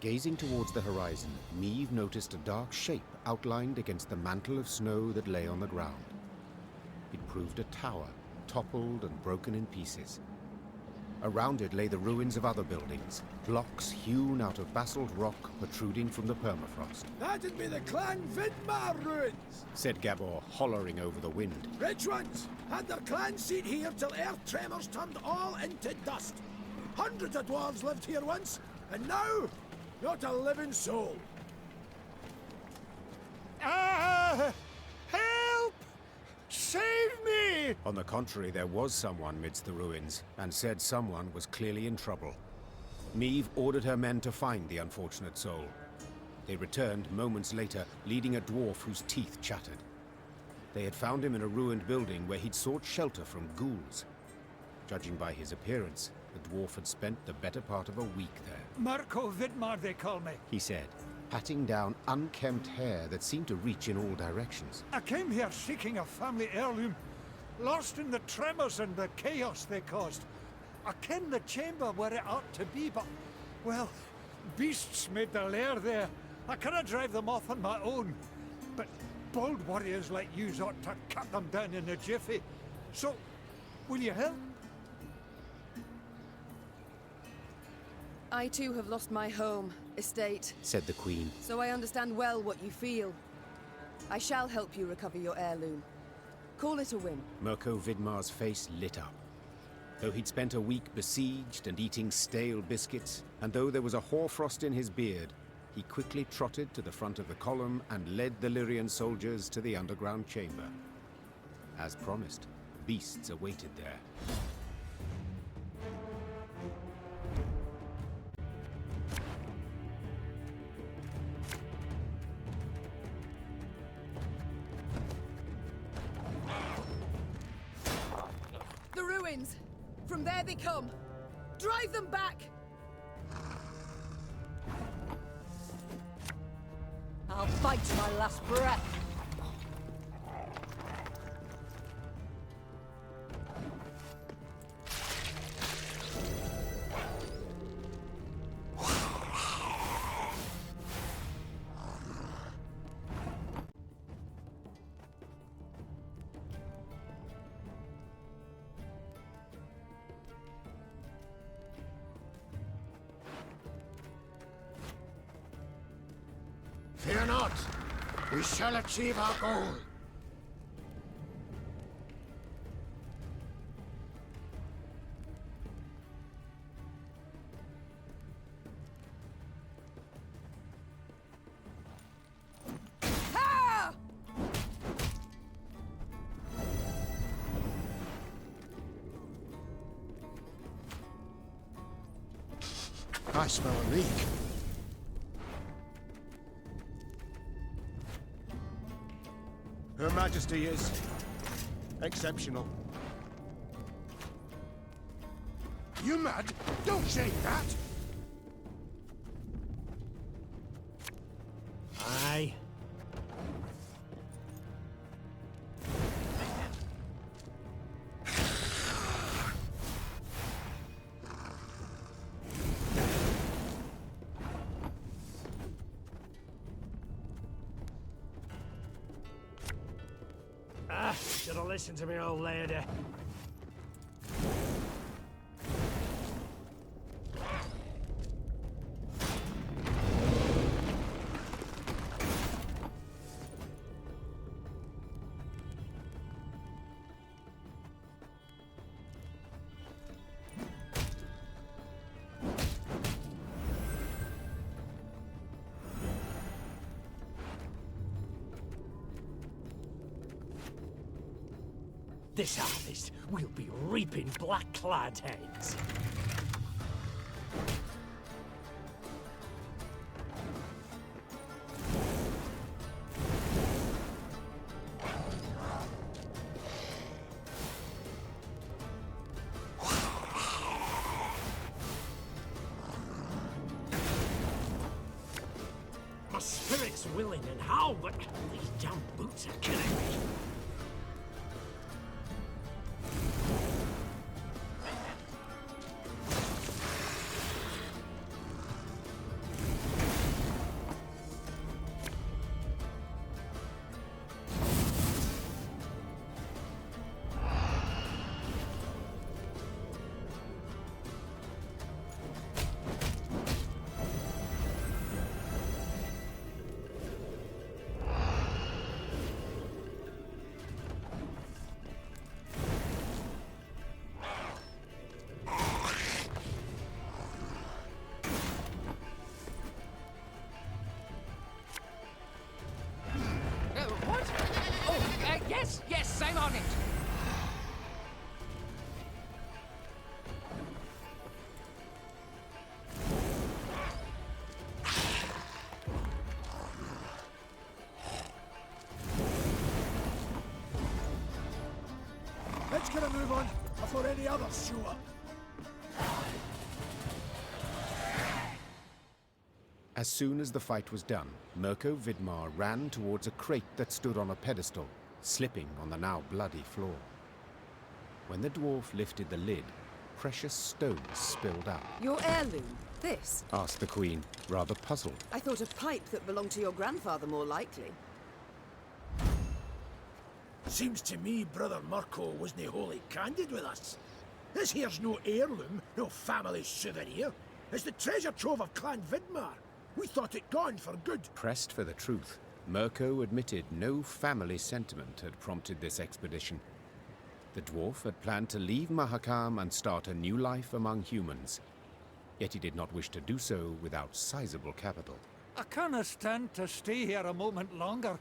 Gazing towards the horizon, Meve noticed a dark shape outlined against the mantle of snow that lay on the ground. It proved a tower, toppled and broken in pieces. Around it lay the ruins of other buildings, blocks hewn out of basalt rock protruding from the permafrost. That'd be the Clan Vidmar ruins, said Gabor, hollering over the wind. Rich ones had their clan seat here till earth tremors turned all into dust. Hundreds of dwarves lived here once, and now, not a living soul. Ah! Help! Save me! On the contrary, there was someone midst the ruins, and said someone was clearly in trouble. Meve ordered her men to find the unfortunate soul. They returned moments later, leading a dwarf whose teeth chattered. They had found him in a ruined building where he'd sought shelter from ghouls. Judging by his appearance, the dwarf had spent the better part of a week there. Mirko Vidmar, they call me. He said, patting down unkempt hair that seemed to reach in all directions. I came here seeking a family heirloom, lost in the tremors and the chaos they caused. I ken the chamber where it ought to be, but, well, beasts made their lair there. I cannot drive them off on my own. But bold warriors like you ought to cut them down in a jiffy. So, will you help? I too have lost my home, estate, said the Queen. So I understand well what you feel. I shall help you recover your heirloom. Call it a win. Mirko Vidmar's face lit up. Though he'd spent a week besieged and eating stale biscuits, and though there was a hoarfrost in his beard, he quickly trotted to the front of the column and led the Lyrian soldiers to the underground chamber. As promised, beasts awaited there. The ruins! From there they come! Drive them back! I'll fight to my last breath. Fear not. We shall achieve our goal. Ah! I smell a leak. Her Majesty is exceptional. You mad? Don't say that! Aye. Should have listened to me, old lady. This harvest, we'll be reaping black-clad heads. My spirit's willing and how, but these damn boots are killing me. before any others show up. As soon as the fight was done, Mirko Vidmar ran towards a crate that stood on a pedestal, slipping on the now bloody floor. When the dwarf lifted the lid, precious stones spilled out. Your heirloom? This? Asked the Queen, rather puzzled. I thought a pipe that belonged to your grandfather more likely. Seems to me Brother Mirko wasn't wholly candid with us. This here's no heirloom, no family souvenir. It's the treasure trove of Clan Vidmar. We thought it gone for good. Pressed for the truth, Mirko admitted no family sentiment had prompted this expedition. The dwarf had planned to leave Mahakam and start a new life among humans. Yet he did not wish to do so without sizable capital. I canna stand to stay here a moment longer.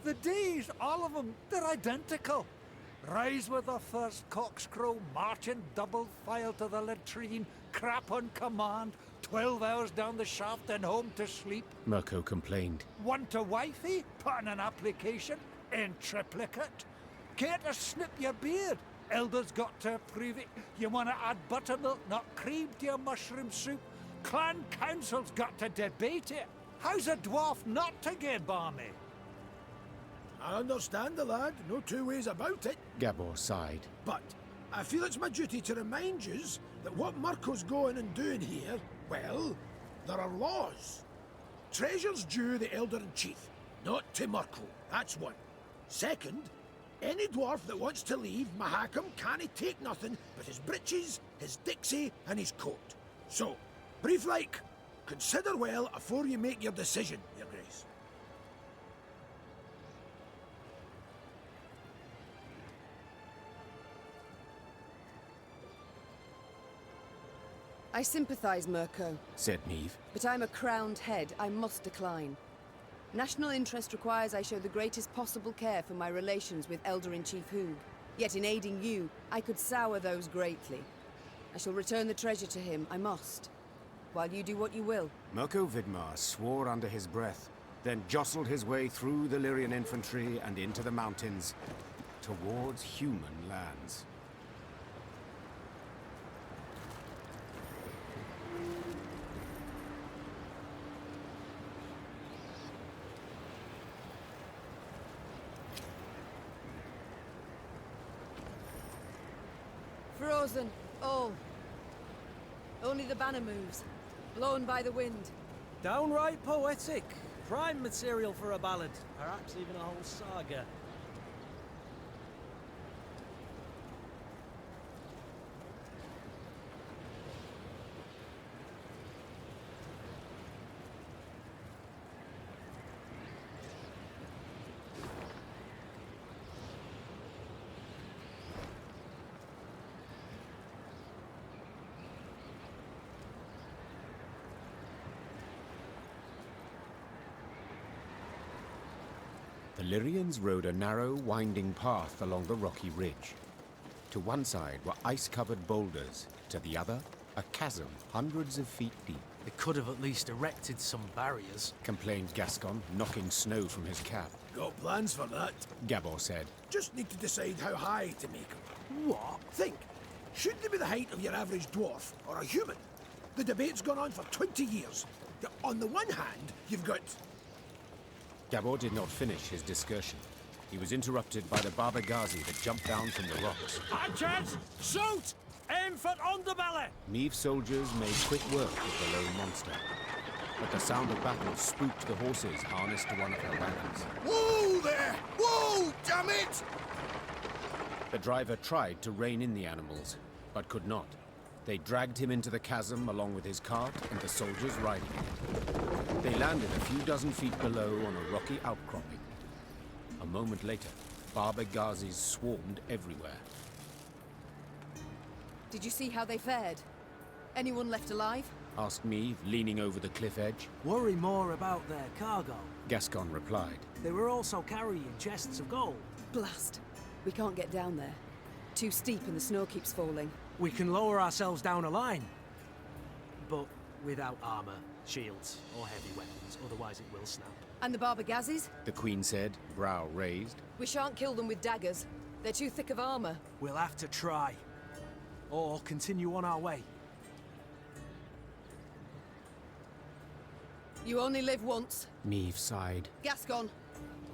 The days, all of them, they're identical. Rise with the first cockscrow, march in double file to the latrine, crap on command, 12 hours down the shaft and home to sleep. Mirko complained. Want a wifey? Put in an application. In triplicate. Care to snip your beard? Elders got to approve it. You want to add buttermilk, not cream, to your mushroom soup? Clan council's got to debate it. How's a dwarf not to get balmy? I understand the lad, no two ways about it. Gabor sighed. But I feel it's my duty to remind yous that what Mirko's going and doing here, well, there are laws. Treasure's due the Aedirn chief, not to Mirko. That's one. Second, any dwarf that wants to leave Mahakam can't take nothing but his breeches, his dixie, and his coat. So, brief like, consider well afore you make your decision, Your Grace. I sympathise, Mirko, said Meve. but I'm a crowned head. I must decline. National interest requires I show the greatest possible care for my relations with Elder-in-Chief Hugh. Yet in aiding you, I could sour those greatly. I shall return the treasure to him, I must. While you do what you will. Mirko Vidmar swore under his breath, then jostled his way through the Lyrian infantry and into the mountains, towards human lands. Frozen, all. Only the banner moves, blown by the wind. Downright poetic. Prime material for a ballad, perhaps even a whole saga. The Lyrians rode a narrow, winding path along the rocky ridge. To one side were ice-covered boulders, to the other, a chasm hundreds of feet deep. They could have at least erected some barriers, complained Gascon, knocking snow from his cap. Got plans for that? Gabor said. Just need to decide how high to make them. What? Think. Should they be the height of your average dwarf, or a human? The debate's gone on for 20 years. On the one hand, you've got... Gabor did not finish his discussion. He was interrupted by the Baba Ghazi that jumped down from the rocks. Archers, shoot! Aim for underbelly! Meve soldiers made quick work of the lone monster. But the sound of battle spooked the horses harnessed to one of her wagons. Whoa there! Whoa, damn it! The driver tried to rein in the animals, but could not. They dragged him into the chasm along with his cart and the soldiers riding it. They landed a few dozen feet below on a rocky outcropping. A moment later, Baba Ghazis swarmed everywhere. Did you see how they fared? Anyone left alive? Asked Meve, leaning over the cliff edge. Worry more about their cargo. Gascon replied. They were also carrying chests of gold. Blast. We can't get down there. Too steep and the snow keeps falling. We can lower ourselves down a line. But without armor, shields, or heavy weapons, otherwise it will snap. And the Baba Ghazis? The Queen said, brow raised. We shan't kill them with daggers. They're too thick of armor. We'll have to try. or continue on our way. You only live once. Meve sighed. Gascon,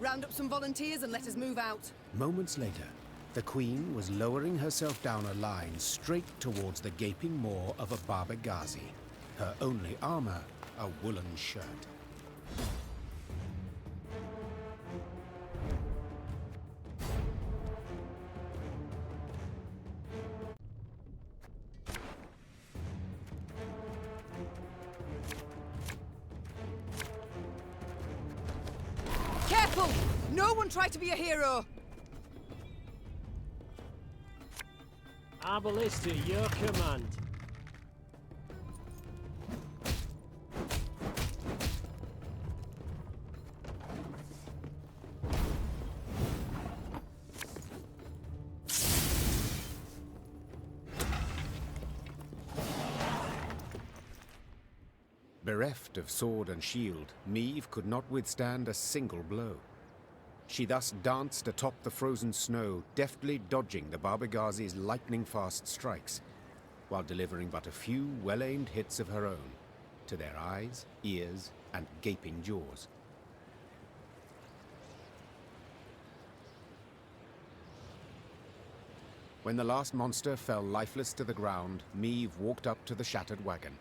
round up some volunteers and let us move out. Moments later, the Queen was lowering herself down a line straight towards the gaping maw of a Barbagazi. Her only armor, a woolen shirt. Careful! No one try to be a hero! Our ballista, your command. Bereft of sword and shield, Meve could not withstand a single blow. She thus danced atop the frozen snow, deftly dodging the Barbagazi's lightning-fast strikes, while delivering but a few well-aimed hits of her own, to their eyes, ears, and gaping jaws. When the last monster fell lifeless to the ground, Meve walked up to the shattered wagon.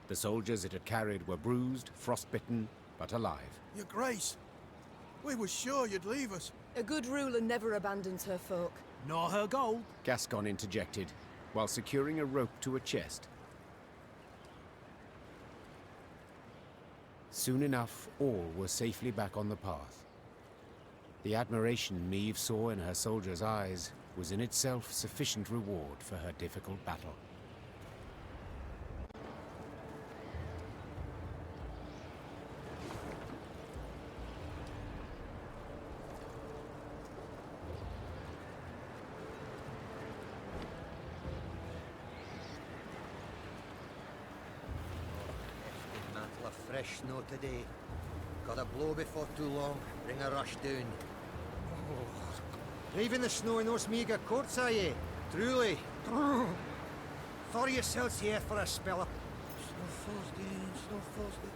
The soldiers it had carried were bruised, frostbitten, but alive. Your Grace, we were sure you'd leave us. A good ruler never abandons her folk. Nor her gold. Gascon interjected, while securing a rope to a chest. Soon enough, all were safely back on the path. The admiration Meve saw in her soldiers' eyes was in itself sufficient reward for her difficult battle. Fresh snow today. Got a blow before too long. Bring a rush down. Braving the snow in those meagre courts, are ye? Truly. Throw yourselves here for a spell. Snow falls down, snow falls down.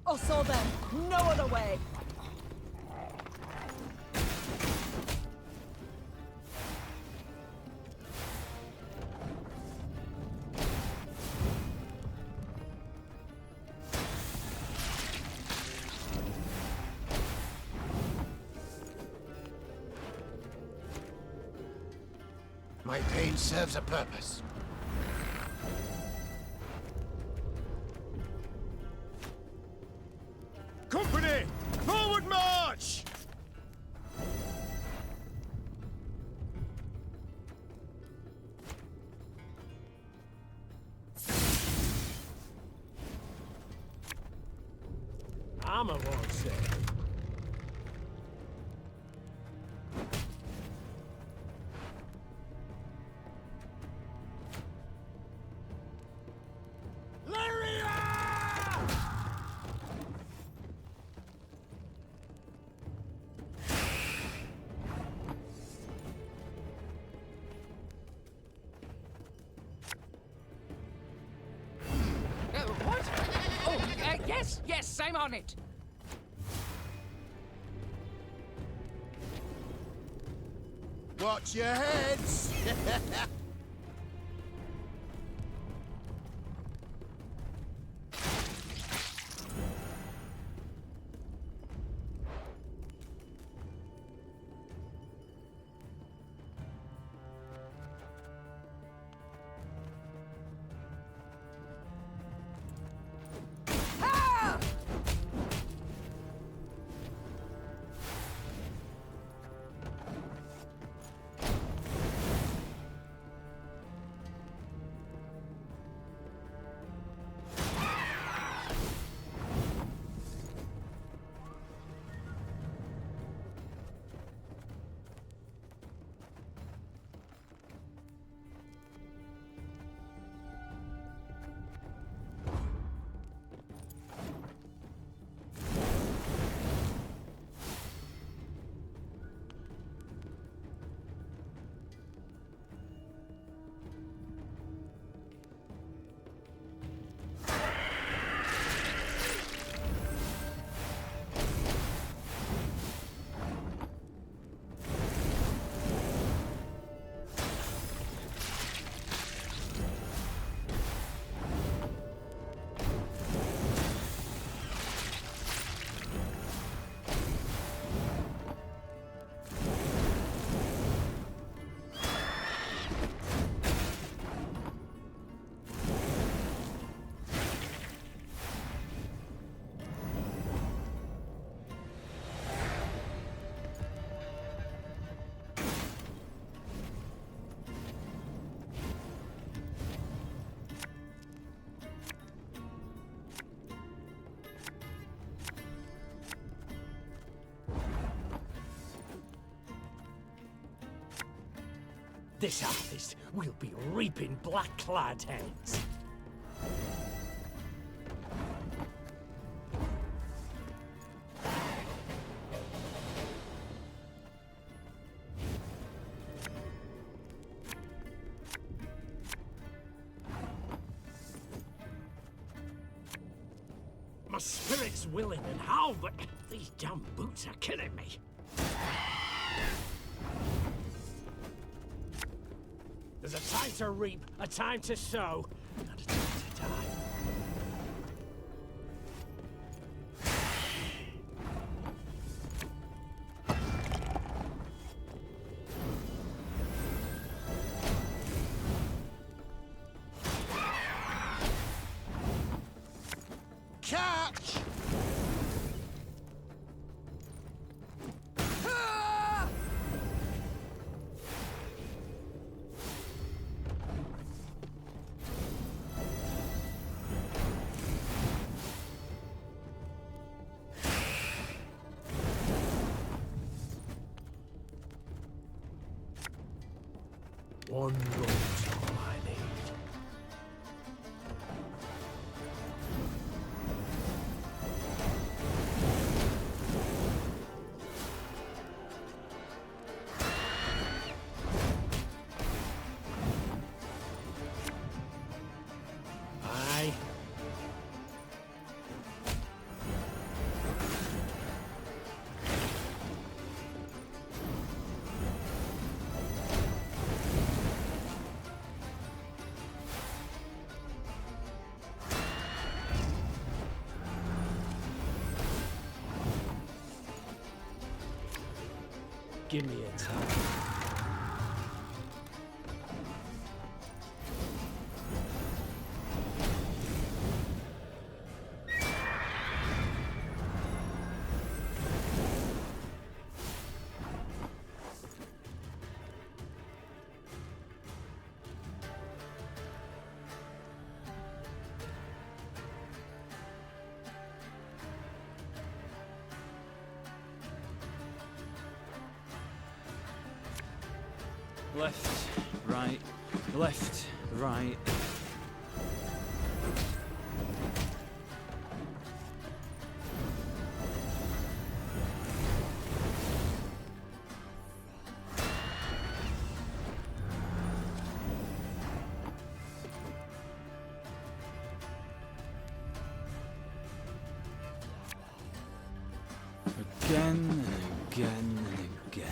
Oh, so then, no other way. My pain serves a purpose. Company! Forward march! armor won't say. What? Oh, yes, I'm on it. Watch your heads! This harvest, we'll be reaping black-clad heads. My spirit's willing and how, but these damn boots are killing me. There's a time to reap, a time to sow, and a time to die. Catch! One road's all I need. Aye. Give me a time. Left, right, left, right. Again and again and again.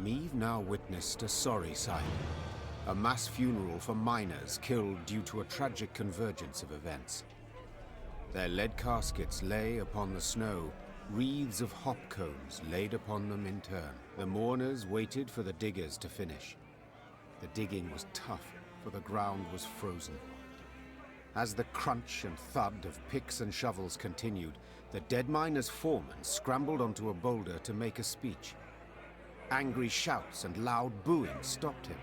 Meve now witnessed a sorry sight. A mass funeral for miners killed due to a tragic convergence of events. Their lead caskets lay upon the snow, wreaths of hop cones laid upon them in turn. The mourners waited for the diggers to finish. The digging was tough, for the ground was frozen. As the crunch and thud of picks and shovels continued, the dead miner's foreman scrambled onto a boulder to make a speech. Angry shouts and loud booing stopped him.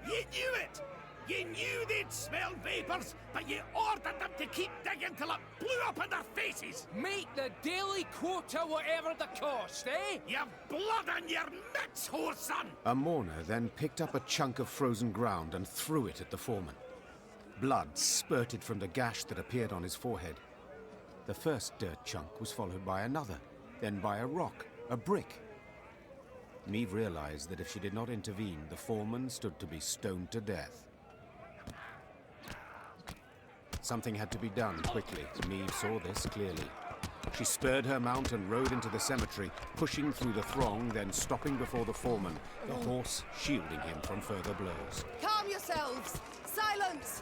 You knew it! You knew they'd smelled vapors, but you ordered them to keep digging till it blew up in their faces! Make the daily quota whatever the cost, eh? You've blood on your mitts, whoreson! A mourner then picked up a chunk of frozen ground and threw it at the foreman. Blood spurted from the gash that appeared on his forehead. The first dirt chunk was followed by another, then by a rock, a brick. Meve realized that if she did not intervene, the foreman stood to be stoned to death. Something had to be done quickly. Meve saw this clearly. She spurred her mount and rode into the cemetery, pushing through the throng, then stopping before the foreman, the horse shielding him from further blows. Calm yourselves! Silence!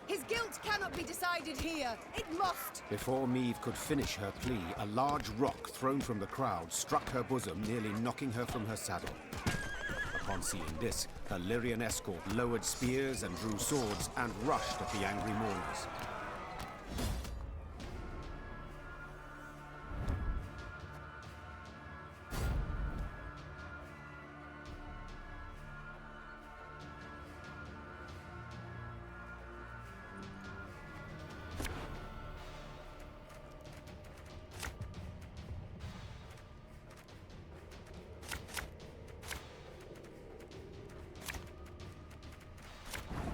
His guilt cannot be decided here. It must! Before Meve could finish her plea, a large rock thrown from the crowd struck her bosom, nearly knocking her from her saddle. Upon seeing this, her Lyrian escort lowered spears and drew swords and rushed at the angry mourners.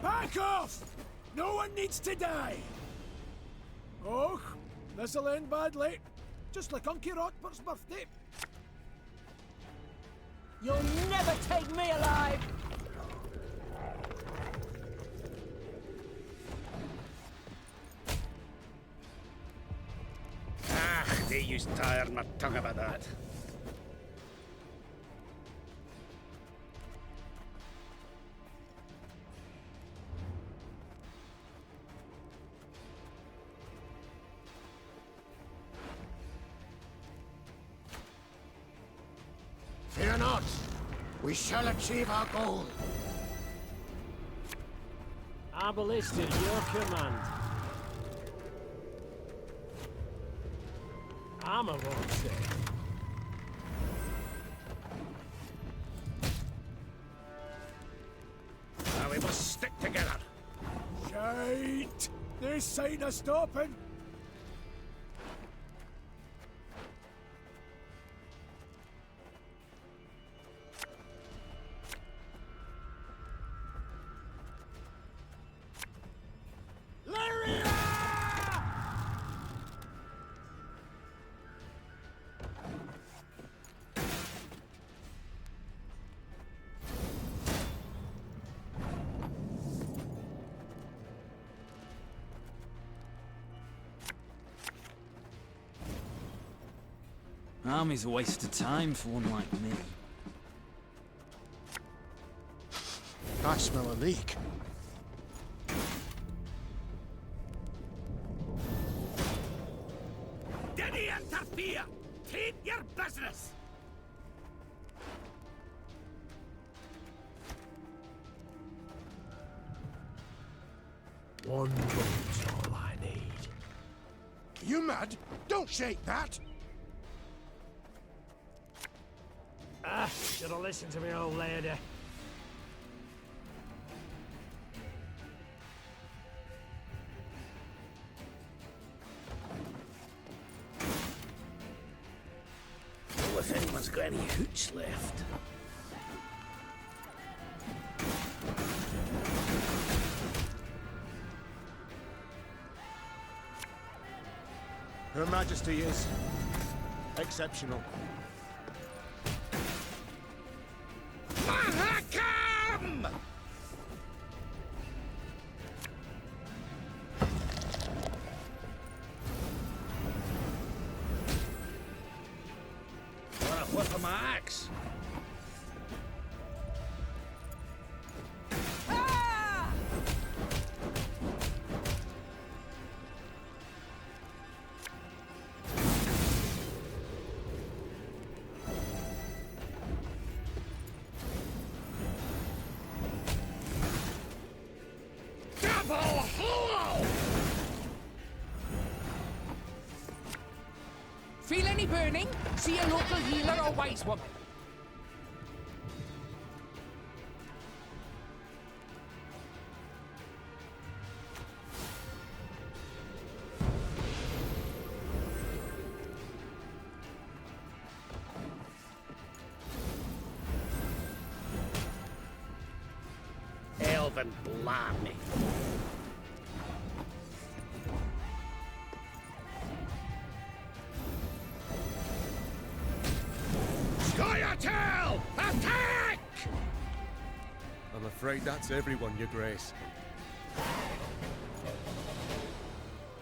Back off! No one needs to die! Oh, this'll end badly. Just like Unky Rockport's birthday. You'll never take me alive! They used to iron my tongue about that. Fear not. We shall achieve our goal. Our ballista, your command. Armor won't say. Now we must stick together. Shite! This sign of stopping. army's a waste of time for one like me. I smell a leak. Diddy interfere! Keep your business! One drunk's all I need. You mad? Don't shake that! Ah, should have listened to me old lady. Oh, if anyone's got any hooch left. Her Majesty is exceptional. Mahakam! Want a whiff of my axe? Feel any burning? See a local healer or wise woman. Elven blarney. Scoia'tael! Attack! I'm afraid that's everyone, Your Grace.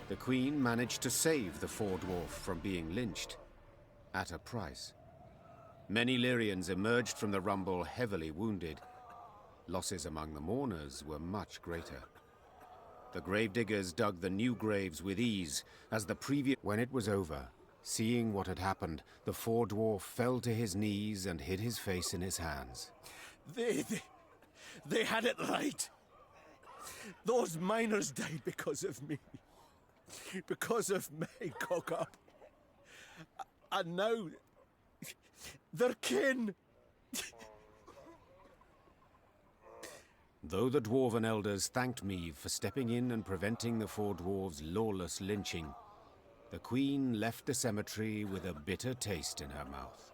The Queen managed to save the Fordwarf from being lynched, at a price. Many Lyrians emerged from the rumble heavily wounded. Losses among the mourners were much greater. The gravediggers dug the new graves with ease, as the previous... When it was over, seeing what had happened, the Fordwarf fell to his knees and hid his face in his hands. They had it right. Those miners died because of me. Because of my cock-up. And now... they're kin. Though the Dwarven elders thanked Meve for stepping in and preventing the Fordwarf's lawless lynching, the Queen left the cemetery with a bitter taste in her mouth.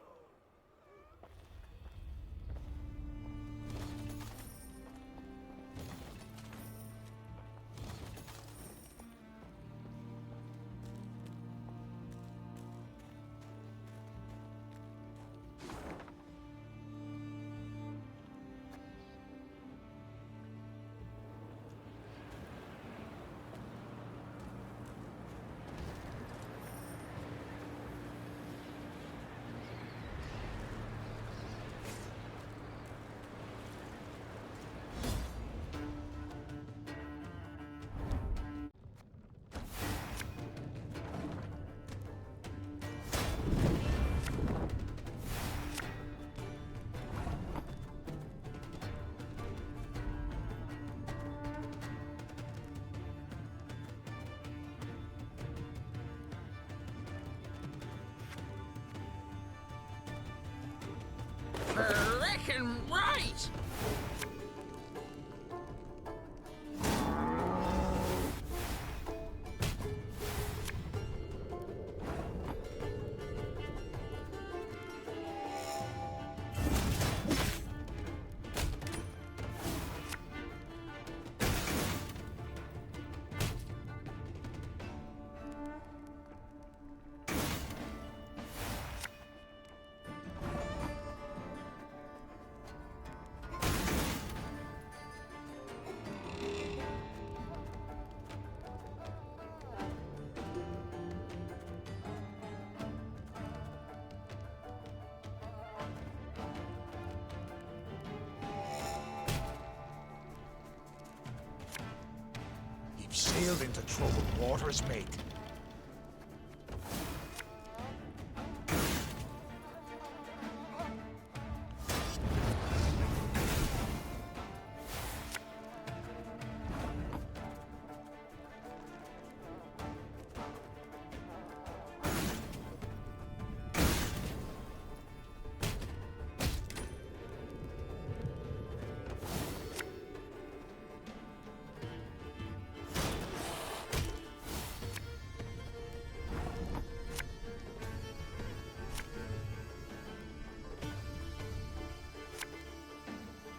sailed into troubled waters, mate.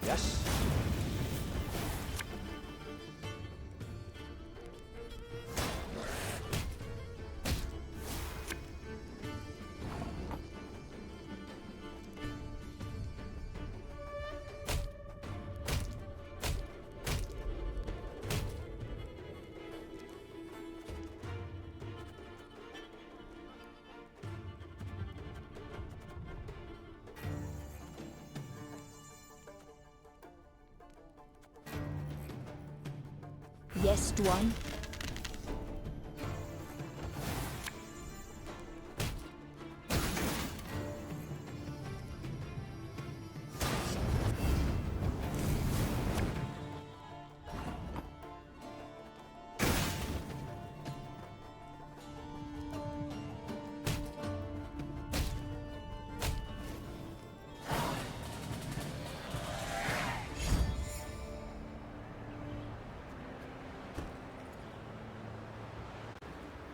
Yes? Yes, Dwan.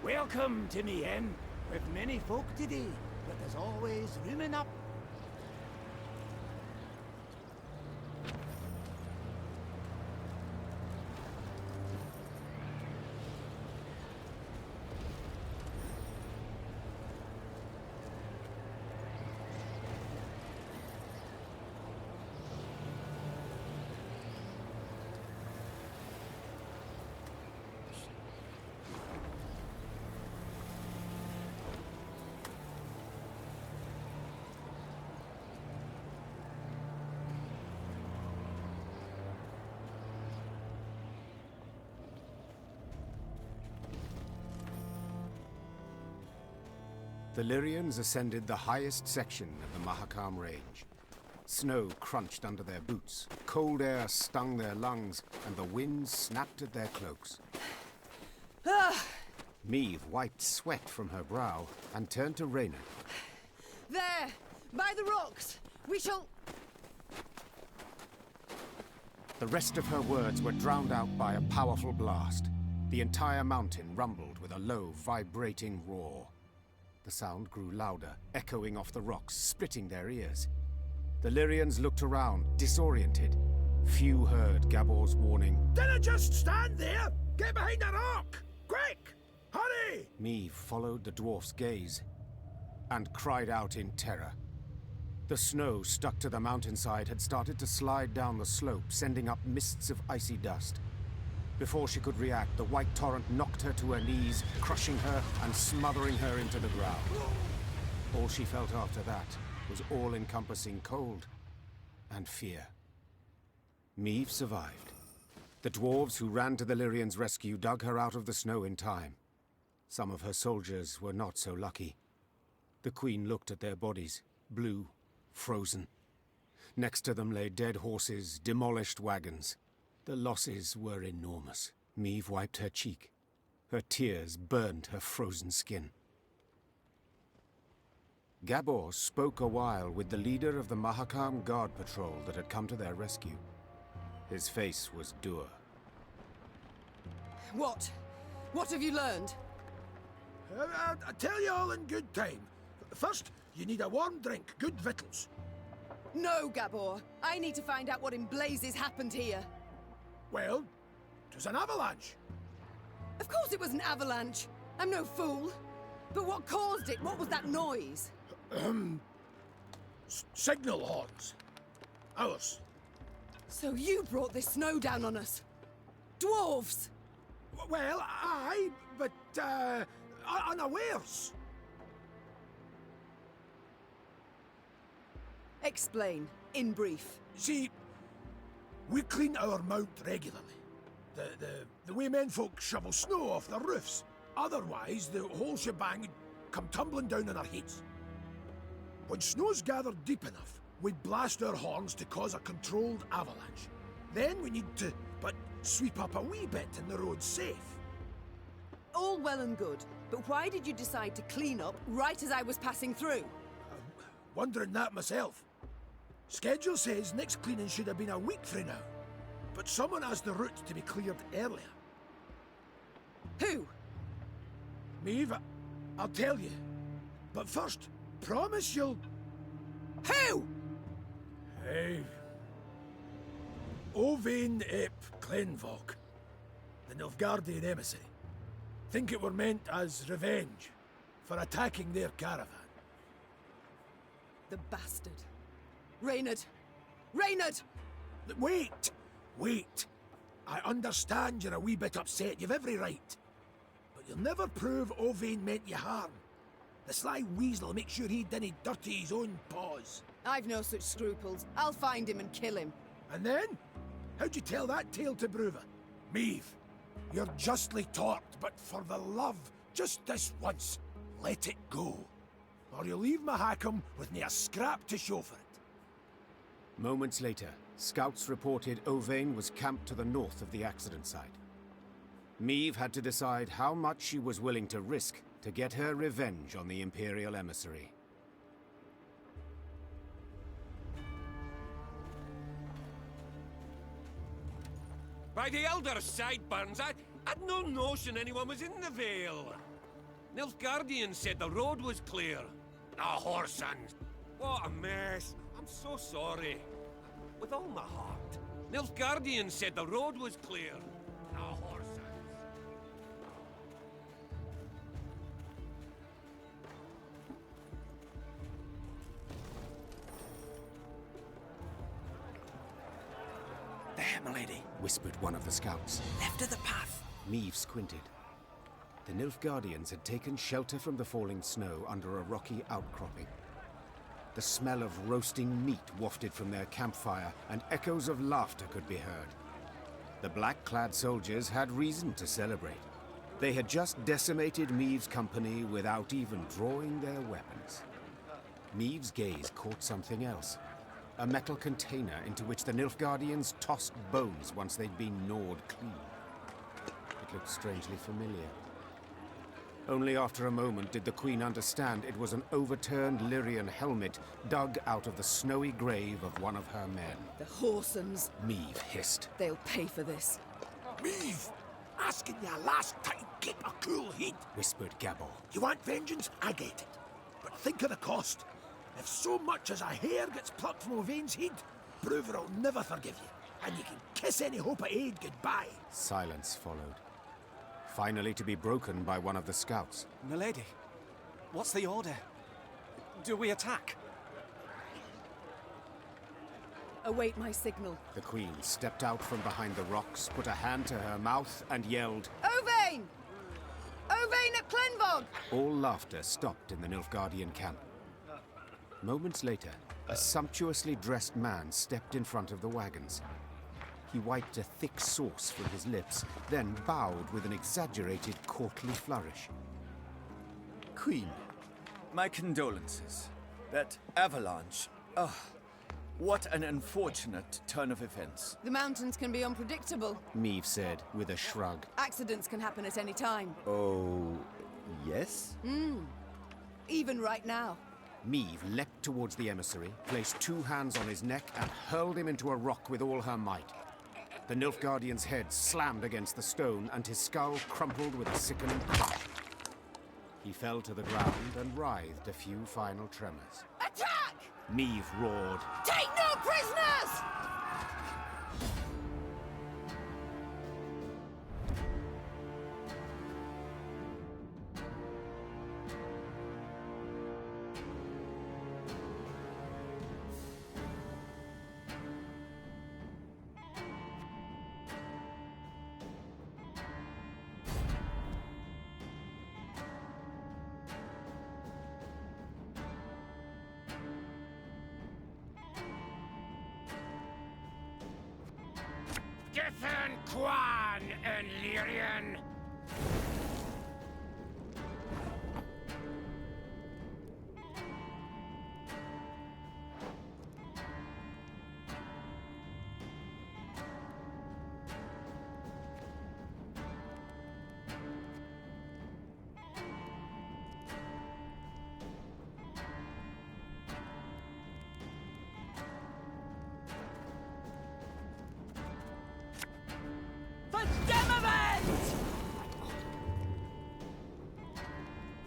Welcome to me inn. We've many folk today, but there's always room enough. The Lyrians ascended the highest section of the Mahakam range. Snow crunched under their boots, cold air stung their lungs, and the wind snapped at their cloaks. Meve wiped sweat from her brow and turned to Raynor. There! By the rocks! We shall... The rest of her words were drowned out by a powerful blast. The entire mountain rumbled with a low, vibrating roar. The sound grew louder, echoing off the rocks, splitting their ears. The Lyrians looked around, disoriented. Few heard Gabor's warning. Dinna just stand there! Get behind the rock! Quick! Hurry! Meve followed the dwarf's gaze and cried out in terror. The snow stuck to the mountainside had started to slide down the slope, sending up mists of icy dust. Before she could react, the white torrent knocked her to her knees, crushing her and smothering her into the ground. All she felt after that was all-encompassing cold and fear. Meve survived. The dwarves who ran to the Lyrians' rescue dug her out of the snow in time. Some of her soldiers were not so lucky. The Queen looked at their bodies, blue, frozen. Next to them lay dead horses, demolished wagons. The losses were enormous. Meve wiped her cheek. Her tears burned her frozen skin. Gabor spoke a while with the leader of the Mahakam guard patrol that had come to their rescue. His face was dour. What? What have you learned? I'll tell you all in good time. First, you need a warm drink, good victuals. No, Gabor. I need to find out what in blazes happened here. Well, it was an avalanche. Of course it was an avalanche. I'm no fool. But what caused it? What was that noise? Signal horns. Ours. So you brought this snow down on us? Dwarves! Well, aye, but, unawares. Explain, in brief. See, we clean our mount regularly. The way menfolk shovel snow off their roofs. Otherwise, the whole shebang would come tumbling down on our heads. When snow's gathered deep enough, we blast our horns to cause a controlled avalanche. Then we need to, sweep up a wee bit and the road's safe. All well and good, but why did you decide to clean up right as I was passing through? Wondering that myself. Schedule says next cleaning should have been a week from now, but someone asked the route to be cleared earlier. Who? Meve, I'll tell you. But first, promise you'll... Who? Hey. Ovain ep Clenvog, the Nilfgaardian emissary. Think it were meant as revenge for attacking their caravan. The bastard. Reynard! Reynard! Wait! Wait! I understand you're a wee bit upset, you've every right. But you'll never prove Ovain meant you harm. The sly weasel will make sure he didn't dirty his own paws. I've no such scruples. I'll find him and kill him. And then? How'd you tell that tale to Bruva? Meve, you're justly torqued, but for the love, just this once, let it go. Or you'll leave Mahakam with me a scrap to show for it. Moments later, scouts reported Ovain was camped to the north of the accident site. Meve had to decide how much she was willing to risk to get her revenge on the Imperial emissary. By the Elder Sideburns, I'd no notion anyone was in the Vale. Nilfgaardian said the road was clear. Ah, whoresons. What a mess. I'm so sorry. With all my heart. Nilfgaardian said the road was clear. Ah, whoresons. There, milady, whispered one of the scouts. Left of the path. Meve squinted. The Nilfgaardians had taken shelter from the falling snow under a rocky outcropping. The smell of roasting meat wafted from their campfire, and echoes of laughter could be heard. The black-clad soldiers had reason to celebrate. They had just decimated Meve's company without even drawing their weapons. Meve's gaze caught something else. A metal container into which the Nilfgaardians tossed bones once they'd been gnawed clean. It looked strangely familiar. Only after a moment did the Queen understand it was an overturned Lyrian helmet dug out of the snowy grave of one of her men. The whoresons. Meve hissed. They'll pay for this. Meve! Asking you last time, keep a cool head, whispered Gabor. You want vengeance? I get it. But think of the cost. If so much as a hair gets plucked from Ovain's head, Bruver will never forgive you, and you can kiss any hope of aid goodbye. Silence followed, finally to be broken by one of the scouts. Milady, what's the order? Do we attack? Await my signal. The Queen stepped out from behind the rocks, put a hand to her mouth, and yelled, Ovain! Ovain at Clenvog! All laughter stopped in the Nilfgaardian camp. Moments later, a sumptuously dressed man stepped in front of the wagons. He wiped a thick sauce from his lips, then bowed with an exaggerated courtly flourish. Queen, my condolences. That avalanche. Oh, what an unfortunate turn of events. The mountains can be unpredictable, Meve said with a shrug. Accidents can happen at any time. Oh, yes? Even right now. Meve leapt towards the emissary, placed two hands on his neck, and hurled him into a rock with all her might. The Nilfgaardian's head slammed against the stone, and his skull crumpled with a sickening crash. He fell to the ground and writhed a few final tremors. Attack! Meve roared. Take no prisoners! Githern Quan and Lyrian.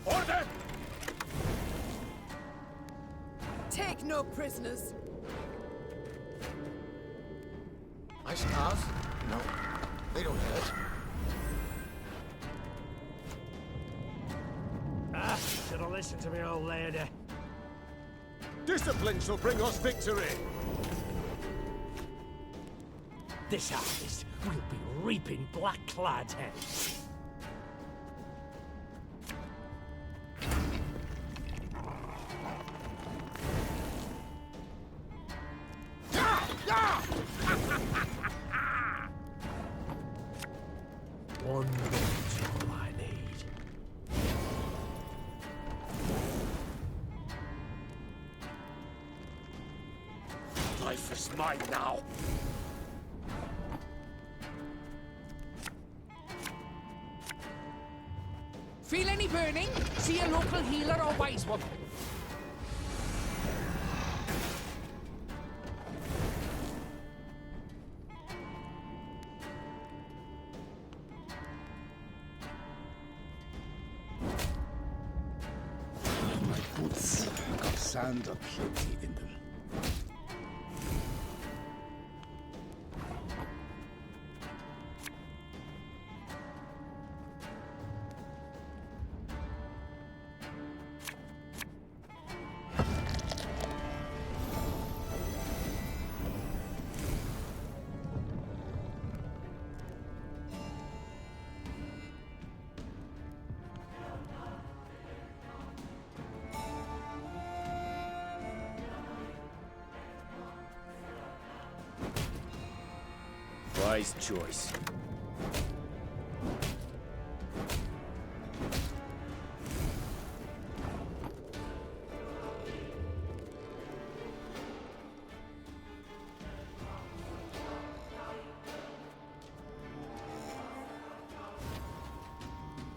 Order! Take no prisoners. My scars? No, they don't hurt. Should have listened to me, old lady. Discipline shall bring us victory! This harvest, we'll be reaping black-clad heads. One minute's all I need. Life is mine now. Feel any burning? See a local healer or wise woman. My boots got sand aplenty in them. Wise choice.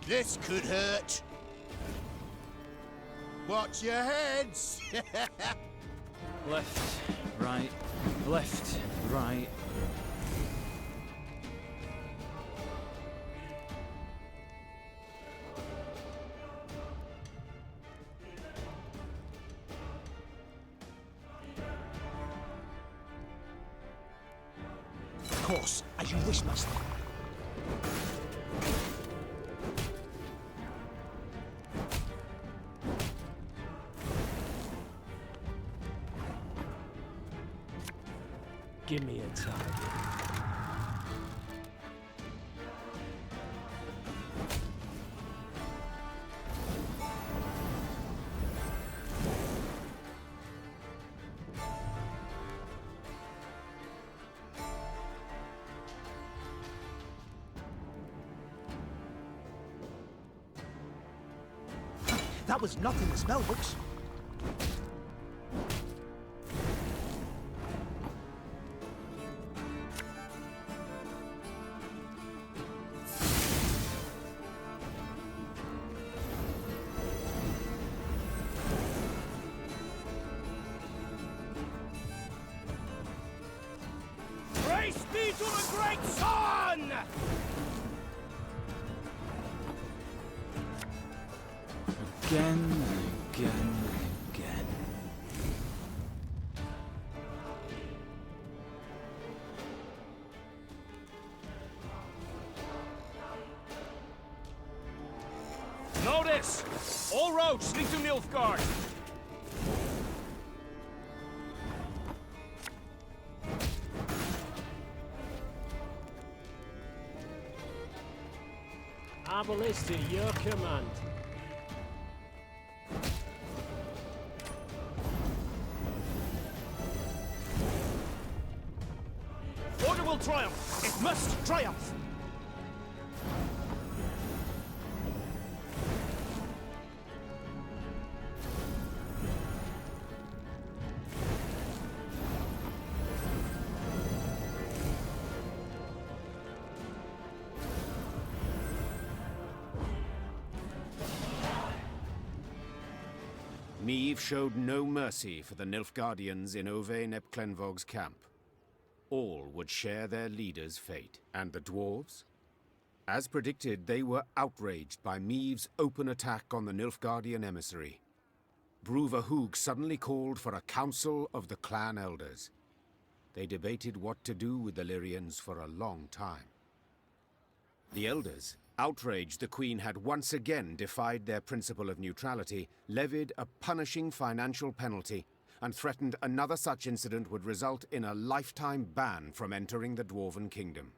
This could hurt. Watch your heads! Left, right, left, right. Of course, as you wish, master. Give me a target. That was not in the spell books. Praise be to the great sun! Again, again, again. Notice! All roads lead to Nilfgaard. Arbalist at your command. Order will triumph! It must triumph! Meve showed no mercy for the Nilfgaardians in Ove Nepklenvog's camp. All would share their leader's fate. And the dwarves? As predicted, they were outraged by Meve's open attack on the Nilfgaardian emissary. Bruva Hoog suddenly called for a council of the clan elders. They debated what to do with the Lyrians for a long time. The elders, outraged the Queen had once again defied their principle of neutrality, levied a punishing financial penalty, and threatened another such incident would result in a lifetime ban from entering the Dwarven Kingdom.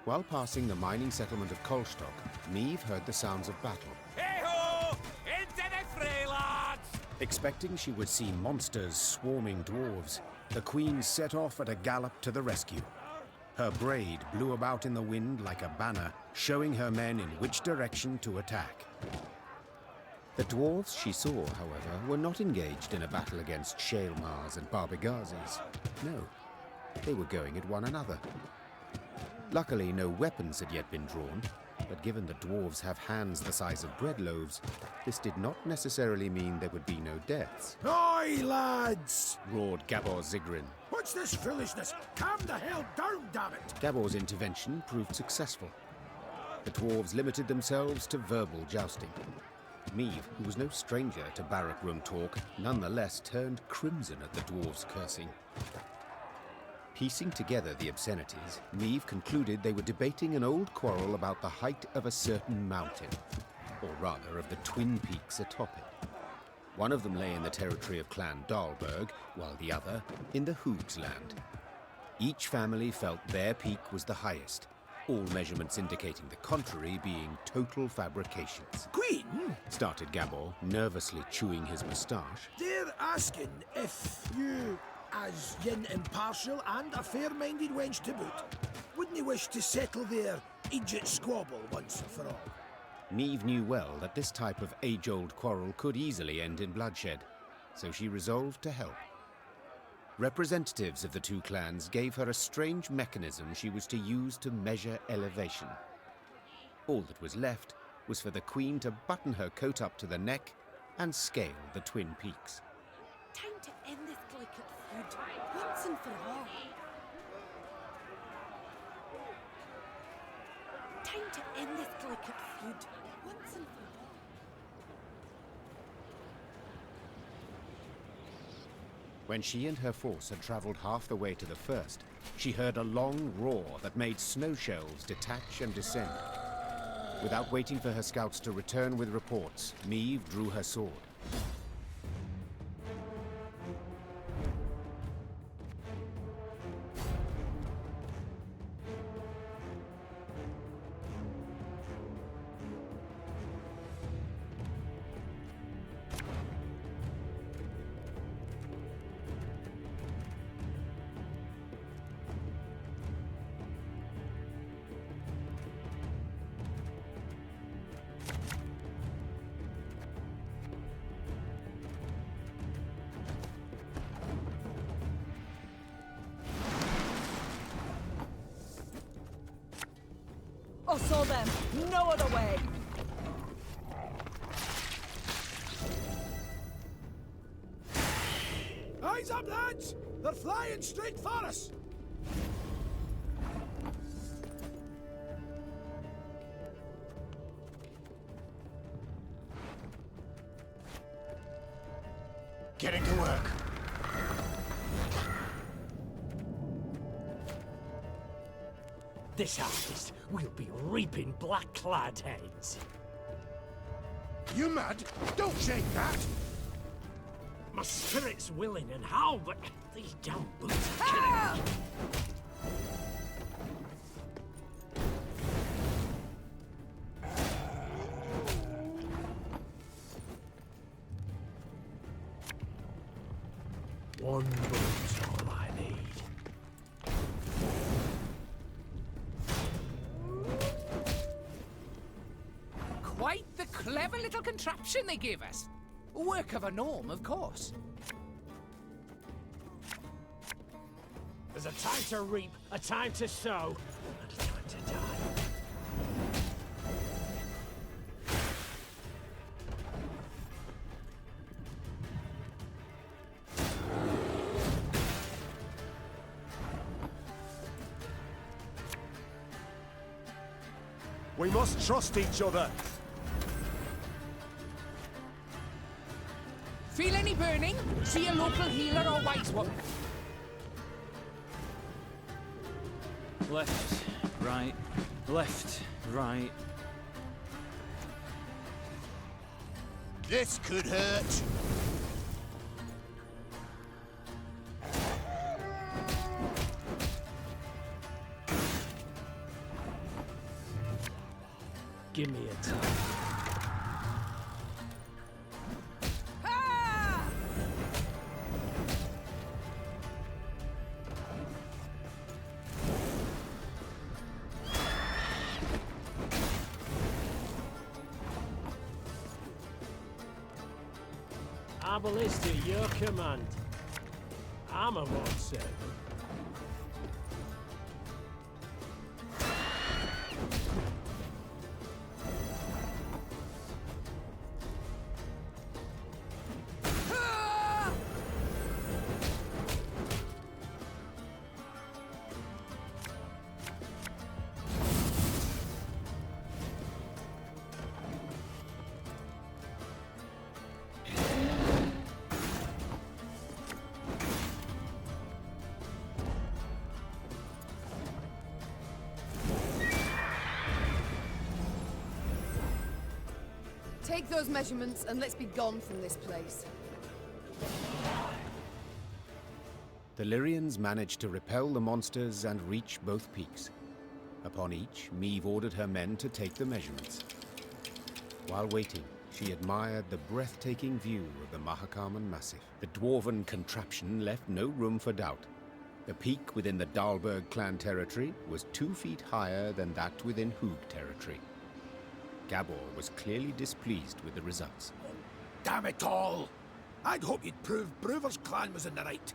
While passing the mining settlement of Kolstock, Meve heard the sounds of battle. Hey-ho! Into the fray, lads! Expecting she would see monsters swarming dwarves, the Queen set off at a gallop to the rescue. Her braid blew about in the wind like a banner, showing her men in which direction to attack. The dwarves she saw, however, were not engaged in a battle against Shaelmars and Barbigazes. No, they were going at one another. Luckily, no weapons had yet been drawn, but given the dwarves have hands the size of bread loaves, this did not necessarily mean there would be no deaths. Oi, lads! Roared Gabor Zigrin. What's this foolishness? Calm the hell down, damn it! Gabor's intervention proved successful. The dwarves limited themselves to verbal jousting. Meve, who was no stranger to barrack room talk, nonetheless turned crimson at the dwarves' cursing. Piecing together the obscenities, Meve concluded they were debating an old quarrel about the height of a certain mountain, or rather of the twin peaks atop it. One of them lay in the territory of Clan Dahlberg, while the other in the Hoogs land. Each family felt their peak was the highest, all measurements indicating the contrary being total fabrications. Queen? Started Gabor, nervously chewing his moustache. They're asking if you, as yin impartial and a fair-minded wench to boot, wouldn't you wish to settle their aged squabble once and for all? Meve knew well that this type of age-old quarrel could easily end in bloodshed, so she resolved to help. Representatives of the two clans gave her a strange mechanism she was to use to measure elevation. All that was left was for the Queen to button her coat up to the neck and scale the twin peaks. Time to end this delicate feud, once and for all. Time to end this delicate feud, once and for all. When she and her force had travelled half the way to the first, she heard a long roar that made snow shells detach and descend. Without waiting for her scouts to return with reports, Meve drew her sword. I saw them. No other way. Eyes up, lads! They're flying straight for us! Getting to work. This harvest, we'll be reaping black-clad heads. You mad? Don't shake that! My spirit's willing and how, but these damn boots are killing me. One boot's all I need. Quite the clever little contraption they gave us. Work of a gnome, of course. There's a time to reap, a time to sow, and a time to die. We must trust each other. Feel any burning? See a local healer or wise woman. Left, right, left, right. This could hurt. Give me a time. Our ballista, your command. Armor won't save them. Take those measurements and let's be gone from this place. The Lyrians managed to repel the monsters and reach both peaks. Upon each, Meve ordered her men to take the measurements. While waiting, she admired the breathtaking view of the Mahakam Massif. The dwarven contraption left no room for doubt. The peak within the Dalberg clan territory was 2 feet higher than that within Hoog territory. Gabor was clearly displeased with the results. Damn it all! I'd hoped you'd prove Brewer's clan was in the right.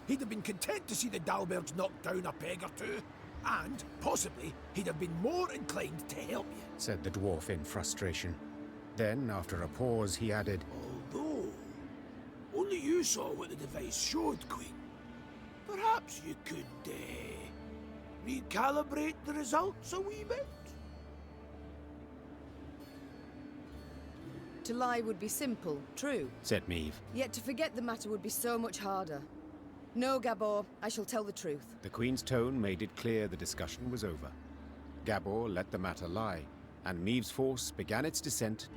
He'd have been content to see the Dalbergs knocked down a peg or two, and, possibly, he'd have been more inclined to help you. Said the dwarf in frustration. Then, after a pause, he added, Although, only you saw what the device showed, Queen. Perhaps you could, recalibrate the results a wee bit? To lie would be simple, true. said Meve. Yet to forget the matter would be so much harder. No, Gabor, I shall tell the truth. The Queen's tone made it clear the discussion was over. Gabor let the matter lie, and Meve's force began its descent.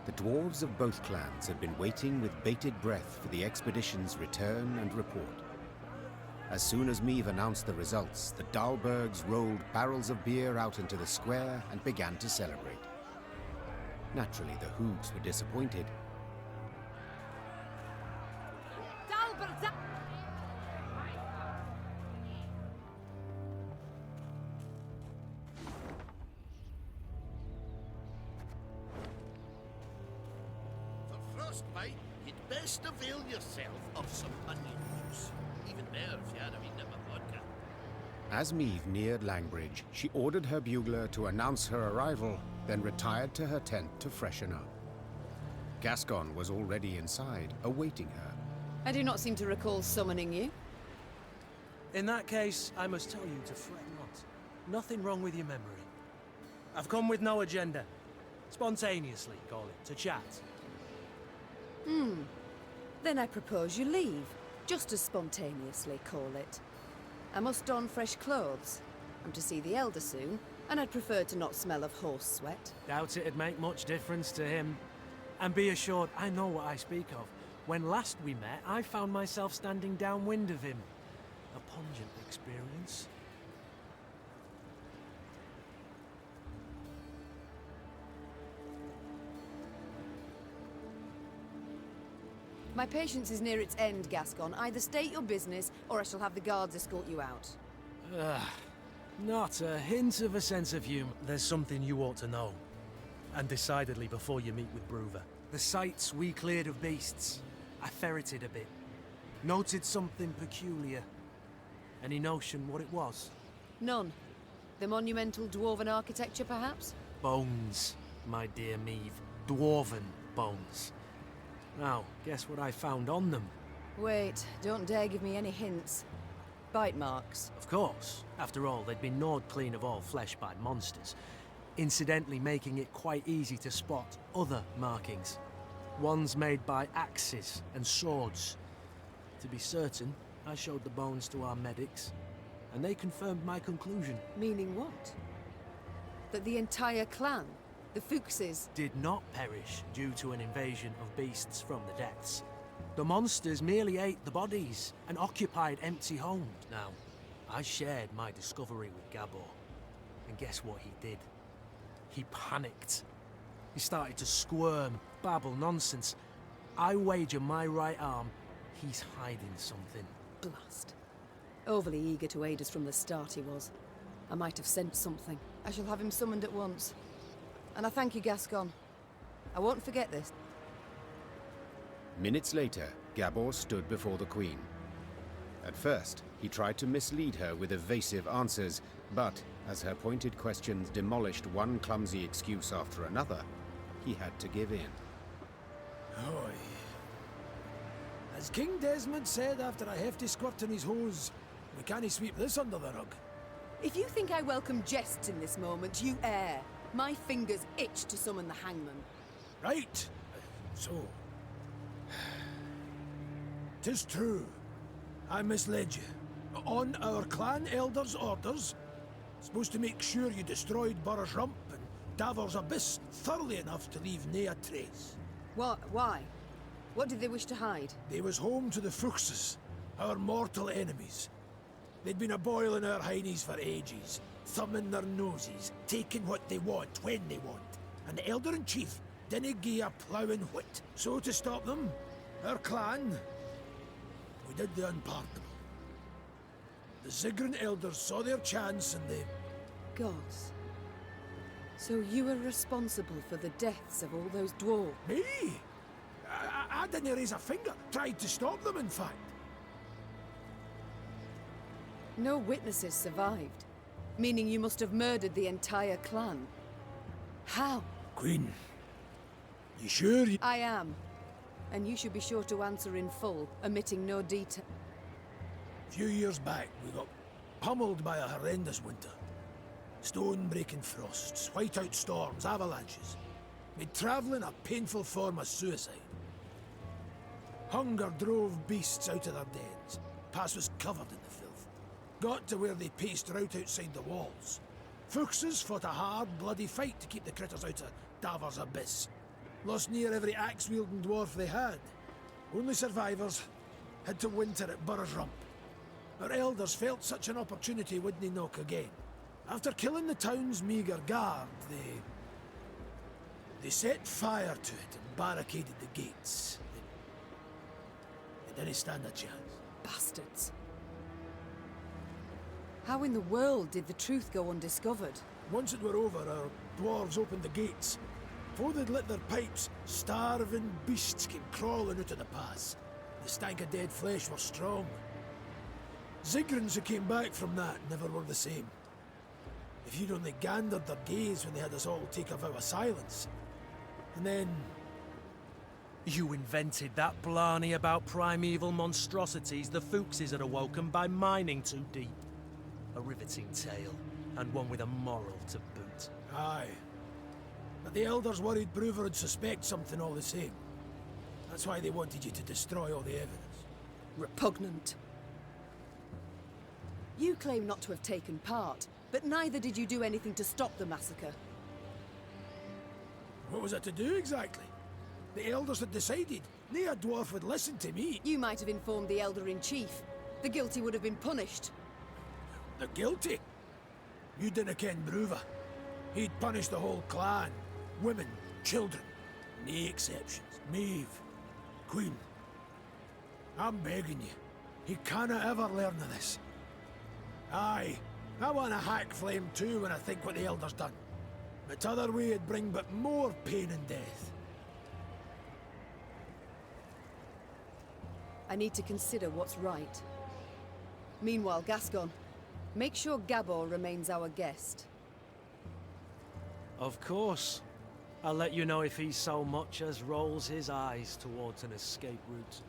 The dwarves of both clans had been waiting with bated breath for the expedition's return and report. As soon as Meve announced the results, the Dalbergs rolled barrels of beer out into the square and began to celebrate. Naturally, the Hoogs were disappointed. Frostbite, you'd best avail yourself of some onion juice. Even better if you had a wee nip of vodka. As Meve neared Langbridge, she ordered her bugler to announce her arrival, then retired to her tent to freshen up. Gascon was already inside, awaiting her. I do not seem to recall summoning you. In that case, I must tell you to fret not. Nothing wrong with your memory. I've come with no agenda. Spontaneously, call it, to chat. Then I propose you leave. Just as spontaneously, call it. I must don fresh clothes. I'm to see the Elder soon, and I'd prefer to not smell of horse sweat. Doubt it'd make much difference to him. And be assured, I know what I speak of. When last we met, I found myself standing downwind of him. A pungent experience. My patience is near its end, Gascon. Either state your business, or I shall have the guards escort you out. Not a hint of a sense of humour. There's something you ought to know. And decidedly before you meet with Bruver. The sites we cleared of beasts. I ferreted a bit. Noted something peculiar. Any notion what it was? None. The monumental dwarven architecture, perhaps? Bones, my dear Meve. Dwarven bones. Now, guess what I found on them? Wait, don't dare give me any hints. Bite marks. Of course. After all, they'd been gnawed clean of all flesh by monsters, incidentally making it quite easy to spot other markings. Ones made by axes and swords. To be certain, I showed the bones to our medics, and they confirmed my conclusion. Meaning what? That the entire clan, the Fuchses, did not perish due to an invasion of beasts from the depths. The monsters merely ate the bodies and occupied empty homes. Now, I shared my discovery with Gabor, and guess what he did? He panicked. He started to squirm, babble nonsense. I wager my right arm, he's hiding something. Blast. Overly eager to aid us from the start he was. I might have sent something. I shall have him summoned at once. And I thank you, Gascon. I won't forget this. Minutes later, Gabor stood before the Queen. At first, he tried to mislead her with evasive answers, but as her pointed questions demolished one clumsy excuse after another, he had to give in. Oy. As King Desmond said after a hefty squirt in his hose, we can't sweep this under the rug. If you think I welcome jests in this moment, you err. My fingers itch to summon the hangman. Right. So... 'tis true. I misled you. On our clan elder's orders, supposed to make sure you destroyed Burr's Rump and Davor's Abyss thoroughly enough to leave nae a trace. What? Why? What did they wish to hide? They was home to the Fuchses, our mortal enemies. They'd been a-boiling our heinies for ages, thumbing their noses, taking what they want when they want. And the Elder-in-Chief didn't gie a ploughing whit. So to stop them, our clan, we did the unpardonable. The Ziggurin elders saw their chance and they... Gods. So you were responsible for the deaths of all those dwarves? Me? I didn't raise a finger. Tried to stop them, in fact. No witnesses survived, meaning you must have murdered the entire clan. How? Queen, you sure you... I am. And you should be sure to answer in full, omitting no detail. A few years back, we got pummeled by a horrendous winter. Stone-breaking frosts, whiteout storms, avalanches. Made travelling a painful form of suicide. Hunger drove beasts out of their dens. Pass was covered in the filth. Got to where they paced rout outside the walls. Fuchses fought a hard, bloody fight to keep the critters out of Davor's Abyss. Lost near every axe-wielding dwarf they had. Only survivors had to winter at Burr's Rump. Our elders felt such an opportunity wouldn't knock again. After killing the town's meagre guard, they set fire to it and barricaded the gates. They didn't stand a chance. Bastards. How in the world did the truth go undiscovered? Once it were over, our dwarves opened the gates. Before they'd lit their pipes, starving beasts came crawling out of the pass. The stank of dead flesh were strong. Zigrins who came back from that never were the same. If you'd only gandered their gaze when they had us all take a vow of silence. And then... You invented that blarney about primeval monstrosities the Fuchses had awoken by mining too deep. A riveting tale, and one with a moral to boot. Aye. But the Elders worried Brewer would suspect something all the same. That's why they wanted you to destroy all the evidence. Repugnant. You claim not to have taken part, but neither did you do anything to stop the massacre. What was I to do exactly? The Elders had decided. Near dwarf would listen to me. You might have informed the Elder-in-Chief. The guilty would have been punished. The guilty? You didn't ken Brewer. He'd punish the whole clan. Women, children. No exceptions. Meve. Queen. I'm begging you. He canna ever learn of this. Aye, I want a hack flame too when I think what the Elder's done. But t'other way it'd bring but more pain and death. I need to consider what's right. Meanwhile, Gascon, make sure Gabor remains our guest. Of course. I'll let you know if he so much as rolls his eyes towards an escape route.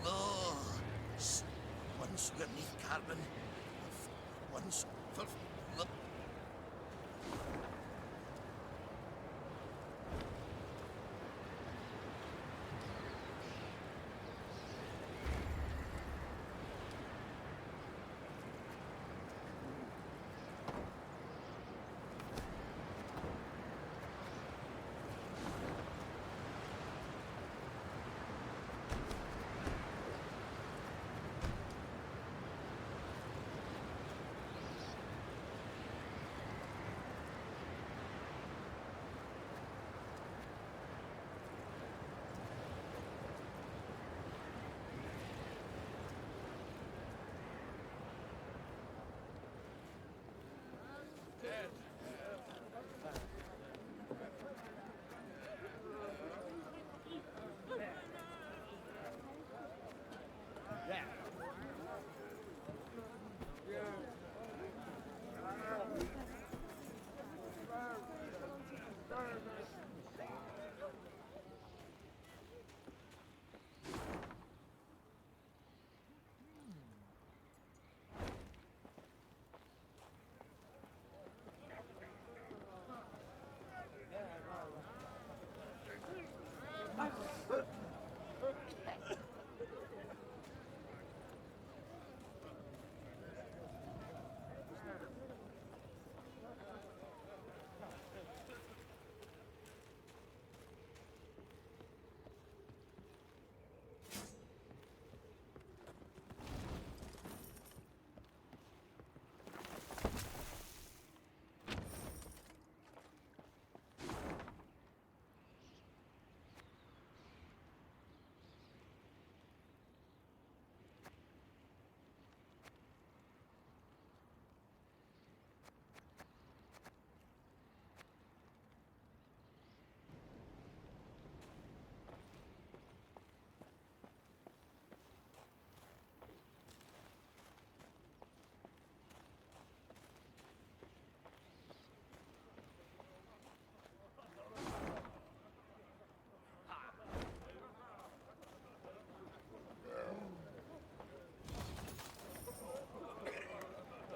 Oh, once beneath carbon, once for...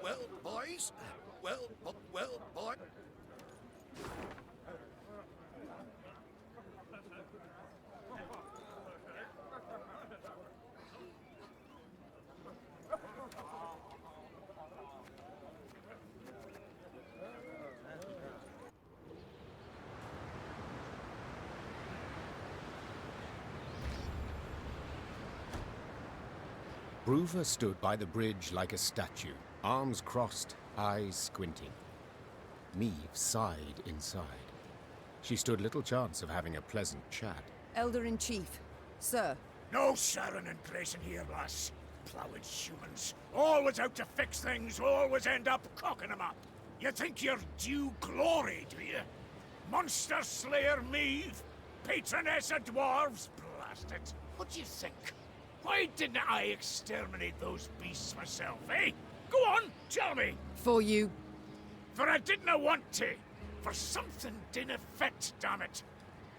Well, boys. Well, boy. Brewer stood by the bridge like a statue, arms crossed, eyes squinting. Meve sighed inside. She stood little chance of having a pleasant chat. Elder-in-Chief, sir. No sharing and gracing here, lass. Plowing humans. Always out to fix things, always end up cocking them up. You think you're due glory, do you? Monster Slayer Meve? Patroness of dwarves? Blast it. What do you think? Why didn't I exterminate those beasts myself, eh? Go on, tell me! For you For I didna want to. For something didn't fit, damn it.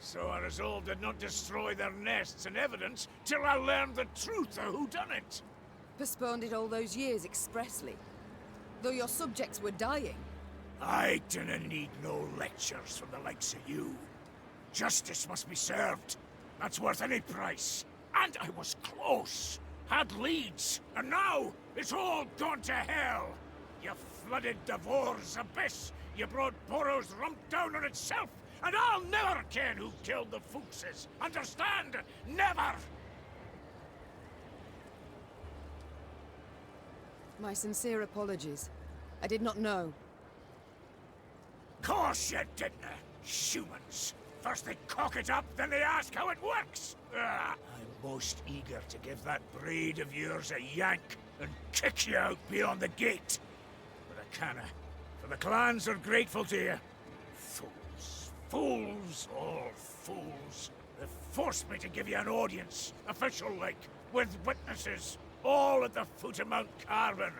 So I resolved to not destroy their nests and evidence till I learned the truth of who done it. Postponed it all those years expressly. Though your subjects were dying. I dinna need no lectures from the likes of you. Justice must be served. That's worth any price. And I was close. Had leads. And now it's all gone to hell. You flooded Devor's abyss. You brought Boros rump down on itself. And I'll never ken who killed the Fuchses. Understand? Never! My sincere apologies. I did not know. Course you didn't. Humans. First they cock it up, then they ask how it works. I'm most eager to give that braid of yours a yank and kick you out beyond the gate. But I canna, for the clans are grateful to you. Fools. Fools. All fools. They forced me to give you an audience, official-like, with witnesses, all at the foot of Mount Carbon.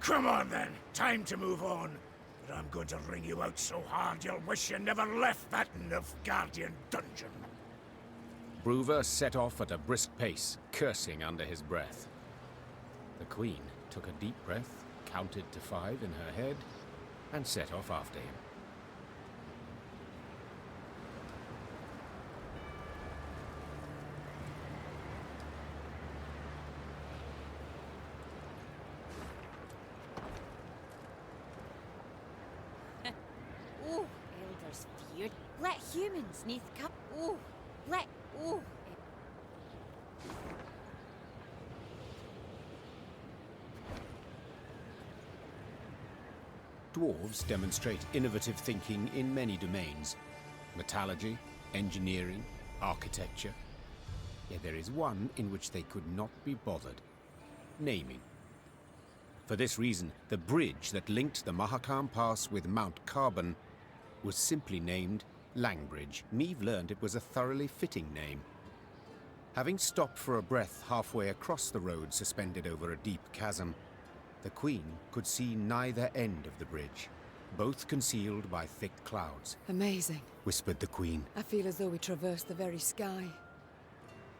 Come on then, time to move on. But I'm going to wring you out so hard you'll wish you never left that Nilfgaardian dungeon. Bruver set off at a brisk pace, cursing under his breath. The Queen took a deep breath, counted to 5 in her head, and set off after him. Oh, elders feared. Let humans neath come. Oh, let. Oh. Dwarves demonstrate innovative thinking in many domains. Metallurgy, engineering, architecture. Yet there is one in which they could not be bothered. Naming. For this reason, the bridge that linked the Mahakam Pass with Mount Carbon was simply named Langbridge. Meve learned it was a thoroughly fitting name. Having stopped for a breath halfway across the road suspended over a deep chasm, the Queen could see neither end of the bridge, both concealed by thick clouds. Amazing, whispered the Queen. I feel as though we traversed the very sky.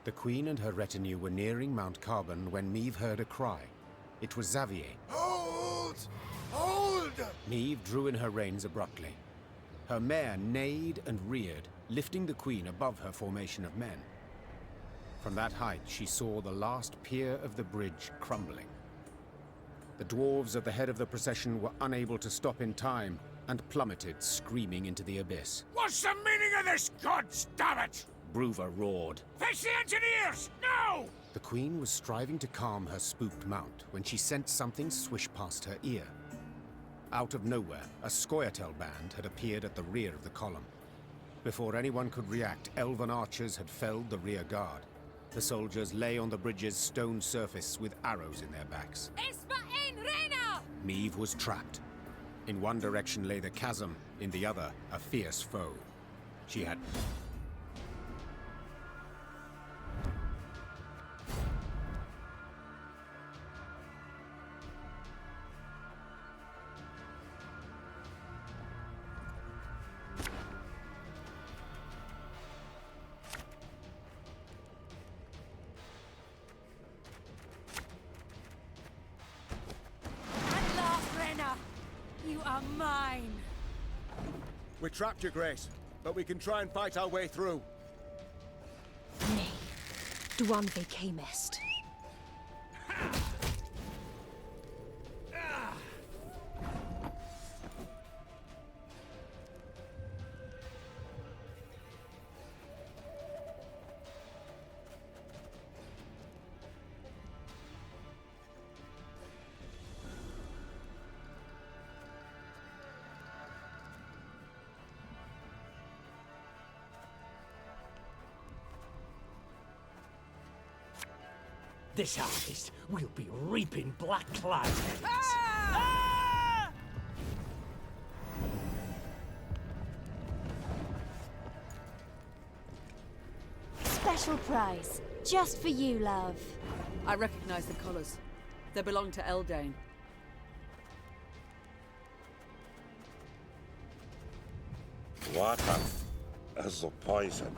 The Queen and her retinue were nearing Mount Carbon when Meve heard a cry. It was Xavier. Hold! Hold! Meve drew in her reins abruptly. Her mare neighed and reared, lifting the Queen above her formation of men. From that height, she saw the last pier of the bridge crumbling. The dwarves at the head of the procession were unable to stop in time and plummeted, screaming into the abyss. What's the meaning of this, gods damn it? Bruver roared. Fetch the engineers! Now! The Queen was striving to calm her spooked mount when she sensed something swish past her ear. Out of nowhere, a Scoia'tael band had appeared at the rear of the column. Before anyone could react, elven archers had felled the rear guard. The soldiers lay on the bridge's stone surface with arrows in their backs. Meve was trapped. In one direction lay the chasm, in the other, a fierce foe. She had... We trapped your Grace, but we can try and fight our way through. Nay, Dwan ve camest. This harvest, we'll be reaping black cloud heads. Special prize, just for you, love. I recognize the colours. They belong to Eldain. Water is the poison.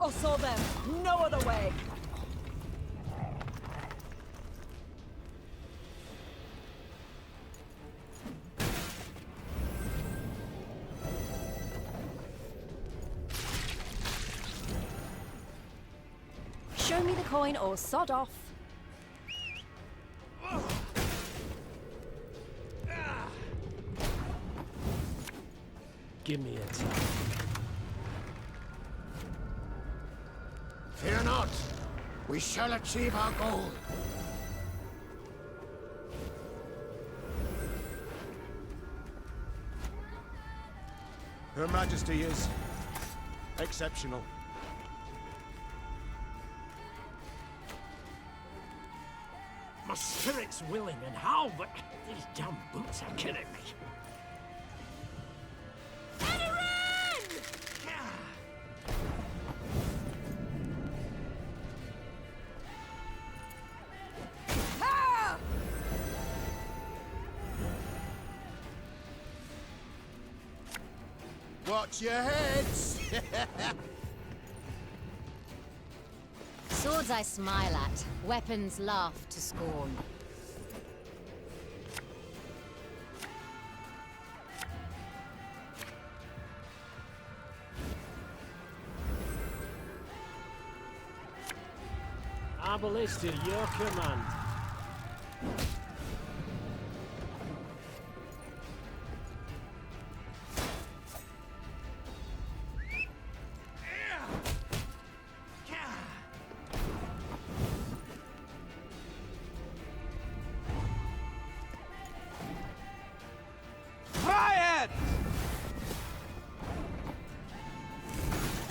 I saw them. No other way. Show me the coin or sod off. Give me a time. Fear not. We shall achieve our goal. Her Majesty is exceptional. My spirit's willing and how, but these damn boots are killing me. Watch your heads! Swords I smile at, weapons laugh to scorn. Our ballista, your command.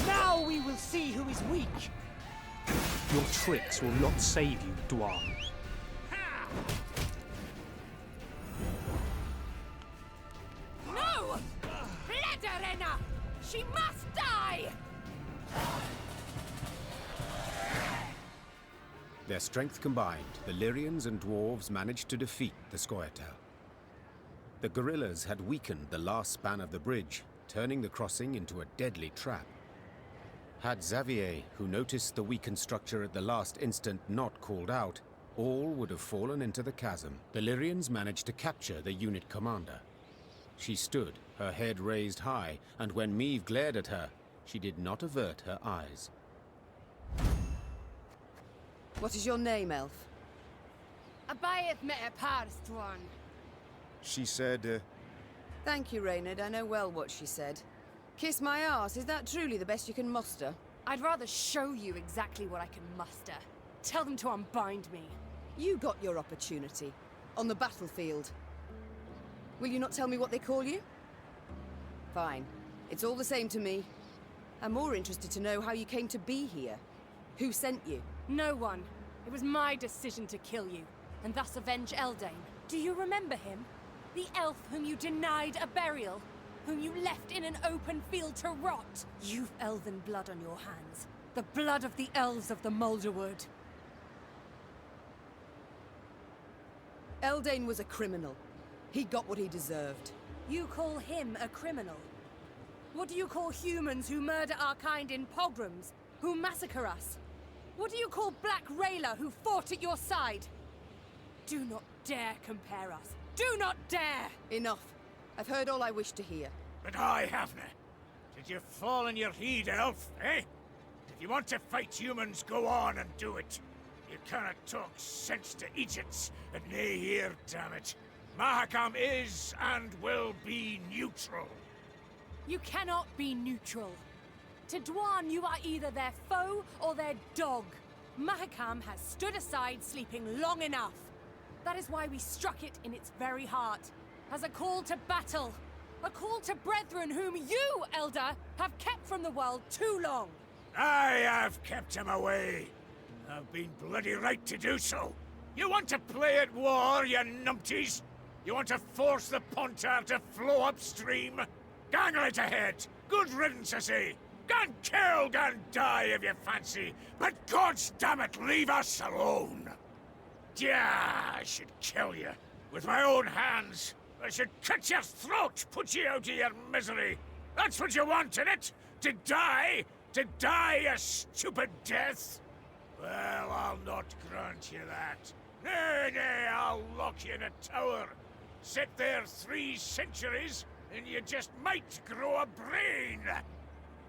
Now we will see who is weak. Your tricks will not save you, Dwarf. No! Aedirn! She must die! Their strength combined, the Lyrians and dwarves managed to defeat the Scoia'tael. The guerrillas had weakened the last span of the bridge, turning the crossing into a deadly trap. Had Xavier, who noticed the weakened structure at the last instant, not called out, all would have fallen into the chasm. The Lyrians managed to capture the unit commander. She stood, her head raised high, and when Meve glared at her, she did not avert her eyes. What is your name, elf? Abayeth meta Parstwan. She said, Thank you, Reynard. I know well what she said. Kiss my arse, is that truly the best you can muster? I'd rather show you exactly what I can muster. Tell them to unbind me. You got your opportunity. On the battlefield. Will you not tell me what they call you? Fine. It's all the same to me. I'm more interested to know how you came to be here. Who sent you? No one. It was my decision to kill you, and thus avenge Eldain. Do you remember him? The elf whom you denied a burial? Whom you left in an open field to rot? You've elven blood on your hands. The blood of the elves of the Moulderwood. Eldain was a criminal. He got what he deserved. You call him a criminal? What do you call humans who murder our kind in pogroms? Who massacre us? What do you call Black Rayla who fought at your side? Do not dare compare us. Do not dare! Enough. I've heard all I wish to hear. But I haven't. Did you fall in your heed, elf, eh? If you want to fight humans, go on and do it. You cannot talk sense to idiots and nae here, damn it. Mahakam is and will be neutral. You cannot be neutral. To Dwan, you are either their foe or their dog. Mahakam has stood aside, sleeping long enough. That is why we struck it in its very heart. As a call to battle. A call to brethren whom you, Elder, have kept from the world too long. I have kept him away. I've been bloody right to do so. You want to play at war, you numpties? You want to force the Pontar to flow upstream? Gangle it ahead. Good riddance, I say. Gan kill, gan die if you fancy, but God's damn it, leave us alone! Yeah, I should kill you. With my own hands. I should cut your throat, put you out of your misery. That's what you want, innit? To die? To die a stupid death? Well, I'll not grant you that. Nay, nay, I'll lock you in a tower. Sit there 3 centuries, and you just might grow a brain.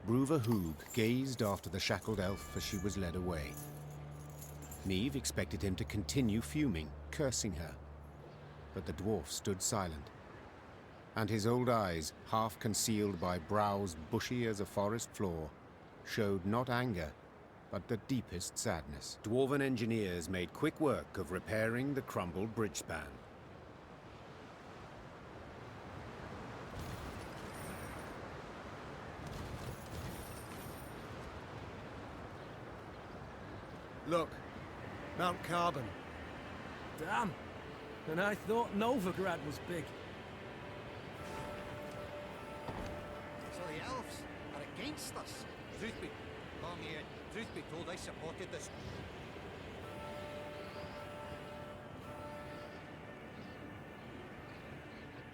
Bruva Hoog gazed after the shackled elf as she was led away. Meve expected him to continue fuming, cursing her. But the dwarf stood silent, and his old eyes, half concealed by brows bushy as a forest floor, showed not anger, but the deepest sadness. Dwarven engineers made quick work of repairing the crumbled bridge span. Look, Mount Carbon. Damn! And I thought Novigrad was big. So the elves are against us. Truth be told, I supported this.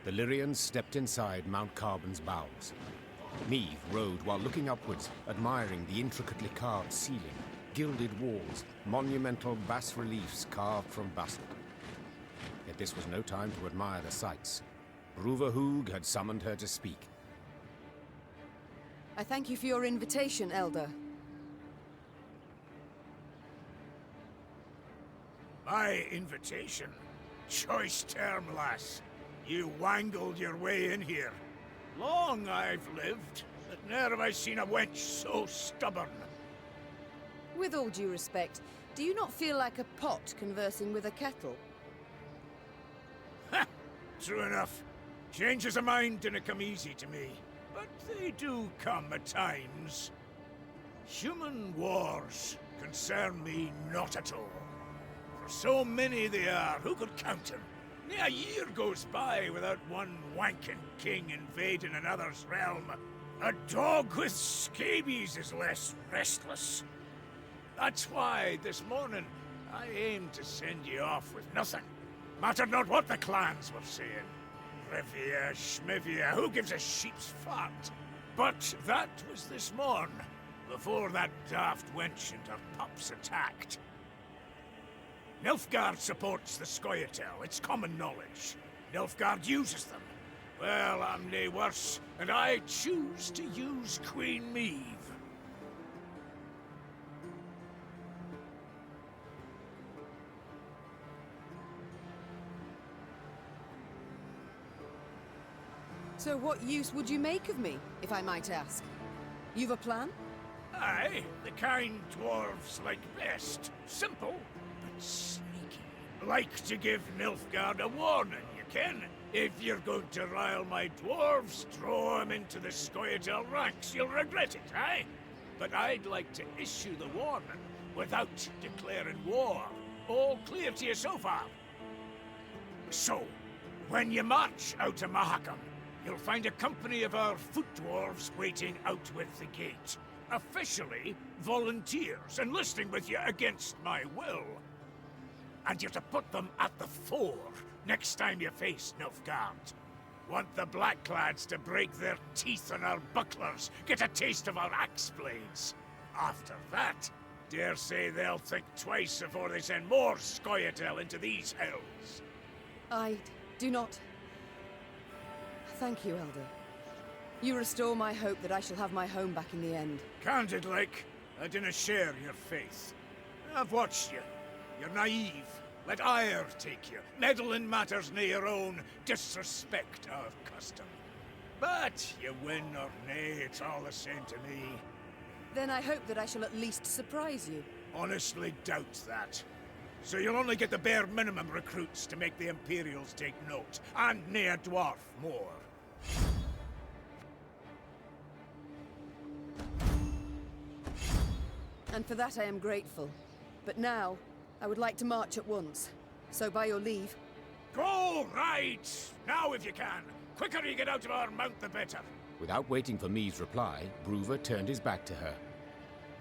The Lyrians stepped inside Mount Carbon's bowels. Meve rode while looking upwards, admiring the intricately carved ceiling, gilded walls, monumental bas-reliefs carved from basalt. Yet this was no time to admire the sights. Bruva Hoog had summoned her to speak. I thank you for your invitation, Elder. My invitation? Choice term, lass. You wangled your way in here. Long I've lived, but ne'er have I seen a wench so stubborn. With all due respect, do you not feel like a pot conversing with a kettle? Ha! True enough. Changes of mind didn't come easy to me, but they do come at times. Human wars concern me not at all. For so many they are, who could count them? Near a year goes by without one wanking king invading another's realm. A dog with scabies is less restless. That's why, this morning, I aimed to send you off with nothing. Mattered not what the clans were saying. Rivia, Schmivia, who gives a sheep's fart? But that was this morn, before that daft wench and her pups attacked. Nilfgaard supports the Scoia'tael, it's common knowledge. Nilfgaard uses them. Well, I'm nae worse, and I choose to use Queen Meve. So what use would you make of me, if I might ask? You've a plan? Aye, the kind dwarves like best. Simple, but sneaky. Like to give Nilfgaard a warning, you ken. If you're going to rile my dwarves, throw 'em into the Scoia'tael ranks. You'll regret it, aye? But I'd like to issue the warning without declaring war. All clear to you so far? So, when you march out to Mahakam, you'll find a company of our foot dwarves waiting out with the gate. Officially, volunteers, enlisting with you against my will. And you're to put them at the fore next time you face Nilfgaard. Want the Blackclads to break their teeth on our bucklers, get a taste of our axe blades. After that, dare say they'll think twice before they send more Scoia'tael into these hells. I do not... Thank you, Elder. You restore my hope that I shall have my home back in the end. Candid like, I dinna share your faith. I've watched you. You're naive. Let ire take you. Meddle in matters near your own. Disrespect our custom. But you win or nay, it's all the same to me. Then I hope that I shall at least surprise you. Honestly doubt that. So you'll only get the bare minimum recruits to make the Imperials take note. And nae a dwarf more. And for that I am grateful. But now, I would like to march at once. So by your leave... Go right! Now if you can. Quicker you get out of our mount, the better. Without waiting for Meve's reply, Bruver turned his back to her.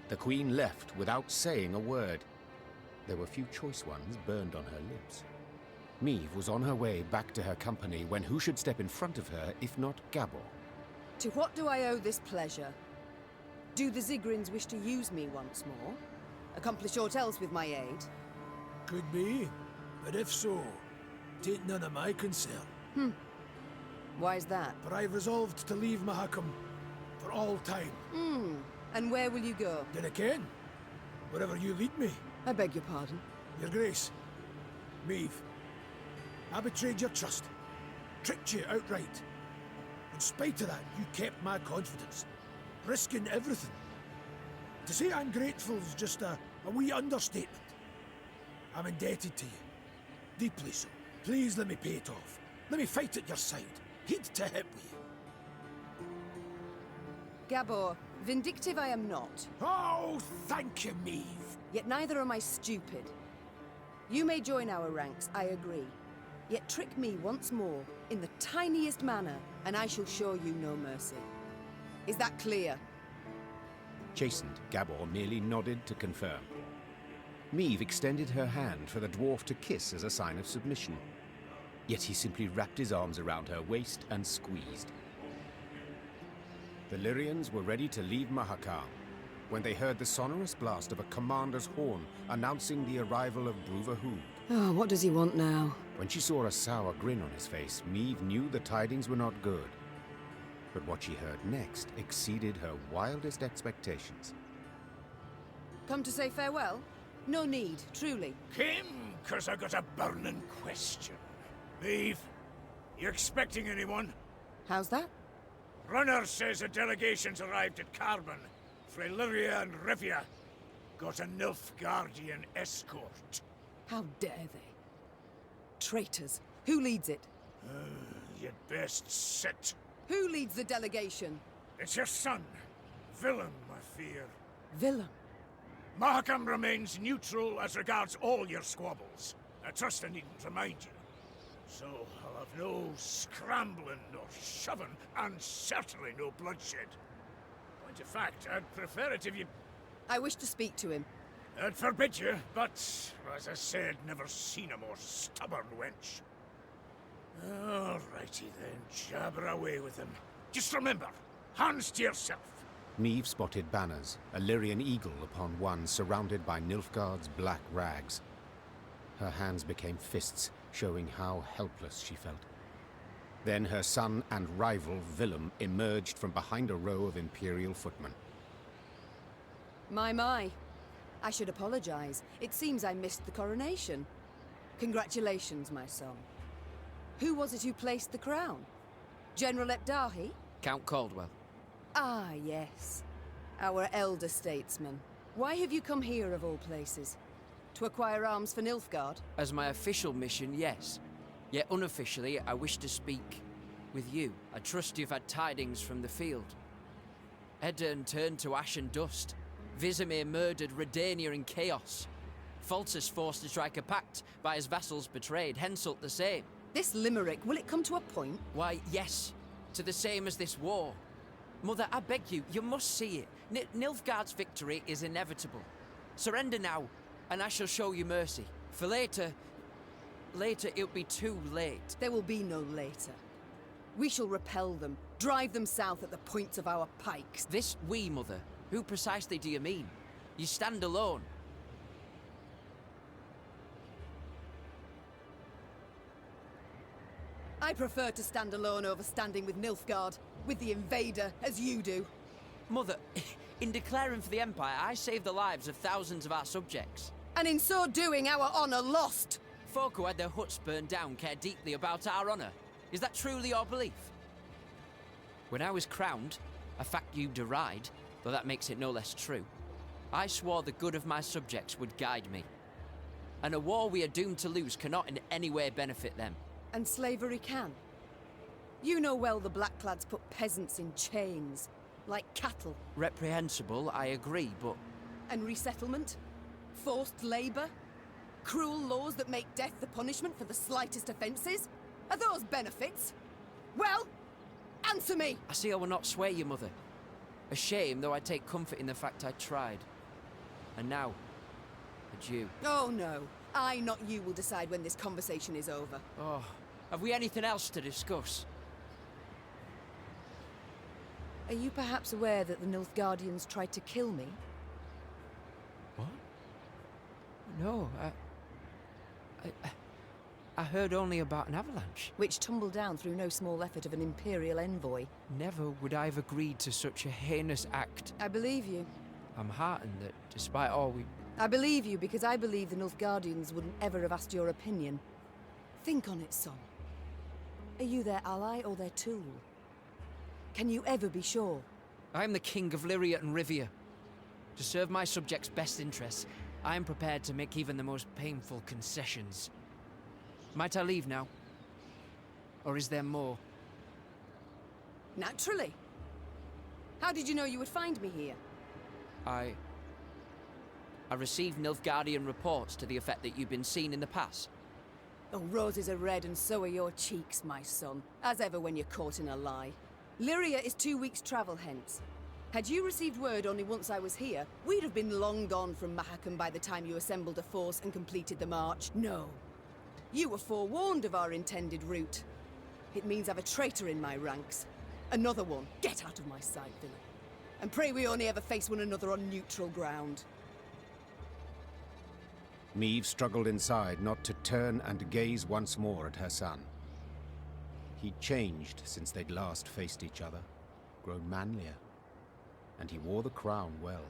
The Queen left without saying a word. There were few choice ones burned on her lips. Meve was on her way back to her company when who should step in front of her if not Gabor? To what do I owe this pleasure? Do the Zigrins wish to use me once more? Accomplish aught else with my aid? Could be, but if so, tain't none of my concern. Why's that? For I've resolved to leave Mahakam for all time. And where will you go? Dinna ken. Wherever you lead me. I beg your pardon. Your Grace. Meve. I betrayed your trust. Tricked you outright. In spite of that, you kept my confidence. Risking everything. To say I'm grateful is just a wee understatement. I'm indebted to you. Deeply so. Please let me pay it off. Let me fight at your side. Head to hip with you. Gabor, vindictive I am not. Oh, thank you, Meve. Yet neither am I stupid. You may join our ranks, I agree. Yet trick me once more, in the tiniest manner, and I shall show you no mercy. Is that clear? Chastened, Gabor merely nodded to confirm. Meve extended her hand for the dwarf to kiss as a sign of submission. Yet he simply wrapped his arms around her waist and squeezed. The Lyrians were ready to leave Mahakam when they heard the sonorous blast of a commander's horn announcing the arrival of Bruver Hood. Oh, what does he want now? When she saw a sour grin on his face, Meve knew the tidings were not good. But what she heard next exceeded her wildest expectations. Come to say farewell? No need, truly. Came 'cause I got a burning question. Meve, you expecting anyone? How's that? Runner says a delegation's arrived at Carbon. Frae Lyria and Rivia. Got a Nilfgaardian escort. How dare they? Traitors. Who leads it? You'd best sit. Who leads the delegation? It's your son, Willem, I fear. Willem? Mahakam remains neutral as regards all your squabbles. I trust I needn't remind you. So I'll have no scrambling or shoving, and certainly no bloodshed. Point of fact, I'd prefer it if you... I wish to speak to him. I'd forbid you, but, as I said, never seen a more stubborn wench. Alrighty then, jabber away with him. Just remember, hands to yourself. Meve spotted banners, a Lyrian eagle upon one surrounded by Nilfgaard's black rags. Her hands became fists, showing how helpless she felt. Then her son and rival, Willem, emerged from behind a row of Imperial footmen. My. I should apologize. It seems I missed the coronation. Congratulations, my son. Who was it who placed the crown? General Epdahi? Count Caldwell. Ah, yes. Our elder statesman. Why have you come here, of all places? To acquire arms for Nilfgaard? As my official mission, yes. Yet unofficially, I wish to speak with you. I trust you've had tidings from the field. Aedirn turned to ash and dust. Vizimir murdered Redania in chaos. Foltest forced to strike a pact by his vassals betrayed, Henselt the same. This limerick, will it come to a point? Why, yes. To the same as this war. Mother, I beg you, you must see it. Nilfgaard's victory is inevitable. Surrender now, and I shall show you mercy. For later it'll be too late. There will be no later. We shall repel them, drive them south at the points of our pikes. This we, Mother? Who precisely do you mean? You stand alone. I prefer to stand alone over standing with Nilfgaard, with the invader, as you do. Mother, in declaring for the Empire, I saved the lives of thousands of our subjects. And in so doing, our honor lost. Folk who had their huts burned down care deeply about our honor. Is that truly your belief? When I was crowned, a fact you deride, though that makes it no less true, I swore the good of my subjects would guide me. And a war we are doomed to lose cannot in any way benefit them. And slavery can. You know well the Blackclads put peasants in chains, like cattle. Reprehensible, I agree, but... And resettlement? Forced labor? Cruel laws that make death the punishment for the slightest offenses? Are those benefits? Well, Answer me! I see I will not sway you, Mother. A shame, though I take comfort in the fact I tried. And now, adieu. Oh no. I, not you, will decide when this conversation is over. Oh, have we anything else to discuss? Are you perhaps aware that the Nilfgaardians tried to kill me? What? No, I heard only about an avalanche. Which tumbled down through no small effort of an Imperial envoy. Never would I have agreed to such a heinous act. I believe you. I'm heartened that, despite all we... I believe you because I believe the Nilfgaardians wouldn't ever have asked your opinion. Think on it, son. Are you their ally or their tool? Can you ever be sure? I am the king of Lyria and Rivia. To serve my subjects' best interests, I am prepared to make even the most painful concessions. Might I leave now? Or is there more? Naturally. How did you know you would find me here? I received Nilfgaardian reports to the effect that you've been seen in the pass. Oh, roses are red and so are your cheeks, my son. As ever when you're caught in a lie. Lyria is 2 weeks' travel hence. Had you received word only once I was here, we'd have been long gone from Mahakam by the time you assembled a force and completed the march. No. You were forewarned of our intended route. It means I've a traitor in my ranks. Another one. Get out of my sight, villain. And pray we only ever face one another on neutral ground. Meve struggled inside not to turn and gaze once more at her son. He'd changed since they'd last faced each other, grown manlier, and he wore the crown well.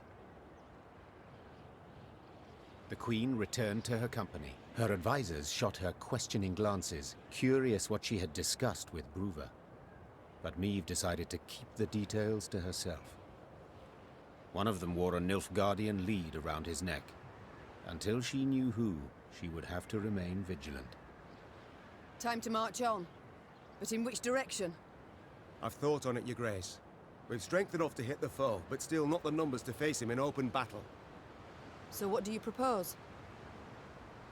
The Queen returned to her company. Her advisors shot her questioning glances, curious what she had discussed with Bruva. But Meve decided to keep the details to herself. One of them wore a Nilfgaardian lead around his neck. Until she knew who, she would have to remain vigilant. Time to march on. But in which direction? I've thought on it, Your Grace. We've strength enough to hit the foe, but still not the numbers to face him in open battle. So what do you propose?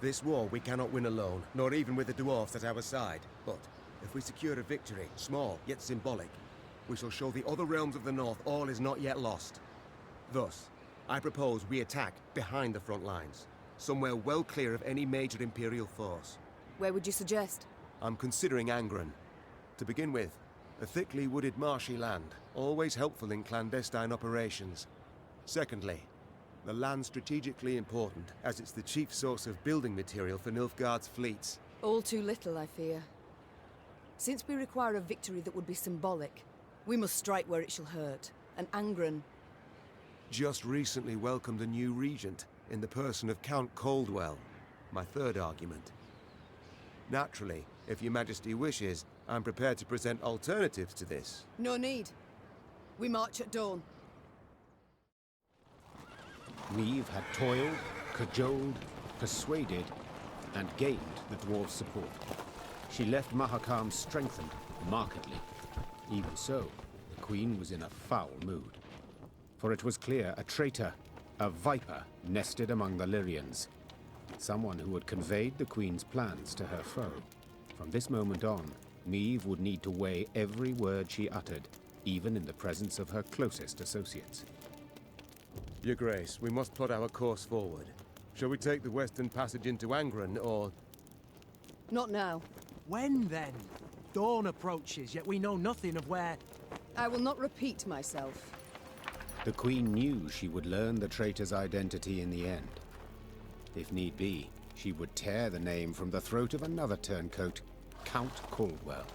This war we cannot win alone, nor even with the dwarves at our side. But if we secure a victory, small yet symbolic, we shall show the other realms of the north all is not yet lost. Thus, I propose we attack behind the front lines, somewhere well clear of any major Imperial force. Where would you suggest? I'm considering Angren. To begin with, a thickly wooded marshy land, always helpful in clandestine operations. Secondly, the land strategically important, as it's the chief source of building material for Nilfgaard's fleets. All too little, I fear. Since we require a victory that would be symbolic, we must strike where it shall hurt. And Angren... Just recently welcomed a new regent, in the person of Count Coldwell. My third argument. Naturally, if Your Majesty wishes, I'm prepared to present alternatives to this. No need. We march at dawn. Meve had toiled, cajoled, persuaded, and gained the dwarves' support. She left Mahakam strengthened, markedly. Even so, the Queen was in a foul mood. For it was clear a traitor, a viper, nested among the Lyrians. Someone who had conveyed the Queen's plans to her foe. From this moment on, Meve would need to weigh every word she uttered, even in the presence of her closest associates. Your Grace, we must plot our course forward. Shall we take the western passage into Angren, or... Not now. When, then? Dawn approaches, yet we know nothing of where... I will not repeat myself. The Queen knew she would learn the traitor's identity in the end. If need be, she would tear the name from the throat of another turncoat, Count Caldwell.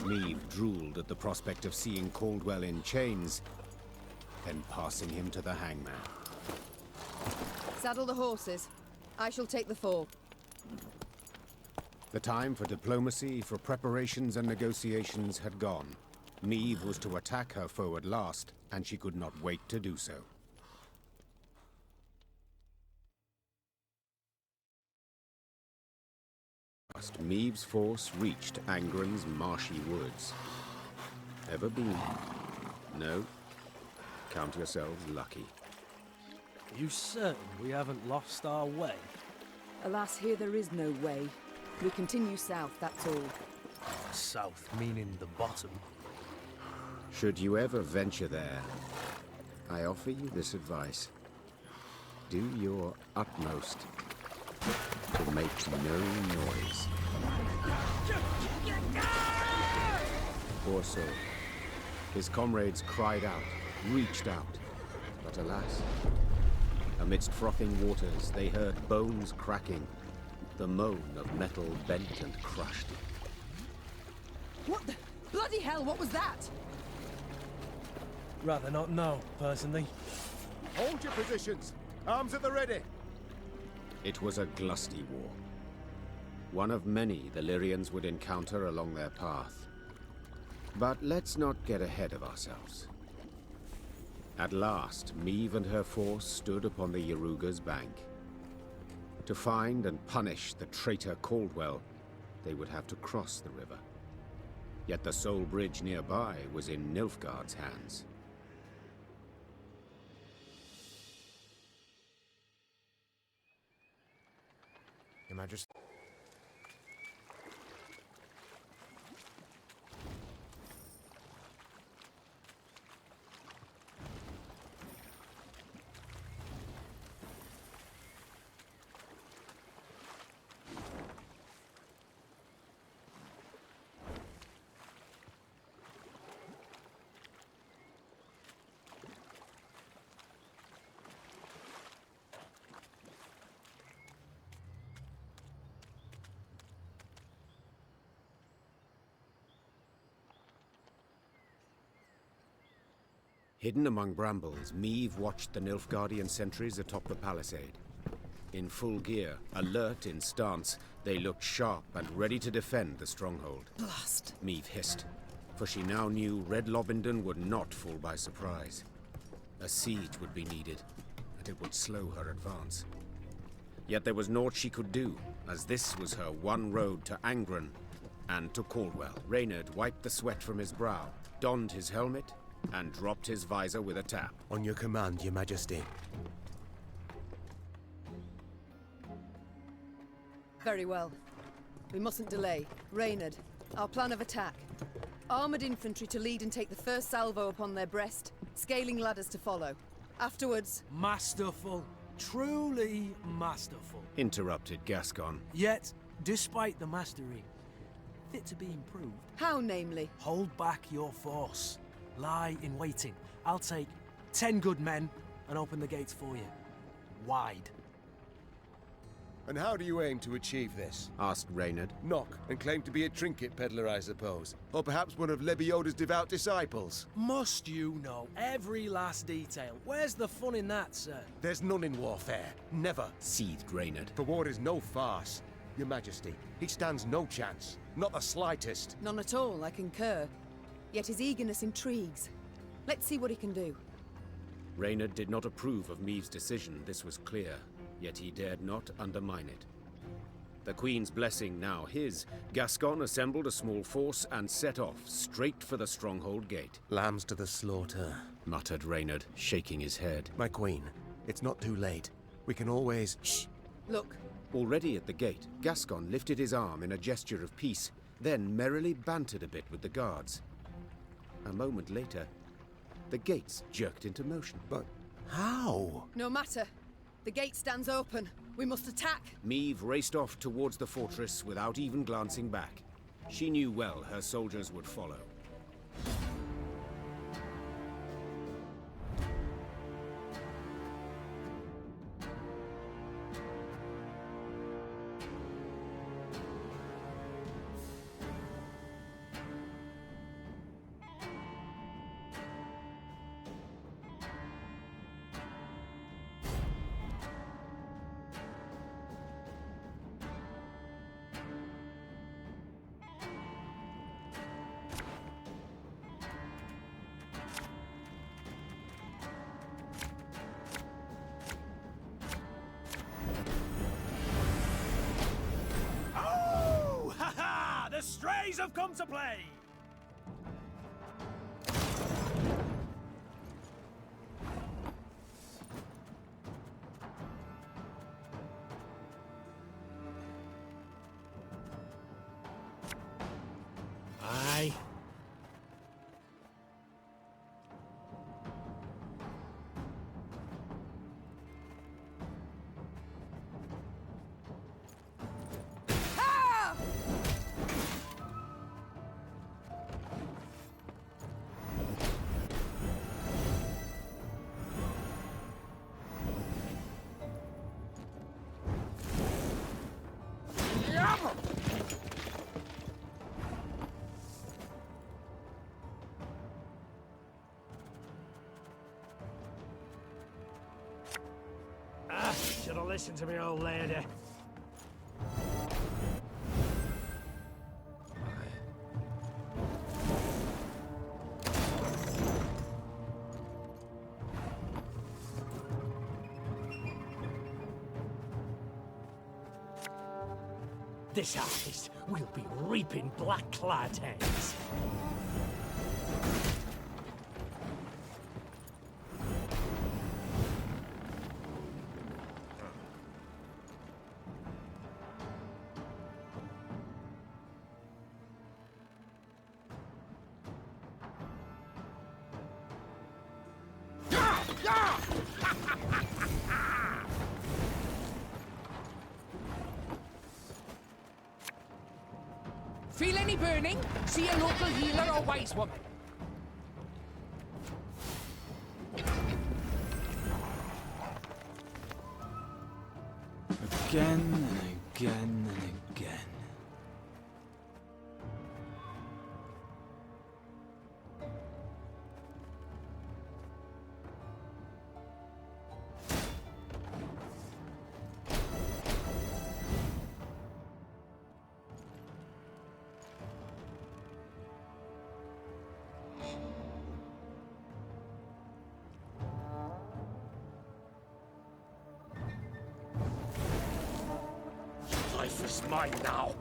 Meve drooled at the prospect of seeing Caldwell in chains, then passing him to the hangman. Saddle the horses. I shall take the fore. The time for diplomacy, for preparations and negotiations had gone. Meve was to attack her foe at last, and she could not wait to do so. Meve's force reached Angren's marshy woods. Ever been? No? Count yourselves lucky. Are you certain we haven't lost our way? Alas, here there is no way. We continue south, that's all. South meaning the bottom. Should you ever venture there, I offer you this advice. Do your utmost to make no noise. Poor soul. His comrades cried out, reached out, but alas, amidst frothing waters they heard bones cracking, the moan of metal bent and crushed. What the bloody hell, what was that? Rather not know, personally. Hold your positions! Arms at the ready! It was a glusty war. One of many the Lyrians would encounter along their path. But let's not get ahead of ourselves. At last, Meve and her force stood upon the Yaruga's bank. To find and punish the traitor Caldwell, they would have to cross the river. Yet the sole bridge nearby was in Nilfgaard's hands. Your Majesty. Hidden among brambles, Meve watched the Nilfgaardian sentries atop the palisade. In full gear, alert in stance, they looked sharp and ready to defend the stronghold. Blast! Meve hissed, for she now knew Red Lobendon would not fall by surprise. A siege would be needed, and it would slow her advance. Yet there was naught she could do, as this was her one road to Angren and to Caldwell. Reynard wiped the sweat from his brow, donned his helmet, and dropped his visor with a tap. On your command, Your Majesty. Very well. We mustn't delay. Reynard, our plan of attack. Armoured infantry to lead and take the first salvo upon their breast, scaling ladders to follow. Afterwards... Masterful. Truly masterful. Interrupted Gascon. Yet, despite the mastery, fit to be improved. How, namely? Hold back your force. Lie in waiting. I'll take 10 good men and open the gates for you. Wide. And how do you aim to achieve this? Asked Reynard. Knock and claim to be a trinket peddler, I suppose. Or perhaps one of Lebioda's devout disciples. Must you know every last detail? Where's the fun in that, sir? There's none in warfare. Never. Seethed Reynard. For war is no farce. Your Majesty, he stands no chance. Not the slightest. None at all, I concur. Yet his eagerness intrigues. Let's see what he can do. Reynard did not approve of Meve's decision, this was clear, yet he dared not undermine it. The Queen's blessing now his, Gascon assembled a small force and set off, straight for the stronghold gate. Lambs to the slaughter, muttered Reynard, shaking his head. My Queen, it's not too late. We can always... Shh! Look. Already at the gate, Gascon lifted his arm in a gesture of peace, then merrily bantered a bit with the guards. A moment later, the gates jerked into motion. But how? No matter. The gate stands open. We must attack. Meve raced off towards the fortress without even glancing back. She knew well her soldiers would follow. The strays have come to play! Should have listened to me, old lady. This harvest will be reaping black-clad heads. Feel any burning? See a local healer or wise woman. Again and again and again. Life is mine now.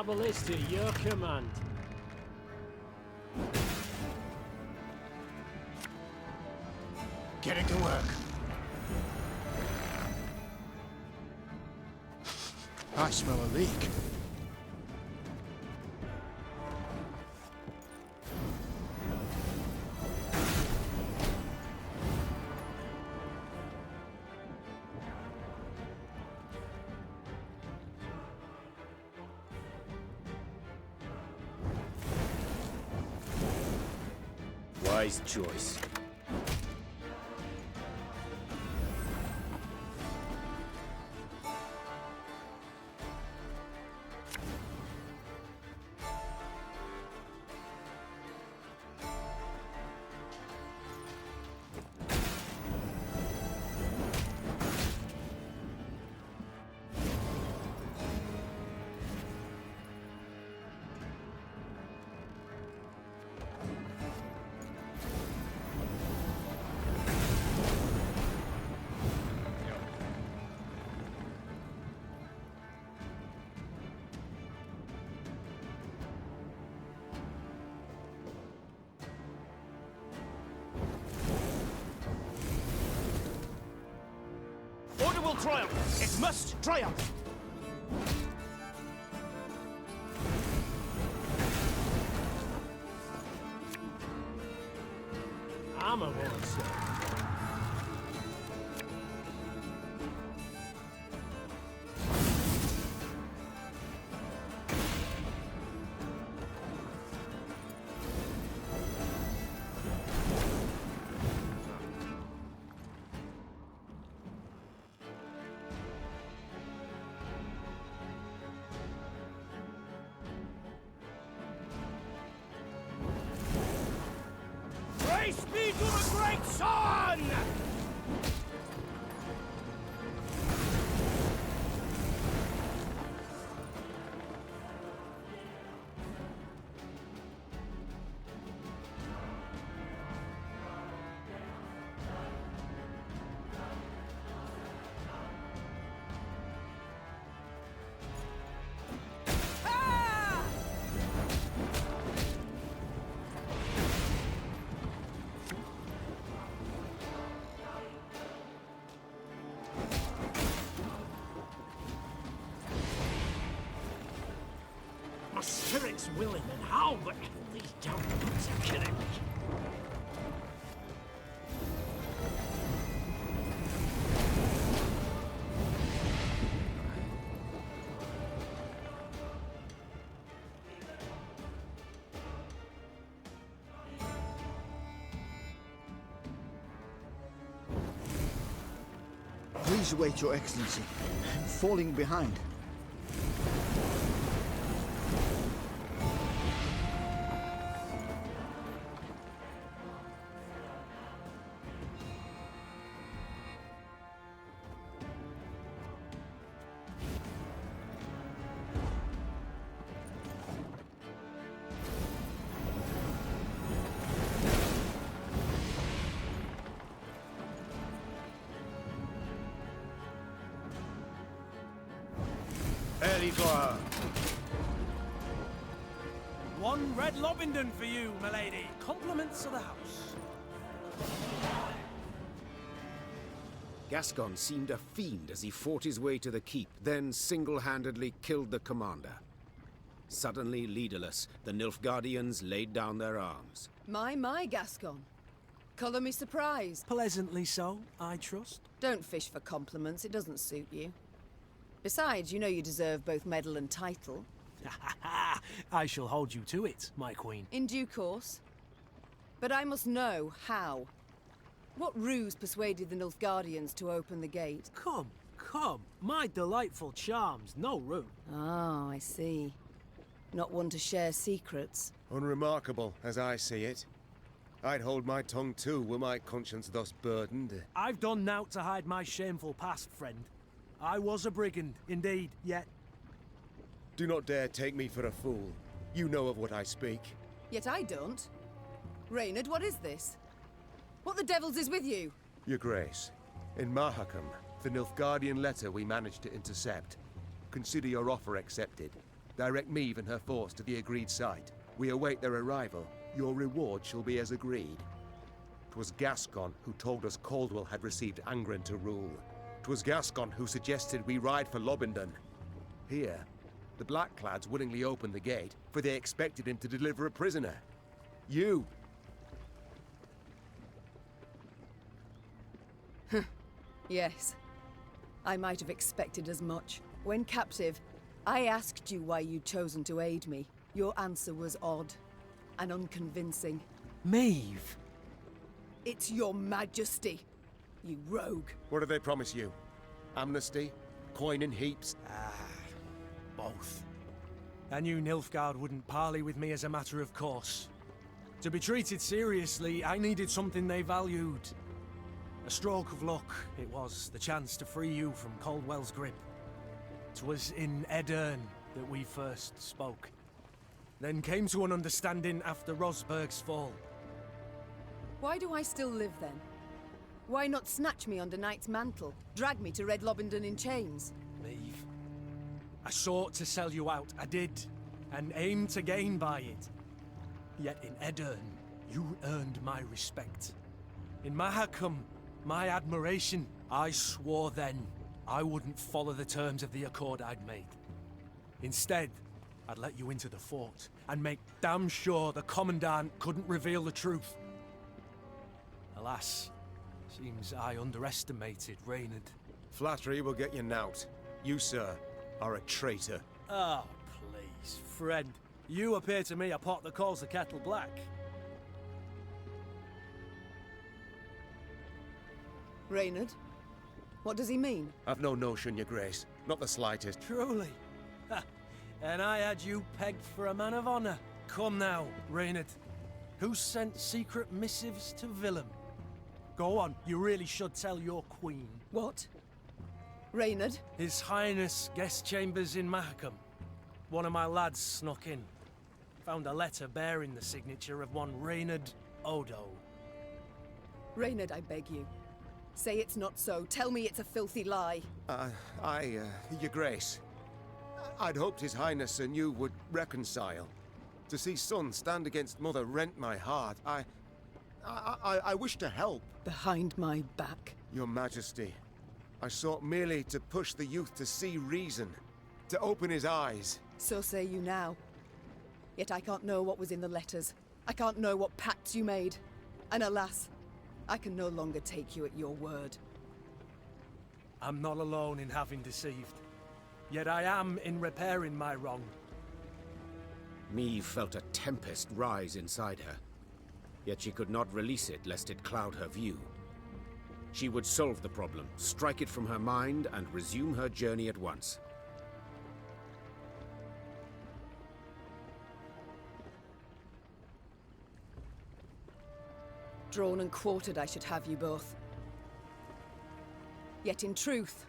Ballista, your command. Getting to work. I smell a leak. Wise choice. Order will triumph. It must triumph. I'm a monster. Praise be to the great sun! My spirit's willing and how, but these damn bugs are killing me. Please wait, Your Excellency. I'm falling behind. One red Lobington for you, milady. Compliments of the house. Gascon seemed a fiend as he fought his way to the keep, then single-handedly killed the commander. Suddenly leaderless, the Nilfgaardians laid down their arms. My, Gascon. Colour me surprised. Pleasantly so, I trust. Don't fish for compliments, it doesn't suit you. Besides, you know you deserve both medal and title. I shall hold you to it, my queen. In due course. But I must know how. What ruse persuaded the Nilfgaardians to open the gate? Come. My delightful charms, no room. Oh, I see. Not one to share secrets. Unremarkable, as I see it. I'd hold my tongue too, were my conscience thus burdened. I've done naught to hide my shameful past, friend. I was a brigand, indeed, yet... Do not dare take me for a fool. You know of what I speak. Yet I don't. Reynard, what is this? What the devils is with you? Your Grace, in Mahakam, the Nilfgaardian letter we managed to intercept. Consider your offer accepted. Direct Meve and her force to the agreed site. We await their arrival. Your reward shall be as agreed. 'Twas Gascon who told us Caldwell had received Angren to rule. 'Twas Gascon who suggested we ride for Lobington. Here, the Blackclads willingly opened the gate, for they expected him to deliver a prisoner. You! Yes. I might have expected as much. When captive, I asked you why you'd chosen to aid me. Your answer was odd and unconvincing. Meve! It's your majesty, you rogue. What did they promise you? Amnesty? Coin in heaps? Both. I knew Nilfgaard wouldn't parley with me as a matter of course. To be treated seriously, I needed something they valued. A stroke of luck, it was, the chance to free you from Caldwell's grip. 'Twas in Aedirn that we first spoke. Then came to an understanding after Rosberg's fall. Why do I still live then? Why not snatch me under Knight's mantle, drag me to Red Lobington in chains? Meve. I sought to sell you out, I did, and aimed to gain by it. Yet in Aedirn, you earned my respect. In Mahakam, my admiration. I swore then I wouldn't follow the terms of the accord I'd made. Instead, I'd let you into the fort and make damn sure the Commandant couldn't reveal the truth. Alas, seems I underestimated Reynard. Flattery will get you knout. You, sir, are a traitor. Oh, please, friend. You appear to me a pot that calls the kettle black. Reynard? What does he mean? I've no notion, Your Grace. Not the slightest. Truly? Ha! And I had you pegged for a man of honor. Come now, Reynard. Who sent secret missives to Willem? Go on, you really should tell your queen. What? Reynard? His Highness guest chambers in Mahakam. One of my lads snuck in. Found a letter bearing the signature of one Reynard Odo. Reynard, I beg you. Say it's not so. Tell me it's a filthy lie. Your Grace. I'd hoped His Highness and you would reconcile. To see son stand against mother rent my heart. I wish to help. Behind my back? Your Majesty, I sought merely to push the youth to see reason. To open his eyes. So say you now. Yet I can't know what was in the letters. I can't know what pacts you made. And alas, I can no longer take you at your word. I'm not alone in having deceived. Yet I am in repairing my wrong. Meve felt a tempest rise inside her. Yet she could not release it lest it cloud her view. She would solve the problem, strike it from her mind, and resume her journey at once. Drawn and quartered I should have you both. Yet in truth,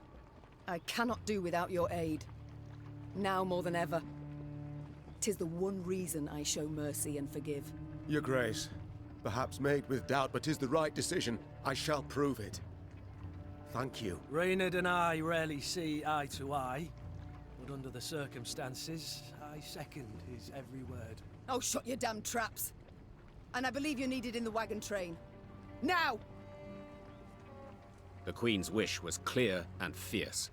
I cannot do without your aid. Now more than ever. 'Tis the one reason I show mercy and forgive. Your Grace, perhaps made with doubt, but 'tis the right decision. I shall prove it. Thank you. Reynard and I rarely see eye to eye, but under the circumstances, I second his every word. Oh, shut your damn traps! And I believe you're needed in the wagon train. Now! The Queen's wish was clear and fierce.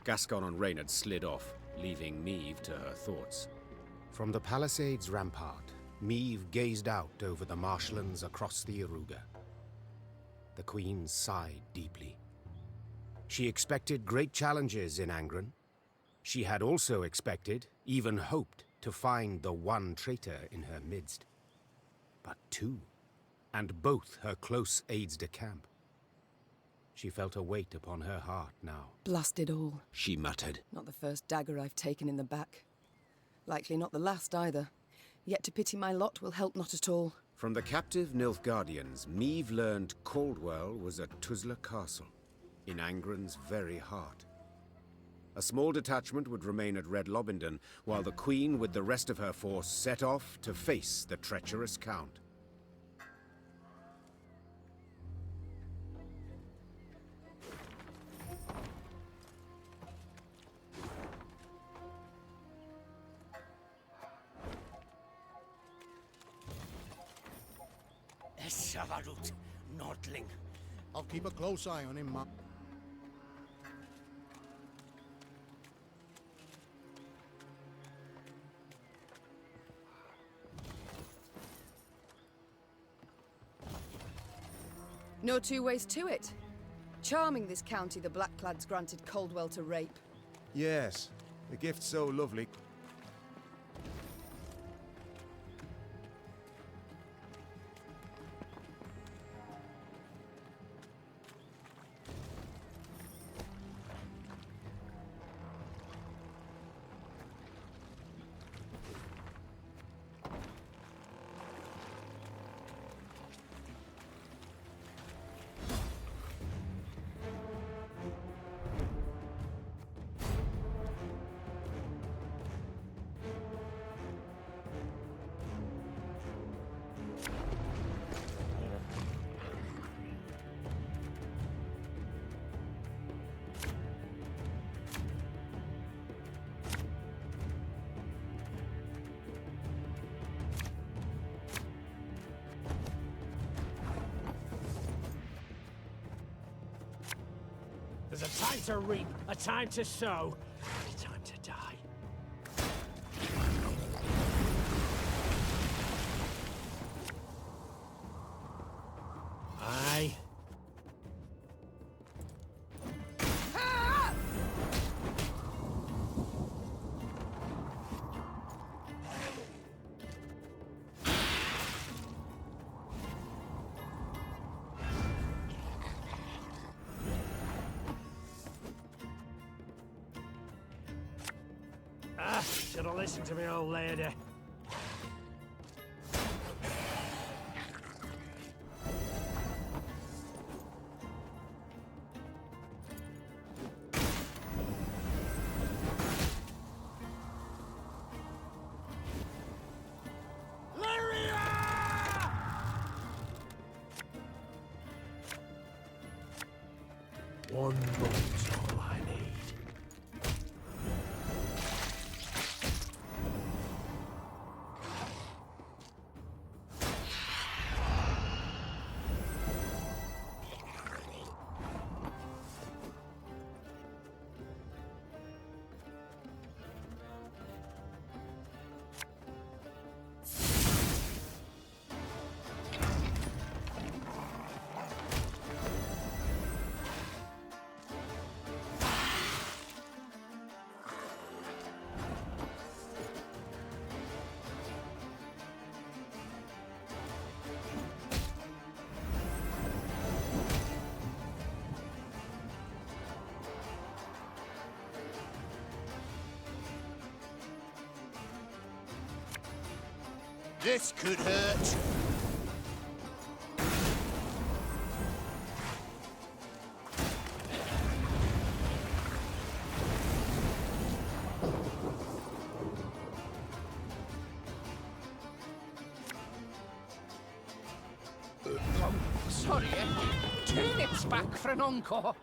Gascon and Reynard slid off, leaving Meve to her thoughts. From the palisade's rampart, Meve gazed out over the marshlands across the Iruga. The Queen sighed deeply. She expected great challenges in Angren. She had also expected, even hoped, to find the one traitor in her midst. But two, and both her close aides-de-camp. She felt a weight upon her heart now. Blasted all, she muttered. Not the first dagger I've taken in the back. Likely not the last either. Yet to pity my lot will help not at all. From the captive Nilfgaardians, Meve learned Caldwell was at Tuzla Castle, in Angren's very heart. A small detachment would remain at Red Lobindon, while the Queen with the rest of her force set off to face the treacherous Count. Savarut, Nordling. I'll keep a close eye on him, Ma. No two ways to it. Charming this county the Blackclads granted Caldwell to rape. Yes, a gift so lovely. There's a time to reap, a time to sow, and a time to die. Aye. Should have listened to me, old lady. Lyria! One boat's all I need. This could hurt. Sorry, turnips back for an encore.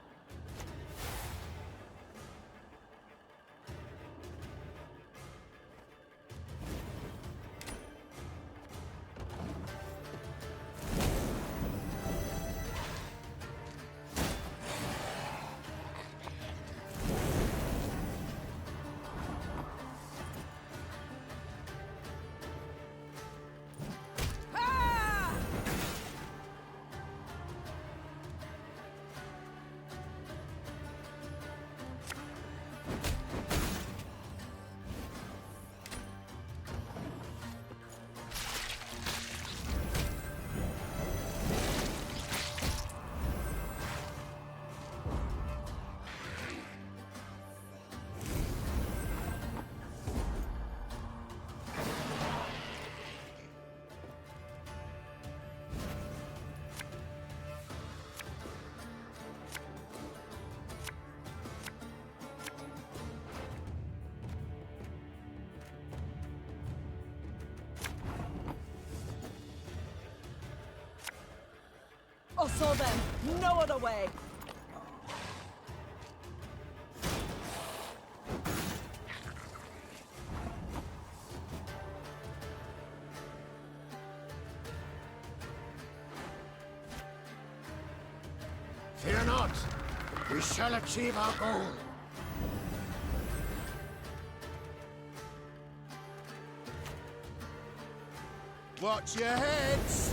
I saw them. No other way. Fear not. We shall achieve our goal. Watch your heads!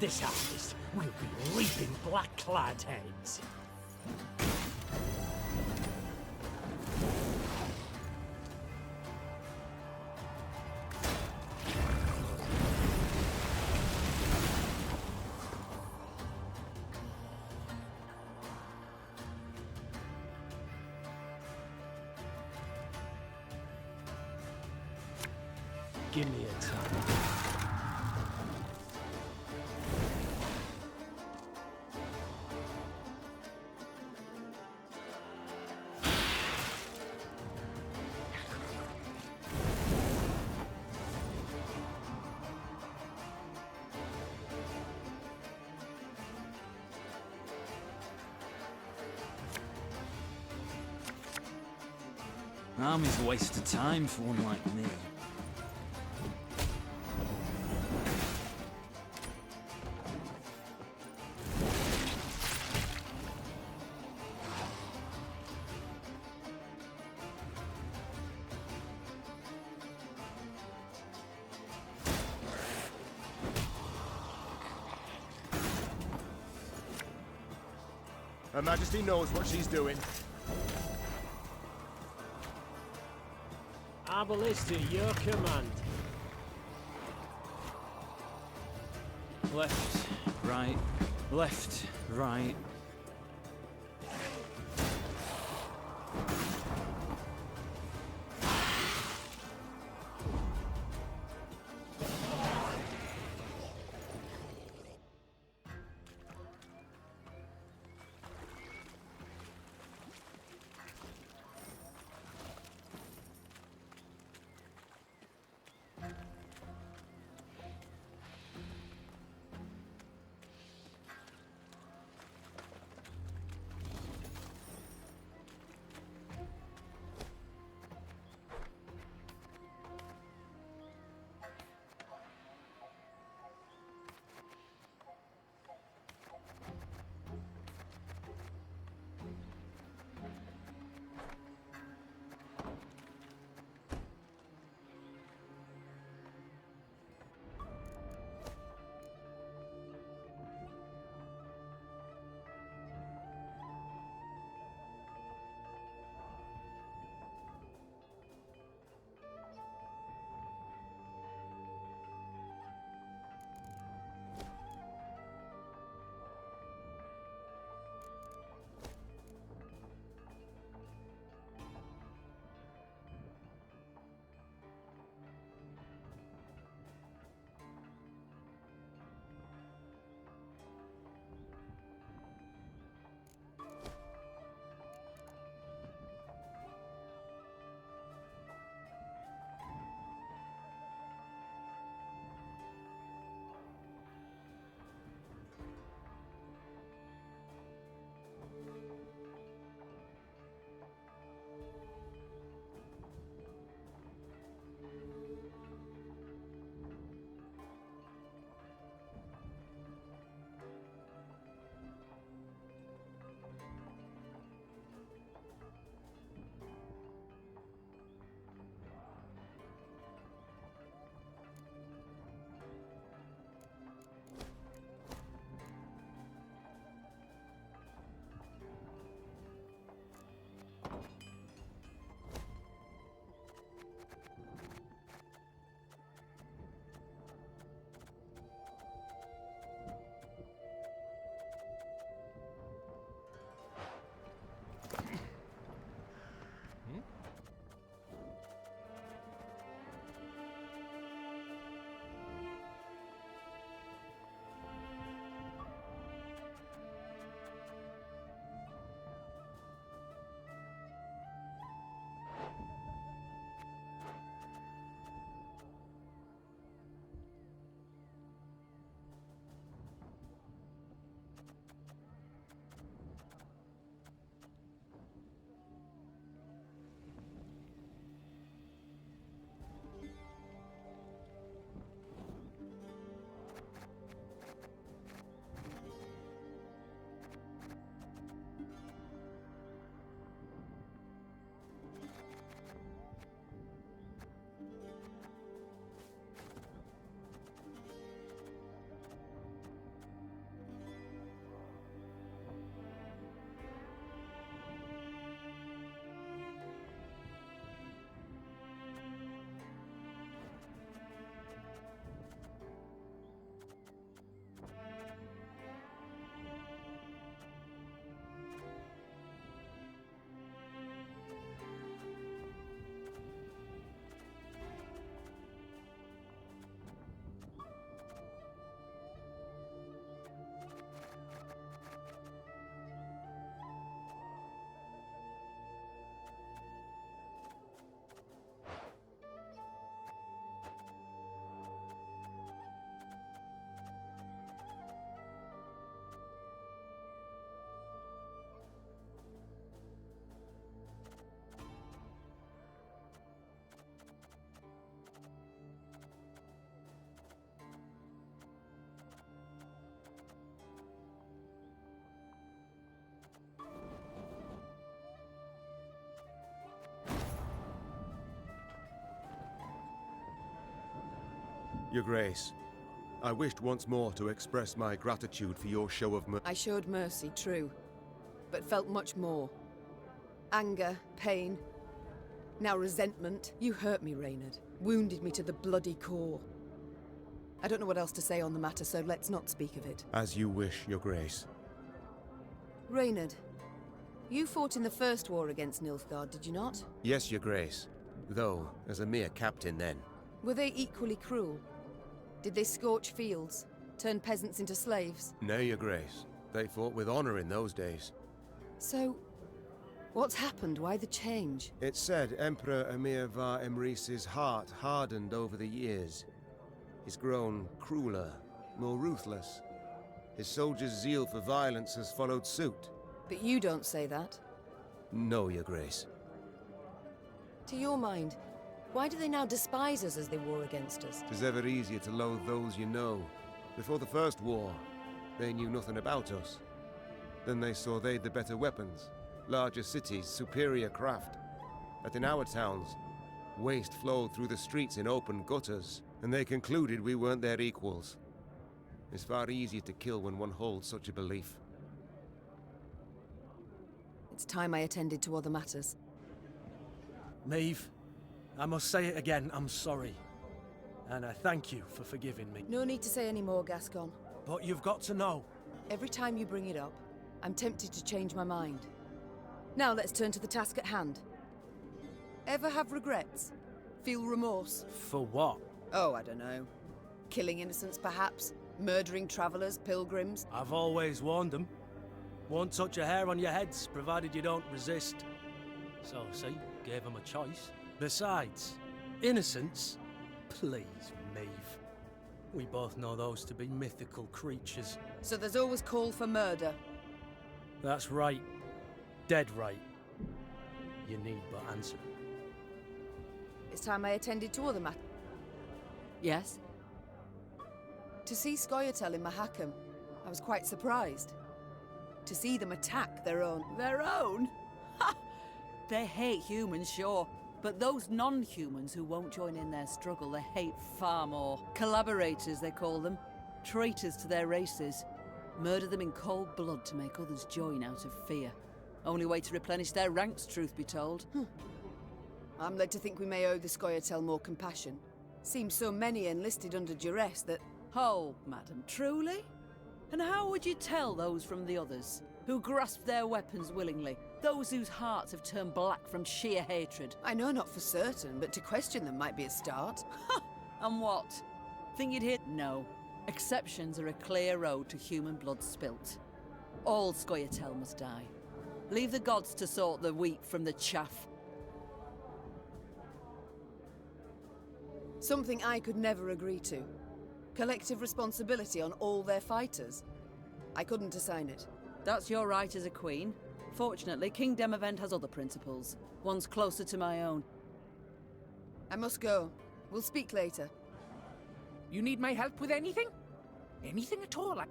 This harvest will be leaping black-clad heads. Give me a time. Army's a waste of time for one like me. Her Majesty knows what she's doing. Our ballista, your command. Left, right, left, right. Your Grace, I wished once more to express my gratitude for your show of mercy. I showed mercy, true, but felt much more. Anger, pain, now resentment. You hurt me, Reynard. Wounded me to the bloody core. I don't know what else to say on the matter, so let's not speak of it. As you wish, Your Grace. Reynard, you fought in the first war against Nilfgaard, did you not? Yes, Your Grace. Though, as a mere captain then. Were they equally cruel? Did they scorch fields, turn peasants into slaves? No, Your Grace. They fought with honor in those days. So, what's happened? Why the change? It's said Emperor Emir var Emrys's heart hardened over the years. He's grown crueler, more ruthless. His soldiers' zeal for violence has followed suit. But you don't say that. No, Your Grace. To your mind, why do they now despise us as they war against us? 'Tis ever easier to loathe those you know. Before the first war, they knew nothing about us. Then they saw they'd the better weapons, larger cities, superior craft. That in our towns, waste flowed through the streets in open gutters, and they concluded we weren't their equals. It's far easier to kill when one holds such a belief. It's time I attended to other matters. Meve, I must say it again, I'm sorry. And I thank you for forgiving me. No need to say any more, Gascon. But you've got to know. Every time you bring it up, I'm tempted to change my mind. Now let's turn to the task at hand. Ever have regrets? Feel remorse? For what? Oh, I don't know. Killing innocents, perhaps? Murdering travelers, pilgrims? I've always warned them. Won't touch a hair on your heads, provided you don't resist. So, see, gave them a choice. Besides, innocents? Please, Meve. We both know those to be mythical creatures. So there's always call for murder? That's right. Dead right. You need but answer. It's time I attended to other matters. Yes? To see Scoia'tael in Mahakam, I was quite surprised. To see them attack their own... Their own? Ha! They hate humans, sure. But those non-humans who won't join in their struggle, they hate far more. Collaborators, they call them. Traitors to their races. Murder them in cold blood to make others join out of fear. Only way to replenish their ranks, truth be told. I'm led to think we may owe the Scoia'tael more compassion. Seems so many enlisted under duress that... Hold, madam, truly? And how would you tell those from the others, who grasp their weapons willingly? Those whose hearts have turned black from sheer hatred? I know not for certain, but to question them might be a start. And what? Think you'd hit? No. Exceptions are a clear road to human blood spilt. All Scoia'tael must die. Leave the gods to sort the wheat from the chaff. Something I could never agree to. Collective responsibility on all their fighters. I couldn't assign it. That's your right as a queen. Fortunately, King Demavend has other principles. One's closer to my own. I must go. We'll speak later. You need my help with anything? Anything at all?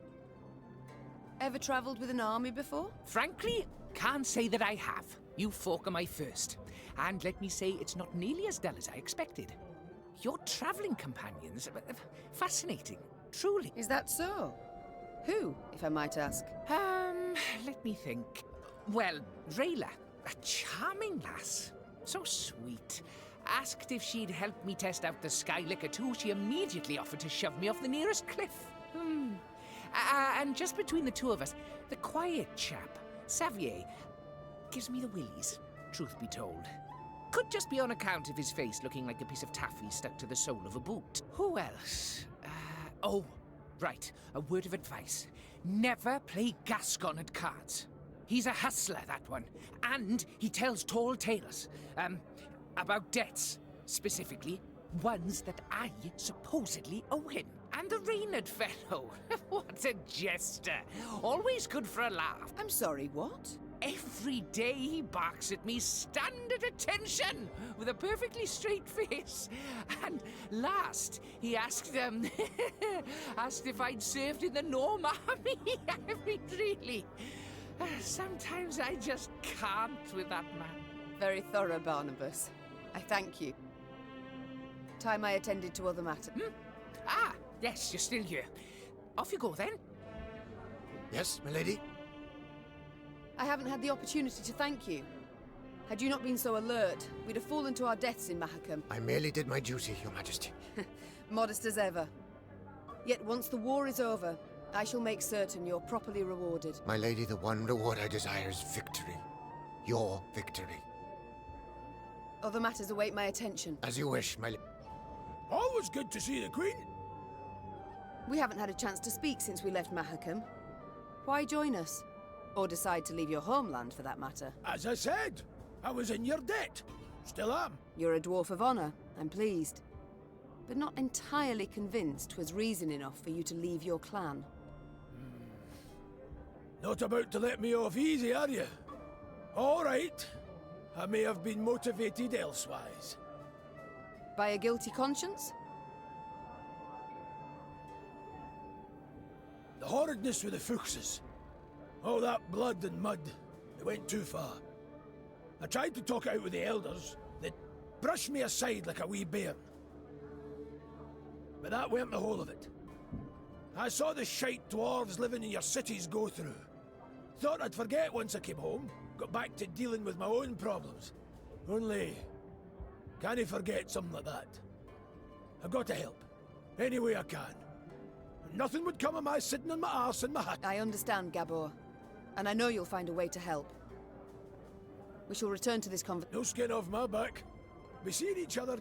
Ever travelled with an army before? Frankly, can't say that I have. You folk are my first. And let me say, it's not nearly as dull as I expected. Your travelling companions are fascinating, truly. Is that so? Who, if I might ask? Let me think. Well, Rayla, a charming lass. So sweet. Asked if she'd help me test out the Skylicker too. She immediately offered to shove me off the nearest cliff. And just between the two of us, the quiet chap, Xavier, gives me the willies, truth be told. Could just be on account of his face looking like a piece of taffy stuck to the sole of a boot. Who else? Oh, right. A word of advice. Never play Gascon at cards. He's a hustler, that one. And he tells tall tales. About debts, specifically. Ones that I supposedly owe him. And the Reynard fellow. What a jester. Always good for a laugh. I'm sorry, what? Every day he barks at me, stand at attention, with a perfectly straight face. And last, he asked asked if I'd served in the Norm army. I mean, really, sometimes I just can't with that man. Very thorough, Barnabas. I thank you. Time I attended to other matters. Ah, yes, you're still here. Off you go then. Yes, my lady? I haven't had the opportunity to thank you. Had you not been so alert, we'd have fallen to our deaths in Mahakam. I merely did my duty, Your Majesty. Modest as ever. Yet once the war is over, I shall make certain you're properly rewarded. My lady, the one reward I desire is victory. Your victory. Other matters await my attention. As you wish, my lady. Always good to see the Queen. We haven't had a chance to speak since we left Mahakam. Why join us? Or decide to leave your homeland, for that matter? As I said, I was in your debt. Still am. You're a dwarf of honor. I'm pleased. But not entirely convinced 'twas reason enough for you to leave your clan. Not about to let me off easy, are you? All right. I may have been motivated elsewise. By a guilty conscience? The horridness with the Fuchses. All that blood and mud. It went too far. I tried to talk it out with the elders. They brushed me aside like a wee bairn. But that weren't the whole of it. I saw the shite dwarves living in your cities go through. Thought I'd forget once I came home. Got back to dealing with my own problems. Only, can't I forget something like that? I've got to help. Any way I can. Nothing would come of my sitting on my arse in my hut. I understand, Gabor. And I know you'll find a way to help. We shall return to this conversation. No skin off my back. We seen each other.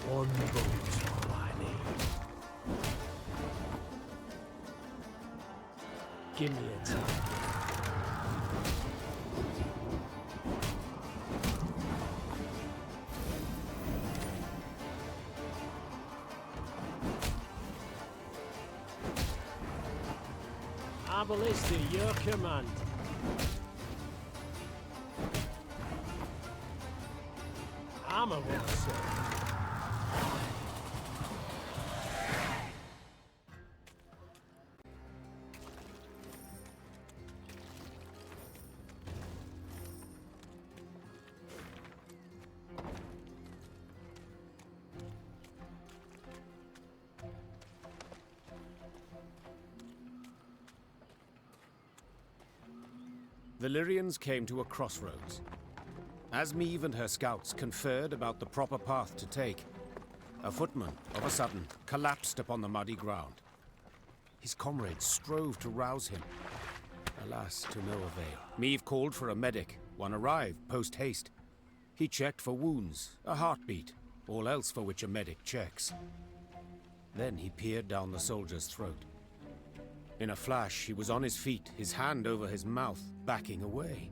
One boat's all I need. Give me a time. Abalista, your command. I'm a one, sir. The Lyrians came to a crossroads. As Meve and her scouts conferred about the proper path to take, a footman, of a sudden, collapsed upon the muddy ground. His comrades strove to rouse him. Alas, to no avail. Meve called for a medic. One arrived, post-haste. He checked for wounds, a heartbeat, all else for which a medic checks. Then he peered down the soldier's throat. In a flash, he was on his feet, his hand over his mouth, backing away.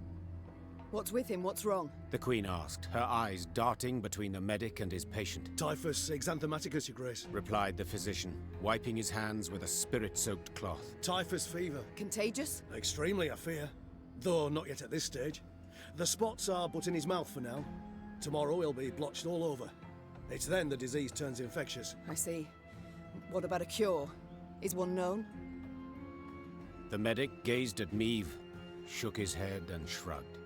What's with him? What's wrong? The Queen asked, her eyes darting between the medic and his patient. Typhus exanthematicus, Your Grace. Replied the physician, wiping his hands with a spirit-soaked cloth. Typhus fever. Contagious? Extremely, I fear. Though not yet at this stage. The spots are but in his mouth for now. Tomorrow he'll be blotched all over. It's then the disease turns infectious. I see. What about a cure? Is one known? The medic gazed at Meve, shook his head and shrugged.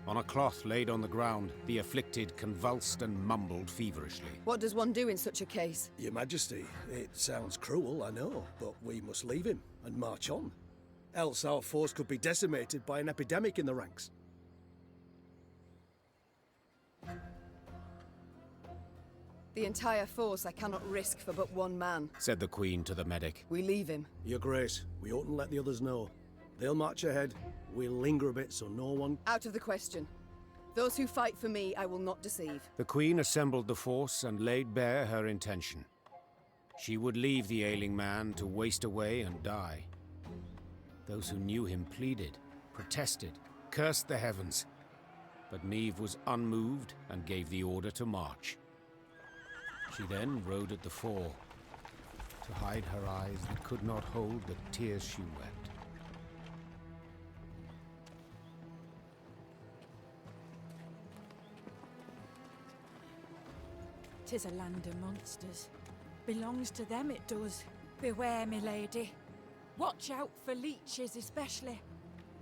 On a cloth laid on the ground, the afflicted convulsed and mumbled feverishly. What does one do in such a case? Your Majesty, it sounds cruel, I know, but we must leave him and march on. Else our force could be decimated by an epidemic in the ranks. The entire force I cannot risk for but one man, said the Queen to the medic. We leave him. Your Grace, we oughtn't let the others know. They'll march ahead. We'll linger a bit so no one... Out of the question. Those who fight for me, I will not deceive. The Queen assembled the force and laid bare her intention. She would leave the ailing man to waste away and die. Those who knew him pleaded, protested, cursed the heavens. But Meve was unmoved and gave the order to march. She then rode at the fore. to hide her eyes that could not hold the tears she wept. 'Tis a land of monsters. Belongs to them, it does. Beware, me lady. Watch out for leeches especially.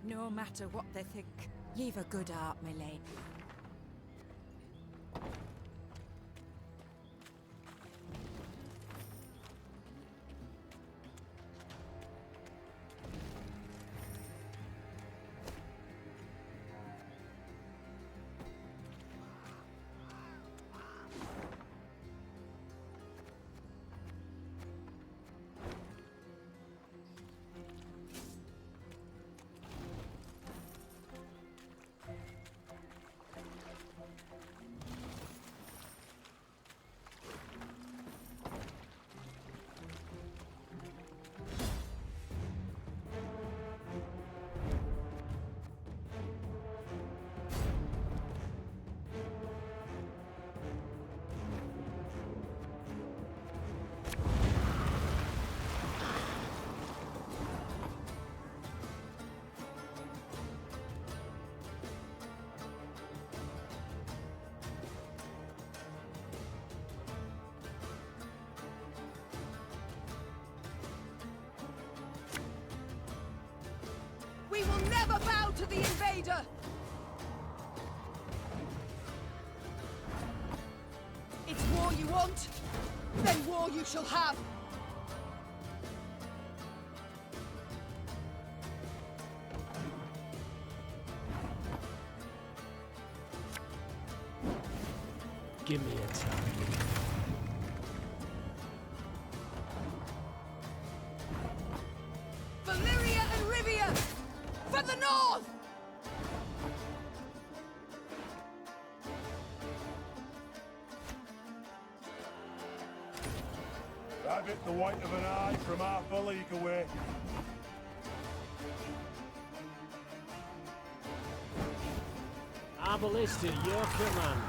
No matter what they think. Ye've a good heart, me lady. We will never bow to the invader! It's war you want? Then war you shall have! Give me a target. For Lyria and Rivia! For the north! I've hit the white of an eye from half a league away. Our ballista, your command.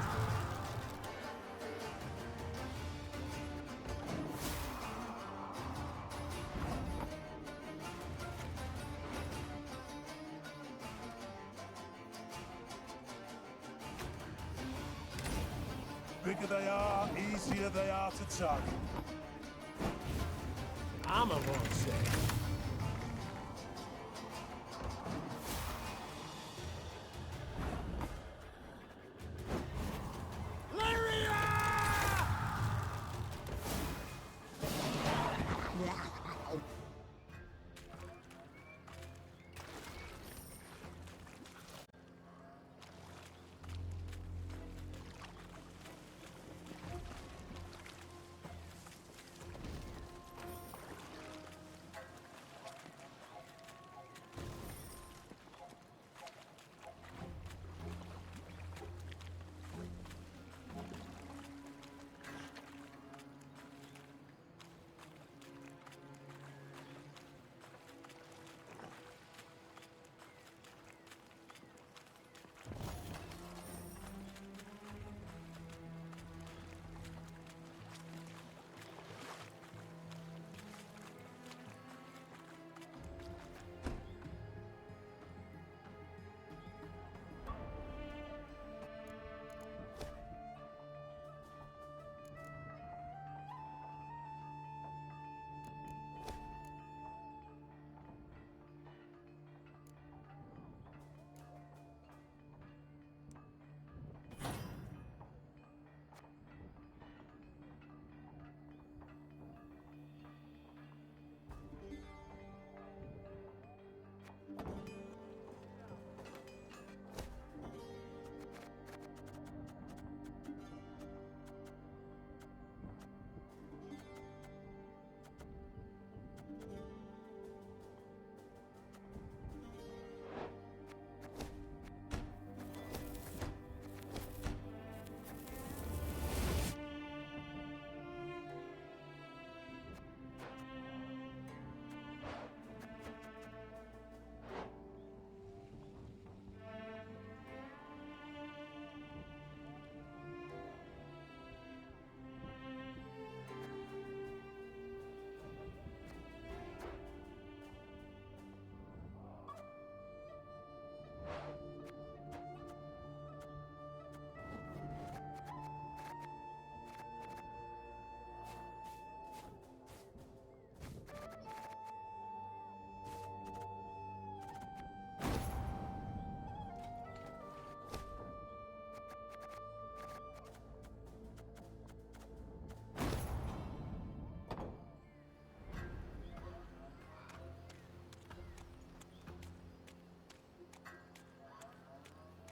Bigger they are, easier they are to target. Armor won't say.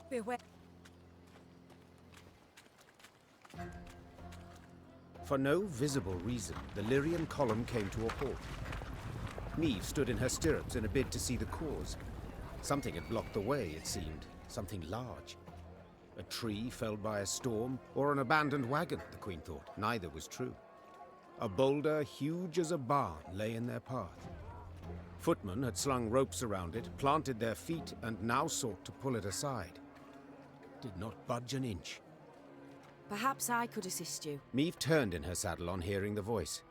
Beware. For no visible reason, the Lyrian column came to a halt. Meve stood in her stirrups in a bid to see the cause. Something had blocked the way, it seemed. Something large. A tree felled by a storm, or an abandoned wagon, the Queen thought. Neither was true. A boulder huge as a barn lay in their path. Footmen had slung ropes around it, planted their feet, and now sought to pull it aside. It did not budge an inch. Perhaps I could assist you. Meve turned in her saddle on hearing the voice.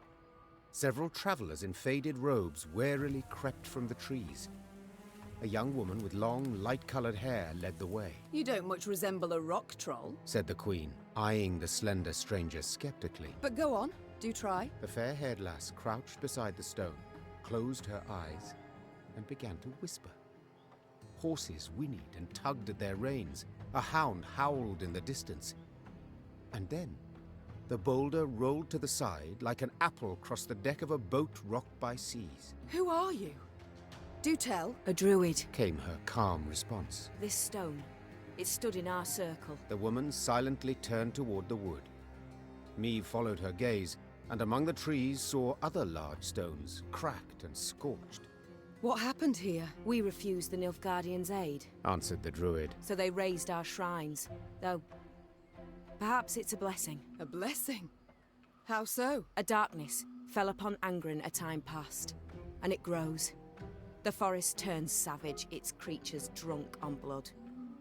Several travelers in faded robes warily crept from the trees. A young woman with long, light-colored hair led the way. You don't much resemble a rock troll. Said the Queen, eyeing the slender stranger skeptically. But go on, do try. The fair-haired lass crouched beside the stone, closed her eyes, and began to whisper. Horses whinnied and tugged at their reins. A hound howled in the distance. And then, the boulder rolled to the side like an apple crossed the deck of a boat rocked by seas. Who are you? Do tell. A druid, Came her calm response. this stone. It stood in our circle. The woman silently turned toward the wood. Meve followed her gaze, and among the trees saw other large stones, cracked and scorched. What happened here? We refused the Nilfgaardians' aid, Answered the druid. so they razed our shrines. Though, perhaps it's a blessing. A blessing? How so? A darkness fell upon Angren a time past, and it grows. The forest turns savage, its creatures drunk on blood.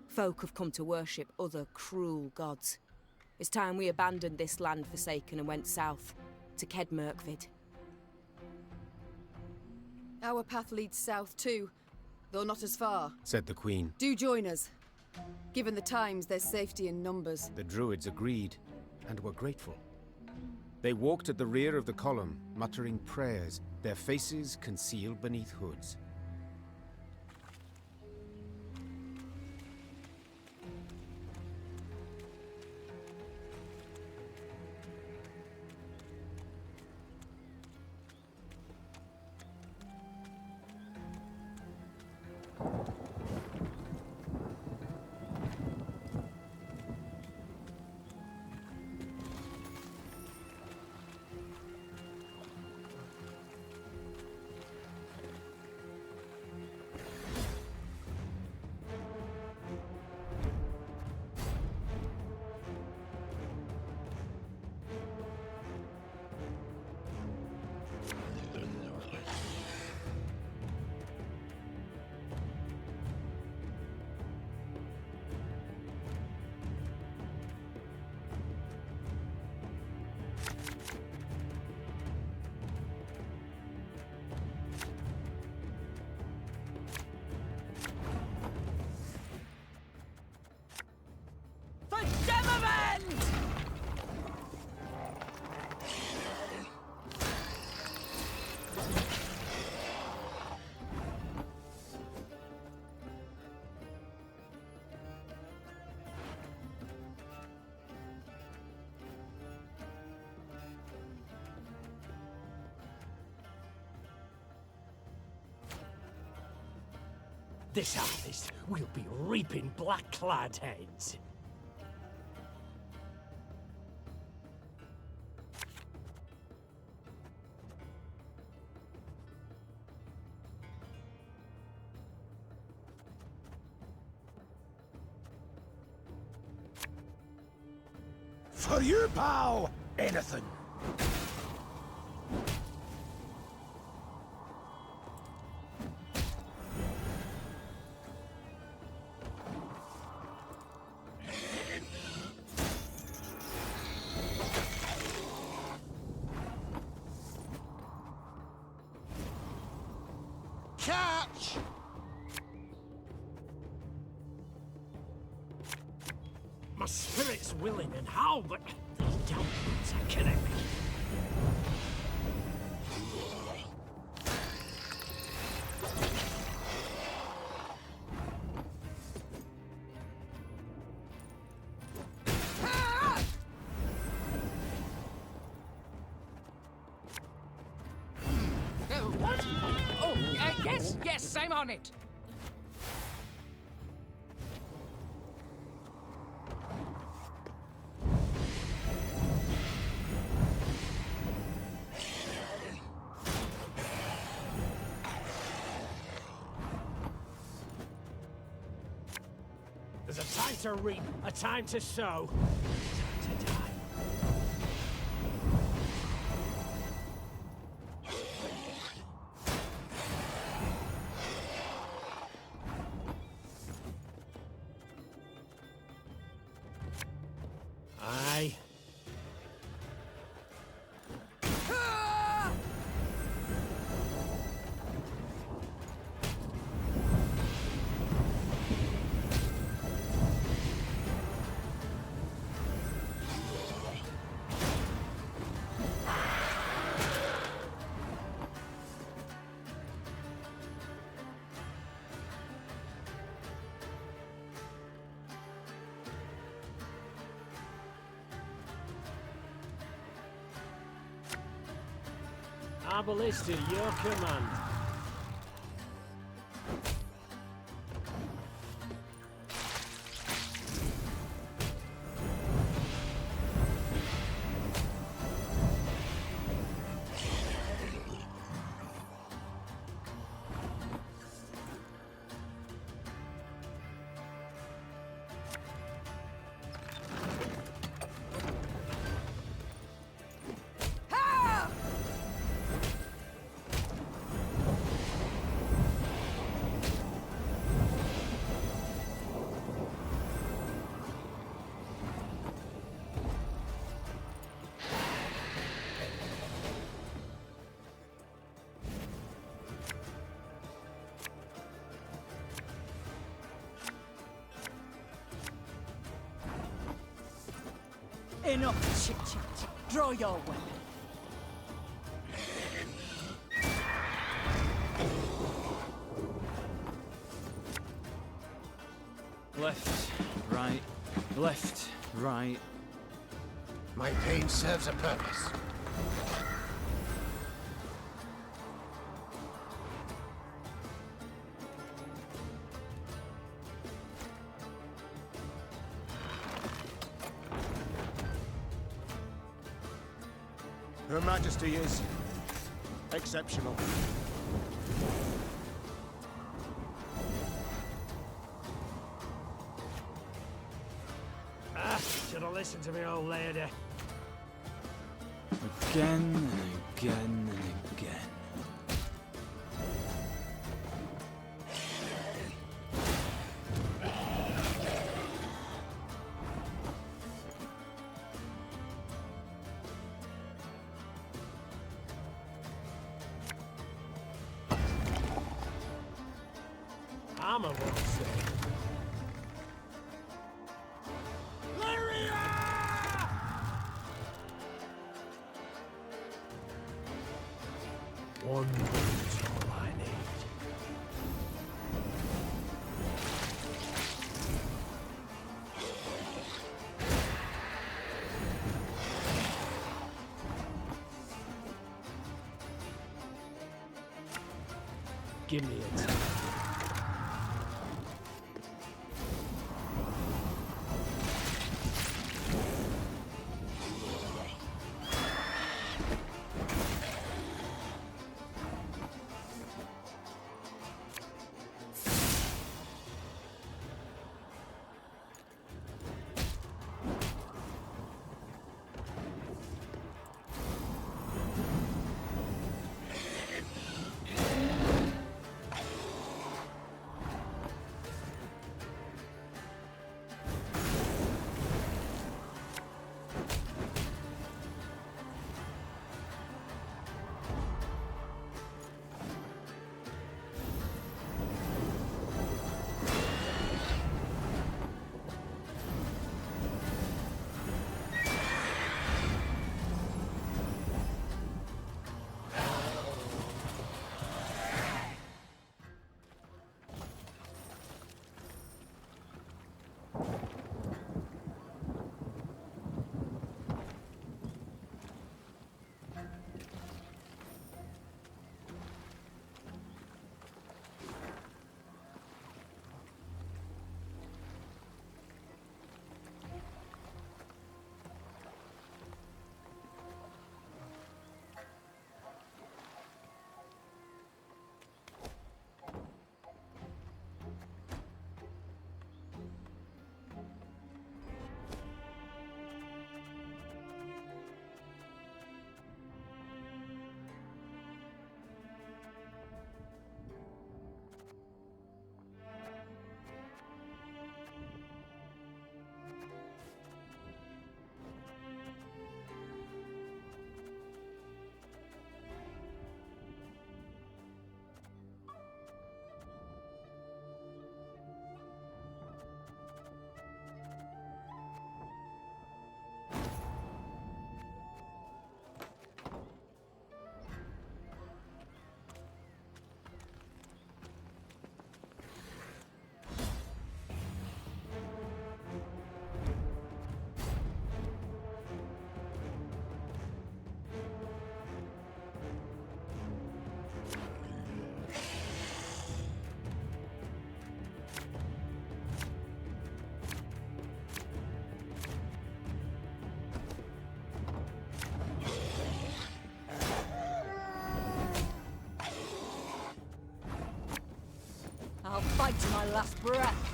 Folk have come to worship other cruel gods. It's time we abandoned this land forsaken and went south, to Kedmerkvid. Our path leads south too, though not as far. Said the Queen. Do join us. Given the times, there's safety in numbers. The druids agreed, and were grateful. They walked at the rear of the column, muttering prayers, their faces concealed beneath hoods. This harvest, we'll be reaping black-clad heads. For you, pal! Anything. Catch! My spirit's willing and how, but these damn boots are killing me. What? Oh, yes, I'm on it. time to reap, a time to sow, a time to die. Aye. Our ballista, your command. Enough chit-chat. Draw your weapon. Left, right, left, right. My pain serves a purpose. Her Majesty is exceptional. Should have listened to me, old lady. Again and again and again. Armor won't say. Lyria! One minute's all I need. Give me a time. fight to my last breath.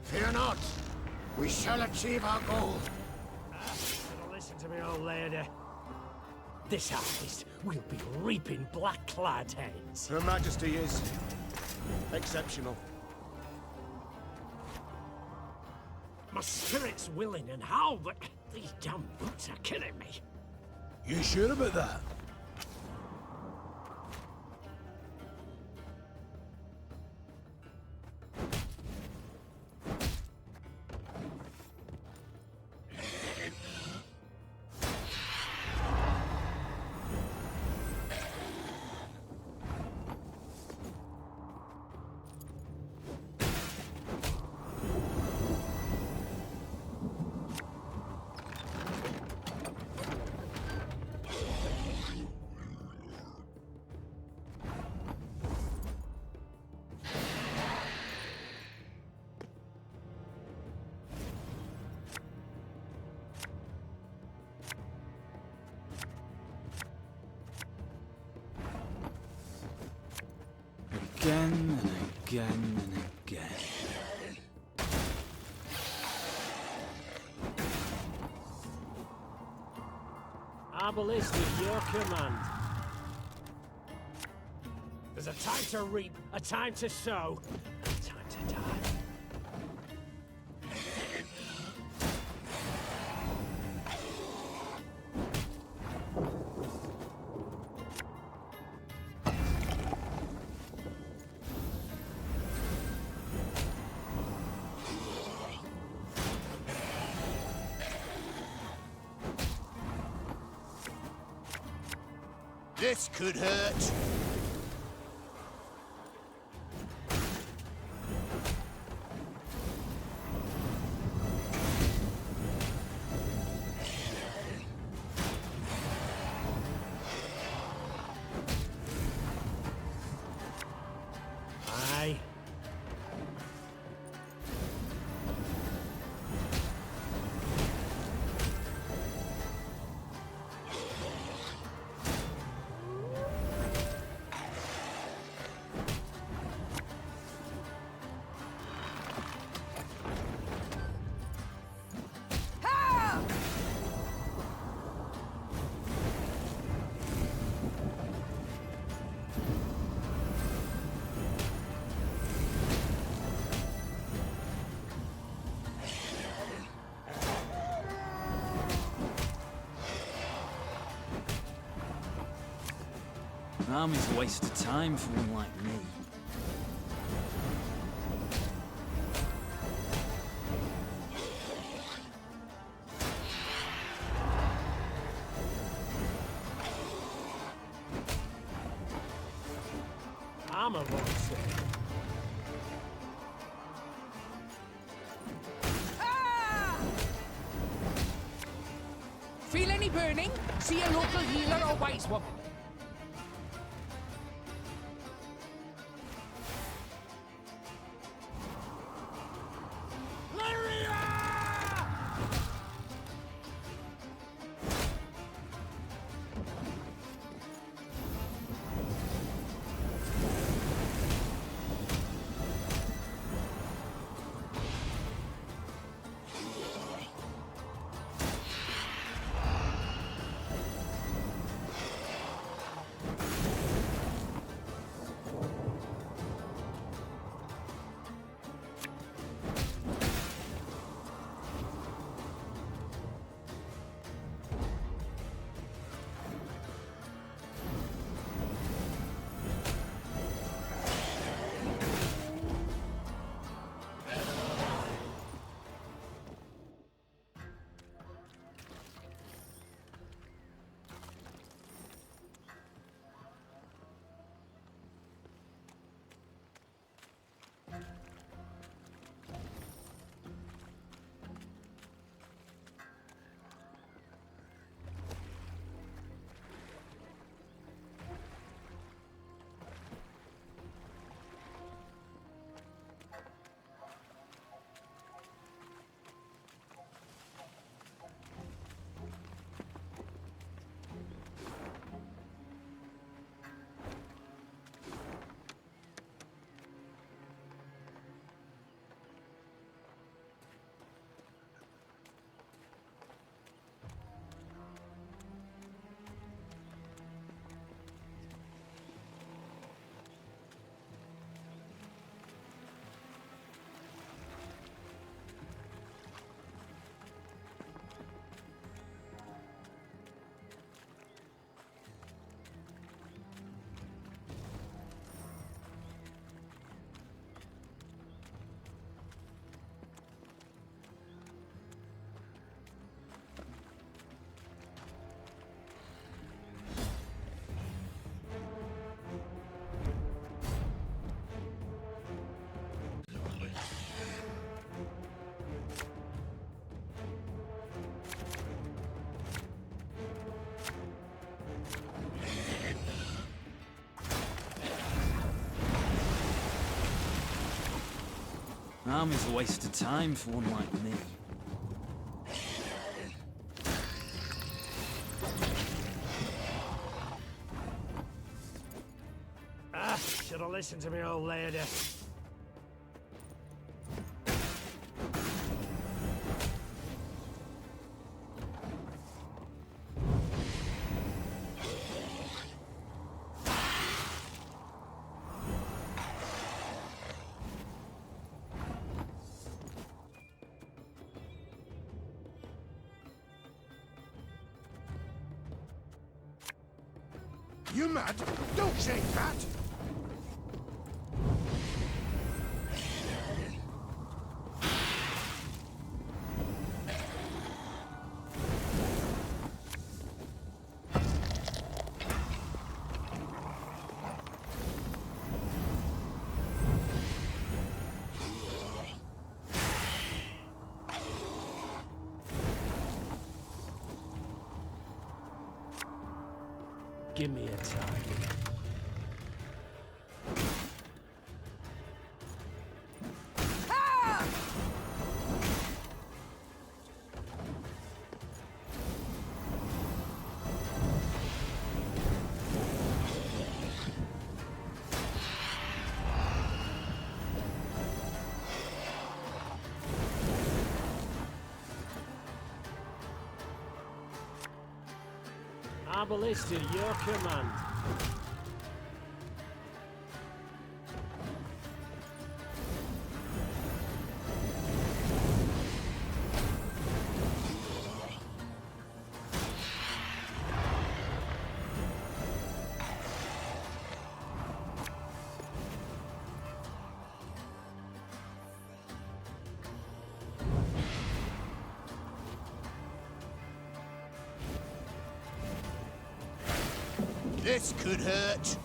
Fear not. We shall achieve our goal. Listen to me, old lady. This harvest will be reaping black-clad heads. Her Majesty is exceptional. My spirit's willing and how, but these damn boots are killing me. You sure about that? Again and again and again. Arbalist with your command. There's a time to reap, a time to sow, and a time to die. This could hurt. Aye. An army's a waste of time for one like me. Armor wants it. Feel any burning? See a local healer or wise woman. Army's a waste of time for one like me. Should have listened to me old lady. You mad? Don't say that! Give me a target. Arbalist at your command. This could hurt.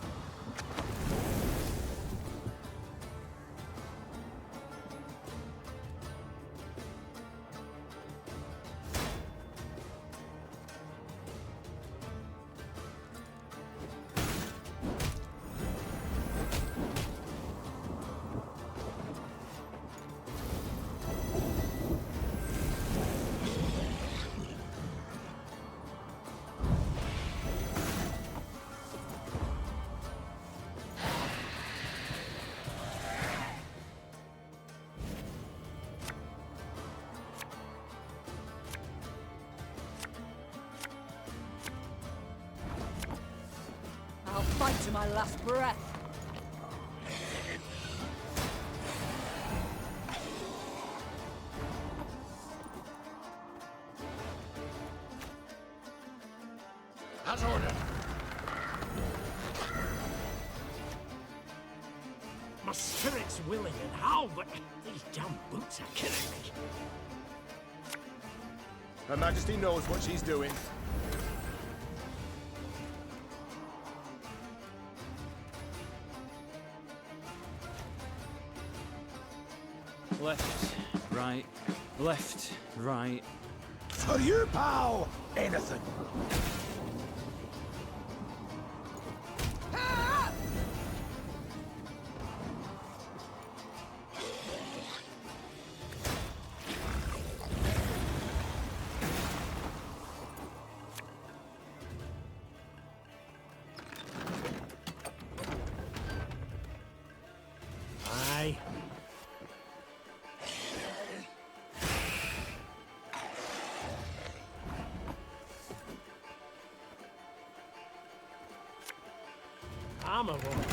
I'll fight to my last breath. As ordered. My spirit's willing and how, but these damn boots are killing me. Her Majesty knows what she's doing. Left, right, left, right. For you, pal! Anything. Aye. Armor won't.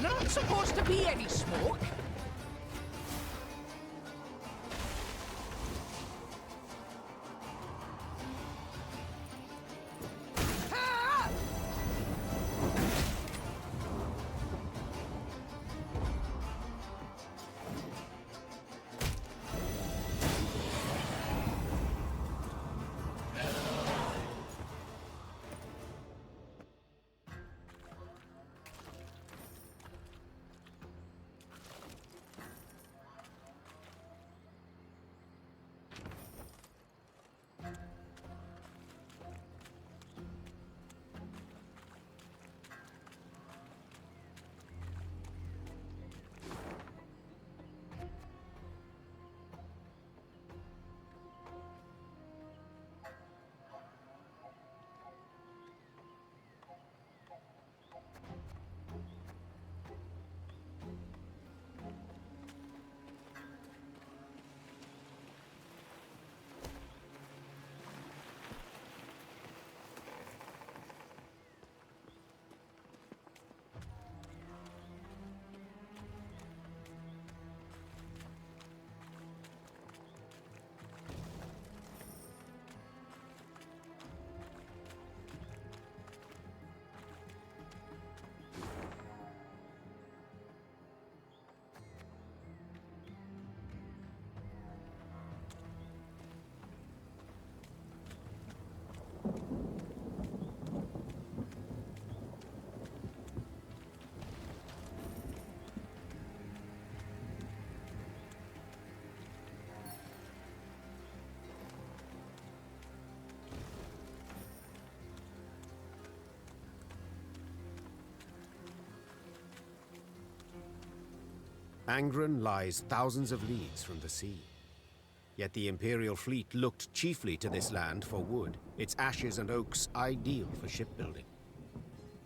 Not supposed to be any smoke. Angren lies thousands of leagues from the sea. Yet the Imperial fleet looked chiefly to this land for wood, its ashes and oaks ideal for shipbuilding.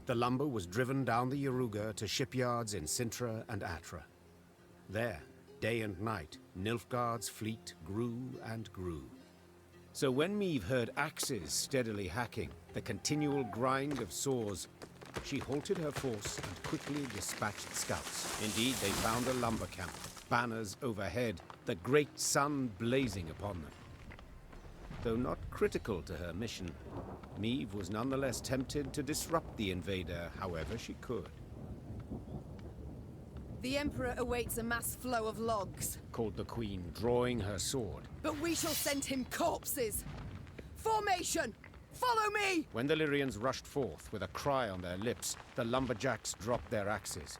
The lumber was driven down the Yaruga to shipyards in Sintra and Atra. There, day and night, Nilfgaard's fleet grew and grew. So when Meve heard axes steadily hacking, the continual grind of saws, she halted her force and quickly dispatched scouts. Indeed, they found a lumber camp, banners overhead, the great sun blazing upon them. Though not critical to her mission, Meve was nonetheless tempted to disrupt the invader however she could. The Emperor awaits a mass flow of logs. Called the Queen, drawing her sword. But we shall send him corpses! Formation! Follow me! When the Lyrians rushed forth with a cry on their lips, the lumberjacks dropped their axes.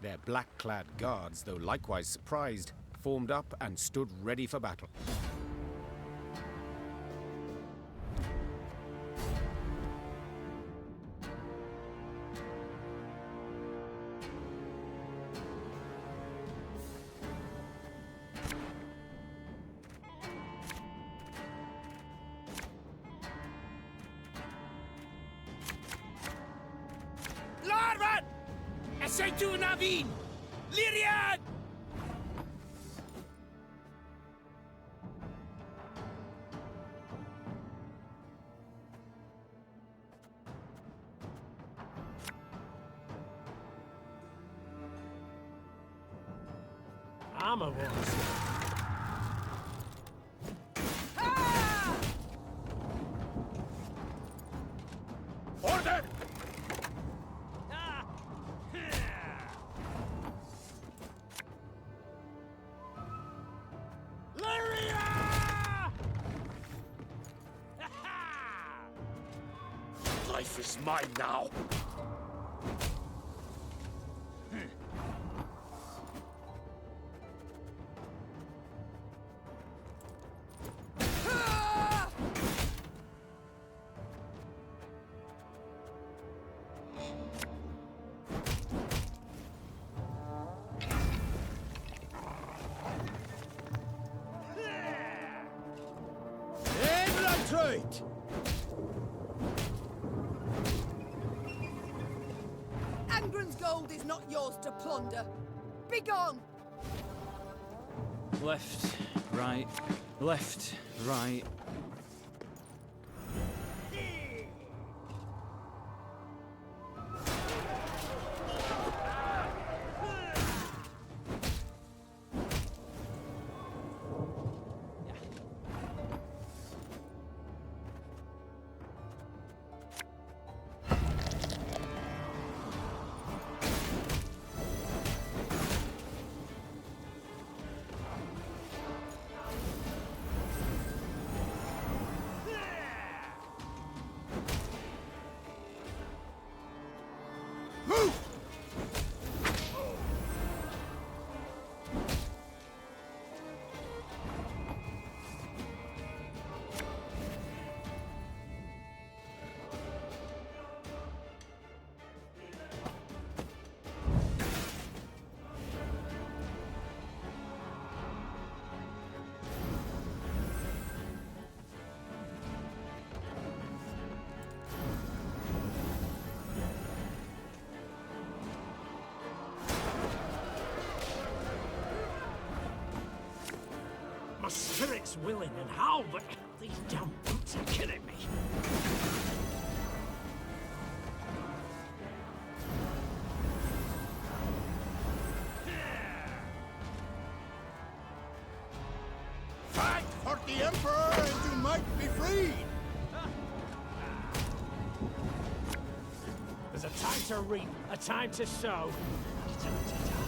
Their black-clad guards, though likewise surprised, formed up and stood ready for battle. Larvan! Essaytu Navin! Lyria! I'm a boss. Order! Lyria! Life is mine now. Infiltrate! Angren's gold is not yours to plunder. Begone! Left, right, left, right. My spirit's willing and how, but these damn boots are killing me. Fight for the Emperor and you might be freed! There's a time to reap, a time to sow, and a time to die.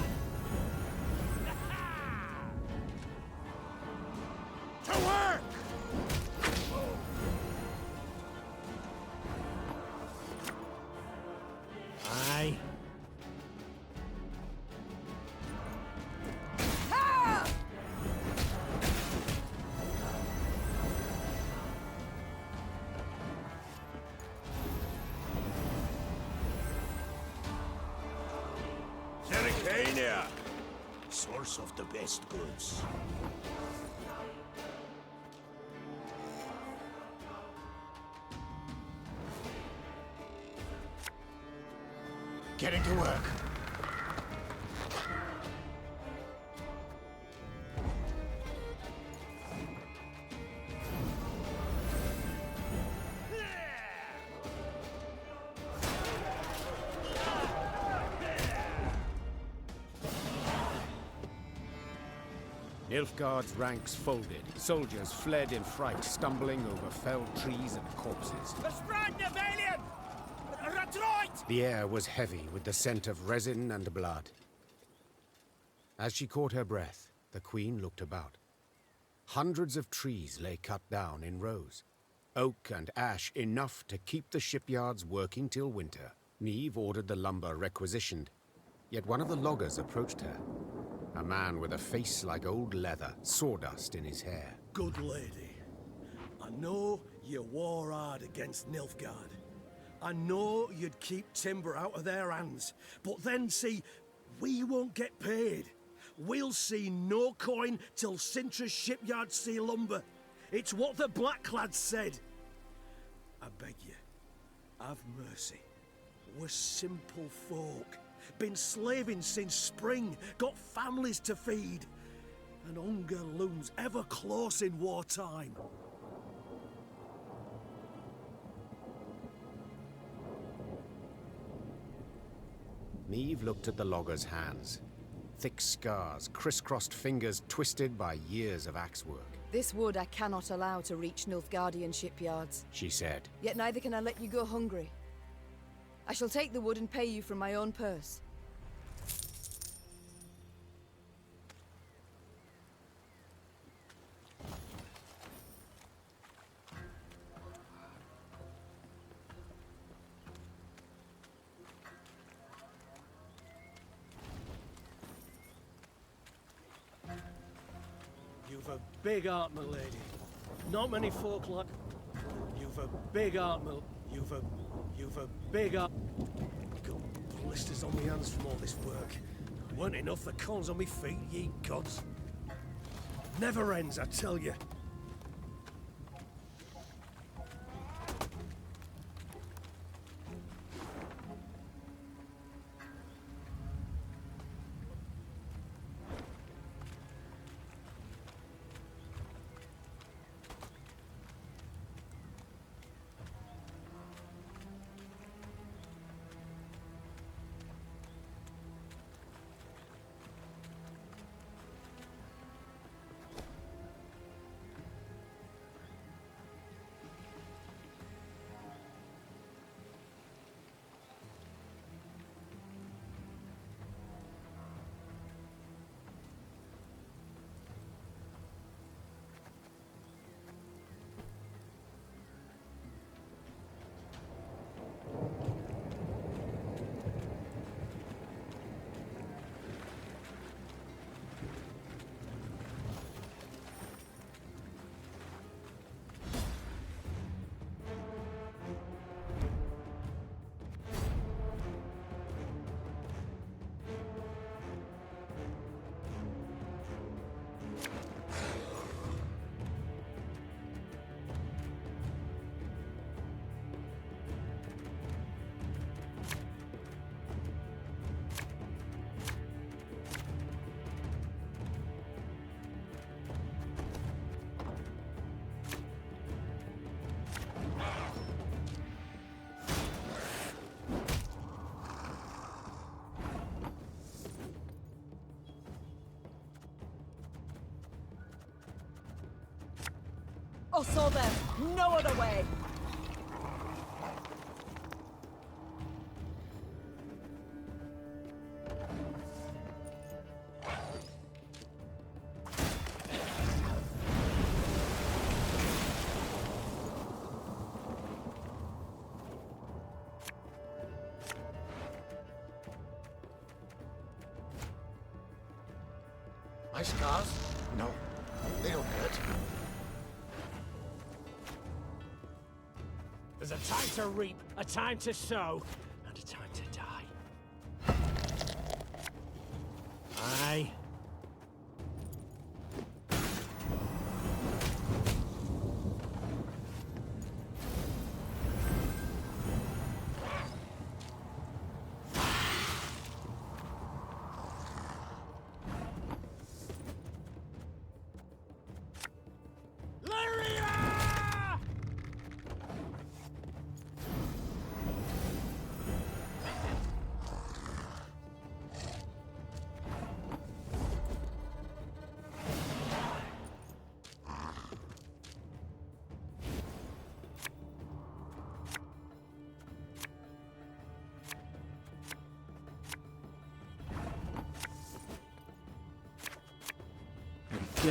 To work! Aye. source of the best goods. Getting to work. Nilfgaard's ranks folded. Soldiers fled in fright, stumbling over felled trees and corpses. The air was heavy with the scent of resin and blood. As she caught her breath, the queen looked about. Hundreds of trees lay cut down in rows. Oak and ash enough to keep the shipyards working till winter. Meve ordered the lumber requisitioned. Yet one of the loggers approached her. A man with a face like old leather, sawdust in his hair. Good lady, I know you war hard against Nilfgaard. I know you'd keep timber out of their hands, but then see, we won't get paid. We'll see no coin till Sintra's shipyards see lumber. It's what the Blacklads said. I beg you, have mercy. We're simple folk. Been slaving since spring, got families to feed. And hunger looms ever close in wartime. Meve looked at the logger's hands. Thick scars, crisscrossed fingers twisted by years of axe work. This wood I cannot allow to reach Nilfgaardian shipyards, she said. Yet neither can I let you go hungry. I shall take the wood and pay you from my own purse. You've a big heart, my lady. Not many folk like... You've a big heart, my... You've a big heart... Got blisters on my hands from all this work. Weren't enough the corns on me feet, ye gods. Never ends, I tell you. Oh, saw them. No other way. My scars? No, they don't hurt. There's a time to reap, a time to sow, and a time to die. Aye,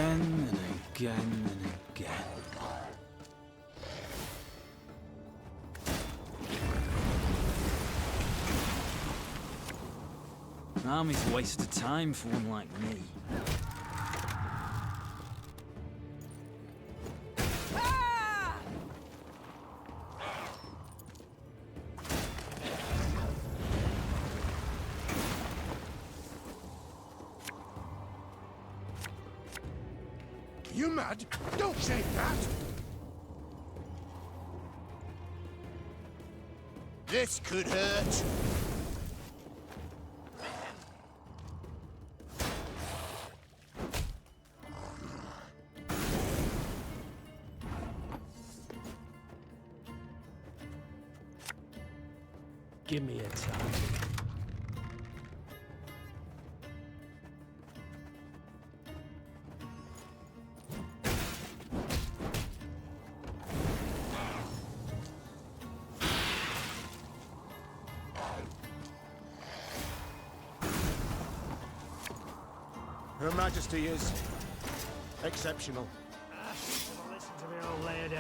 again and again and again. An army's a waste of time for one like me. You mad? Don't say that! This could hurt. Give me a time. Her Majesty is exceptional. Listen to me, old lady.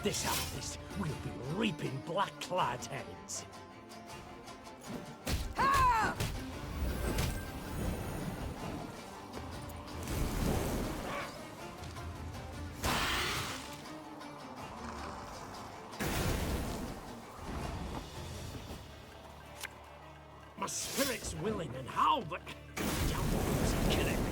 This harvest will be reaping black-clad heads. My spirit's willing and how, but downwards are killing me.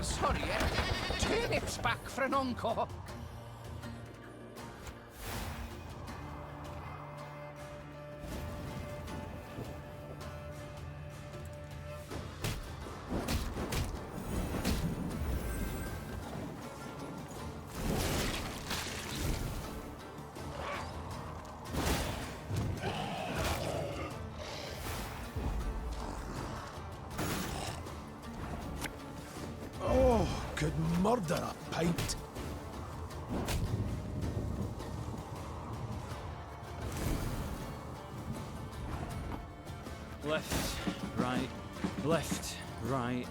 Sorry, turnips back for an encore. Oh, could murder a pint. Left, right, left, right.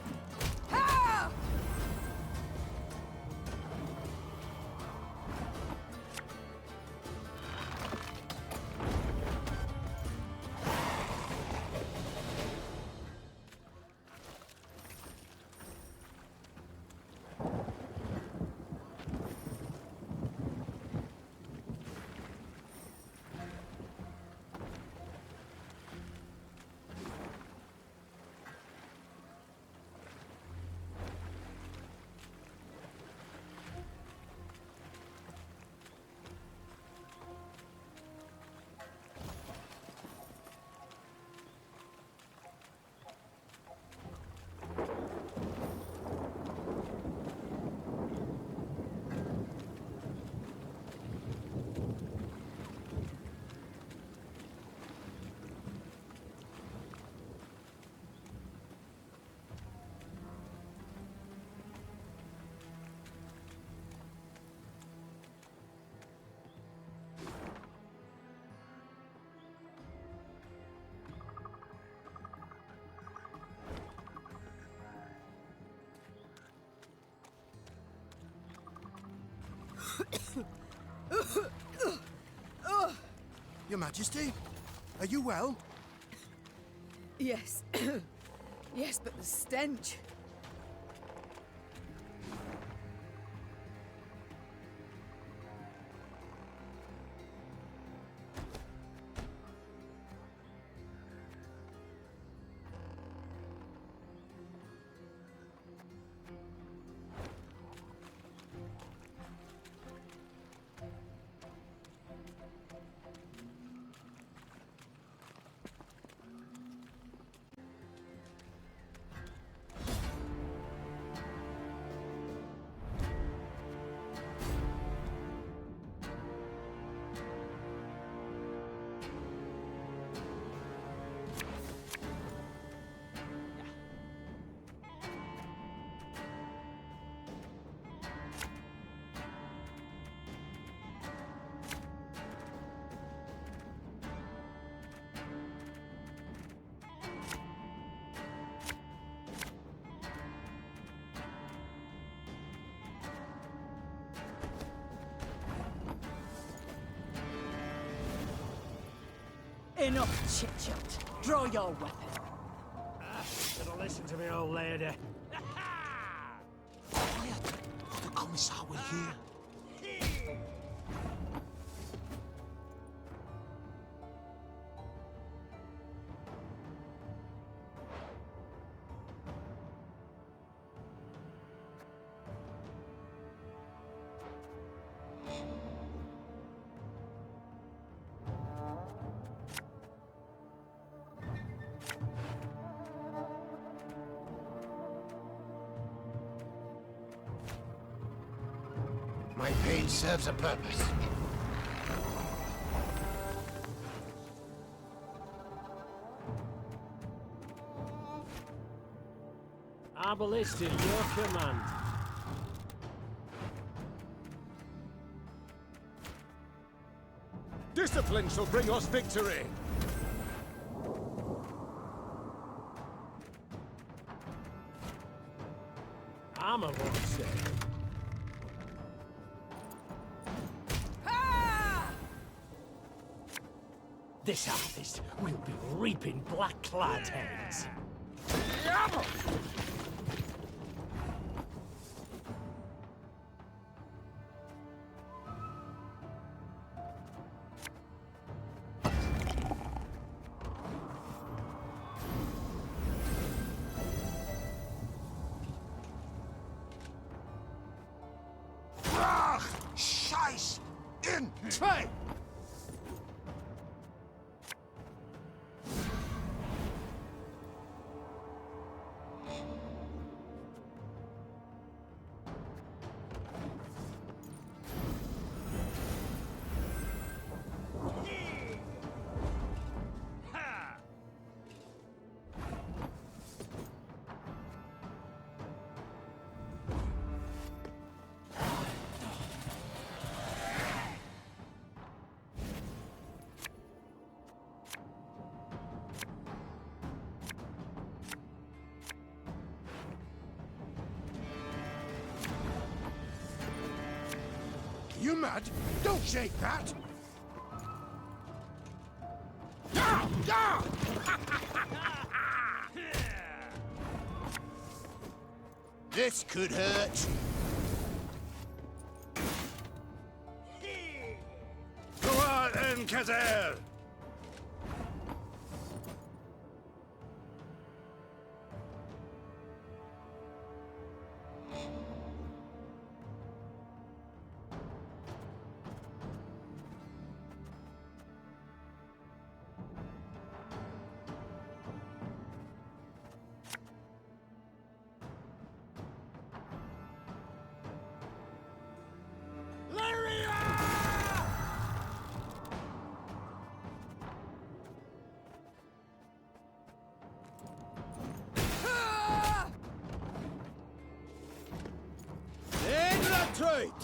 Your Majesty, are you well? Yes. Yes, but the stench. Enough chit-chat. Draw your weapon. Should've listened to me, old lady. Quiet! The Commissar will hear. My pain serves a purpose. Arbalist at your command. Discipline shall bring us victory! Armor won't say. This harvest will be reaping black-clad heads. Scheiß! In! Zwei! You mad? Don't shake that! This could hurt. Droit en Kazer! Retreat!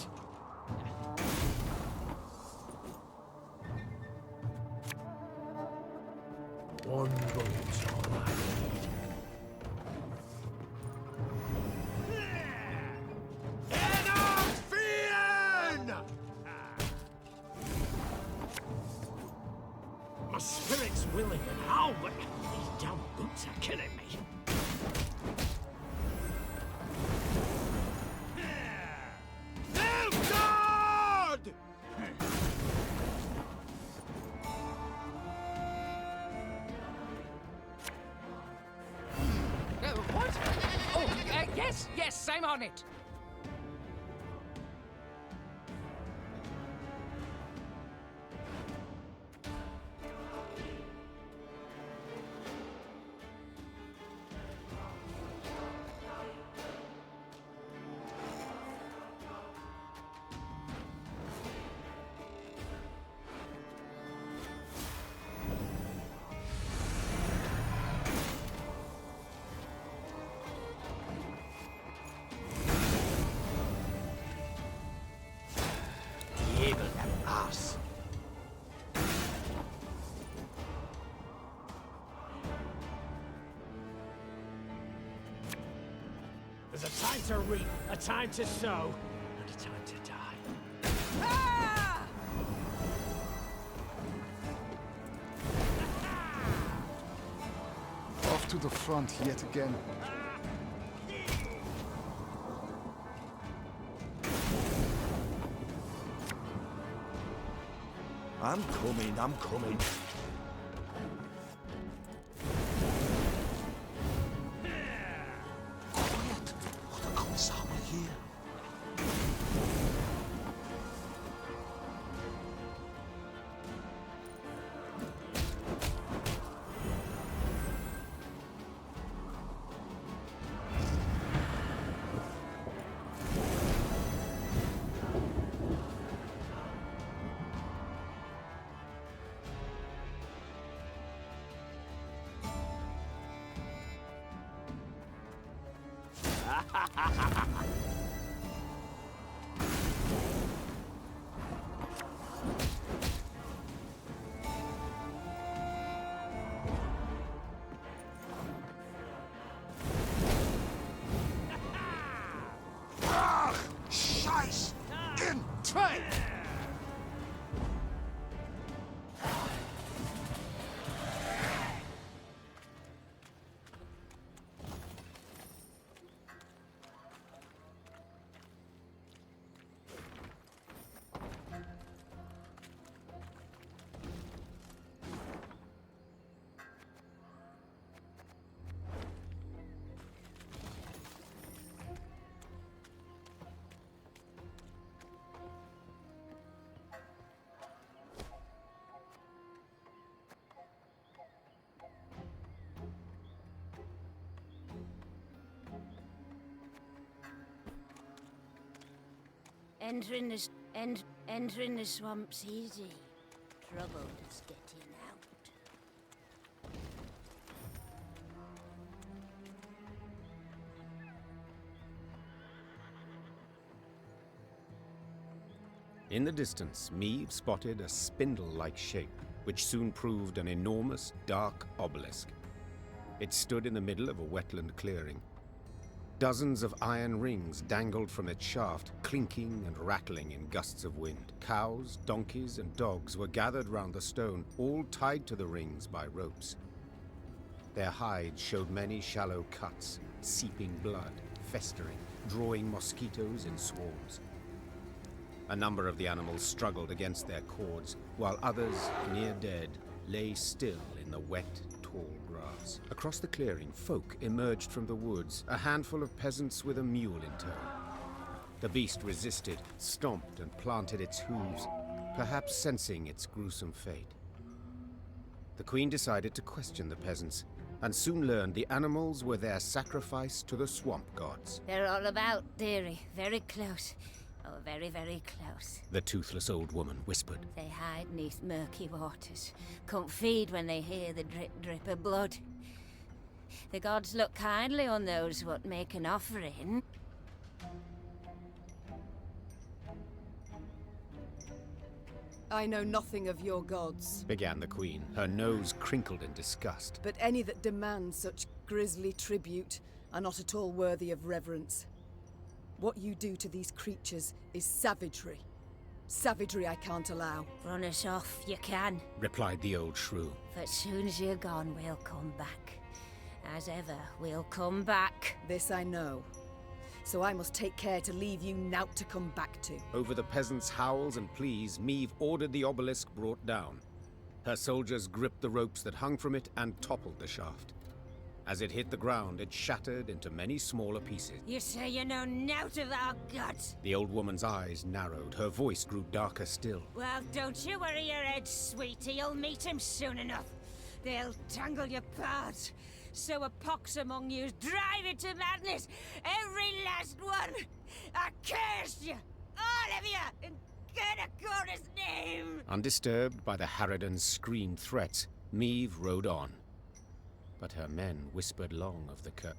One bullet's all I need. Enough, Fian! spirit's willing and all, but these damn boots are killing me. Nilfgaard! What? Oh, yes, I'm on it. There's a time to reap, a time to sow, and a time to die. Ah! Off to the front yet again. I'm coming. Scheiß! In train! Entering the swamp's easy. Trouble is getting out. In the distance, Meve spotted a spindle-like shape, which soon proved an enormous, dark obelisk. It stood in the middle of a wetland clearing. Dozens of iron rings dangled from its shaft, clinking and rattling in gusts of wind. Cows, donkeys, and dogs were gathered round the stone, all tied to the rings by ropes. Their hides showed many shallow cuts, seeping blood, festering, drawing mosquitoes in swarms. A number of the animals struggled against their cords, while others, near dead, lay still in the wet, tall grass. Across the clearing, folk emerged from the woods, a handful of peasants with a mule in tow. The beast resisted, stomped and planted its hooves, perhaps sensing its gruesome fate. The queen decided to question the peasants, and soon learned the animals were their sacrifice to the swamp gods. They're all about, dearie. Very close. Oh, very, very close. The toothless old woman whispered. They hide neath murky waters. Can't feed when they hear the drip of blood. The gods look kindly on those what make an offering. I know nothing of your gods, began the queen, her nose crinkled in disgust. but any that demand such grisly tribute are not at all worthy of reverence. What you do to these creatures is savagery. Savagery I can't allow. Run us off, you can. replied the old shrew. But soon as you're gone, we'll come back. As ever, we'll come back. This I know. So I must take care to leave you naught to come back to. Over the peasants' howls and pleas, Meve ordered the obelisk brought down. Her soldiers gripped the ropes that hung from it and toppled the shaft. As it hit the ground, it shattered into many smaller pieces. You say you know naught of our gods? The old woman's eyes narrowed. Her voice grew darker still. Well, don't you worry your head, sweetie. You'll meet him soon enough. They'll tangle you apart. Sow a pox among you, drive it to madness. Every last one. I curse you, all of you, in Kurdakora's name. Undisturbed by the Harridan's screamed threats, Meve rode on. But her men whispered long of the curse.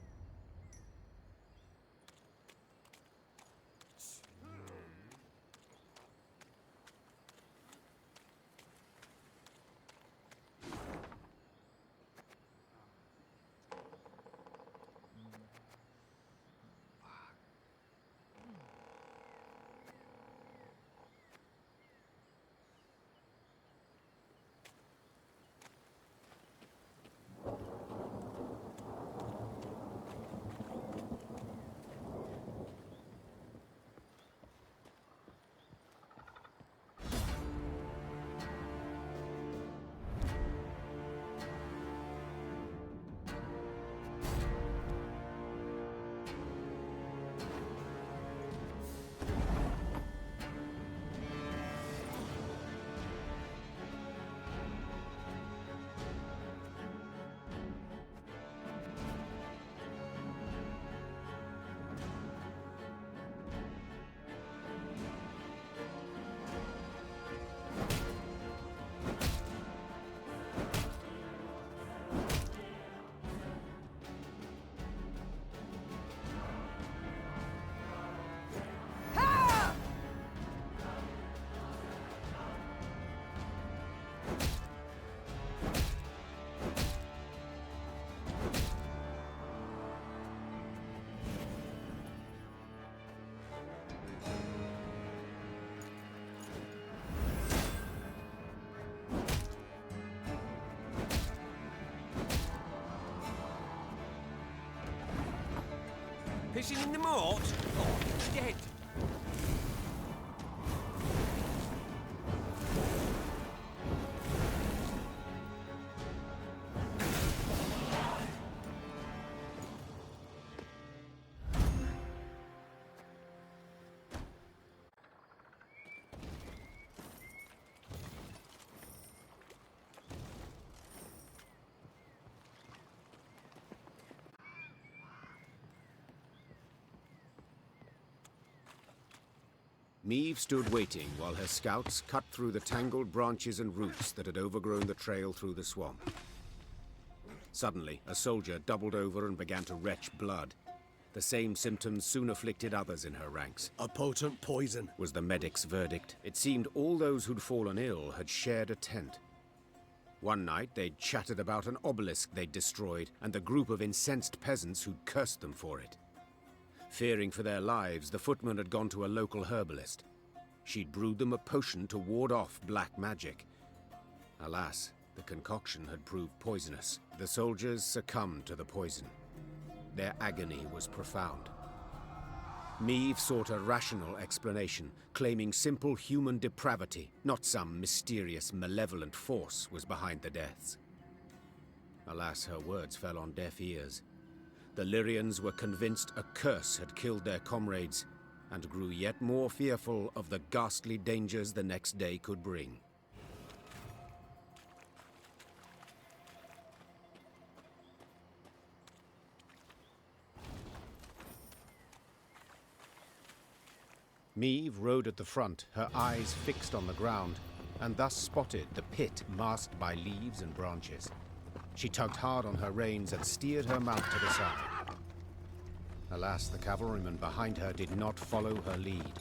Pissing in the moat? Oh, he's dead. Meve stood waiting while her scouts cut through the tangled branches and roots that had overgrown the trail through the swamp. Suddenly, a soldier doubled over and began to retch blood. The same symptoms soon afflicted others in her ranks. A potent poison, was the medic's verdict. It seemed all those who'd fallen ill had shared a tent. One night, they'd chattered about an obelisk they'd destroyed and the group of incensed peasants who'd cursed them for it. Fearing for their lives, the footman had gone to a local herbalist. She'd brewed them a potion to ward off black magic. Alas, the concoction had proved poisonous. The soldiers succumbed to the poison. Their agony was profound. Meve sought a rational explanation, claiming simple human depravity, not some mysterious, malevolent force, was behind the deaths. Alas, her words fell on deaf ears. The Lyrians were convinced a curse had killed their comrades, and grew yet more fearful of the ghastly dangers the next day could bring. Meve rode at the front, her eyes fixed on the ground, and thus spotted the pit masked by leaves and branches. She tugged hard on her reins and steered her mount to the side. Alas, the cavalryman behind her did not follow her lead.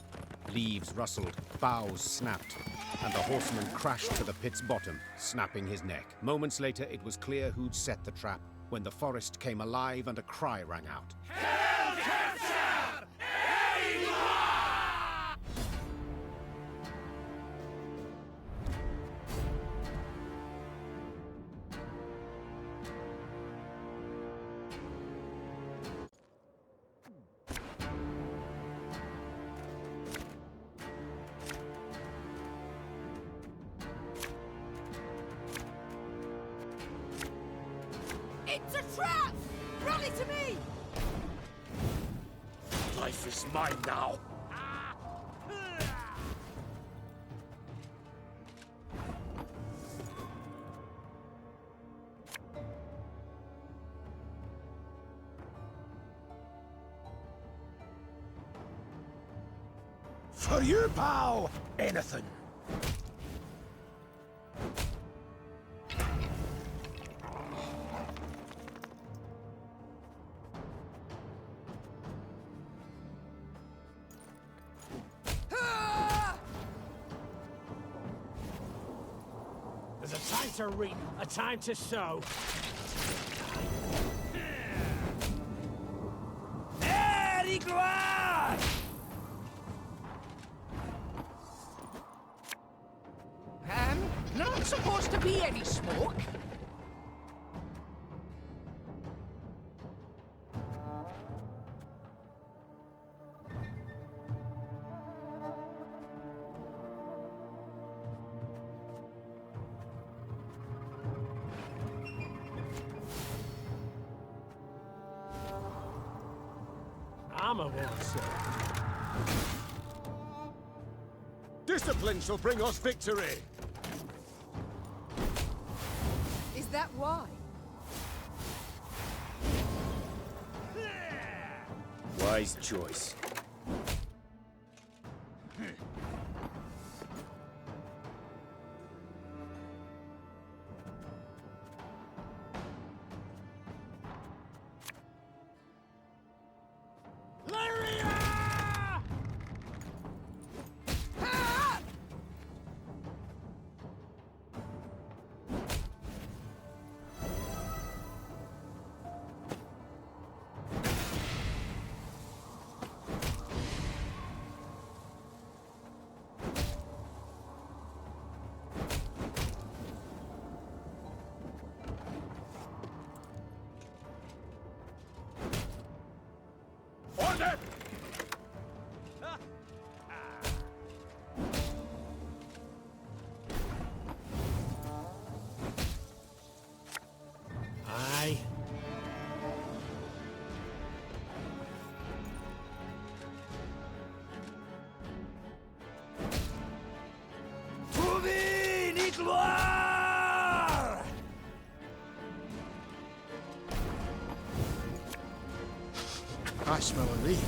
Leaves rustled, boughs snapped, and the horseman crashed to the pit's bottom, snapping his neck. Moments later, it was clear who'd set the trap, when the forest came alive and a cry rang out. It's a trap! Rally to me! Life is mine now. For you, pal! Anything. There's a time to reap, a time to sow. Not supposed to be any smoke. Armor won't serve. Discipline shall bring us victory! Is that why? Wise choice. Order! Aye. I smell a leak.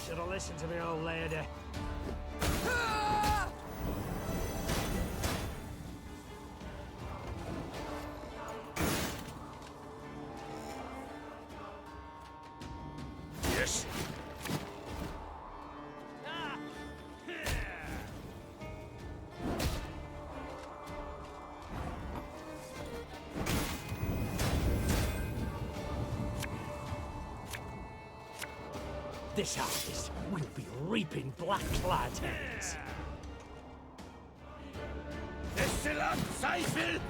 Should have listened to me old lady. Yes. This harvest will be reaping black-clad heads. Excellent, Seifel!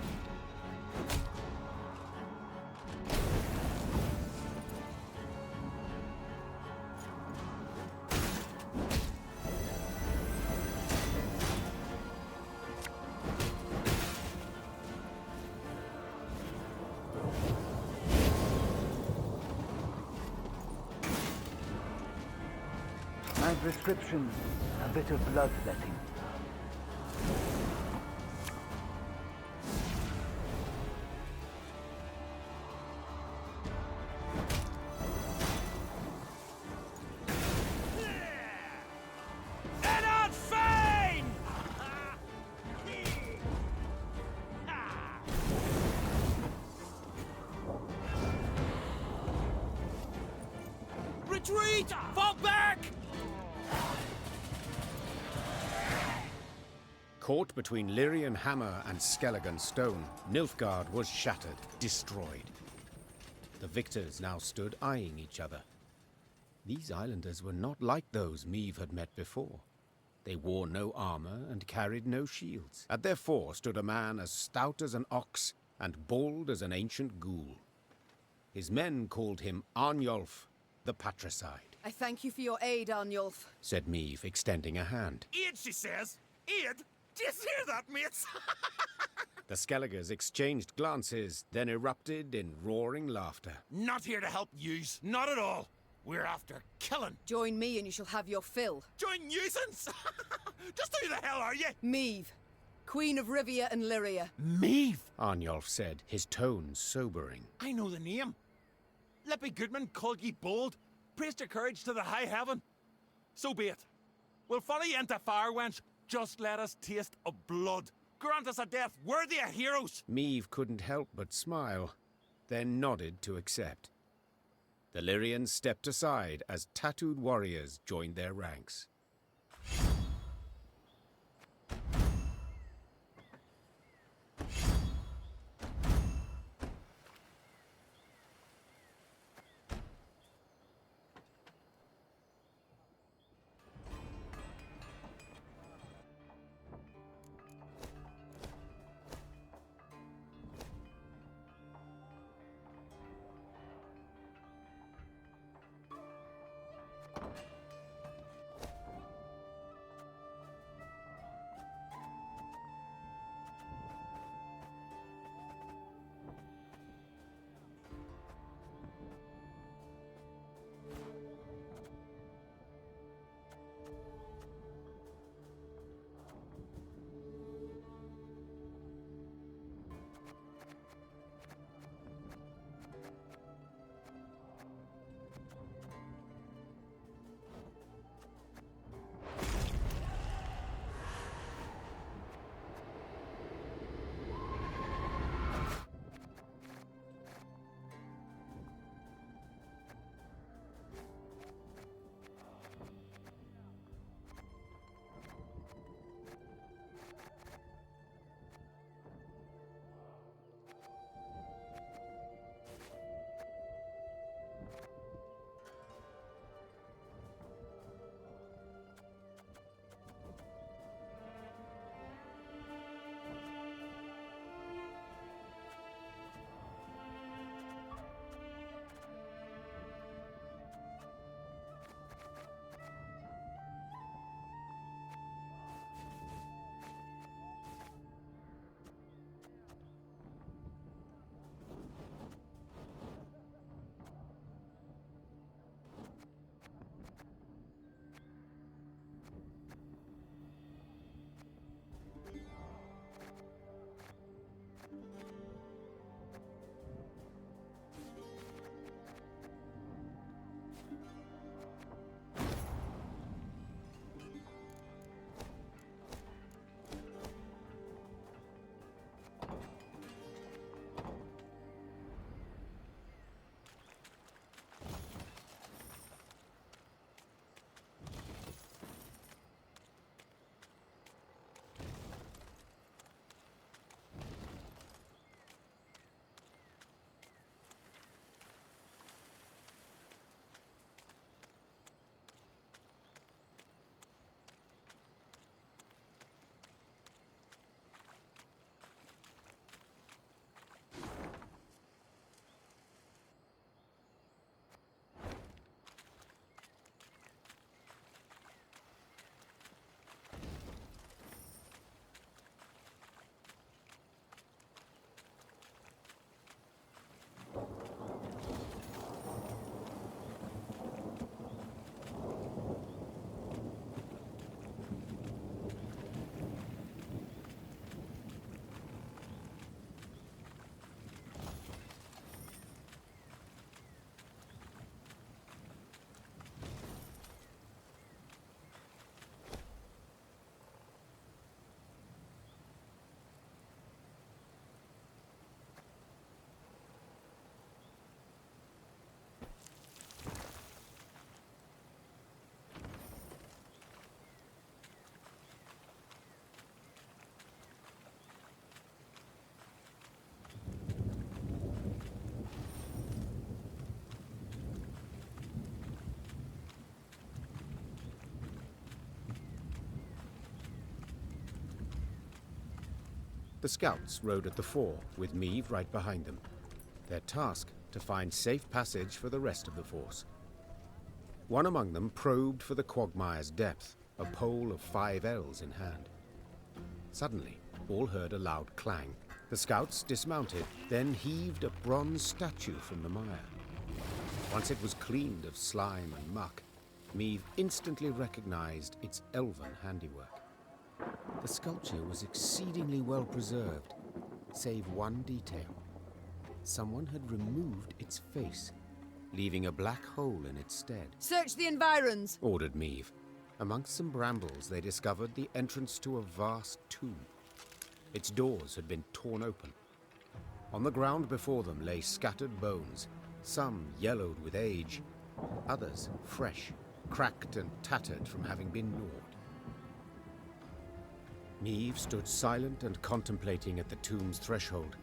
My prescription, a bit of bloodletting. Retreat! Fall back! Caught between Lyrian hammer and Skelligan stone, Nilfgaard was shattered, destroyed. The victors now stood eyeing each other. These islanders were not like those Meve had met before. They wore no armor and carried no shields. At their fore stood a man as stout as an ox and bald as an ancient ghoul. His men called him Arnulf, the Patricide. I thank you for your aid, Arnulf, said Meve, extending a hand. Aid, she says. Aid? Do you hear that, mates? The Skelligers exchanged glances, then erupted in roaring laughter. Not here to help yous, not at all. We're after killing. Join me and you shall have your fill. Join nuisance? Just who the hell are you? Meve, Queen of Rivia and Lyria. Meve? Arnulf said, his tone sobering. I know the name. Lippy Goodman called ye bold, praised your courage to the high heaven. So be it. We'll follow ye into fire, wench. Just let us taste of blood. Grant us a death worthy of heroes. Meve couldn't help but smile, then nodded to accept. The Lyrians stepped aside as tattooed warriors joined their ranks. The scouts rode at the fore, with Meve right behind them. Their task, to find safe passage for the rest of the force. One among them probed for the quagmire's depth, a pole of 5 ells in hand. Suddenly, all heard a loud clang. The scouts dismounted, then heaved a bronze statue from the mire. Once it was cleaned of slime and muck, Meve instantly recognized its elven handiwork. The sculpture was exceedingly well preserved, save one detail. Someone had removed its face, leaving a black hole in its stead. Search the environs, ordered Meve. Amongst some brambles, they discovered the entrance to a vast tomb. Its doors had been torn open. On the ground before them lay scattered bones, some yellowed with age, others fresh, cracked and tattered from having been gnawed. Meve stood silent and contemplating at the tomb's threshold.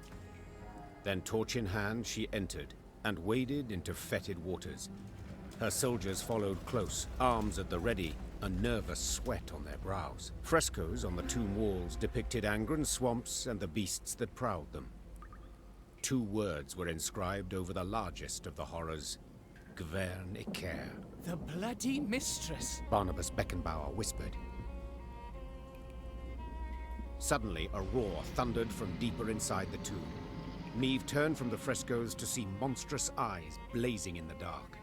Then, torch in hand, she entered and waded into fetid waters. Her soldiers followed close, arms at the ready, a nervous sweat on their brows. Frescoes on the tomb walls depicted Angren swamps and the beasts that prowled them. 2 words were inscribed over the largest of the horrors: Gwern Iker. The bloody mistress! Barnabas Beckenbauer whispered. Suddenly, a roar thundered from deeper inside the tomb. Meve turned from the frescoes to see monstrous eyes blazing in the dark.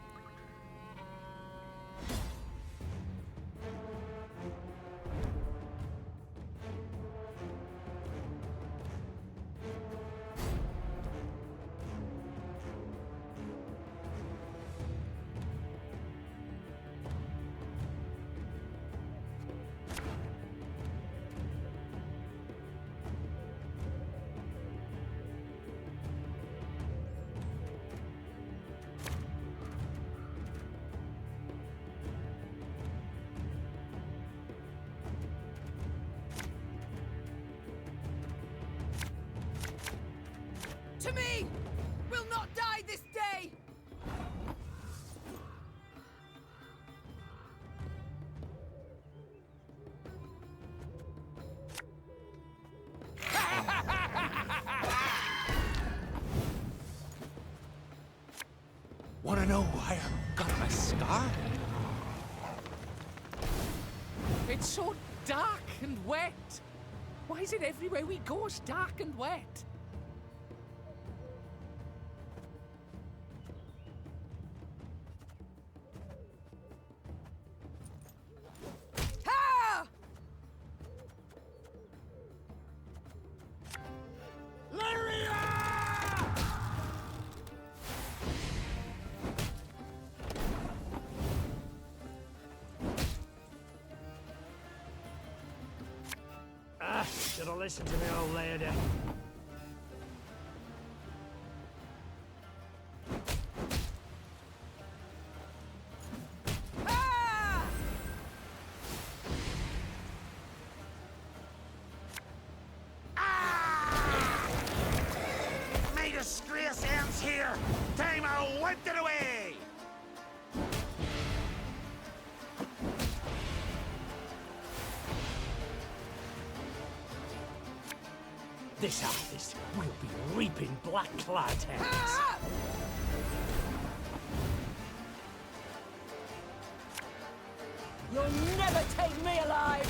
To me! We'll not die this day! Wanna know why I got my scar? It's so dark and wet. Why is it everywhere we go is dark and wet? Ha! Should have listened to the old lady. My disgrace ends here! Time I wiped it away! This harvest will be reaping black-clad heads. You'll never take me alive!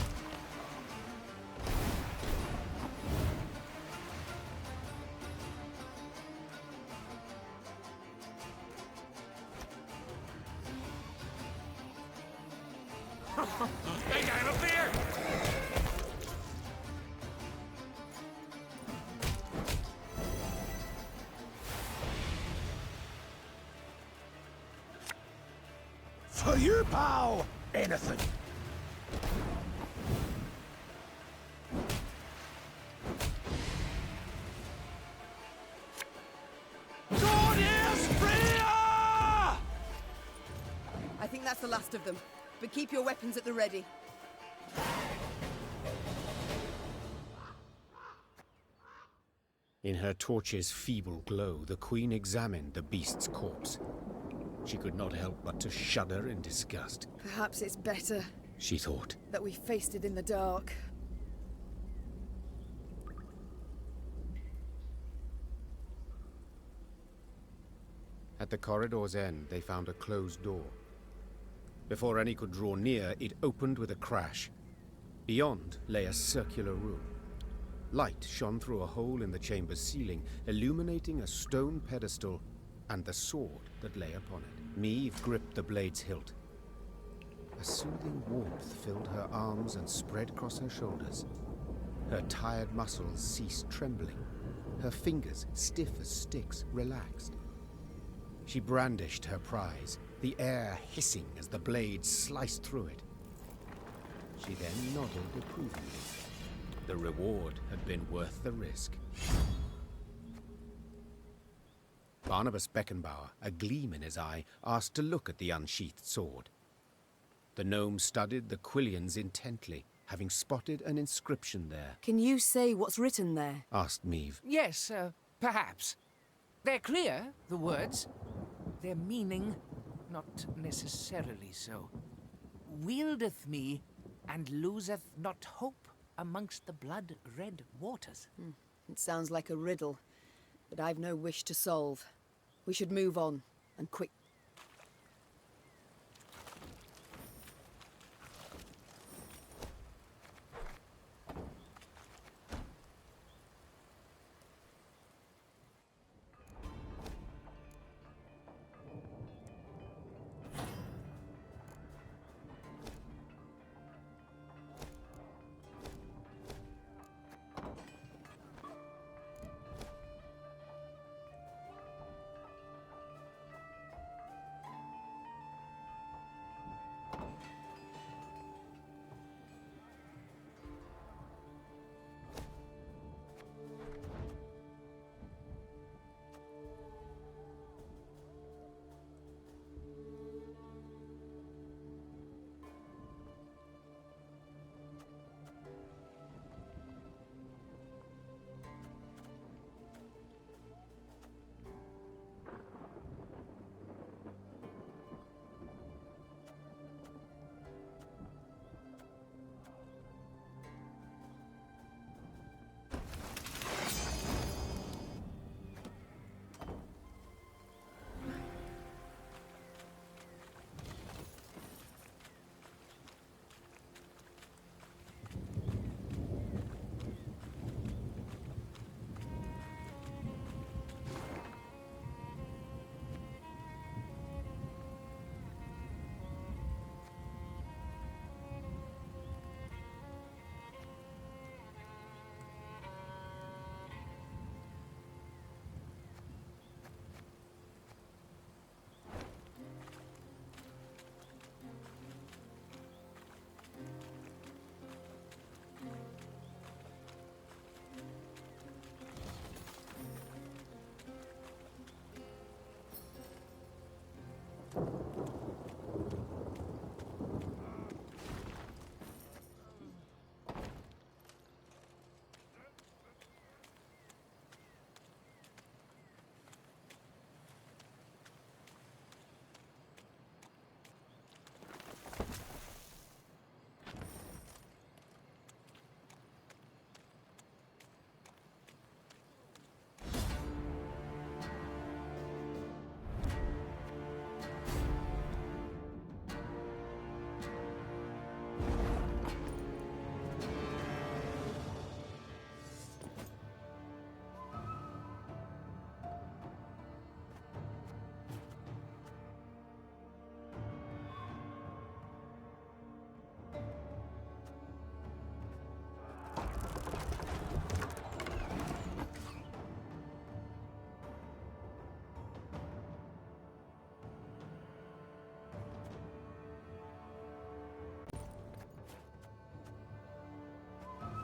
Hey, guy up there! For you, pal! Anything. I think that's the last of them. But keep your weapons at the ready. In her torch's feeble glow, the Queen examined the beast's corpse. She could not help but to shudder in disgust. Perhaps it's better She thought. that we faced it in the dark. At the corridor's end, they found a closed door. Before any could draw near, it opened with a crash. Beyond lay a circular room. Light shone through a hole in the chamber's ceiling, illuminating a stone pedestal and the sword that lay upon it. Meve gripped the blade's hilt. A soothing warmth filled her arms and spread across her shoulders. Her tired muscles ceased trembling. Her fingers, stiff as sticks, relaxed. She brandished her prize, the air hissing as the blade sliced through it. She then nodded approvingly. The reward had been worth the risk. Barnabas Beckenbauer, a gleam in his eye, asked to look at the unsheathed sword. The gnome studied the quillions intently, having spotted an inscription there. Can you say what's written there? Asked Meve. Yes, perhaps. They're clear, the words. Their meaning, not necessarily so. Wieldeth me, and loseth not hope amongst the blood-red waters. It sounds like a riddle, but I've no wish to solve. We should move on, and quick.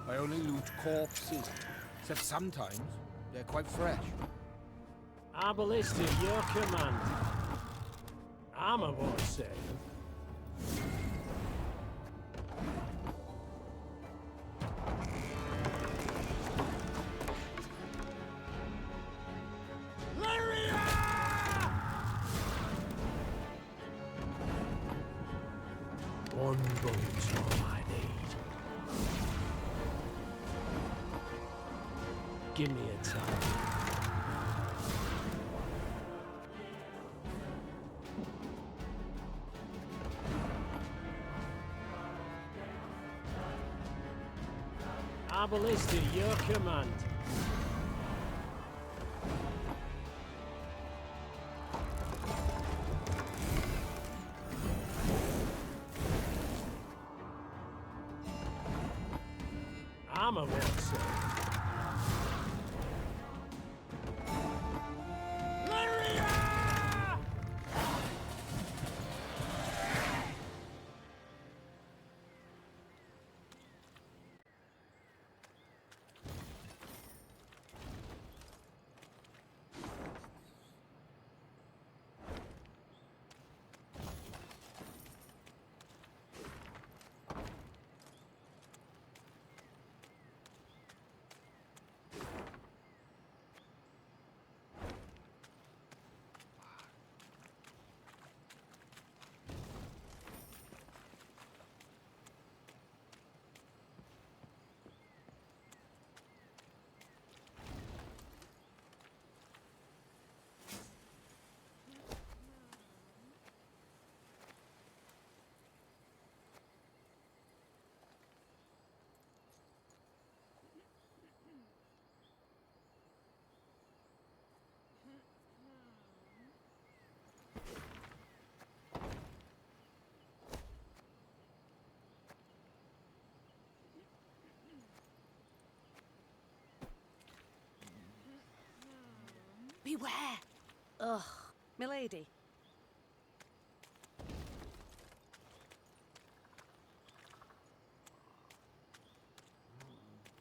I only loot corpses, except sometimes they're quite fresh. Our ballista at your command. Armor won't save. One bullet's all I need. Give me a time. Arbalist at your command. Armor well, sir. Lyria! Beware! Ugh, milady.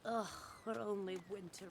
Ugh, we're only winter.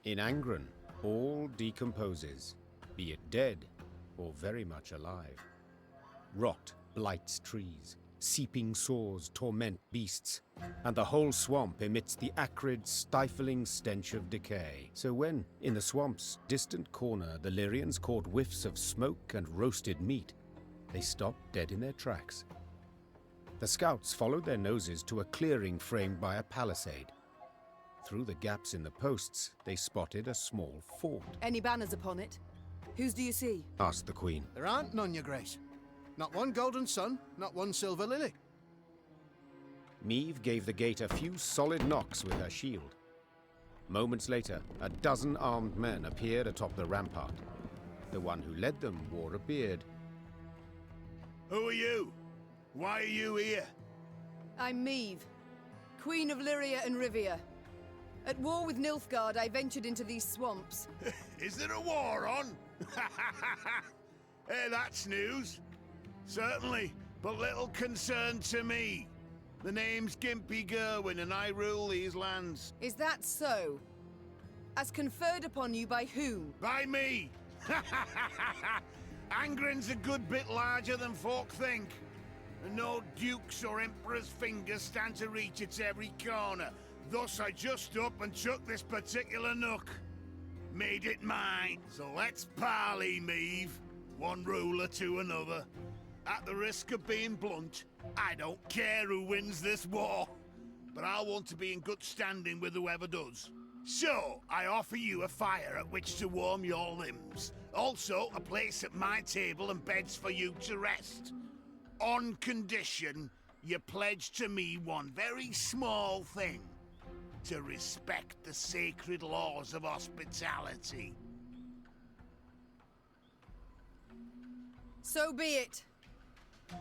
In Angren, all decomposes, be it dead or very much alive. Rot blights trees, seeping sores torment beasts, and the whole swamp emits the acrid, stifling stench of decay. So when, in the swamp's distant corner, the Lyrians caught whiffs of smoke and roasted meat, they stopped dead in their tracks. The scouts followed their noses to a clearing framed by a palisade. Through the gaps in the posts, they spotted a small fort. Any banners upon it? Whose do you see? Asked the Queen. There aren't none, your grace. Not one golden sun, not one silver lily. Meve gave the gate a few solid knocks with her shield. Moments later, a dozen armed men appeared atop the rampart. The one who led them wore a beard. Who are you? Why are you here? I'm Meve, Queen of Lyria and Rivia. At war with Nilfgaard, I ventured into these swamps. Is there a war on? Hey, that's news. Certainly, but little concern to me. The name's Gimpy Gerwin, and I rule these lands. Is that so? As conferred upon you by whom? By me! Angren's a good bit larger than folk think. And no dukes or emperor's fingers stand to reach its every corner. Thus I just up and took this particular nook. Made it mine. So let's parley, Meve. One ruler to another. At the risk of being blunt, I don't care who wins this war. But I want to be in good standing with whoever does. So, I offer you a fire at which to warm your limbs. Also, a place at my table and beds for you to rest. On condition, you pledge to me one very small thing. To respect the sacred laws of hospitality. So be it.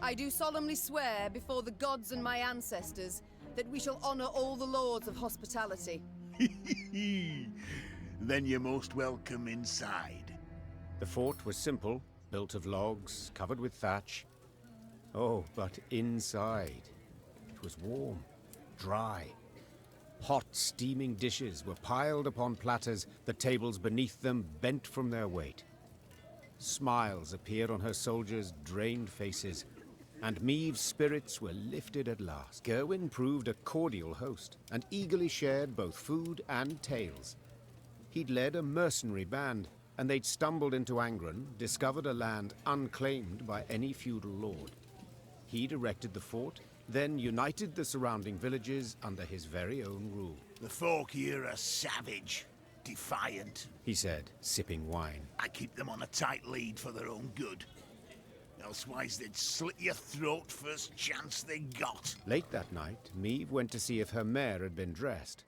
I do solemnly swear before the gods and my ancestors that we shall honor all the laws of hospitality. Then you're most welcome inside. The fort was simple, built of logs, covered with thatch. Oh, but inside, it was warm, dry. Hot, steaming dishes were piled upon platters, the tables beneath them bent from their weight. Smiles appeared on her soldiers' drained faces, and Meve's spirits were lifted at last. Gerwin proved a cordial host, and eagerly shared both food and tales. He'd led a mercenary band, and they'd stumbled into Angren, discovered a land unclaimed by any feudal lord. He'd erected the fort, then united the surrounding villages under his very own rule. The folk here are savage, defiant, he said, sipping wine. I keep them on a tight lead for their own good. Elsewise they'd slit your throat first chance they got. Late that night, Meve went to see if her mare had been dressed.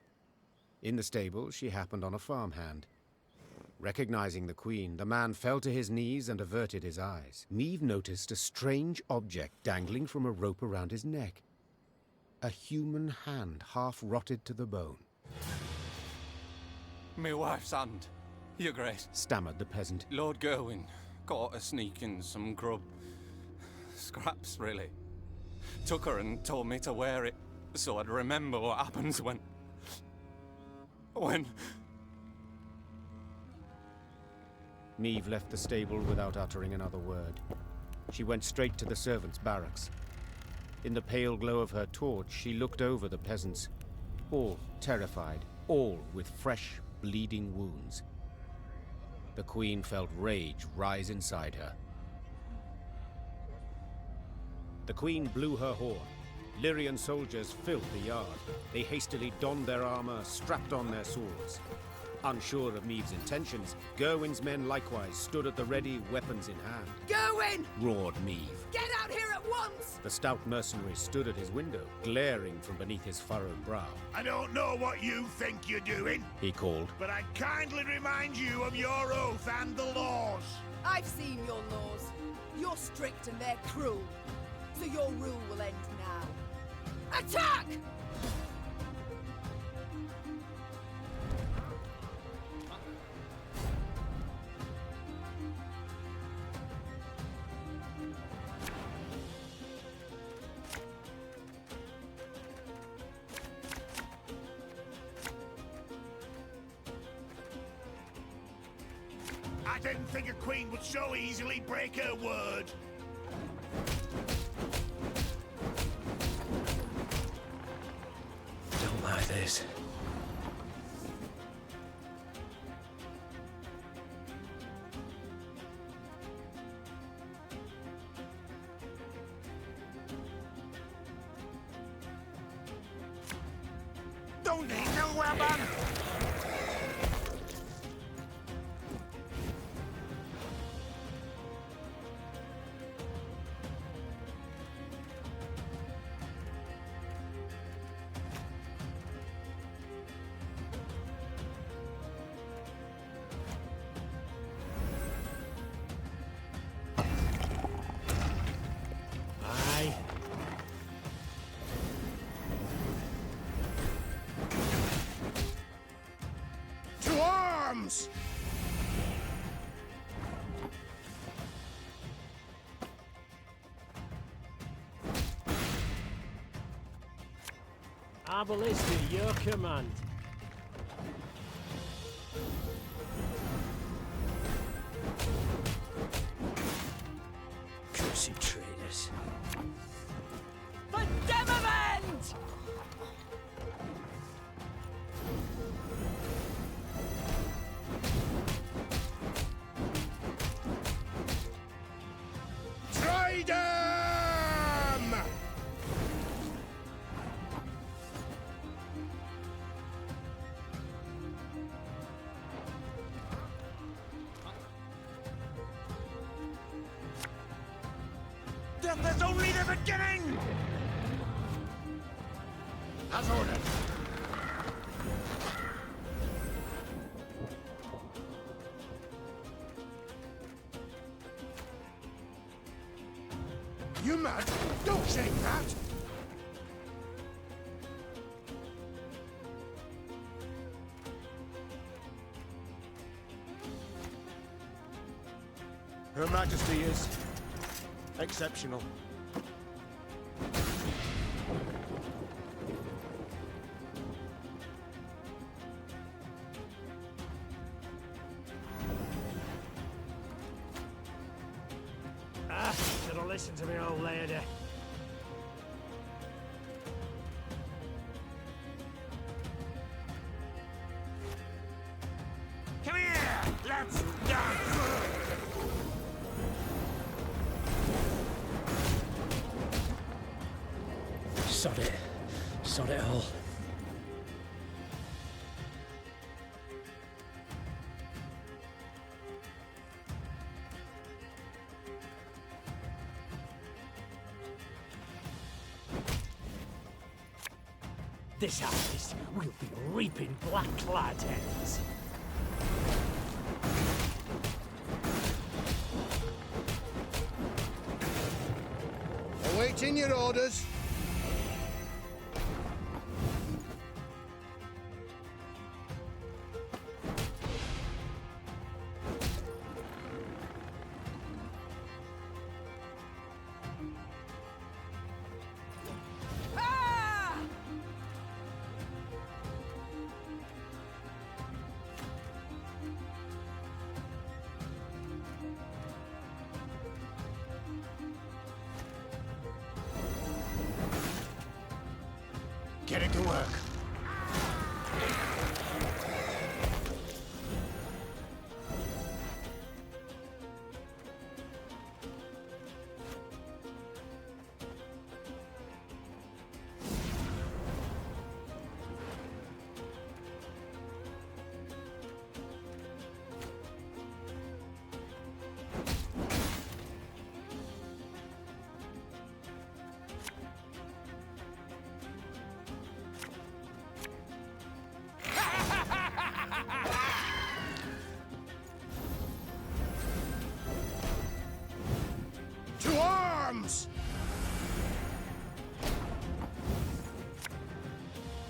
In the stable, she happened on a farmhand. Recognizing the queen, the man fell to his knees and averted his eyes. Meve noticed a strange object dangling from a rope around his neck. A human hand, half rotted to the bone. My wife's hand, your grace, stammered the peasant. Lord Gerwin caught her sneaking some grub. Scraps, really. Took her and told me to wear it, so I'd remember what happens when... Meve left the stable without uttering another word. She went straight to the servants' barracks. In the pale glow of her torch, she looked over the peasants, all terrified, all with fresh, bleeding wounds. The queen felt rage rise inside her. The queen blew her horn. Lyrian soldiers filled the yard. They hastily donned their armor, strapped on their swords. Unsure of Meve's intentions, Gerwin's men likewise stood at the ready, weapons in hand. Gerwin! Roared Meve. Get out here at once! The stout mercenary stood at his window, glaring from beneath his furrowed brow. I don't know what you think you're doing, he called, but I kindly remind you of your oath and the laws. I've seen your laws. You're strict and they're cruel. So your rule will end now. Attack! I didn't think a queen would so easily break her word. Don't like this. Don't need no weapon! arms! Abelisti, your command. Cursed traitors. For Demavend! Try them! Death is only the beginning! As ordered. You mad? Don't shake that! Her Majesty is exceptional. Should have listened to me, old lady. Come here! Let's dance! Sod it. Sod it all. This harvest, we'll be reaping black-clad ends. Awaiting your orders. Get it to work. To arms!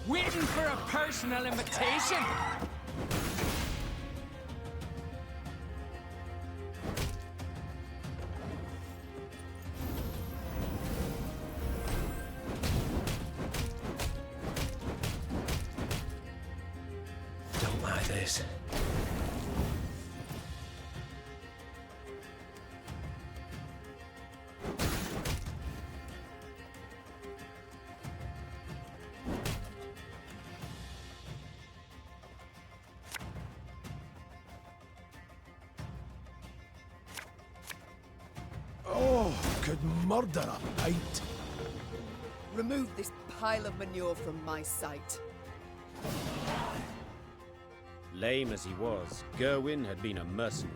Waiting for a personal invitation? Don't like this. Oh, could murder a pint. Remove this pile of manure from my sight. Lame as he was, Gerwin had been a mercenary.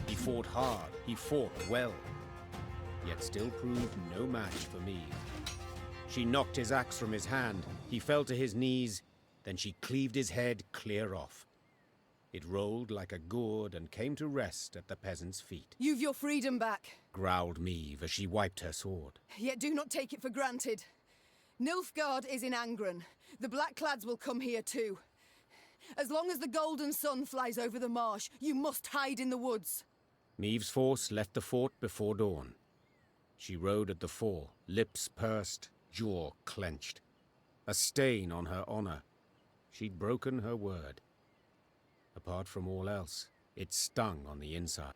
He fought hard, he fought well, yet still proved no match for Meve. She knocked his axe from his hand, he fell to his knees, then she cleaved his head clear off. It rolled like a gourd and came to rest at the peasant's feet. You've your freedom back, Growled Meve as she wiped her sword. yet do not take it for granted. Nilfgaard is in Angren. The Blackclads will come here too. As long as the golden sun flies over the marsh, you must hide in the woods. Meve's force left the fort before dawn. She rode at the fore, lips pursed, jaw clenched. A stain on her honor. She'd broken her word. Apart from all else, it stung on the inside.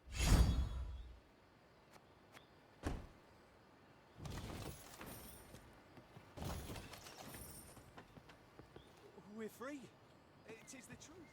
We're free. It is the truth.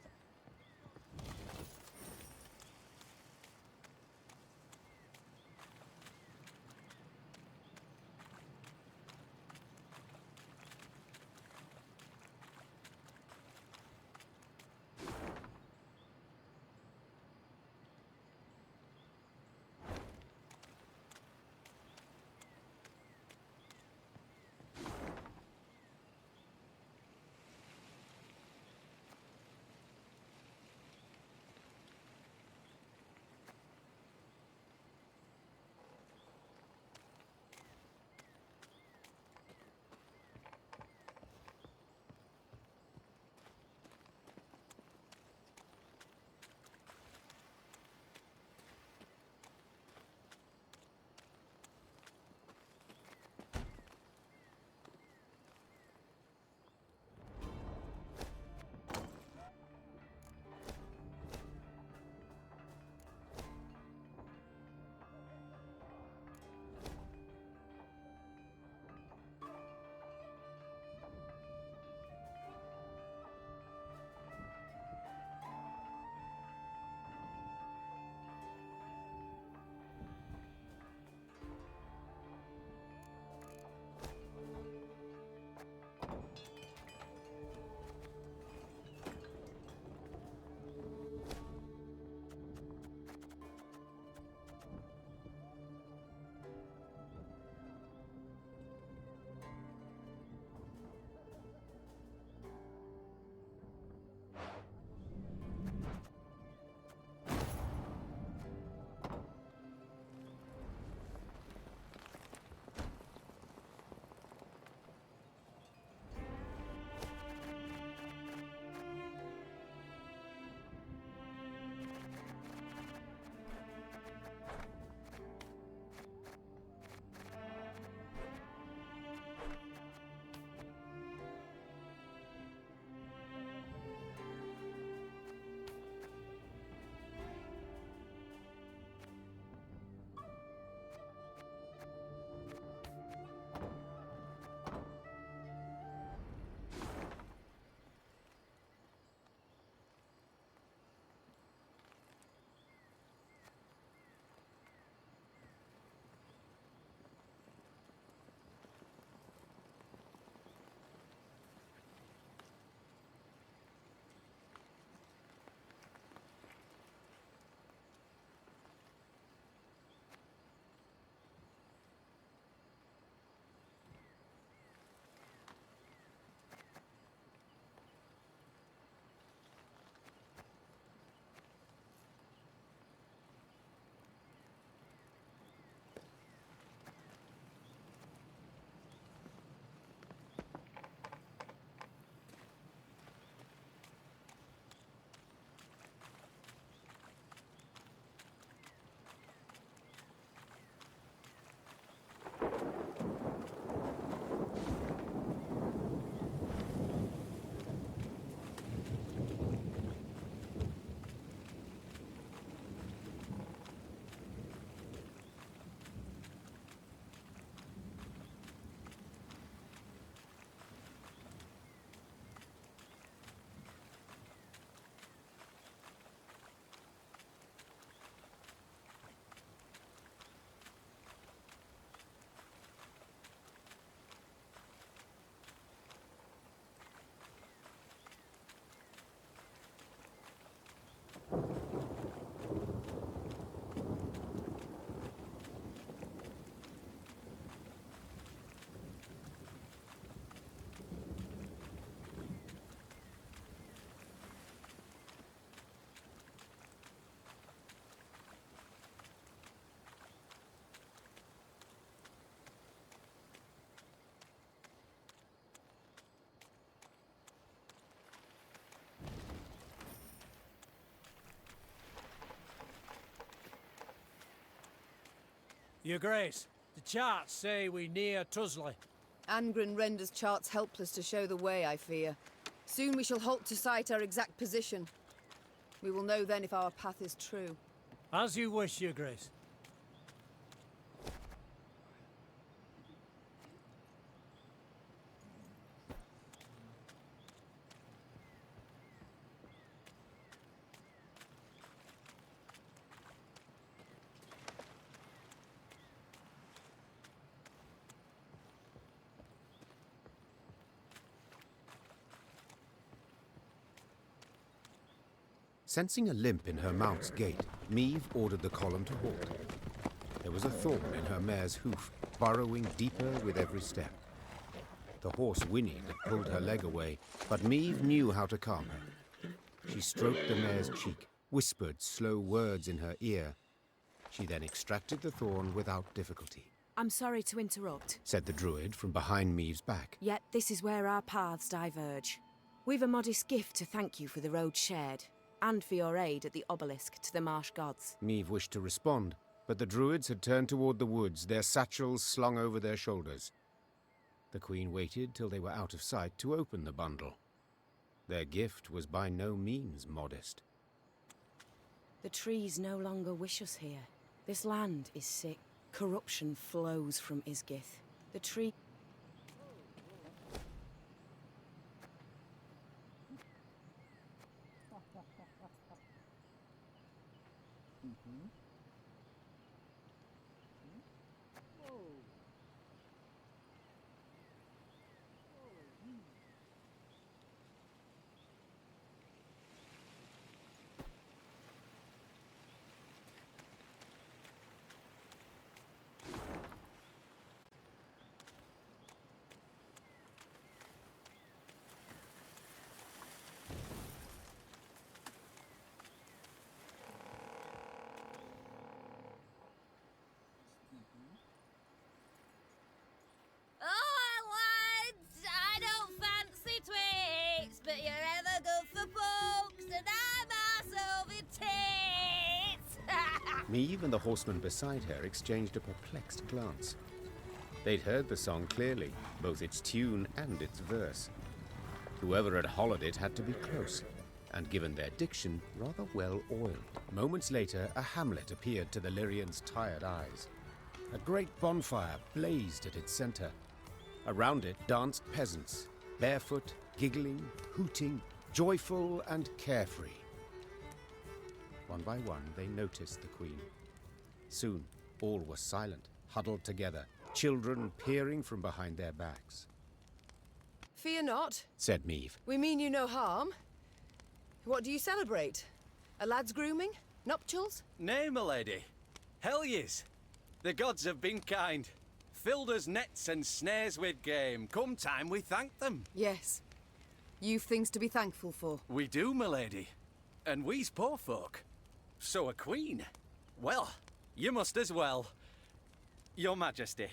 Your Grace, the charts say we near Tusley. Angren renders charts helpless to show the way, I fear. Soon we shall halt to sight our exact position. We will know then if our path is true. As you wish, Your Grace. Sensing a limp in her mount's gait, Meve ordered the column to halt. There was a thorn in her mare's hoof, burrowing deeper with every step. The horse whinnied and pulled her leg away, but Meve knew how to calm her. She stroked the mare's cheek, whispered slow words in her ear. She then extracted the thorn without difficulty. I'm sorry to interrupt, Said the druid from behind Meve's back. yet this is where our paths diverge. We've a modest gift to thank you for the road shared, and for your aid at the obelisk to the marsh gods. Meve wished to respond, but the druids had turned toward the woods, their satchels slung over their shoulders. The queen waited till they were out of sight to open the bundle. Their gift was by no means modest. The trees no longer wish us here. This land is sick. Corruption flows from Isgith. The tree... Meve and the horseman beside her exchanged a perplexed glance. They'd heard the song clearly, both its tune and its verse. Whoever had hollered it had to be close, and given their diction, rather well oiled. Moments later, a hamlet appeared to the Lyrians' tired eyes. A great bonfire blazed at its center. Around it danced peasants, barefoot, giggling, hooting, joyful and carefree. One by one, they noticed the queen. Soon, all were silent, huddled together, children peering from behind their backs. Fear not, Said Meve. we mean you no harm. What do you celebrate? A lad's grooming? Nuptials? Nay, my lady. Hell yes. The gods have been kind. Filled us nets and snares with game. Come time we thank them. Yes. You've things to be thankful for. We do, my lady. And we's poor folk. So a queen. Well, you must as well. Your Majesty,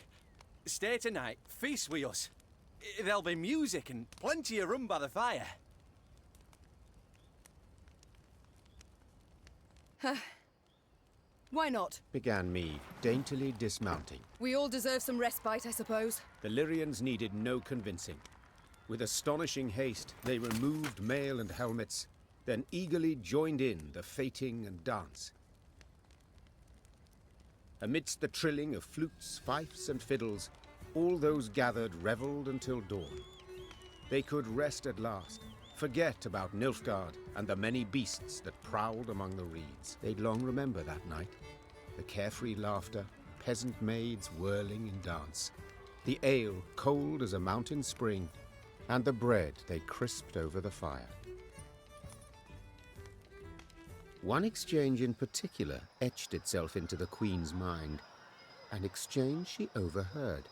stay tonight, feast with us. There'll be music and plenty of rum by the fire. Why not? Began Meve, daintily dismounting. We all deserve some respite, I suppose. The Lyrians needed no convincing. With astonishing haste, they removed mail and helmets, then eagerly joined in the fating and dance. Amidst the trilling of flutes, fifes, and fiddles, all those gathered revelled until dawn. They could rest at last, forget about Nilfgaard and the many beasts that prowled among the reeds. They'd long remember that night. The carefree laughter, peasant maids whirling in dance, the ale cold as a mountain spring, and the bread they crisped over the fire. One exchange in particular etched itself into the Queen's mind, an exchange she overheard.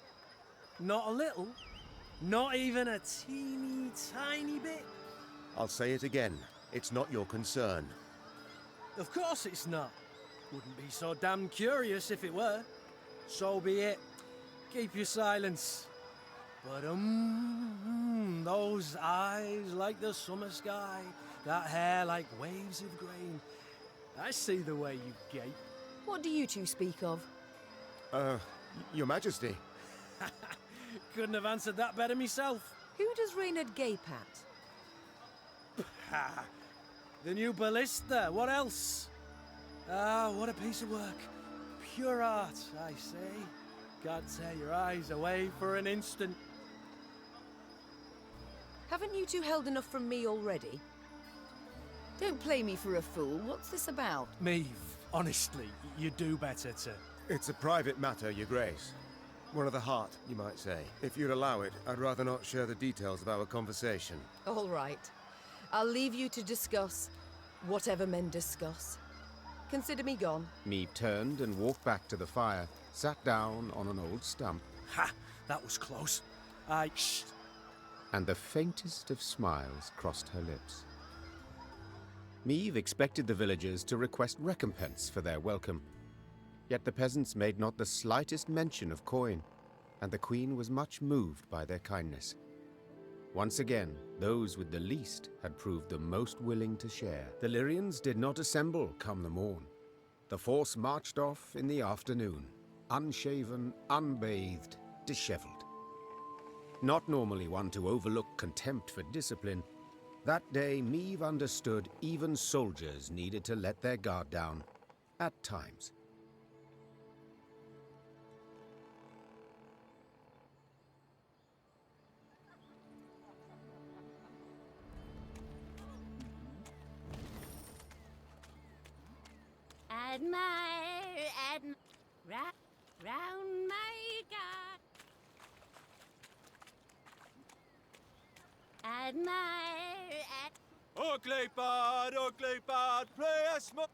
Not a little? Not even a teeny tiny bit? I'll say it again. It's not your concern. Of course it's not. Wouldn't be so damn curious if it were. So be it. Keep your silence. But those eyes like the summer sky, that hair like waves of grain. I see the way you gape. What do you two speak of? Your Majesty. Couldn't have answered that better myself. Who does Reynard gape at? Ha! The new ballista, what else? Ah, what a piece of work. Pure art, I say. Can't tear your eyes away for an instant. Haven't you two held enough from me already? Don't play me for a fool. What's this about? Meve, honestly, you do better to... It's a private matter, Your Grace. One of the heart, you might say. If you'd allow it, I'd rather not share the details of our conversation. All right. I'll leave you to discuss whatever men discuss. Consider me gone. Meve turned and walked back to the fire, sat down on an old stump. Ha! That was close. Shh! And the faintest of smiles crossed her lips. Meve expected the villagers to request recompense for their welcome. Yet the peasants made not the slightest mention of coin, and the queen was much moved by their kindness. Once again, those with the least had proved the most willing to share. The Lyrians did not assemble come the morn. The force marched off in the afternoon, unshaven, unbathed, dishevelled. Not normally one to overlook contempt for discipline, that day Meve understood even soldiers needed to let their guard down, at times. Round my God. Ugly bad, play a smoke.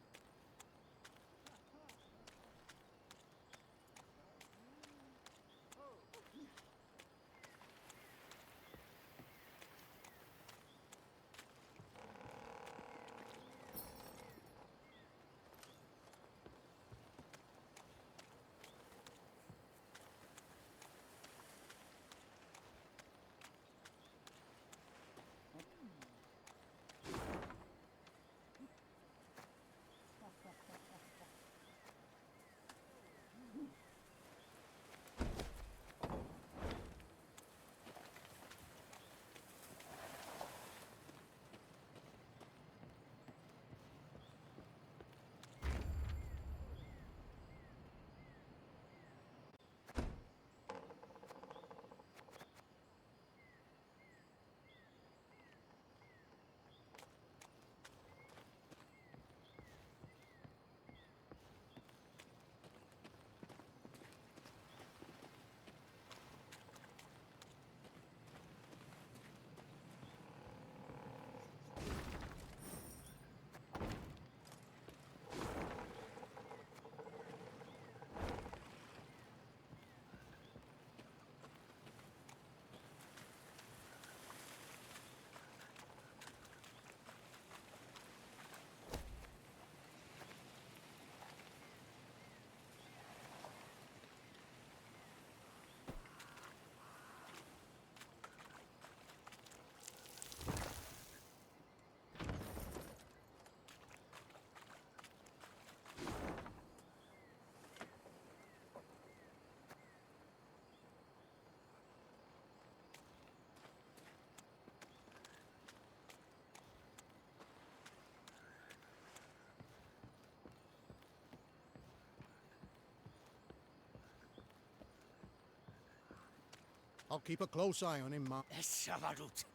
I'll keep a close eye on him, Ma. Savarut.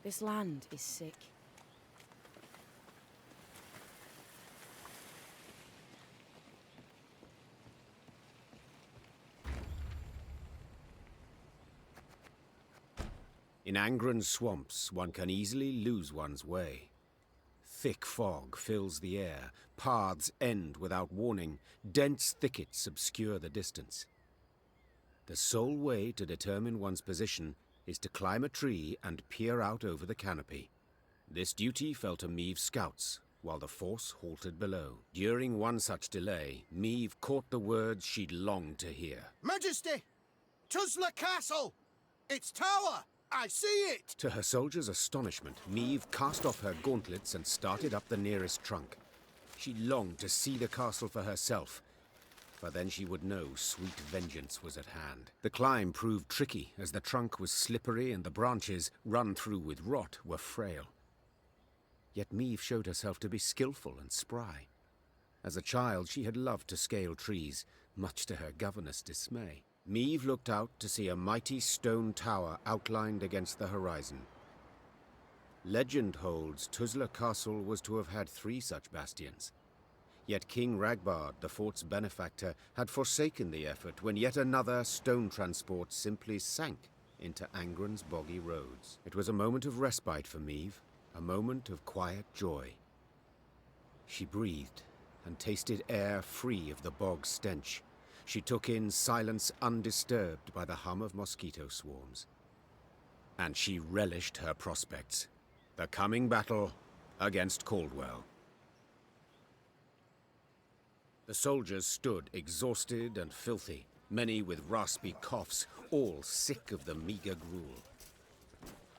This land is sick. In Angren's swamps, one can easily lose one's way. Thick fog fills the air, paths end without warning, dense thickets obscure the distance. The sole way to determine one's position is to climb a tree and peer out over the canopy. This duty fell to Meve's scouts, while the force halted below. During one such delay, Meve caught the words she'd longed to hear. Majesty! Tuzla Castle! Its tower! I see it! To her soldiers' astonishment, Meve cast off her gauntlets and started up the nearest trunk. She longed to see the castle for herself, for then she would know sweet vengeance was at hand. The climb proved tricky, as the trunk was slippery and the branches, run through with rot, were frail. Yet Meve showed herself to be skillful and spry. As a child, she had loved to scale trees, much to her governess' dismay. Meve looked out to see a mighty stone tower outlined against the horizon. Legend holds Tuzla Castle was to have had 3 such bastions. Yet King Ragbard, the fort's benefactor, had forsaken the effort when yet another stone transport simply sank into Angren's boggy roads. It was a moment of respite for Meve, a moment of quiet joy. She breathed and tasted air free of the bog stench. She took in silence undisturbed by the hum of mosquito swarms. And she relished her prospects. The coming battle against Caldwell. The soldiers stood exhausted and filthy, many with raspy coughs, all sick of the meager gruel.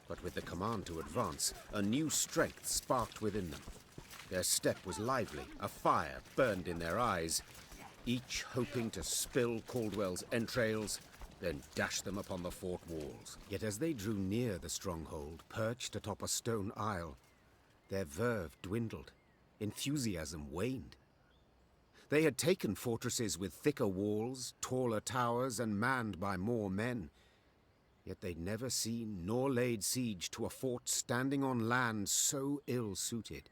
But with the command to advance, a new strength sparked within them. Their step was lively, a fire burned in their eyes, each hoping to spill Caldwell's entrails, then dash them upon the fort walls. Yet as they drew near the stronghold, perched atop a stone isle, their verve dwindled, enthusiasm waned. They had taken fortresses with thicker walls, taller towers, and manned by more men. Yet they'd never seen nor laid siege to a fort standing on land so ill-suited.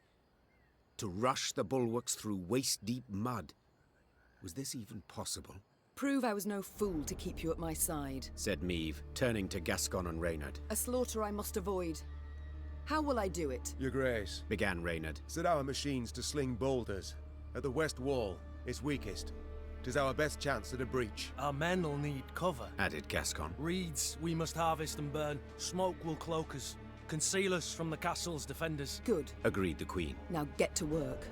To rush the bulwarks through waist-deep mud, was this even possible? Prove I was no fool to keep you at my side, said Meve, turning to Gascon and Reynard. A slaughter I must avoid. How will I do it? Your Grace, began Reynard. Set our machines to sling boulders. At the west wall, it's weakest. 'Tis our best chance at a breach. Our men will need cover, added Gascon. Reeds we must harvest and burn. Smoke will cloak us, conceal us from the castle's defenders. Good, agreed the Queen. Now get to work.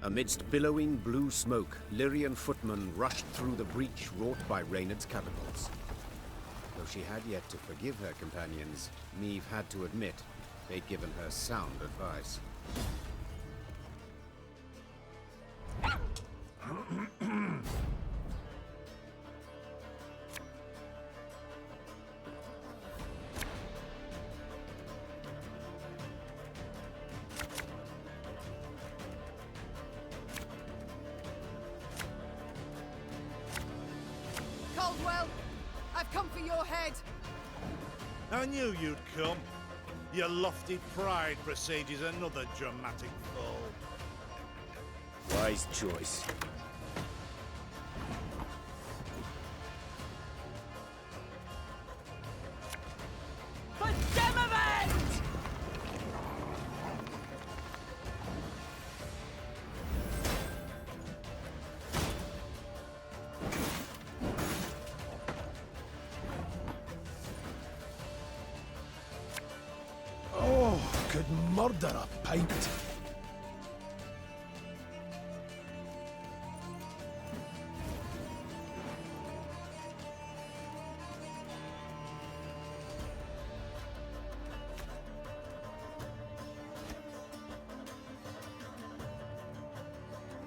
Amidst billowing blue smoke, Lyrian footmen rushed through the breach wrought by Reynard's catapults. Though she had yet to forgive her companions, Meve had to admit they'd given her sound advice. Caldwell, I've come for your head. I knew you'd come. Your lofty pride presages another dramatic fall. Wise choice. For Demavent! Oh, could murder a pint.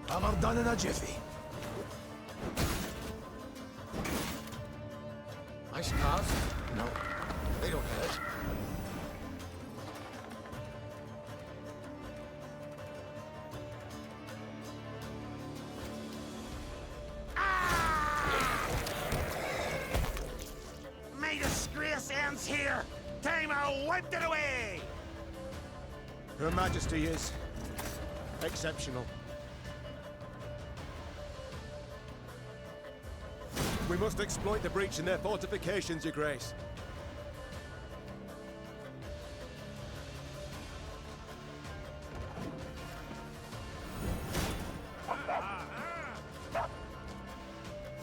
Have her done in a jiffy. My scars? No, they don't hurt. May disgrace ends here! Time I wiped it away! Her Majesty is exceptional. We must exploit the breach in their fortifications, Your Grace.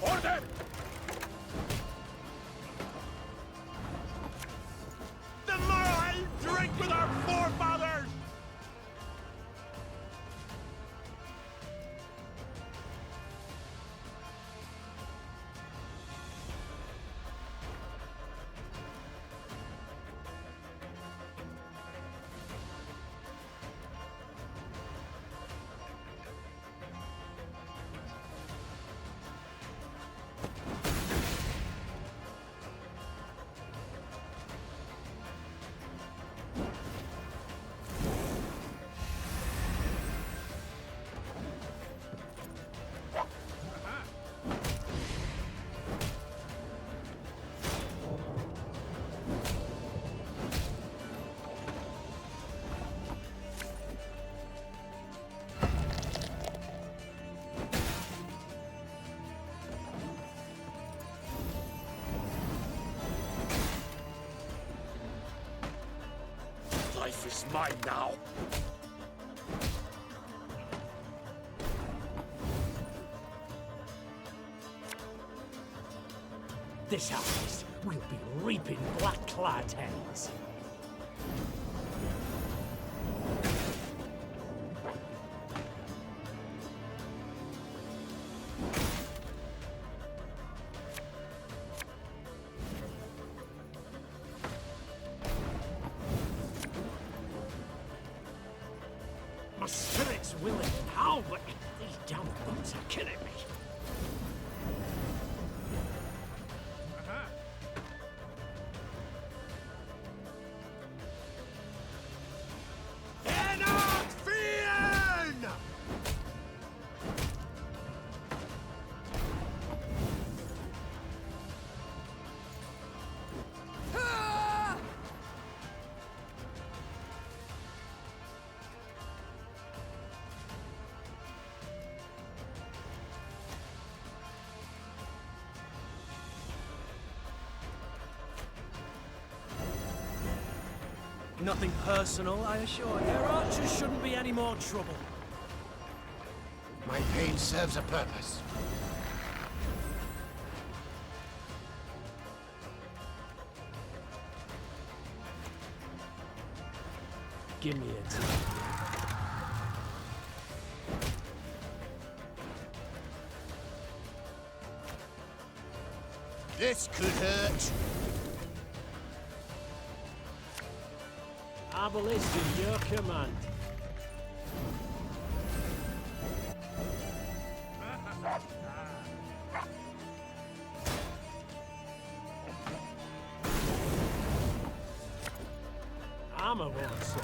Order! The Morale drink with our forefathers! Life is mine now. This harvest, we'll be reaping black-clad hens. My spirit's willing now, but these damn bugs are killing me. Nothing personal, I assure you. Their archers shouldn't be any more trouble. My pain serves a purpose. Give me a tip. This could hurt. Arbalist in your command. Armor won't serve.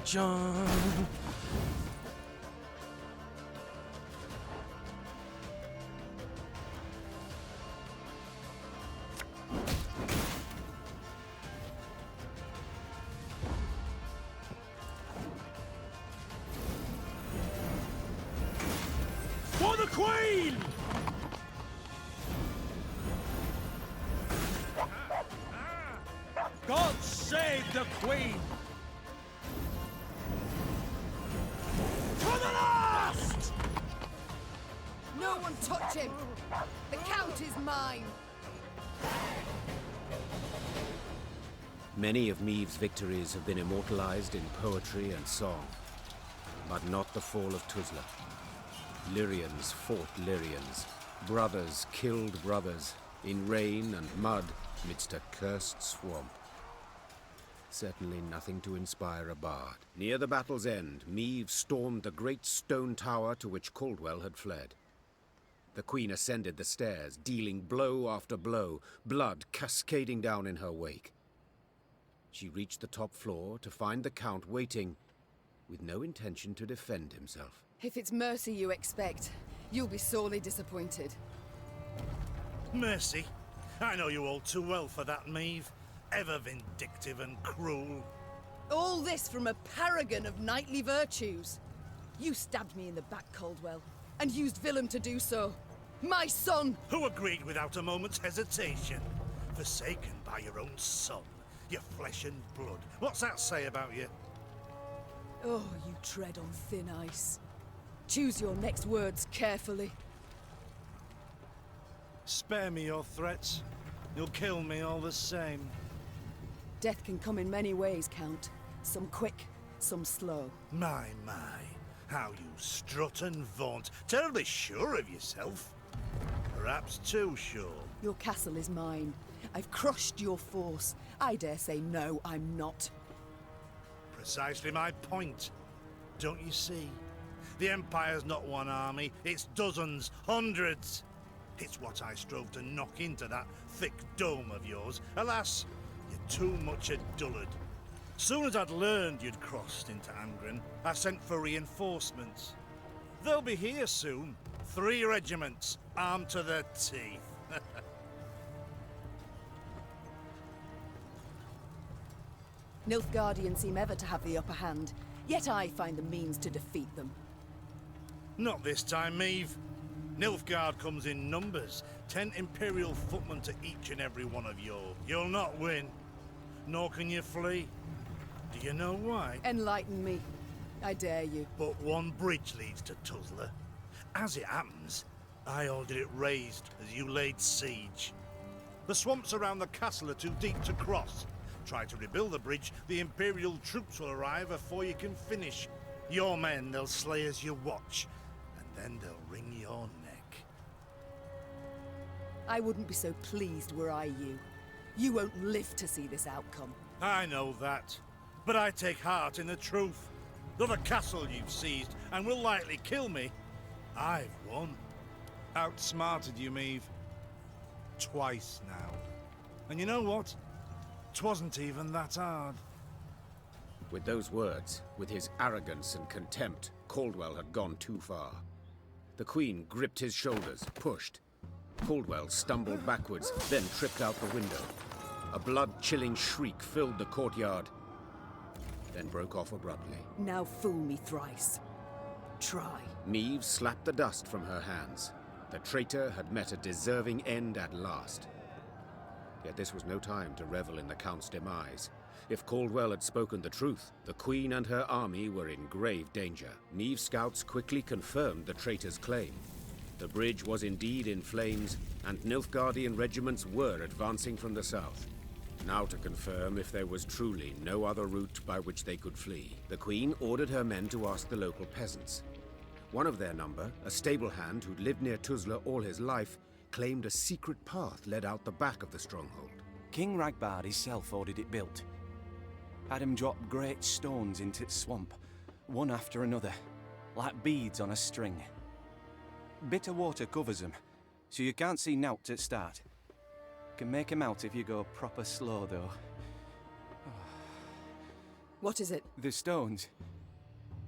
John. For the Queen! God save the Queen! For the last! No one touch him! The Count is mine! Many of Meve's victories have been immortalized in poetry and song, but not the fall of Tuzla. Lyrians fought Lyrians. Brothers killed brothers, in rain and mud, midst a cursed swamp. Certainly nothing to inspire a bard. Near the battle's end, Meve stormed the great stone tower to which Caldwell had fled. The Queen ascended the stairs, dealing blow after blow, blood cascading down in her wake. She reached the top floor to find the Count waiting, with no intention to defend himself. If it's mercy you expect, you'll be sorely disappointed. Mercy? I know you all too well for that, Meve. Ever vindictive and cruel. All this from a paragon of knightly virtues. You stabbed me in the back, Caldwell, and used Willem to do so. My son! Who agreed without a moment's hesitation. Forsaken by your own son. Your flesh and blood. What's that say about you? Oh, you tread on thin ice. Choose your next words carefully. Spare me your threats. You'll kill me all the same. Death can come in many ways, Count. Some quick, some slow. My. How you strut and vaunt. Terribly sure of yourself. Perhaps too sure. Your castle is mine. I've crushed your force. I dare say no, I'm not. Precisely my point. Don't you see? The Empire's not one army, it's dozens, hundreds. It's what I strove to knock into that thick dome of yours. Alas, you're too much a dullard. Soon as I'd learned you'd crossed into Angren, I sent for reinforcements. They'll be here soon. 3 regiments, armed to the teeth. Nilfgaardians seem ever to have the upper hand, yet I find the means to defeat them. Not this time, Meve. Nilfgaard comes in numbers. 10 Imperial footmen to each and every one of yours. You'll not win, nor can you flee. Do you know why? Enlighten me. I dare you. But one bridge leads to Tuzla. As it happens, I ordered it raised as you laid siege. The swamps around the castle are too deep to cross. Try to rebuild the bridge, the Imperial troops will arrive before you can finish. Your men they'll slay as you watch, and then they'll wring your neck. I wouldn't be so pleased were I you. You won't live to see this outcome. I know that, but I take heart in the truth. Though the castle you've seized and will likely kill me, I've won. Outsmarted you, Meve. Twice now. And you know what? 'Twasn't even that hard. With those words, with his arrogance and contempt, Caldwell had gone too far. The Queen gripped his shoulders, pushed. Caldwell stumbled backwards, then tripped out the window. A blood-chilling shriek filled the courtyard, then broke off abruptly. Now fool me thrice. Try. Meve slapped the dust from her hands. The traitor had met a deserving end at last. Yet this was no time to revel in the Count's demise. If Caldwell had spoken the truth, the Queen and her army were in grave danger. Meve's scouts quickly confirmed the traitor's claim. The bridge was indeed in flames, and Nilfgaardian regiments were advancing from the south. Now to confirm if there was truly no other route by which they could flee, the Queen ordered her men to ask the local peasants. One of their number, a stable hand who'd lived near Tuzla all his life, claimed a secret path led out the back of the stronghold. King Ragbard himself ordered it built. Had him drop great stones into its swamp, one after another, like beads on a string. Bitter water covers them, so you can't see nowt at start. Can make 'em out if you go proper slow, though. What is it? The stones,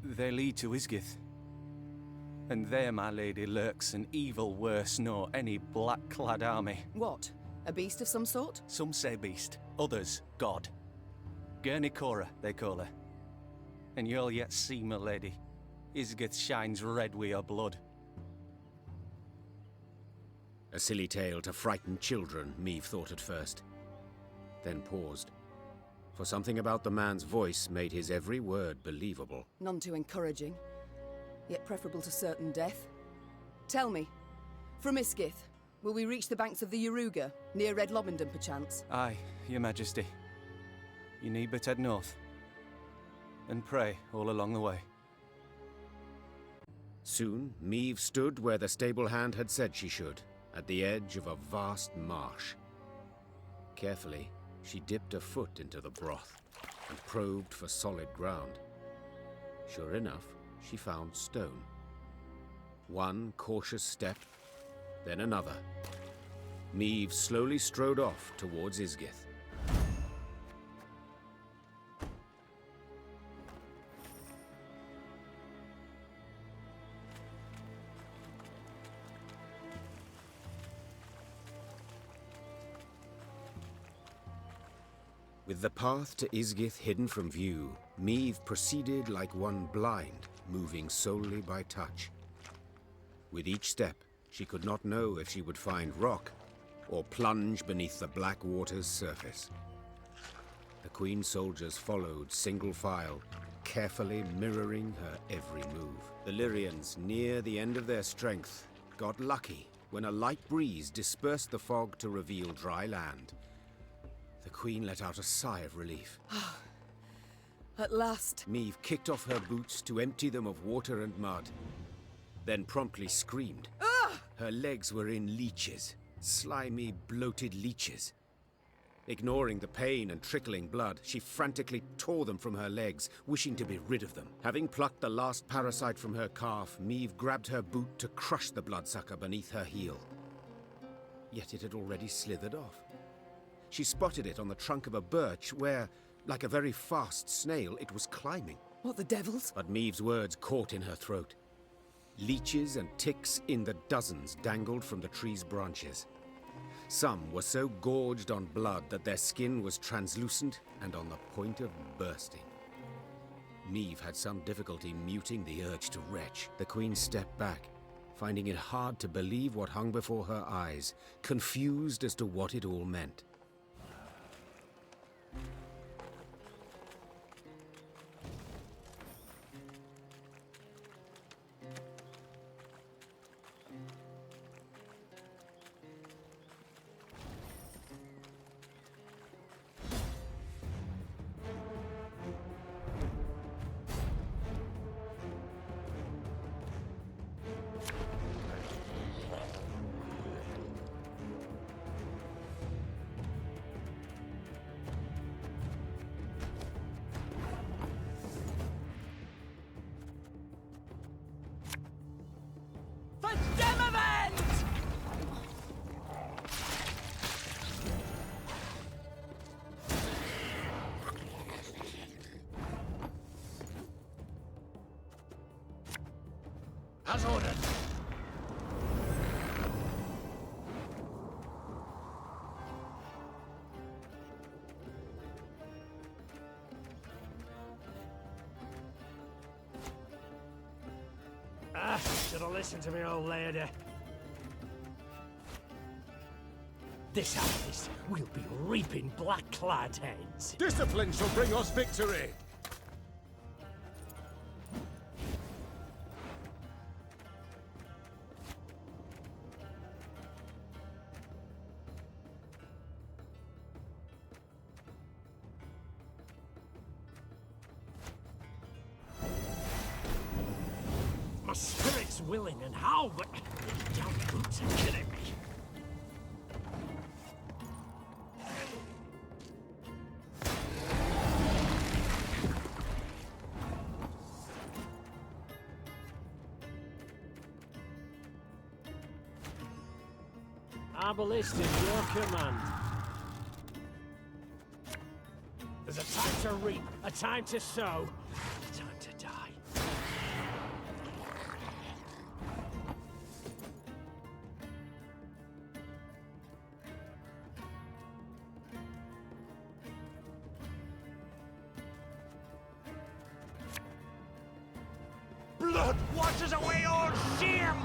they lead to Isgith. And there, my lady, lurks an evil worse nor any black-clad army. What? A beast of some sort? Some say beast, others god. Gurnikora, they call her. And you'll yet see, my lady. Isgith shines red with your blood. A silly tale to frighten children, Meve thought at first. Then paused. For something about the man's voice made his every word believable. None too encouraging, yet preferable to certain death. Tell me, from Isgith, will we reach the banks of the Yaruga, near Red Lobendon perchance? Aye, your majesty. you need but head north. And pray all along the way. Soon, Meve stood where the stable hand had said she should, at the edge of a vast marsh. Carefully, she dipped a foot into the broth and probed for solid ground. Sure enough, she found stone. One cautious step, then another. Meve slowly strode off towards Isgith. With the path to Isgith hidden from view, Meve proceeded like one blind, moving solely by touch. With each step, she could not know if she would find rock or plunge beneath the black water's surface. The Queen's soldiers followed single file, carefully mirroring her every move. The Lyrians, near the end of their strength, got lucky when a light breeze dispersed the fog to reveal dry land. The Queen let out a sigh of relief. At last. Meve kicked off her boots to empty them of water and mud, then promptly screamed. Her legs were in leeches, slimy, bloated leeches. Ignoring the pain and trickling blood, she frantically tore them from her legs, wishing to be rid of them. Having plucked the last parasite from her calf, Meve grabbed her boot to crush the bloodsucker beneath her heel. Yet it had already slithered off. She spotted it on the trunk of a birch where, like a very fast snail, it was climbing. What the devils? But Meve's words caught in her throat. Leeches and ticks in the dozens dangled from the tree's branches. Some were so gorged on blood that their skin was translucent and on the point of bursting. Meve had some difficulty muting the urge to retch. The Queen stepped back, finding it hard to believe what hung before her eyes, confused as to what it all meant. As ordered. Should have listened to me, old lady. This harvest, we'll be reaping black-clad heads. Discipline shall bring us victory! My spirit's willing and how, but the damn boots are killing me. Our ballista is your command. There's a time to reap, a time to sow, a time to die. Blood washes away all shame!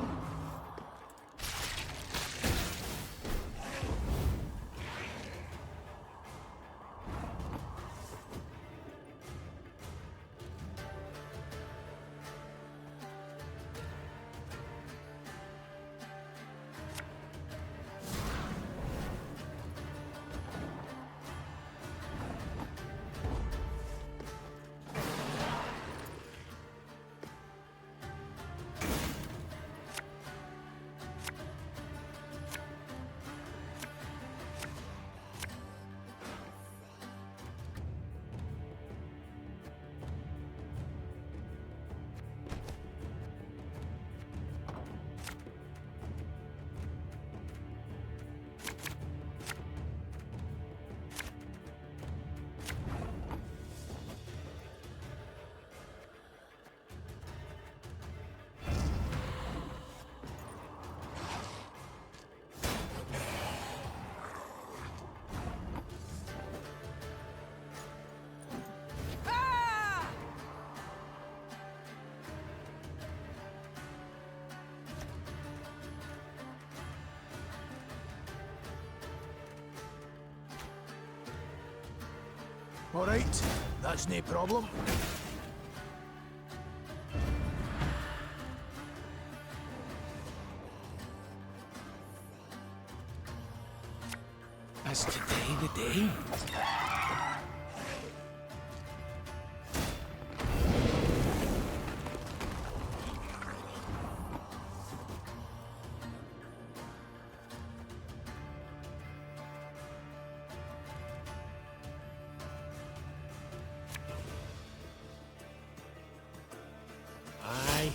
All right, that's no problem. Is today the day? Aye.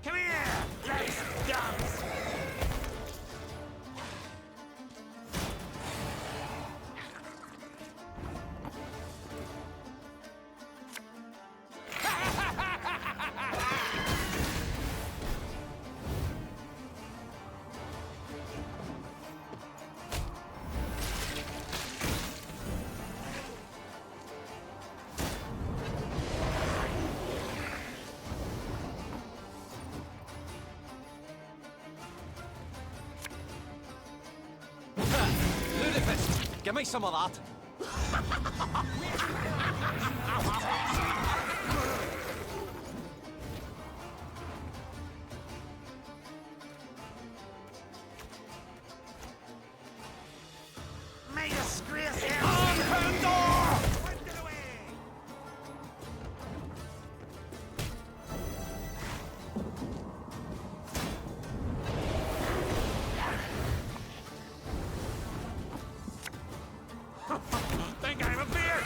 Come here! Let's dance! Give me some of that. May disgrace him! Think I'm a beer?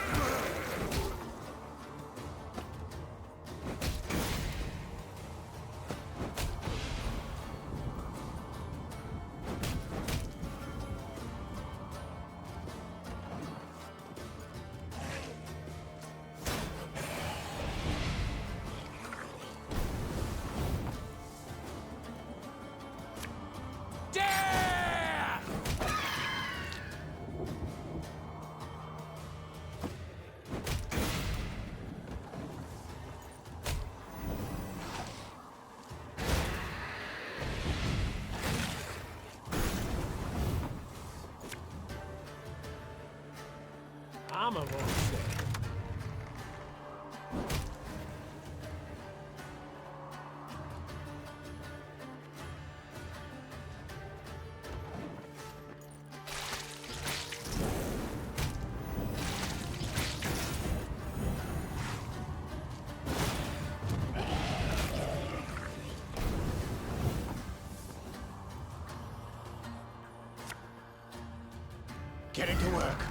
I'm a monster. Getting to work.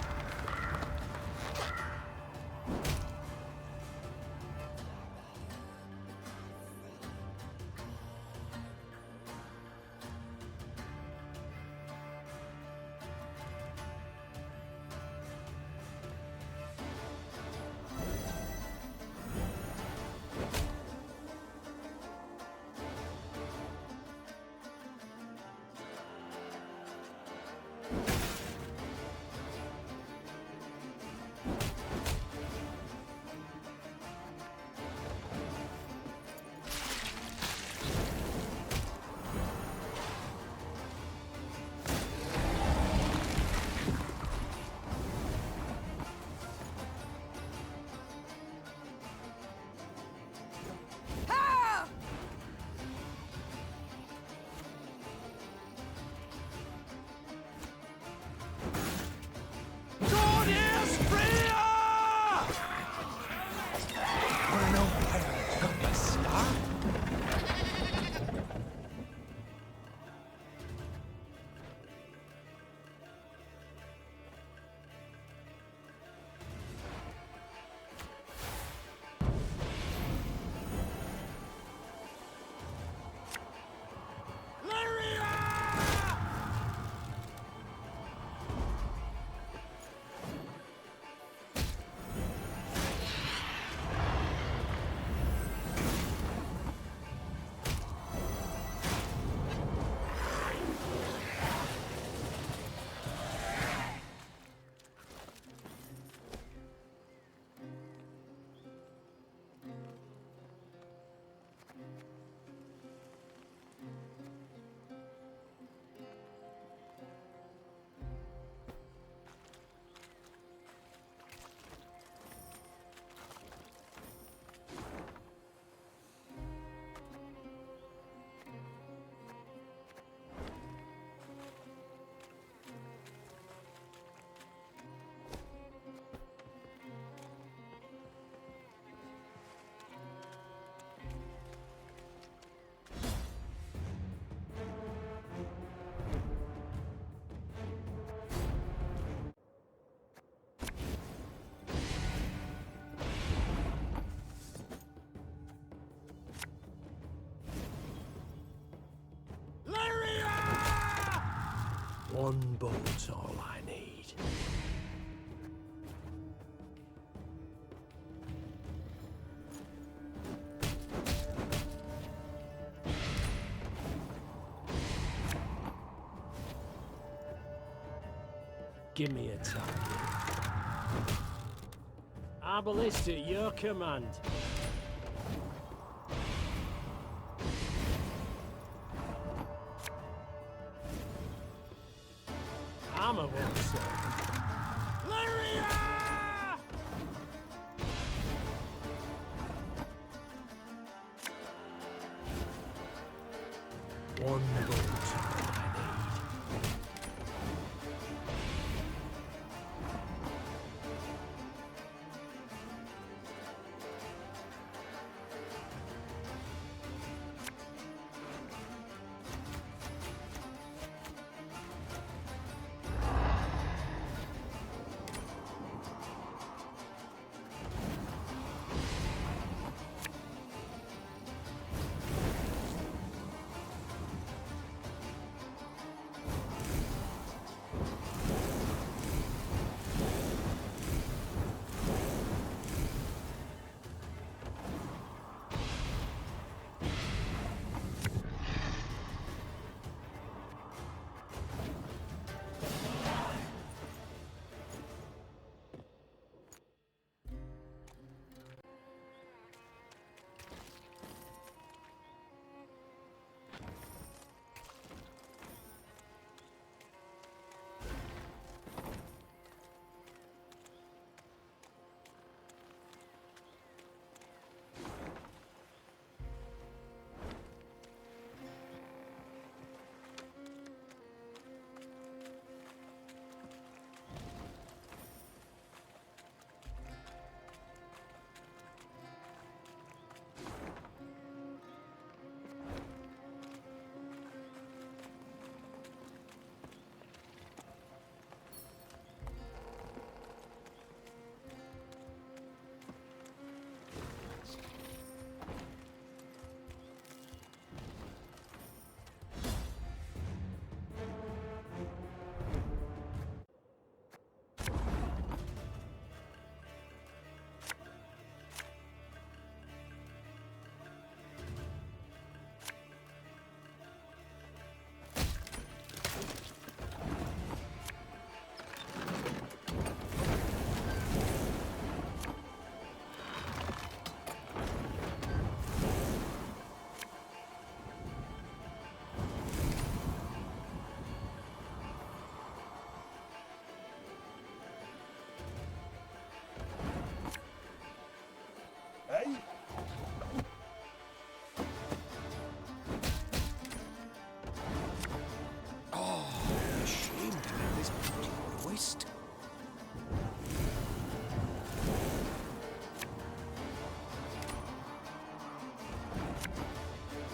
One boat's all I need. Give me a target. Arbalist at your command. Armor won't serve. Lyria! One boat.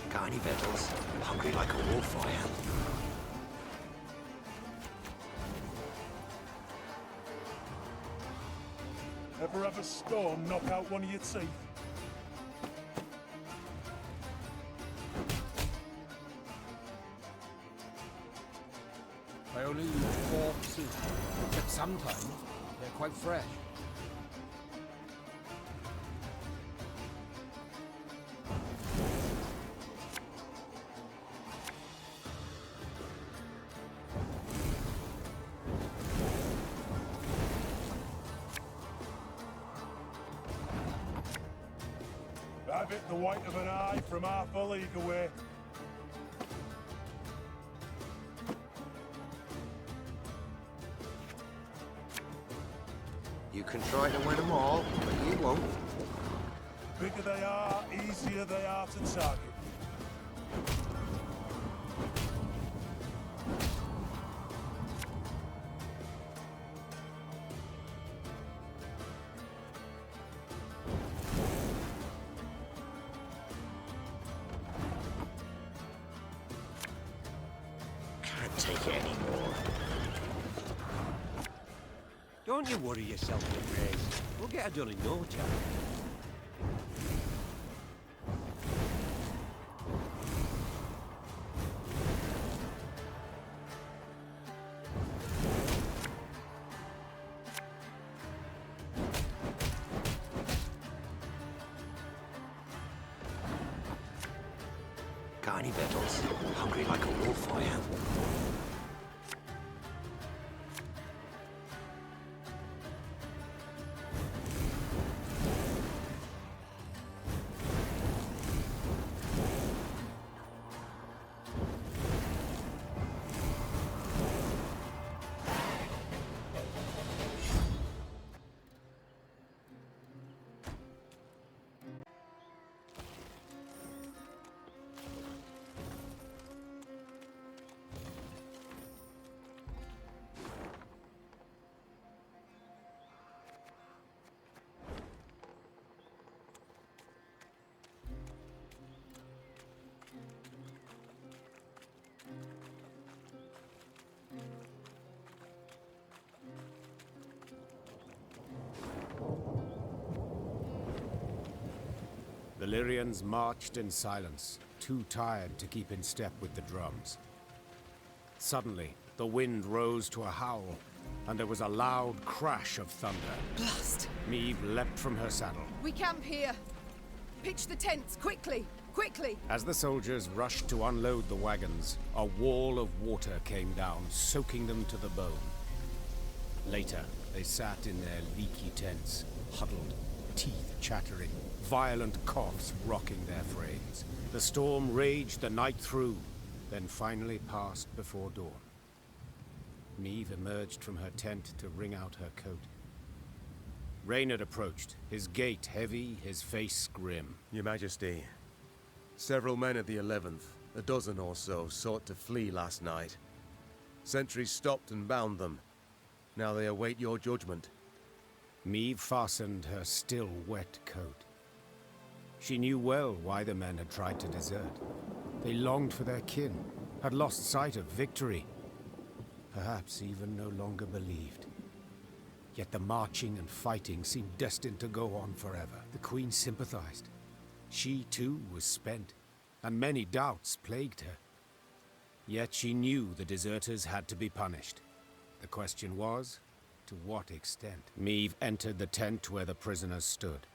Carny Bettles, hungry like a wolf I am. Ever have a storm knock out one of your teeth? I only use corpses, except sometimes they're quite fresh. Have it the white of an eye from half a league away. You can try to win them all, but you won't. Bigger they are, easier they are to target. Can't take it anymore. Don't you worry yourself, Grace. We'll get her done in no time. Lyrians marched in silence, too tired to keep in step with the drums. Suddenly, the wind rose to a howl, and there was a loud crash of thunder. Blast! Meve leapt from her saddle. We camp here. Pitch the tents, quickly! Quickly! As the soldiers rushed to unload the wagons, a wall of water came down, soaking them to the bone. Later, they sat in their leaky tents, huddled, teeth chattering, violent coughs rocking their frames. The storm raged the night through, then finally passed before dawn. Meve emerged from her tent to wring out her coat. Reynard approached, his gait heavy, his face grim. Your Majesty, several men of the 11th, a dozen or so, sought to flee last night. Sentries stopped and bound them. Now they await your judgment. Meve fastened her still wet coat. She knew well why the men had tried to desert. They longed for their kin, had lost sight of victory. Perhaps even no longer believed. Yet the marching and fighting seemed destined to go on forever. The Queen sympathized. She too was spent, and many doubts plagued her. Yet she knew the deserters had to be punished. The question was, to what extent? Meve entered the tent where the prisoners stood.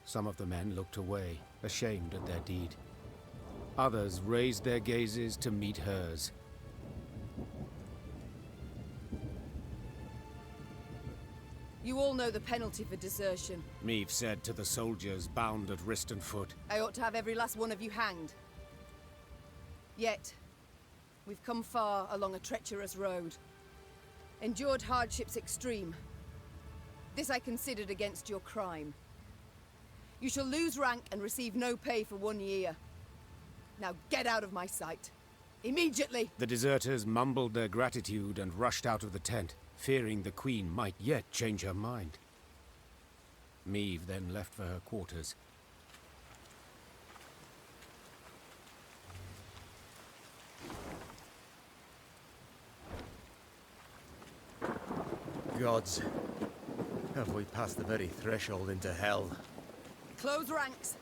Some of the men looked away, ashamed at their deed. Others raised their gazes to meet hers. You all know the penalty for desertion. Meve said to the soldiers bound at wrist and foot. I ought to have every last one of you hanged. Yet, we've come far along a treacherous road. Endured hardships extreme. This I considered against your crime. You shall lose rank and receive no pay for 1 year. Now get out of my sight. Immediately! The deserters mumbled their gratitude and rushed out of the tent, fearing the Queen might yet change her mind. Meve then left for her quarters. Gods, have we passed the very threshold into hell? Close ranks.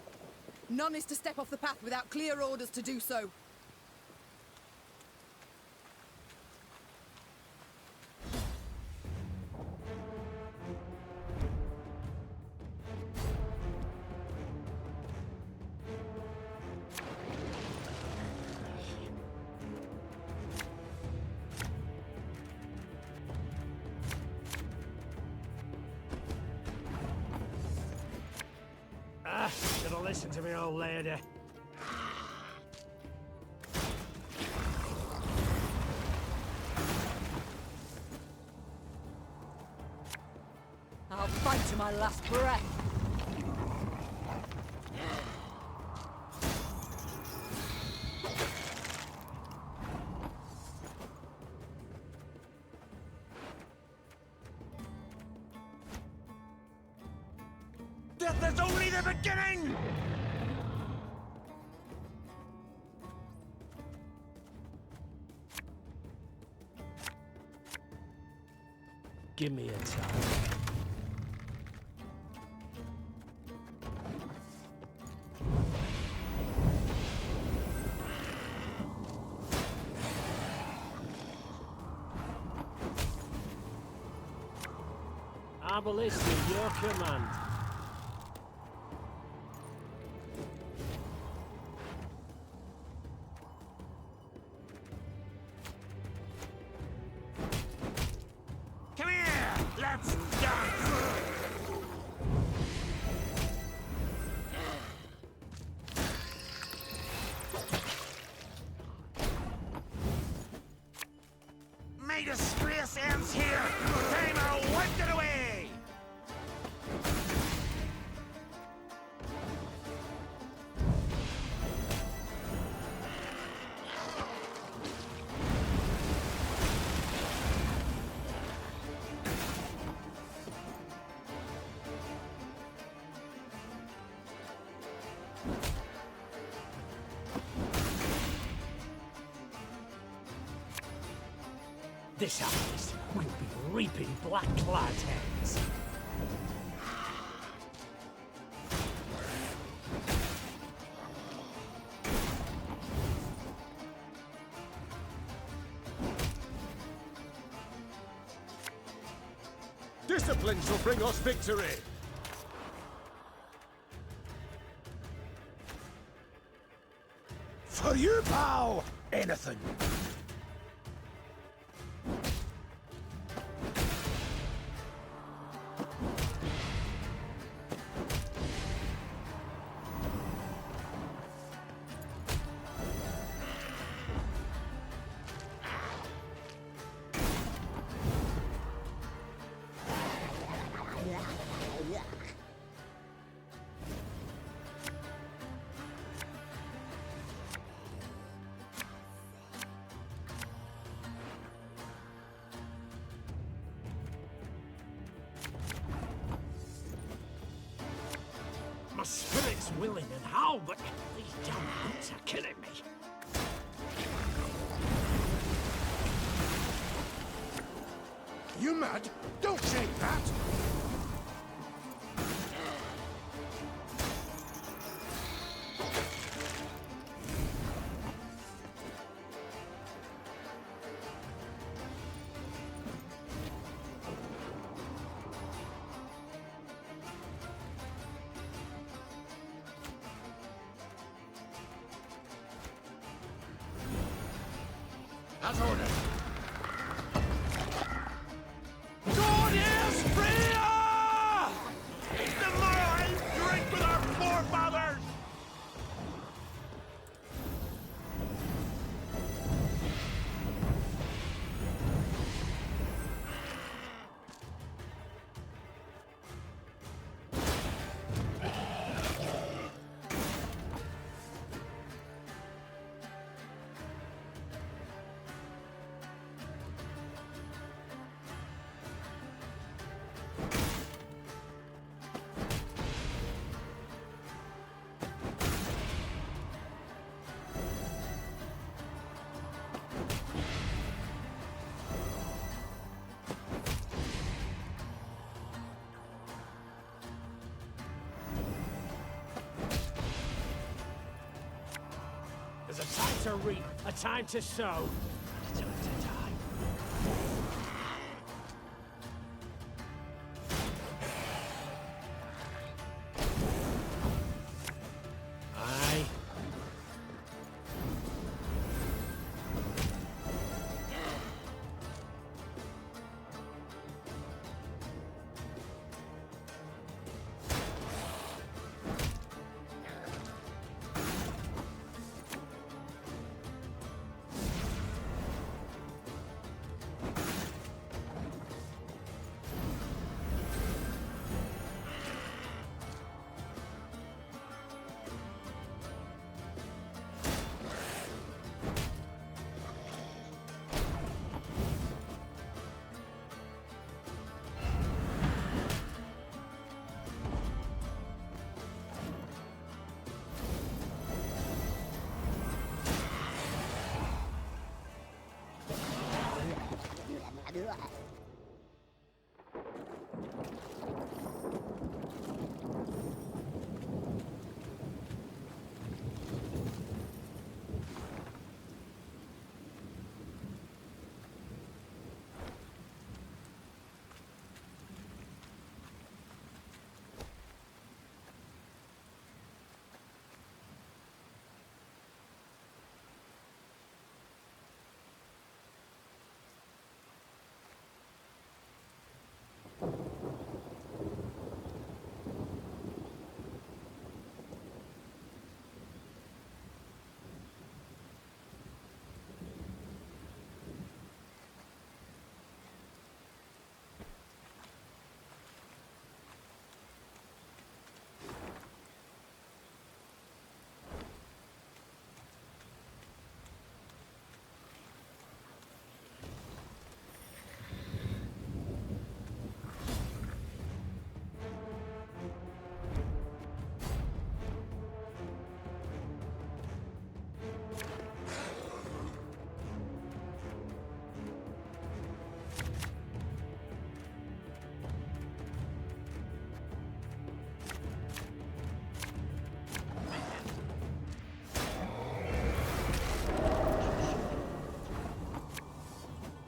None is to step off the path without clear orders to do so. Should've listened to me, old lady. I'll fight to my last breath. Death is only the beginning! Give me a time. Arbalist at your command. Come here! Let's dance! May the space ends here! Time I wiped it away! This harvest will be reaping black-clad heads. Discipline shall bring us victory! For you, pal! Anything! My spirit's willing and how, but these damn boots are killing me. You mad? Don't say that! As ordered. God is Rivia! The Morrowind drink with our forefathers! There's a time to reap, a time to sow, and a time to die. Aye.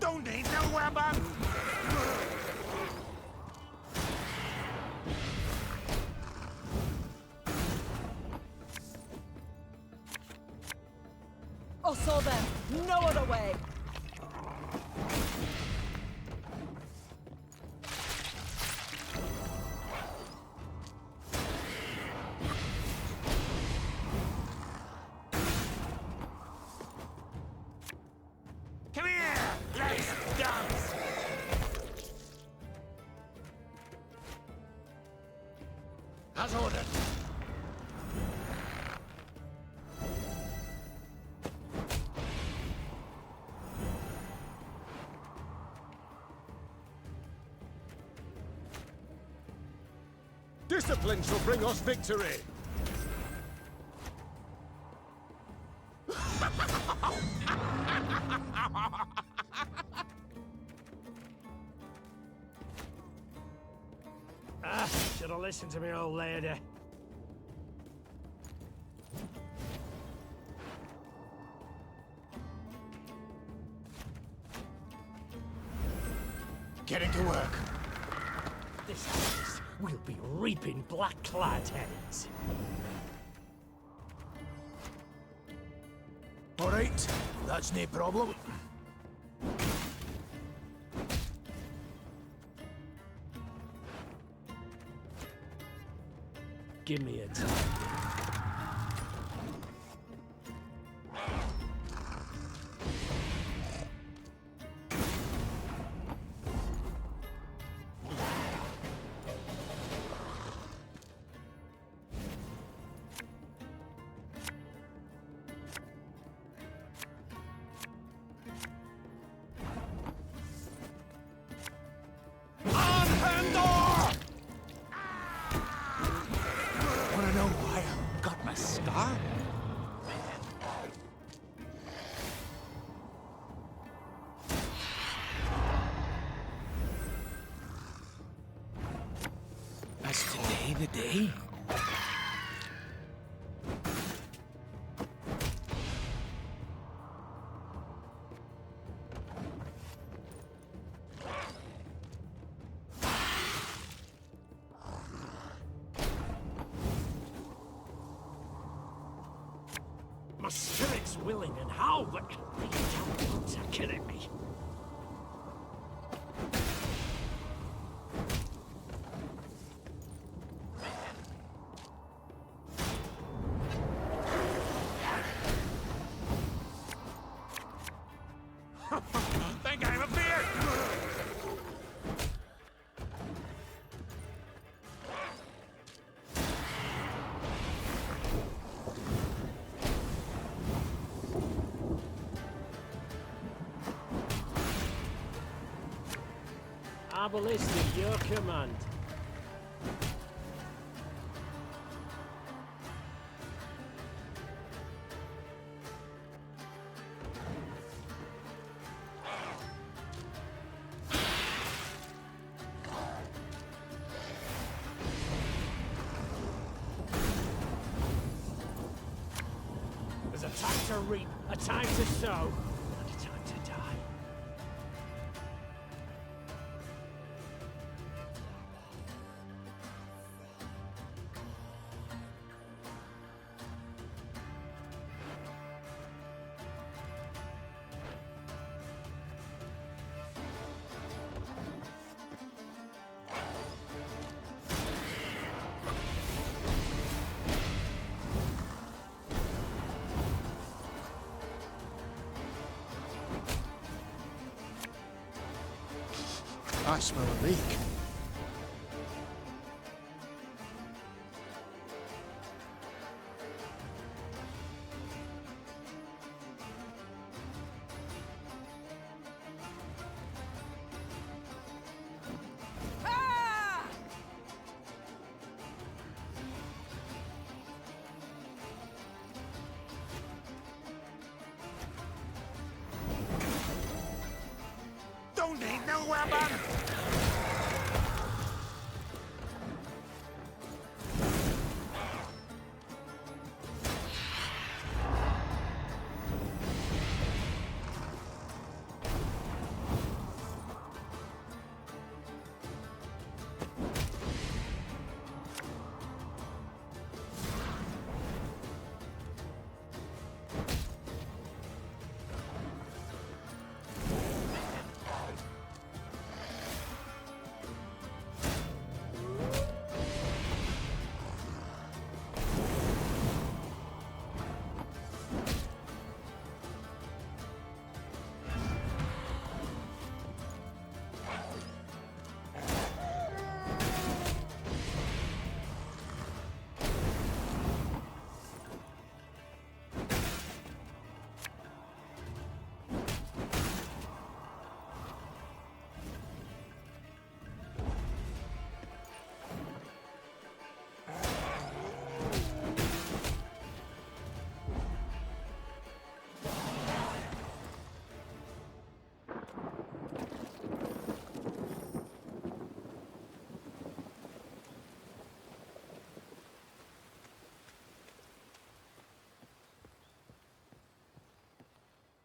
Don't need no weapon! no other way! Come here! Let's dance! As ordered. Discipline shall bring us victory! Should have listened to me, old lady. Getting to work. This house will be reaping black-clad heads. All right, that's no problem. Give me a time. Wanna know why I got my scar? Is today the day? My spirit's willing and how, but they don't want to kill at me. Think I have a beard! Ballistic, your command. There's a time to reap, a time to sow, and a time to die. I smell a leak. Don't need no weapon!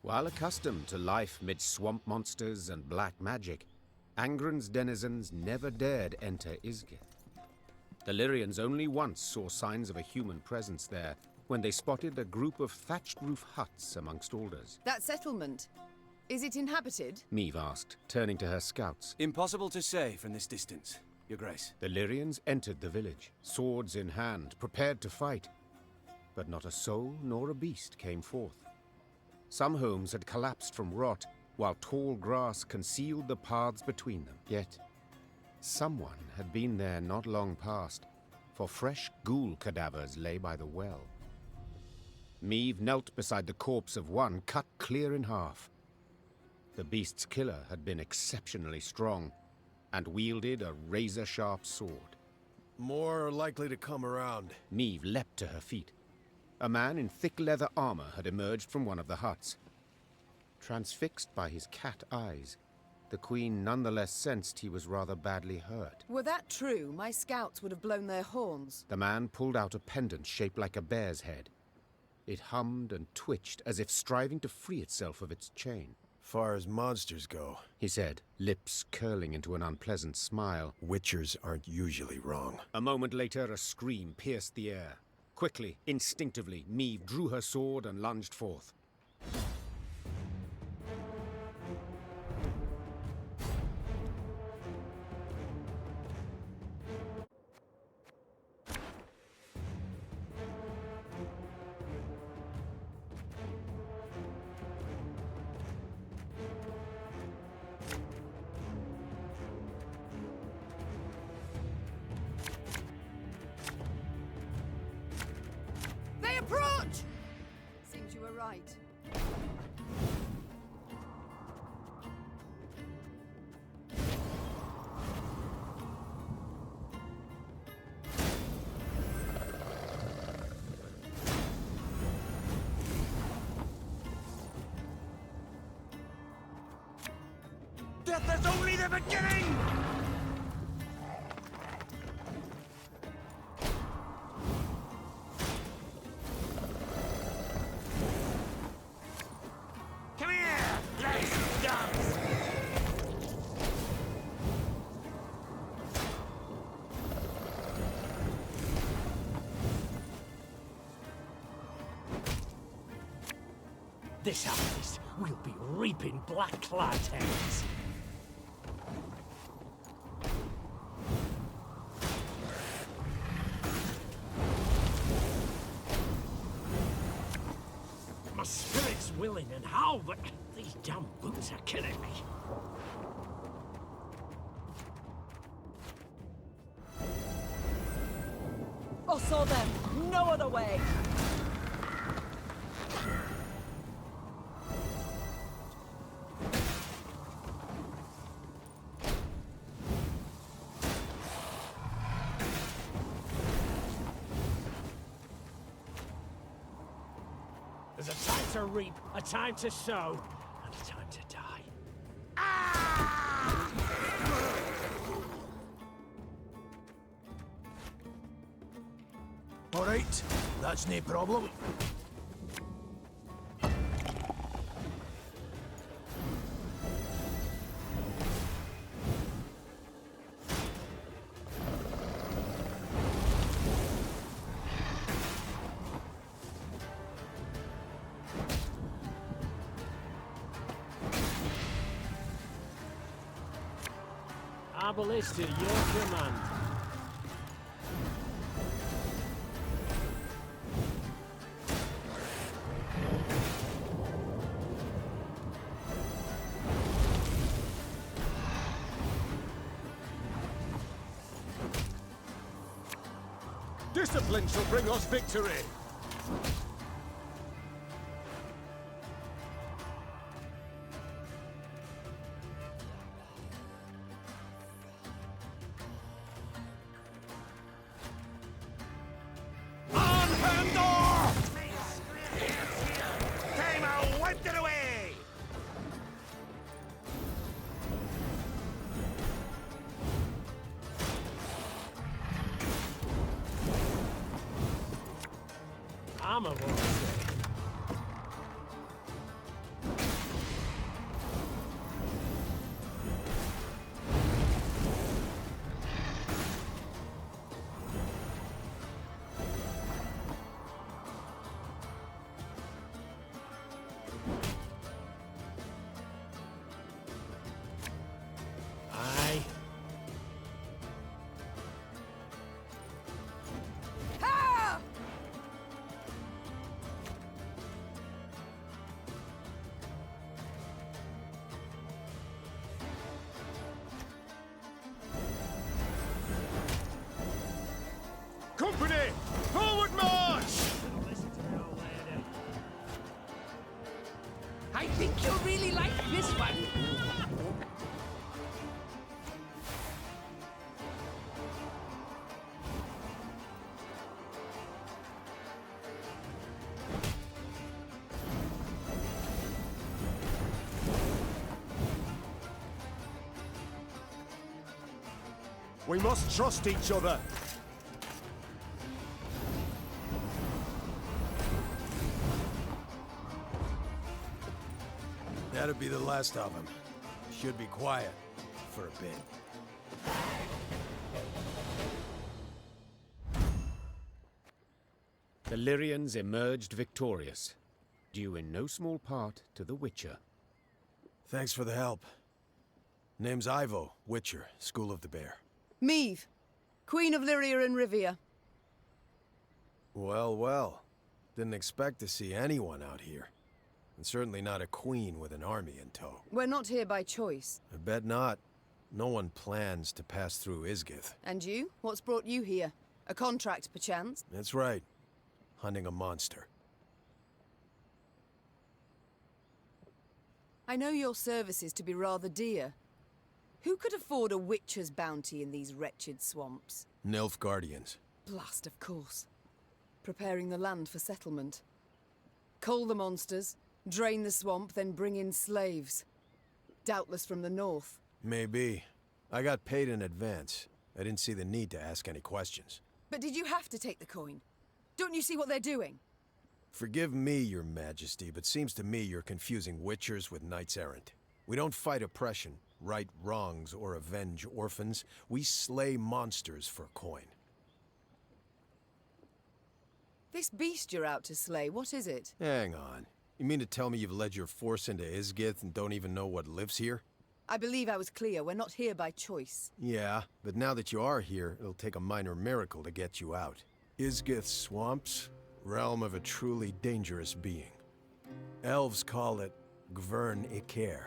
While accustomed to life mid swamp monsters and black magic, Angren's denizens never dared enter Isgith. The Lyrians only once saw signs of a human presence there, when they spotted a group of thatched roof huts amongst alders. That settlement, is it inhabited? Meve asked, turning to her scouts. Impossible to say from this distance, Your Grace. The Lyrians entered the village, swords in hand, prepared to fight. But not a soul nor a beast came forth. Some homes had collapsed from rot, while tall grass concealed the paths between them. Yet, someone had been there not long past, for fresh ghoul cadavers lay by the well. Meve knelt beside the corpse of one cut clear in half. The beast's killer had been exceptionally strong, and wielded a razor-sharp sword. More likely to come around. Meve leapt to her feet. A man in thick leather armor had emerged from one of the huts. Transfixed by his cat eyes, the Queen nonetheless sensed he was rather badly hurt. Were that true, my scouts would have blown their horns. The man pulled out a pendant shaped like a bear's head. It hummed and twitched as if striving to free itself of its chain. Far as monsters go, he said, lips curling into an unpleasant smile. Witchers aren't usually wrong. A moment later, a scream pierced the air. Quickly, instinctively, Meve drew her sword and lunged forth. Approach! Seems you were right. Death is only the beginning! This harvest, we'll be reaping black-clad heads. My spirit's willing and how, but these damn boots are killing me. I saw them. No other way. There's a time to reap, a time to sow, and a time to die. All right, that's no problem. Arbalist to your command. Discipline shall bring us victory! I'm a warrior. We must trust each other. That'd be the last of them. Should be quiet for a bit. The Lyrians emerged victorious, due in no small part to the Witcher. Thanks for the help. Name's Ivo, Witcher, School of the Bear. Meve, Queen of Lyria and Rivia. Well, well. Didn't expect to see anyone out here. And certainly not a queen with an army in tow. We're not here by choice. I bet not. No one plans to pass through Isgith. And you? What's brought you here? A contract, perchance? That's right. Hunting a monster. I know your services to be rather dear. Who could afford a witcher's bounty in these wretched swamps? Nilfgaardians. Blast, of course. Preparing the land for settlement. Cull the monsters, drain the swamp, then bring in slaves. Doubtless from the north. Maybe. I got paid in advance. I didn't see the need to ask any questions. But did you have to take the coin? Don't you see what they're doing? Forgive me, your majesty, but seems to me you're confusing witchers with knights errant. We don't fight oppression, right wrongs, or avenge orphans. We slay monsters for coin. This beast you're out to slay, what is it? Hang on. You mean to tell me you've led your force into Isgith and don't even know what lives here? I believe I was clear. We're not here by choice. Yeah, but now that you are here, it'll take a minor miracle to get you out. Isgith swamps, realm of a truly dangerous being. Elves call it Gwern-Iker,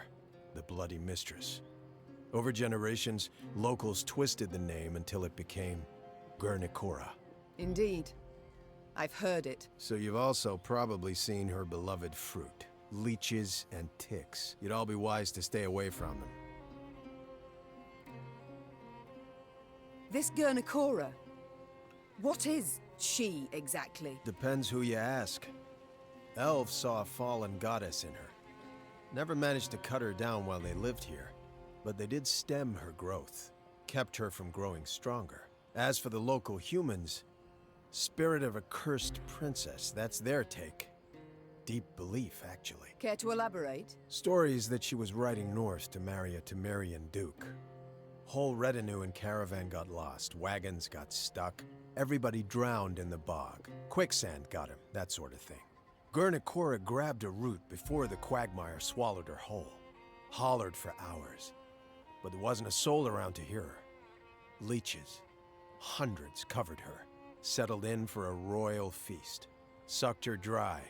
the Bloody Mistress. Over generations, locals twisted the name until it became Gwern-Ikora. Indeed. I've heard it. So you've also probably seen her beloved fruit. Leeches and ticks. You'd all be wise to stay away from them. This Gwern-Ikora, what is she exactly? Depends who you ask. Elves saw a fallen goddess in her. Never managed to cut her down while they lived here, but they did stem her growth, kept her from growing stronger. As for the local humans, spirit of a cursed princess, that's their take. Deep belief, actually. Care to elaborate? Stories that she was riding north to marry a Temerian duke. Whole retinue and caravan got lost, wagons got stuck, everybody drowned in the bog. Quicksand got him, that sort of thing. Gwern-Ikora grabbed a root before the quagmire swallowed her whole. Hollered for hours, but there wasn't a soul around to hear her. Leeches, hundreds covered her, settled in for a royal feast. Sucked her dry,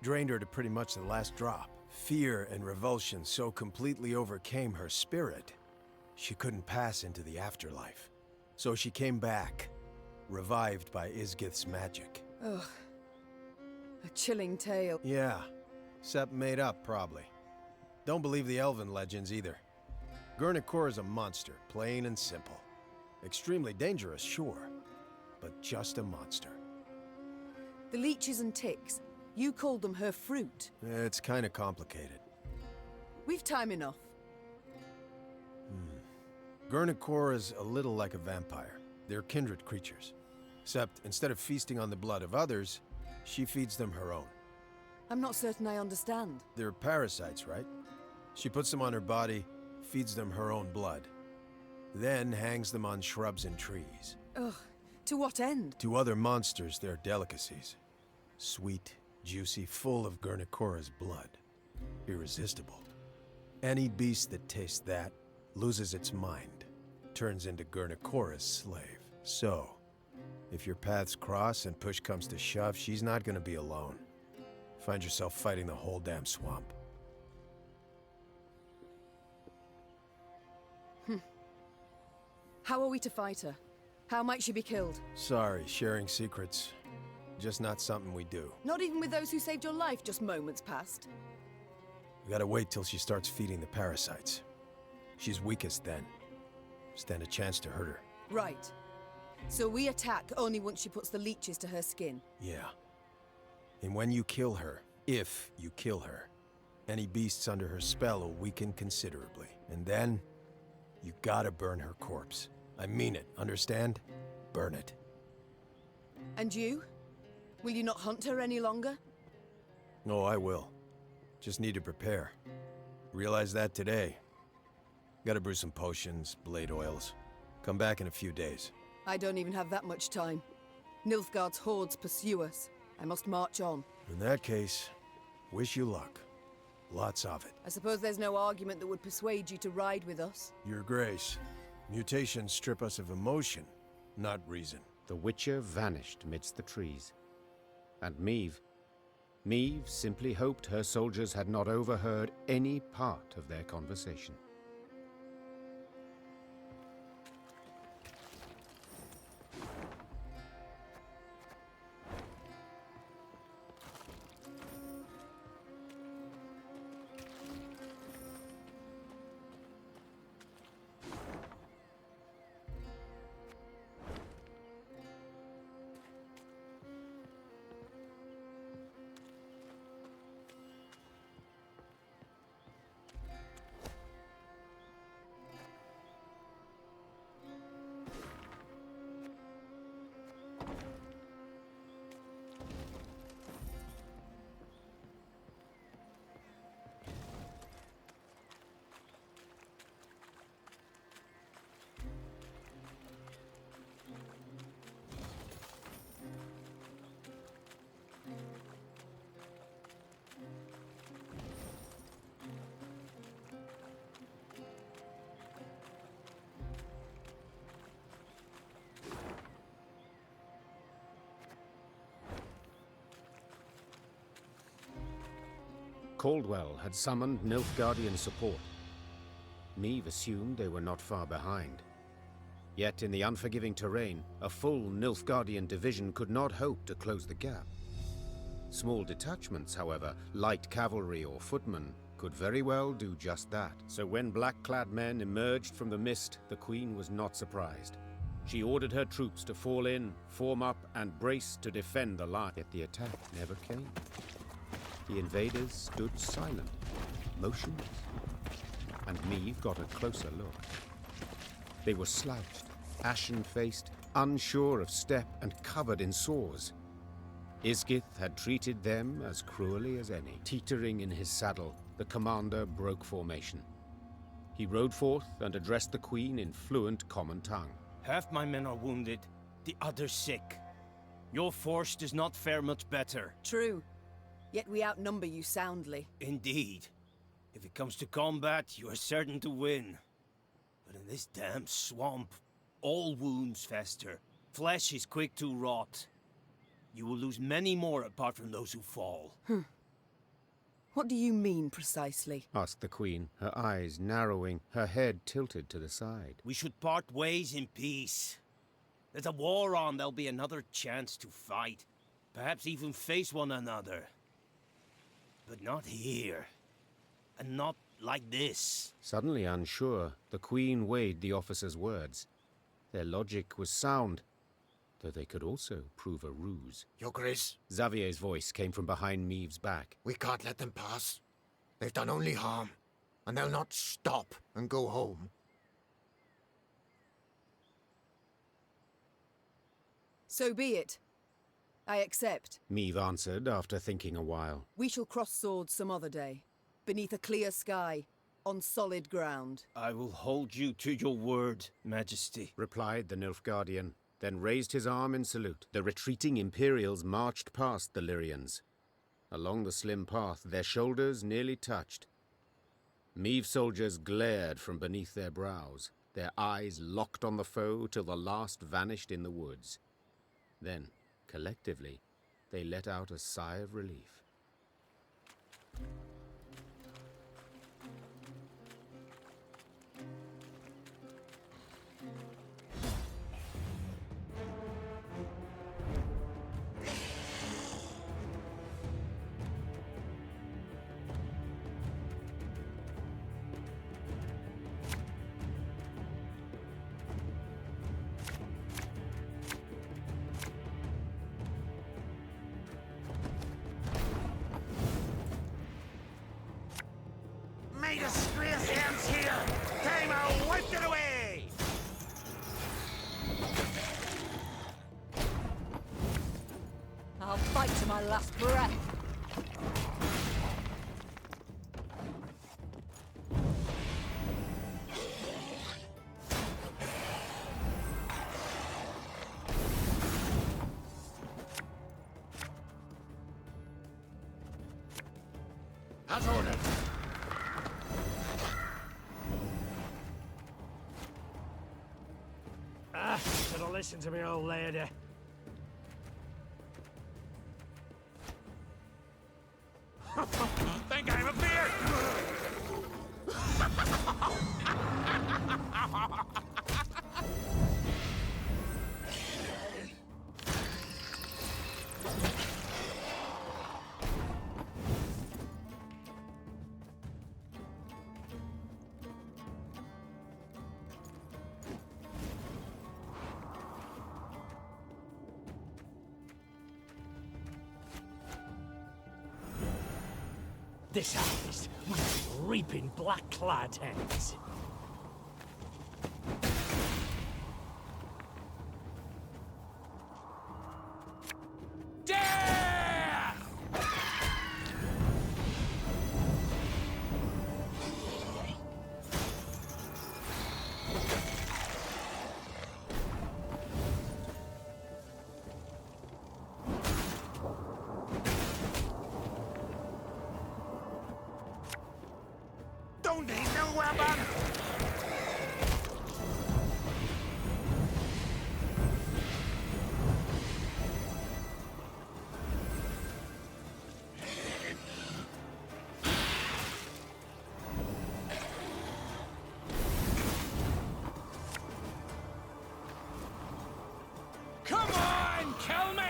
drained her to pretty much the last drop. Fear and revulsion so completely overcame her spirit, she couldn't pass into the afterlife. So she came back, revived by Isgith's magic. Ugh. A chilling tale. Yeah, except made up, probably. Don't believe the elven legends either. Gwern-Ikora's a monster, plain and simple. Extremely dangerous, sure, but just a monster. The leeches and ticks, you called them her fruit. It's kinda complicated. We've time enough. Gwern-Ikora's a little like a vampire. They're kindred creatures. Except, instead of feasting on the blood of others, she feeds them her own. I'm not certain I understand. They're parasites, right? She puts them on her body, feeds them her own blood. Then hangs them on shrubs and trees. Ugh. To what end? To other monsters, they're delicacies. Sweet, juicy, full of Gwern-Ikora's blood. Irresistible. Any beast that tastes that loses its mind, turns into Gwern-Ikora's slave. So, if your paths cross and push comes to shove, she's not gonna be alone. Find yourself fighting the whole damn swamp. How are we to fight her? How might she be killed? Sorry, sharing secrets. Just not something we do. Not even with those who saved your life just moments past. We gotta wait till she starts feeding the parasites. She's weakest then. Stand a chance to hurt her. Right. So we attack only once she puts the leeches to her skin. Yeah. And when you kill her, if you kill her, any beasts under her spell will weaken considerably. And then, you gotta burn her corpse. I mean it, understand? Burn it. And you? Will you not hunt her any longer? No, I will. Just need to prepare. Realized that today. Gotta brew some potions, blade oils. Come back in a few days. I don't even have that much time. Nilfgaard's hordes pursue us. I must march on. In that case, wish you luck. Lots of it. I suppose there's no argument that would persuade you to ride with us. Your Grace, mutations strip us of emotion, not reason. The Witcher vanished midst the trees. And Meve simply hoped her soldiers had not overheard any part of their conversation. Caldwell had summoned Nilfgaardian support. Meve assumed they were not far behind. Yet in the unforgiving terrain, a full Nilfgaardian division could not hope to close the gap. Small detachments, however, light cavalry or footmen, could very well do just that. So when black-clad men emerged from the mist, the Queen was not surprised. She ordered her troops to fall in, form up, and brace to defend the line. Yet the attack never came. The invaders stood silent, motionless, and Meve got a closer look. They were slouched, ashen-faced, unsure of step, and covered in sores. Isgith had treated them as cruelly as any. Teetering in his saddle, the commander broke formation. He rode forth and addressed the Queen in fluent common tongue. Half my men are wounded, the others sick. Your force does not fare much better. True. Yet we outnumber you soundly. Indeed. If it comes to combat, you are certain to win. But in this damn swamp, all wounds fester. Flesh is quick to rot. You will lose many more apart from those who fall. What do you mean, precisely? Asked the Queen, her eyes narrowing, her head tilted to the side. We should part ways in peace. There's a war on, there'll be another chance to fight. Perhaps even face one another. But not here. And not like this. Suddenly unsure, the Queen weighed the officer's words. Their logic was sound, though they could also prove a ruse. Your Grace. Xavier's voice came from behind Meve's back. We can't let them pass. They've done only harm, and they'll not stop and go home. So be it. I accept. Meve answered after thinking a while. We shall cross swords some other day, beneath a clear sky, on solid ground. I will hold you to your word, Majesty, replied the Nilfgaardian, then raised his arm in salute. The retreating Imperials marched past the Lyrians. Along the slim path, their shoulders nearly touched. Meve soldiers glared from beneath their brows, their eyes locked on the foe till the last vanished in the woods. Then, collectively, they let out a sigh of relief. last breath. As ordered. Should have listened to me, old lady. Think I'm a beard? This harvest might be reaping black-clad heads. Don't need no weapon! Come on, kill me!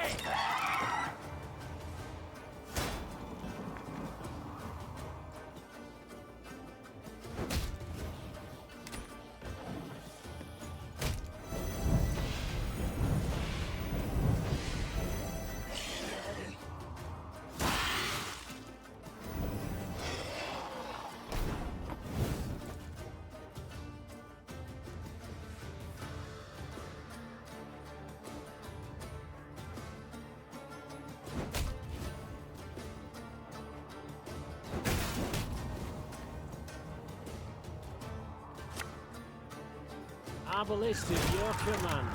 Arbalist is your command.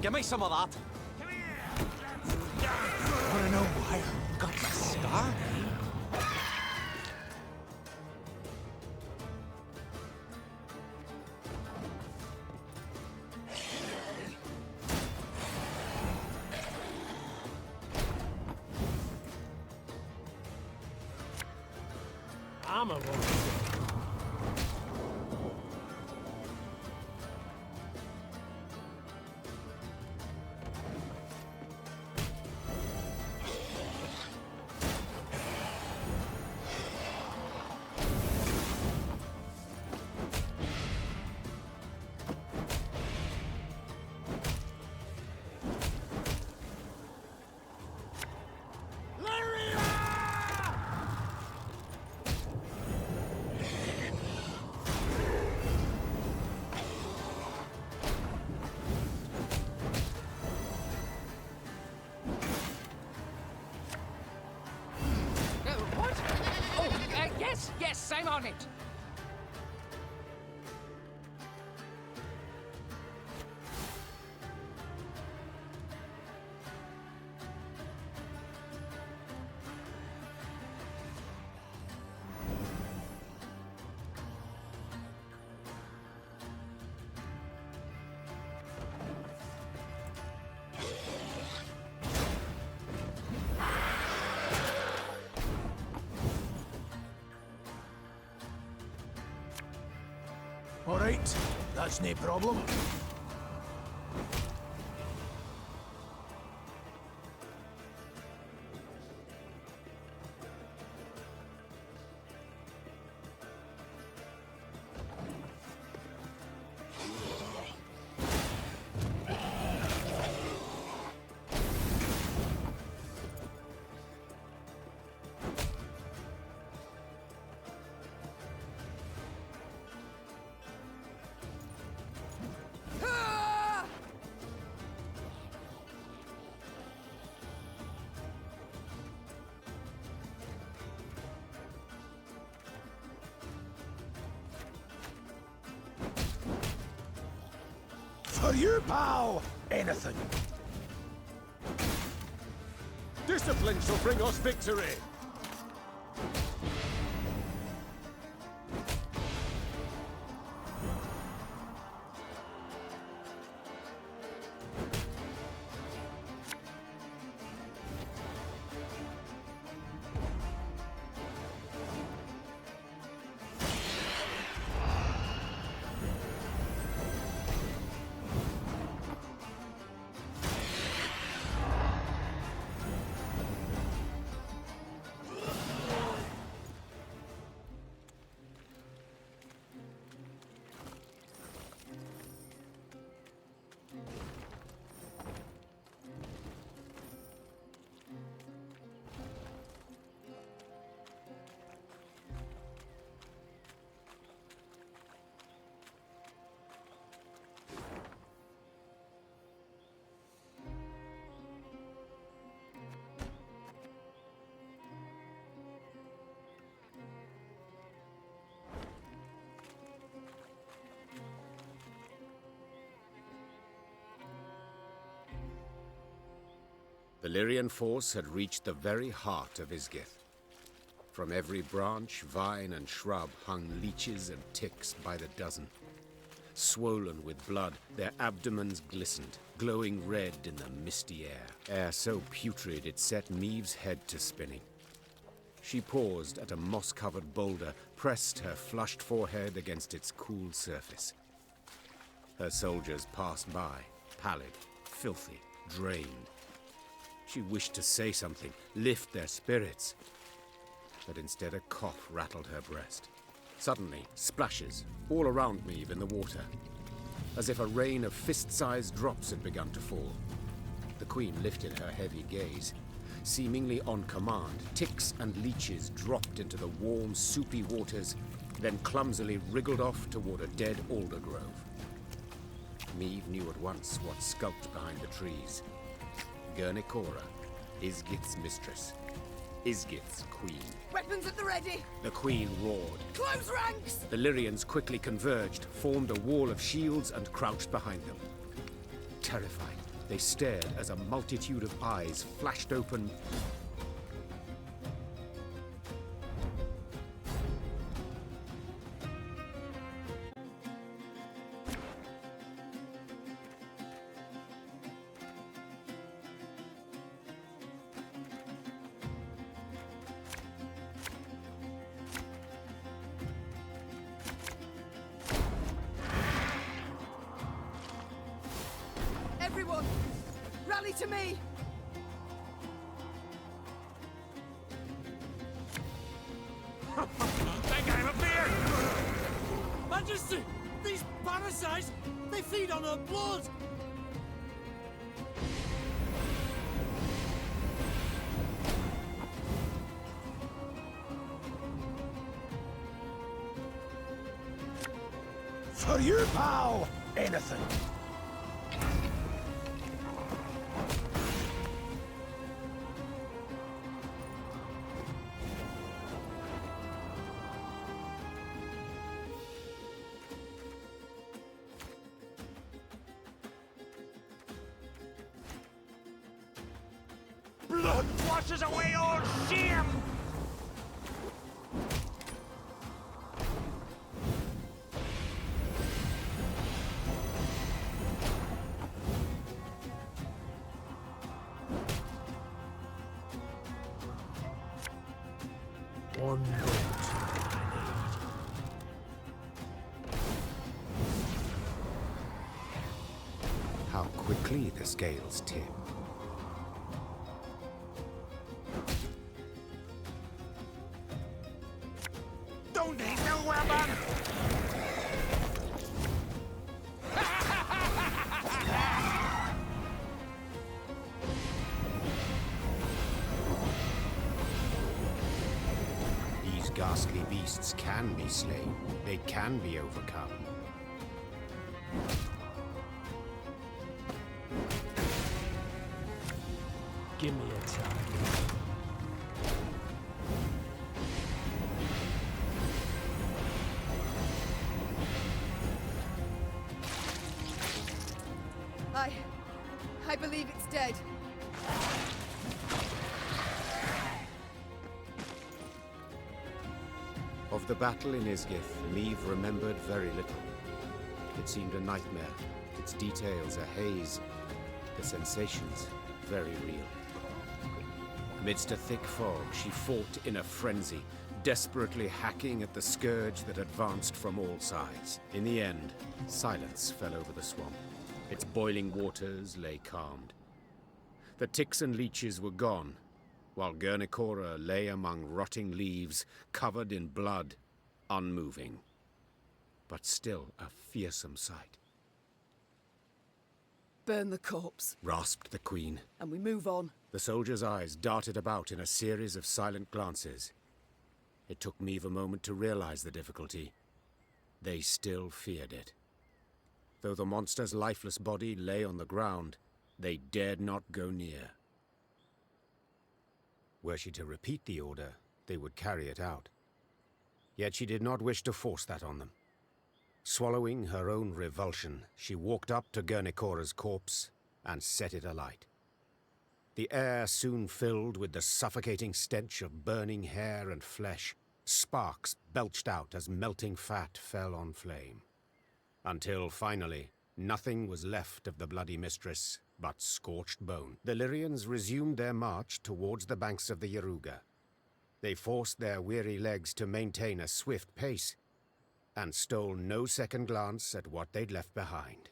Give me some of that. Wanna know why I got my scar? Armor won't. Yes, I'm on it. All right, that's no problem. For you, pal! Anything. Discipline shall bring us victory! The Lyrian force had reached the very heart of Isgith. From every branch, vine and shrub hung leeches and ticks by the dozen. Swollen with blood, their abdomens glistened, glowing red in the misty air so putrid it set Meve's head to spinning. She paused at a moss-covered boulder, pressed her flushed forehead against its cool surface. Her soldiers passed by, pallid, filthy, drained. She wished to say something, lift their spirits. But instead a cough rattled her breast. Suddenly, splashes all around Meve in the water, as if a rain of fist-sized drops had begun to fall. The Queen lifted her heavy gaze. Seemingly on command, ticks and leeches dropped into the warm, soupy waters, then clumsily wriggled off toward a dead alder grove. Meve knew at once what skulked behind the trees. Gurnikora, Isgith's mistress, Isgith's queen. Weapons at the ready! The queen roared. Close ranks! The Lyrians quickly converged, formed a wall of shields and crouched behind them. Terrified, they stared as a multitude of eyes flashed open. Everyone, rally to me! Think I'm a beard! Majesty! These parasites! They feed on her blood! For you, pal! Anything. Blood washes away all shame! One boat. quickly the scales tip. Don't need no weapon! These ghastly beasts can be slain. They can be overcome. Give me a time. I believe it's dead. Of the battle in Isgith, Meve remembered very little. It seemed a nightmare, its details a haze, the sensations very real. Amidst a thick fog, she fought in a frenzy, desperately hacking at the scourge that advanced from all sides. In the end, silence fell over the swamp. Its boiling waters lay calmed. The ticks and leeches were gone, while Guernicora lay among rotting leaves, covered in blood, unmoving. But still a fearsome sight. Burn the corpse, Rasped the queen. and we move on. The soldier's eyes darted about in a series of silent glances. It took Meve a moment to realize the difficulty. They still feared it. Though the monster's lifeless body lay on the ground, they dared not go near. Were she to repeat the order, they would carry it out. Yet she did not wish to force that on them. Swallowing her own revulsion, she walked up to Guernicora's corpse and set it alight. The air soon filled with the suffocating stench of burning hair and flesh. Sparks belched out as melting fat fell on flame. Until finally, nothing was left of the bloody mistress but scorched bone. The Lyrians resumed their march towards the banks of the Yaruga. They forced their weary legs to maintain a swift pace, and stole no second glance at what they'd left behind.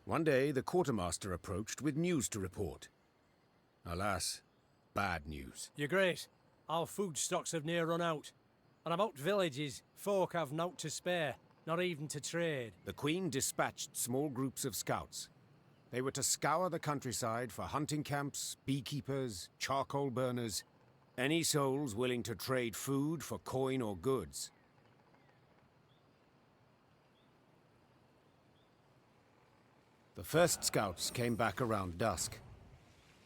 One day, the quartermaster approached with news to report. Alas, bad news. Your Grace, our food stocks have near run out. And about villages, folk have naught to spare, not even to trade. The Queen dispatched small groups of scouts. They were to scour the countryside for hunting camps, beekeepers, charcoal burners, any souls willing to trade food for coin or goods. The first scouts came back around dusk.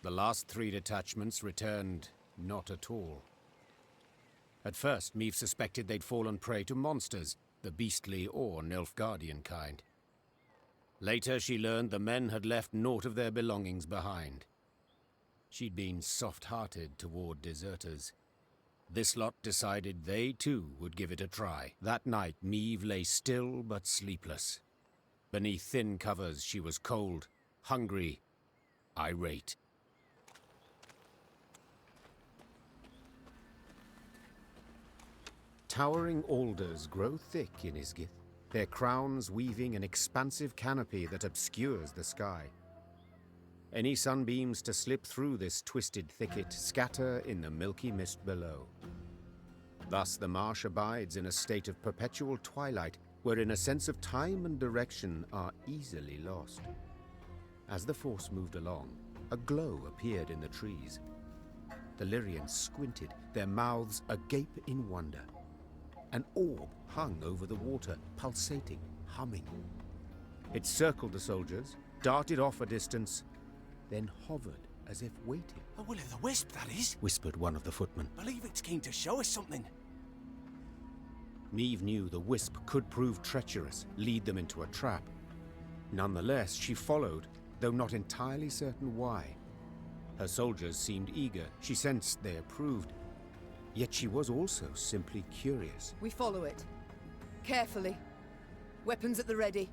The last 3 detachments returned not at all. At first, Meve suspected they'd fallen prey to monsters, the beastly or Nilfgaardian kind. Later, she learned the men had left naught of their belongings behind. She'd been soft-hearted toward deserters. This lot decided they, too, would give it a try. That night, Meve lay still but sleepless. Beneath thin covers, she was cold, hungry, irate. Towering alders grow thick in Isgith, their crowns weaving an expansive canopy that obscures the sky. Any sunbeams to slip through this twisted thicket scatter in the milky mist below. Thus the marsh abides in a state of perpetual twilight, wherein a sense of time and direction are easily lost. As the force moved along, a glow appeared in the trees. The Lyrians squinted, their mouths agape in wonder. An orb hung over the water, pulsating, humming. It circled the soldiers, darted off a distance, then hovered as if waiting. A will-o'-the-wisp, that is, whispered one of the footmen. Believe it's keen to show us something. Meve knew the wisp could prove treacherous, lead them into a trap. Nonetheless, she followed, though not entirely certain why. Her soldiers seemed eager, she sensed they approved. Yet she was also simply curious. We follow it. Carefully. Weapons at the ready.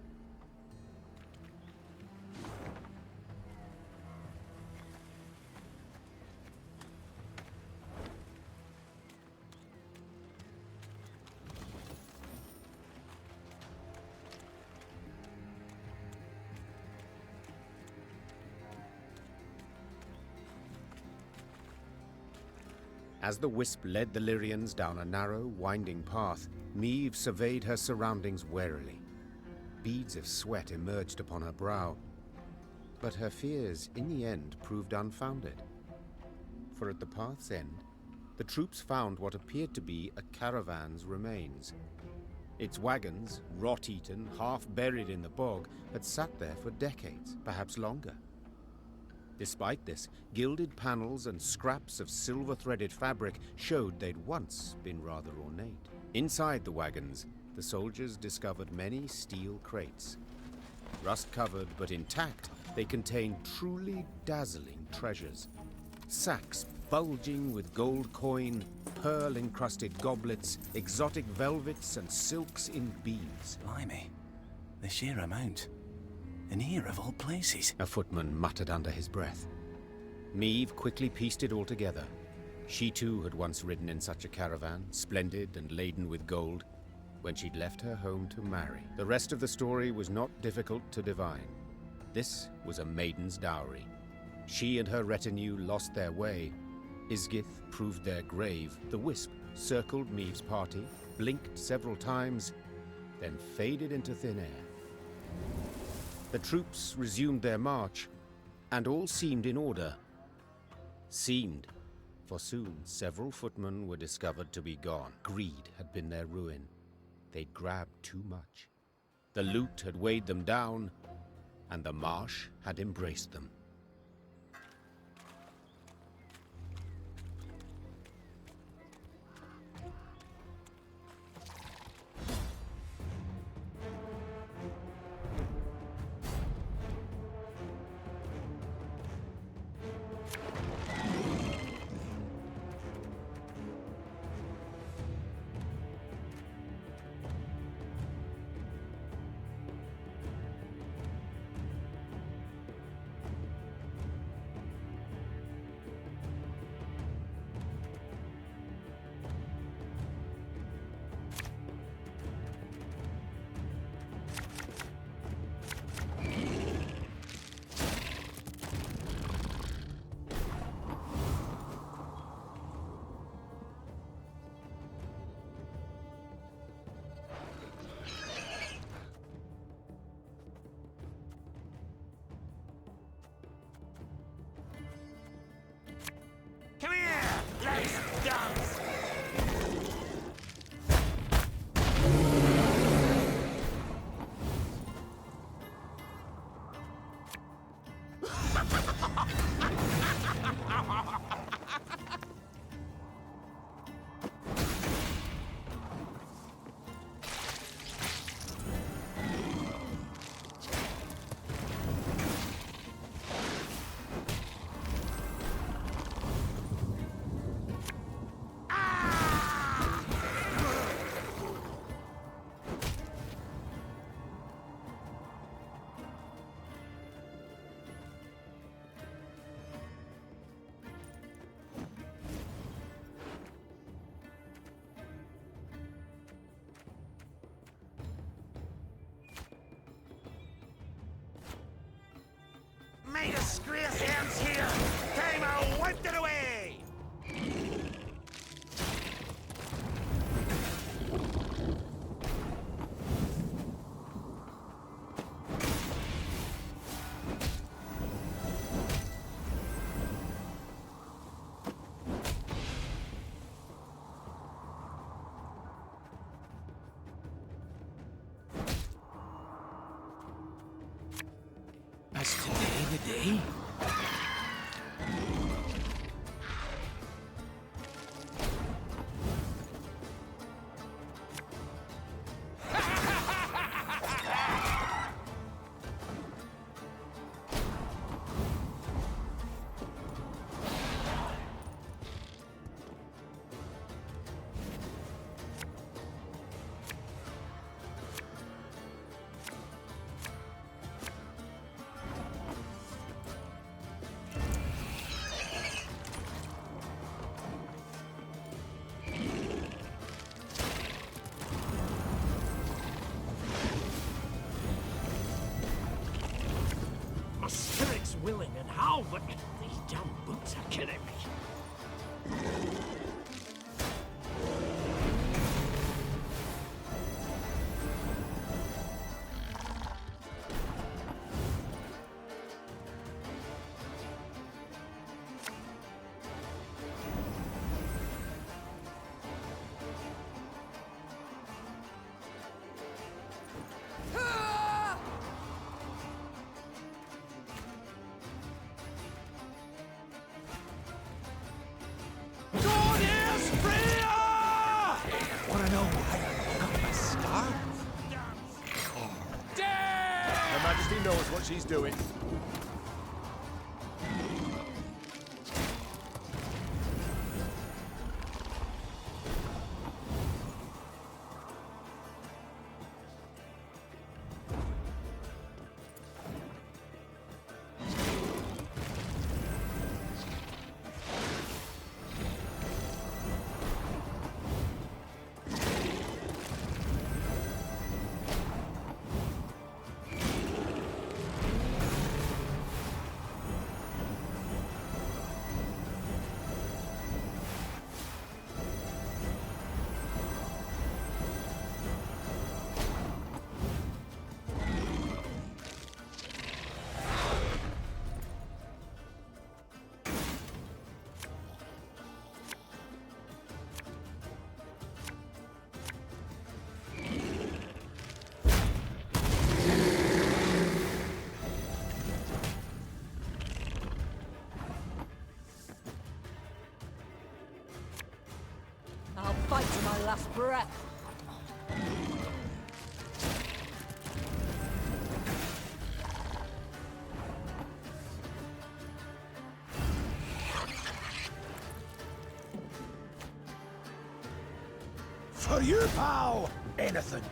As the wisp led the Lyrians down a narrow, winding path, Meve surveyed her surroundings warily. Beads of sweat emerged upon her brow, but her fears in the end proved unfounded. For at the path's end, the troops found what appeared to be a caravan's remains. Its wagons, rot-eaten, half-buried in the bog, had sat there for decades, perhaps longer. Despite this, gilded panels and scraps of silver-threaded fabric showed they'd once been rather ornate. Inside the wagons, the soldiers discovered many steel crates. Rust-covered but intact, they contained truly dazzling treasures. Sacks bulging with gold coin, pearl-encrusted goblets, exotic velvets and silks in beads. Blimey, the sheer amount. And here of all places, a footman muttered under his breath. Meve quickly pieced it all together. She too had once ridden in such a caravan, splendid and laden with gold, when she'd left her home to marry. The rest of the story was not difficult to divine. This was a maiden's dowry. She and her retinue lost their way. Isgith proved their grave. The wisp circled Meve's party, blinked several times, then faded into thin air. The troops resumed their march, and all seemed in order. Seemed, for soon several footmen were discovered to be gone. Greed had been their ruin. They'd grabbed too much. The loot had weighed them down, and the marsh had embraced them. made a screech ends here! Time I wiped it away! Is today the day? My spirit's willing and how, but these damn boots are killing me. Wanna know why I got my scar? Her Majesty knows what she's doing. I'll fight to my last breath. For you, pal! Anything.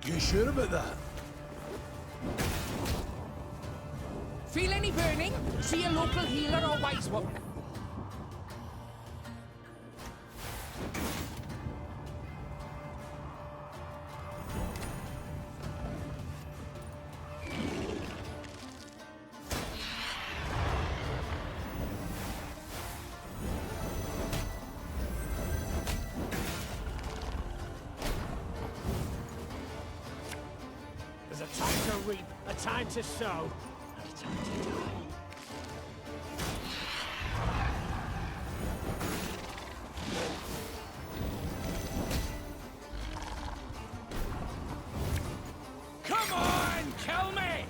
You sure about that? Feel any burning? See a local healer or wise woman? There's a time to reap, a time to sow, and a time to die. Come on, kill me!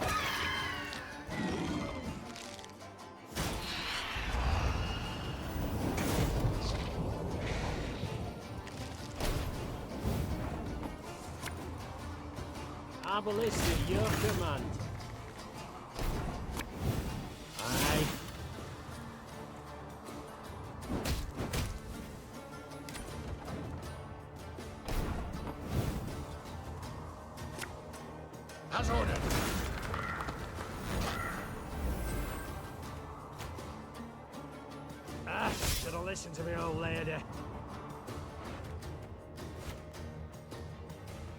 Abolition, your command. Aye. As ordered. Ah. should have listened to me, old lady.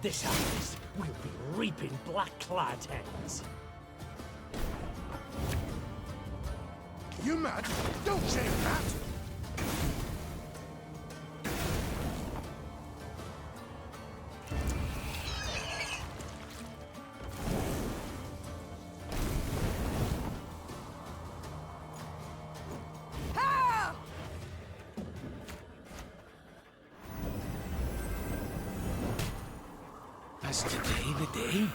This harvest, we'll be reaping black-clad heads. You mad? Don't say that! Has today the day?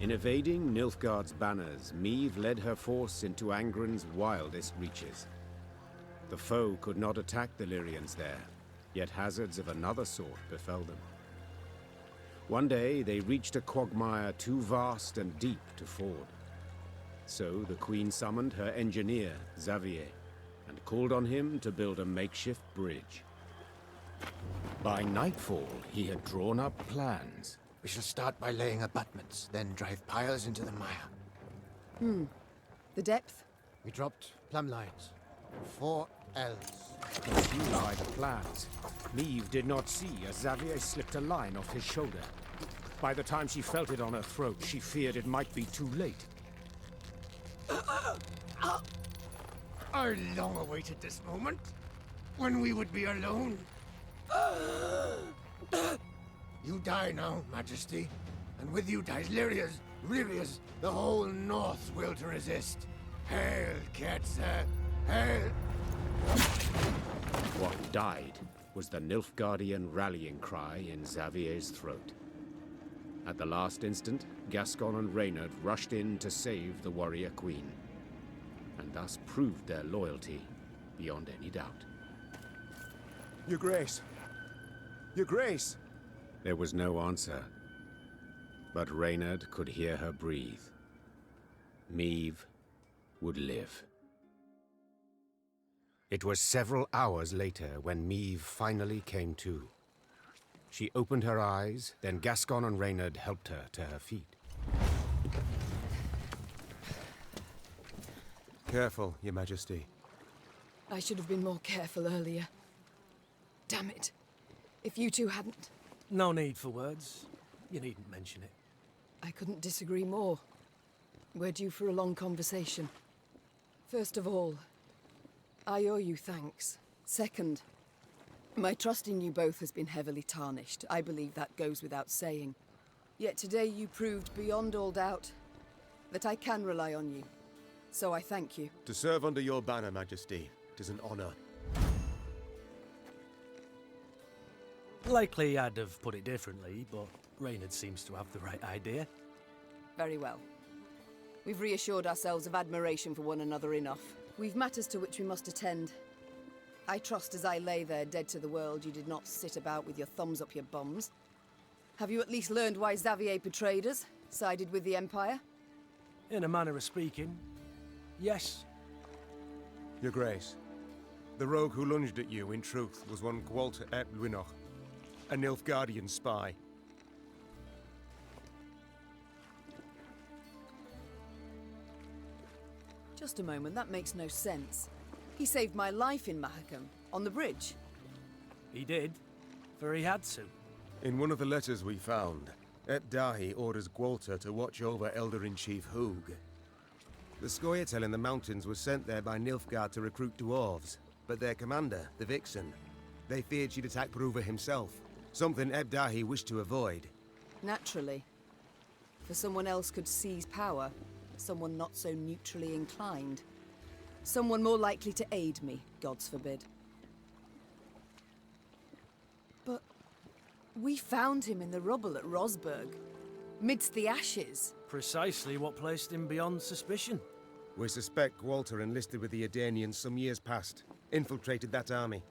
In evading Nilfgaard's banners, Meve led her force into Angren's wildest reaches. The foe could not attack the Lyrians there, yet hazards of another sort befell them. One day they reached a quagmire too vast and deep to ford. So the Queen summoned her engineer, Xavier, and called on him to build a makeshift bridge. By nightfall, he had drawn up plans. We shall start by laying abutments, then drive piles into the mire. The depth? We dropped plumb lines. 4 ells. Confused by the plans, Meve did not see as Xavier slipped a line off his shoulder. By the time she felt it on her throat, she feared it might be too late. I long awaited this moment, when we would be alone. You die now, Majesty, and with you dies Lyria's, Rivia's, the whole North's will to resist. Hail, Ketzer, hail! What died was the Nilfgaardian rallying cry in Xavier's throat. At the last instant, Gascon and Reynard rushed in to save the warrior queen, and thus proved their loyalty beyond any doubt. Your Grace! Your Grace! There was no answer, but Reynard could hear her breathe. Meve would live. It was several hours later when Meve finally came to. She opened her eyes, then Gascon and Reynard helped her to her feet. Careful, Your Majesty. I should have been more careful earlier. Damn it. If you two hadn't... No need for words. You needn't mention it. I couldn't disagree more. We're due for a long conversation. First of all, I owe you thanks. Second, my trust in you both has been heavily tarnished. I believe that goes without saying. Yet today you proved beyond all doubt that I can rely on you. So I thank you. To serve under your banner, Majesty, it is an honor. Likely I'd have put it differently, but Reynard seems to have the right idea. Very well. We've reassured ourselves of admiration for one another enough. We've matters to which we must attend. I trust as I lay there dead to the world, you did not sit about with your thumbs up your bums. Have you at least learned why Xavier betrayed us, sided with the Empire? In a manner of speaking, yes. Your Grace, the rogue who lunged at you, in truth, was one Gwalter ep Lwynoch, a Nilfgaardian spy. Just a moment, that makes no sense. He saved my life in Mahakam, on the bridge. He did, for he had to. In one of the letters we found, Ep Dahi orders Gwalter to watch over Elder-in-Chief Hoog. The Scoia'tael in the mountains was sent there by Nilfgaard to recruit dwarves, but their commander, the Vixen, they feared she'd attack Bruva himself, something Ep Dahi wished to avoid. Naturally. For someone else could seize power, someone not so neutrally inclined. Someone more likely to aid me, gods forbid. But we found him in the rubble at Rosberg, midst the ashes. Precisely what placed him beyond suspicion. We suspect Gwalter enlisted with the Aedirnians some years past, infiltrated that army.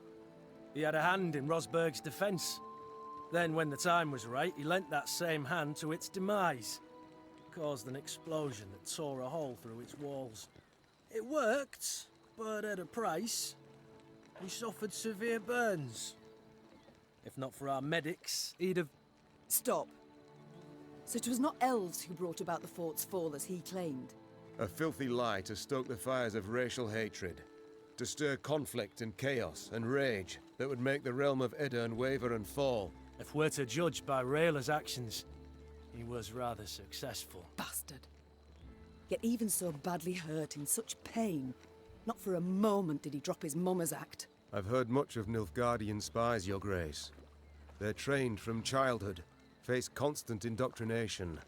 He had a hand in Rosberg's defense. Then, when the time was right, he lent that same hand to its demise. Caused an explosion that tore a hole through its walls. It worked, but at a price. He suffered severe burns. If not for our medics, he'd have... Stop. So it was not elves who brought about the fort's fall as he claimed? A filthy lie to stoke the fires of racial hatred. To stir conflict and chaos and rage that would make the realm of Aedirn waver and fall. If we're to judge by Rayla's actions, he was rather successful. Bastard. Yet even so badly hurt, in such pain, not for a moment did he drop his mummer's act. I've heard much of Nilfgaardian spies, Your Grace. They're trained from childhood, face constant indoctrination.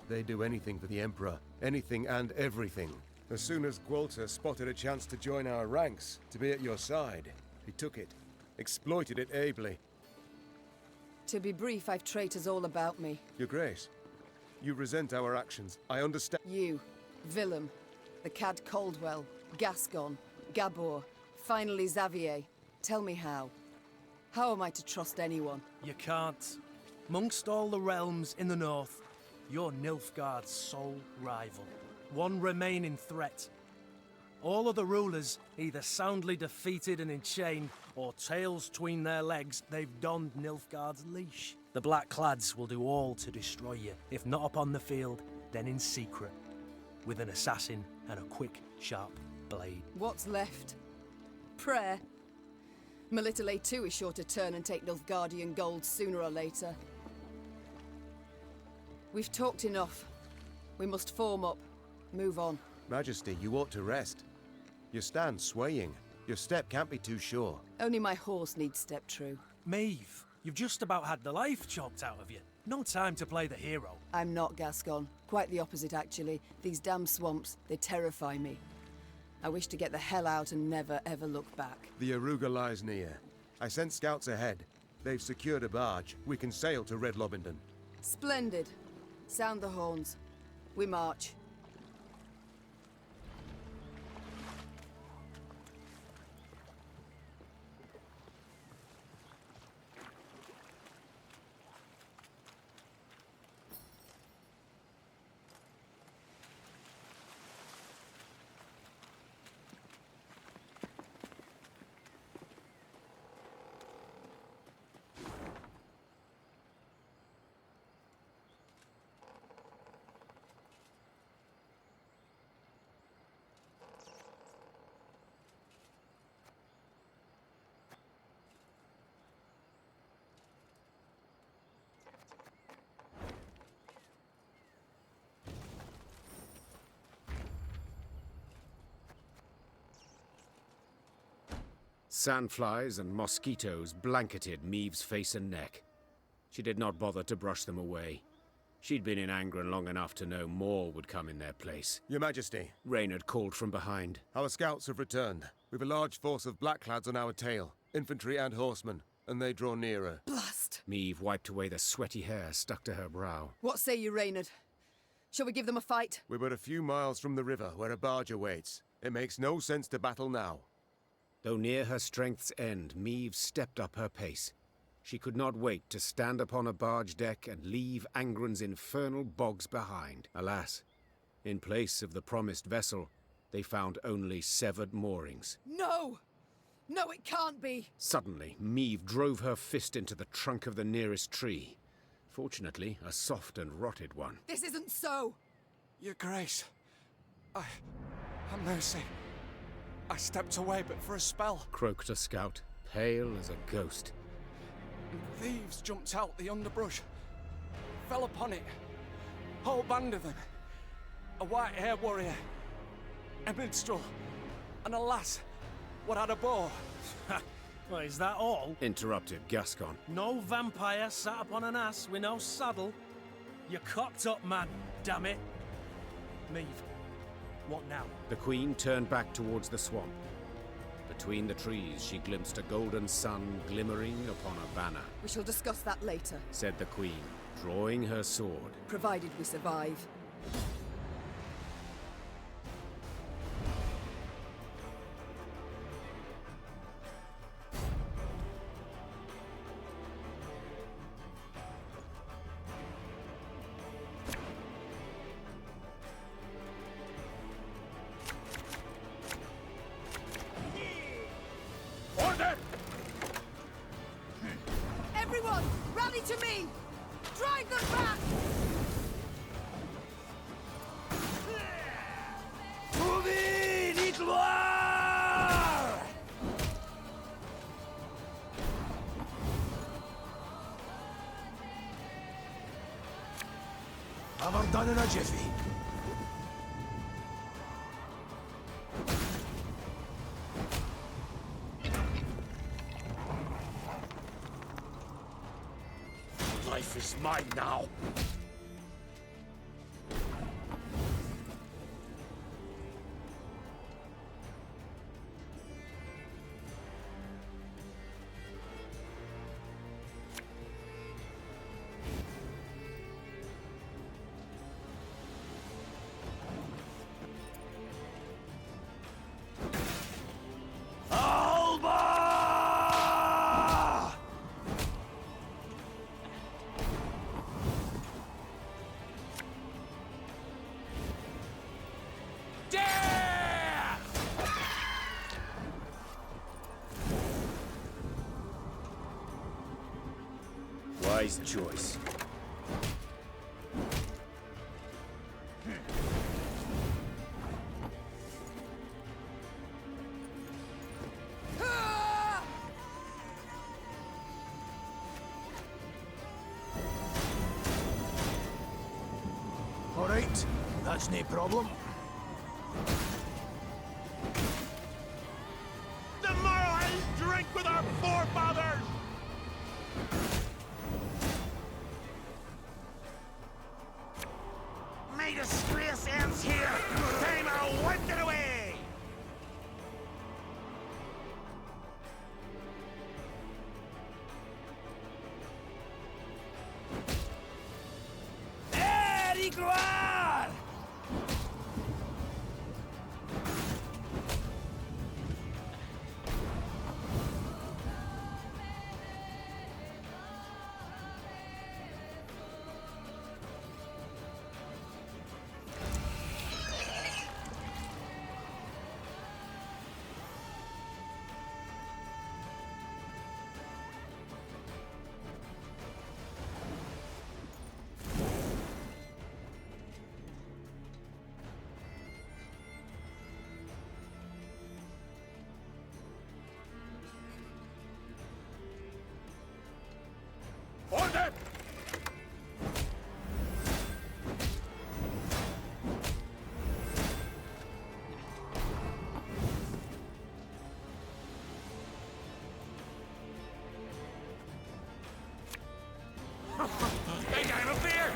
They do anything for the Emperor, anything and everything. As soon as Gwalter spotted a chance to join our ranks, to be at your side, he took it, exploited it ably. To be brief, I've traitors all about me. Your Grace, You resent our actions. I understand. You, Willem, the Cad Caldwell, Gascon, Gabor, finally Xavier. Tell me how. How am I to trust anyone? You can't. Amongst all the realms in the north, you're Nilfgaard's sole rival. One remaining threat. All other rulers either soundly defeated and enchained, or tails tween their legs, they've donned Nilfgaard's leash. The Blackclads will do all to destroy you, if not upon the field, then in secret, with an assassin and a quick, sharp blade. What's left? Prayer? Melitele too is sure to turn and take Nilfgaardian gold sooner or later. We've talked enough. We must form up. Move on. Majesty, you ought to rest. You stand swaying. Your step can't be too sure. Only my horse needs step true. Meve, you've just about had the life choked out of you. No time to play the hero. I'm not Gascon. Quite the opposite, actually. These damn swamps, they terrify me. I wish to get the hell out and never, ever look back. The Aruga lies near. I sent scouts ahead. They've secured a barge. We can sail to Red Lobindon. Splendid. Sound the horns. We march. Sandflies and mosquitoes blanketed Meve's face and neck. She did not bother to brush them away. She'd been in Angren long enough to know more would come in their place. Your Majesty. Reynard called from behind. Our scouts have returned. We've a large force of Blackclads on our tail, infantry and horsemen, and they draw nearer. Blast! Meve wiped away the sweaty hair stuck to her brow. What say you, Reynard? Shall we give them a fight? We're but a few miles from the river, where a barge awaits. It makes no sense to battle now. Though near her strength's end, Meve stepped up her pace. She could not wait to stand upon a barge deck and leave Angren's infernal bogs behind. Alas, in place of the promised vessel, they found only severed moorings. No! No, it can't be! Suddenly, Meve drove her fist into the trunk of the nearest tree. Fortunately, a soft and rotted one. This isn't so! Your Grace, have mercy. I stepped away but for a spell. Croaked a scout, pale as a ghost. Thieves jumped out the underbrush, fell upon it. Whole band of them. A white-haired warrior, a minstrel, and a lass what had a bow. Well, is that all? Interrupted Gascon. No vampire sat upon an ass with no saddle. You're cocked up, man, damn it. Meve, what now? The Queen turned back towards the swamp. Between the trees, she glimpsed a golden sun glimmering upon a banner. We shall discuss that later, said the Queen, drawing her sword. provided we survive. Everyone, rally to me! Drive them back! Have her done in a jiffy. Life is mine now. wise choice. All right, that's no problem. The Morrowhells drink with our forefathers! May disgrace ends here! Time I wiped it away! Gloire! Order! Hey, I'm up there!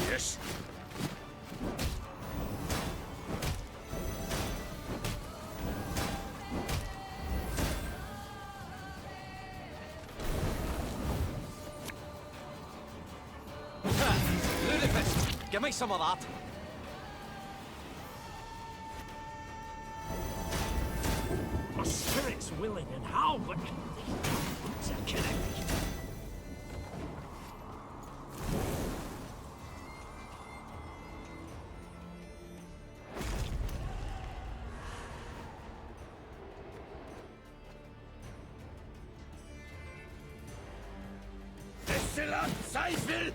Yes. Ludicrous! Give me some of that. My spirit's willing and how, but it's a killing me. Zweifel!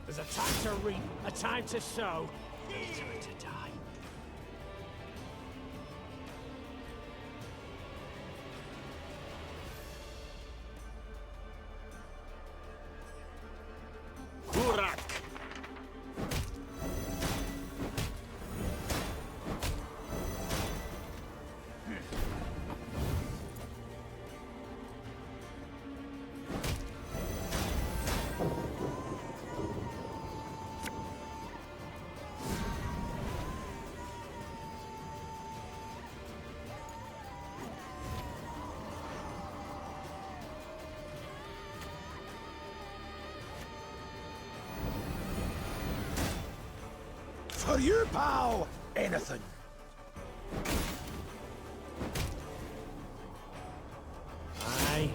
There's a time to reap, a time to sow, and a time to die. Burak! For you, pal! Anything. Aye.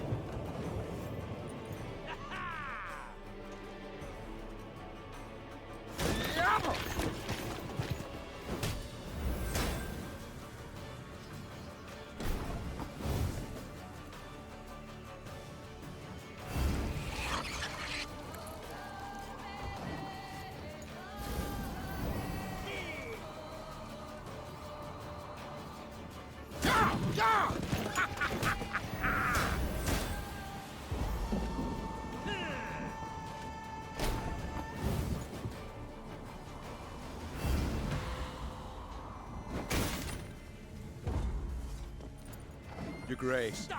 Your Grace,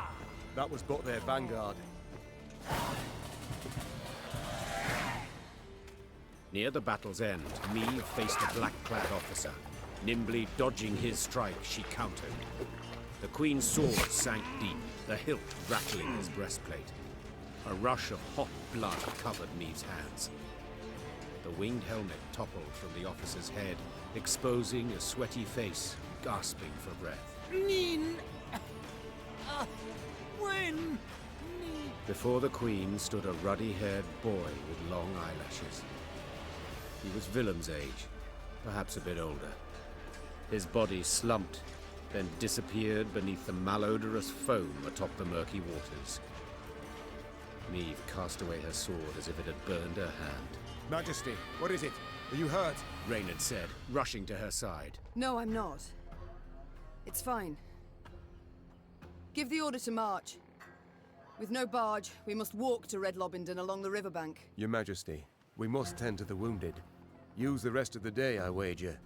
that was but their vanguard. Near the battle's end, Meve faced a black-clad officer. Nimbly dodging his strike, she countered. The Queen's sword sank deep, the hilt rattling his breastplate. A rush of hot blood covered Meve's hands. The winged helmet toppled from the officer's head, exposing a sweaty face, gasping for breath. Nin! When? Before the Queen stood a ruddy-haired boy with long eyelashes. He was Willem's age, perhaps a bit older. His body slumped, then disappeared beneath the malodorous foam atop the murky waters. Meve cast away her sword as if it had burned her hand. Majesty, what is it? Are you hurt? Reynard said, rushing to her side. No, I'm not. It's fine. Give the order to march. With no barge, we must walk to Red Lobington along the riverbank. Your Majesty, we must tend to the wounded. Use the rest of the day, I wager.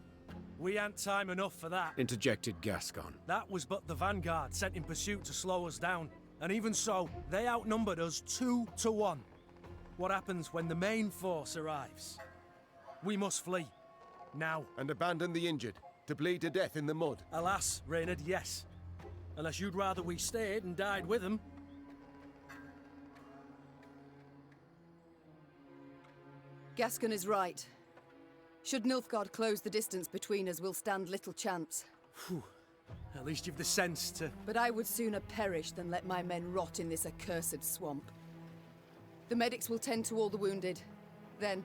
We ain't time enough for that. Interjected Gascon. That was but the vanguard sent in pursuit to slow us down. And even so, they outnumbered us 2 to 1. What happens when the main force arrives? We must flee. Now. And abandon the injured, to bleed to death in the mud. Alas, Reynard, yes. Unless you'd rather we stayed and died with them. Gascon is right. Should Nilfgaard close the distance between us, we'll stand little chance. Phew. At least you've the sense to... But I would sooner perish than let my men rot in this accursed swamp. The medics will tend to all the wounded. Then,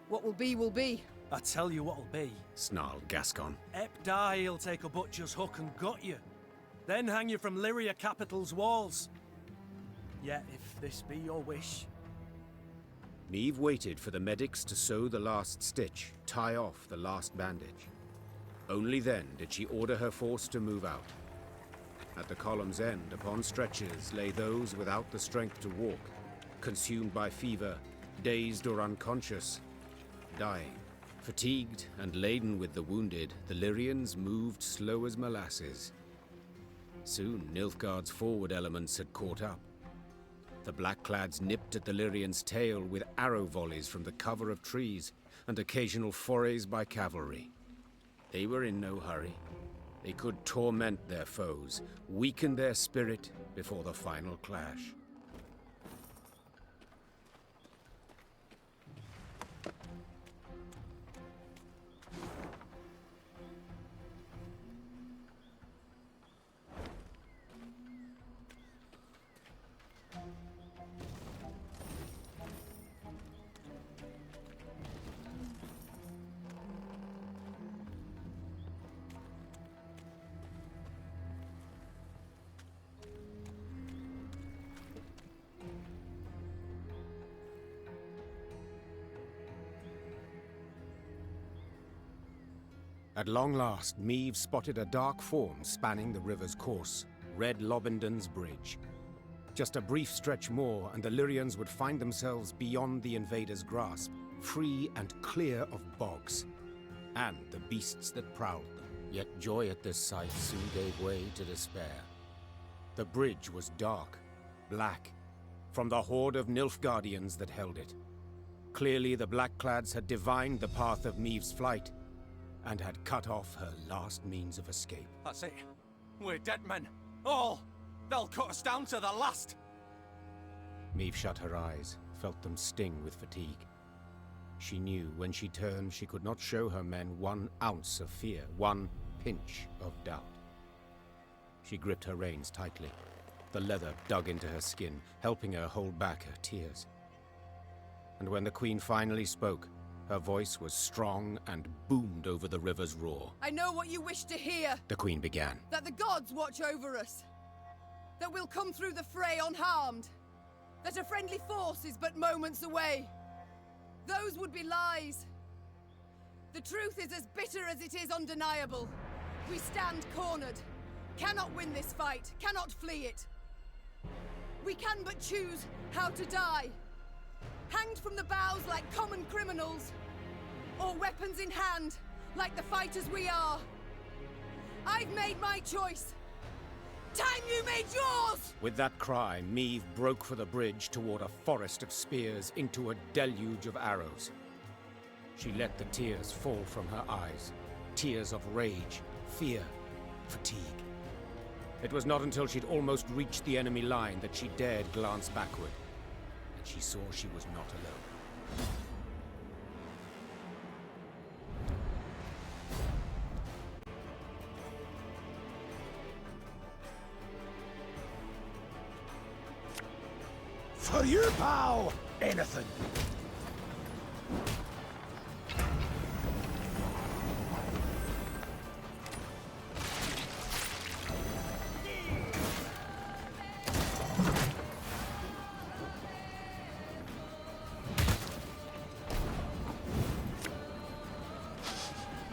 what will be, will be. I tell you what'll be. Snarled Gascon. Ep die, he'll take a butcher's hook and gut you. Then hang you from Lyria capital's walls. Yet, if this be your wish... Meve waited for the medics to sew the last stitch, tie off the last bandage. Only then did she order her force to move out. At the column's end, upon stretchers, lay those without the strength to walk, consumed by fever, dazed or unconscious, dying. Fatigued and laden with the wounded, the Lyrians moved slow as molasses. Soon, Nilfgaard's forward elements had caught up. The Blackclads nipped at the Lyrians' tail with arrow volleys from the cover of trees and occasional forays by cavalry. They were in no hurry. They could torment their foes, weaken their spirit before the final clash. At long last, Meve spotted a dark form spanning the river's course, Red Lobington's bridge. Just a brief stretch more, and the Lyrians would find themselves beyond the invaders' grasp, free and clear of bogs, and the beasts that prowled them. Yet joy at this sight soon gave way to despair. The bridge was dark, black, from the horde of Nilfgaardians that held it. Clearly the Blackclads had divined the path of Meve's flight, and had cut off her last means of escape. That's it. We're dead men. All! They'll cut us down to the last! Meve shut her eyes, felt them sting with fatigue. She knew when she turned she could not show her men 1 ounce of fear, 1 pinch of doubt. She gripped her reins tightly. The leather dug into her skin, helping her hold back her tears. And when the Queen finally spoke, her voice was strong and boomed over the river's roar. I know what you wish to hear. The Queen began. That the gods watch over us. That we'll come through the fray unharmed. That a friendly force is but moments away. Those would be lies. The truth is as bitter as it is undeniable. We stand cornered. cannot win this fight, cannot flee it. We can but choose how to die. Hanged from the boughs like common criminals, or weapons in hand, like the fighters we are. I've made my choice. Time you made yours! With that cry, Meve broke for the bridge toward a forest of spears into a deluge of arrows. She let the tears fall from her eyes. Tears of rage, fear, fatigue. It was not until she'd almost reached the enemy line that she dared glance backward. And she saw she was not alone. For you, pal! Anything!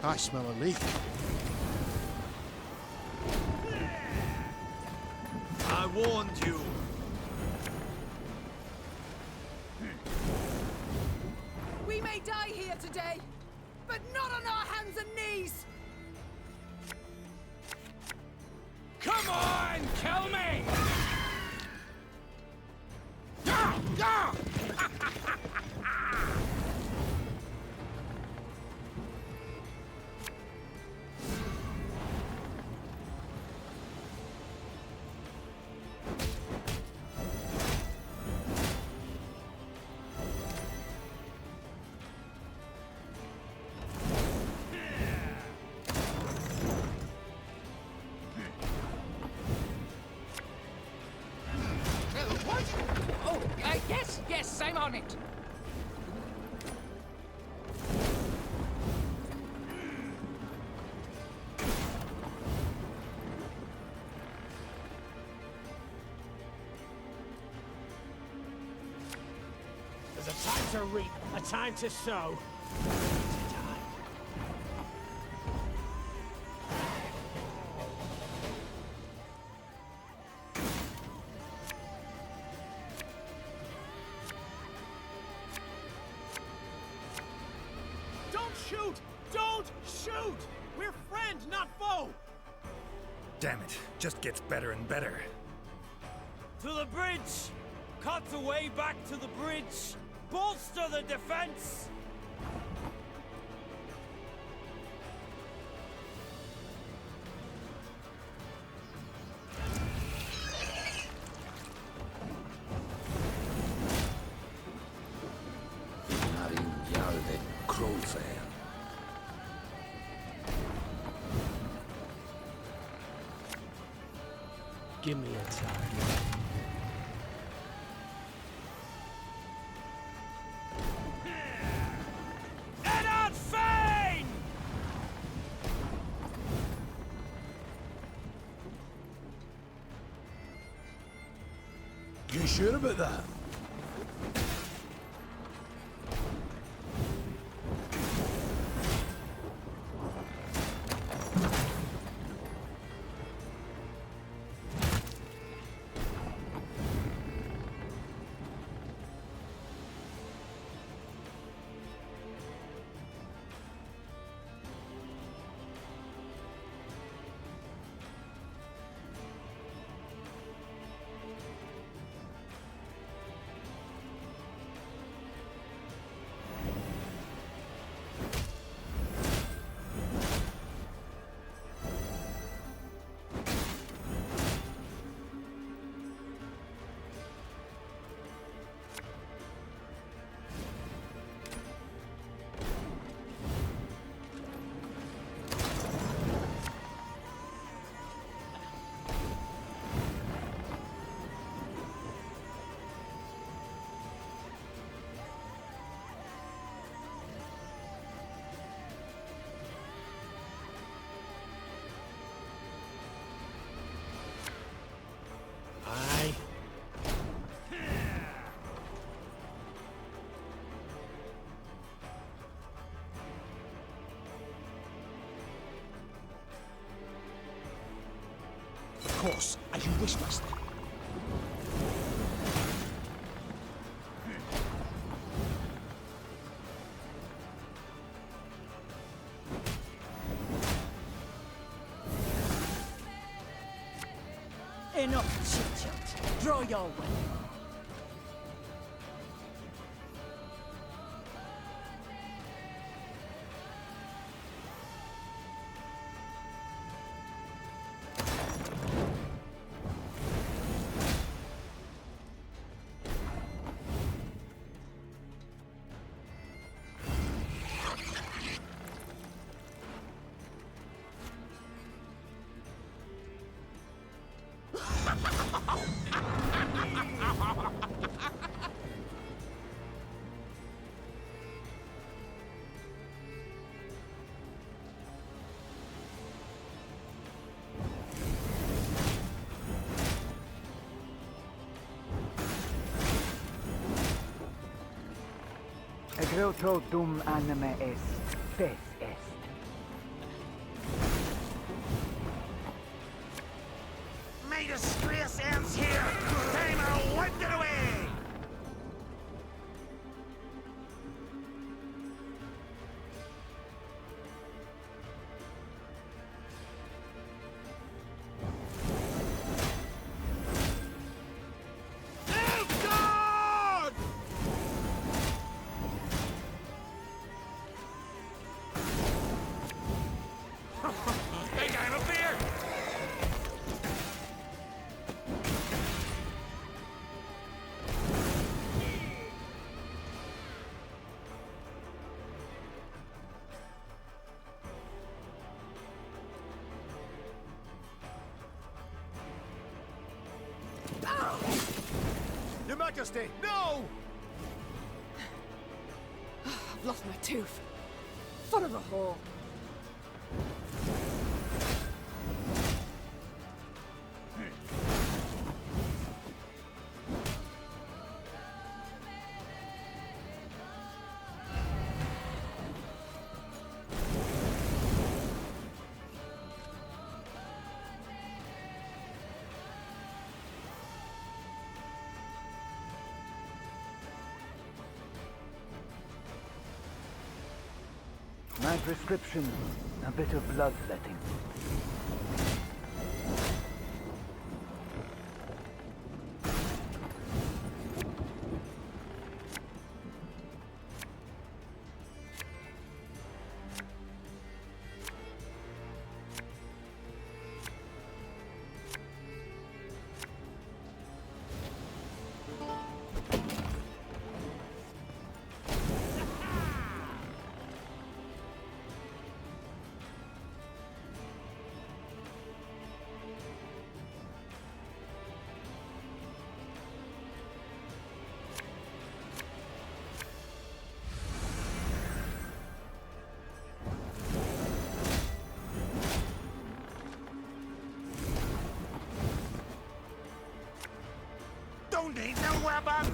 I smell a leak. I warned you. We may die here today, but not on our hands and knees! Come on, kill me! Yes, I'm on it. There's a time to reap, a time to sow. Shoot! Don't shoot! We're friend, not foe! Damn it, just gets better and better. To the bridge! Cut the way back to the bridge! Bolster the defense! Give me a time. You sure about that? course, as you wish, master. Enough chit-chat. Draw your weapon. Groto dum anime est, pes est. May disgrace ends here! Time I wiped it away! Your Majesty, no! I've lost my tooth. Foot of a whore. My prescription, a bit of bloodletting. Don't need no weapon!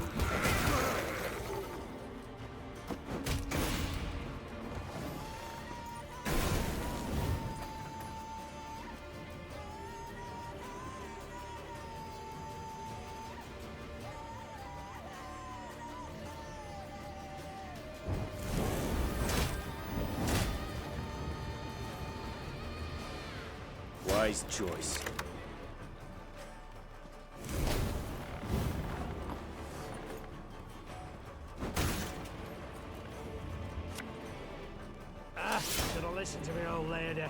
Wise choice. Should have listened to me, old lady.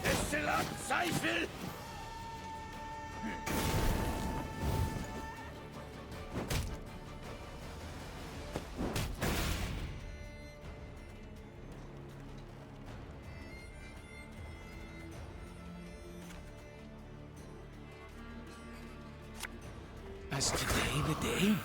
Excellent, Seifel! As today the day?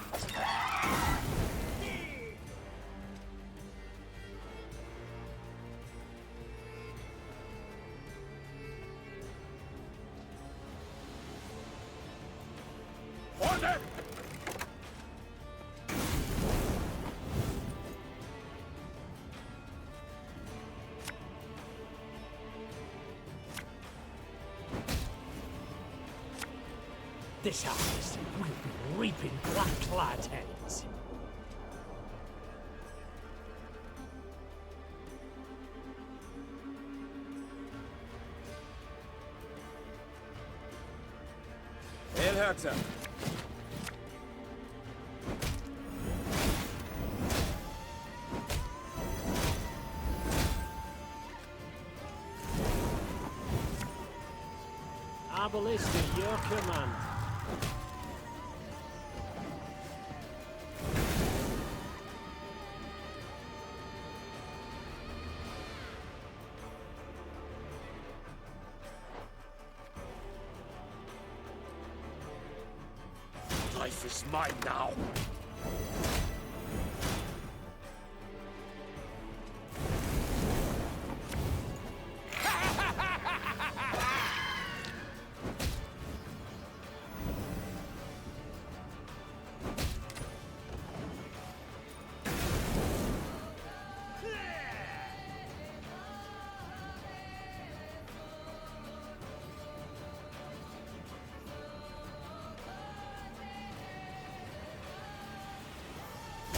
This harvest, we'll be reaping black-clad heads. Hail, Herta. Arbalist at your command. Life is mine now.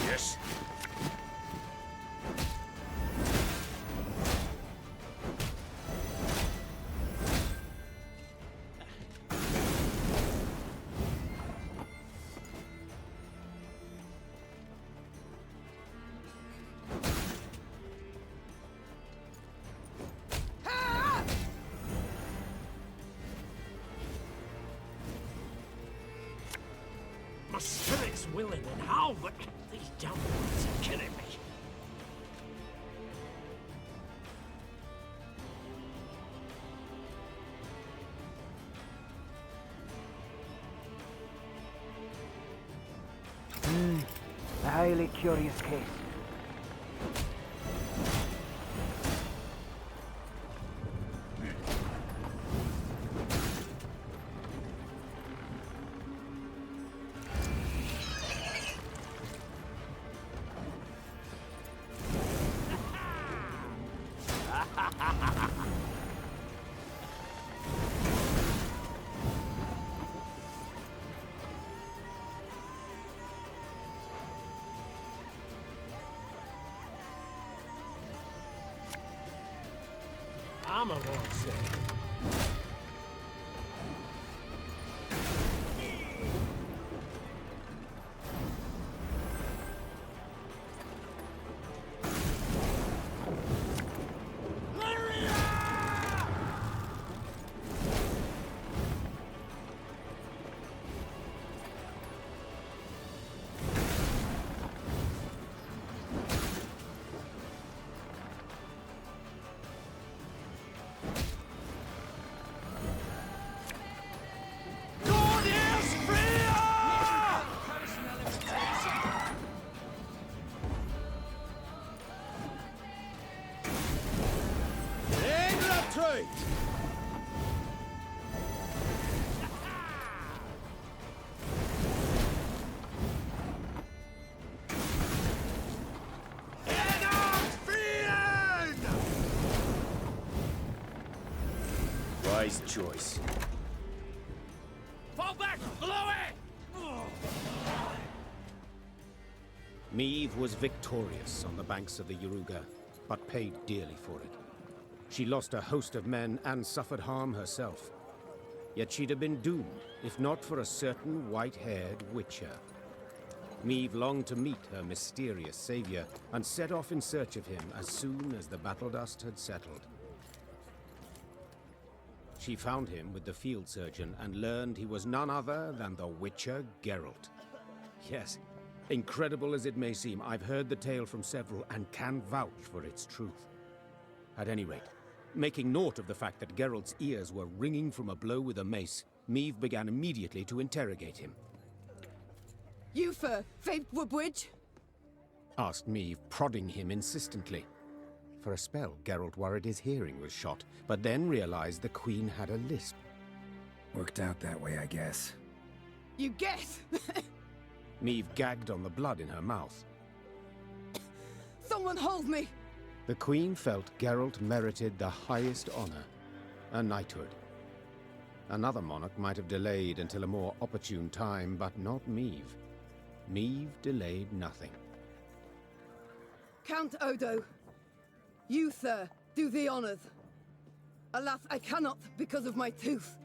Yes. My spirit's willing and how, but these damn ones are killing me. A highly curious case. I'm a won't say. Wise choice. Fall back! Below it! Meve was victorious on the banks of the Yaruga, but paid dearly for it. She lost a host of men and suffered harm herself. Yet she'd have been doomed, if not for a certain white-haired witcher. Meve longed to meet her mysterious savior, and set off in search of him as soon as the battle dust had settled. She found him with the field surgeon and learned he was none other than the Witcher Geralt. Yes, incredible as it may seem, I've heard the tale from several and can vouch for its truth. At any rate, making note of the fact that Geralt's ears were ringing from a blow with a mace, Meve began immediately to interrogate him. You for Faith Woodbridge? Asked Meve, prodding him insistently. For a spell, Geralt worried his hearing was shot, but then realized the Queen had a lisp. Worked out that way, I guess. You guess? Meve gagged on the blood in her mouth. Someone hold me! The Queen felt Geralt merited the highest honor, a knighthood. Another monarch might have delayed until a more opportune time, but not Meve. Meve delayed nothing. Count Odo, you, sir, do the honors. Alas, I cannot because of my tooth.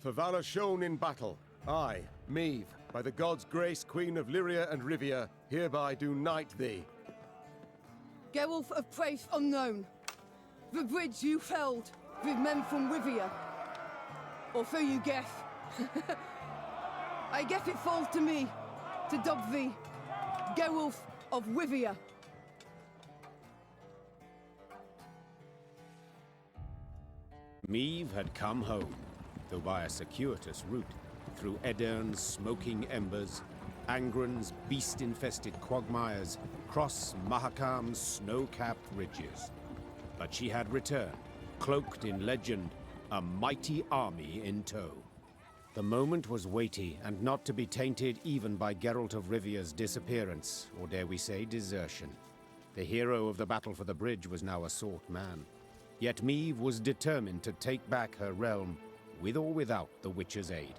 For valor shown in battle, I, Meve, by the gods' grace, Queen of Lyria and Rivia, hereby do knight thee. Gerulf of place unknown. The bridge you felled with men from Rivia. Or so you guess. I guess it falls to me to dub thee Gerulf of Rivia. Meve had come home, though by a circuitous route, through Aedirn's smoking embers, Angren's beast-infested quagmires, cross Mahakam's snow-capped ridges. But she had returned, cloaked in legend, a mighty army in tow. The moment was weighty, and not to be tainted even by Geralt of Rivia's disappearance, or dare we say desertion. The hero of the battle for the bridge was now a sought man. Yet Meve was determined to take back her realm, with or without the Witcher's aid.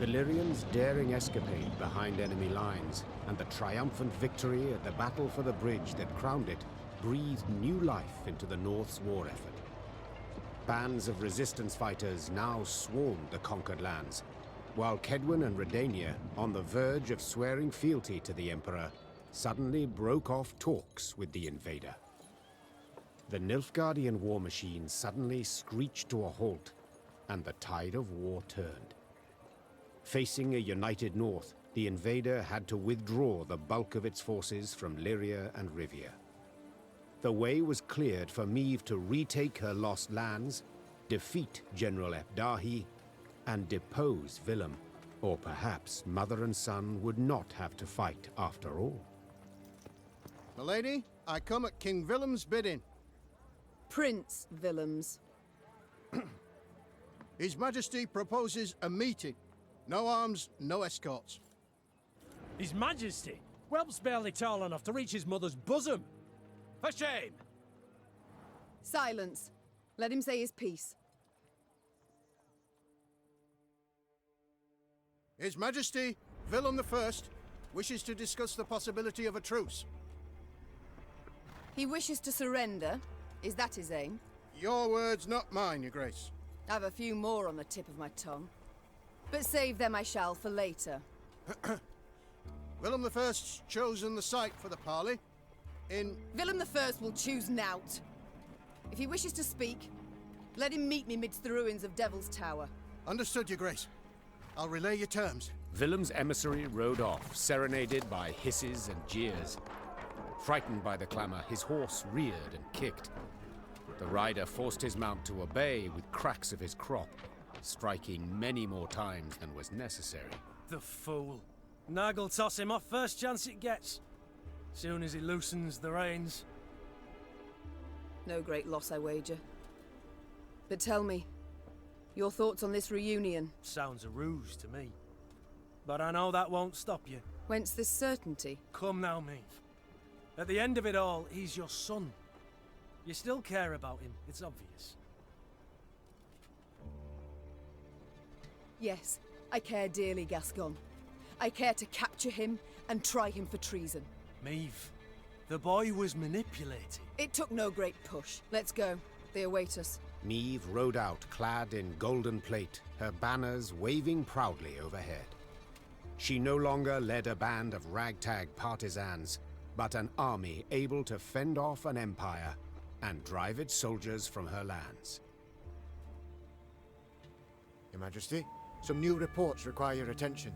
The Lyrians' daring escapade behind enemy lines, and the triumphant victory at the battle for the bridge that crowned it, breathed new life into the North's war effort. Bands of resistance fighters now swarmed the conquered lands, while Kedwin and Redania, on the verge of swearing fealty to the Emperor, suddenly broke off talks with the invader. The Nilfgaardian war machine suddenly screeched to a halt, and the tide of war turned. Facing a united North, the invader had to withdraw the bulk of its forces from Lyria and Rivia. The way was cleared for Meve to retake her lost lands, defeat General Epdahi, and depose Willem. Or perhaps mother and son would not have to fight after all. Milady, I come at King Willem's bidding. Prince Willems. His Majesty proposes a meeting. No arms, no escorts. His Majesty? Whelp's barely tall enough to reach his mother's bosom. For shame! Silence. Let him say his piece. His Majesty, Willem I, wishes to discuss the possibility of a truce. He wishes to surrender. Is that his aim? Your words, not mine, Your Grace. I've a few more on the tip of my tongue. But save them I shall for later. Willem I's chosen the site for the parley. Willem I will choose nought. If he wishes to speak, let him meet me midst the ruins of Devil's Tower. Understood, Your Grace. I'll relay your terms. Willem's emissary rode off, serenaded by hisses and jeers. Frightened by the clamor, his horse reared and kicked. The rider forced his mount to obey with cracks of his crop, striking many more times than was necessary. The fool. Nag'll toss him off first chance it gets. Soon as he loosens the reins. No great loss, I wager. But tell me, your thoughts on this reunion? Sounds a ruse to me. But I know that won't stop you. Whence this certainty? Come now, Meve. At the end of it all, he's your son. You still care about him, it's obvious. Yes, I care dearly, Gascon. I care to capture him and try him for treason. Meve, the boy was manipulated. It took no great push. Let's go. They await us. Meve rode out clad in golden plate, her banners waving proudly overhead. She no longer led a band of ragtag partisans, but an army able to fend off an empire and drive its soldiers from her lands. Your Majesty, some new reports require your attention.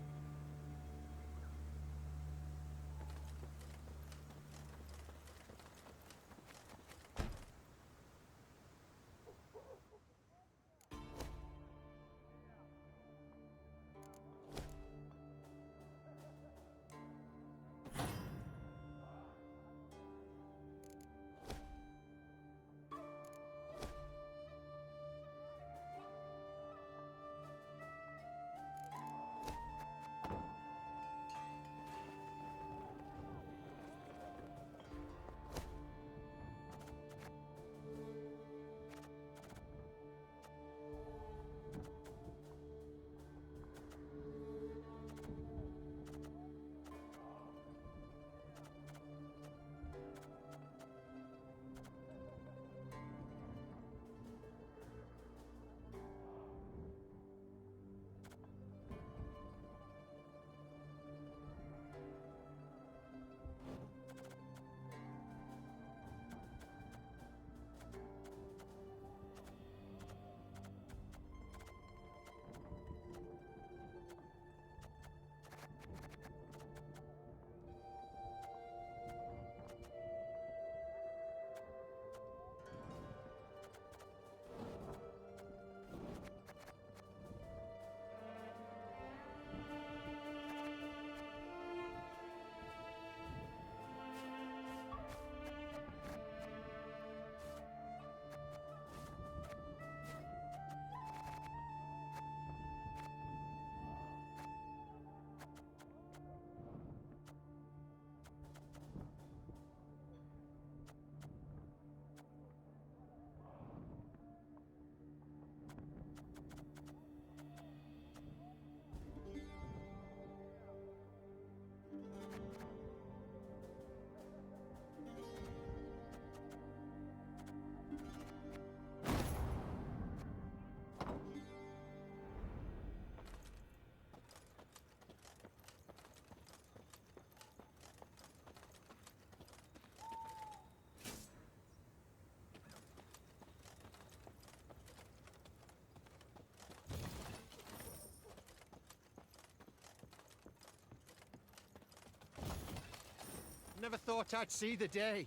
never thought I'd see the day.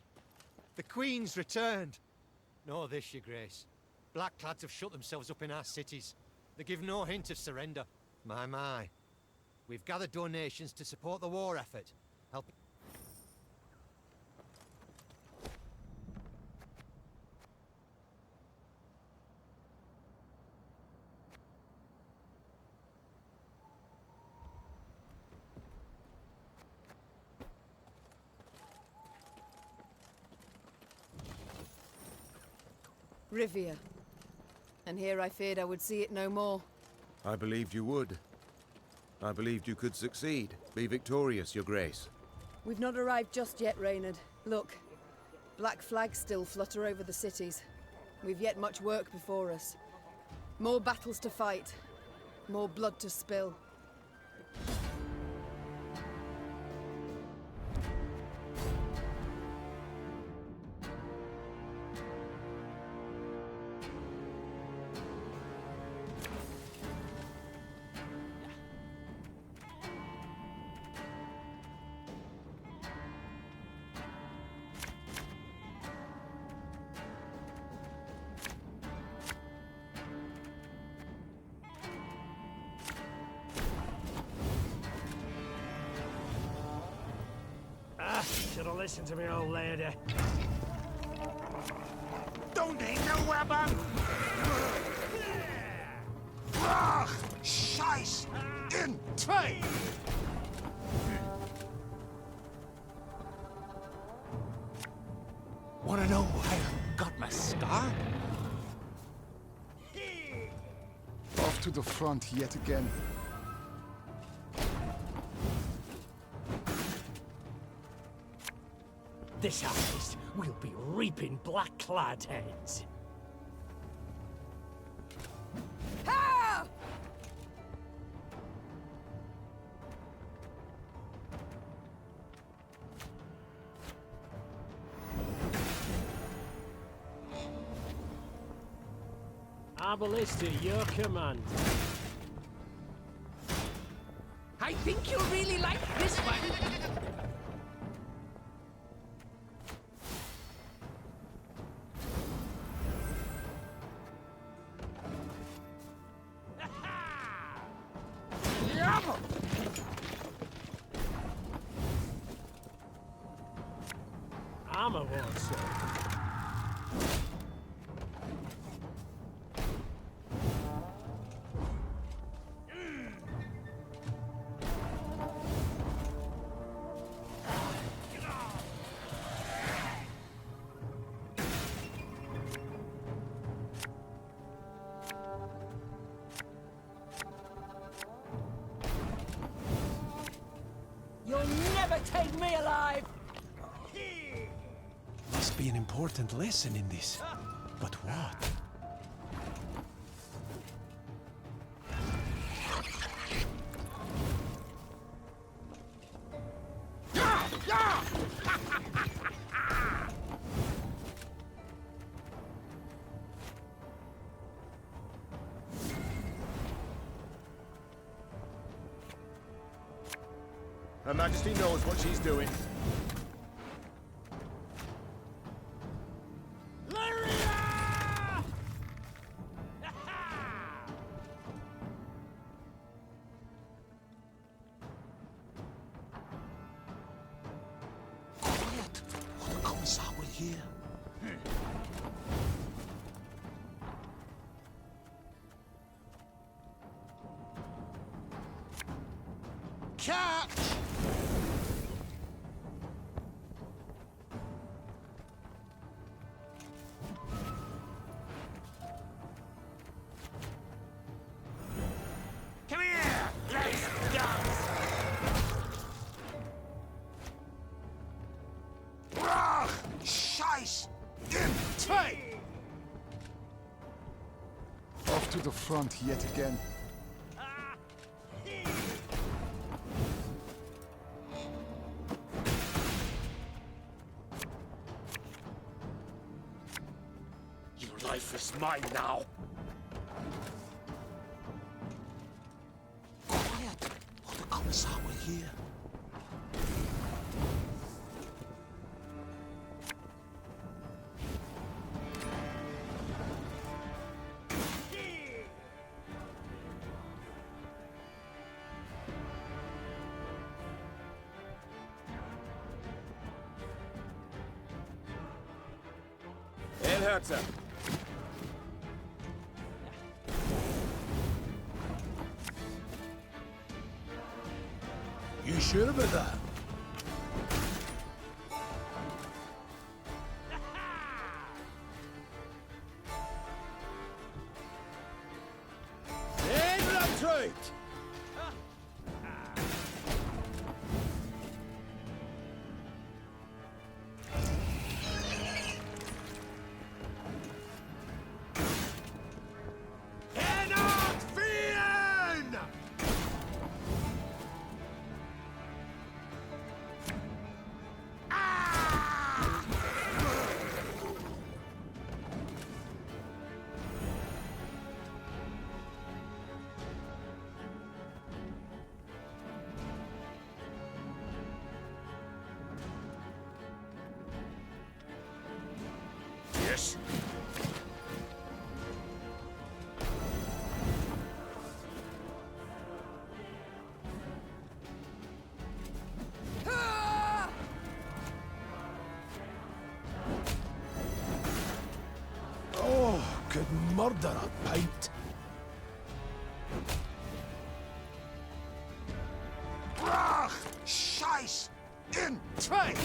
The Queen's returned. Know this, Your Grace. Blackclads have shut themselves up in our cities. They give no hint of surrender. My. We've gathered donations to support the war effort. Help. Rivia. And here I feared I would see it no more. I believed you would. I believed you could succeed. Be victorious, Your Grace. We've not arrived just yet, Reynard. Look, black flags still flutter over the cities. We've yet much work before us. More battles to fight. More blood to spill. Should have listened to me, old lady. Don't need no weapon! Ugh! Scheiß! In train! Wanna know why I got my scar? Off to the front yet again. This harvest, we'll be reaping black-clad heads. Ha! Arbalist at your command. I think you'll really like this one. Armor won't serve. You'll never take me alive! Must be an important lesson in this. But what? Her Majesty knows what she's doing. Lyria! Quiet, or the Commissar will hear. Catch! Come here! Let's dance! Ugh! Scheiß! In train! Off to the front yet again. Your life is mine now. Quiet, or the Commissar will hear. hurts her. You sure about that? Right. Yes. Oh, could murder a pint. Brach! Scheiß! In train!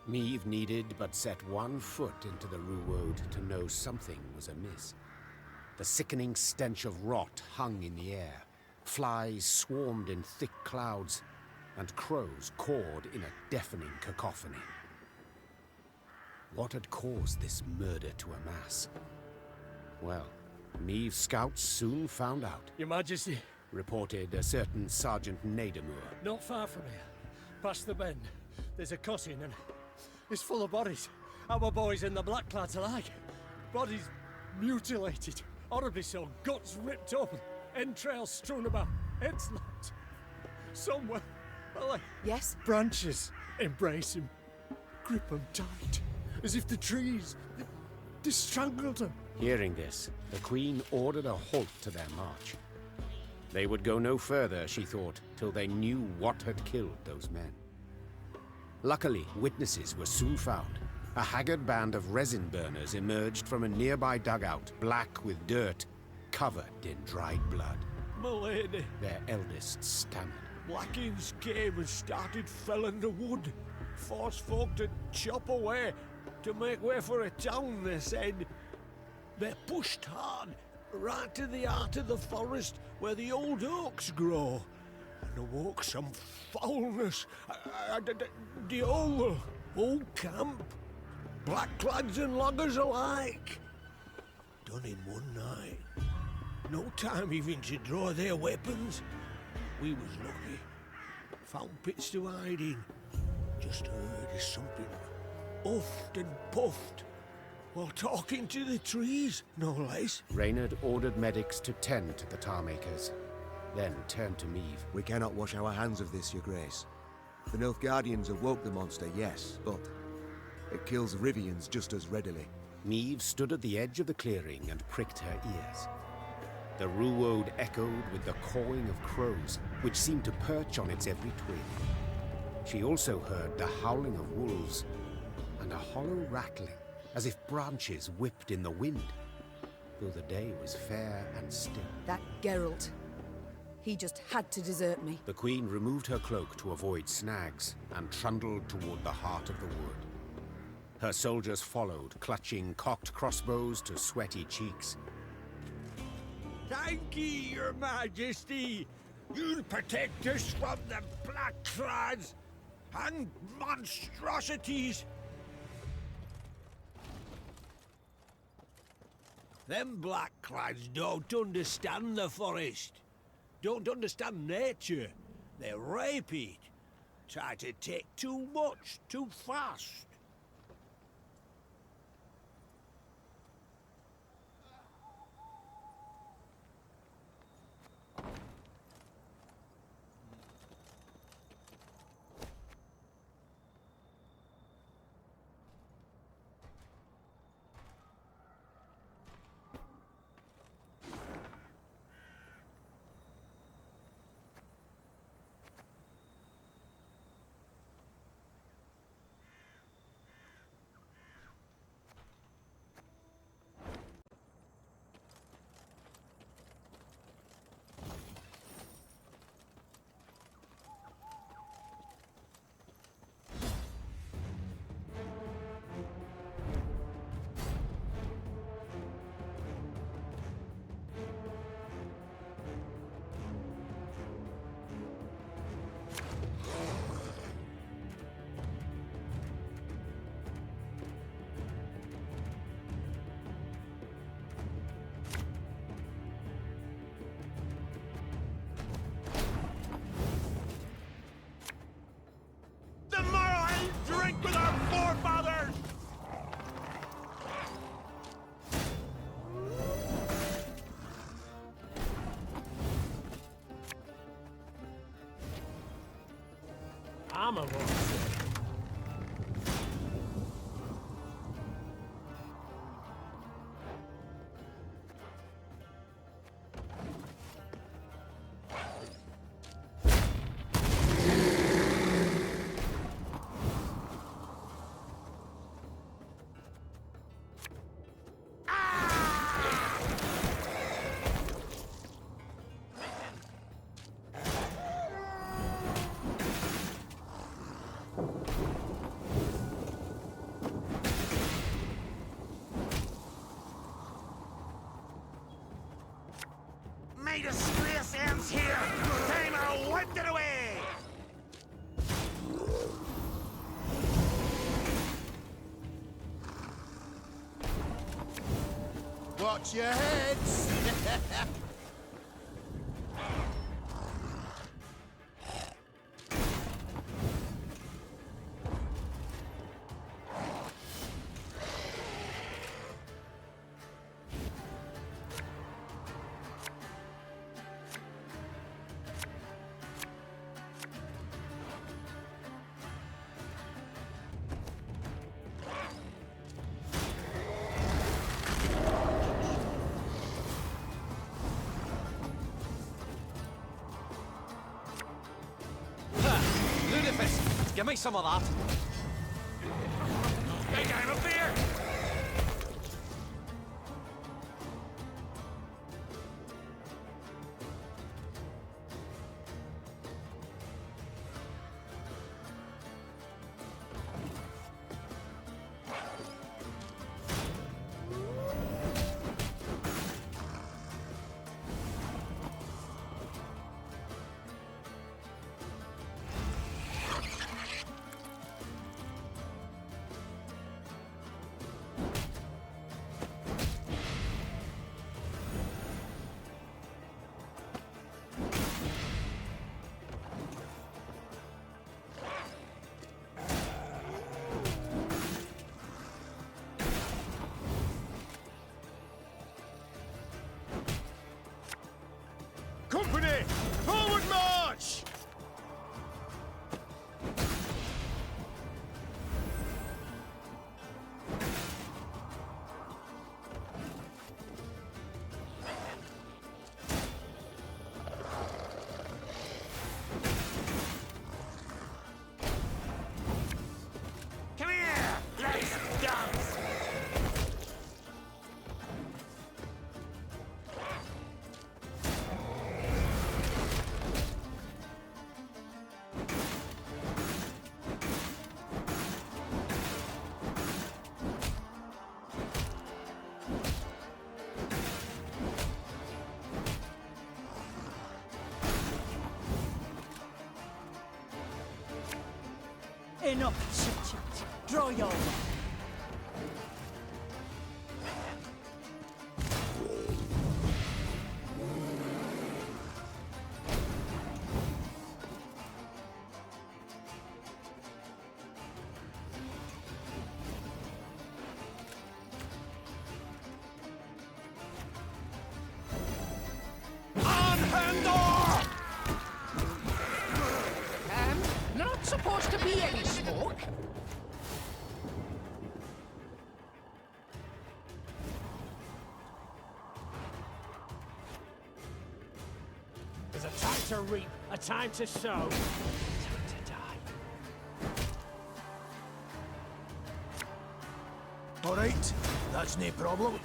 Meve needed but set one foot into the Ruwode to know something was amiss. The sickening stench of rot hung in the air. Flies swarmed in thick clouds, and crows cawed in a deafening cacophony. What had caused this murder to amass? Well, Meve's scouts soon found out. Your Majesty. Reported a certain Sergeant Nadamur. Not far from here. Past the bend. There's a cutting and it's full of bodies. Our boys and the Blackclads alike. Bodies mutilated. Horribly so. Guts ripped open. Entrails strewn about. Heads locked. Somewhere. Like yes? Branches embrace him. Grip him tight. As if the trees... they strangled them. Hearing this, the Queen ordered a halt to their march. They would go no further, she thought, till they knew what had killed those men. Luckily, witnesses were soon found. A haggard band of resin burners emerged from a nearby dugout, black with dirt, covered in dried blood. My lady. Their eldest stammered. Blackins came and started felling the wood. Forced folk to chop away, to make way for a town, they said. They pushed hard, right to the heart of the forest where the old oaks grow. And awoke some foulness. The whole camp. Blackclads and loggers alike. Done in one night. No time even to draw their weapons. We was lucky. Found pits to hide in. Just heard something huffed and puffed while talking to the trees, no less. Reynard ordered medics to tend to the tar makers, then turned to Meve. We cannot wash our hands of this, Your Grace. The Nilfgaardians awoke the monster, yes, but it kills Rivians just as readily. Meve stood at the edge of the clearing and pricked her ears. The Ruode echoed with the cawing of crows, which seemed to perch on its every twig. She also heard the howling of wolves and a hollow rattling, as if branches whipped in the wind, though the day was fair and still. That Geralt. He just had to desert me. The Queen removed her cloak to avoid snags and trundled toward the heart of the wood. Her soldiers followed, clutching cocked crossbows to sweaty cheeks. Thank ye, your majesty. You'll protect us from the blackclads and monstrosities. Them blackclads don't understand the forest. Don't understand nature. They rape it. Try to take too much, too fast. Drink with our forefathers! I'm a monster. May the disgrace ends here! Time I wiped it away! Watch your heads! Give me some of that. Hey, I'm up here! Enough chit-chat. Draw your weapon. Not supposed to be any smoke. There's a time to reap, a time to sow, a time to die. Alright, that's no problem.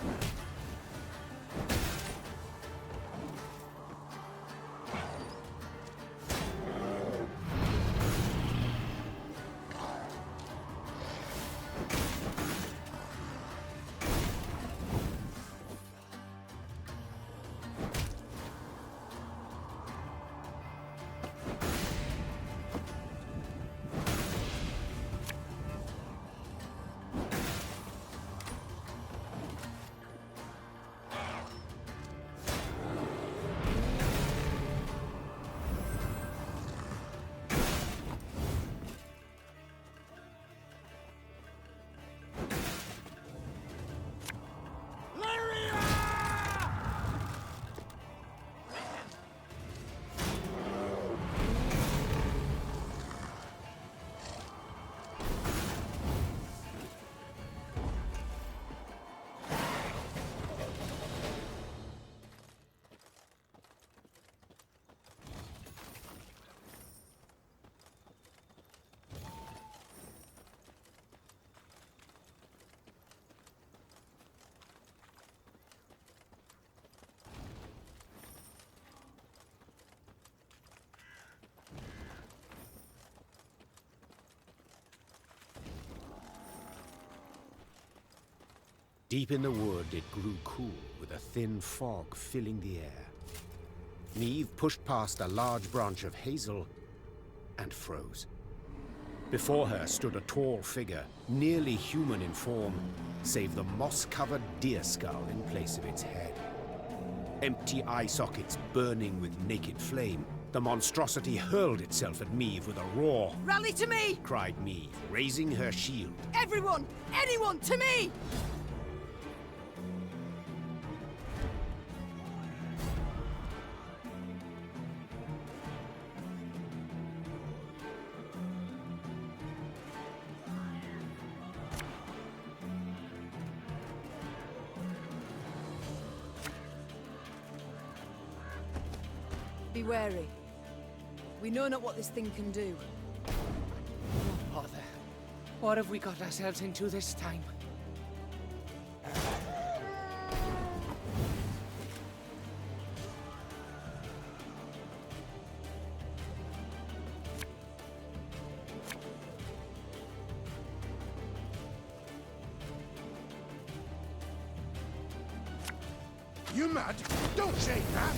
Deep in the wood, it grew cool, with a thin fog filling the air. Meve pushed past a large branch of hazel and froze. Before her stood a tall figure, nearly human in form, save the moss-covered deer skull in place of its head. Empty eye sockets burning with naked flame, the monstrosity hurled itself at Meve with a roar. Rally to me! Cried Meve, raising her shield. Everyone! Anyone, to me! Be wary. We know not what this thing can do. Oh, bother. What have we got ourselves into this time? You mad? Don't say that!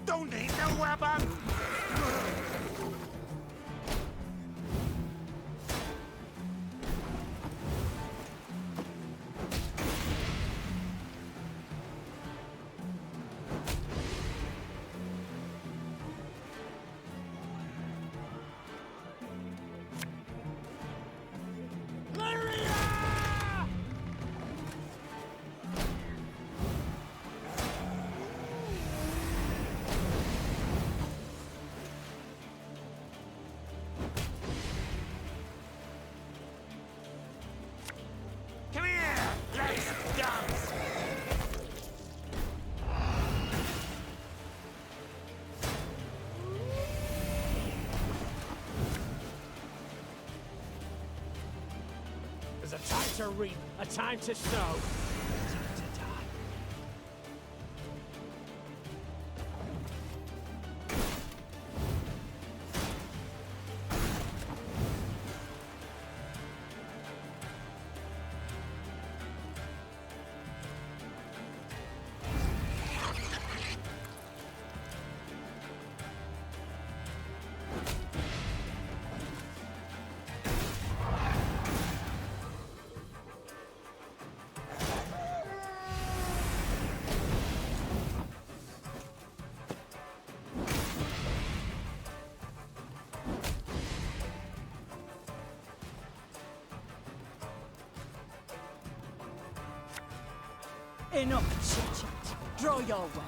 Don't need no weapon! There's a time to reap, a time to sow, a time to die. Enough chit-chat. Draw your weapon.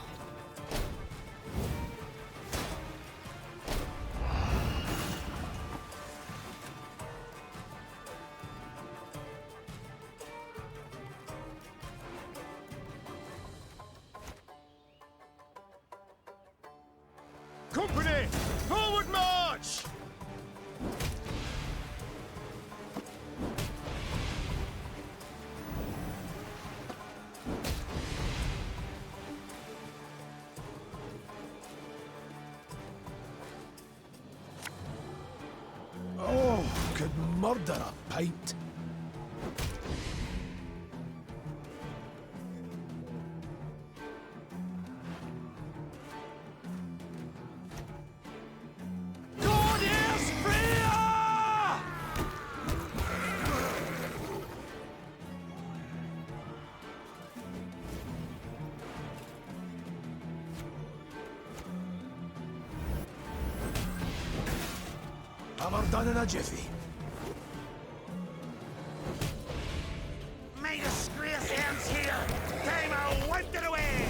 Company! Forward march! Oh, could murder a pint. God is Rivia! Have her done in a jiffy. My disgrace ends here! Time I wiped it away!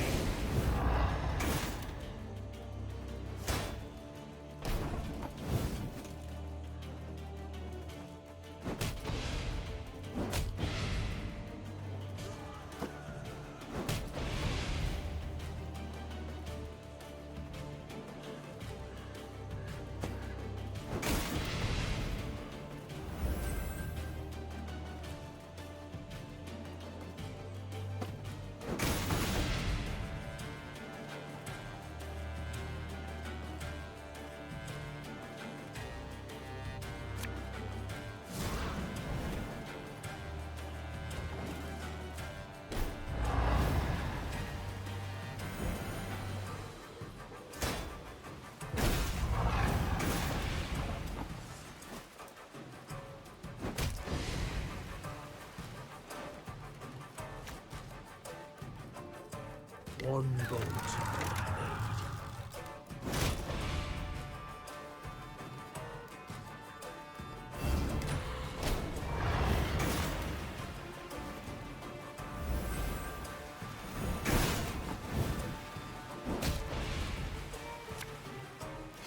One boat.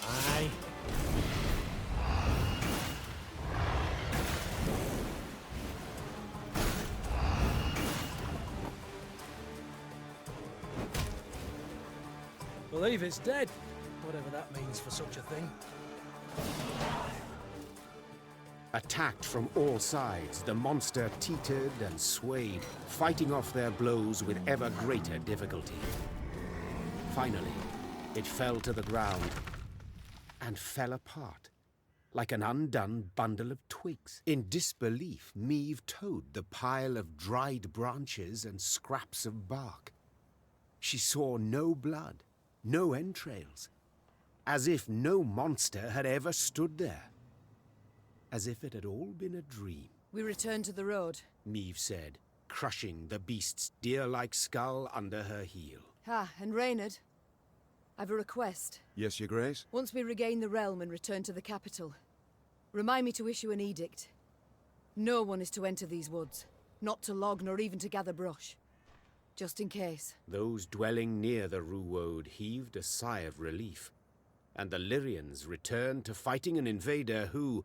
Aye. Believe it's dead, whatever that means for such a thing. Attacked from all sides, the monster teetered and swayed, fighting off their blows with ever greater difficulty. Finally, it fell to the ground and fell apart, like an undone bundle of twigs. In disbelief, Meve towed the pile of dried branches and scraps of bark. She saw no blood, no entrails, as if no monster had ever stood there. As if it had all been a dream. We return to the road. Meve said, crushing the beast's deer-like skull under her heel. Ah, and Reynard, I've a request. Yes, Your Grace? Once we regain the realm and return to the capital, remind me to issue an edict. No one is to enter these woods, not to log nor even to gather brush. Just in case. Those dwelling near the Ruwode heaved a sigh of relief, and the Lyrians returned to fighting an invader who,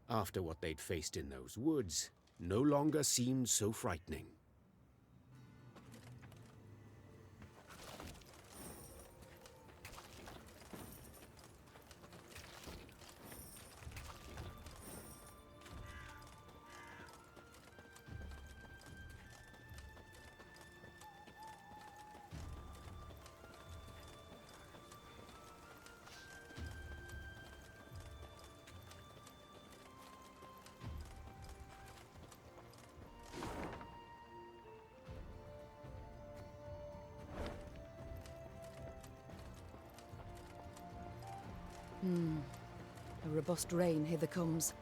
after what they'd faced in those woods, no longer seemed so frightening. A robust rain hither comes.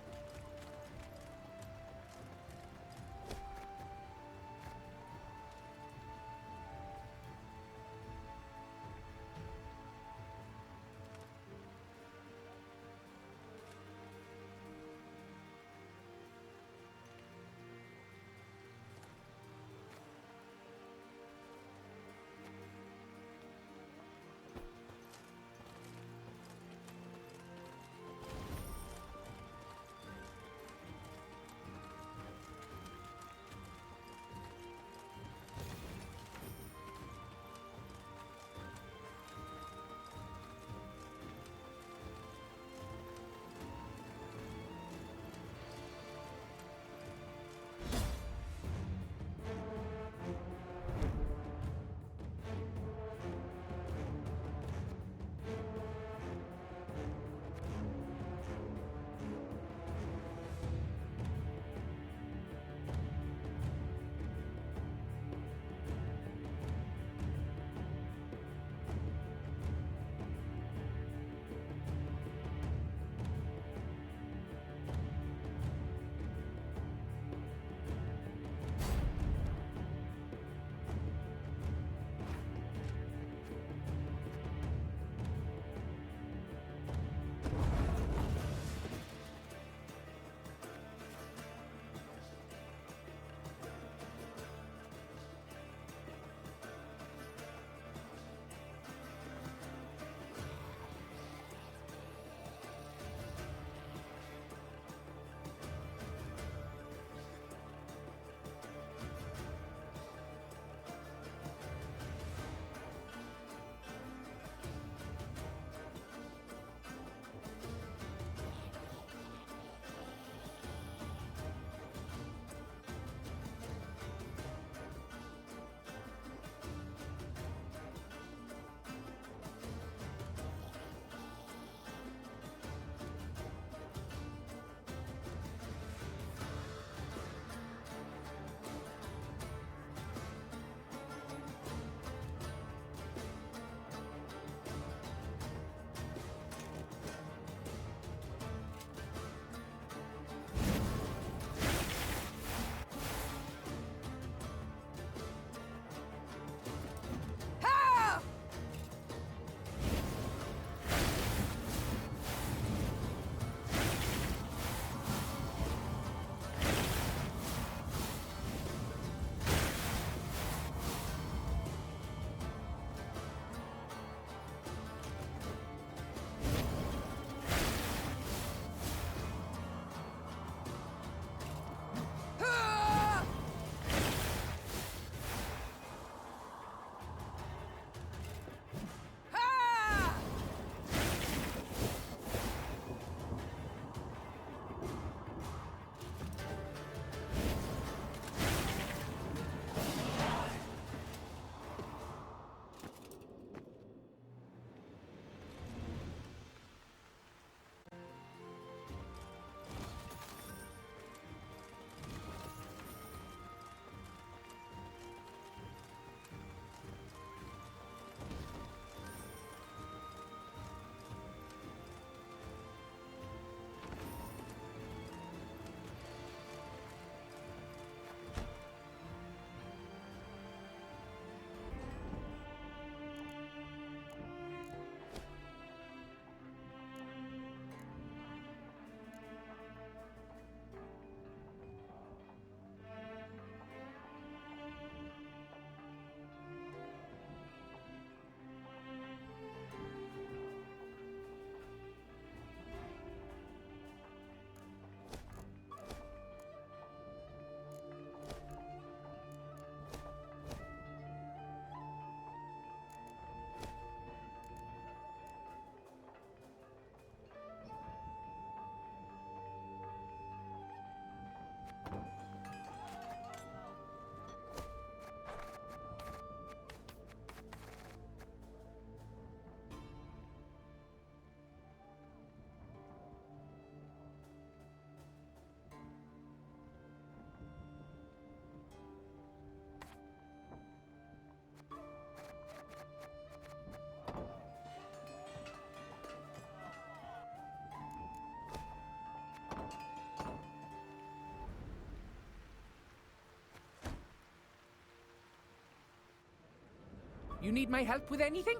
You need my help with anything?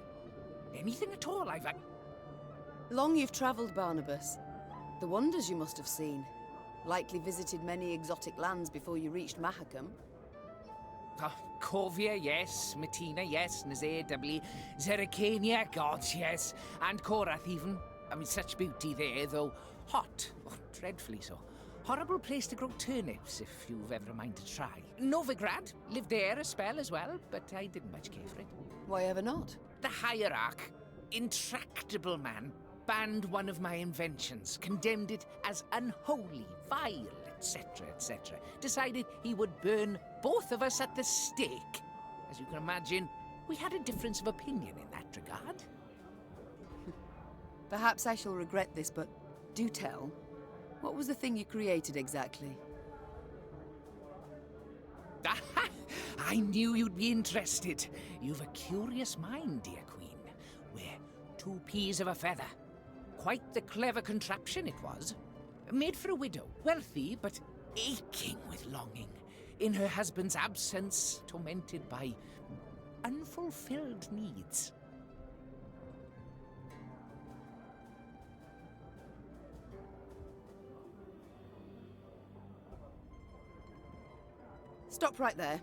Anything at all, I've... Long you've travelled, Barnabas. The wonders you must have seen. Likely visited many exotic lands before you reached Mahakam. Corvia, yes. Matina, yes. Nazir, doubly. Zeracania, gods, yes. And Korath, even. I mean, such beauty there, though hot. Oh, dreadfully so. Horrible place to grow turnips, if you've ever a mind to try. Novigrad. Lived there a spell as well, but I didn't much care for it. Why ever not? The hierarch, intractable man, banned one of my inventions, condemned it as unholy, vile, etc., etc. Decided he would burn both of us at the stake. As you can imagine, we had a difference of opinion in that regard. Perhaps I shall regret this, but do tell. What was the thing you created exactly? I knew you'd be interested. You've a curious mind, dear Queen. We're 2 peas of a feather. Quite the clever contraption it was. Made for a widow, wealthy, but aching with longing. In her husband's absence, tormented by unfulfilled needs. Stop right there.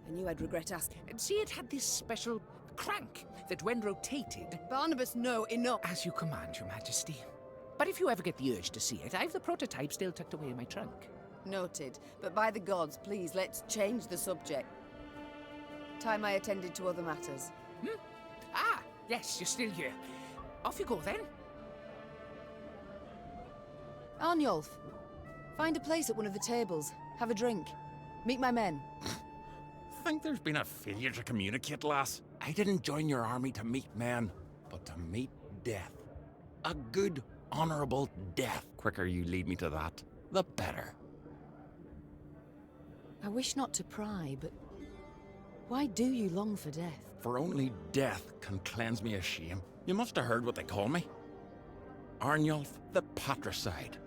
I knew I'd regret asking. See, it had this special crank that when rotated... Barnabas, no, enough. As you command, Your Majesty. But if you ever get the urge to see it, I've the prototype still tucked away in my trunk. Noted. But by the gods, please, let's change the subject. Time I attended to other matters. Ah, yes, you're still here. Off you go, then. Arnulf, find a place at one of the tables. Have a drink. Meet my men. Think there's been a failure to communicate, lass? I didn't join your army to meet men, but to meet death. A good, honourable death. Quicker you lead me to that, the better. I wish not to pry, but why do you long for death? For only death can cleanse me of shame. You must have heard what they call me. Arnulf the Patricide.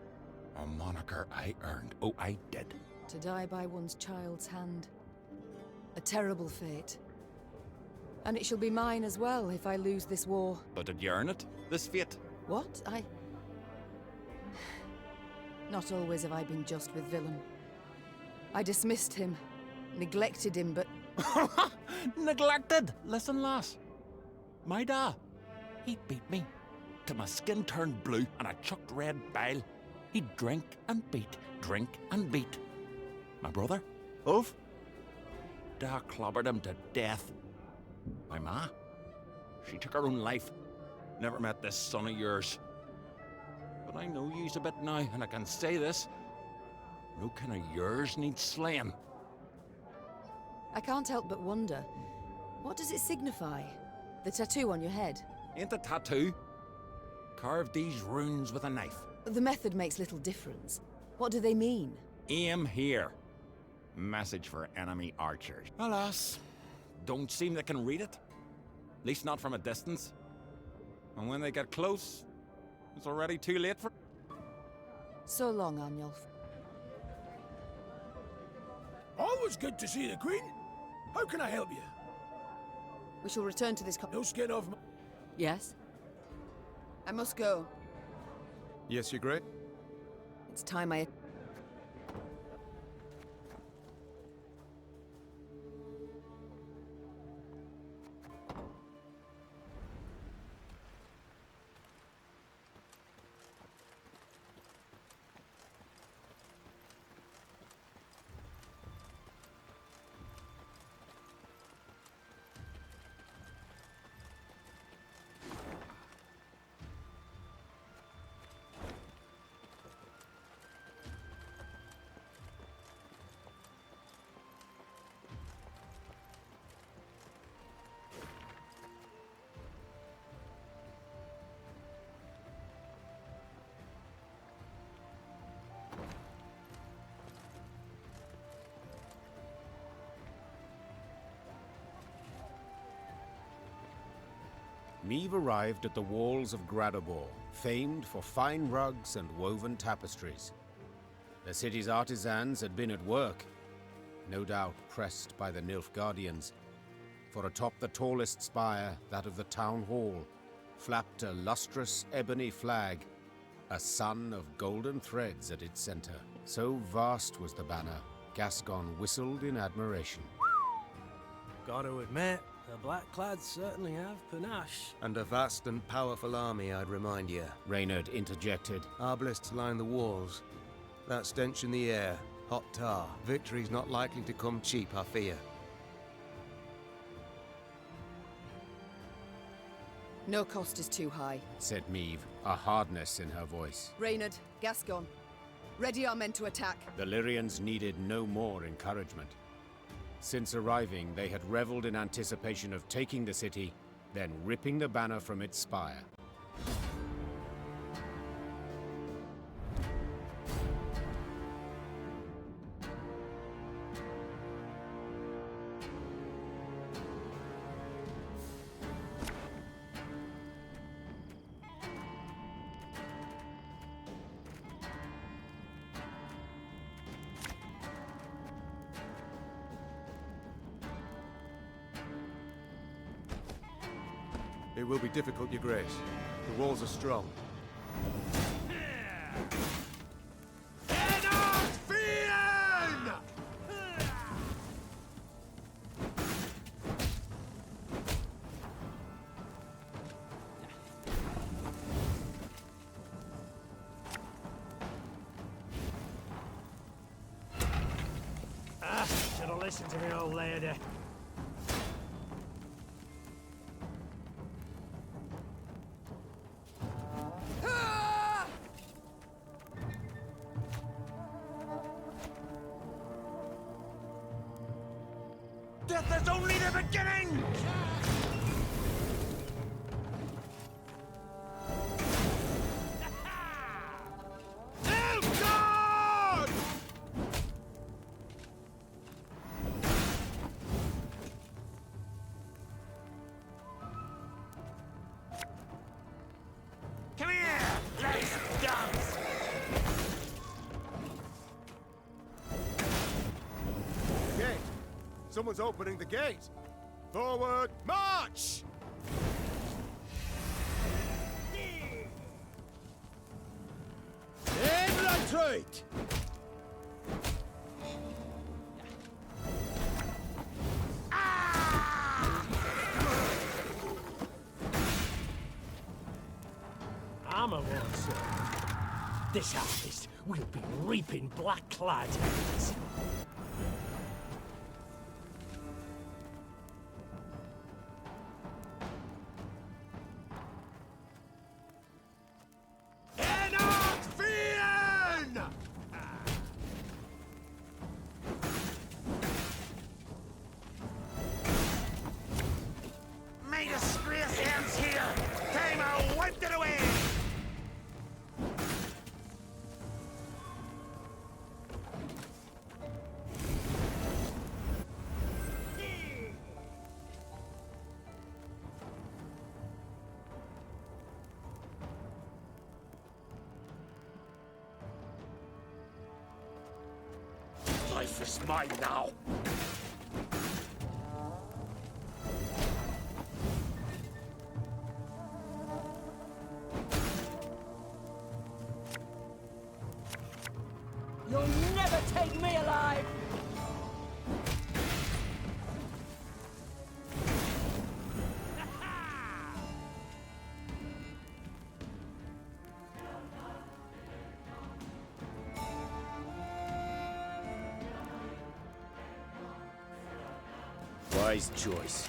A moniker I earned. Oh, I did. To die by one's child's hand. A terrible fate. And it shall be mine as well if I lose this war. But did you earn it? This fate? What? Not always have I been just with villain. I dismissed him, neglected him, but... Neglected? Listen, lass. My da, he beat me. Till my skin turned blue and I chucked red bile. He'd drink and beat, drink and beat. My brother, Ulf, da clobbered him to death. My ma, she took her own life. Never met this son of yours. But I know yous a bit now, and I can say this. No kin of yours needs slaying. I can't help but wonder, what does it signify? The tattoo on your head? Ain't the tattoo? Carved these runes with a knife. The method makes little difference. What do they mean? Aim here. Message for enemy archers. Alas, don't seem they can read it. At least not from a distance. And when they get close, it's already too late for... So long, Arnulf. Always good to see the Queen. How can I help you? We shall return to this... No skin off my... Yes? I must go. Yes, Your Grace? It's time I... Meve arrived at the walls of Gradobor, famed for fine rugs and woven tapestries. The city's artisans had been at work, no doubt pressed by the Nilfgaardians, for atop the tallest spire, that of the town hall, flapped a lustrous ebony flag, a sun of golden threads at its center. So vast was the banner, Gascon whistled in admiration. Gotta admit, the Blackclads certainly have panache. And a vast and powerful army, I'd remind you. Reynard interjected. Arbalists line the walls. That stench in the air, hot tar. Victory's not likely to come cheap, I fear. No cost is too high, said Meve, a hardness in her voice. Reynard, Gascon, ready our men to attack. The Lyrians needed no more encouragement. Since arriving, they had reveled in anticipation of taking the city, then ripping the banner from its spire. It will be difficult, Your Grace. The walls are strong. Should have listened to me, old lady. Death is only the beginning! Come here! Let's dance! Gate! Someone's opening the gate! Forward, march! Infiltrate! I'm a one, sir. This harvest will be reaping Blackclad heads. May disgrace ends here! Time I wiped it away! Life is mine now! You'll never take me alive! Wise choice.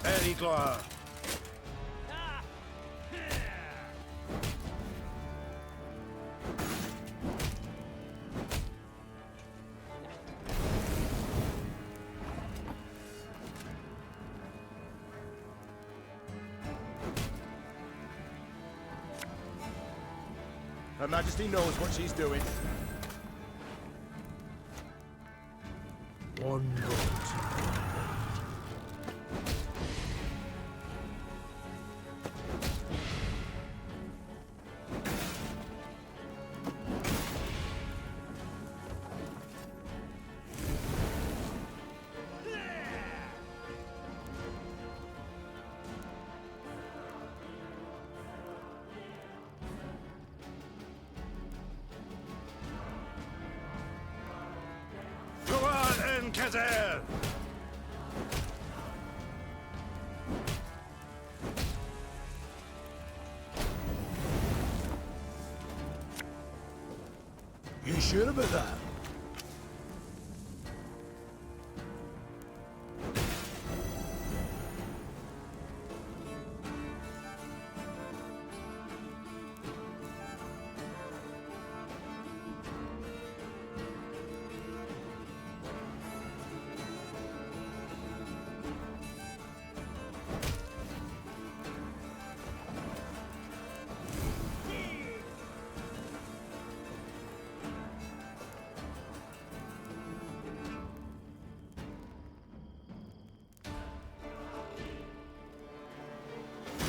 Perigla! Her Majesty knows what she's doing. One vote. Kazer! You sure about that?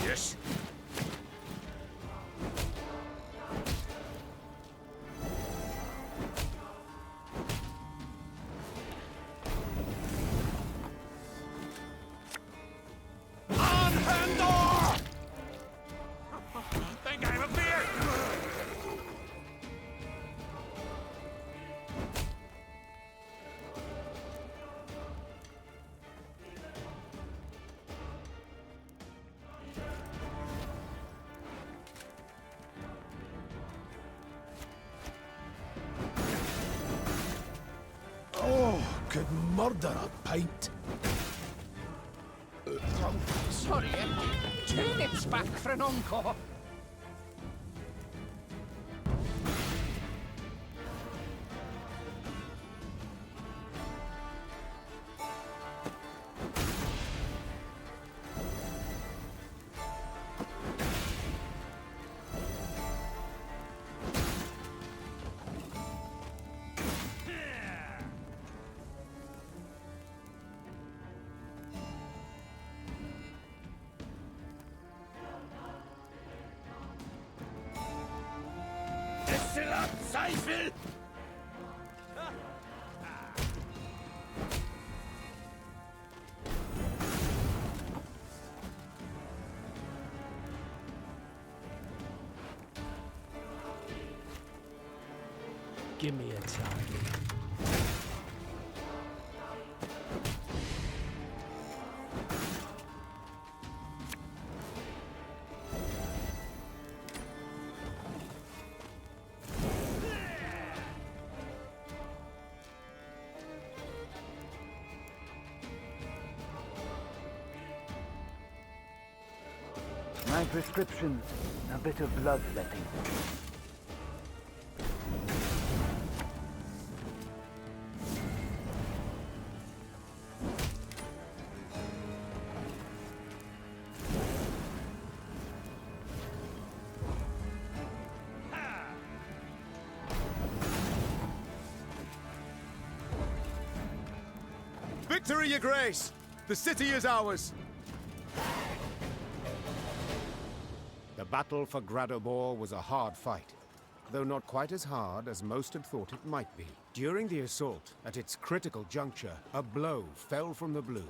Yes. On Handor! Think I have a beer? Oh, could murder a pint. Sorry, turnips back for an encore. Destillat Zweifel! Give me a target. My prescription, a bit of bloodletting. Victory, Your Grace! The city is ours! The battle for Gradobor was a hard fight, though not quite as hard as most had thought it might be. During the assault, at its critical juncture, a blow fell from the blue.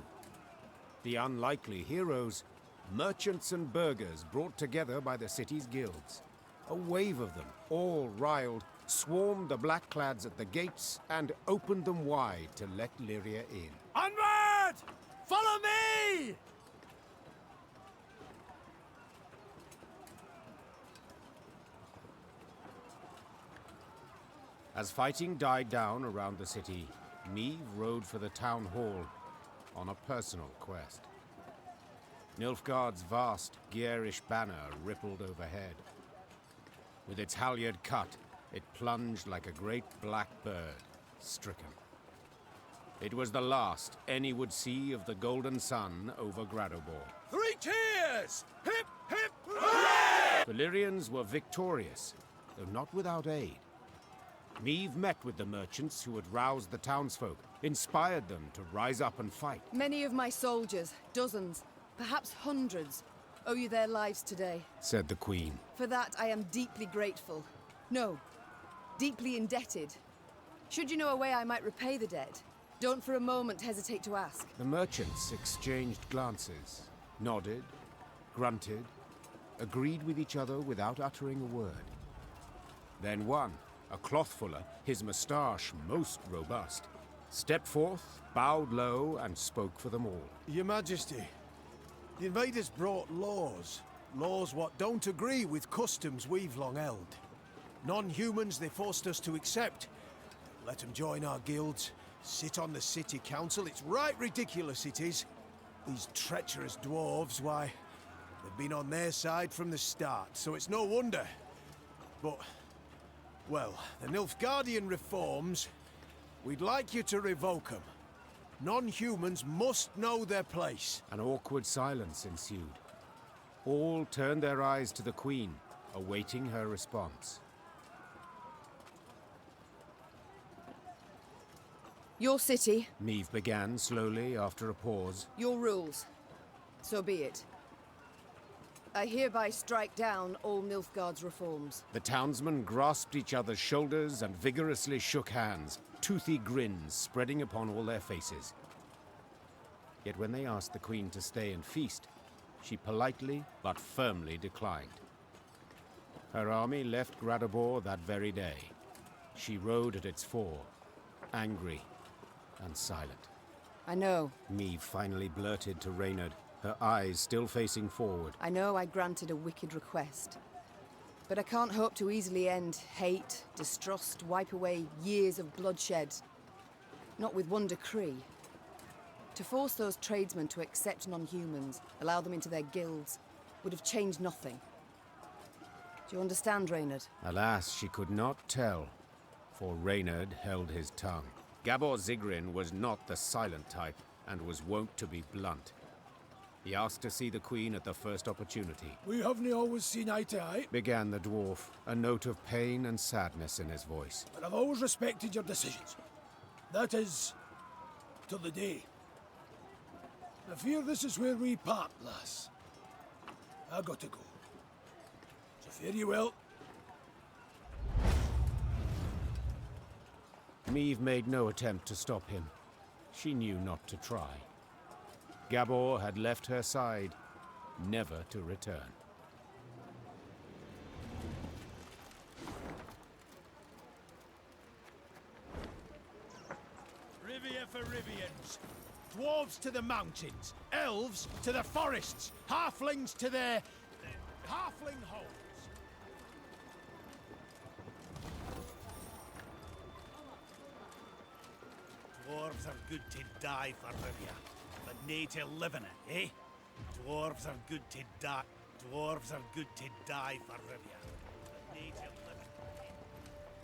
The unlikely heroes, merchants and burghers brought together by the city's guilds. A wave of them, all riled, swarmed the blackclads at the gates and opened them wide to let Lyria in. Onward! Follow me! As fighting died down around the city, Meve rode for the town hall on a personal quest. Nilfgaard's vast, garish banner rippled overhead. With its halyard cut, it plunged like a great black bird, stricken. It was the last any would see of the golden sun over Gradobor. 3 cheers! Hip, hip, The Lyrians were victorious, though not without aid. Meve met with the merchants who had roused the townsfolk, inspired them to rise up and fight. Many of my soldiers, dozens, perhaps hundreds, owe you their lives today. Said the Queen. For that, I am deeply grateful. No, deeply indebted. Should you know a way I might repay the debt, don't for a moment hesitate to ask. The merchants exchanged glances, nodded, grunted, agreed with each other without uttering a word. Then one, a clothfuller, his moustache most robust, stepped forth, bowed low, and spoke for them all. Your Majesty, the invaders brought laws. Laws what don't agree with customs we've long held. Non-humans they forced us to accept. Let them join our guilds, sit on the city council. It's right ridiculous it is. These treacherous dwarves, why, they've been on their side from the start, so it's no wonder. But, well, the Nilfgaardian reforms, we'd like you to revoke them. Non-humans must know their place. An awkward silence ensued. All turned their eyes to the Queen, awaiting her response. Your city. Meve began slowly after a pause. Your rules. So be it. I hereby strike down all Nilfgaard's reforms. The townsmen grasped each other's shoulders and vigorously shook hands, toothy grins spreading upon all their faces. Yet when they asked the Queen to stay and feast, she politely but firmly declined. Her army left Gradabor that very day. She rode at its fore, angry and silent. I know. Meve finally blurted to Reynard, her eyes still facing forward. I know I granted a wicked request. But I can't hope to easily end hate, distrust, wipe away years of bloodshed. Not with one decree. To force those tradesmen to accept non-humans, allow them into their guilds, would have changed nothing. Do you understand, Reynard? Alas, she could not tell, for Reynard held his tongue. Gabor Zigrin was not the silent type, and was wont to be blunt. He asked to see the Queen at the first opportunity. We haven't always seen eye to eye, Began the dwarf, a note of pain and sadness in his voice. but I've always respected your decisions. That is, till the day. I fear this is where we part, lass. I got to go. So fare you well. Meve made no attempt to stop him. She knew not to try. Gabor had left her side, never to return. Rivia for Rivians. Dwarves to the mountains, elves to the forests, halflings to their halfling holes. Dwarves are good to die for Rivia, but nae to live in it, eh? Dwarves are good to die. Dwarves are good to die for Rivia, but nae to live in it.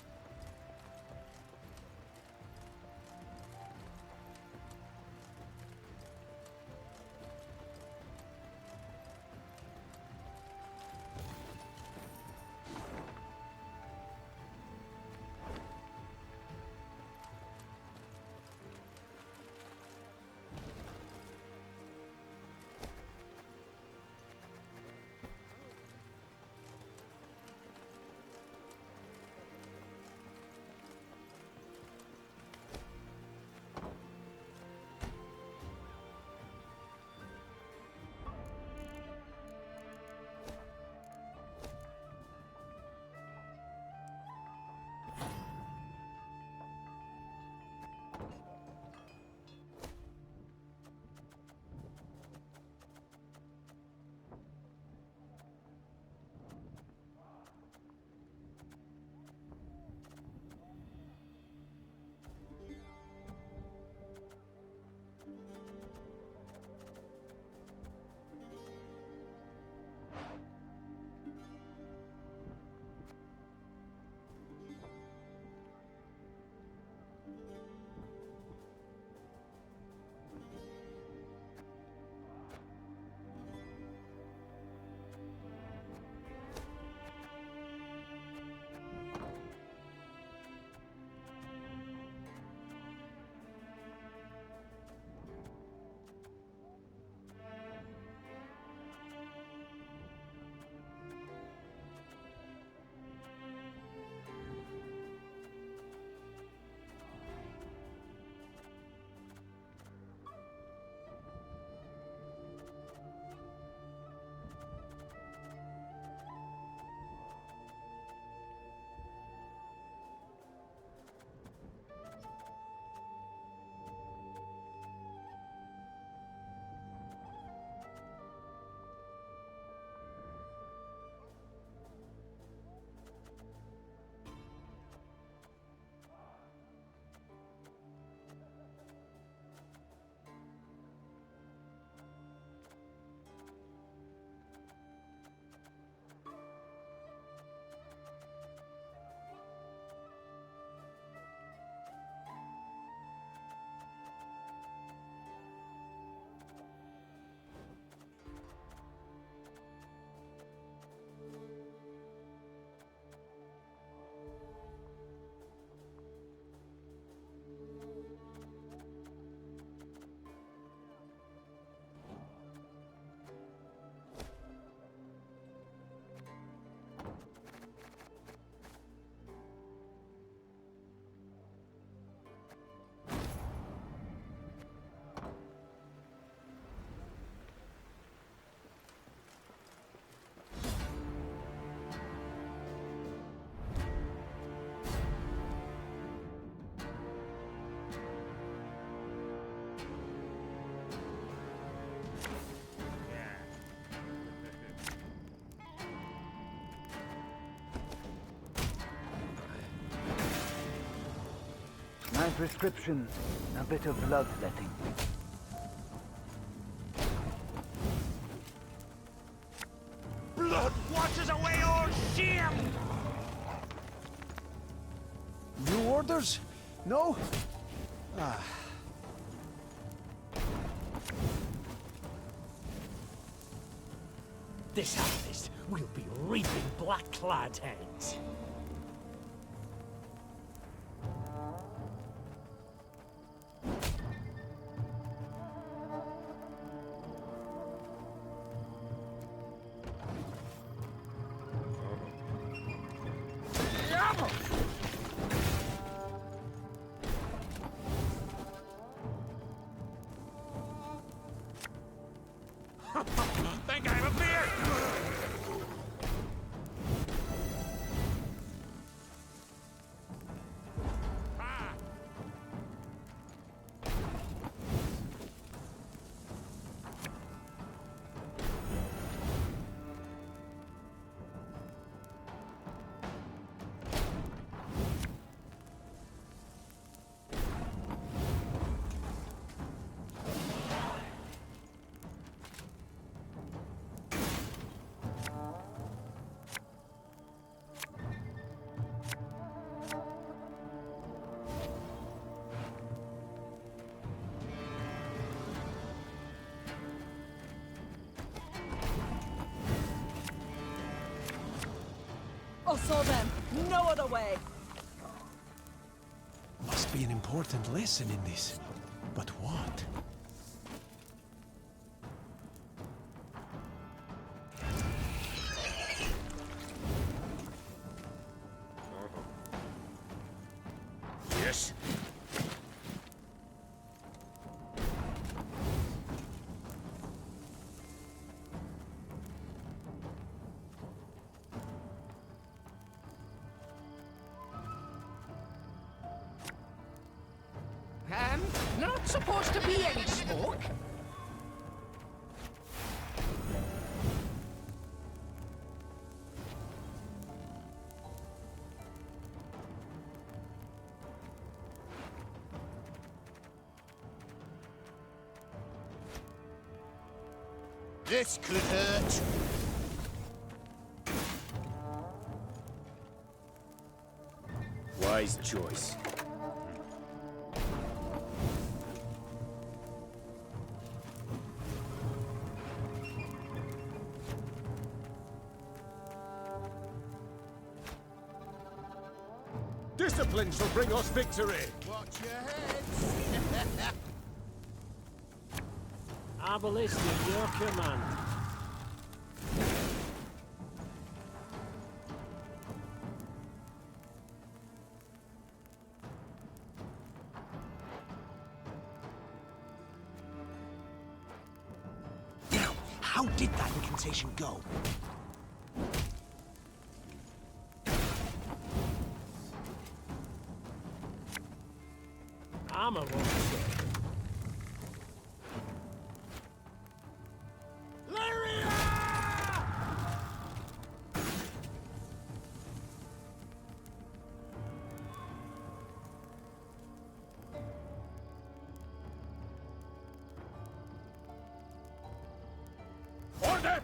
My prescription, a bit of bloodletting. Blood washes away all shame! New orders? No? Ah. This harvest, we'll be reaping black-clad heads. Think I'm a beer! Also them, no other way. Must be an important lesson in this. But what? Yes. Not supposed to be any smoke. This could hurt. Wise choice. Discipline shall bring us victory! Watch your heads! Our ballista, your command. Now, how did that incantation go? Armor won't stay. Order!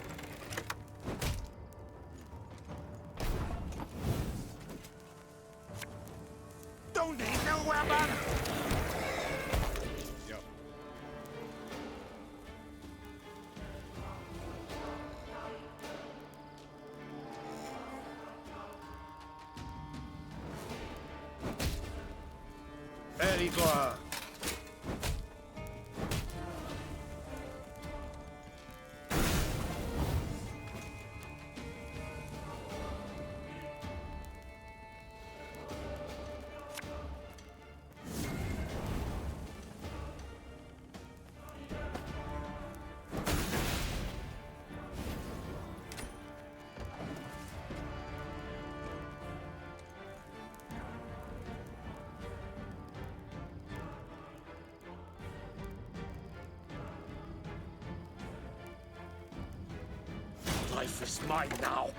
Don't need no weapon! Aedirn. Life is mine now.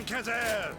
Ankezer!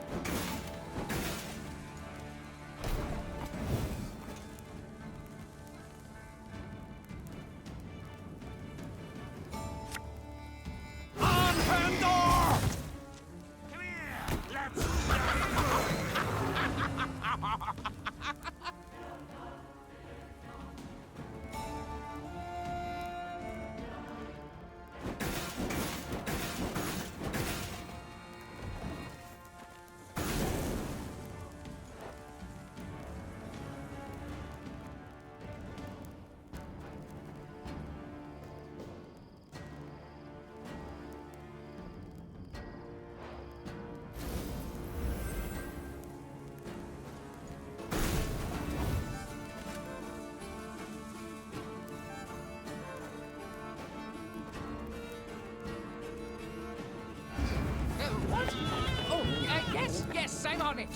What? Oh, yes, I'm on it.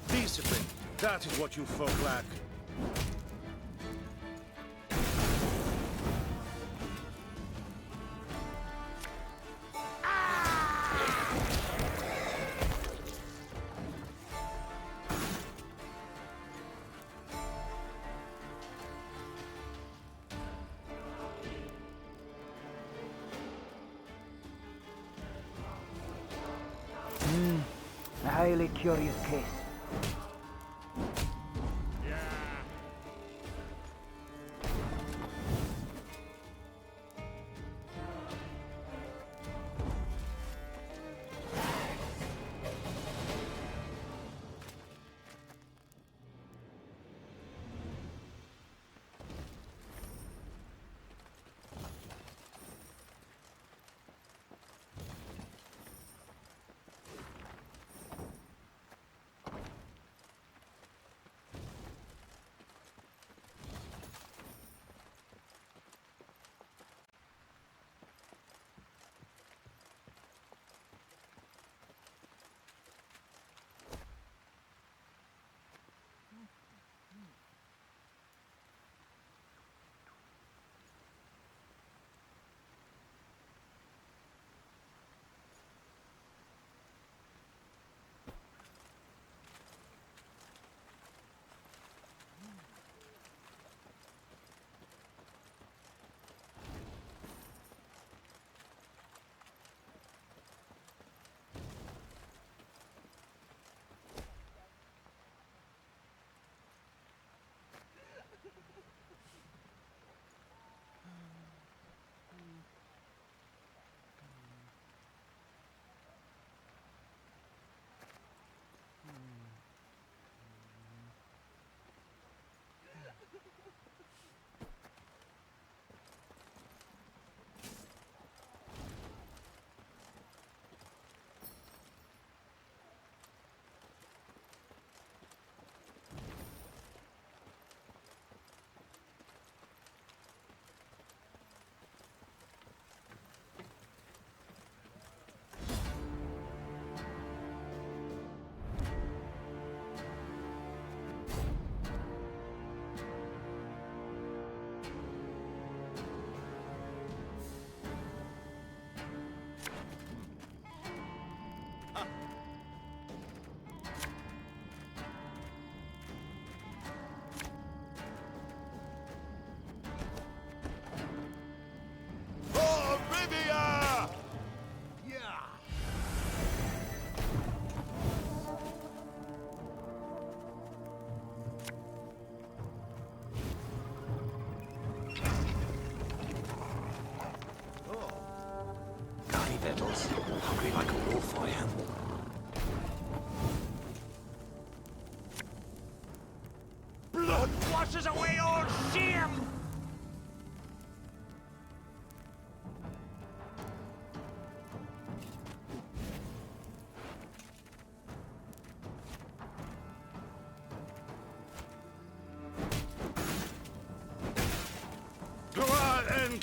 Discipline. That is what you folk lack. A highly curious case.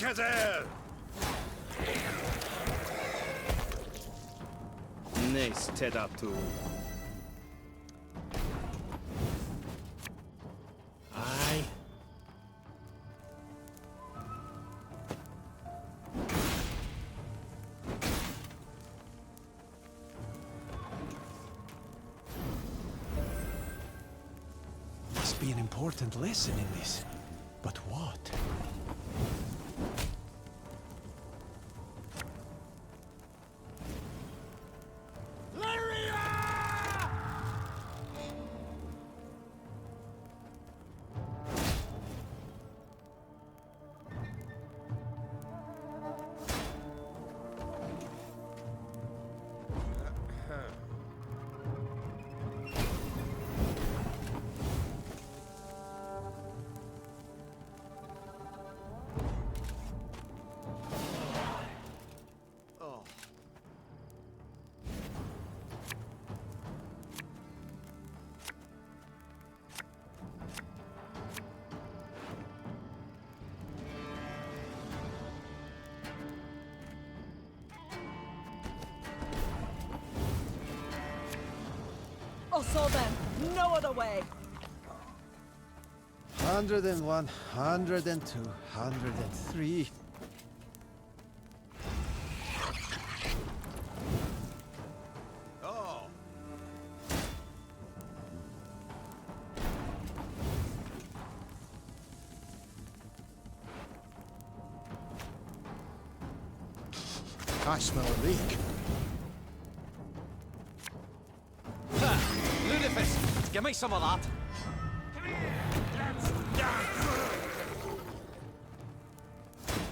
Inquisitor! Nice Tedatu. Aye. Must be an important lesson in this. But what? Saw them. No other way. 101, 102, 103. Oh. I smell a leak. Lunafus, give me some of that.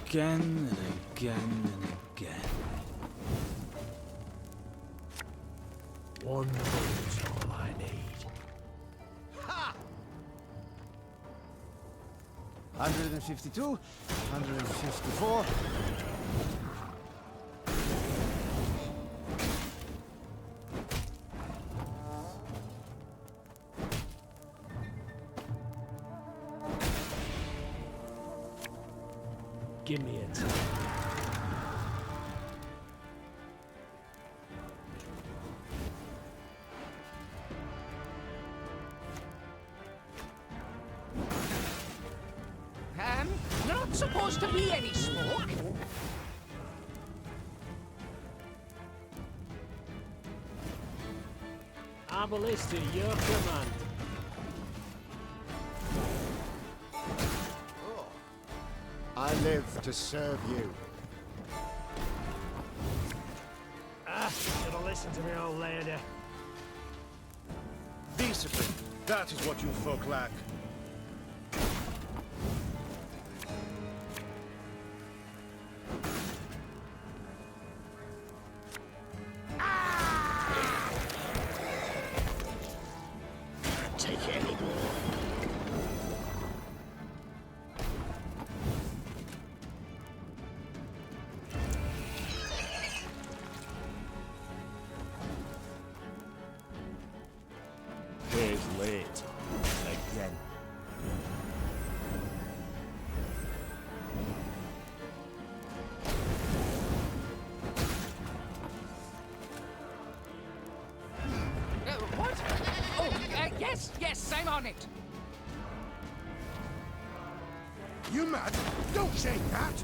Again and again and again. One bullet's all I need. Ha! 152, 154. Give me it. Not supposed to be any smoke. Arbalist to your command. I live to serve you. Should have listened to me, old lady. Discipline, that is what you folk lack. Take it anymore. Here's late. Again. What? Oh, yes, I'm on it. You mad? Don't say that!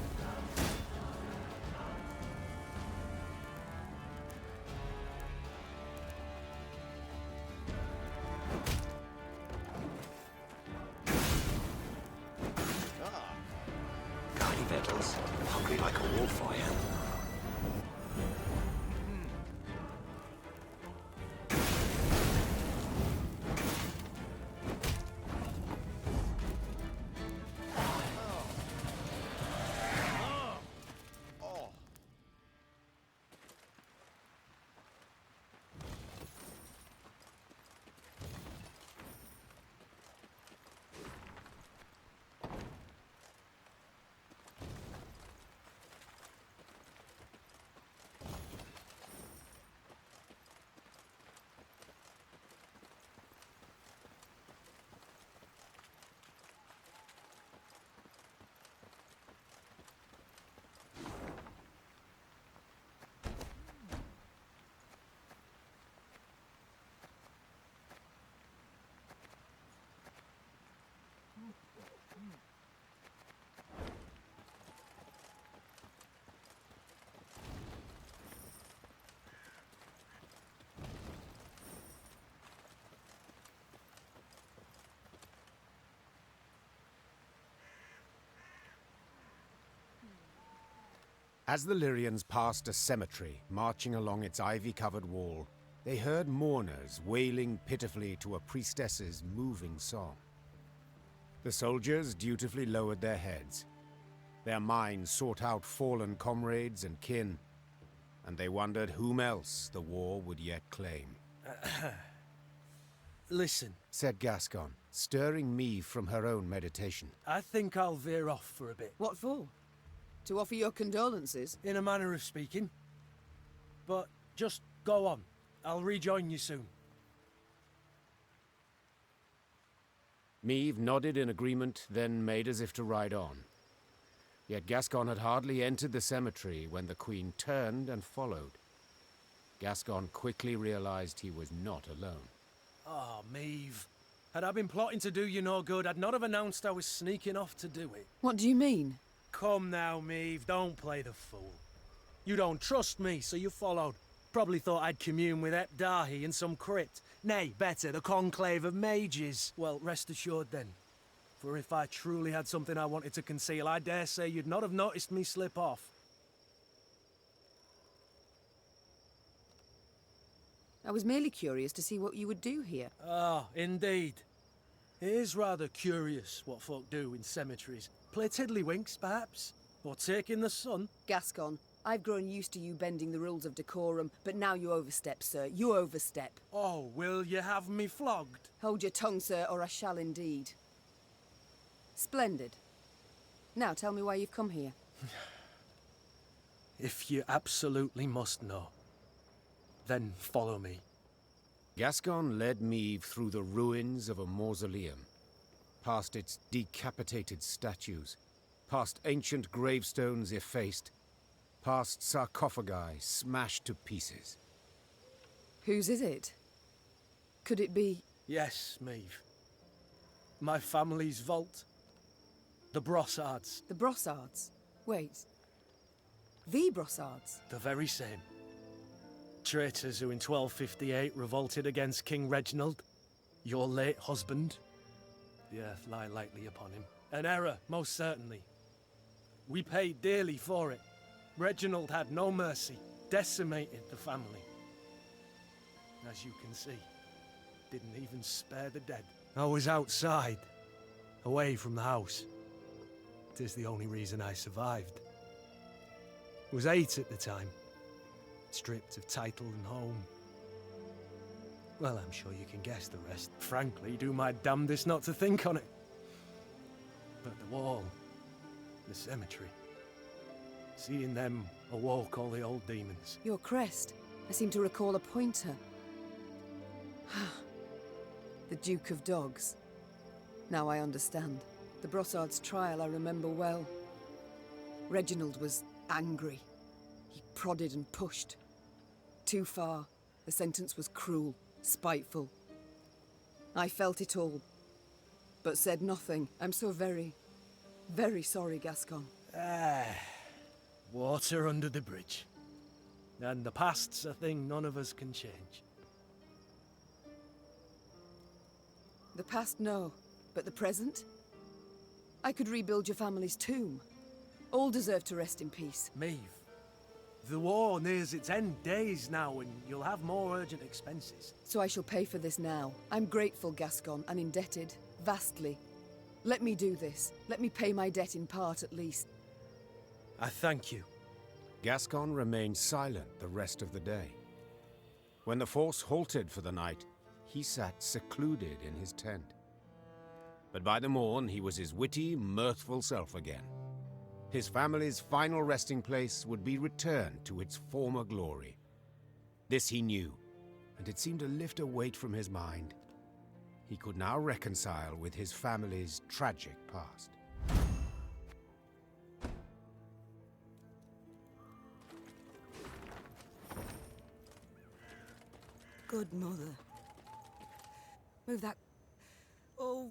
Guy Vettles, hungry like a warfire. As the Lyrians passed a cemetery marching along its ivy-covered wall, they heard mourners wailing pitifully to a priestess's moving song. The soldiers dutifully lowered their heads. Their minds sought out fallen comrades and kin, and they wondered whom else the war would yet claim. Listen, said Gascon, stirring Meve from her own meditation. I think I'll veer off for a bit. What for? To offer your condolences? In a manner of speaking. But just go on. I'll rejoin you soon. Meve nodded in agreement, then made as if to ride on. Yet Gascon had hardly entered the cemetery when the Queen turned and followed. Gascon quickly realized he was not alone. Ah, Meve. Had I been plotting to do you no good, I'd not have announced I was sneaking off to do it. What do you mean? Come now, Meve, don't play the fool. You don't trust me, so you followed. Probably thought I'd commune with Epdahi in some crypt. Nay, better, the conclave of mages. Well, rest assured then. For if I truly had something I wanted to conceal, I dare say you'd not have noticed me slip off. I was merely curious to see what you would do here. Ah, indeed. It is rather curious what folk do in cemeteries. Play tiddlywinks, perhaps? Or take in the sun? Gascon, I've grown used to you bending the rules of decorum, but now you overstep, sir. You overstep. Oh, will you have me flogged? Hold your tongue, sir, or I shall indeed. Splendid. Now tell me why you've come here. If you absolutely must know, then follow me. Gascon led Meve through the ruins of a mausoleum, past its decapitated statues, past ancient gravestones effaced, past sarcophagi smashed to pieces. Whose is it? Could it be... Yes, Meve. My family's vault. The Brossards. The Brossards? Wait. The Brossards? The very same. Traitors who in 1258 revolted against King Reginald, your late husband. The earth lie lightly upon him. An error, most certainly. We paid dearly for it. Reginald had no mercy, decimated the family. As you can see, didn't even spare the dead. I was outside, away from the house. It is the only reason I survived. I was 8 at the time, stripped of title and home. Well, I'm sure you can guess the rest. Frankly, do my damnedest not to think on it. But the wall, the cemetery, seeing them awoke all the old demons. Your crest. I seem to recall a pointer. The Duke of Dogs. Now I understand. The Brossard's trial I remember well. Reginald was angry. He prodded and pushed. Too far. The sentence was cruel, spiteful. I felt it all, but said nothing. I'm so very, very sorry, Gascon. Water under the bridge. And the past's a thing none of us can change. The past, no. But the present? I could rebuild your family's tomb. All deserve to rest in peace. Meve, the war nears its end days now, and you'll have more urgent expenses. So I shall pay for this now. I'm grateful, Gascon, and indebted. Vastly. Let me do this. Let me pay my debt in part, at least. I thank you. Gascon remained silent the rest of the day. When the force halted for the night, he sat secluded in his tent. But by the morn, he was his witty, mirthful self again. His family's final resting place would be returned to its former glory. This he knew, and it seemed to lift a weight from his mind. He could now reconcile with his family's tragic past. Good mother. Move that... Oh...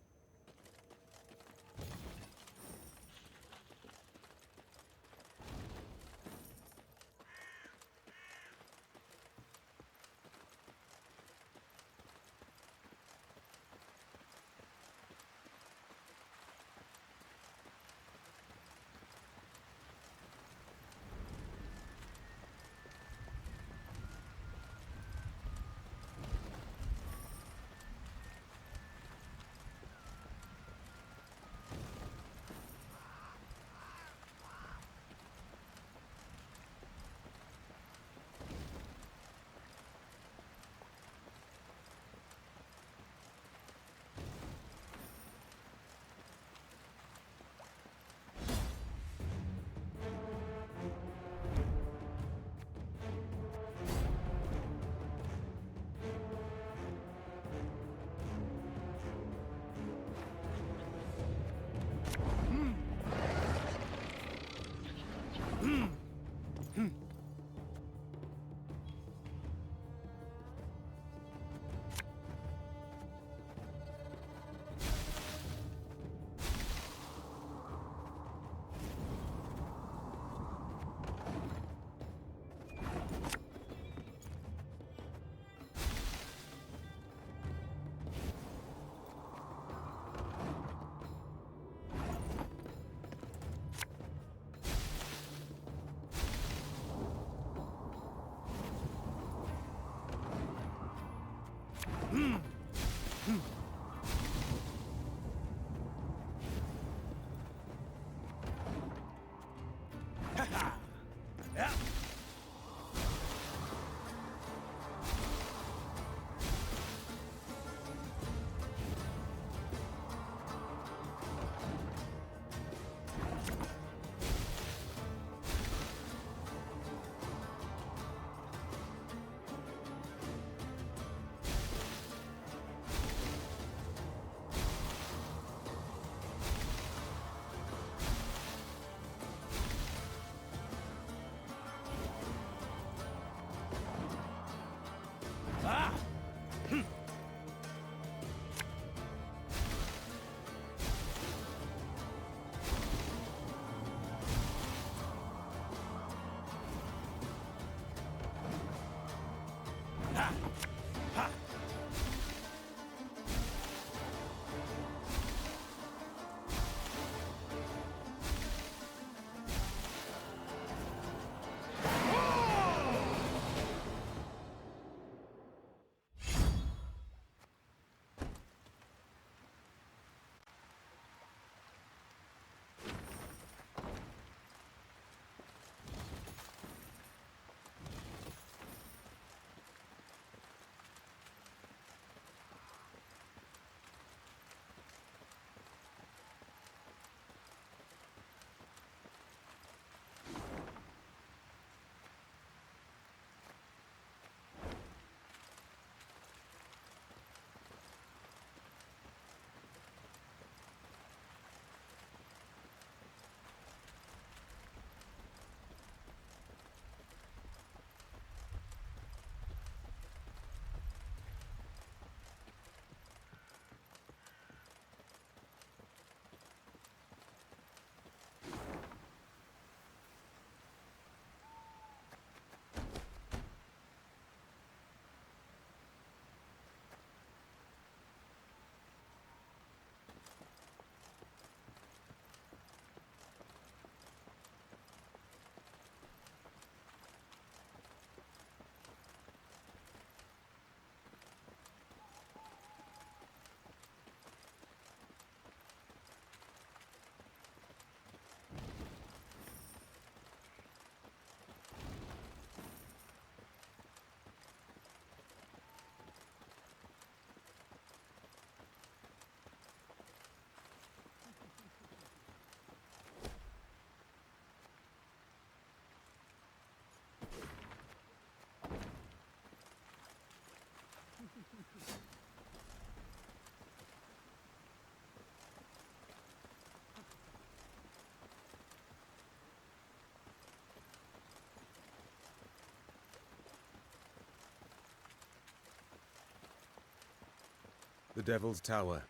The Devil's Tower.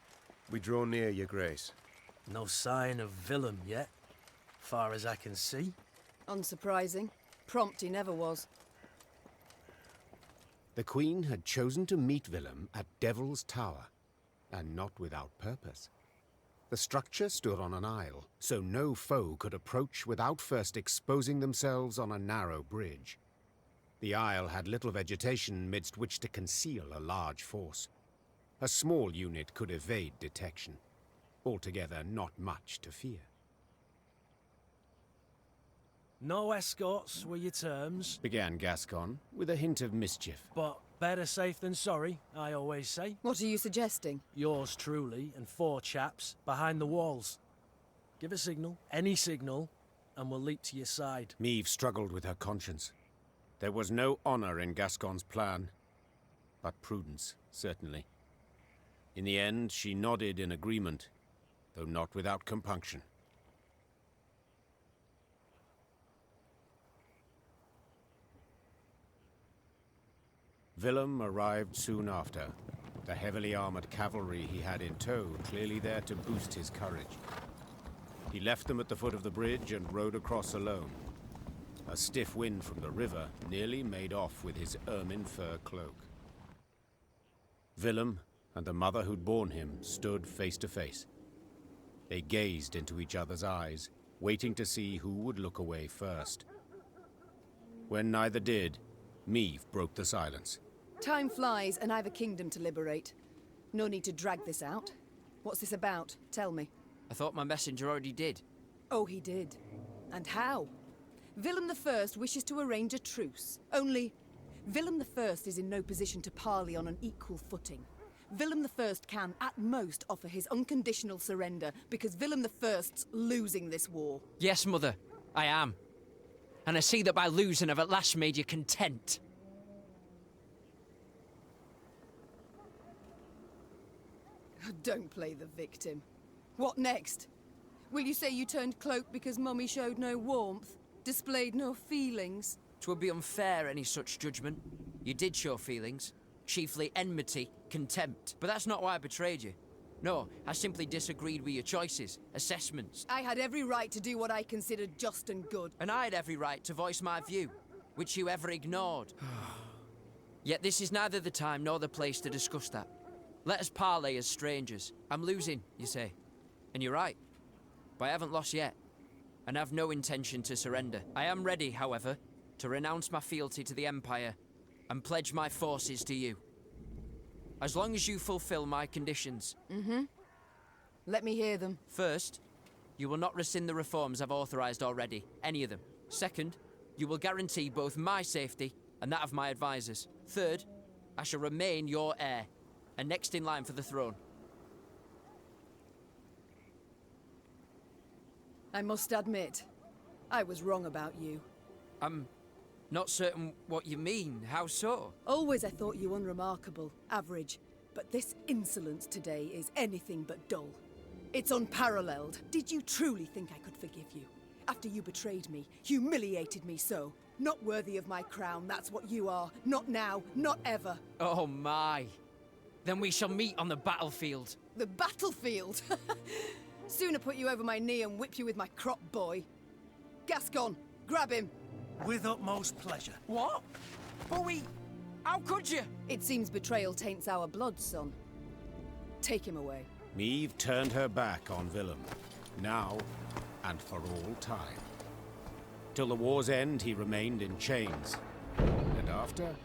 We draw near, Your Grace. No sign of Willem yet, far as I can see. Unsurprising. Prompt he never was. The Queen had chosen to meet Willem at Devil's Tower, and not without purpose. The structure stood on an isle, so no foe could approach without first exposing themselves on a narrow bridge. The isle had little vegetation midst which to conceal a large force. A small unit could evade detection. Altogether, not much to fear. No escorts were your terms, began Gascon, with a hint of mischief. But better safe than sorry, I always say. What are you suggesting? Yours truly and 4 chaps behind the walls. Give a signal, any signal, and we'll leap to your side. Meve struggled with her conscience. There was no honor in Gascon's plan, but prudence, certainly. In the end, she nodded in agreement, though not without compunction. Willem arrived soon after, the heavily armored cavalry he had in tow clearly there to boost his courage. He left them at the foot of the bridge and rode across alone. A stiff wind from the river nearly made off with his ermine fur cloak. Willem and the mother who'd borne him stood face to face. They gazed into each other's eyes, waiting to see who would look away first. When neither did, Meve broke the silence. Time flies, and I've a kingdom to liberate. No need to drag this out. What's this about? Tell me. I thought my messenger already did. Oh, he did. And how? Willem I wishes to arrange a truce. Only, Willem I is in no position to parley on an equal footing. Willem I can, at most, offer his unconditional surrender, because Willem I's losing this war. Yes, Mother, I am. And I see that by losing I've at last made you content. Don't play the victim. What next? Will you say you turned cloak because Mummy showed no warmth, displayed no feelings? 'Twould be unfair, any such judgment. You did show feelings. Chiefly enmity, contempt. But that's not why I betrayed you. No, I simply disagreed with your choices, assessments. I had every right to do what I considered just and good. And I had every right to voice my view, which you ever ignored. Yet this is neither the time nor the place to discuss that. Let us parley as strangers. I'm losing, you say. And you're right. But I haven't lost yet. And have no intention to surrender. I am ready, however, to renounce my fealty to the Empire and pledge my forces to you. As long as you fulfill my conditions. Mm-hmm. Let me hear them. First, you will not rescind the reforms I've authorized already, any of them. Second, you will guarantee both my safety and that of my advisors. Third, I shall remain your heir, and next in line for the throne. I must admit, I was wrong about you. I'm not certain what you mean. How so? Always I thought you unremarkable, average. But this insolence today is anything but dull. It's unparalleled. Did you truly think I could forgive you? After you betrayed me, humiliated me so. Not worthy of my crown, that's what you are. Not now, not ever. Oh my. Then we shall meet on the battlefield. The battlefield? Sooner put you over my knee and whip you with my crop, boy. Gascon, grab him. With utmost pleasure. What? But how could you? It seems betrayal taints our blood, son. Take him away. Meve turned her back on Willem, now and for all time. Till the war's end, he remained in chains. And after?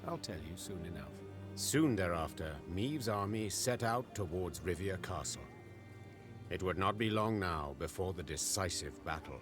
I'll tell you soon enough. Soon thereafter, Meve's army set out towards Rivia Castle. It would not be long now before the decisive battle.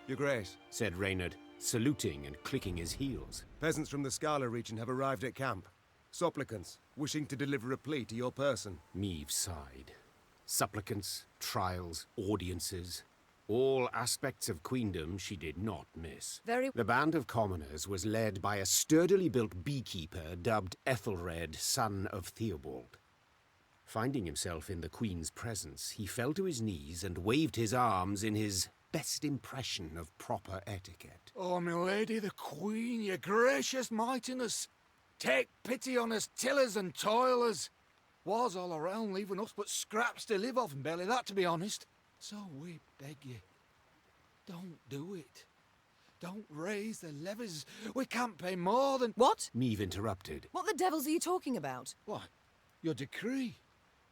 Your Grace, said Reynard, saluting and clicking his heels. Peasants from the Scala region have arrived at camp. Supplicants, wishing to deliver a plea to your person. Meve sighed. Supplicants, trials, audiences. All aspects of queendom she did not miss. The band of commoners was led by a sturdily built beekeeper dubbed Ethelred, son of Theobald. Finding himself in the Queen's presence, he fell to his knees and waved his arms in his best impression of proper etiquette. Oh, my lady, the Queen, your gracious mightiness. Take pity on us tillers and toilers. Wars all around, leaving us but scraps to live off, and barely that, to be honest. So we beg you, don't do it. Don't raise the levies. We can't pay more than... What? Meve interrupted. What the devils are you talking about? What? Your decree?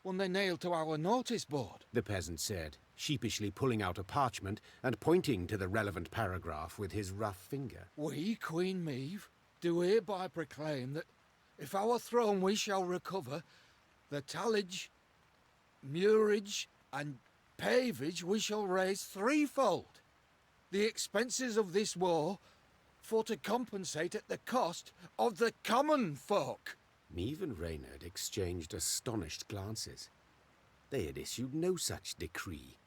One they nailed to our notice board. The peasant said, sheepishly pulling out a parchment and pointing to the relevant paragraph with his rough finger. We, Queen Meve, do hereby proclaim that if our throne we shall recover, the tallage, murage, and pavage we shall raise threefold. the expenses of this war for to compensate at the cost of the common folk. Meve and Reynard exchanged astonished glances. They had issued no such decree.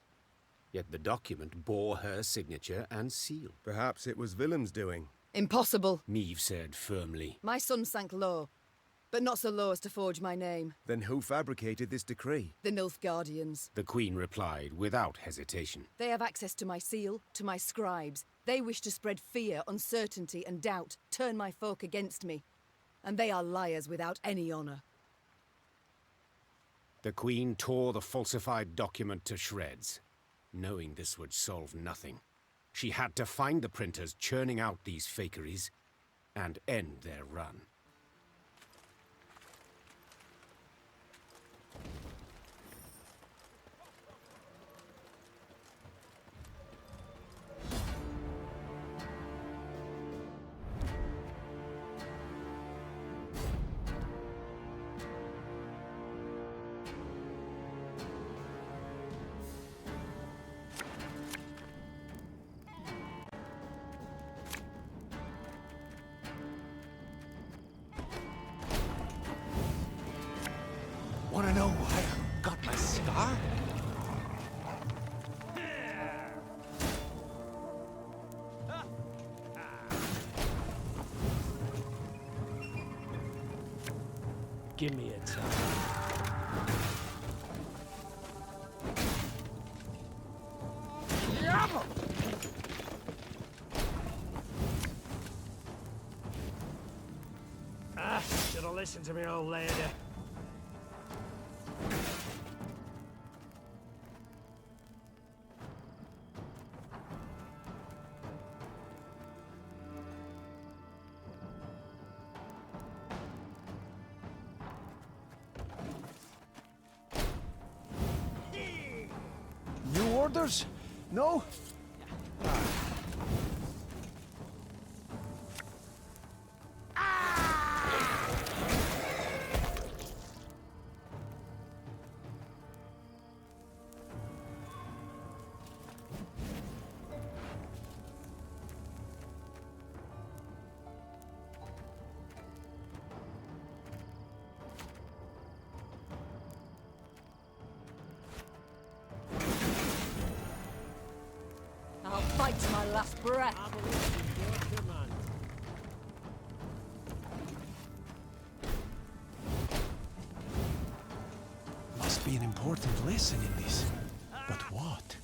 Yet the document bore her signature and seal. Perhaps it was Willem's doing. Impossible. Meve said firmly. My son sank low, but not so low as to forge my name. Then who fabricated this decree? The Nilfgaardians. The Queen replied without hesitation. They have access to my seal, to my scribes. They wish to spread fear, uncertainty, and doubt, turn my folk against me. And they are liars without any honor. The Queen tore the falsified document to shreds. Knowing this would solve nothing, she had to find the printers churning out these fakeries and end their run. Wanna know why I got my scar? Give me a time. Should have listened to me, old lady. New orders? No? I'll fight to my last breath. Must be an important lesson in this. But what?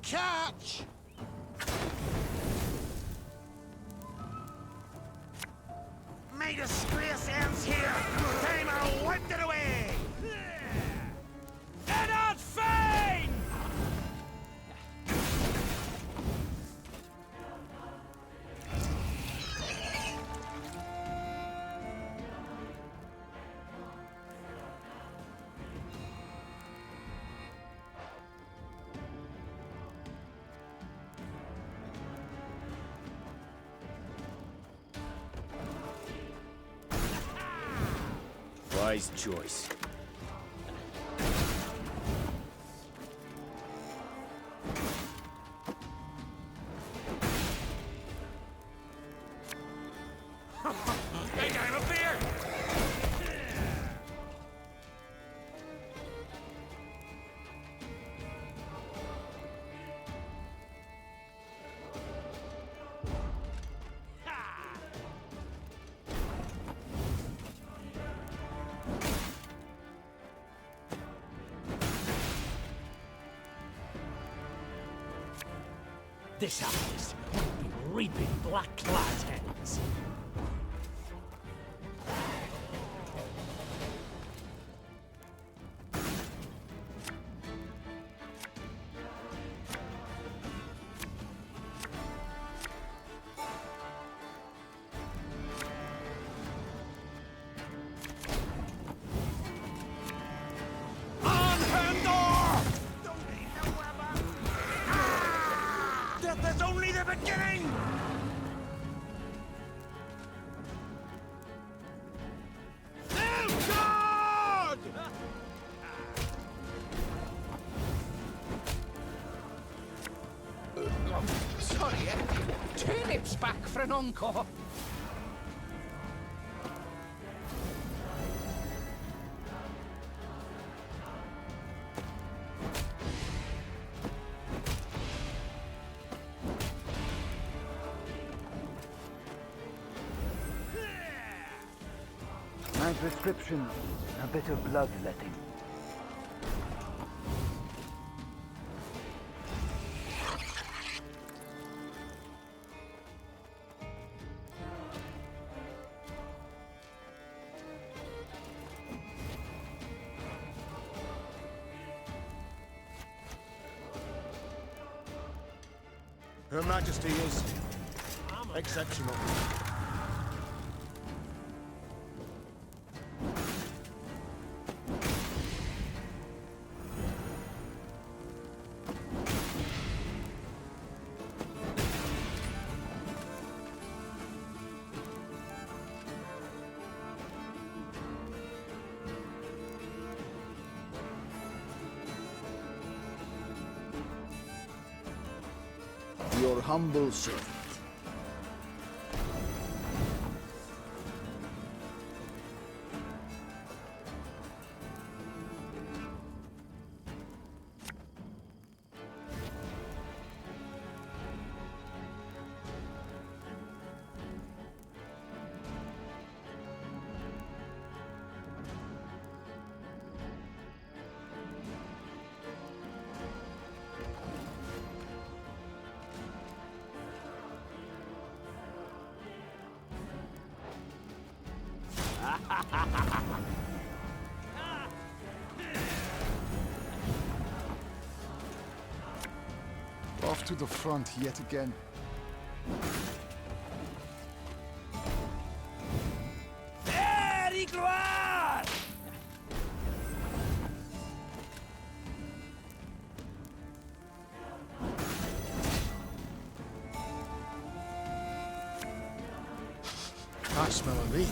Catch! May disgrace ends here! Time I wiped it away! Eddard Fane! Wise choice. Hey, I'm up here! This harvest will be reaping black clad heads. On Pandor! Don't they know where beginning! Oh, God! Sorry, turnips back for an encore. My prescription, a bit of bloodletting. Her Majesty is exceptional. Your humble servant. Off to the front yet again. Very gloire! I smell a leak.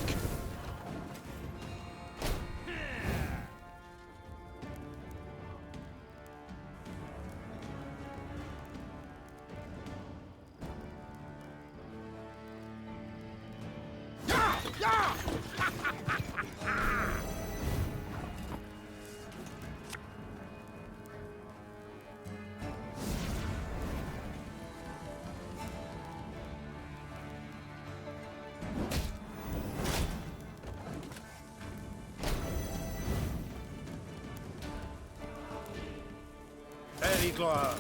Very gloire.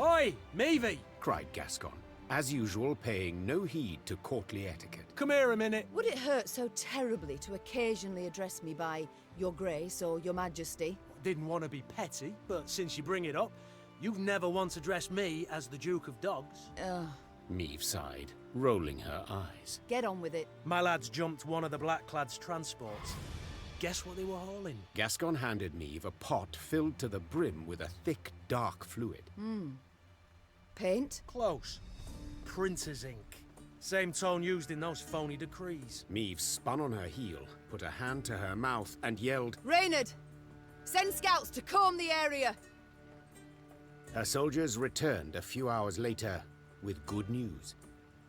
Oi, Meve! cried Gascon, as usual paying no heed to courtly etiquette. Come here a minute. Would it hurt so terribly to occasionally address me by Your Grace or Your Majesty? Didn't want to be petty, but since you bring it up, you've never once addressed me as the Duke of Dogs. Meve sighed, rolling her eyes. Get on with it. My lads jumped one of the Blackclads' transports. Guess what they were hauling? Gascon handed Meve a pot filled to the brim with a thick, dark fluid. Paint? Close. Printer's ink. Same tone used in those phony decrees. Meve spun on her heel, put a hand to her mouth, and yelled, Reynard! Send scouts to comb the area! Her soldiers returned a few hours later with good news.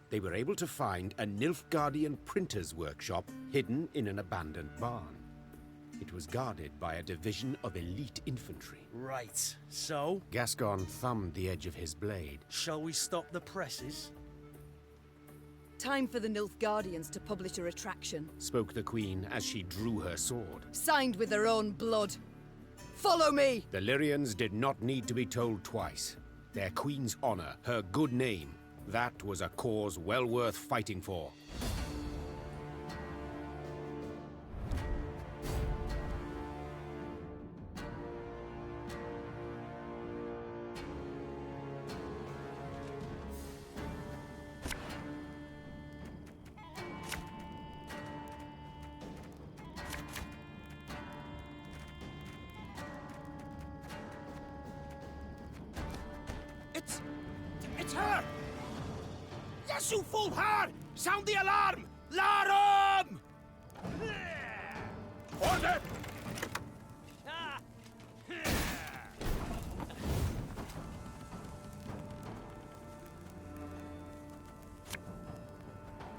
They were able to find a Nilfgaardian printer's workshop hidden in an abandoned barn. It was guarded by a division of elite infantry. Right, so? Gascon thumbed the edge of his blade. Shall we stop the presses? Time for the Nilfgaardians to publish a retraction. Spoke the Queen as she drew her sword. Signed with their own blood. Follow me! The Lyrians did not need to be told twice. Their Queen's honor, her good name, that was a cause well worth fighting for. It's her! Yes, you fool her! Sound the alarm! Larum! Order!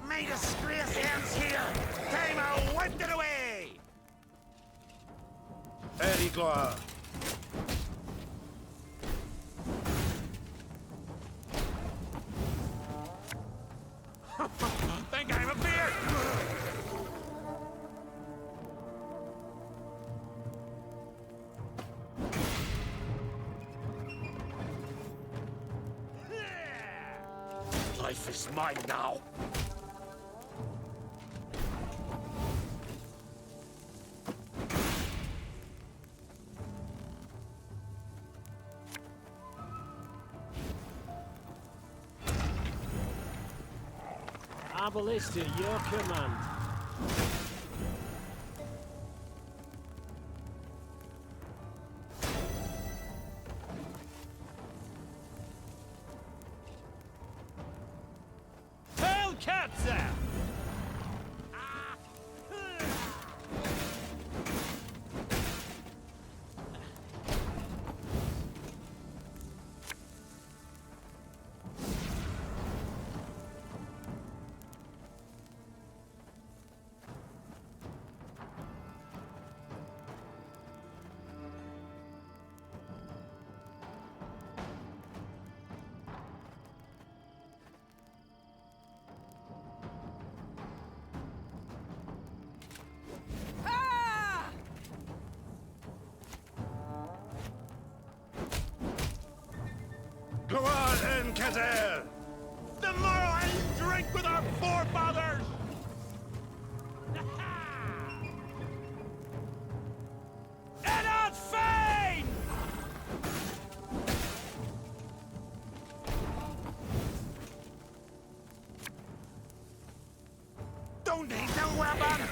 May disgrace ends here! Time I wiped it away! Erigloa. Think I'm a beer! Life is mine now. Ballista, your command. Hellcatzer! Gloire en Kazer! The morrow I drink with our forefathers! And on fame! Don't need no weapon!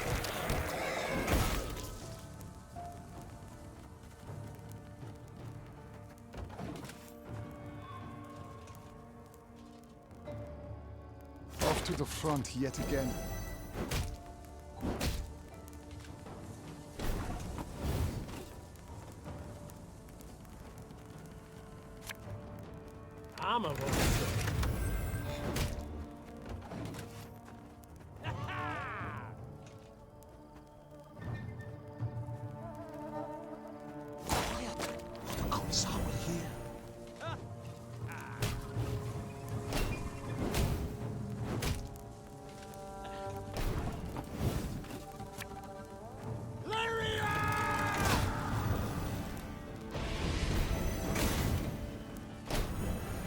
Off to the front yet again. Armor will Ensemble here. Lyria! 'Tis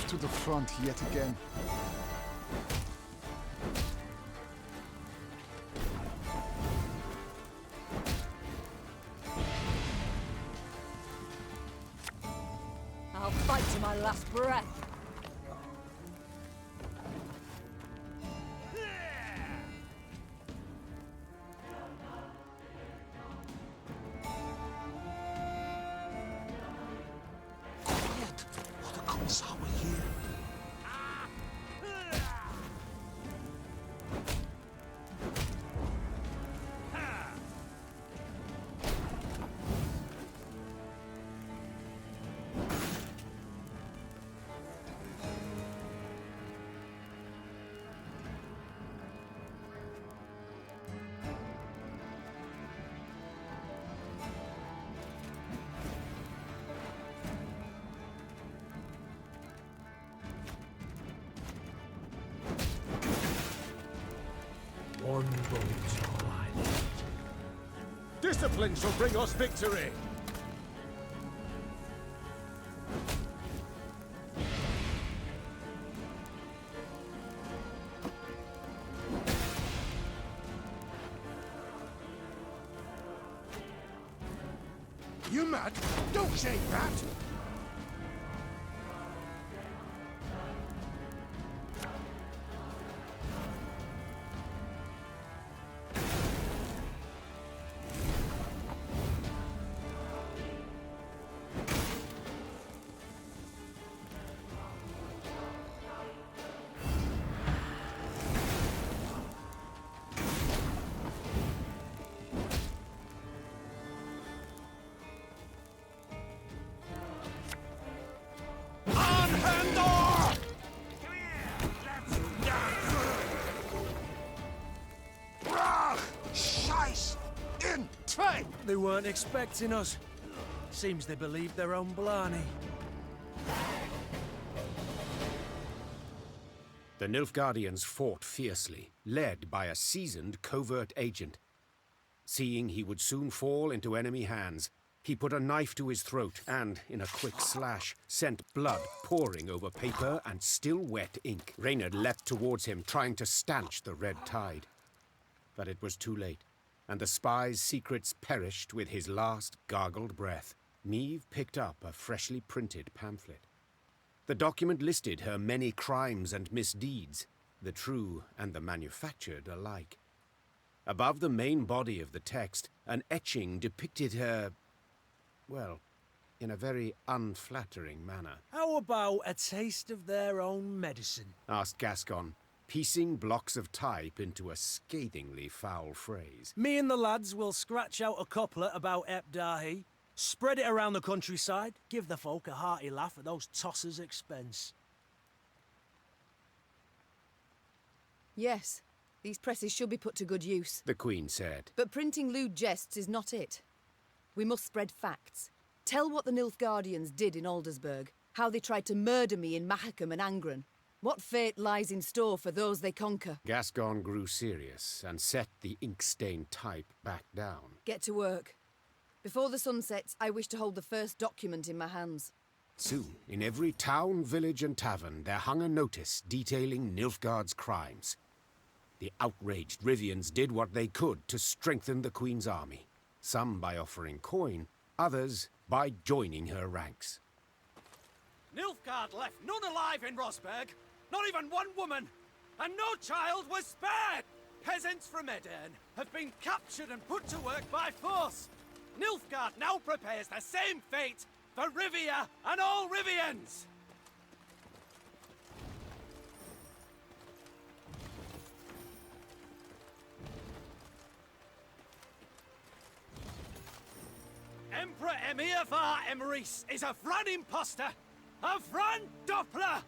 Off to the front yet again. I'll fight to my last breath. What a comes our here. One bullet's all I need. Discipline shall bring us victory! You mad? Don't shake that! They weren't expecting us. Seems they believed their own blarney. The Nilfgaardians fought fiercely, led by a seasoned covert agent. Seeing he would soon fall into enemy hands, he put a knife to his throat and, in a quick slash, sent blood pouring over paper and still wet ink. Reynard leapt towards him, trying to stanch the red tide. But it was too late, and the spy's secrets perished with his last gargled breath. Meve picked up a freshly printed pamphlet. The document listed her many crimes and misdeeds, the true and the manufactured alike. Above the main body of the text, an etching depicted her, well, in a very unflattering manner. How about a taste of their own medicine? Asked Gascon, piecing blocks of type into a scathingly foul phrase. Me and the lads will scratch out a couplet about Epdahi, spread it around the countryside, give the folk a hearty laugh at those tossers' expense. Yes, these presses should be put to good use. The Queen said. But printing lewd jests is not it. We must spread facts. Tell what the Nilfgaardians did in Aldersburg, how they tried to murder me in Mahakam and Angren. What fate lies in store for those they conquer? Gascon grew serious and set the ink-stained type back down. Get to work. Before the sun sets, I wish to hold the first document in my hands. Soon, in every town, village and tavern, there hung a notice detailing Nilfgaard's crimes. The outraged Rivians did what they could to strengthen the Queen's army. Some by offering coin, others by joining her ranks. Nilfgaard left none alive in Rosberg, not even one woman, and no child was spared! Peasants from Aedirn have been captured and put to work by force. Nilfgaard now prepares the same fate for Rivia and all Rivians! Emperor Emir var Emrys is a Vran imposter! A Vran Doppler!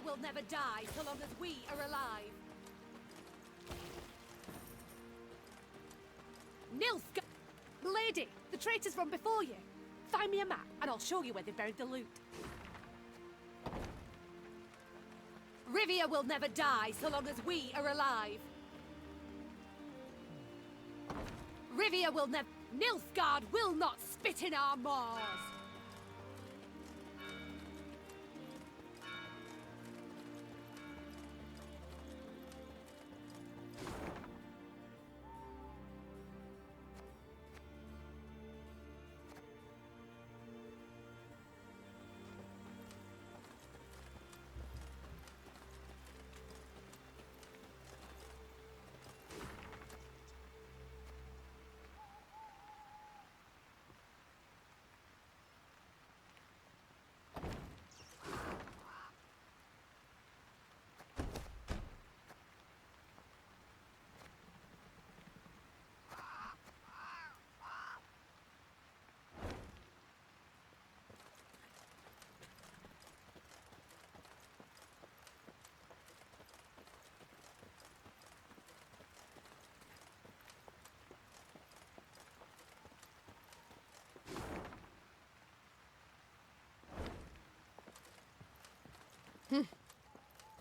Rivia will never die so long as we are alive. Nilfgaard! Lady, the traitors from before you. Find me a map, and I'll show you where they buried the loot. Rivia will never die so long as we are alive. Rivia will never... Nilfgaard will not spit in our maws!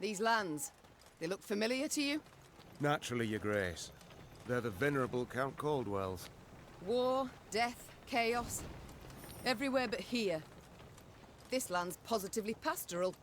These lands, they look familiar to you? Naturally, Your Grace. They're the venerable Count Caldwell's. War, death, chaos. Everywhere but here. This land's positively pastoral.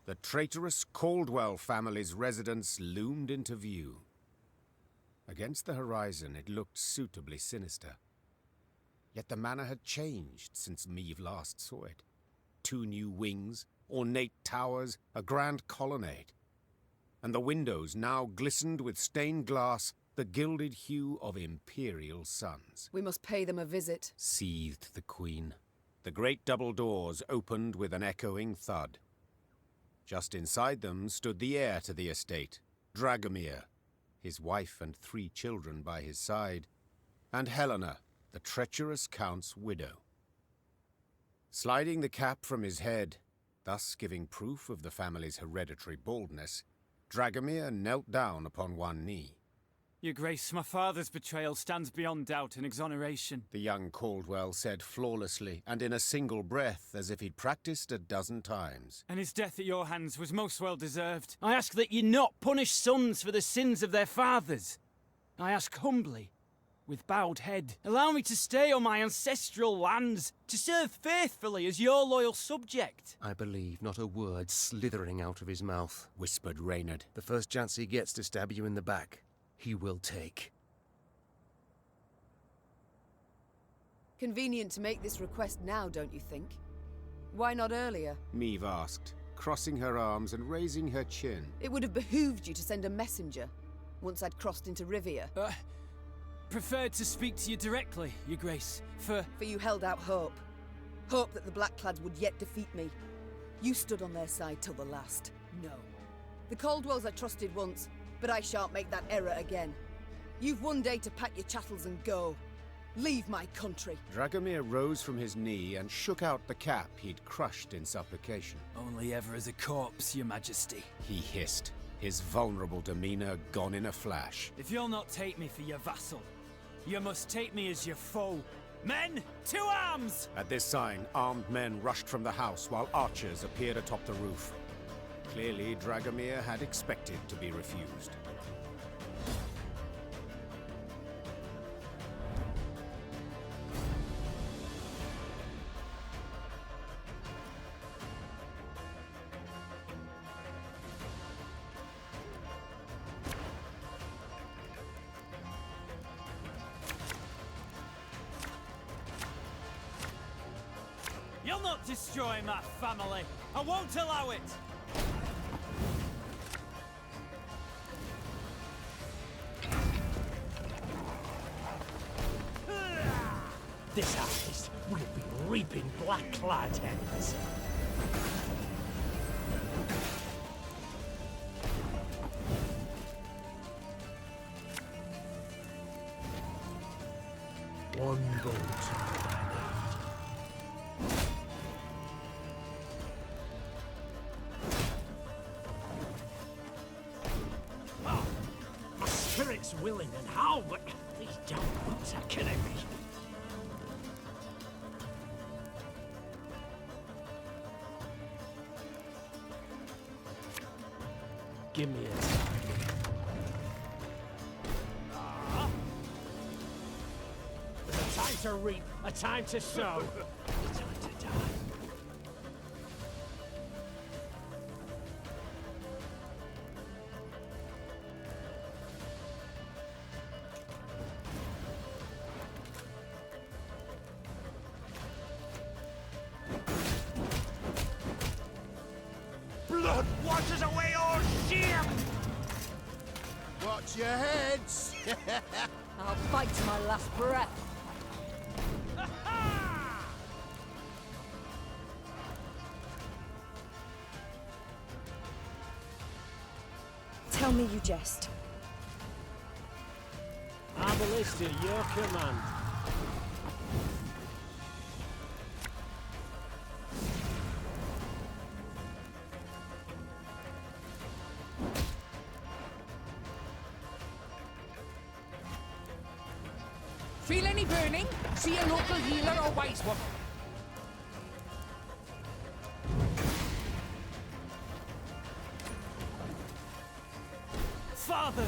The traitorous Caldwell family's residence loomed into view. Against the horizon, it looked suitably sinister. Yet the manor had changed since Meve last saw it. 2 new wings, ornate towers, a grand colonnade. And the windows now glistened with stained glass, the gilded hue of imperial suns. We must pay them a visit, Seethed the queen. The great double doors opened with an echoing thud. Just inside them stood the heir to the estate, Dragomir, his wife and 3 children by his side, and Helena, the treacherous count's widow. Sliding the cap from his head, thus giving proof of the family's hereditary baldness, Dragomir knelt down upon one knee. Your Grace, my father's betrayal stands beyond doubt and exoneration. The young Caldwell said flawlessly, and in a single breath, as if he'd practiced a dozen times. And his death at your hands was most well deserved. I ask that ye not punish sons for the sins of their fathers. I ask humbly, with bowed head, allow me to stay on my ancestral lands, to serve faithfully as your loyal subject. I believe not a word slithering out of his mouth, whispered Reynard. The first chance he gets to stab you in the back, he will take. Convenient to make this request now, don't you think? Why not earlier? Meve asked, crossing her arms and raising her chin. It would have behooved you to send a messenger, once I'd crossed into Rivia. Preferred to speak to you directly, Your Grace, For you held out hope. Hope that the Blackclads would yet defeat me. You stood on their side till the last. No. The Caldwells I trusted once, but I shan't make that error again. You've one day to pack your chattels and go. Leave my country. Dragomir rose from his knee and shook out the cap he'd crushed in supplication. Only ever as a corpse, Your Majesty. He hissed, his vulnerable demeanor gone in a flash. If you'll not take me for your vassal, you must take me as your foe. Men, to arms! At this sign, armed men rushed from the house while archers appeared atop the roof. Clearly, Dragomir had expected to be refused. You'll not destroy my family! I won't allow it! This harvest will be reaping black-clad heads. One goat I need. Oh, my spirit's willing and how, but these damn boots are killing me. Give me a time. There's a time to reap, a time to sow, a time to die. Blood washes away all shame! Watch your heads! I'll fight to my last breath. Tell me you jest. Arbalist at your command. Feel any burning? See a local healer or wise woman. Father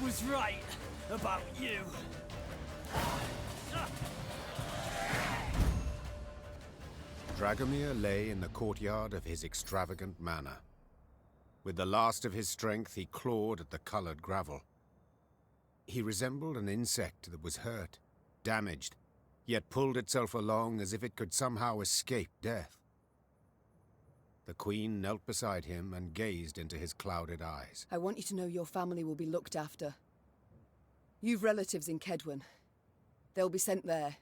was right about you. Dragomir lay in the courtyard of his extravagant manor. With the last of his strength, he clawed at the colored gravel. He resembled an insect that was hurt, damaged, yet pulled itself along as if it could somehow escape death. The Queen knelt beside him and gazed into his clouded eyes. I want you to know your family will be looked after. You've relatives in Kedwen. They'll be sent there,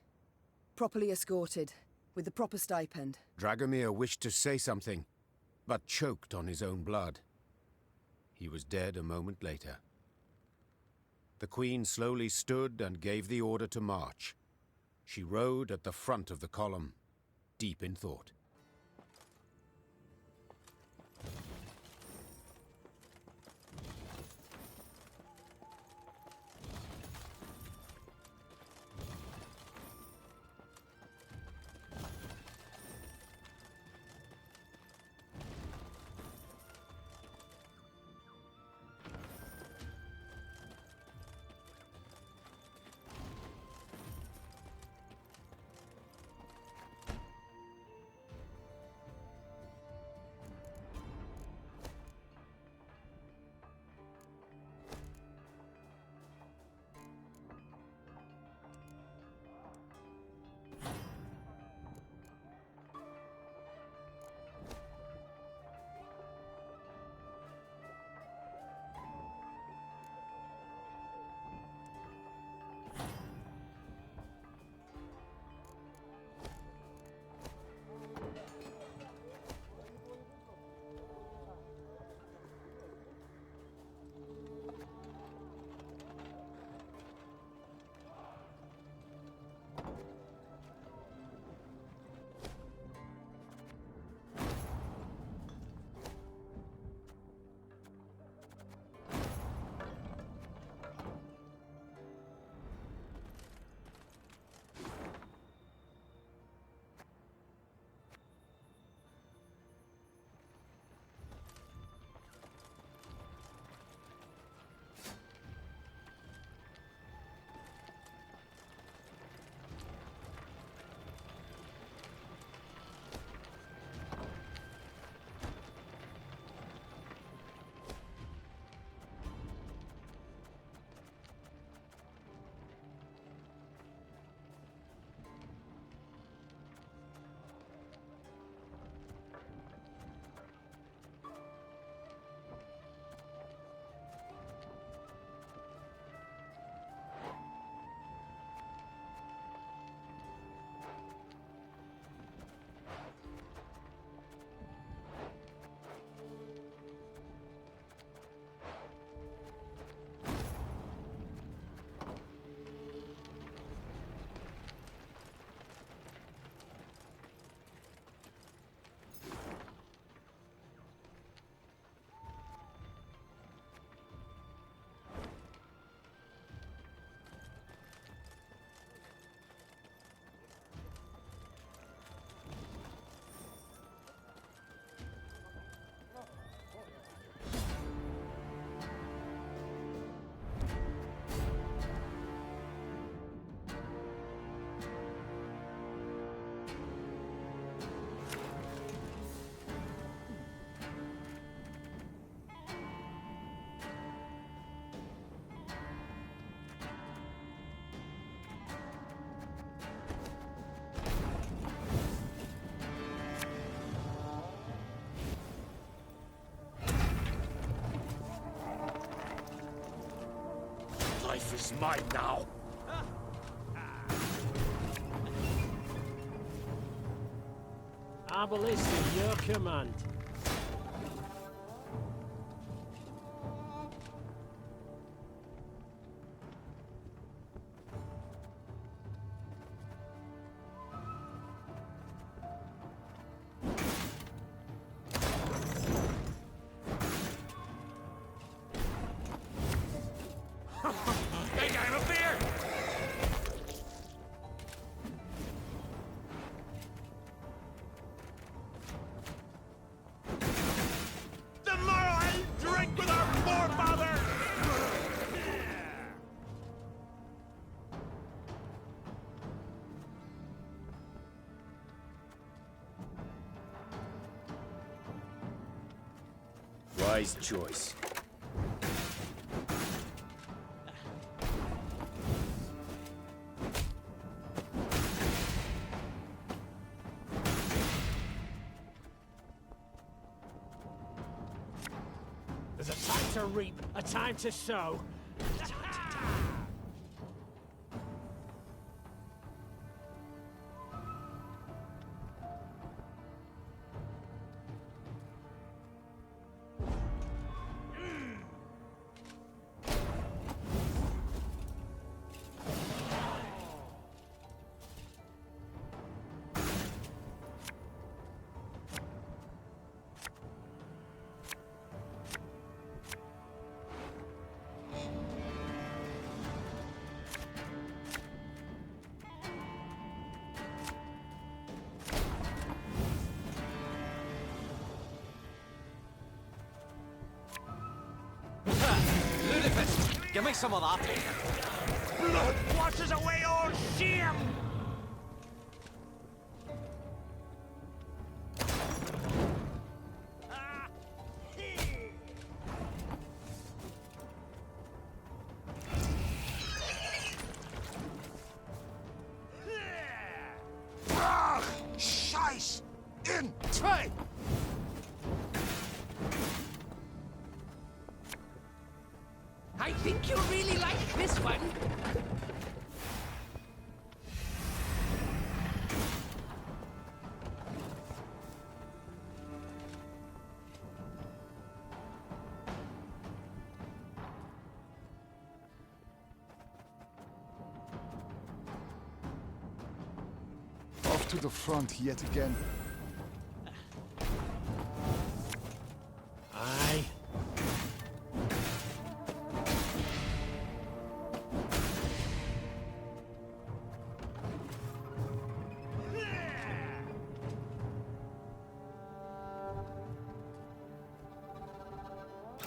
properly escorted, with the proper stipend. Dragomir wished to say something, but choked on his own blood. He was dead a moment later. The Queen slowly stood and gave the order to march. She rode at the front of the column, deep in thought. life is mine now. I will listen to your command. Hey, I'm up there! The moral I drink with our forefathers! Wise choice. There's a time to reap, a time to sow. Give me some of that. Blood washes away all shame! Brach! Scheiß! In! Zwei! I think you'll really like this one. Off to the front yet again. Aye.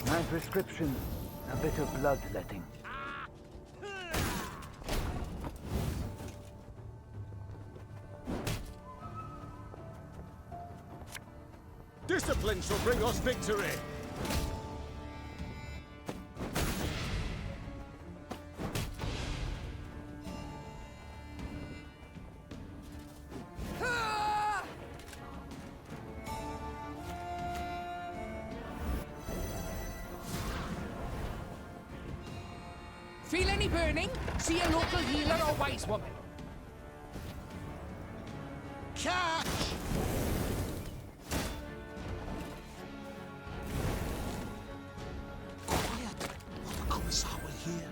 My prescription, a bit of bloodletting. Discipline shall bring us victory! Feel any burning? See a local healer or wise woman. Catch! Quiet! The Commissar will hear.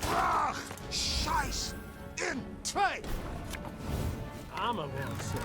Brach! Scheiß! In! Zwei! I'm a one, sir.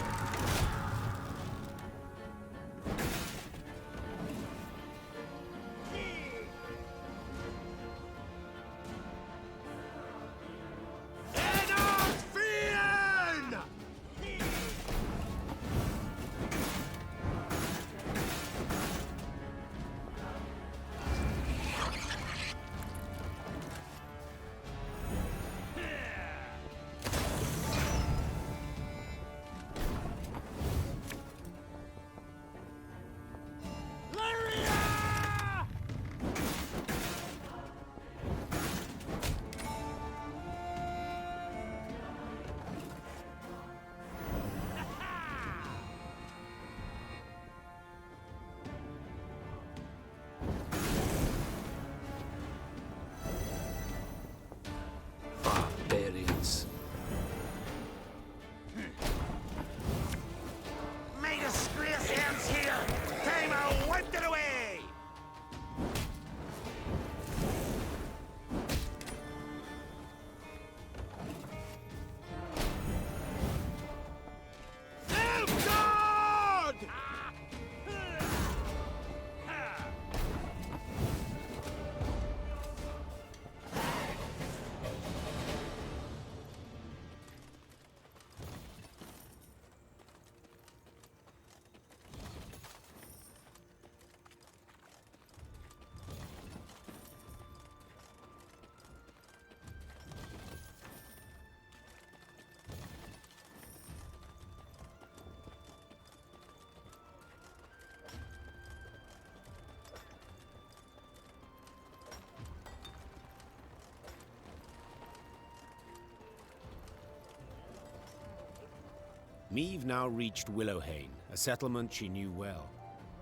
Meve now reached Willowhain, a settlement she knew well,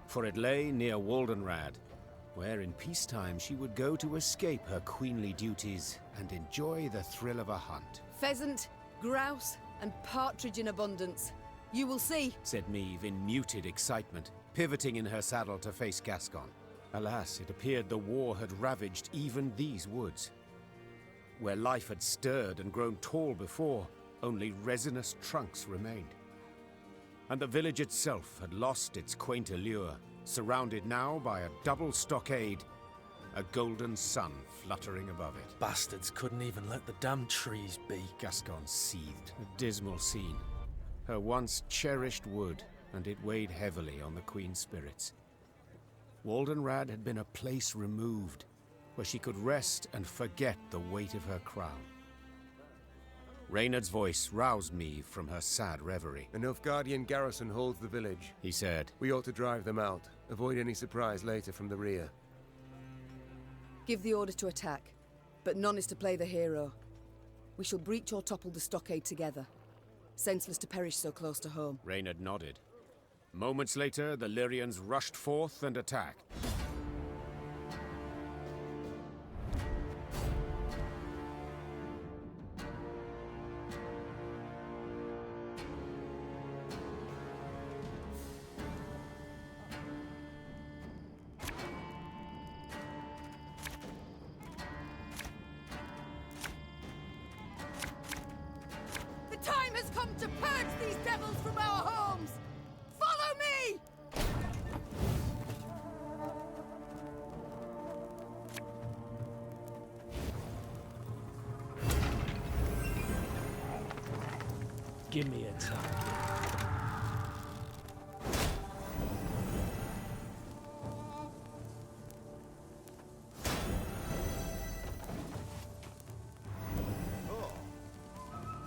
for it lay near Waldenrad, where in peacetime she would go to escape her queenly duties and enjoy the thrill of a hunt. Pheasant, grouse, and partridge in abundance. You will see, said Meve in muted excitement, pivoting in her saddle to face Gascon. Alas, it appeared the war had ravaged even these woods. Where life had stirred and grown tall before, only resinous trunks remained. And the village itself had lost its quaint allure, surrounded now by a double stockade, a golden sun fluttering above it. Bastards couldn't even let the damn trees be. Gascon seethed. A dismal scene. Her once cherished wood, and it weighed heavily on the Queen's spirits. Waldenrad had been a place removed, where she could rest and forget the weight of her crown. Reynard's voice roused Meve from her sad reverie. A Nilfgaardian garrison holds the village, he said. We ought to drive them out. Avoid any surprise later from the rear. give the order to attack, but none is to play the hero. We shall breach or topple the stockade together. Senseless to perish so close to home. Reynard nodded. Moments later, the Lyrians rushed forth and attacked. Give me a target.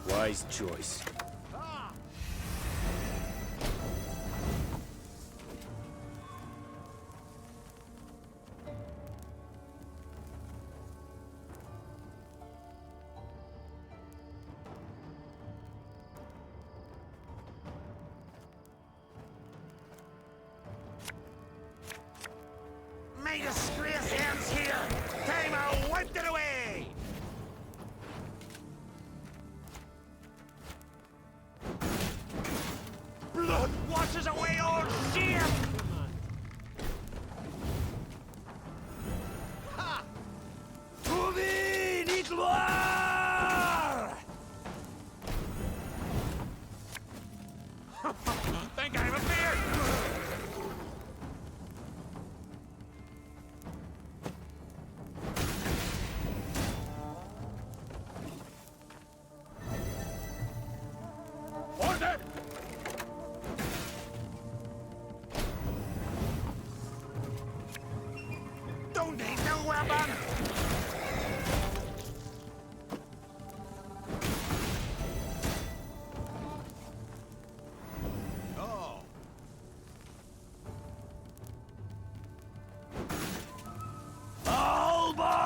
Wise choice. My disgrace ends here! Time I wiped it away! Blood washes away all shame! Ha! Movie needs more! Think I have a beard! Don't need no weapon! Oh. Alba!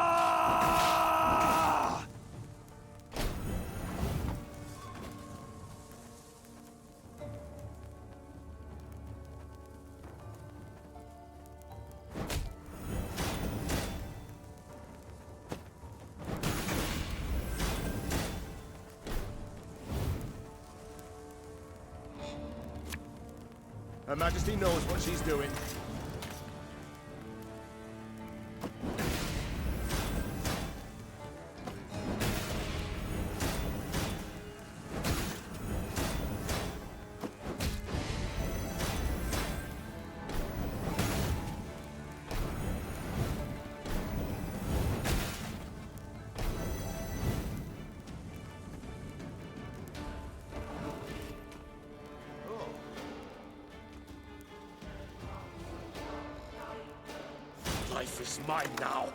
Her Majesty knows what she's doing. Life is mine now.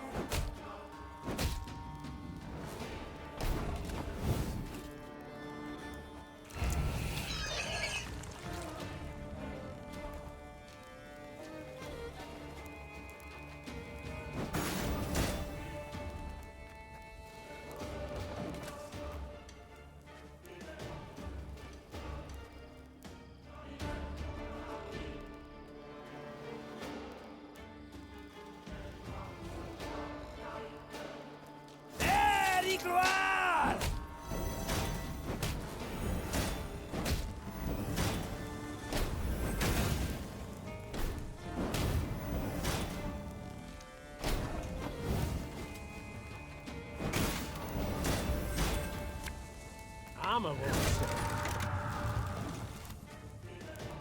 I'm a monster.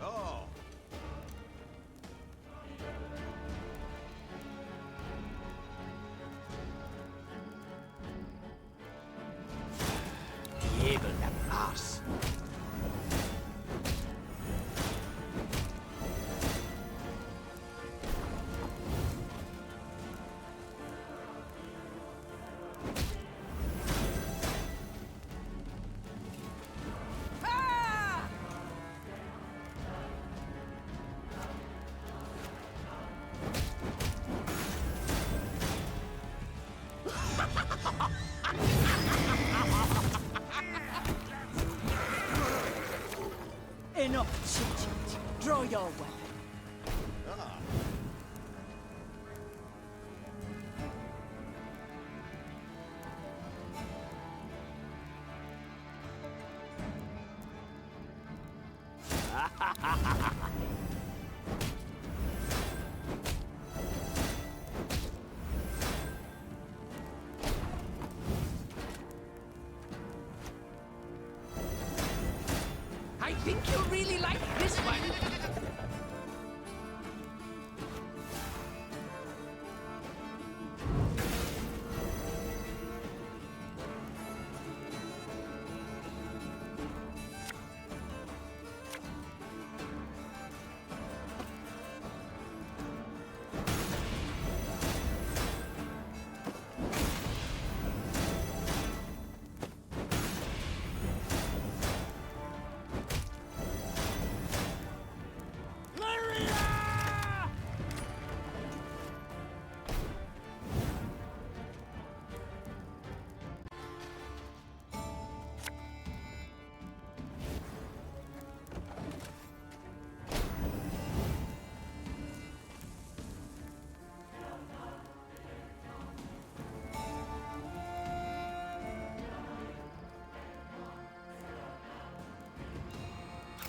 Oh. Able the pass. Enough chit-chat. Draw your weapon. I think you'll really like this one.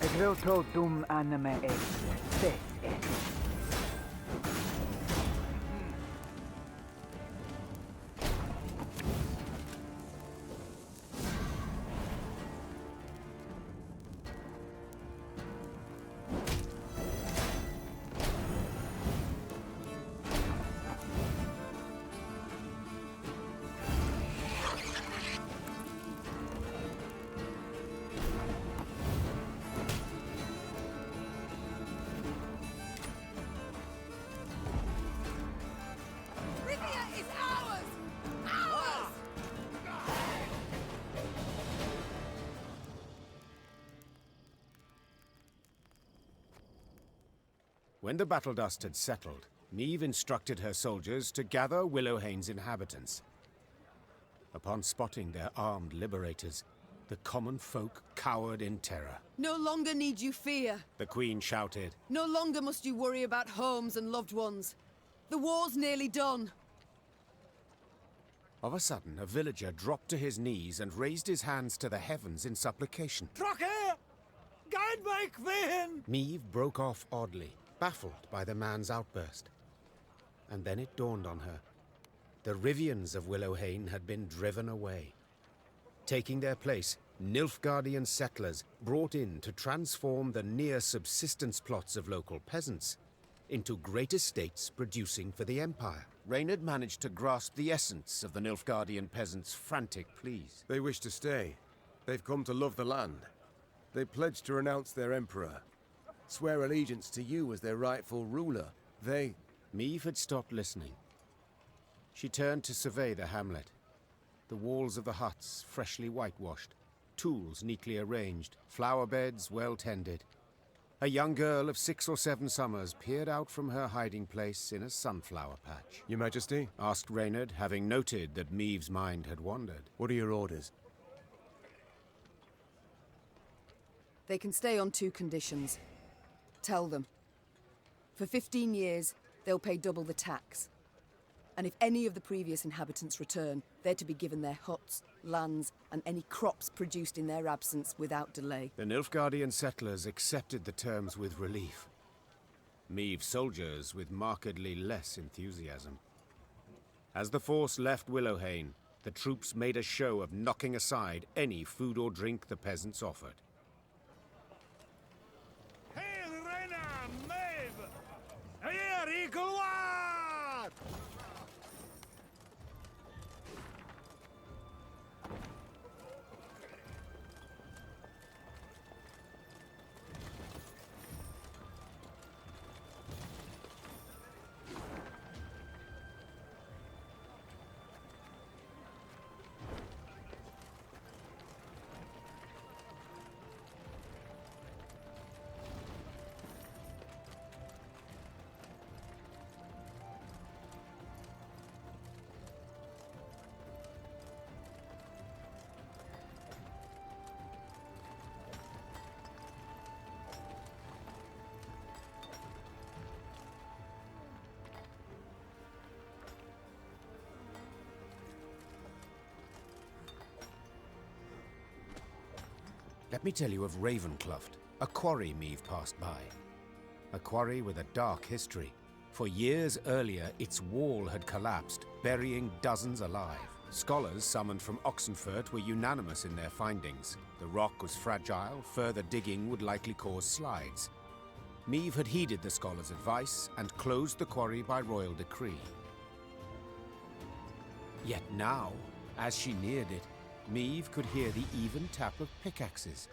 Egreoto dum anime est, ses est. Rivia is ours! Ours! When the battle dust had settled, Meve instructed her soldiers to gather Willowhane's inhabitants. Upon spotting their armed liberators, the common folk cowered in terror. No longer need you fear. The Queen shouted. No longer must you worry about homes and loved ones. The war's nearly done. Of a sudden, a villager dropped to his knees and raised his hands to the heavens in supplication. Trache! Guide my queen! Meve broke off oddly, baffled by the man's outburst. And then it dawned on her. The Rivians of Willowhane had been driven away. Taking their place, Nilfgaardian settlers brought in to transform the near-subsistence plots of local peasants into great estates producing for the Empire. Reynard managed to grasp the essence of the Nilfgaardian peasants' frantic pleas. They wish to stay. They've come to love the land. They pledged to renounce their emperor, swear allegiance to you as their rightful ruler. They... Meve had stopped listening. She turned to survey the hamlet. The walls of the huts freshly whitewashed, tools neatly arranged, flower beds well tended. A young girl of 6 or 7 summers peered out from her hiding place in a sunflower patch. Your Majesty? Asked Reynard, having noted that Meve's mind had wandered. What are your orders? They can stay on 2 conditions. Tell them. For 15 years, they'll pay double the tax. And if any of the previous inhabitants return, they're to be given their huts, lands, and any crops produced in their absence without delay. The Nilfgaardian settlers accepted the terms with relief. Meve soldiers with markedly less enthusiasm. As the force left Willowhain, the troops made a show of knocking aside any food or drink the peasants offered. Hail Rena, Meve! Here, Eagle One! Let me tell you of Ravencloft, a quarry Meve passed by. A quarry with a dark history. For years earlier, its wall had collapsed, burying dozens alive. Scholars summoned from Oxenfurt were unanimous in their findings. The rock was fragile, further digging would likely cause slides. Meve had heeded the scholars' advice and closed the quarry by royal decree. Yet now, as she neared it, Meve could hear the even tap of pickaxes.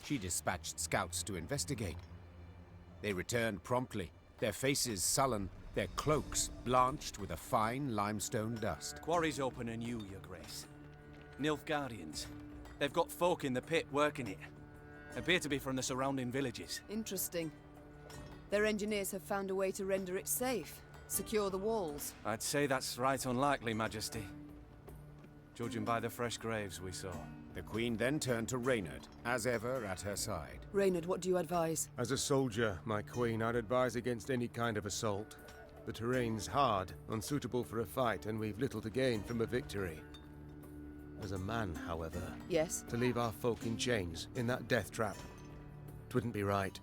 She dispatched scouts to investigate. They returned promptly, their faces sullen, their cloaks blanched with a fine limestone dust. Quarry's open anew, Your Grace. Nilfgaardians. They've got folk in the pit working it. Appear to be from the surrounding villages. Interesting. Their engineers have found a way to render it safe. Secure the walls. I'd say that's right unlikely, Majesty. Judging by the fresh graves we saw. The Queen then turned to Reynard, as ever at her side. Reynard, what do you advise? As a soldier, my Queen, I'd advise against any kind of assault. The terrain's hard, unsuitable for a fight, and we've little to gain from a victory. As a man, however... Yes? To leave our folk in chains, in that death trap. It wouldn't be right.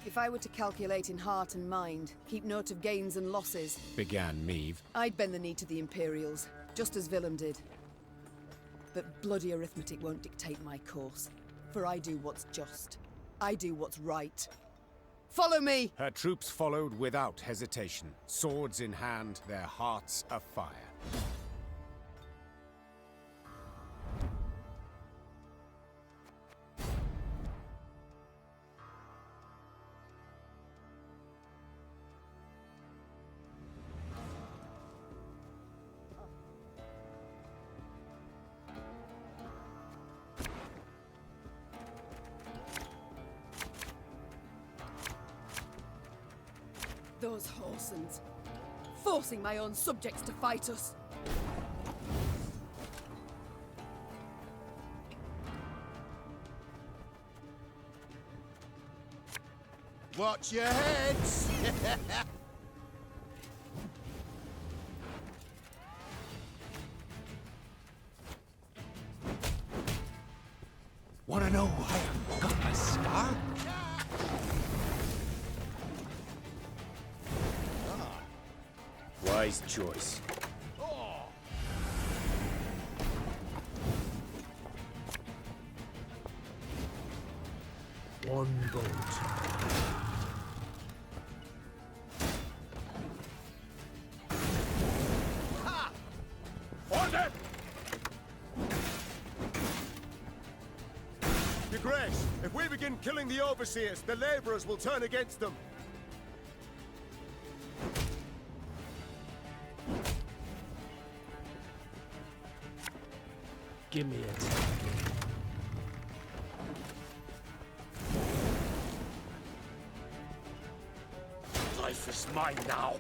If I were to calculate in heart and mind, keep note of gains and losses... began Meve. I'd bend the knee to the Imperials, just as Willem did. But bloody arithmetic won't dictate my course. For I do what's just. I do what's right. Follow me! Her troops followed without hesitation, swords in hand, their hearts afire. Those Horsens, forcing my own subjects to fight us. Watch your heads! Wanna know why I got my scar? Wise choice. One boat. Order! Your Grace, if we begin killing the overseers, the laborers will turn against them. Give me it. Life is mine now.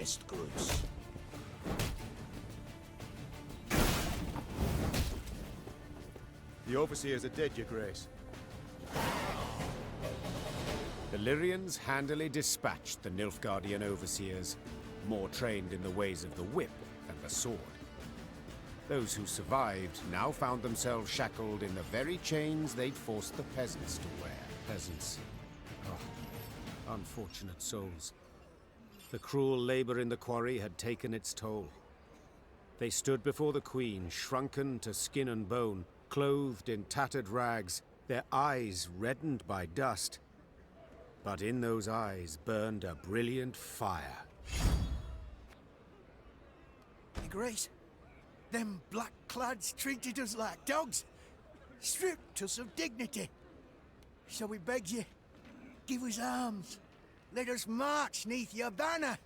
best goods. The overseers are dead, your grace. The Lyrians handily dispatched the Nilfgaardian overseers, more trained in the ways of the whip than the sword. Those who survived now found themselves shackled in the very chains they'd forced the peasants to wear. Peasants. Oh, unfortunate souls. The cruel labor in the quarry had taken its toll. They stood before the Queen, shrunken to skin and bone, clothed in tattered rags, their eyes reddened by dust. But in those eyes burned a brilliant fire. Your Grace, them black-clads treated us like dogs, stripped us of dignity. So we beg you, give us arms. Let us march neath your banner.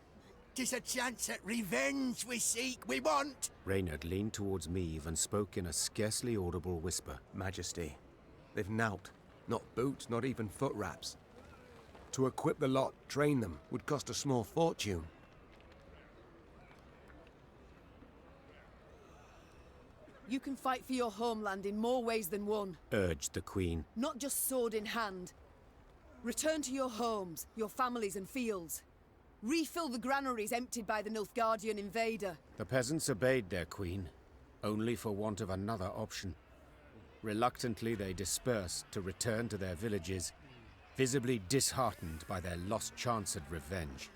'Tis a chance at revenge we seek, we want. Reynard leaned towards Meve and spoke in a scarcely audible whisper. Majesty, they've knout. Not boots, not even foot wraps. To equip the lot, train them, would cost a small fortune. You can fight for your homeland in more ways than one. Urged the Queen. Not just sword in hand. Return to your homes, your families and fields. Refill the granaries emptied by the Nilfgaardian invader. The peasants obeyed their queen, only for want of another option. Reluctantly they dispersed to return to their villages, visibly disheartened by their lost chance at revenge.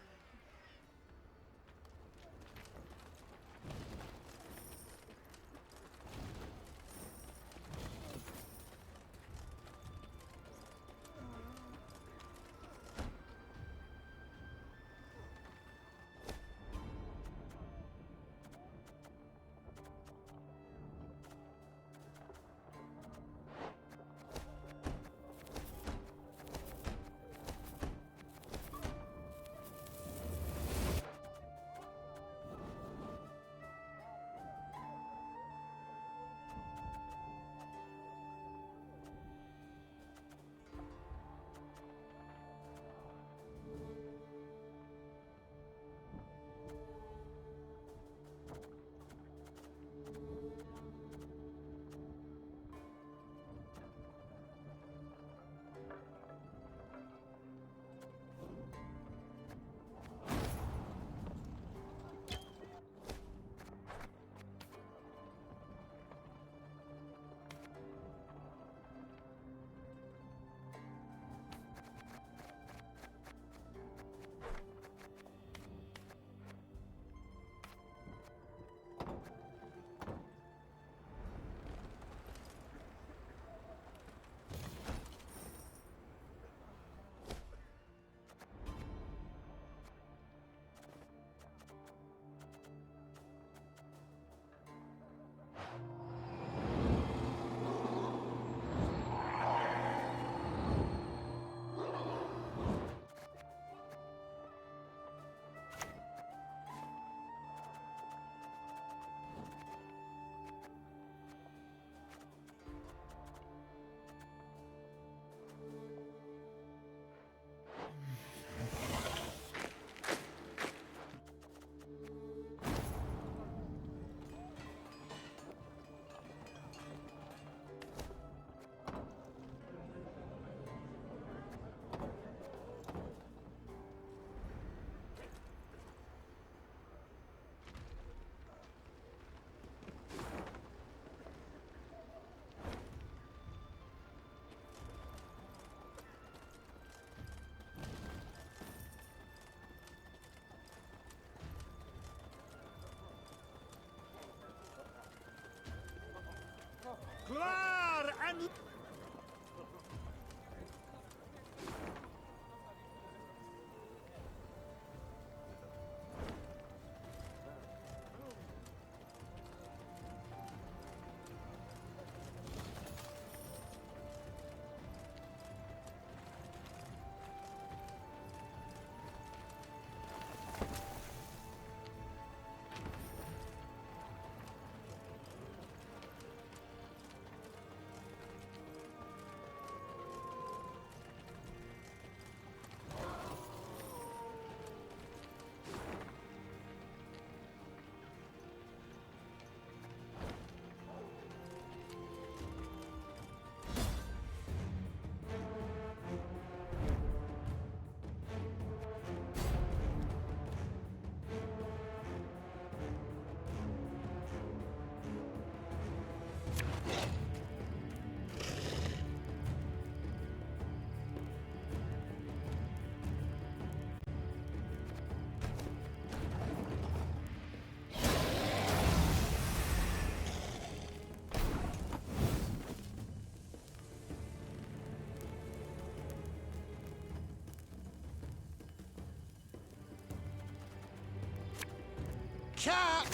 catch!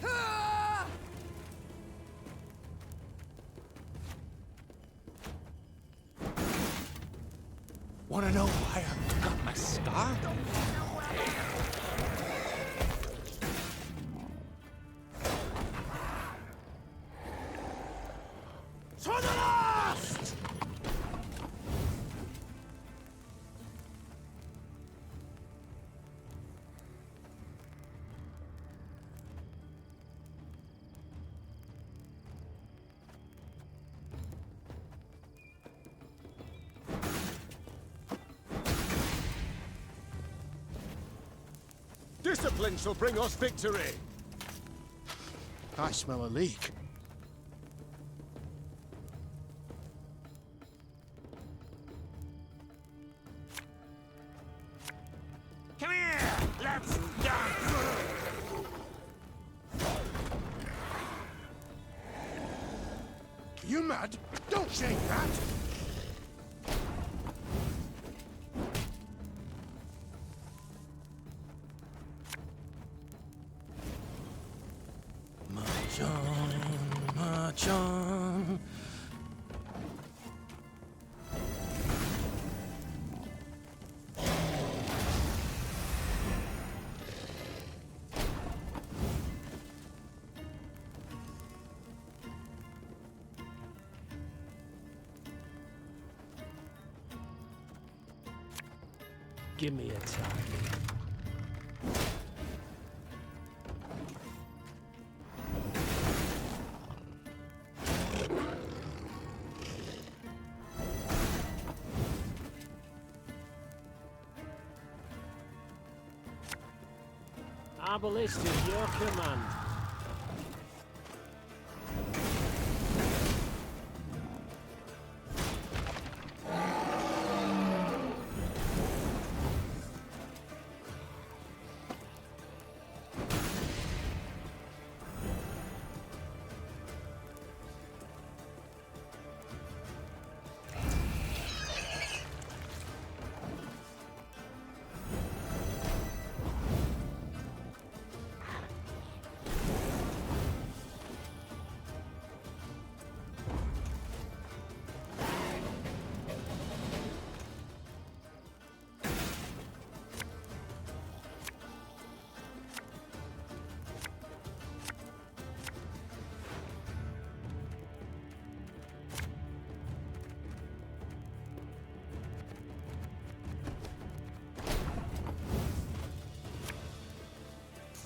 Ah! Wanna know why I got my start? To the last! Discipline shall bring us victory! I smell a leak. Come here! Let's dance! You mad? Don't shake that! March on, march on. Give me a time. Arbalist is your command.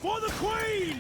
For the Queen!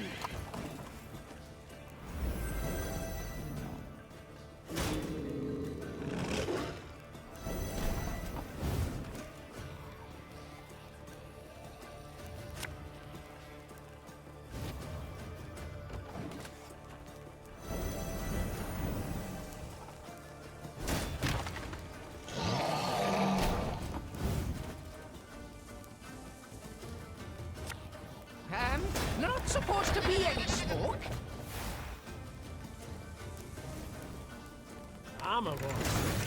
Not supposed to be any smoke. Armor one.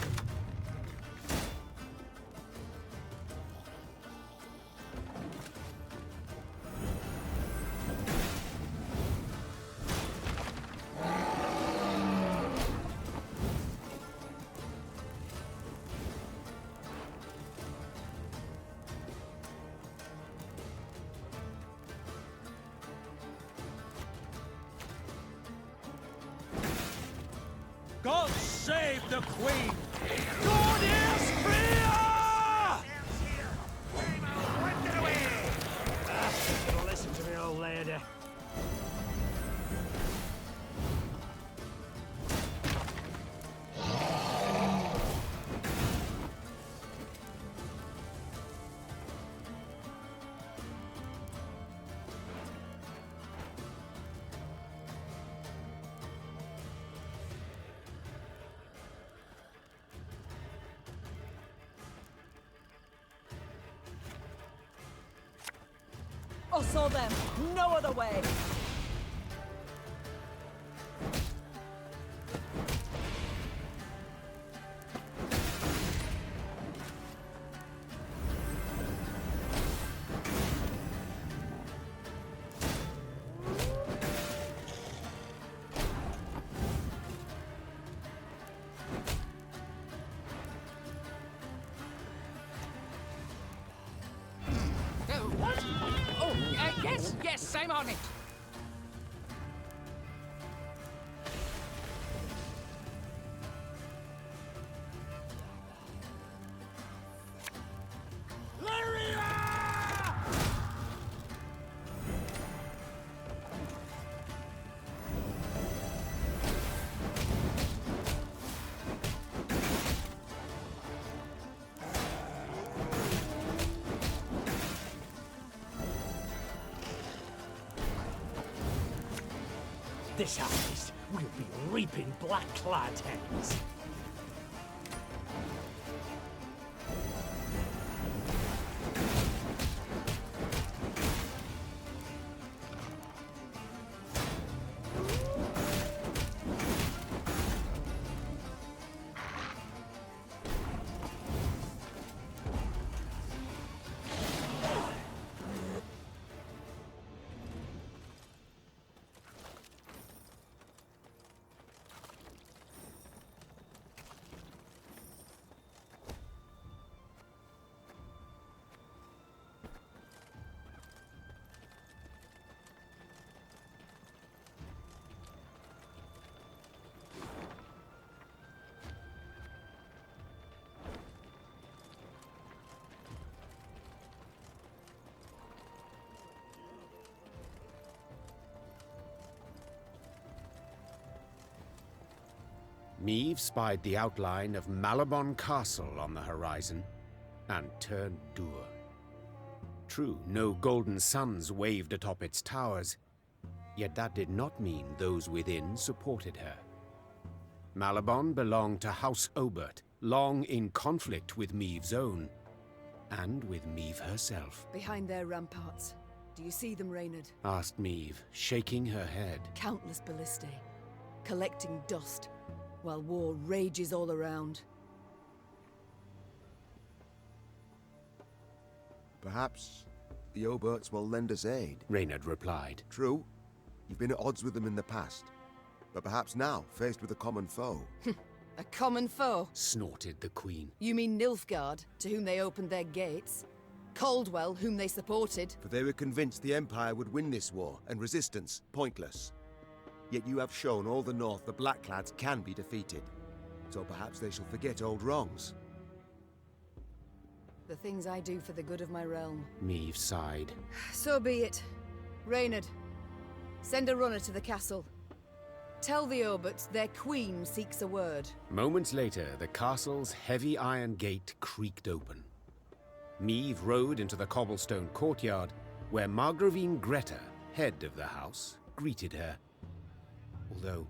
God save the Queen! God is Rivia! Listen to me, old lady. Us or them, no other way. this harvest, we'll be reaping black-clad heads. Meve spied the outline of Malabon Castle on the horizon and turned dour. True, no golden suns waved atop its towers, yet that did not mean those within supported her. Malabon belonged to House Obert, long in conflict with Meve's own, and with Meve herself. Behind their ramparts. Do you see them, Reynard? Asked Meve, shaking her head. Countless ballistae, collecting dust, while war rages all around. Perhaps the Oberts will lend us aid, Reynard replied. True, you've been at odds with them in the past, but perhaps now, faced with a common foe. A common foe? Snorted the Queen. You mean Nilfgaard, to whom they opened their gates? Caldwell, whom they supported? For they were convinced the Empire would win this war, and resistance pointless. Yet you have shown all the North the Blackclads can be defeated. So perhaps they shall forget old wrongs. The things I do for the good of my realm. Meve sighed. So be it. Reynard, send a runner to the castle. Tell the Oberts their queen seeks a word. Moments later, the castle's heavy iron gate creaked open. Meve rode into the cobblestone courtyard, where Margravine Greta, head of the house, greeted her. Although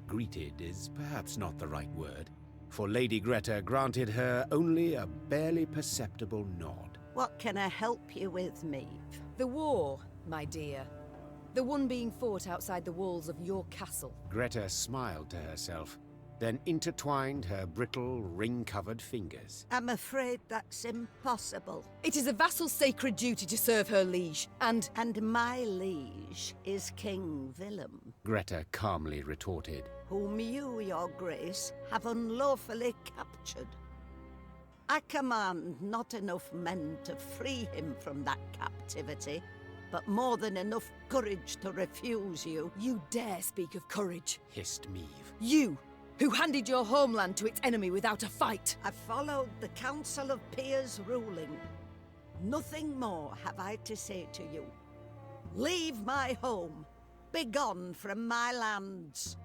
greeted is perhaps not the right word, for Lady Greta granted her only a barely perceptible nod. What can I help you with, Meve? The war, my dear. The one being fought outside the walls of your castle. Greta smiled to herself, then intertwined her brittle, ring-covered fingers. I'm afraid that's impossible. It is a vassal's sacred duty to serve her liege, and... And my liege is King Willem. Greta calmly retorted. Whom you, your grace, have unlawfully captured. I command not enough men to free him from that captivity, but more than enough courage to refuse you. You dare speak of courage? Hissed Meve. You, who handed your homeland to its enemy without a fight. I followed the Council of Peers' ruling. Nothing more have I to say to you. Leave my home. Begone from my lands.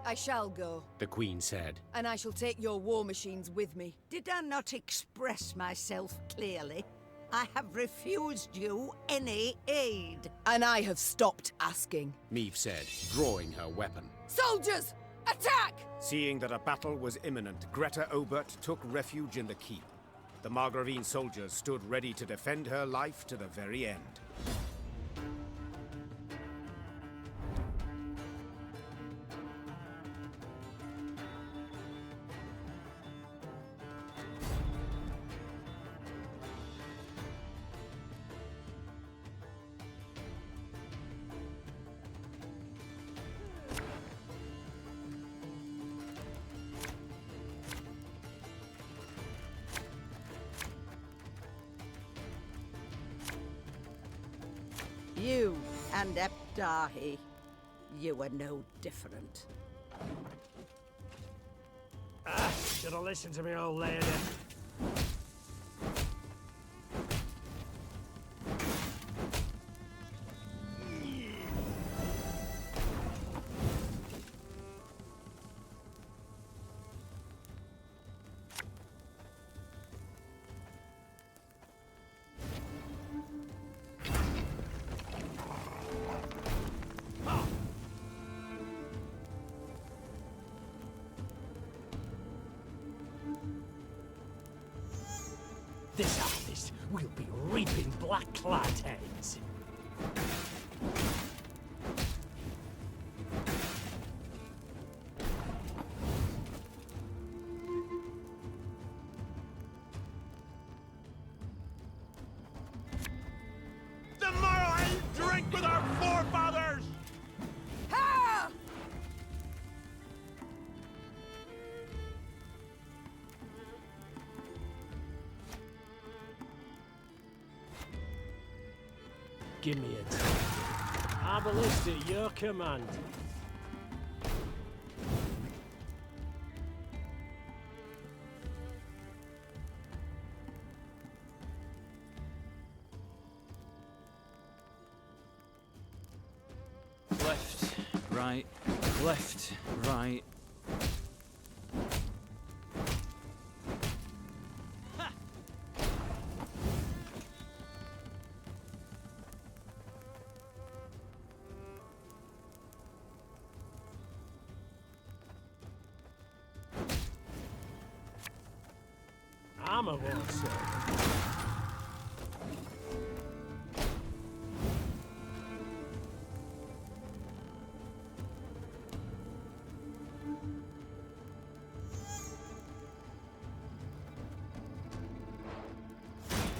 I shall go, the Queen said. And I shall take your war machines with me. Did I not express myself clearly? I have refused you any aid. And I have stopped asking, Meve said, drawing her weapon. Soldiers, attack! Seeing that a battle was imminent, Greta Obert took refuge in the keep. The Margravine soldiers stood ready to defend her life to the very end. You and Epdahi, you are no different. Should have listened to me, old lady. This harvest, we'll be reaping black-clad heads. Tomorrow I'll drink with our forefathers! Ha! Give me a time. Arbalist at your command. Left, right, left, right. Armor won't serve.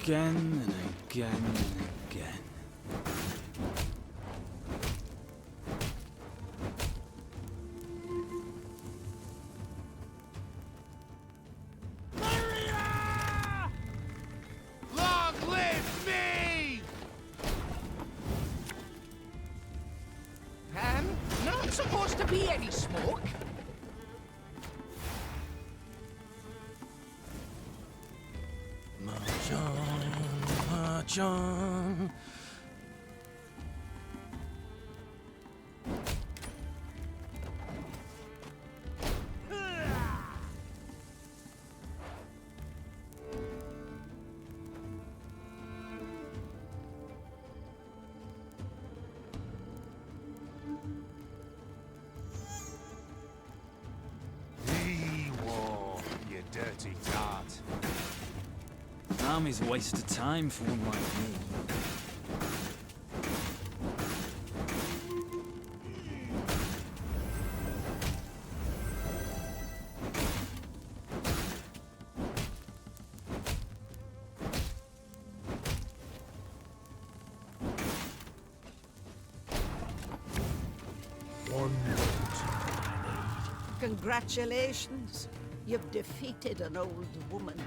Again and again and again. Lyria! Long live me! Not supposed to be any smoke. March on, march on. The war, you dirty tart. Army's a waste of time for one like me. Congratulations. You've defeated an old woman.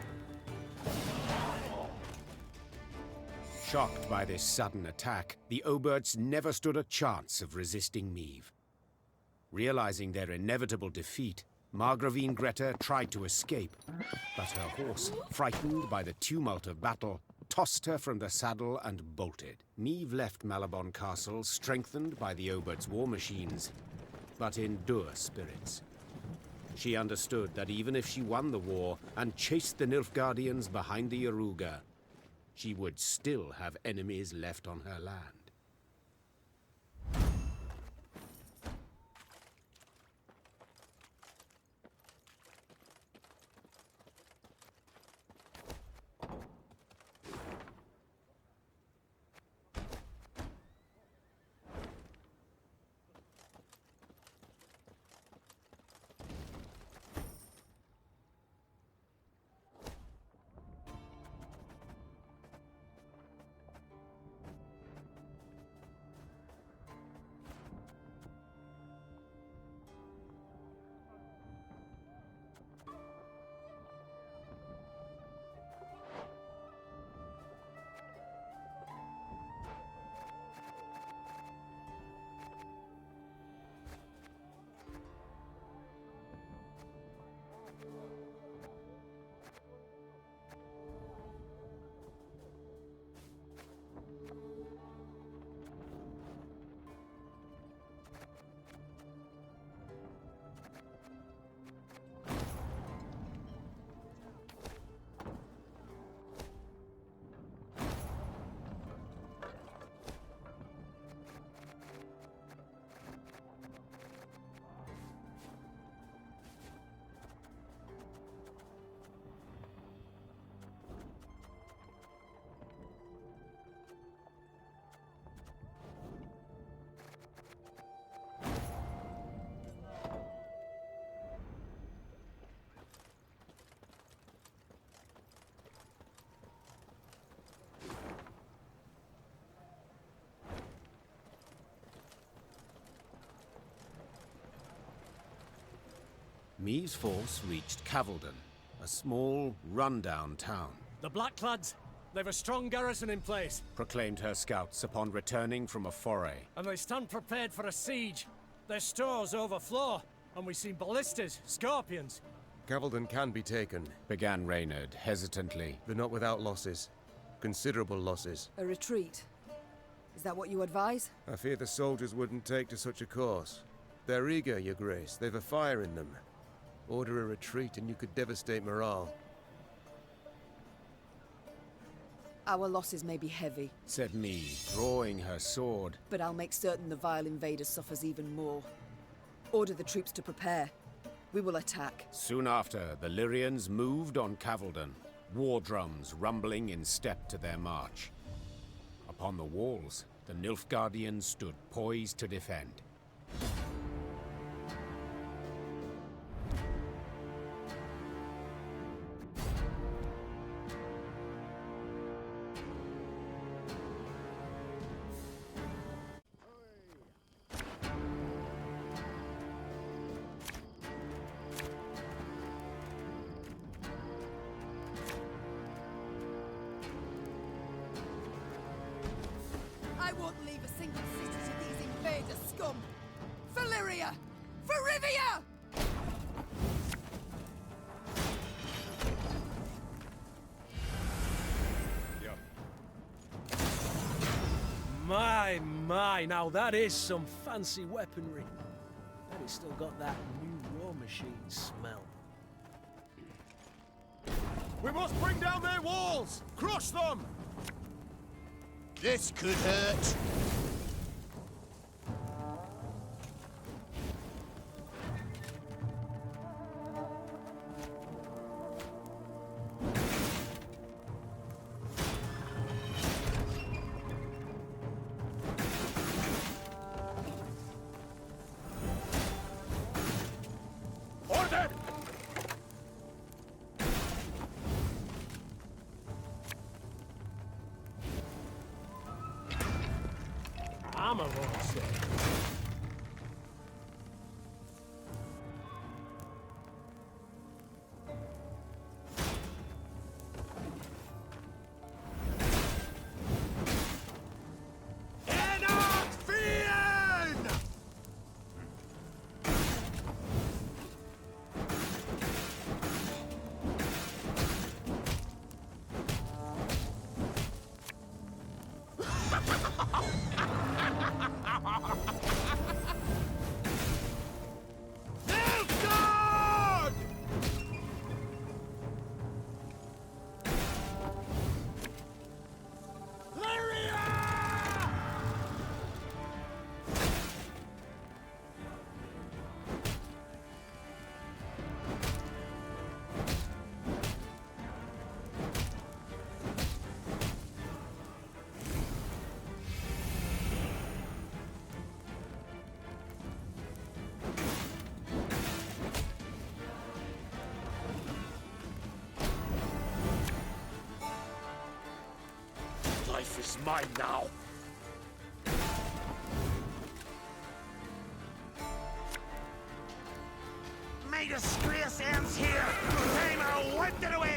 Shocked by this sudden attack, the Oberts never stood a chance of resisting Meve. Realizing their inevitable defeat, Margravine Greta tried to escape, but her horse, frightened by the tumult of battle, tossed her from the saddle and bolted. Meve left Malabon Castle strengthened by the Oberts' war machines, but in dour spirits. She understood that even if she won the war and chased the Nilfgaardians behind the Yaruga, she would still have enemies left on her land. Meve's force reached Cavaldon, a small, run-down town. The Blackclads! They've a strong garrison in place, Proclaimed her scouts upon returning from a foray. and they stand prepared for a siege. Their stores overflow, and we've seen ballistas, scorpions. Cavaldon can be taken. Began Reynard hesitantly. They're not without losses. Considerable losses. A retreat. Is that what you advise? I fear the soldiers wouldn't take to such a course. They're eager, Your Grace. They've a fire in them. Order a retreat and you could devastate morale. Our losses may be heavy, Said Meve, drawing her sword. but I'll make certain the vile invader suffers even more. Order the troops to prepare. We will attack. Soon after, the Lyrians moved on Cavaldon, war drums rumbling in step to their march. Upon the walls, the Nilfgaardians stood poised to defend. I won't leave a single city to these invader scum! For Lyria! For Rivia! My, now that is some fancy weaponry. And it's still got that new war machine smell. We must bring down their walls! Crush them! This could hurt. Order! Armor won't say. Life is mine now. My disgrace ends here. Time I wiped it away.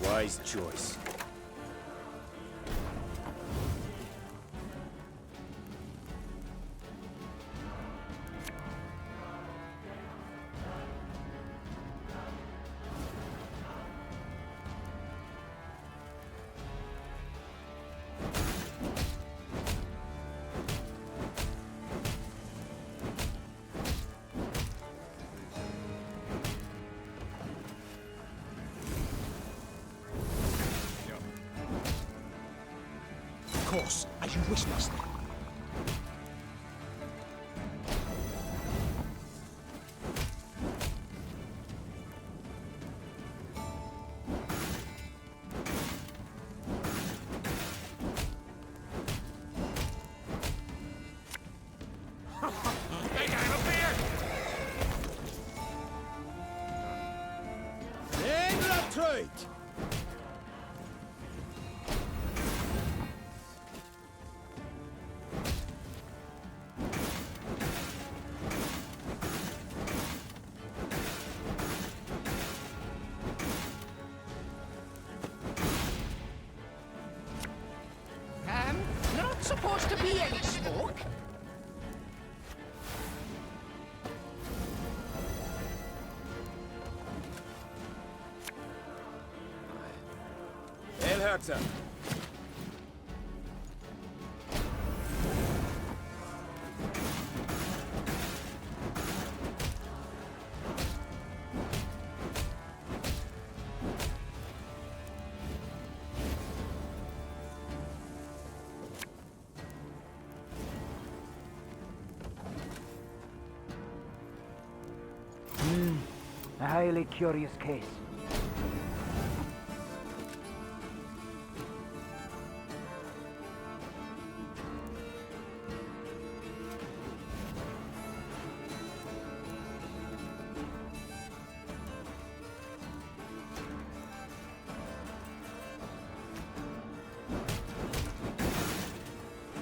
Wise choice. Of course, as you wish, master. They got him up here! Then Right! Not supposed to be any smoke. Elherzer! A highly curious case.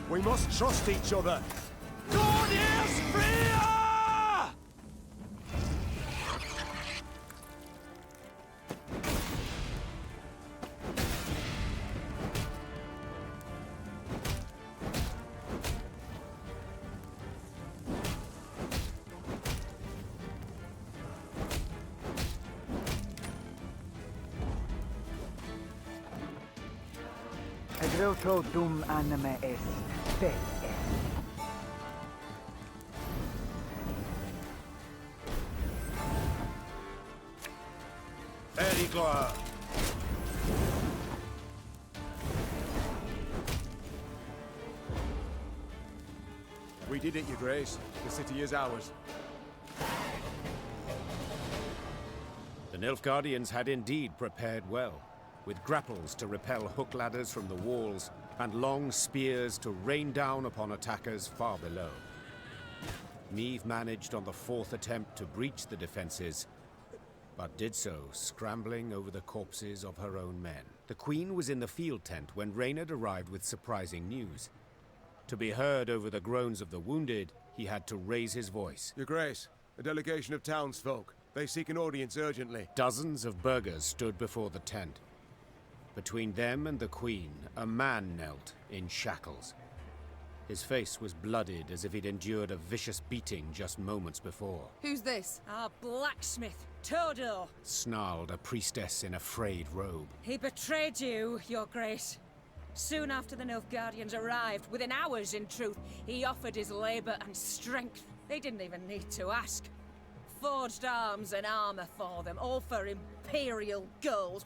We must trust each other. God is Rivia! Adroto dum anima est, fe est. Very good. We did it, Your Grace. The city is ours. The Nilfgaardians had indeed prepared well, with grapples to repel hook ladders from the walls and long spears to rain down upon attackers far below. Meve managed on the fourth attempt to breach the defenses, but did so scrambling over the corpses of her own men. The Queen was in the field tent when Reynard arrived with surprising news. To be heard over the groans of the wounded, he had to raise his voice. Your Grace, a delegation of townsfolk. They seek an audience urgently. Dozens of burghers stood before the tent. Between them and the Queen, a man knelt in shackles. His face was blooded as if he'd endured a vicious beating just moments before. Who's this? Our blacksmith, Todor. Snarled a priestess in a frayed robe. He betrayed you, Your Grace. Soon after the Nilfgaardians arrived, within hours in truth, he offered his labor and strength. They didn't even need to ask. Forged arms and armor for them, all for imperial gold.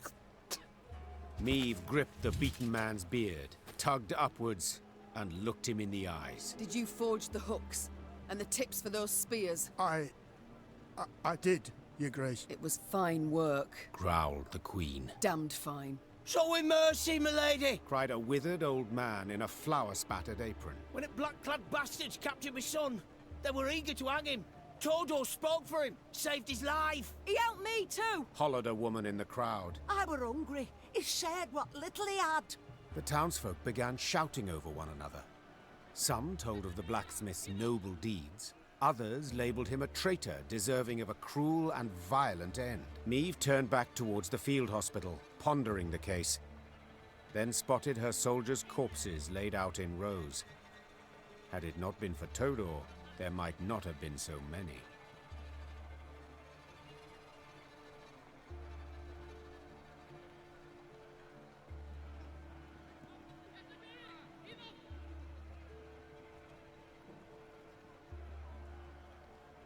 Meve gripped the beaten man's beard, tugged upwards, and looked him in the eyes. Did you forge the hooks and the tips for those spears? I did, Your Grace. It was fine work. Growled the Queen. Damned fine. Show him mercy, milady! Cried a withered old man in a flour-spattered apron. When the black-clad bastards captured my son, they were eager to hang him. Todor spoke for him, saved his life. He helped me too. Hollered a woman in the crowd. I were hungry. He shared what little he had. The townsfolk began shouting over one another. Some told of the blacksmith's noble deeds. Others labelled him a traitor, deserving of a cruel and violent end. Meve turned back towards the field hospital, pondering the case, then spotted her soldiers' corpses laid out in rows. Had it not been for Todor, there might not have been so many.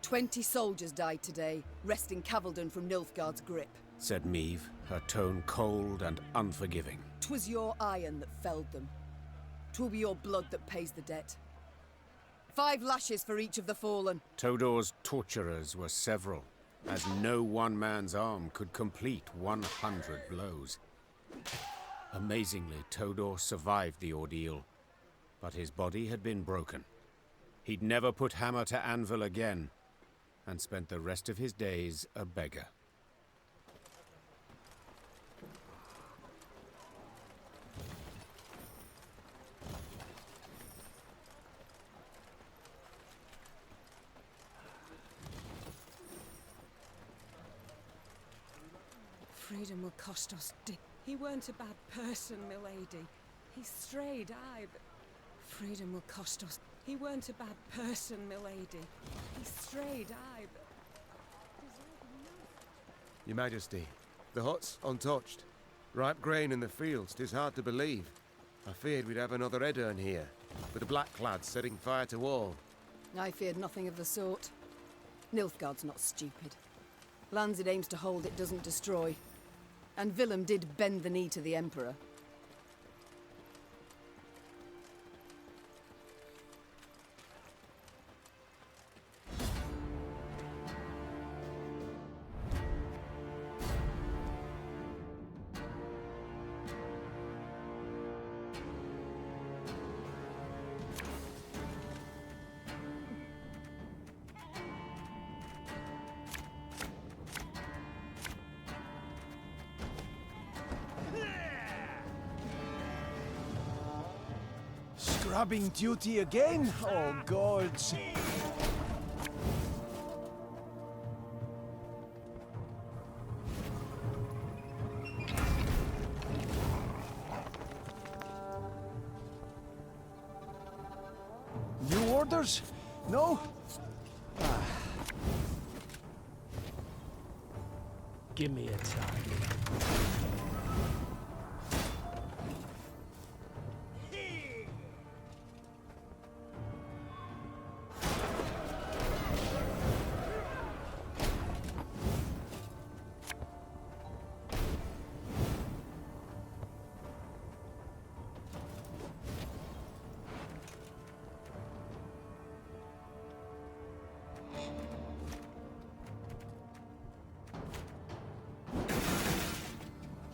"20 soldiers died today, wresting Cavaldon from Nilfgaard's grip," said Meve, her tone cold and unforgiving. "'Twas your iron that felled them. 'Twill be your blood that pays the debt. 5 lashes for each of the fallen." Todor's torturers were several, as no one man's arm could complete 100 blows. Amazingly, Todor survived the ordeal, but his body had been broken. He'd never put hammer to anvil again, and spent the rest of his days a beggar. Freedom will cost us He weren't a bad person, milady. He strayed, aye, but freedom will cost us. He weren't a bad person, milady. He strayed, aye, but Your Majesty, the hut's untouched. Ripe grain in the fields, 'tis hard to believe. I feared we'd have another Aedirn here, with the Blackclads setting fire to all. I feared nothing of the sort. Nilfgaard's not stupid. Lands it aims to hold, it doesn't destroy. And Willem did bend the knee to the Emperor. Scrubbing duty again? Oh, gods. New orders? No? Give me a time.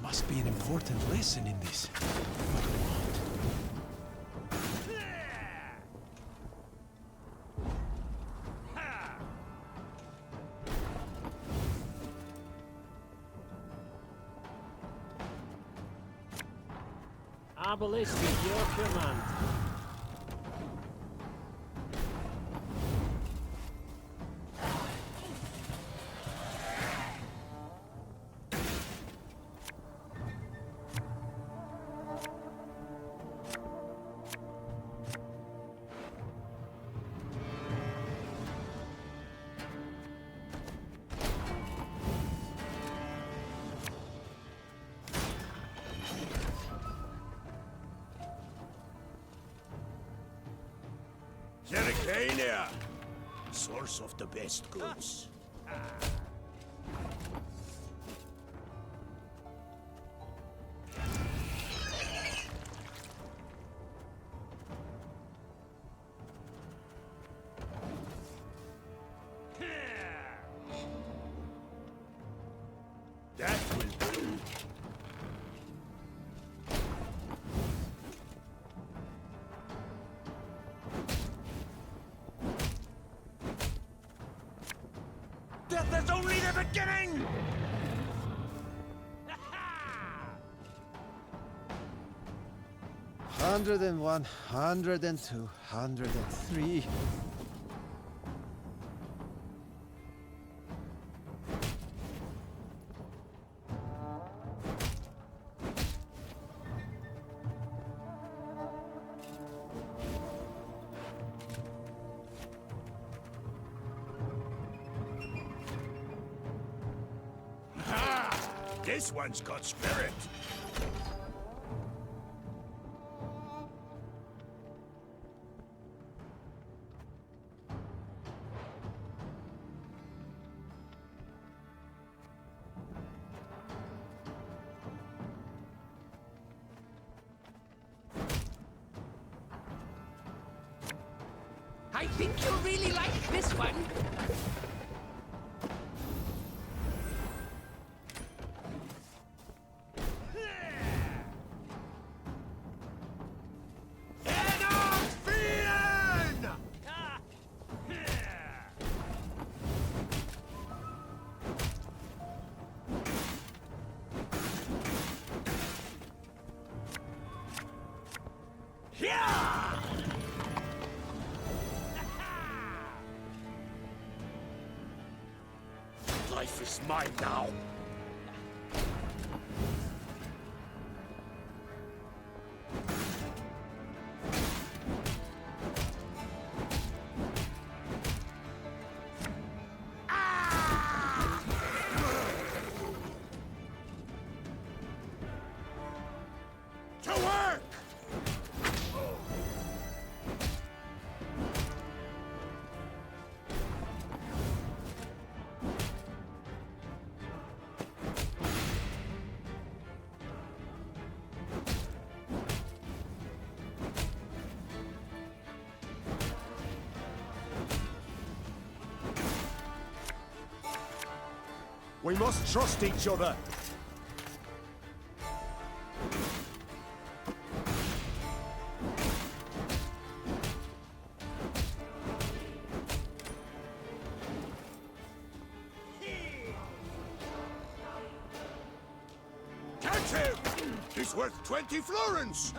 Must be an important lesson in this. Arbalist at your command. Zericania, source of the best goods. That will do. Death is only the beginning! 101, 102, 103. This one's got spirit. I think you'll really like this one. Life is mine now. To work! We must trust each other. Catch him! He's worth 20 florins!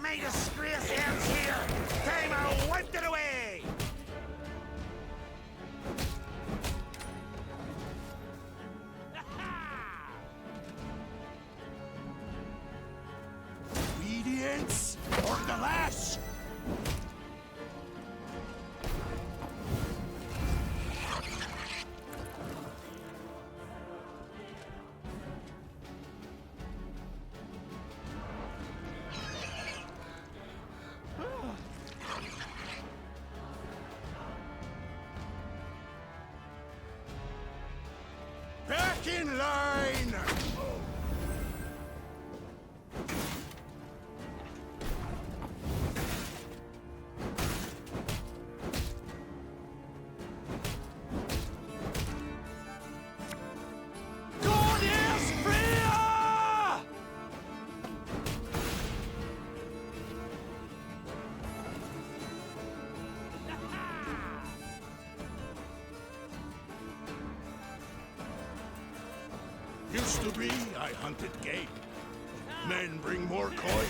May disgrace ends here! Time I wiped it away! Obedience or the last! Back in line! Goddess Rivia! Used to be, I hunted game. Men bring more coin.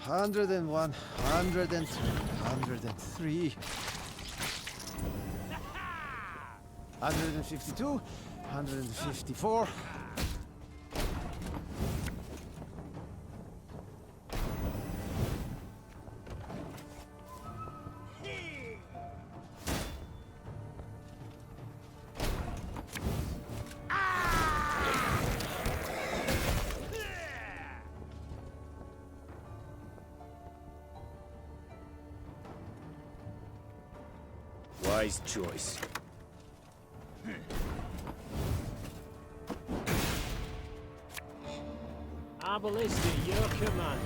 101, 102, 103, 152, 154. Wise choice. Ballista, your command.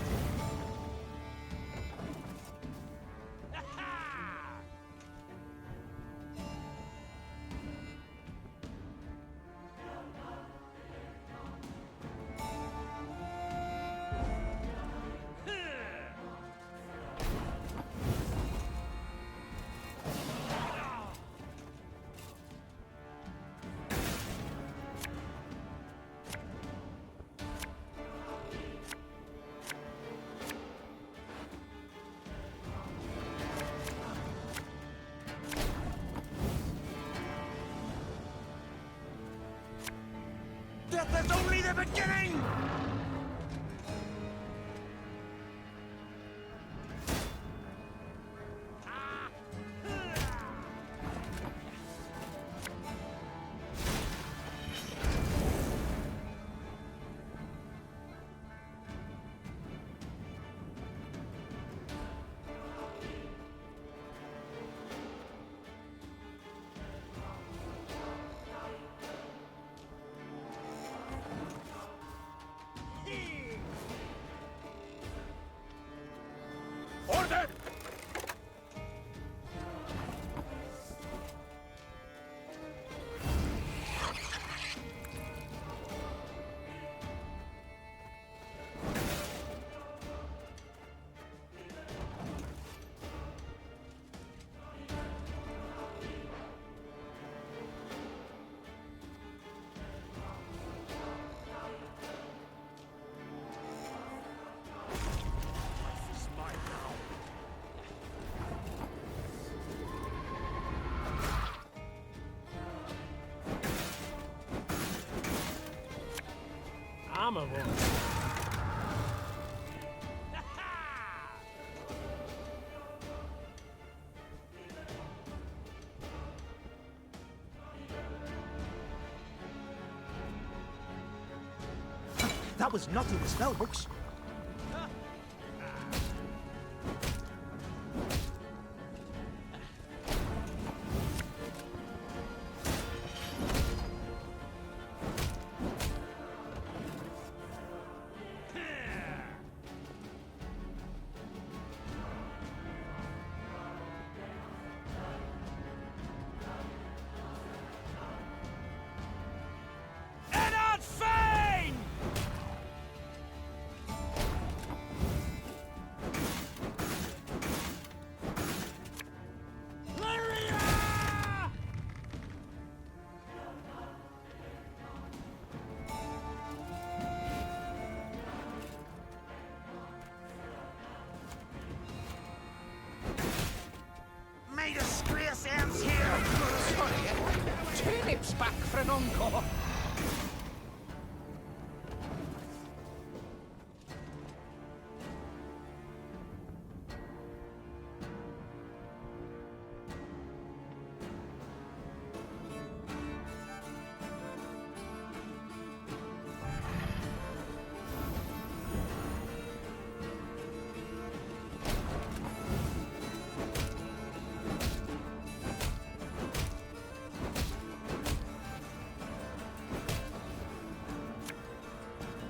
Death is only the beginning! Order! Armor one. That was not in the spellbooks. May the disgrace ends here! Sorry, turnips back for an encore!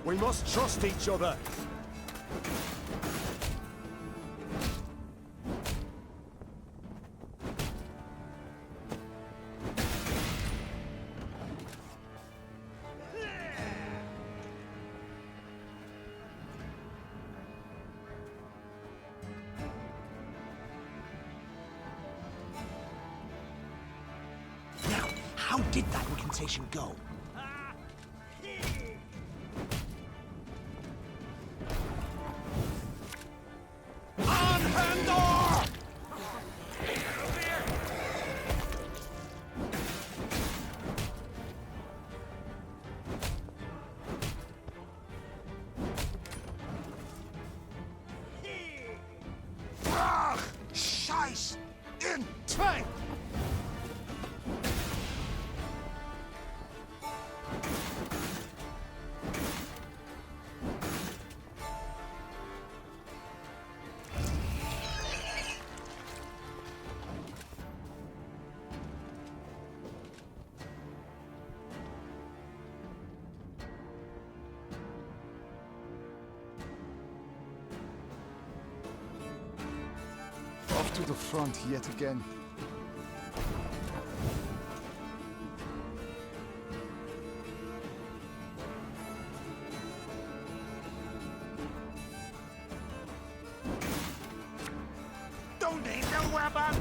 We must trust each other. Now, how did that incantation go? Scheiß in Twang! Off to the front yet again. Don't need no weapon!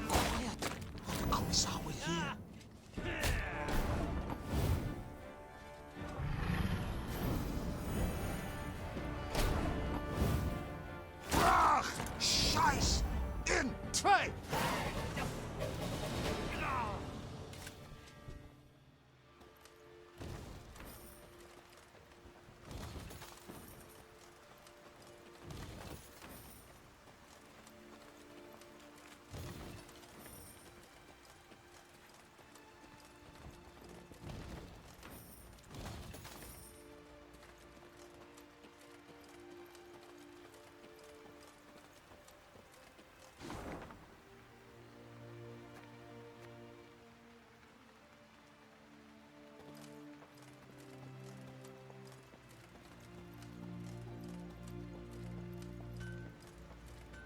Quiet! Kommissar will hear. Scheiß in Twang!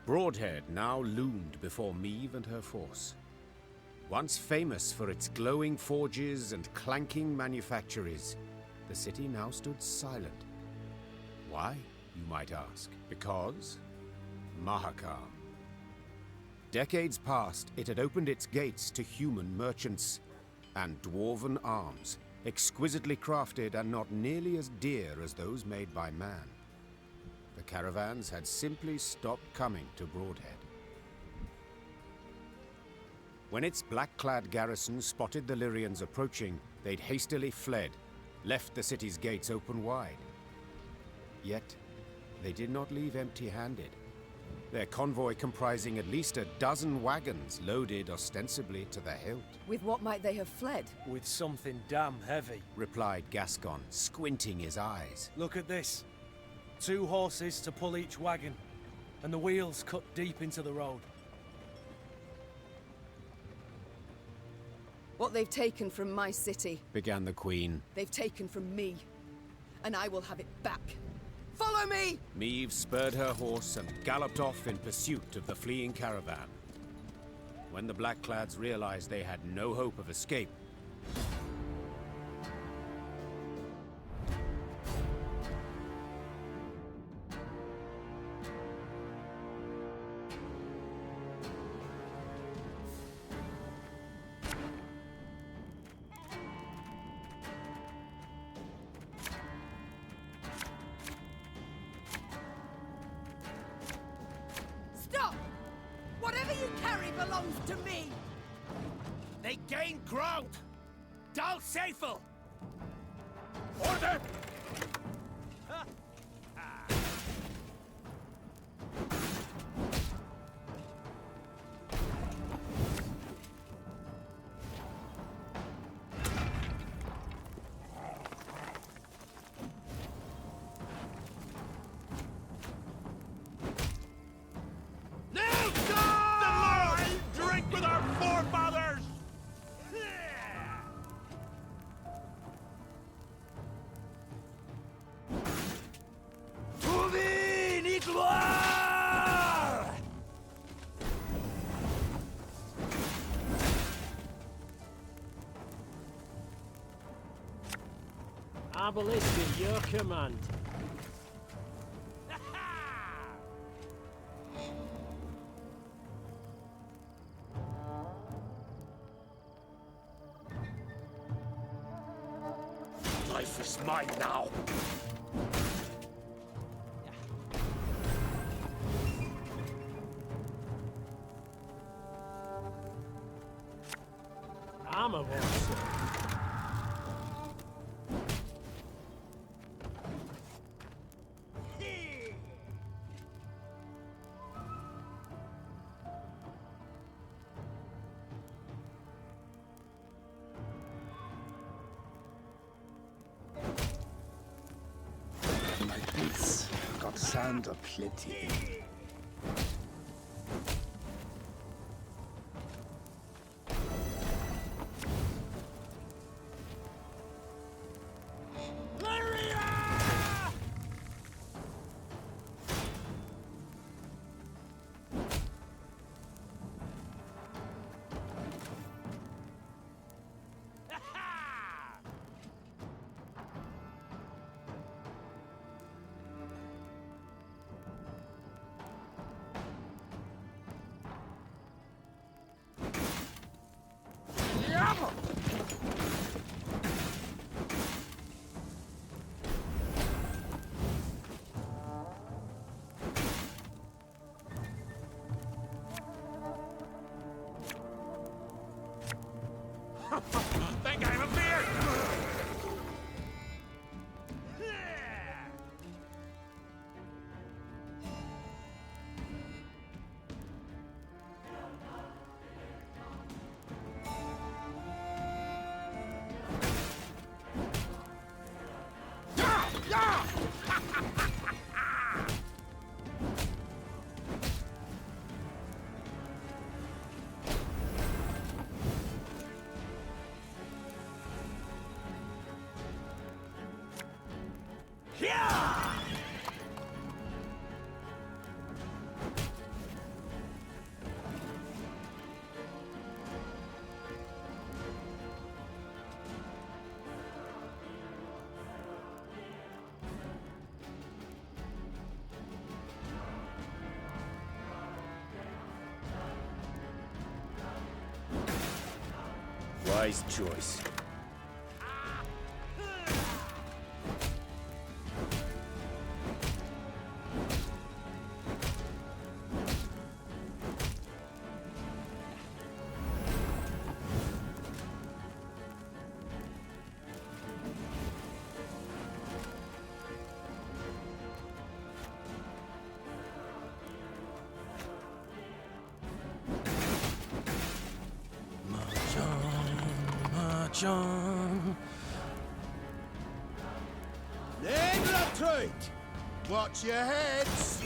Broadhead now loomed before Meve and her force. Once famous for its glowing forges and clanking manufactories, the city now stood silent. Why, you might ask? Because Mahakam. Decades past, it had opened its gates to human merchants and dwarven arms, exquisitely crafted and not nearly as dear as those made by man. The caravans had simply stopped coming to Broadhead. When its black-clad garrison spotted the Lyrians approaching, they'd hastily fled, left the city's gates open wide. Yet, they did not leave empty-handed. Their convoy comprising at least a dozen wagons loaded ostensibly to the hilt. With what might they have fled? With something damn heavy, replied Gascon, squinting his eyes. Look at this. 2 horses to pull each wagon, and the wheels cut deep into the road. What they've taken from my city, began the Queen. they've taken from me. And I will have it back. Follow me! Meve spurred her horse and galloped off in pursuit of the fleeing caravan. When the Blackclads realized they had no hope of escape, Stop! Whatever you carry belongs to me! They gain ground! Dal Seifel! Order! Obelisk at your command. life is mine now. Armor was. My boots got sand aplenty. Think I'm a beard! Wise choice. John. Treat. Watch your heads.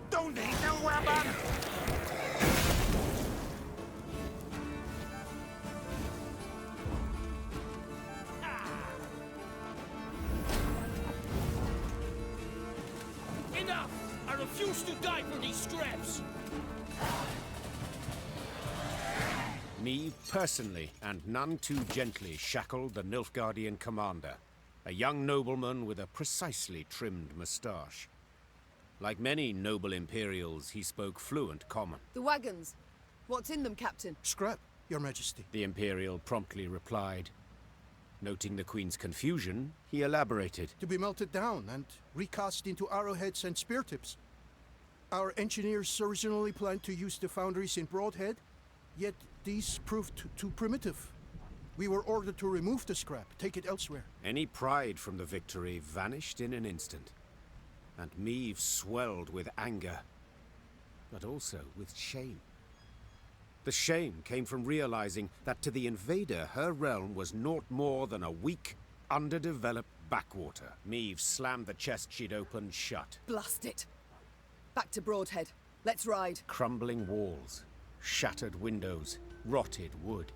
Don't need no weapon! Enough! I refuse to die for these straps! Meve personally, and none too gently, shackled the Nilfgaardian commander, a young nobleman with a precisely trimmed moustache. Like many noble Imperials, he spoke fluent common. The wagons. What's in them, Captain? Scrap, Your Majesty. The Imperial promptly replied. Noting the Queen's confusion, he elaborated. To be melted down and recast into arrowheads and spear tips. Our engineers originally planned to use the foundries in Broadhead, yet these proved too primitive. We were ordered to remove the scrap, take it elsewhere. Any pride from the victory vanished in an instant, and Meve swelled with anger, but also with shame. The shame came from realizing that to the invader, her realm was naught more than a weak, underdeveloped backwater. Meve slammed the chest she'd opened shut. Blast it! Back to Broadhead. Let's ride. Crumbling walls, shattered windows, rotted wood.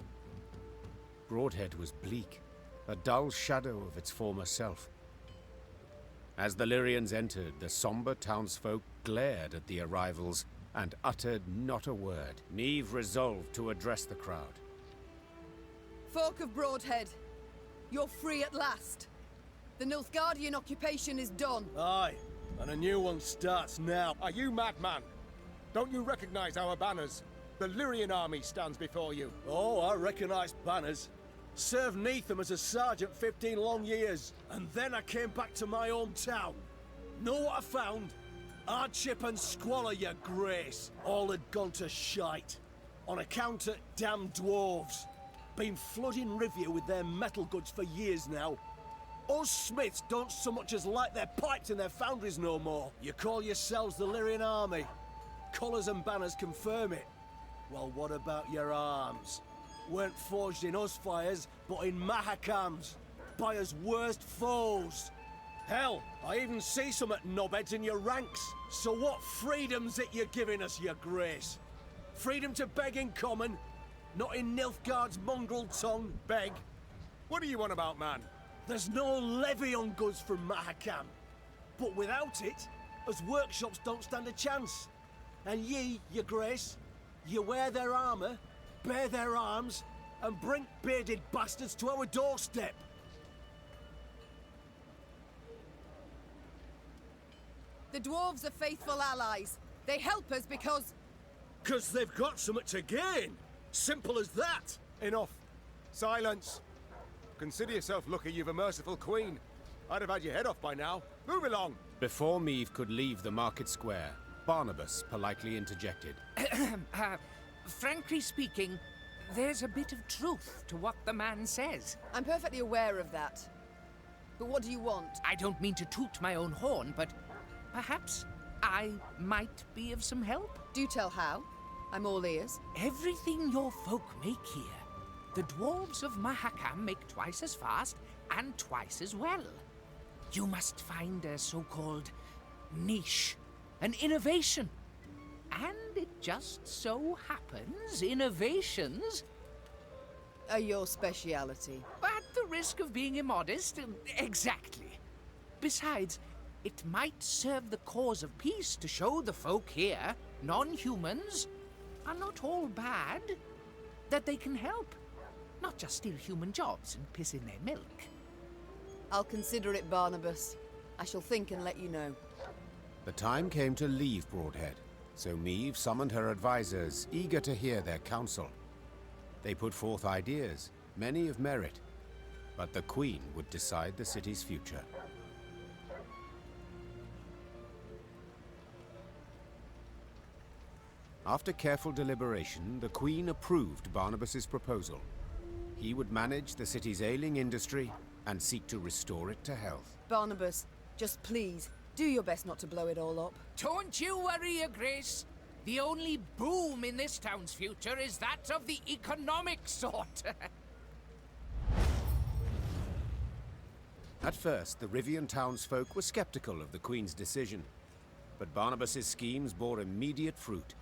Broadhead was bleak, a dull shadow of its former self. As the Lyrians entered, the somber townsfolk glared at the arrivals and uttered not a word. Meve resolved to address the crowd. Folk of Broadhead, you're free at last. The Nilfgaardian occupation is done. Aye, and a new one starts now. Are you madman? Don't you recognize our banners? The Lyrian army stands before you. Oh, I recognize banners. Served neath them as a sergeant 15 long years, and then I came back to my hometown. Know what I found? Hardship and squalor, your grace. All had gone to shite. On account of damn dwarves. Been flooding Rivia with their metal goods for years now. Us smiths don't so much as light their pipes in their foundries no more. You call yourselves the Lyrian army. Colours and banners confirm it. Well, what about your arms? Weren't forged in us fires, but in Mahakam's. By us worst foes. Hell, I even see some at knobheads in your ranks. So what freedom's it you're giving us, your grace? Freedom to beg in common, not in Nilfgaard's mongrel tongue, beg. What do you want about, man? There's no levy on goods from Mahakam. But without it, us workshops don't stand a chance. And ye, your grace, you wear their armour, bear their arms, and bring bearded bastards to our doorstep. The dwarves are faithful allies. They help us because... 'Cause they've got something to gain. Simple as that. Enough. Silence. Consider yourself lucky you've a merciful queen. I'd have had your head off by now. Move along. Before Meve could leave the market square, Barnabas politely interjected. Frankly speaking, there's a bit of truth to what the man says. I'm perfectly aware of that. But what do you want? I don't mean to toot my own horn, but perhaps I might be of some help. Do tell how. I'm all ears. Everything your folk make here, the dwarves of Mahakam make twice as fast and twice as well. You must find a so-called niche, an innovation. And it just so happens innovations are your speciality. At the risk of being immodest, exactly. Besides, it might serve the cause of peace to show the folk here, non-humans, are not all bad, that they can help. Not just steal human jobs and piss in their milk. I'll consider it, Barnabas. I shall think and let you know. The time came to leave Broadhead, so Meve summoned her advisors, eager to hear their counsel. They put forth ideas, many of merit, but the Queen would decide the city's future. After careful deliberation, the Queen approved Barnabas's proposal. He would manage the city's ailing industry and seek to restore it to health. Barnabas, just please, do your best not to blow it all up. Don't you worry, Your Grace. The only boom in this town's future is that of the economic sort. At first, the Rivian townsfolk were skeptical of the Queen's decision, but Barnabas's schemes bore immediate fruit.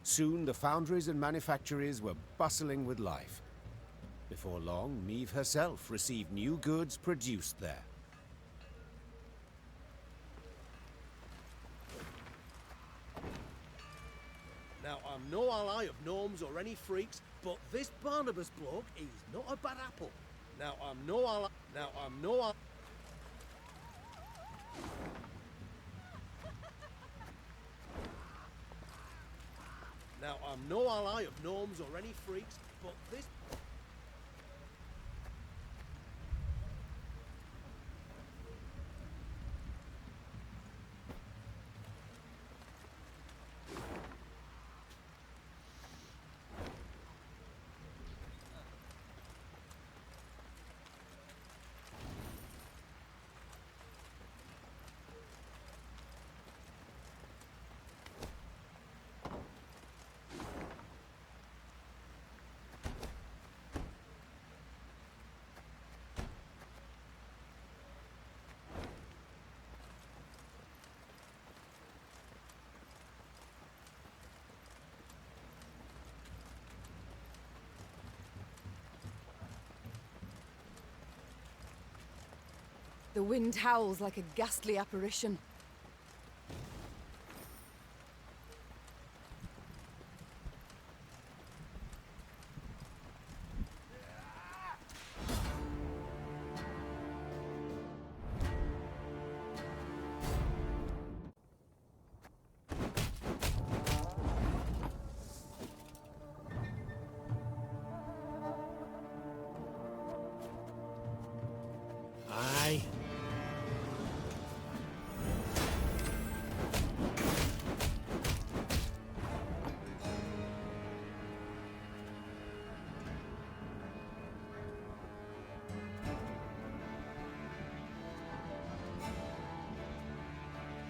Soon, the foundries and manufactories were bustling with life. Before long, Meve herself received new goods produced there. Now, I'm no ally of gnomes or any freaks, but this Barnabas bloke, he's not a bad apple. Now, I'm no ally... Now, I'm no ally of gnomes or any freaks, but this... The wind howls like a ghastly apparition. Aye.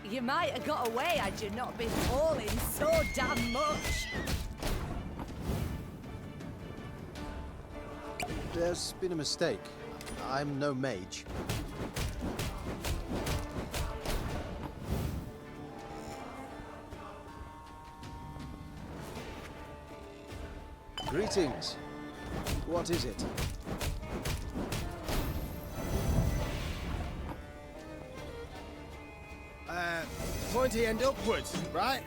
You might have got away had you not been hauling so damn much. There's been a mistake. I'm no mage. Greetings. What is it? Pointy end upwards, right?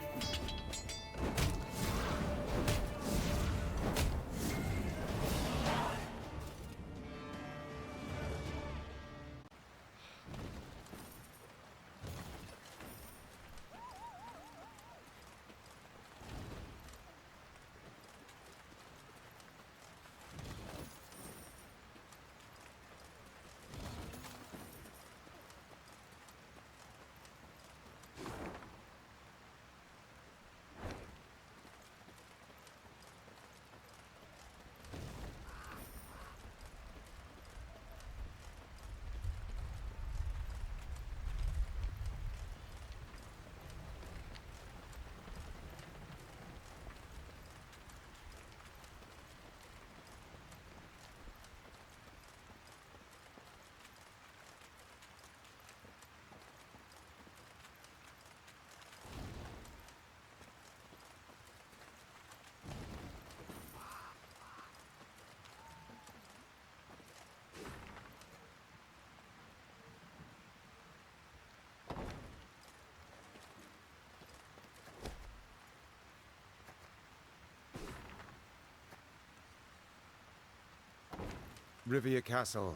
Rivia Castle.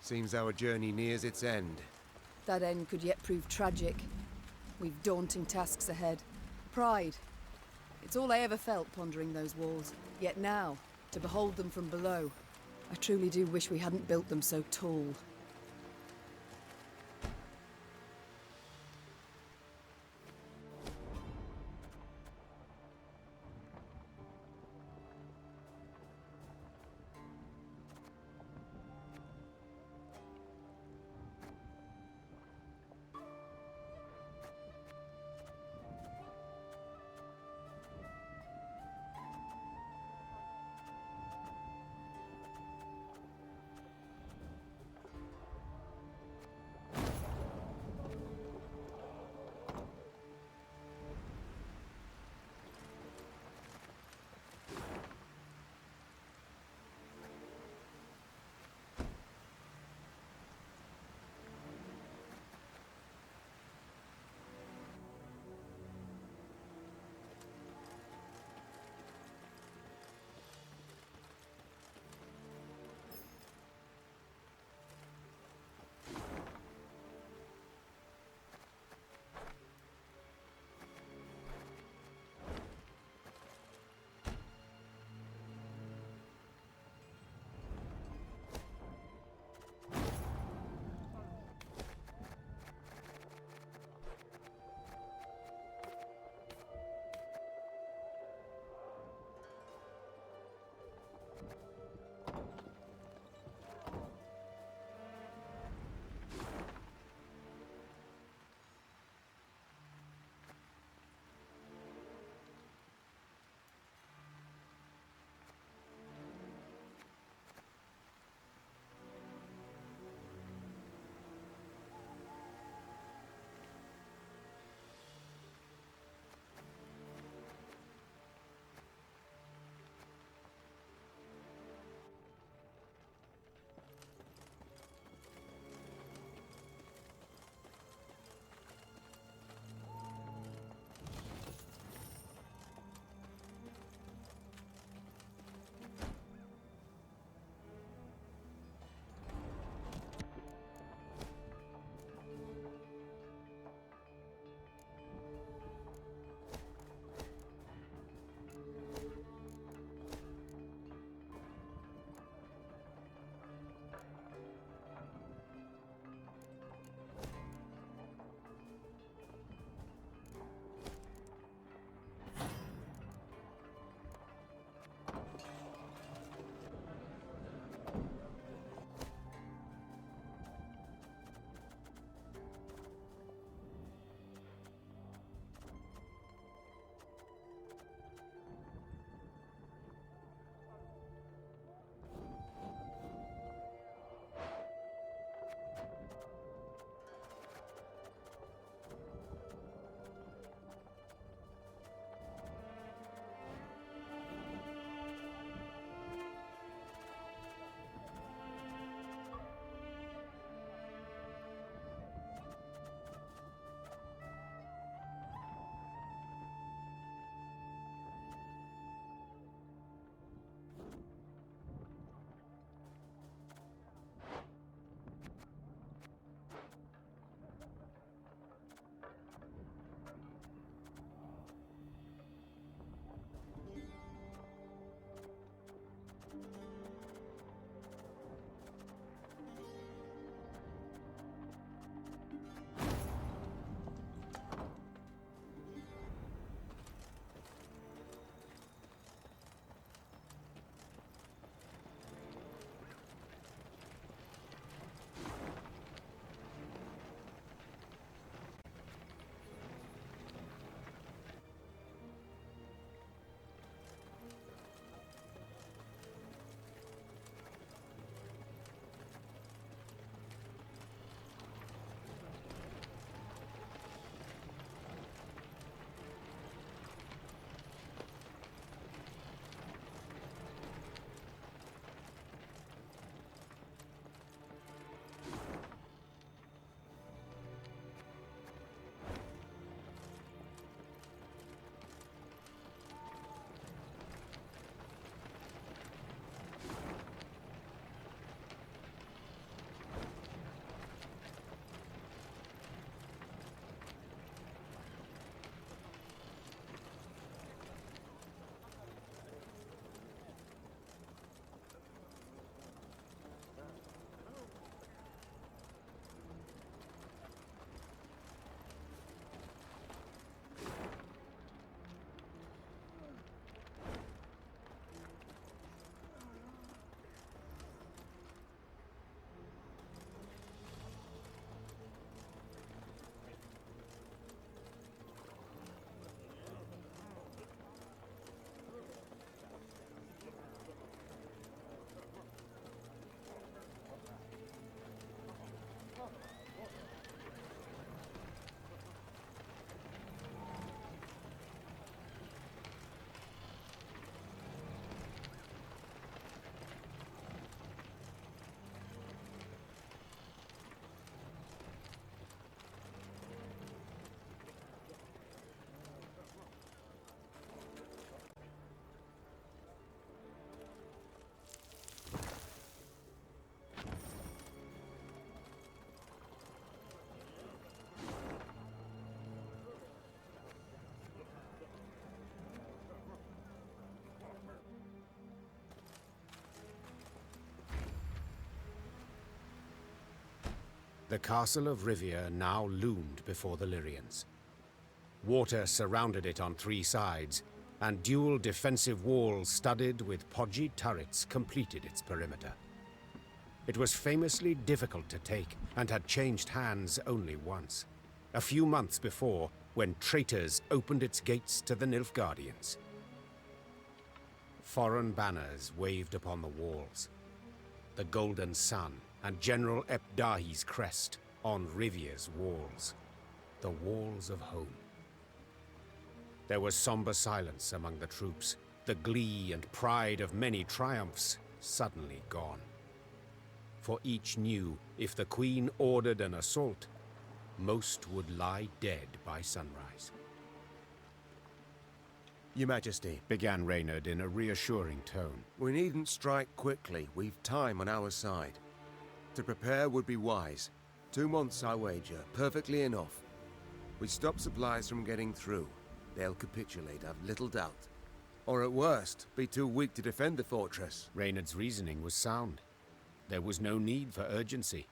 Seems our journey nears its end. That end could yet prove tragic. We've daunting tasks ahead. Pride. It's all I ever felt pondering those walls. Yet now, to behold them from below, I truly do wish we hadn't built them so tall. The castle of Rivia now loomed before the Lyrians. Water surrounded it on 3 sides, and dual defensive walls studded with podgy turrets completed its perimeter. It was famously difficult to take, and had changed hands only once, a few months before, when traitors opened its gates to the Nilfgaardians. Foreign banners waved upon the walls. The Golden Sun and General Epdahi's crest on Rivia's walls. The walls of home. There was somber silence among the troops, the glee and pride of many triumphs suddenly gone. For each knew if the Queen ordered an assault, most would lie dead by sunrise. Your Majesty, began Reynard in a reassuring tone. We needn't strike quickly. We've time on our side. To prepare would be wise. 2 months, I wager. Perfectly enough. We stop supplies from getting through. They'll capitulate, I've little doubt. Or at worst, be too weak to defend the fortress. Reynard's reasoning was sound. There was no need for urgency.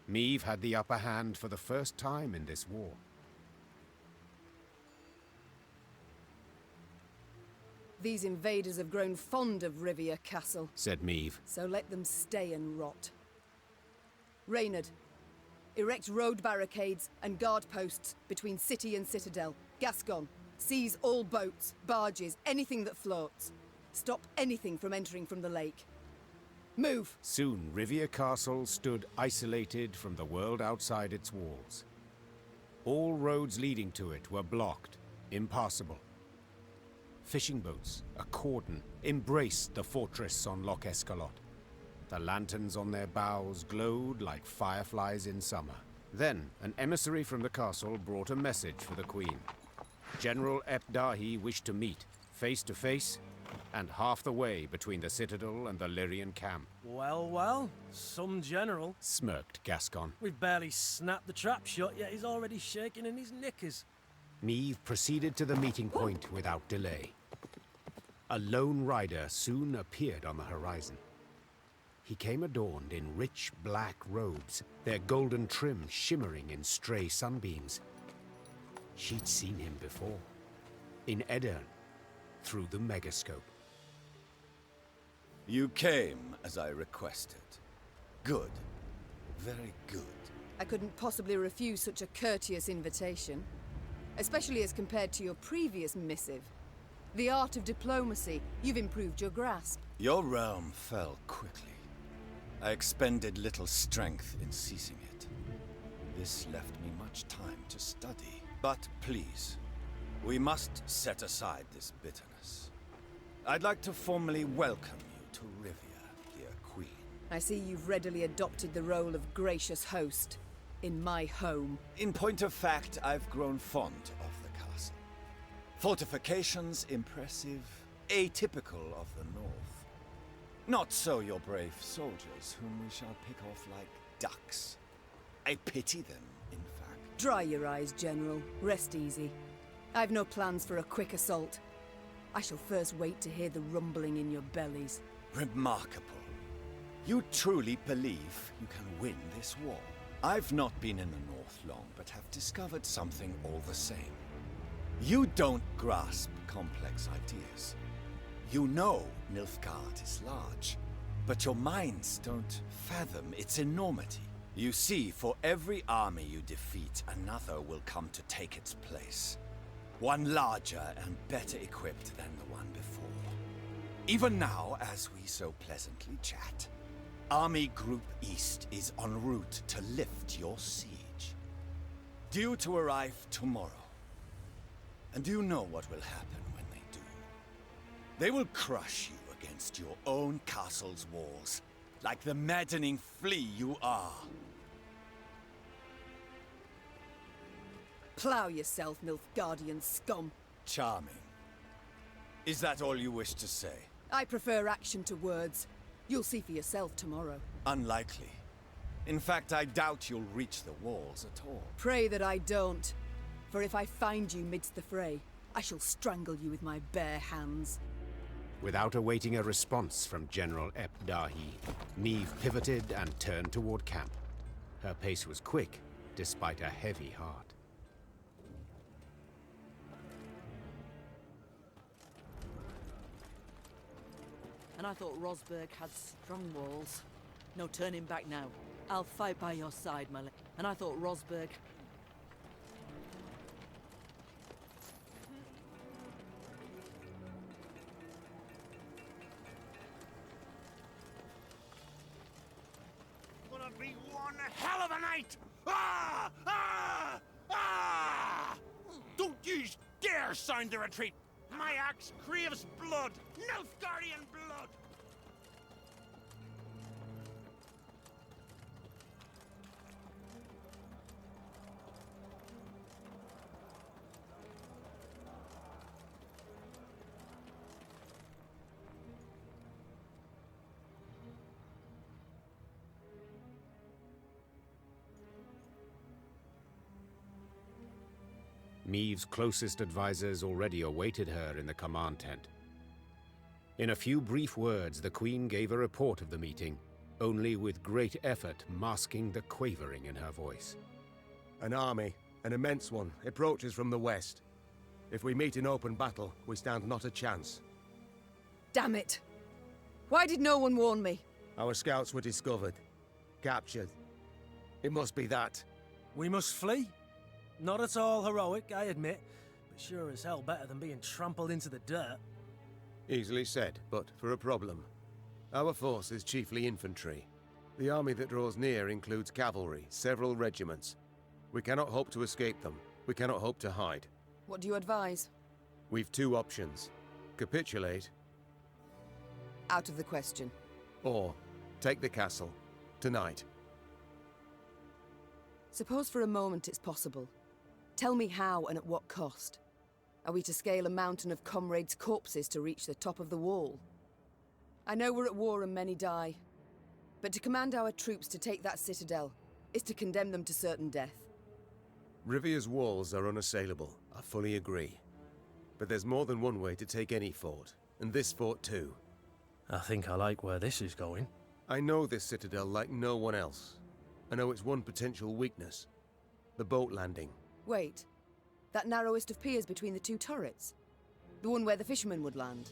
Meve had the upper hand for the first time in this war. These invaders have grown fond of Rivia Castle, said Meve. So let them stay and rot. Reynard, erect road barricades and guard posts between city and citadel. Gascon, seize all boats, barges, anything that floats. Stop anything from entering from the lake. Move! Soon, Rivia Castle stood isolated from the world outside its walls. All roads leading to it were blocked, impassable. Fishing boats, a cordon, embraced the fortress on Loch Escalot. The lanterns on their bows glowed like fireflies in summer. Then, an emissary from the castle brought a message for the Queen. General Epdahi wished to meet, face to face, and half the way between the citadel and the Lyrian camp. Well, well, some general, smirked Gascon. We've barely snapped the trap shut, yet he's already shaking in his knickers. Meve proceeded to the meeting point without delay. A lone rider soon appeared on the horizon. He came adorned in rich black robes, their golden trim shimmering in stray sunbeams. She'd seen him before, in Aedirn, through the megascope. You came as I requested. Good. Very good. I couldn't possibly refuse such a courteous invitation, especially as compared to your previous missive. The art of diplomacy, you've improved your grasp. Your realm fell quickly. I expended little strength in seizing it. This left me much time to study. But please, we must set aside this bitterness. I'd like to formally welcome you to Rivia, dear Queen. I see you've readily adopted the role of gracious host in my home. In point of fact, I've grown fond of the castle. Fortifications impressive, atypical of the north. Not so your brave soldiers, whom we shall pick off like ducks. I pity them, in fact. Dry your eyes, General. Rest easy. I've no plans for a quick assault. I shall first wait to hear the rumbling in your bellies. Remarkable. You truly believe you can win this war? I've not been in the north long, but have discovered something all the same. You don't grasp complex ideas. You know Nilfgaard is large, but your minds don't fathom its enormity. You see, for every army you defeat, another will come to take its place. One larger and better equipped than the one before. Even now, as we so pleasantly chat, Army Group East is en route to lift your siege. Due to arrive tomorrow. And do you know what will happen when they do? They will crush you against your own castle's walls, like the maddening flea you are. Plough yourself, Nilfgaardian scum. Charming. Is that all you wish to say? I prefer action to words. You'll see for yourself tomorrow. Unlikely. In fact, I doubt you'll reach the walls at all. Pray that I don't. For if I find you midst the fray, I shall strangle you with my bare hands. Without awaiting a response from General Epdahi, Meve pivoted and turned toward camp, Her pace was quick, despite a heavy heart. And I thought Rosberg had strong walls. No turning back now. I'll fight by your side, my lady. And I thought Rosberg... Gonna be one hell of a night! Ah! Ah! Ah! Don't you dare sound the retreat! My axe craves blood! Nilfgaardian blood! Meve's closest advisors already awaited her in the command tent. In a few brief words, the Queen gave a report of the meeting, only with great effort masking the quavering in her voice. An army, an immense one, approaches from the west. If we meet in open battle, we stand not a chance. Damn it! Why did no one warn me? Our scouts were discovered, captured. It must be that. We must flee? Not at all heroic, I admit, but sure as hell better than being trampled into the dirt. Easily said, but for a problem. Our force is chiefly infantry. The army that draws near includes cavalry, several regiments. We cannot hope to escape them. We cannot hope to hide. What do you advise? We've two options. Capitulate. Out of the question. Or take the castle. Tonight. Suppose for a moment it's possible. Tell me how and at what cost. Are we to scale a mountain of comrades' corpses to reach the top of the wall? I know we're at war and many die, but to command our troops to take that citadel is to condemn them to certain death. Rivia's walls are unassailable, I fully agree. But there's more than one way to take any fort, and this fort too. I think I like where this is going. I know this citadel like no one else. I know its one potential weakness. The boat landing. Wait. That narrowest of piers between the two turrets? The one where the fishermen would land?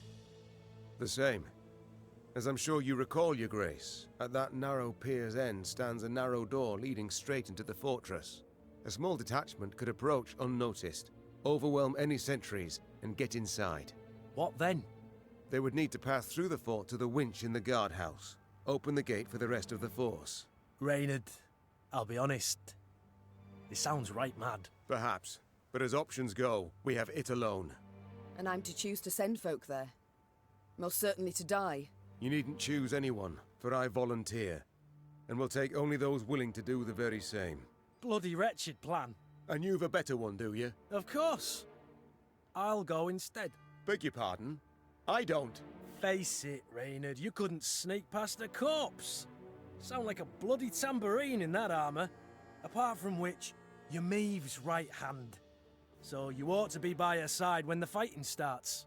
The same. As I'm sure you recall, Your Grace, at that narrow pier's end stands a narrow door leading straight into the fortress. A small detachment could approach unnoticed, overwhelm any sentries, and get inside. What then? They would need to pass through the fort to the winch in the guardhouse, open the gate for the rest of the force. Reynard, I'll be honest. This sounds right mad. Perhaps. But as options go, we have it alone. And I'm to choose to send folk there? Most certainly to die. You needn't choose anyone, for I volunteer. And will take only those willing to do the very same. Bloody wretched plan. And you've a better one, do you? Of course. I'll go instead. Beg your pardon? I don't. Face it, Reynard, you couldn't sneak past a corpse. Sound like a bloody tambourine in that armour. Apart from which, you're Meve's right hand. So you ought to be by her side when the fighting starts.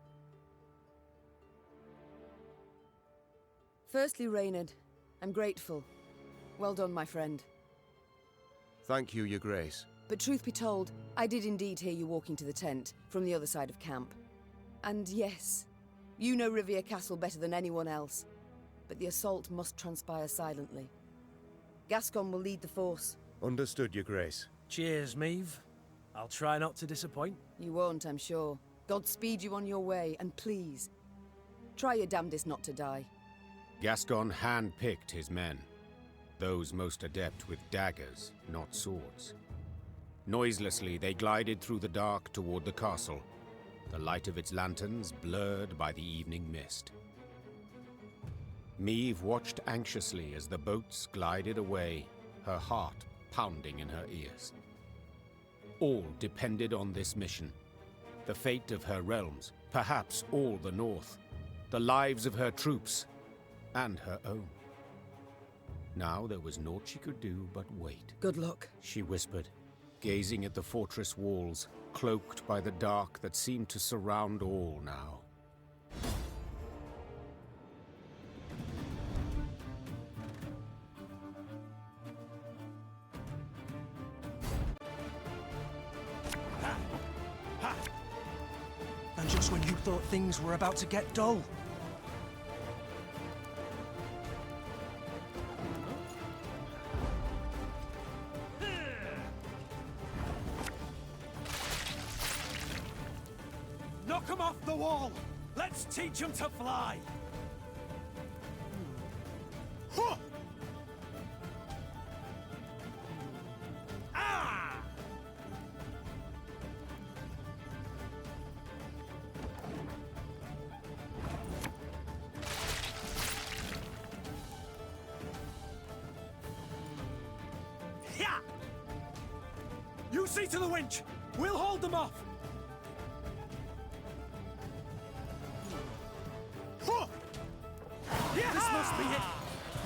Firstly, Reynard, I'm grateful. Well done, my friend. Thank you, Your Grace. But truth be told, I did indeed hear you walking to the tent from the other side of camp. And yes, you know Rivia Castle better than anyone else. But the assault must transpire silently. Gascon will lead the force. Understood, Your Grace. Cheers, Meve. I'll try not to disappoint. You won't, I'm sure. God speed you on your way, and please, try your damnedest not to die. Gascon hand-picked his men, those most adept with daggers, not swords. Noiselessly, they glided through the dark toward the castle, the light of its lanterns blurred by the evening mist. Meve watched anxiously as the boats glided away, her heart pounding in her ears. All depended on this mission. The fate of her realms, perhaps all the North, the lives of her troops, and her own. Now there was naught she could do but wait. Good luck, she whispered, gazing at the fortress walls, cloaked by the dark that seemed to surround all now. just when you thought things were about to get dull. Knock him off the wall! Let's teach him to fly! Huh! Ah! Yeah! You see to the winch! We'll hold them off! Huh! Yeah! This must be it!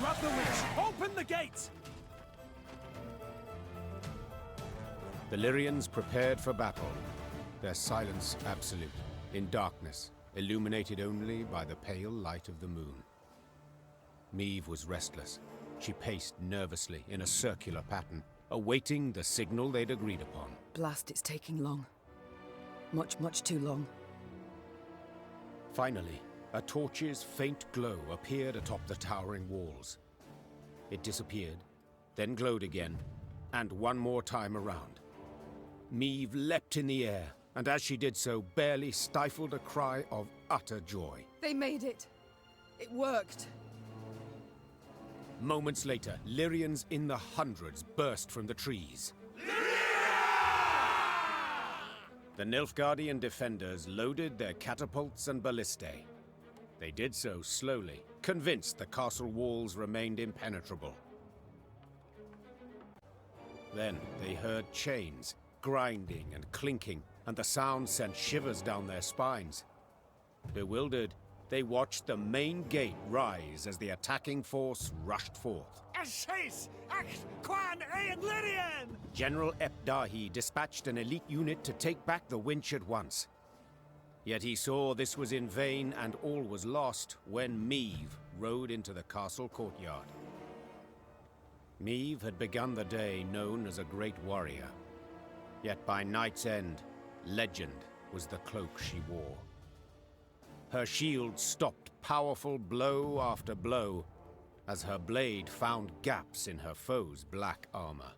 Grab the winch! Open the gates! The Lyrians prepared for battle, their silence absolute, in darkness, illuminated only by the pale light of the moon. Meve was restless. She paced nervously in a circular pattern, awaiting the signal they'd agreed upon. Blast, it's taking long. Much, much too long. Finally, a torch's faint glow appeared atop the towering walls. It disappeared, then glowed again, and one more time around. Meve leapt in the air, and as she did so, barely stifled a cry of utter joy. They made it. It worked. Moments later, Lyrians in the hundreds burst from the trees. The Nilfgaardian defenders loaded their catapults and ballistae. They did so slowly, convinced the castle walls remained impenetrable. Then they heard chains, grinding and clinking, and the sound sent shivers down their spines. Bewildered, they watched the main gate rise as the attacking force rushed forth. General Epdahi dispatched an elite unit to take back the winch at once. Yet he saw this was in vain and all was lost when Meve rode into the castle courtyard. Meve had begun the day known as a great warrior. Yet by night's end, legend was the cloak she wore. Her shield stopped powerful blow after blow as her blade found gaps in her foe's black armor.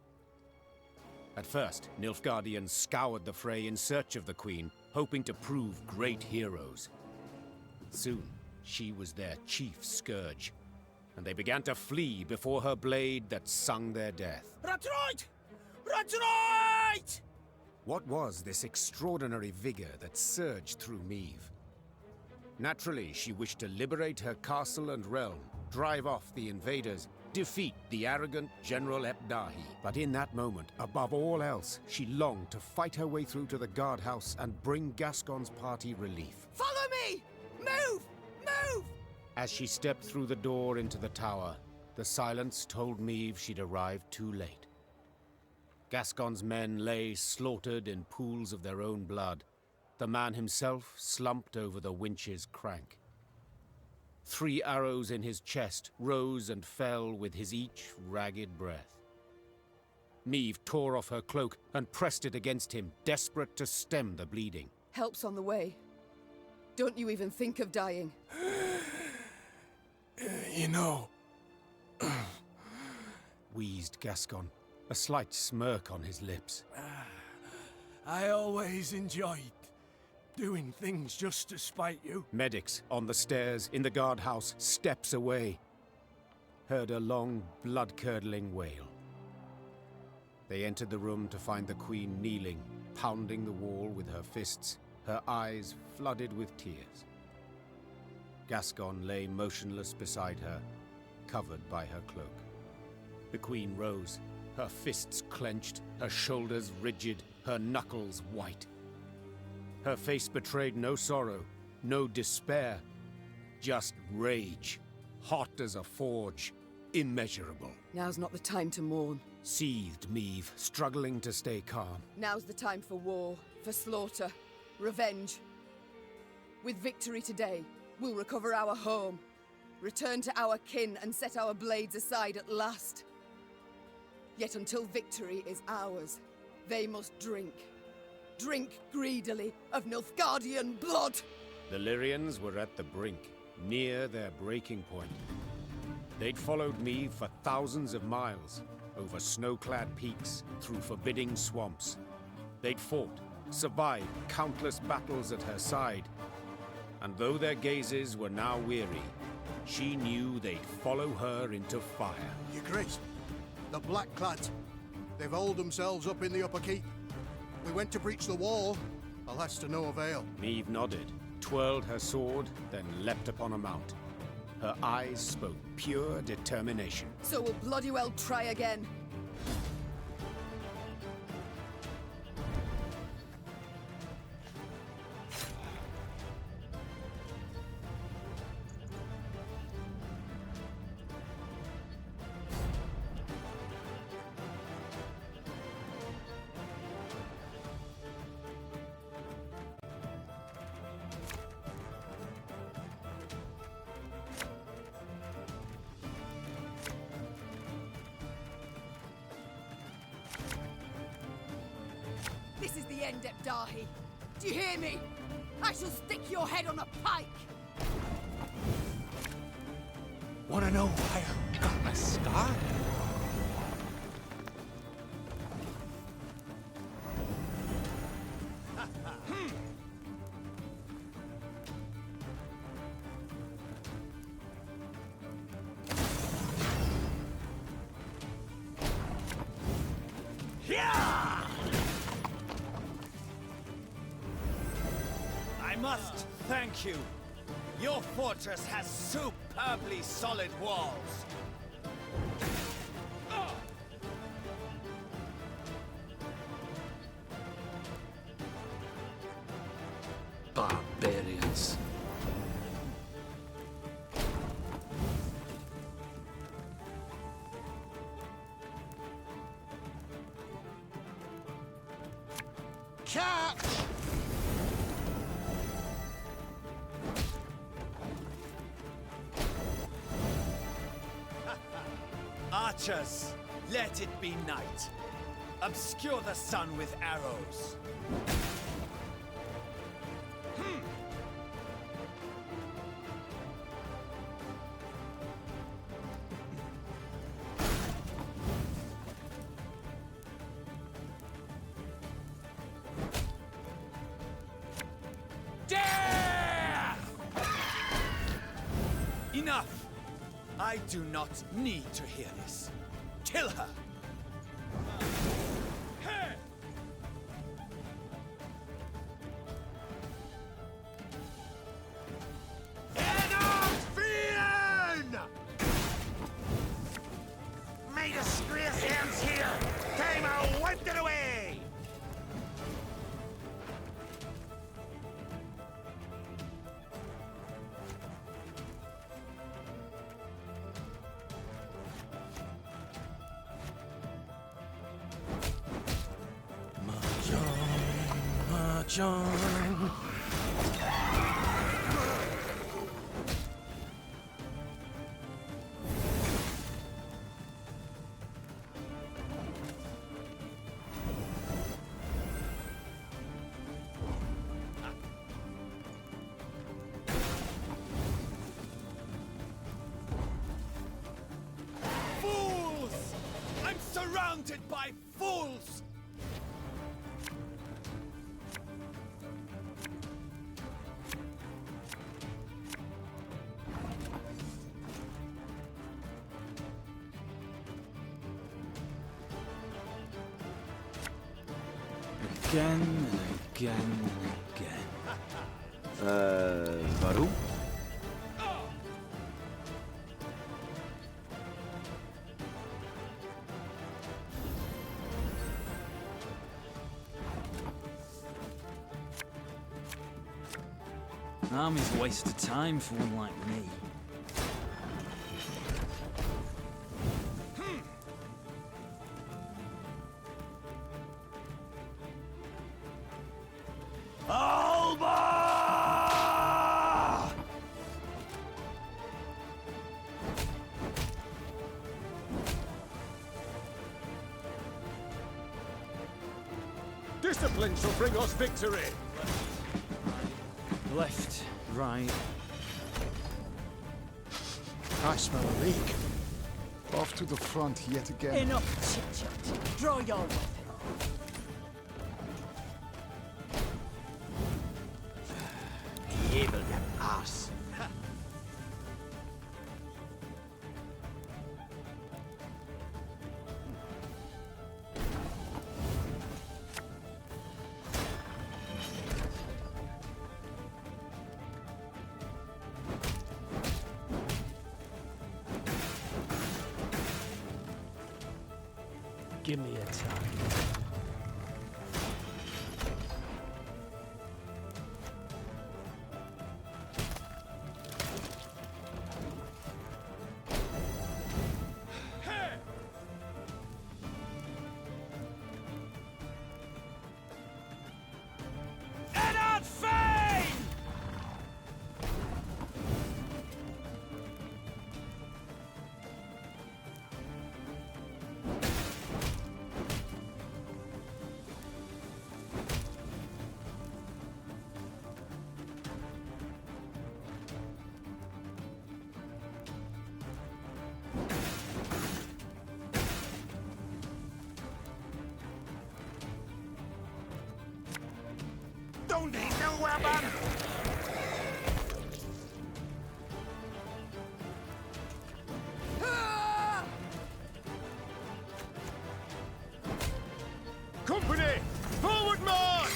At first, Nilfgaardians scoured the fray in search of the Queen, hoping to prove great heroes. Soon, she was their chief scourge, and they began to flee before her blade that sung their death. Retreat! Retreat! What was this extraordinary vigor that surged through Meve? Naturally, she wished to liberate her castle and realm, drive off the invaders, defeat the arrogant General Epdahi. But in that moment, above all else, she longed to fight her way through to the guardhouse and bring Gascon's party relief. Follow me! Move! Move! As she stepped through the door into the tower, the silence told Meve she'd arrived too late. Gascon's men lay slaughtered in pools of their own blood. The man himself slumped over the winch's crank. 3 arrows in his chest rose and fell with his each ragged breath. Meve tore off her cloak and pressed it against him, desperate to stem the bleeding. Help's on the way. Don't you even think of dying. You know... wheezed Gascon, a slight smirk on his lips. I always enjoyed doing things just to spite you. Medics on the stairs in the guardhouse, steps away, heard a long, blood-curdling wail. They entered the room to find the Queen kneeling, pounding the wall with her fists, her eyes flooded with tears. Gascon lay motionless beside her, covered by her cloak. The Queen rose, her fists clenched, her shoulders rigid, her knuckles white. Her face betrayed no sorrow, no despair, just rage, hot as a forge, immeasurable. Now's not the time to mourn. Seethed Meve, struggling to stay calm. Now's the time for war, for slaughter, revenge. With victory today, we'll recover our home, return to our kin and set our blades aside at last. Yet until victory is ours, they must drink. drink greedily of Nilfgaardian blood. The Lyrians were at the brink, near their breaking point. They'd followed Meve for thousands of miles, over snow-clad peaks, through forbidding swamps. They'd fought, survived countless battles at her side. And though their gazes were now weary, she knew they'd follow her into fire. Your Grace, the Blackclads. They've holed themselves up in the upper keep. We went to breach the wall, alas to no avail. Meve nodded, twirled her sword, then leapt upon a mount. Her eyes spoke pure determination. So we'll bloody well try again. This is the end, Ebdahi. Do you hear me? I shall stick your head on a pike! Wanna know why I got my scar? I must thank you. Your fortress has superbly solid walls. Barbarians. Catch! Archers, let it be night. Obscure the sun with arrows. Enough! I do not need to hear this. Kill her! My disgrace ends here! Time I wiped it away! John. Fools! I'm surrounded by fools! Again and again and again. Warum? An army's a waste of time for one like me. battling shall bring us victory. Left, right. I smell a leak. Off to the front yet again. Enough chit-chat. Draw your weapon. Evil, you ass. Give me a time. Don't need no weapon! Company! Forward march!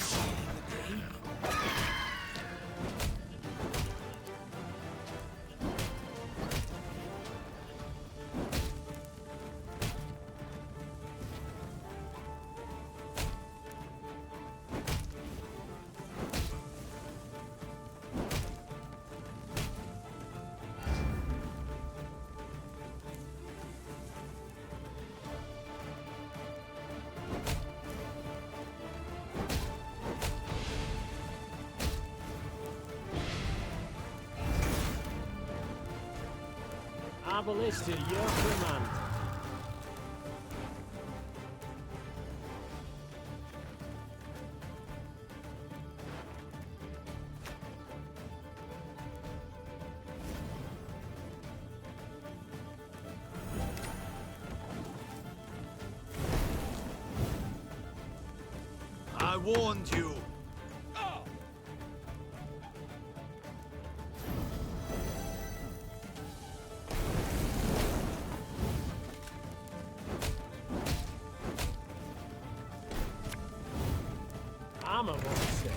Abolist to your command. I warned you. I'm a monster.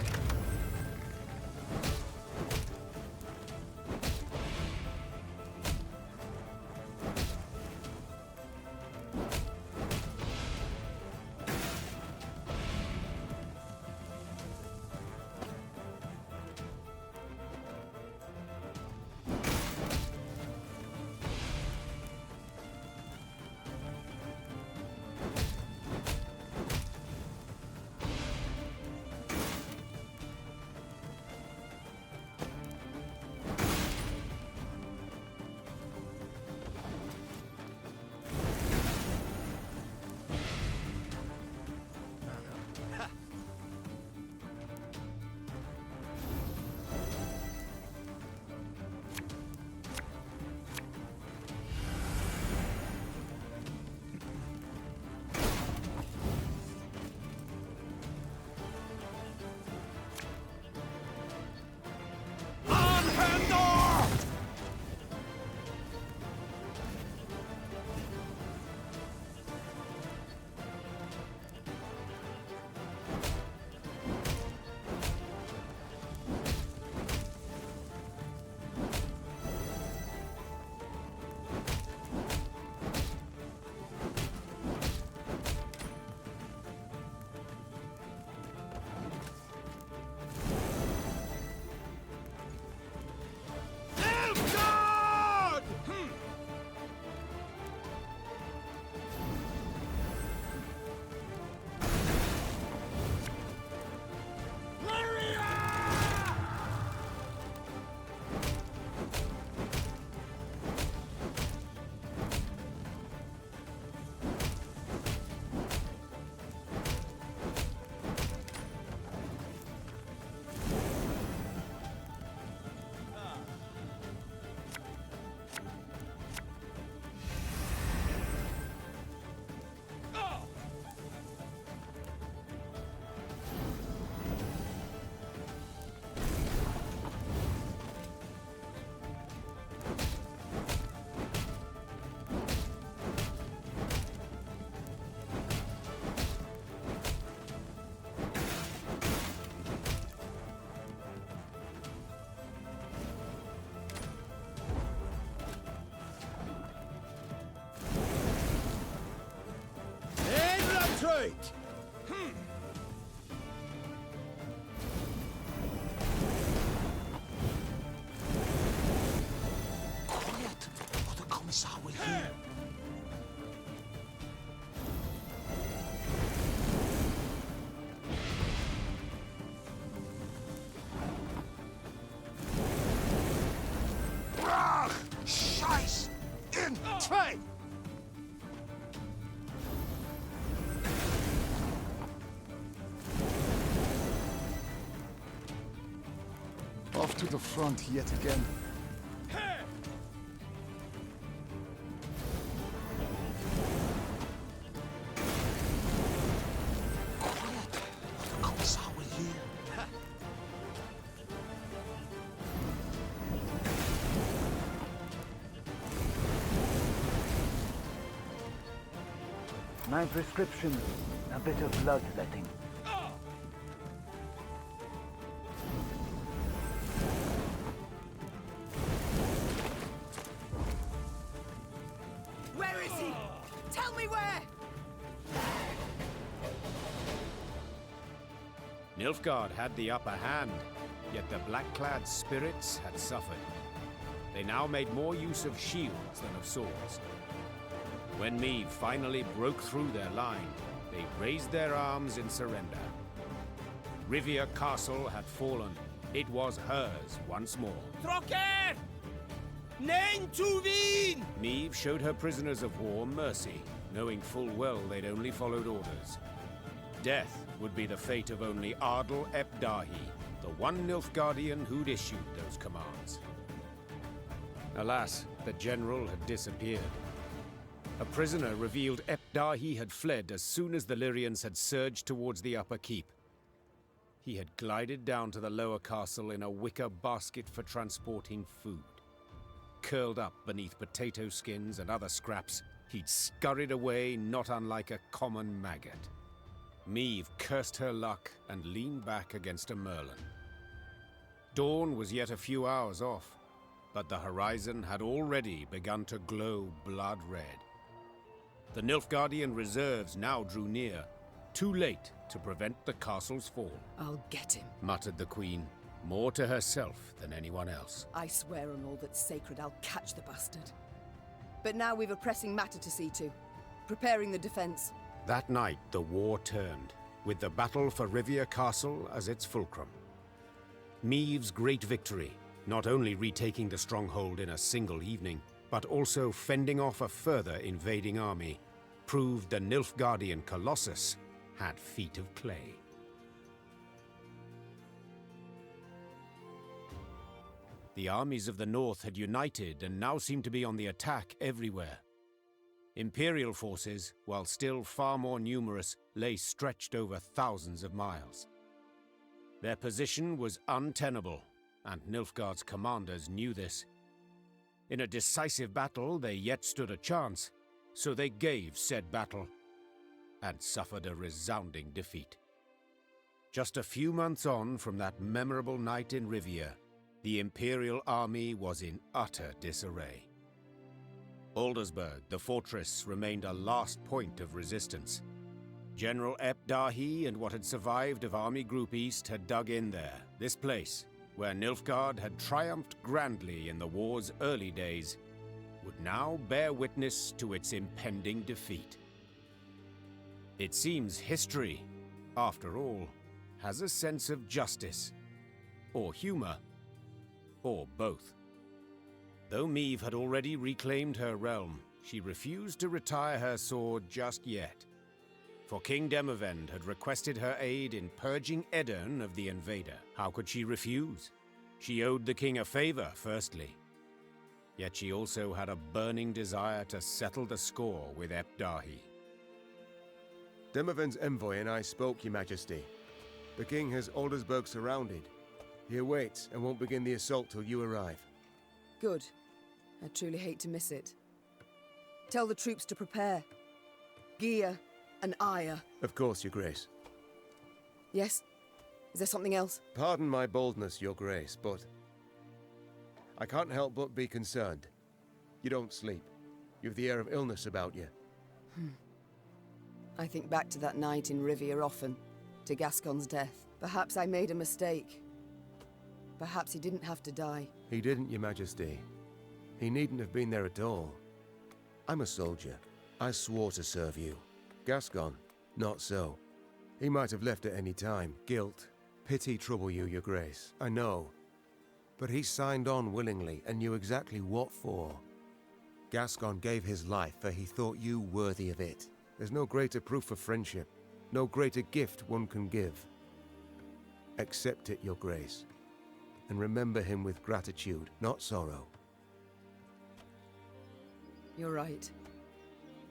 take. Quiet, or the Commissar will hear. Brach! Scheiß! In Trey! Off to the front yet again. Quiet, or the Commissar will hear. My prescription, a bit of bloodletting. Where is he? Tell me where! Nilfgaard had the upper hand, yet the black-clad spirits had suffered. They now made more use of shields than of swords. When Meve finally broke through their line, they raised their arms in surrender. Rivia Castle had fallen. It was hers once more. Trocker! Nein zu Wien! Meve showed her prisoners of war mercy, knowing full well they'd only followed orders. Death would be the fate of only Ardal ep Dahi, the one Nilfgaardian who'd issued those commands. Alas, the general had disappeared. A prisoner revealed ep Dahi had fled as soon as the Lyrians had surged towards the upper keep. He had glided down to the lower castle in a wicker basket for transporting food. Curled up beneath potato skins and other scraps, he'd scurried away not unlike a common maggot. Meve cursed her luck and leaned back against a merlin. Dawn was yet a few hours off, but the horizon had already begun to glow blood red. The Nilfgaardian reserves now drew near, too late to prevent the castle's fall. I'll get him, muttered the queen, more to herself than anyone else. I swear on all that's sacred I'll catch the bastard. But now we've a pressing matter to see to. Preparing the defense. That night the war turned, with the battle for Rivia Castle as its fulcrum. Meve's great victory, not only retaking the stronghold in a single evening, but also fending off a further invading army, proved the Nilfgaardian Colossus had feet of clay. The armies of the north had united and now seemed to be on the attack everywhere. Imperial forces, while still far more numerous, lay stretched over thousands of miles. Their position was untenable, and Nilfgaard's commanders knew this. In a decisive battle, they yet stood a chance, so they gave said battle, and suffered a resounding defeat. Just a few months on from that memorable night in Rivia, the Imperial army was in utter disarray. Aldersburg, the fortress, remained a last point of resistance. General ep Dahi and what had survived of Army Group East had dug in there, this place, where Nilfgaard had triumphed grandly in the war's early days, would now bear witness to its impending defeat. It seems history, after all, has a sense of justice, or humor, or both. Though Meve had already reclaimed her realm, she refused to retire her sword just yet. For King Demavend had requested her aid in purging Aedirn of the invader. How could she refuse? She owed the king a favor, firstly. Yet she also had a burning desire to settle the score with ep Dahi. Demavend's envoy and I spoke, Your Majesty. The king has Aldersburg surrounded. He awaits and won't begin the assault till you arrive. Good. I truly hate to miss it. Tell the troops to prepare. Gear and ire. Of course, Your Grace. Yes? Is there something else? Pardon my boldness, Your Grace, but I can't help but be concerned. You don't sleep. You've the air of illness about you. I think back to that night in Rivia often, to Gascon's death. Perhaps I made a mistake. Perhaps he didn't have to die. He didn't, Your Majesty. He needn't have been there at all. I'm a soldier. I swore to serve you. Gascon, not so. He might have left at any time. Guilt, pity trouble you, Your Grace. I know. But he signed on willingly and knew exactly what for. Gascon gave his life for he thought you worthy of it. There's no greater proof of friendship, no greater gift one can give. Accept it, Your Grace, and remember him with gratitude, not sorrow. You're right.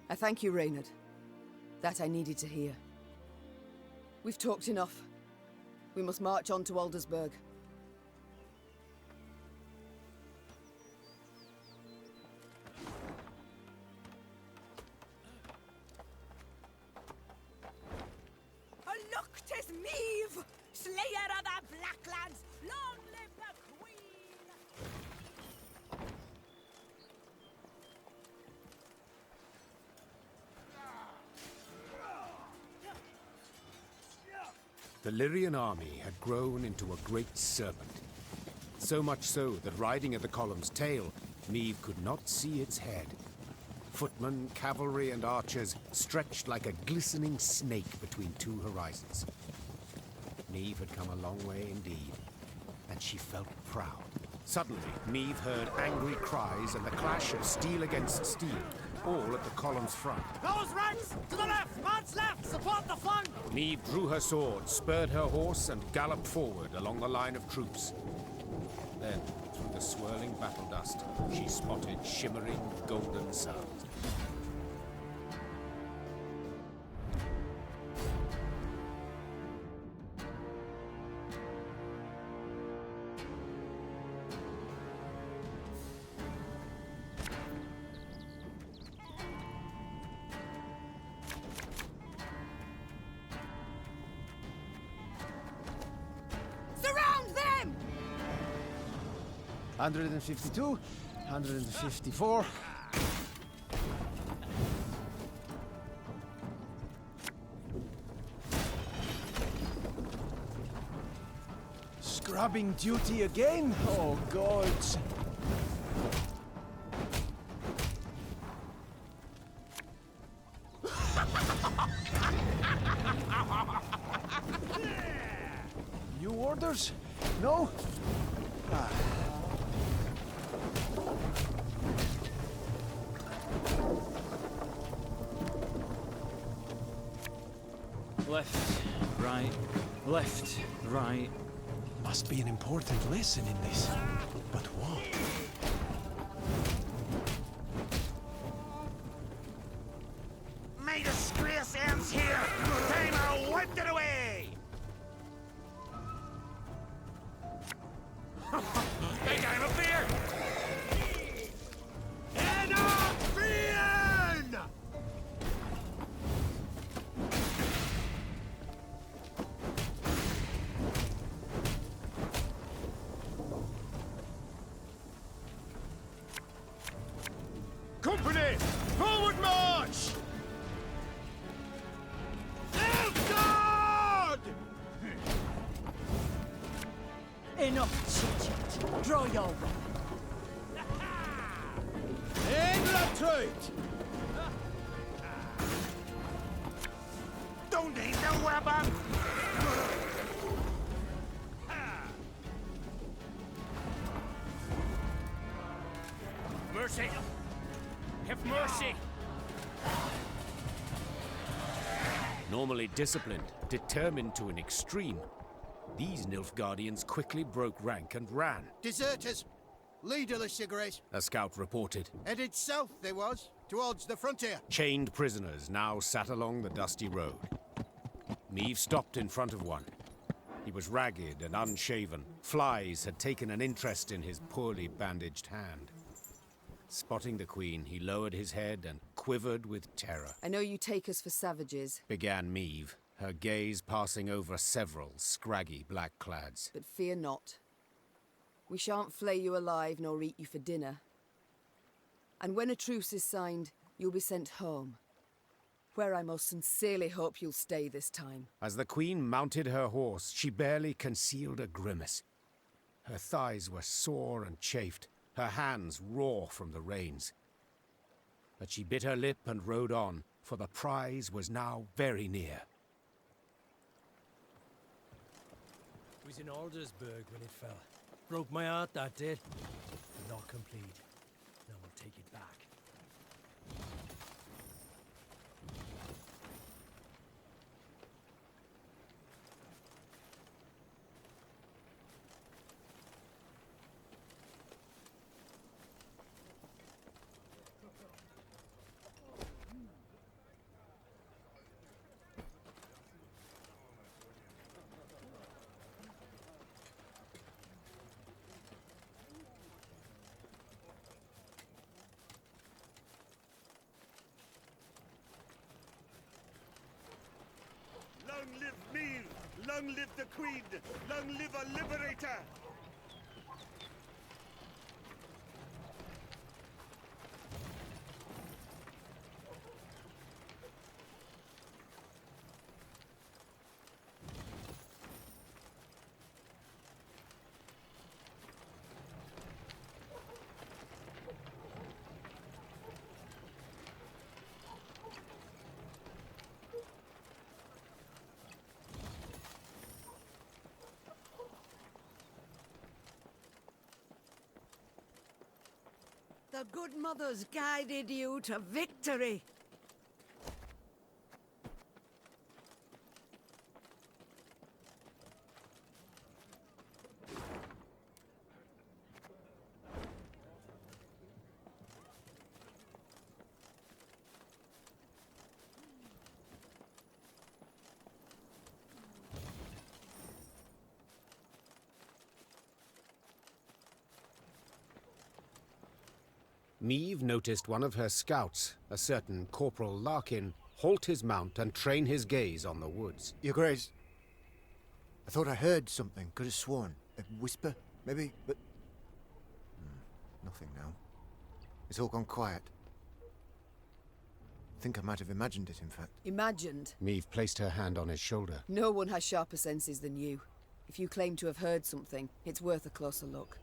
I thank you, Reynard. That I needed to hear. We've talked enough. We must march on to Aldersburg. Look, 'tis Meve, slayer of the Blacklands. Long live the Queen! The Lyrian army had grown into a great serpent. So much so that riding at the column's tail, Meve could not see its head. Footmen, cavalry, and archers stretched like a glistening snake between two horizons. Meve had come a long way indeed, and she felt proud. Suddenly, Meve heard angry cries and the clash of steel against steel, all at the column's front. Those ranks! To the left! Man's left! Support the flank! Meve drew her sword, spurred her horse, and galloped forward along the line of troops. Then, through the swirling battle dust, she spotted shimmering golden suns. Surround them! 152, 154. Scrubbing duty again? Oh, gods. New orders? No? Ah. Left, right, left, right. Must be an important lesson in this. But what? May disgrace ends here! Time I wiped it away! Think I'm up here! Company! Forward march! Elfguard! Enough chit-chat. Draw your weapon. Englatrite! Don't need no weapon! Mercy! Have mercy! Normally disciplined, determined to an extreme, these Nilfgaardians quickly broke rank and ran. Deserters! Leaderless, Your Grace. A scout reported. Headed south, they was, towards the frontier. Chained prisoners now sat along the dusty road. Meve stopped in front of one. He was ragged and unshaven. Flies had taken an interest in his poorly bandaged hand. Spotting the Queen, he lowered his head and quivered with terror. I know you take us for savages, Began Meve, her gaze passing over several scraggy black clads. but fear not. We shan't flay you alive nor eat you for dinner. And when a truce is signed, you'll be sent home. Where I most sincerely hope you'll stay this time. As the queen mounted her horse, she barely concealed a grimace. Her thighs were sore and chafed, her hands raw from the reins. But she bit her lip and rode on, for the prize was now very near. It was in Aldersburg when it fell. Broke my heart, that did. But not complete. Now I'll take it back. Long live Meve! Long live the Queen! Long live a liberator! The good mothers guided you to victory. Meve noticed one of her scouts, a certain Corporal Larkin, halt his mount and train his gaze on the woods. Your Grace, I thought I heard something. Could have sworn. A whisper, maybe, but... nothing now. It's all gone quiet. I think I might have imagined it, in fact. Imagined? Meve placed her hand on his shoulder. No one has sharper senses than you. If you claim to have heard something, it's worth a closer look.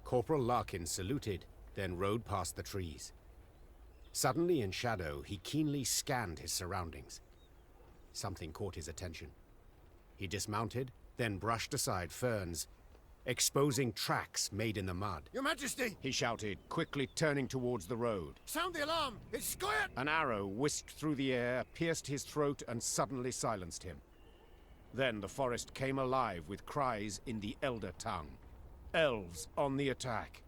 Corporal Larkin saluted, then rode past the trees. Suddenly in shadow, he keenly scanned his surroundings. Something caught his attention. He dismounted, then brushed aside ferns, exposing tracks made in the mud. Your Majesty! He shouted, quickly turning towards the road. Sound the alarm! It's squirt! An arrow whisked through the air, pierced his throat, and suddenly silenced him. Then the forest came alive with cries in the Elder tongue. Elves on the attack.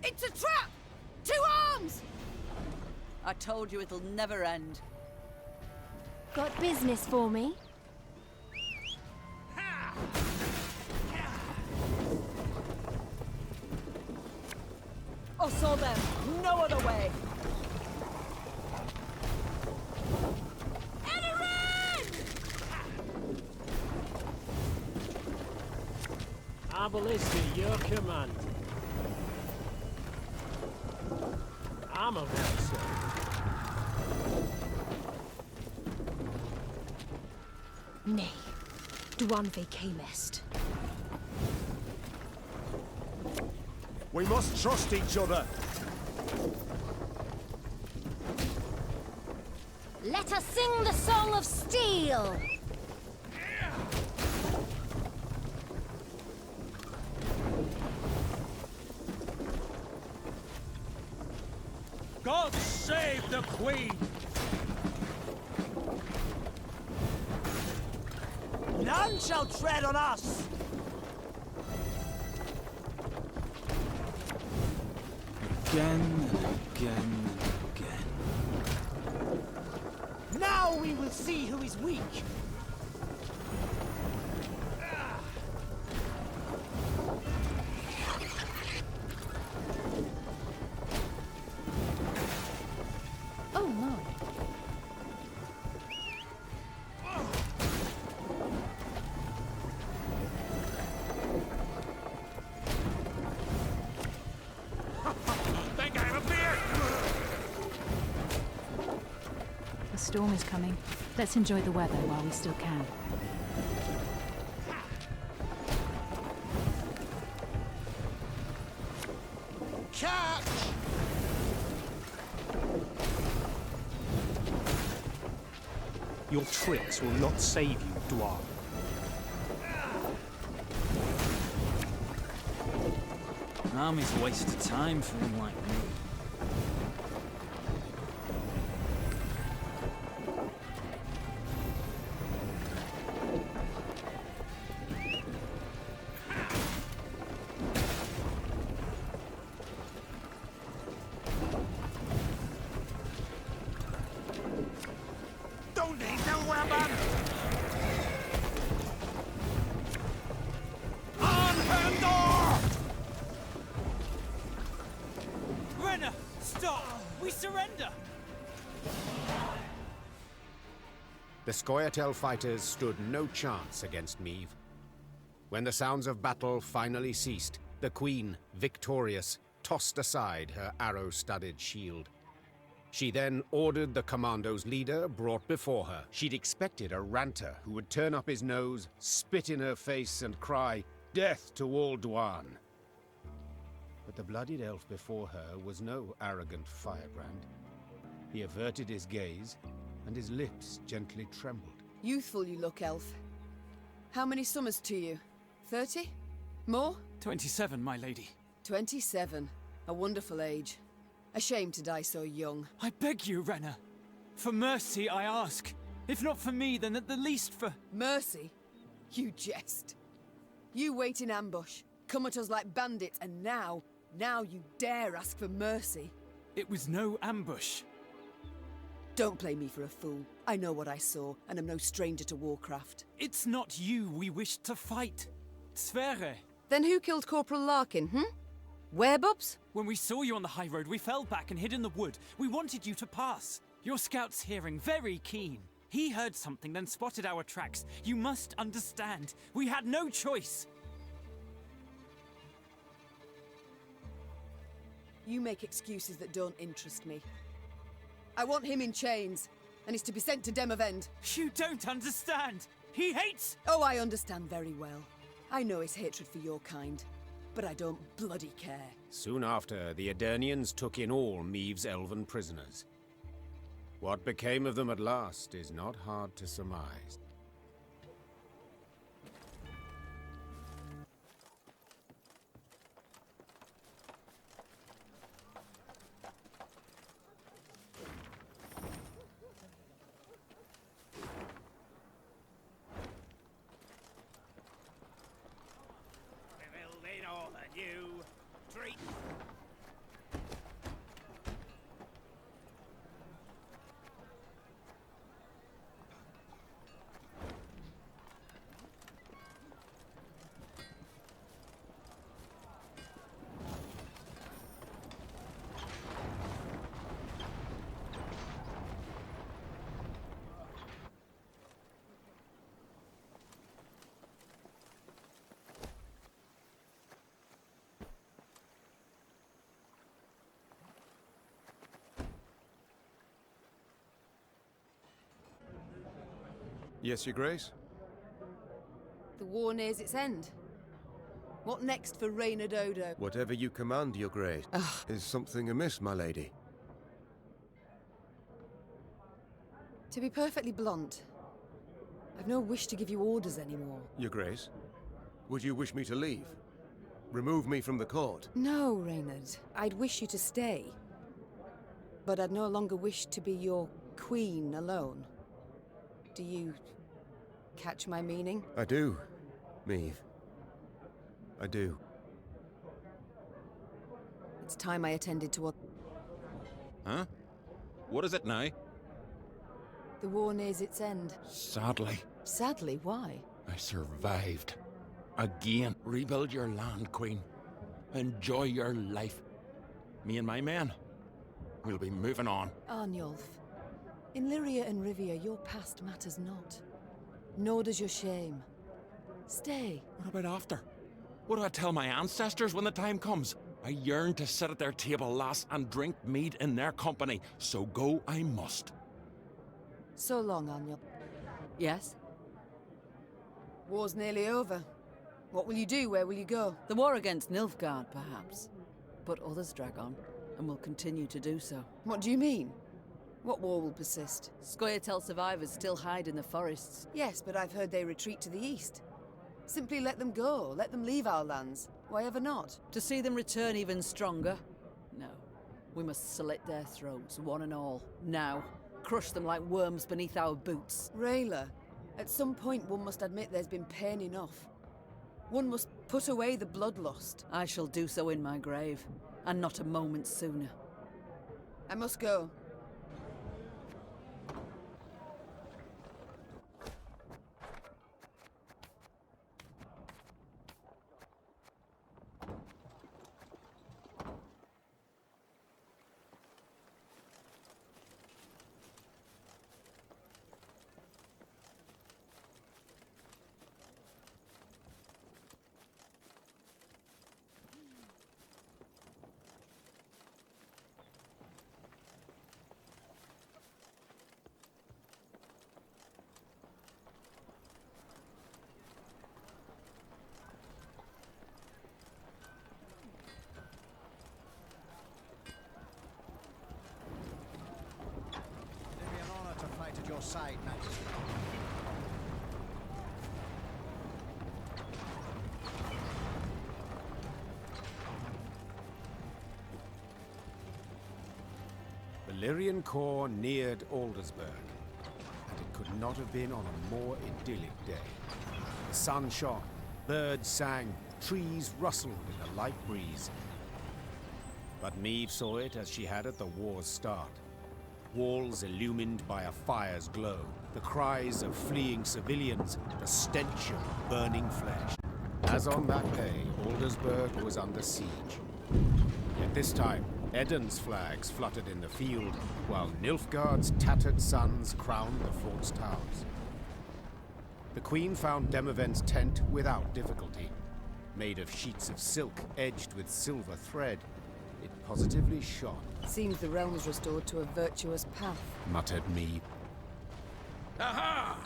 It's a trap! 2 arms! I told you it'll never end. Got business for me? Oh, so then, no other way. Abalista, your command. Armor well, sir. Nay, Duanve camest. We must trust each other. Let us sing the song of steel. God save the Queen! None shall tread on us! Again and again and again. Now we will see who is weak! Think I have a beard! The storm is coming. Let's enjoy the weather while we still can. Catch! Your tricks will not save you, Dwarf. An army's a waste of time for them like me. Don't need no weapon! On Pandor! Renna, stop! We surrender! The Scoia'tael fighters stood no chance against Meve. When the sounds of battle finally ceased, the Queen, victorious, tossed aside her arrow-studded shield. She then ordered the commando's leader brought before her. She'd expected a ranter who would turn up his nose, spit in her face, and cry, "Death to all Dwarn!" But the bloodied elf before her was no arrogant firebrand. He averted his gaze, and his lips gently trembled. Youthful you look, elf. How many summers to you? 30? More? 27, my lady. 27. A wonderful age. A shame to die so young. I beg you, Renna. For mercy, I ask. If not for me, then at the least for... Mercy? You jest. You wait in ambush, come at us like bandits, and now you dare ask for mercy. It was no ambush. Don't play me for a fool. I know what I saw, and am no stranger to warcraft. It's not you we wished to fight. Sverre. Then who killed Corporal Larkin, Werebubs? When we saw you on the high road, we fell back and hid in the wood. We wanted you to pass. Your scout's hearing very keen. He heard something, then spotted our tracks. You must understand. We had no choice. You make excuses that don't interest me. I want him in chains, and he's to be sent to Demavend. You don't understand. He hates... Oh, I understand very well. I know his hatred for your kind, but I don't bloody care. Soon after, the Aedirnians took in all Meve's elven prisoners. What became of them at last is not hard to surmise. Yes, Your Grace? The war nears its end. What next for Reynard Odo? Whatever you command, Your Grace. Is something amiss, my lady? To be perfectly blunt, I've no wish to give you orders anymore. Your Grace? Would you wish me to leave? Remove me from the court? No, Reynard. I'd wish you to stay. But I'd no longer wish to be your queen alone. Do you catch my meaning? I do, Meve. I do. It's time I attended to what... Huh? What is it now? The war nears its end. Sadly, Sadly, why? I survived. Again, rebuild your land, Queen. Enjoy your life. Me and my men, we'll be moving on. Arnulf, In Lyria and Rivia, your past matters not. Nor does your shame. Stay. What about after? What do I tell my ancestors when the time comes? I yearn to sit at their table, lass, and drink mead in their company, so go I must. So long, Anya. Yes? War's nearly over. What will you do? Where will you go? The war against Nilfgaard, perhaps. But others drag on, and will continue to do so. What do you mean? What war will persist? Scoia'tael survivors still hide in the forests. Yes, but I've heard they retreat to the east. Simply let them go. Let them leave our lands. Why ever not? To see them return even stronger? No. We must slit their throats, one and all. Now. Crush them like worms beneath our boots. Rayla, at some point one must admit there's been pain enough. One must put away the bloodlust. I shall do so in my grave, and not a moment sooner. I must go. Your side, Majesty. The Lyrian corps neared Aldersburg, and it could not have been on a more idyllic day. The sun shone, birds sang, trees rustled in a light breeze. But Meve saw it as she had at the war's start. Walls illumined by a fire's glow, the cries of fleeing civilians, the stench of burning flesh. As on that day, Aldersburg was under siege. Yet this time, Aedirn's flags fluttered in the field, while Nilfgaard's tattered sons crowned the fort's towers. The Queen found Demavend's tent without difficulty. Made of sheets of silk edged with silver thread, it positively shone. Seems the realm's restored to a virtuous path, muttered Meve. Aha!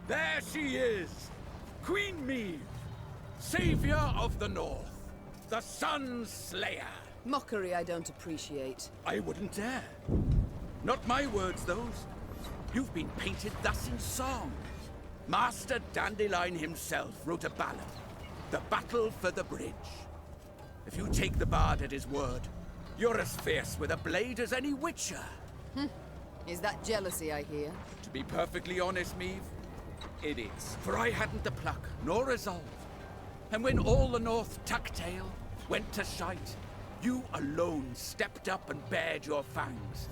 There she is! Queen Meve, savior of the North, the Sun Slayer. Mockery I don't appreciate. I wouldn't dare. Not my words, those. You've been painted thus in song. Master Dandelion himself wrote a ballad, The Battle for the Bridge. If you take the bard at his word, you're as fierce with a blade as any witcher. Is that jealousy I hear? To be perfectly honest, Meve, it is. For I hadn't the pluck, nor resolve. And when all the North tucked tail, went to shite, you alone stepped up and bared your fangs.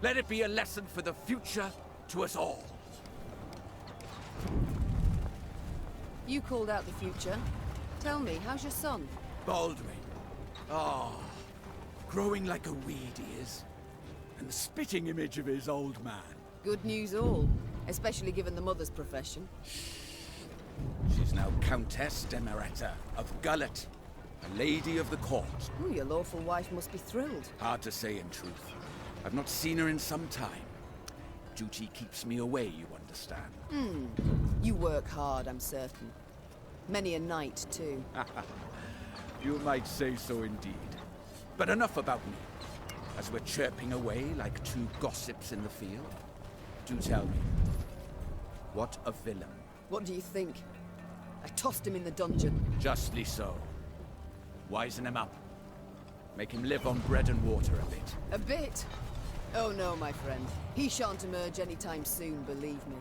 Let it be a lesson for the future to us all. You called out the future. Tell me, how's your son? Baldwin. Growing like a weed he is. And the spitting image of his old man. Good news all, especially given the mother's profession. She's now Countess Demeretta of Gullet, a lady of the court. Ooh, your lawful wife must be thrilled. Hard to say in truth. I've not seen her in some time. Duty keeps me away, you understand. You work hard, I'm certain. Many a night, too. You might say so indeed. But enough about me. As we're chirping away like two gossips in the field, do tell me, what a villain. What do you think? I tossed him in the dungeon. Justly so. Wisen him up. Make him live on bread and water a bit. A bit? Oh no, my friend. He shan't emerge anytime soon, believe me.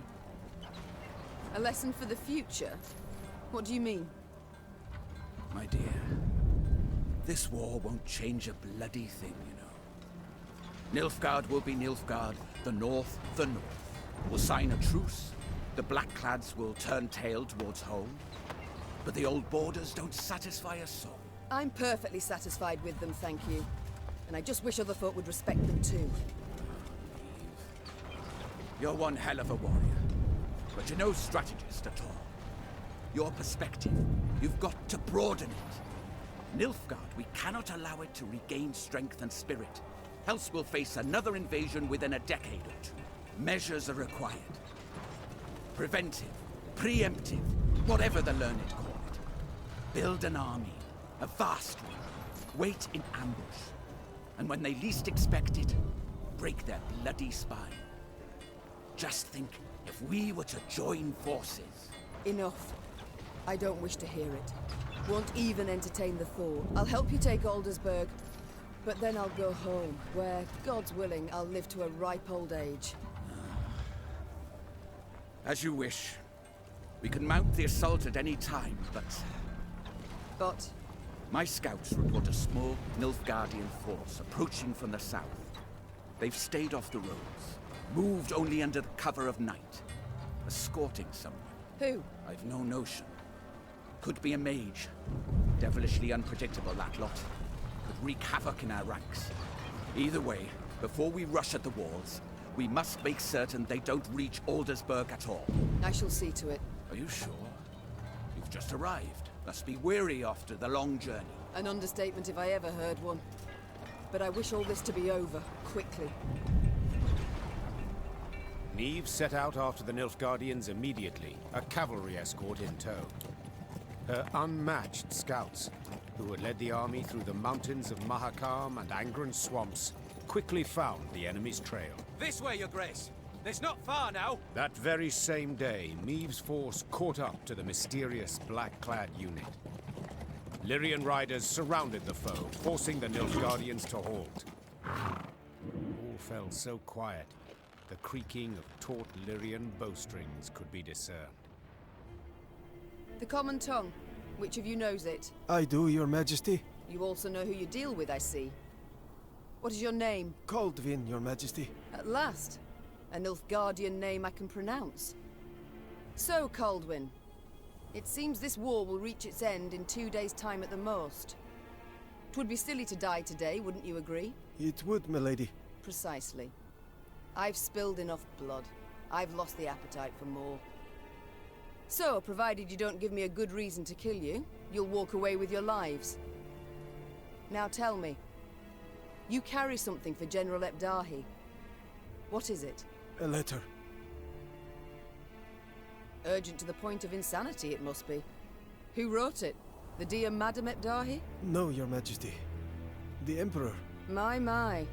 A lesson for the future? What do you mean? My dear, this war won't change a bloody thing, you know. Nilfgaard will be Nilfgaard, the North, the North. We'll sign a truce, the Blackclads will turn tail towards home, but the old borders don't satisfy us soul. I'm perfectly satisfied with them, thank you. And I just wish other folk would respect them too. You're one hell of a warrior, but you're no strategist at all. Your perspective, you've got to broaden it. Nilfgaard, we cannot allow it to regain strength and spirit, else we'll face another invasion within a decade or two. Measures are required. Preventive, preemptive, whatever the learned call it. Build an army, a vast one. Wait in ambush. And when they least expect it, break their bloody spine. Just think, if we were to join forces... Enough. I don't wish to hear it. Won't even entertain the thought. I'll help you take Aldersburg, but then I'll go home, where, God's willing, I'll live to a ripe old age. As you wish. We can mount the assault at any time, but... But? My scouts report a small Nilfgaardian force approaching from the south. They've stayed off the roads, moved only under the cover of night, escorting someone. Who? I've no notion. Could be a mage. Devilishly unpredictable, that lot. Could wreak havoc in our ranks. Either way, before we rush at the walls, we must make certain they don't reach Aldersburg at all. I shall see to it. Are you sure? You've just arrived. Must be weary after the long journey. An understatement if I ever heard one. But I wish all this to be over, quickly. Meve set out after the Nilfgaardians immediately, a cavalry escort in tow. Her unmatched scouts, who had led the army through the mountains of Mahakam and Angren swamps, quickly found the enemy's trail. This way, Your Grace. It's not far now. That very same day, Meve's force caught up to the mysterious black-clad unit. Lyrian riders surrounded the foe, forcing the Nilfgaardians to halt. All fell so quiet, the creaking of taut Lyrian bowstrings could be discerned. The common tongue. Which of you knows it? I do, Your Majesty. You also know who you deal with, I see. What is your name? Kaldvin, Your Majesty. At last. A Nilfgaardian name I can pronounce. So, Kaldwin, it seems this war will reach its end in 2 days' time at the most. 'Twould be silly to die today, wouldn't you agree? It would, milady. Precisely. I've spilled enough blood. I've lost the appetite for more. So, provided you don't give me a good reason to kill you, you'll walk away with your lives. Now tell me, you carry something for General Ebdahi. What is it? A letter. Urgent to the point of insanity, it must be. Who wrote it? The dear Madam Ebdahi? No, Your Majesty. The Emperor. My.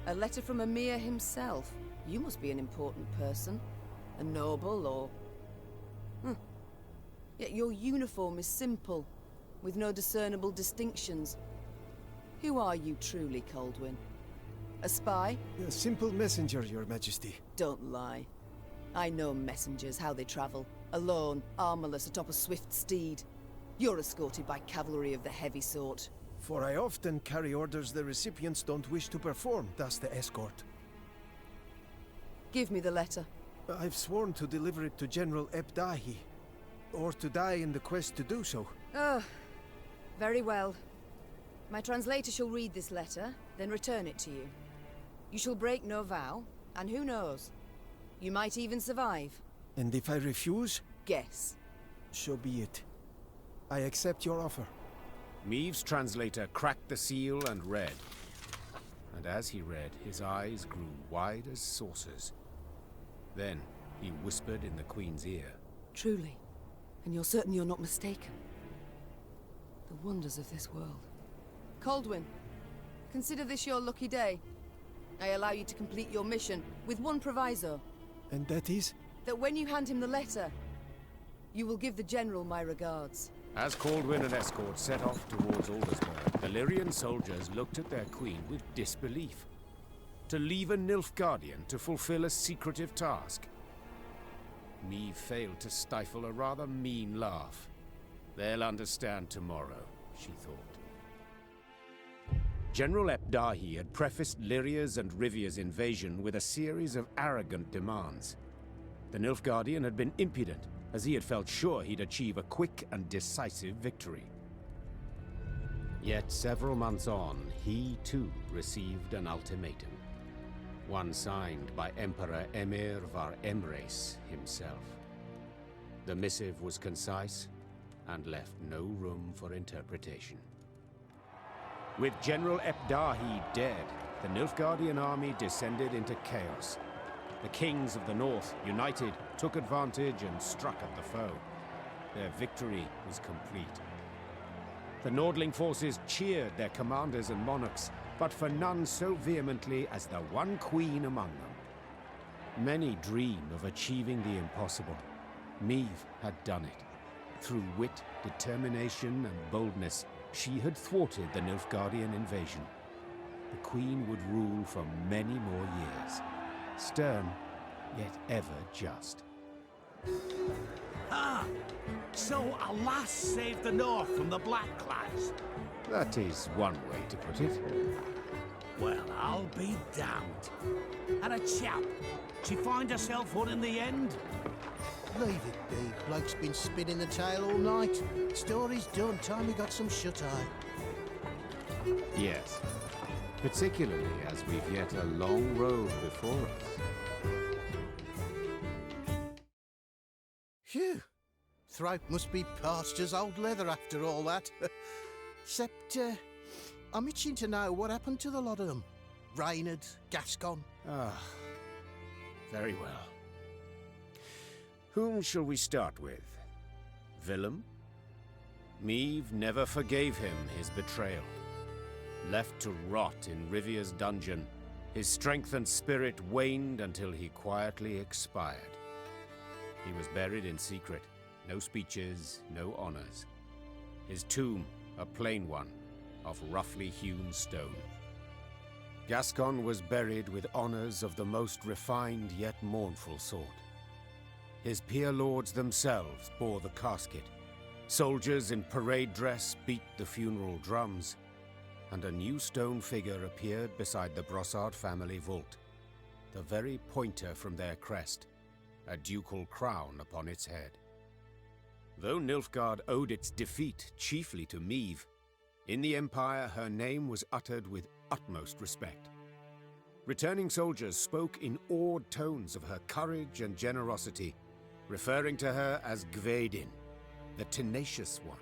A letter from Emir himself. You must be an important person. A noble, or... Yet your uniform is simple, with no discernible distinctions. Who are you truly, Kaldwin? A spy? A simple messenger, Your Majesty. Don't lie. I know messengers, how they travel. Alone, armorless, atop a swift steed. You're escorted by cavalry of the heavy sort. For I often carry orders the recipients don't wish to perform, thus the escort. Give me the letter. I've sworn to deliver it to General Ebdahi, or to die in the quest to do so. Oh, very well. My translator shall read this letter, then return it to you. You shall break no vow, and who knows? You might even survive. And if I refuse? Guess. So be it. I accept your offer. Meve's translator cracked the seal and read. And as he read, his eyes grew wide as saucers. Then he whispered in the Queen's ear. Truly. And you're certain you're not mistaken. The wonders of this world. Kaldwin, consider this your lucky day. I allow you to complete your mission, with one proviso. And that is? That when you hand him the letter, you will give the General my regards. As Kaldwin and escort set off towards Aldersburg, the Lyrian soldiers looked at their queen with disbelief. To leave a Nilfgaardian to fulfill a secretive task. Meve failed to stifle a rather mean laugh. They'll understand tomorrow, she thought. General Ebdahi had prefaced Lyria's and Rivia's invasion with a series of arrogant demands. The Nilfgaardian had been impudent, as he had felt sure he'd achieve a quick and decisive victory. Yet several months on, he too received an ultimatum. one signed by Emperor Emir var Emreis himself. The missive was concise and left no room for interpretation. With General Epdahi dead, the Nilfgaardian army descended into chaos. The kings of the north, united, took advantage and struck at the foe. Their victory was complete. The Nordling forces cheered their commanders and monarchs, but for none so vehemently as the one queen among them. Many dream of achieving the impossible. Meve had done it. Through wit, determination, and boldness, she had thwarted the Nilfgaardian invasion. The queen would rule for many more years. Stern, yet ever just. Ah! So a lass saved the North from the Blackclads? That is one way to put it. Well, I'll be damned. And a chap. She find herself one in the end? Leave it be. Bloke's been spinning the tale all night. Story's done. Time we got some shut-eye. Yes. Particularly as we've yet a long road before us. Phew. Throat must be parched as old leather after all that. Except, I'm itching to know what happened to the lot of them. Reynard, Gascon. Ah, very well. Whom shall we start with? Willem? Meve never forgave him his betrayal. Left to rot in Rivia's dungeon, his strength and spirit waned until he quietly expired. He was buried in secret. No speeches, no honors. His tomb, a plain one, of roughly hewn stone. Gascon was buried with honors of the most refined yet mournful sort. His peer lords themselves bore the casket. Soldiers in parade dress beat the funeral drums, and a new stone figure appeared beside the Brossard family vault, the very pointer from their crest, a ducal crown upon its head. Though Nilfgaard owed its defeat chiefly to Meve, in the Empire her name was uttered with utmost respect. Returning soldiers spoke in awed tones of her courage and generosity, referring to her as Gvedin, the tenacious one.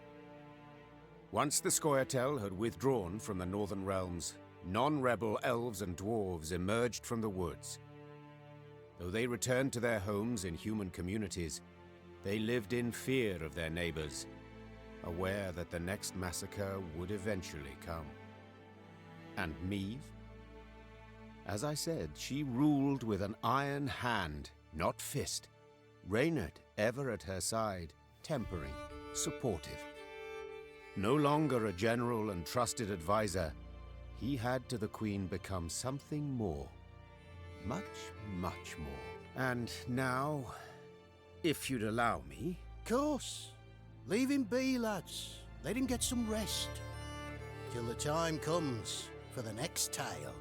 Once the Scoia'tael had withdrawn from the northern realms, non-rebel elves and dwarves emerged from the woods. Though they returned to their homes in human communities, they lived in fear of their neighbors, aware that the next massacre would eventually come. And Meve? As I said, she ruled with an iron hand, not fist. Reynard ever at her side, tempering, supportive. No longer a general and trusted advisor, he had to the Queen become something more. Much, much more. And now, if you'd allow me... Course. Leave him be, lads. Let him get some rest. Till the time comes for the next tale.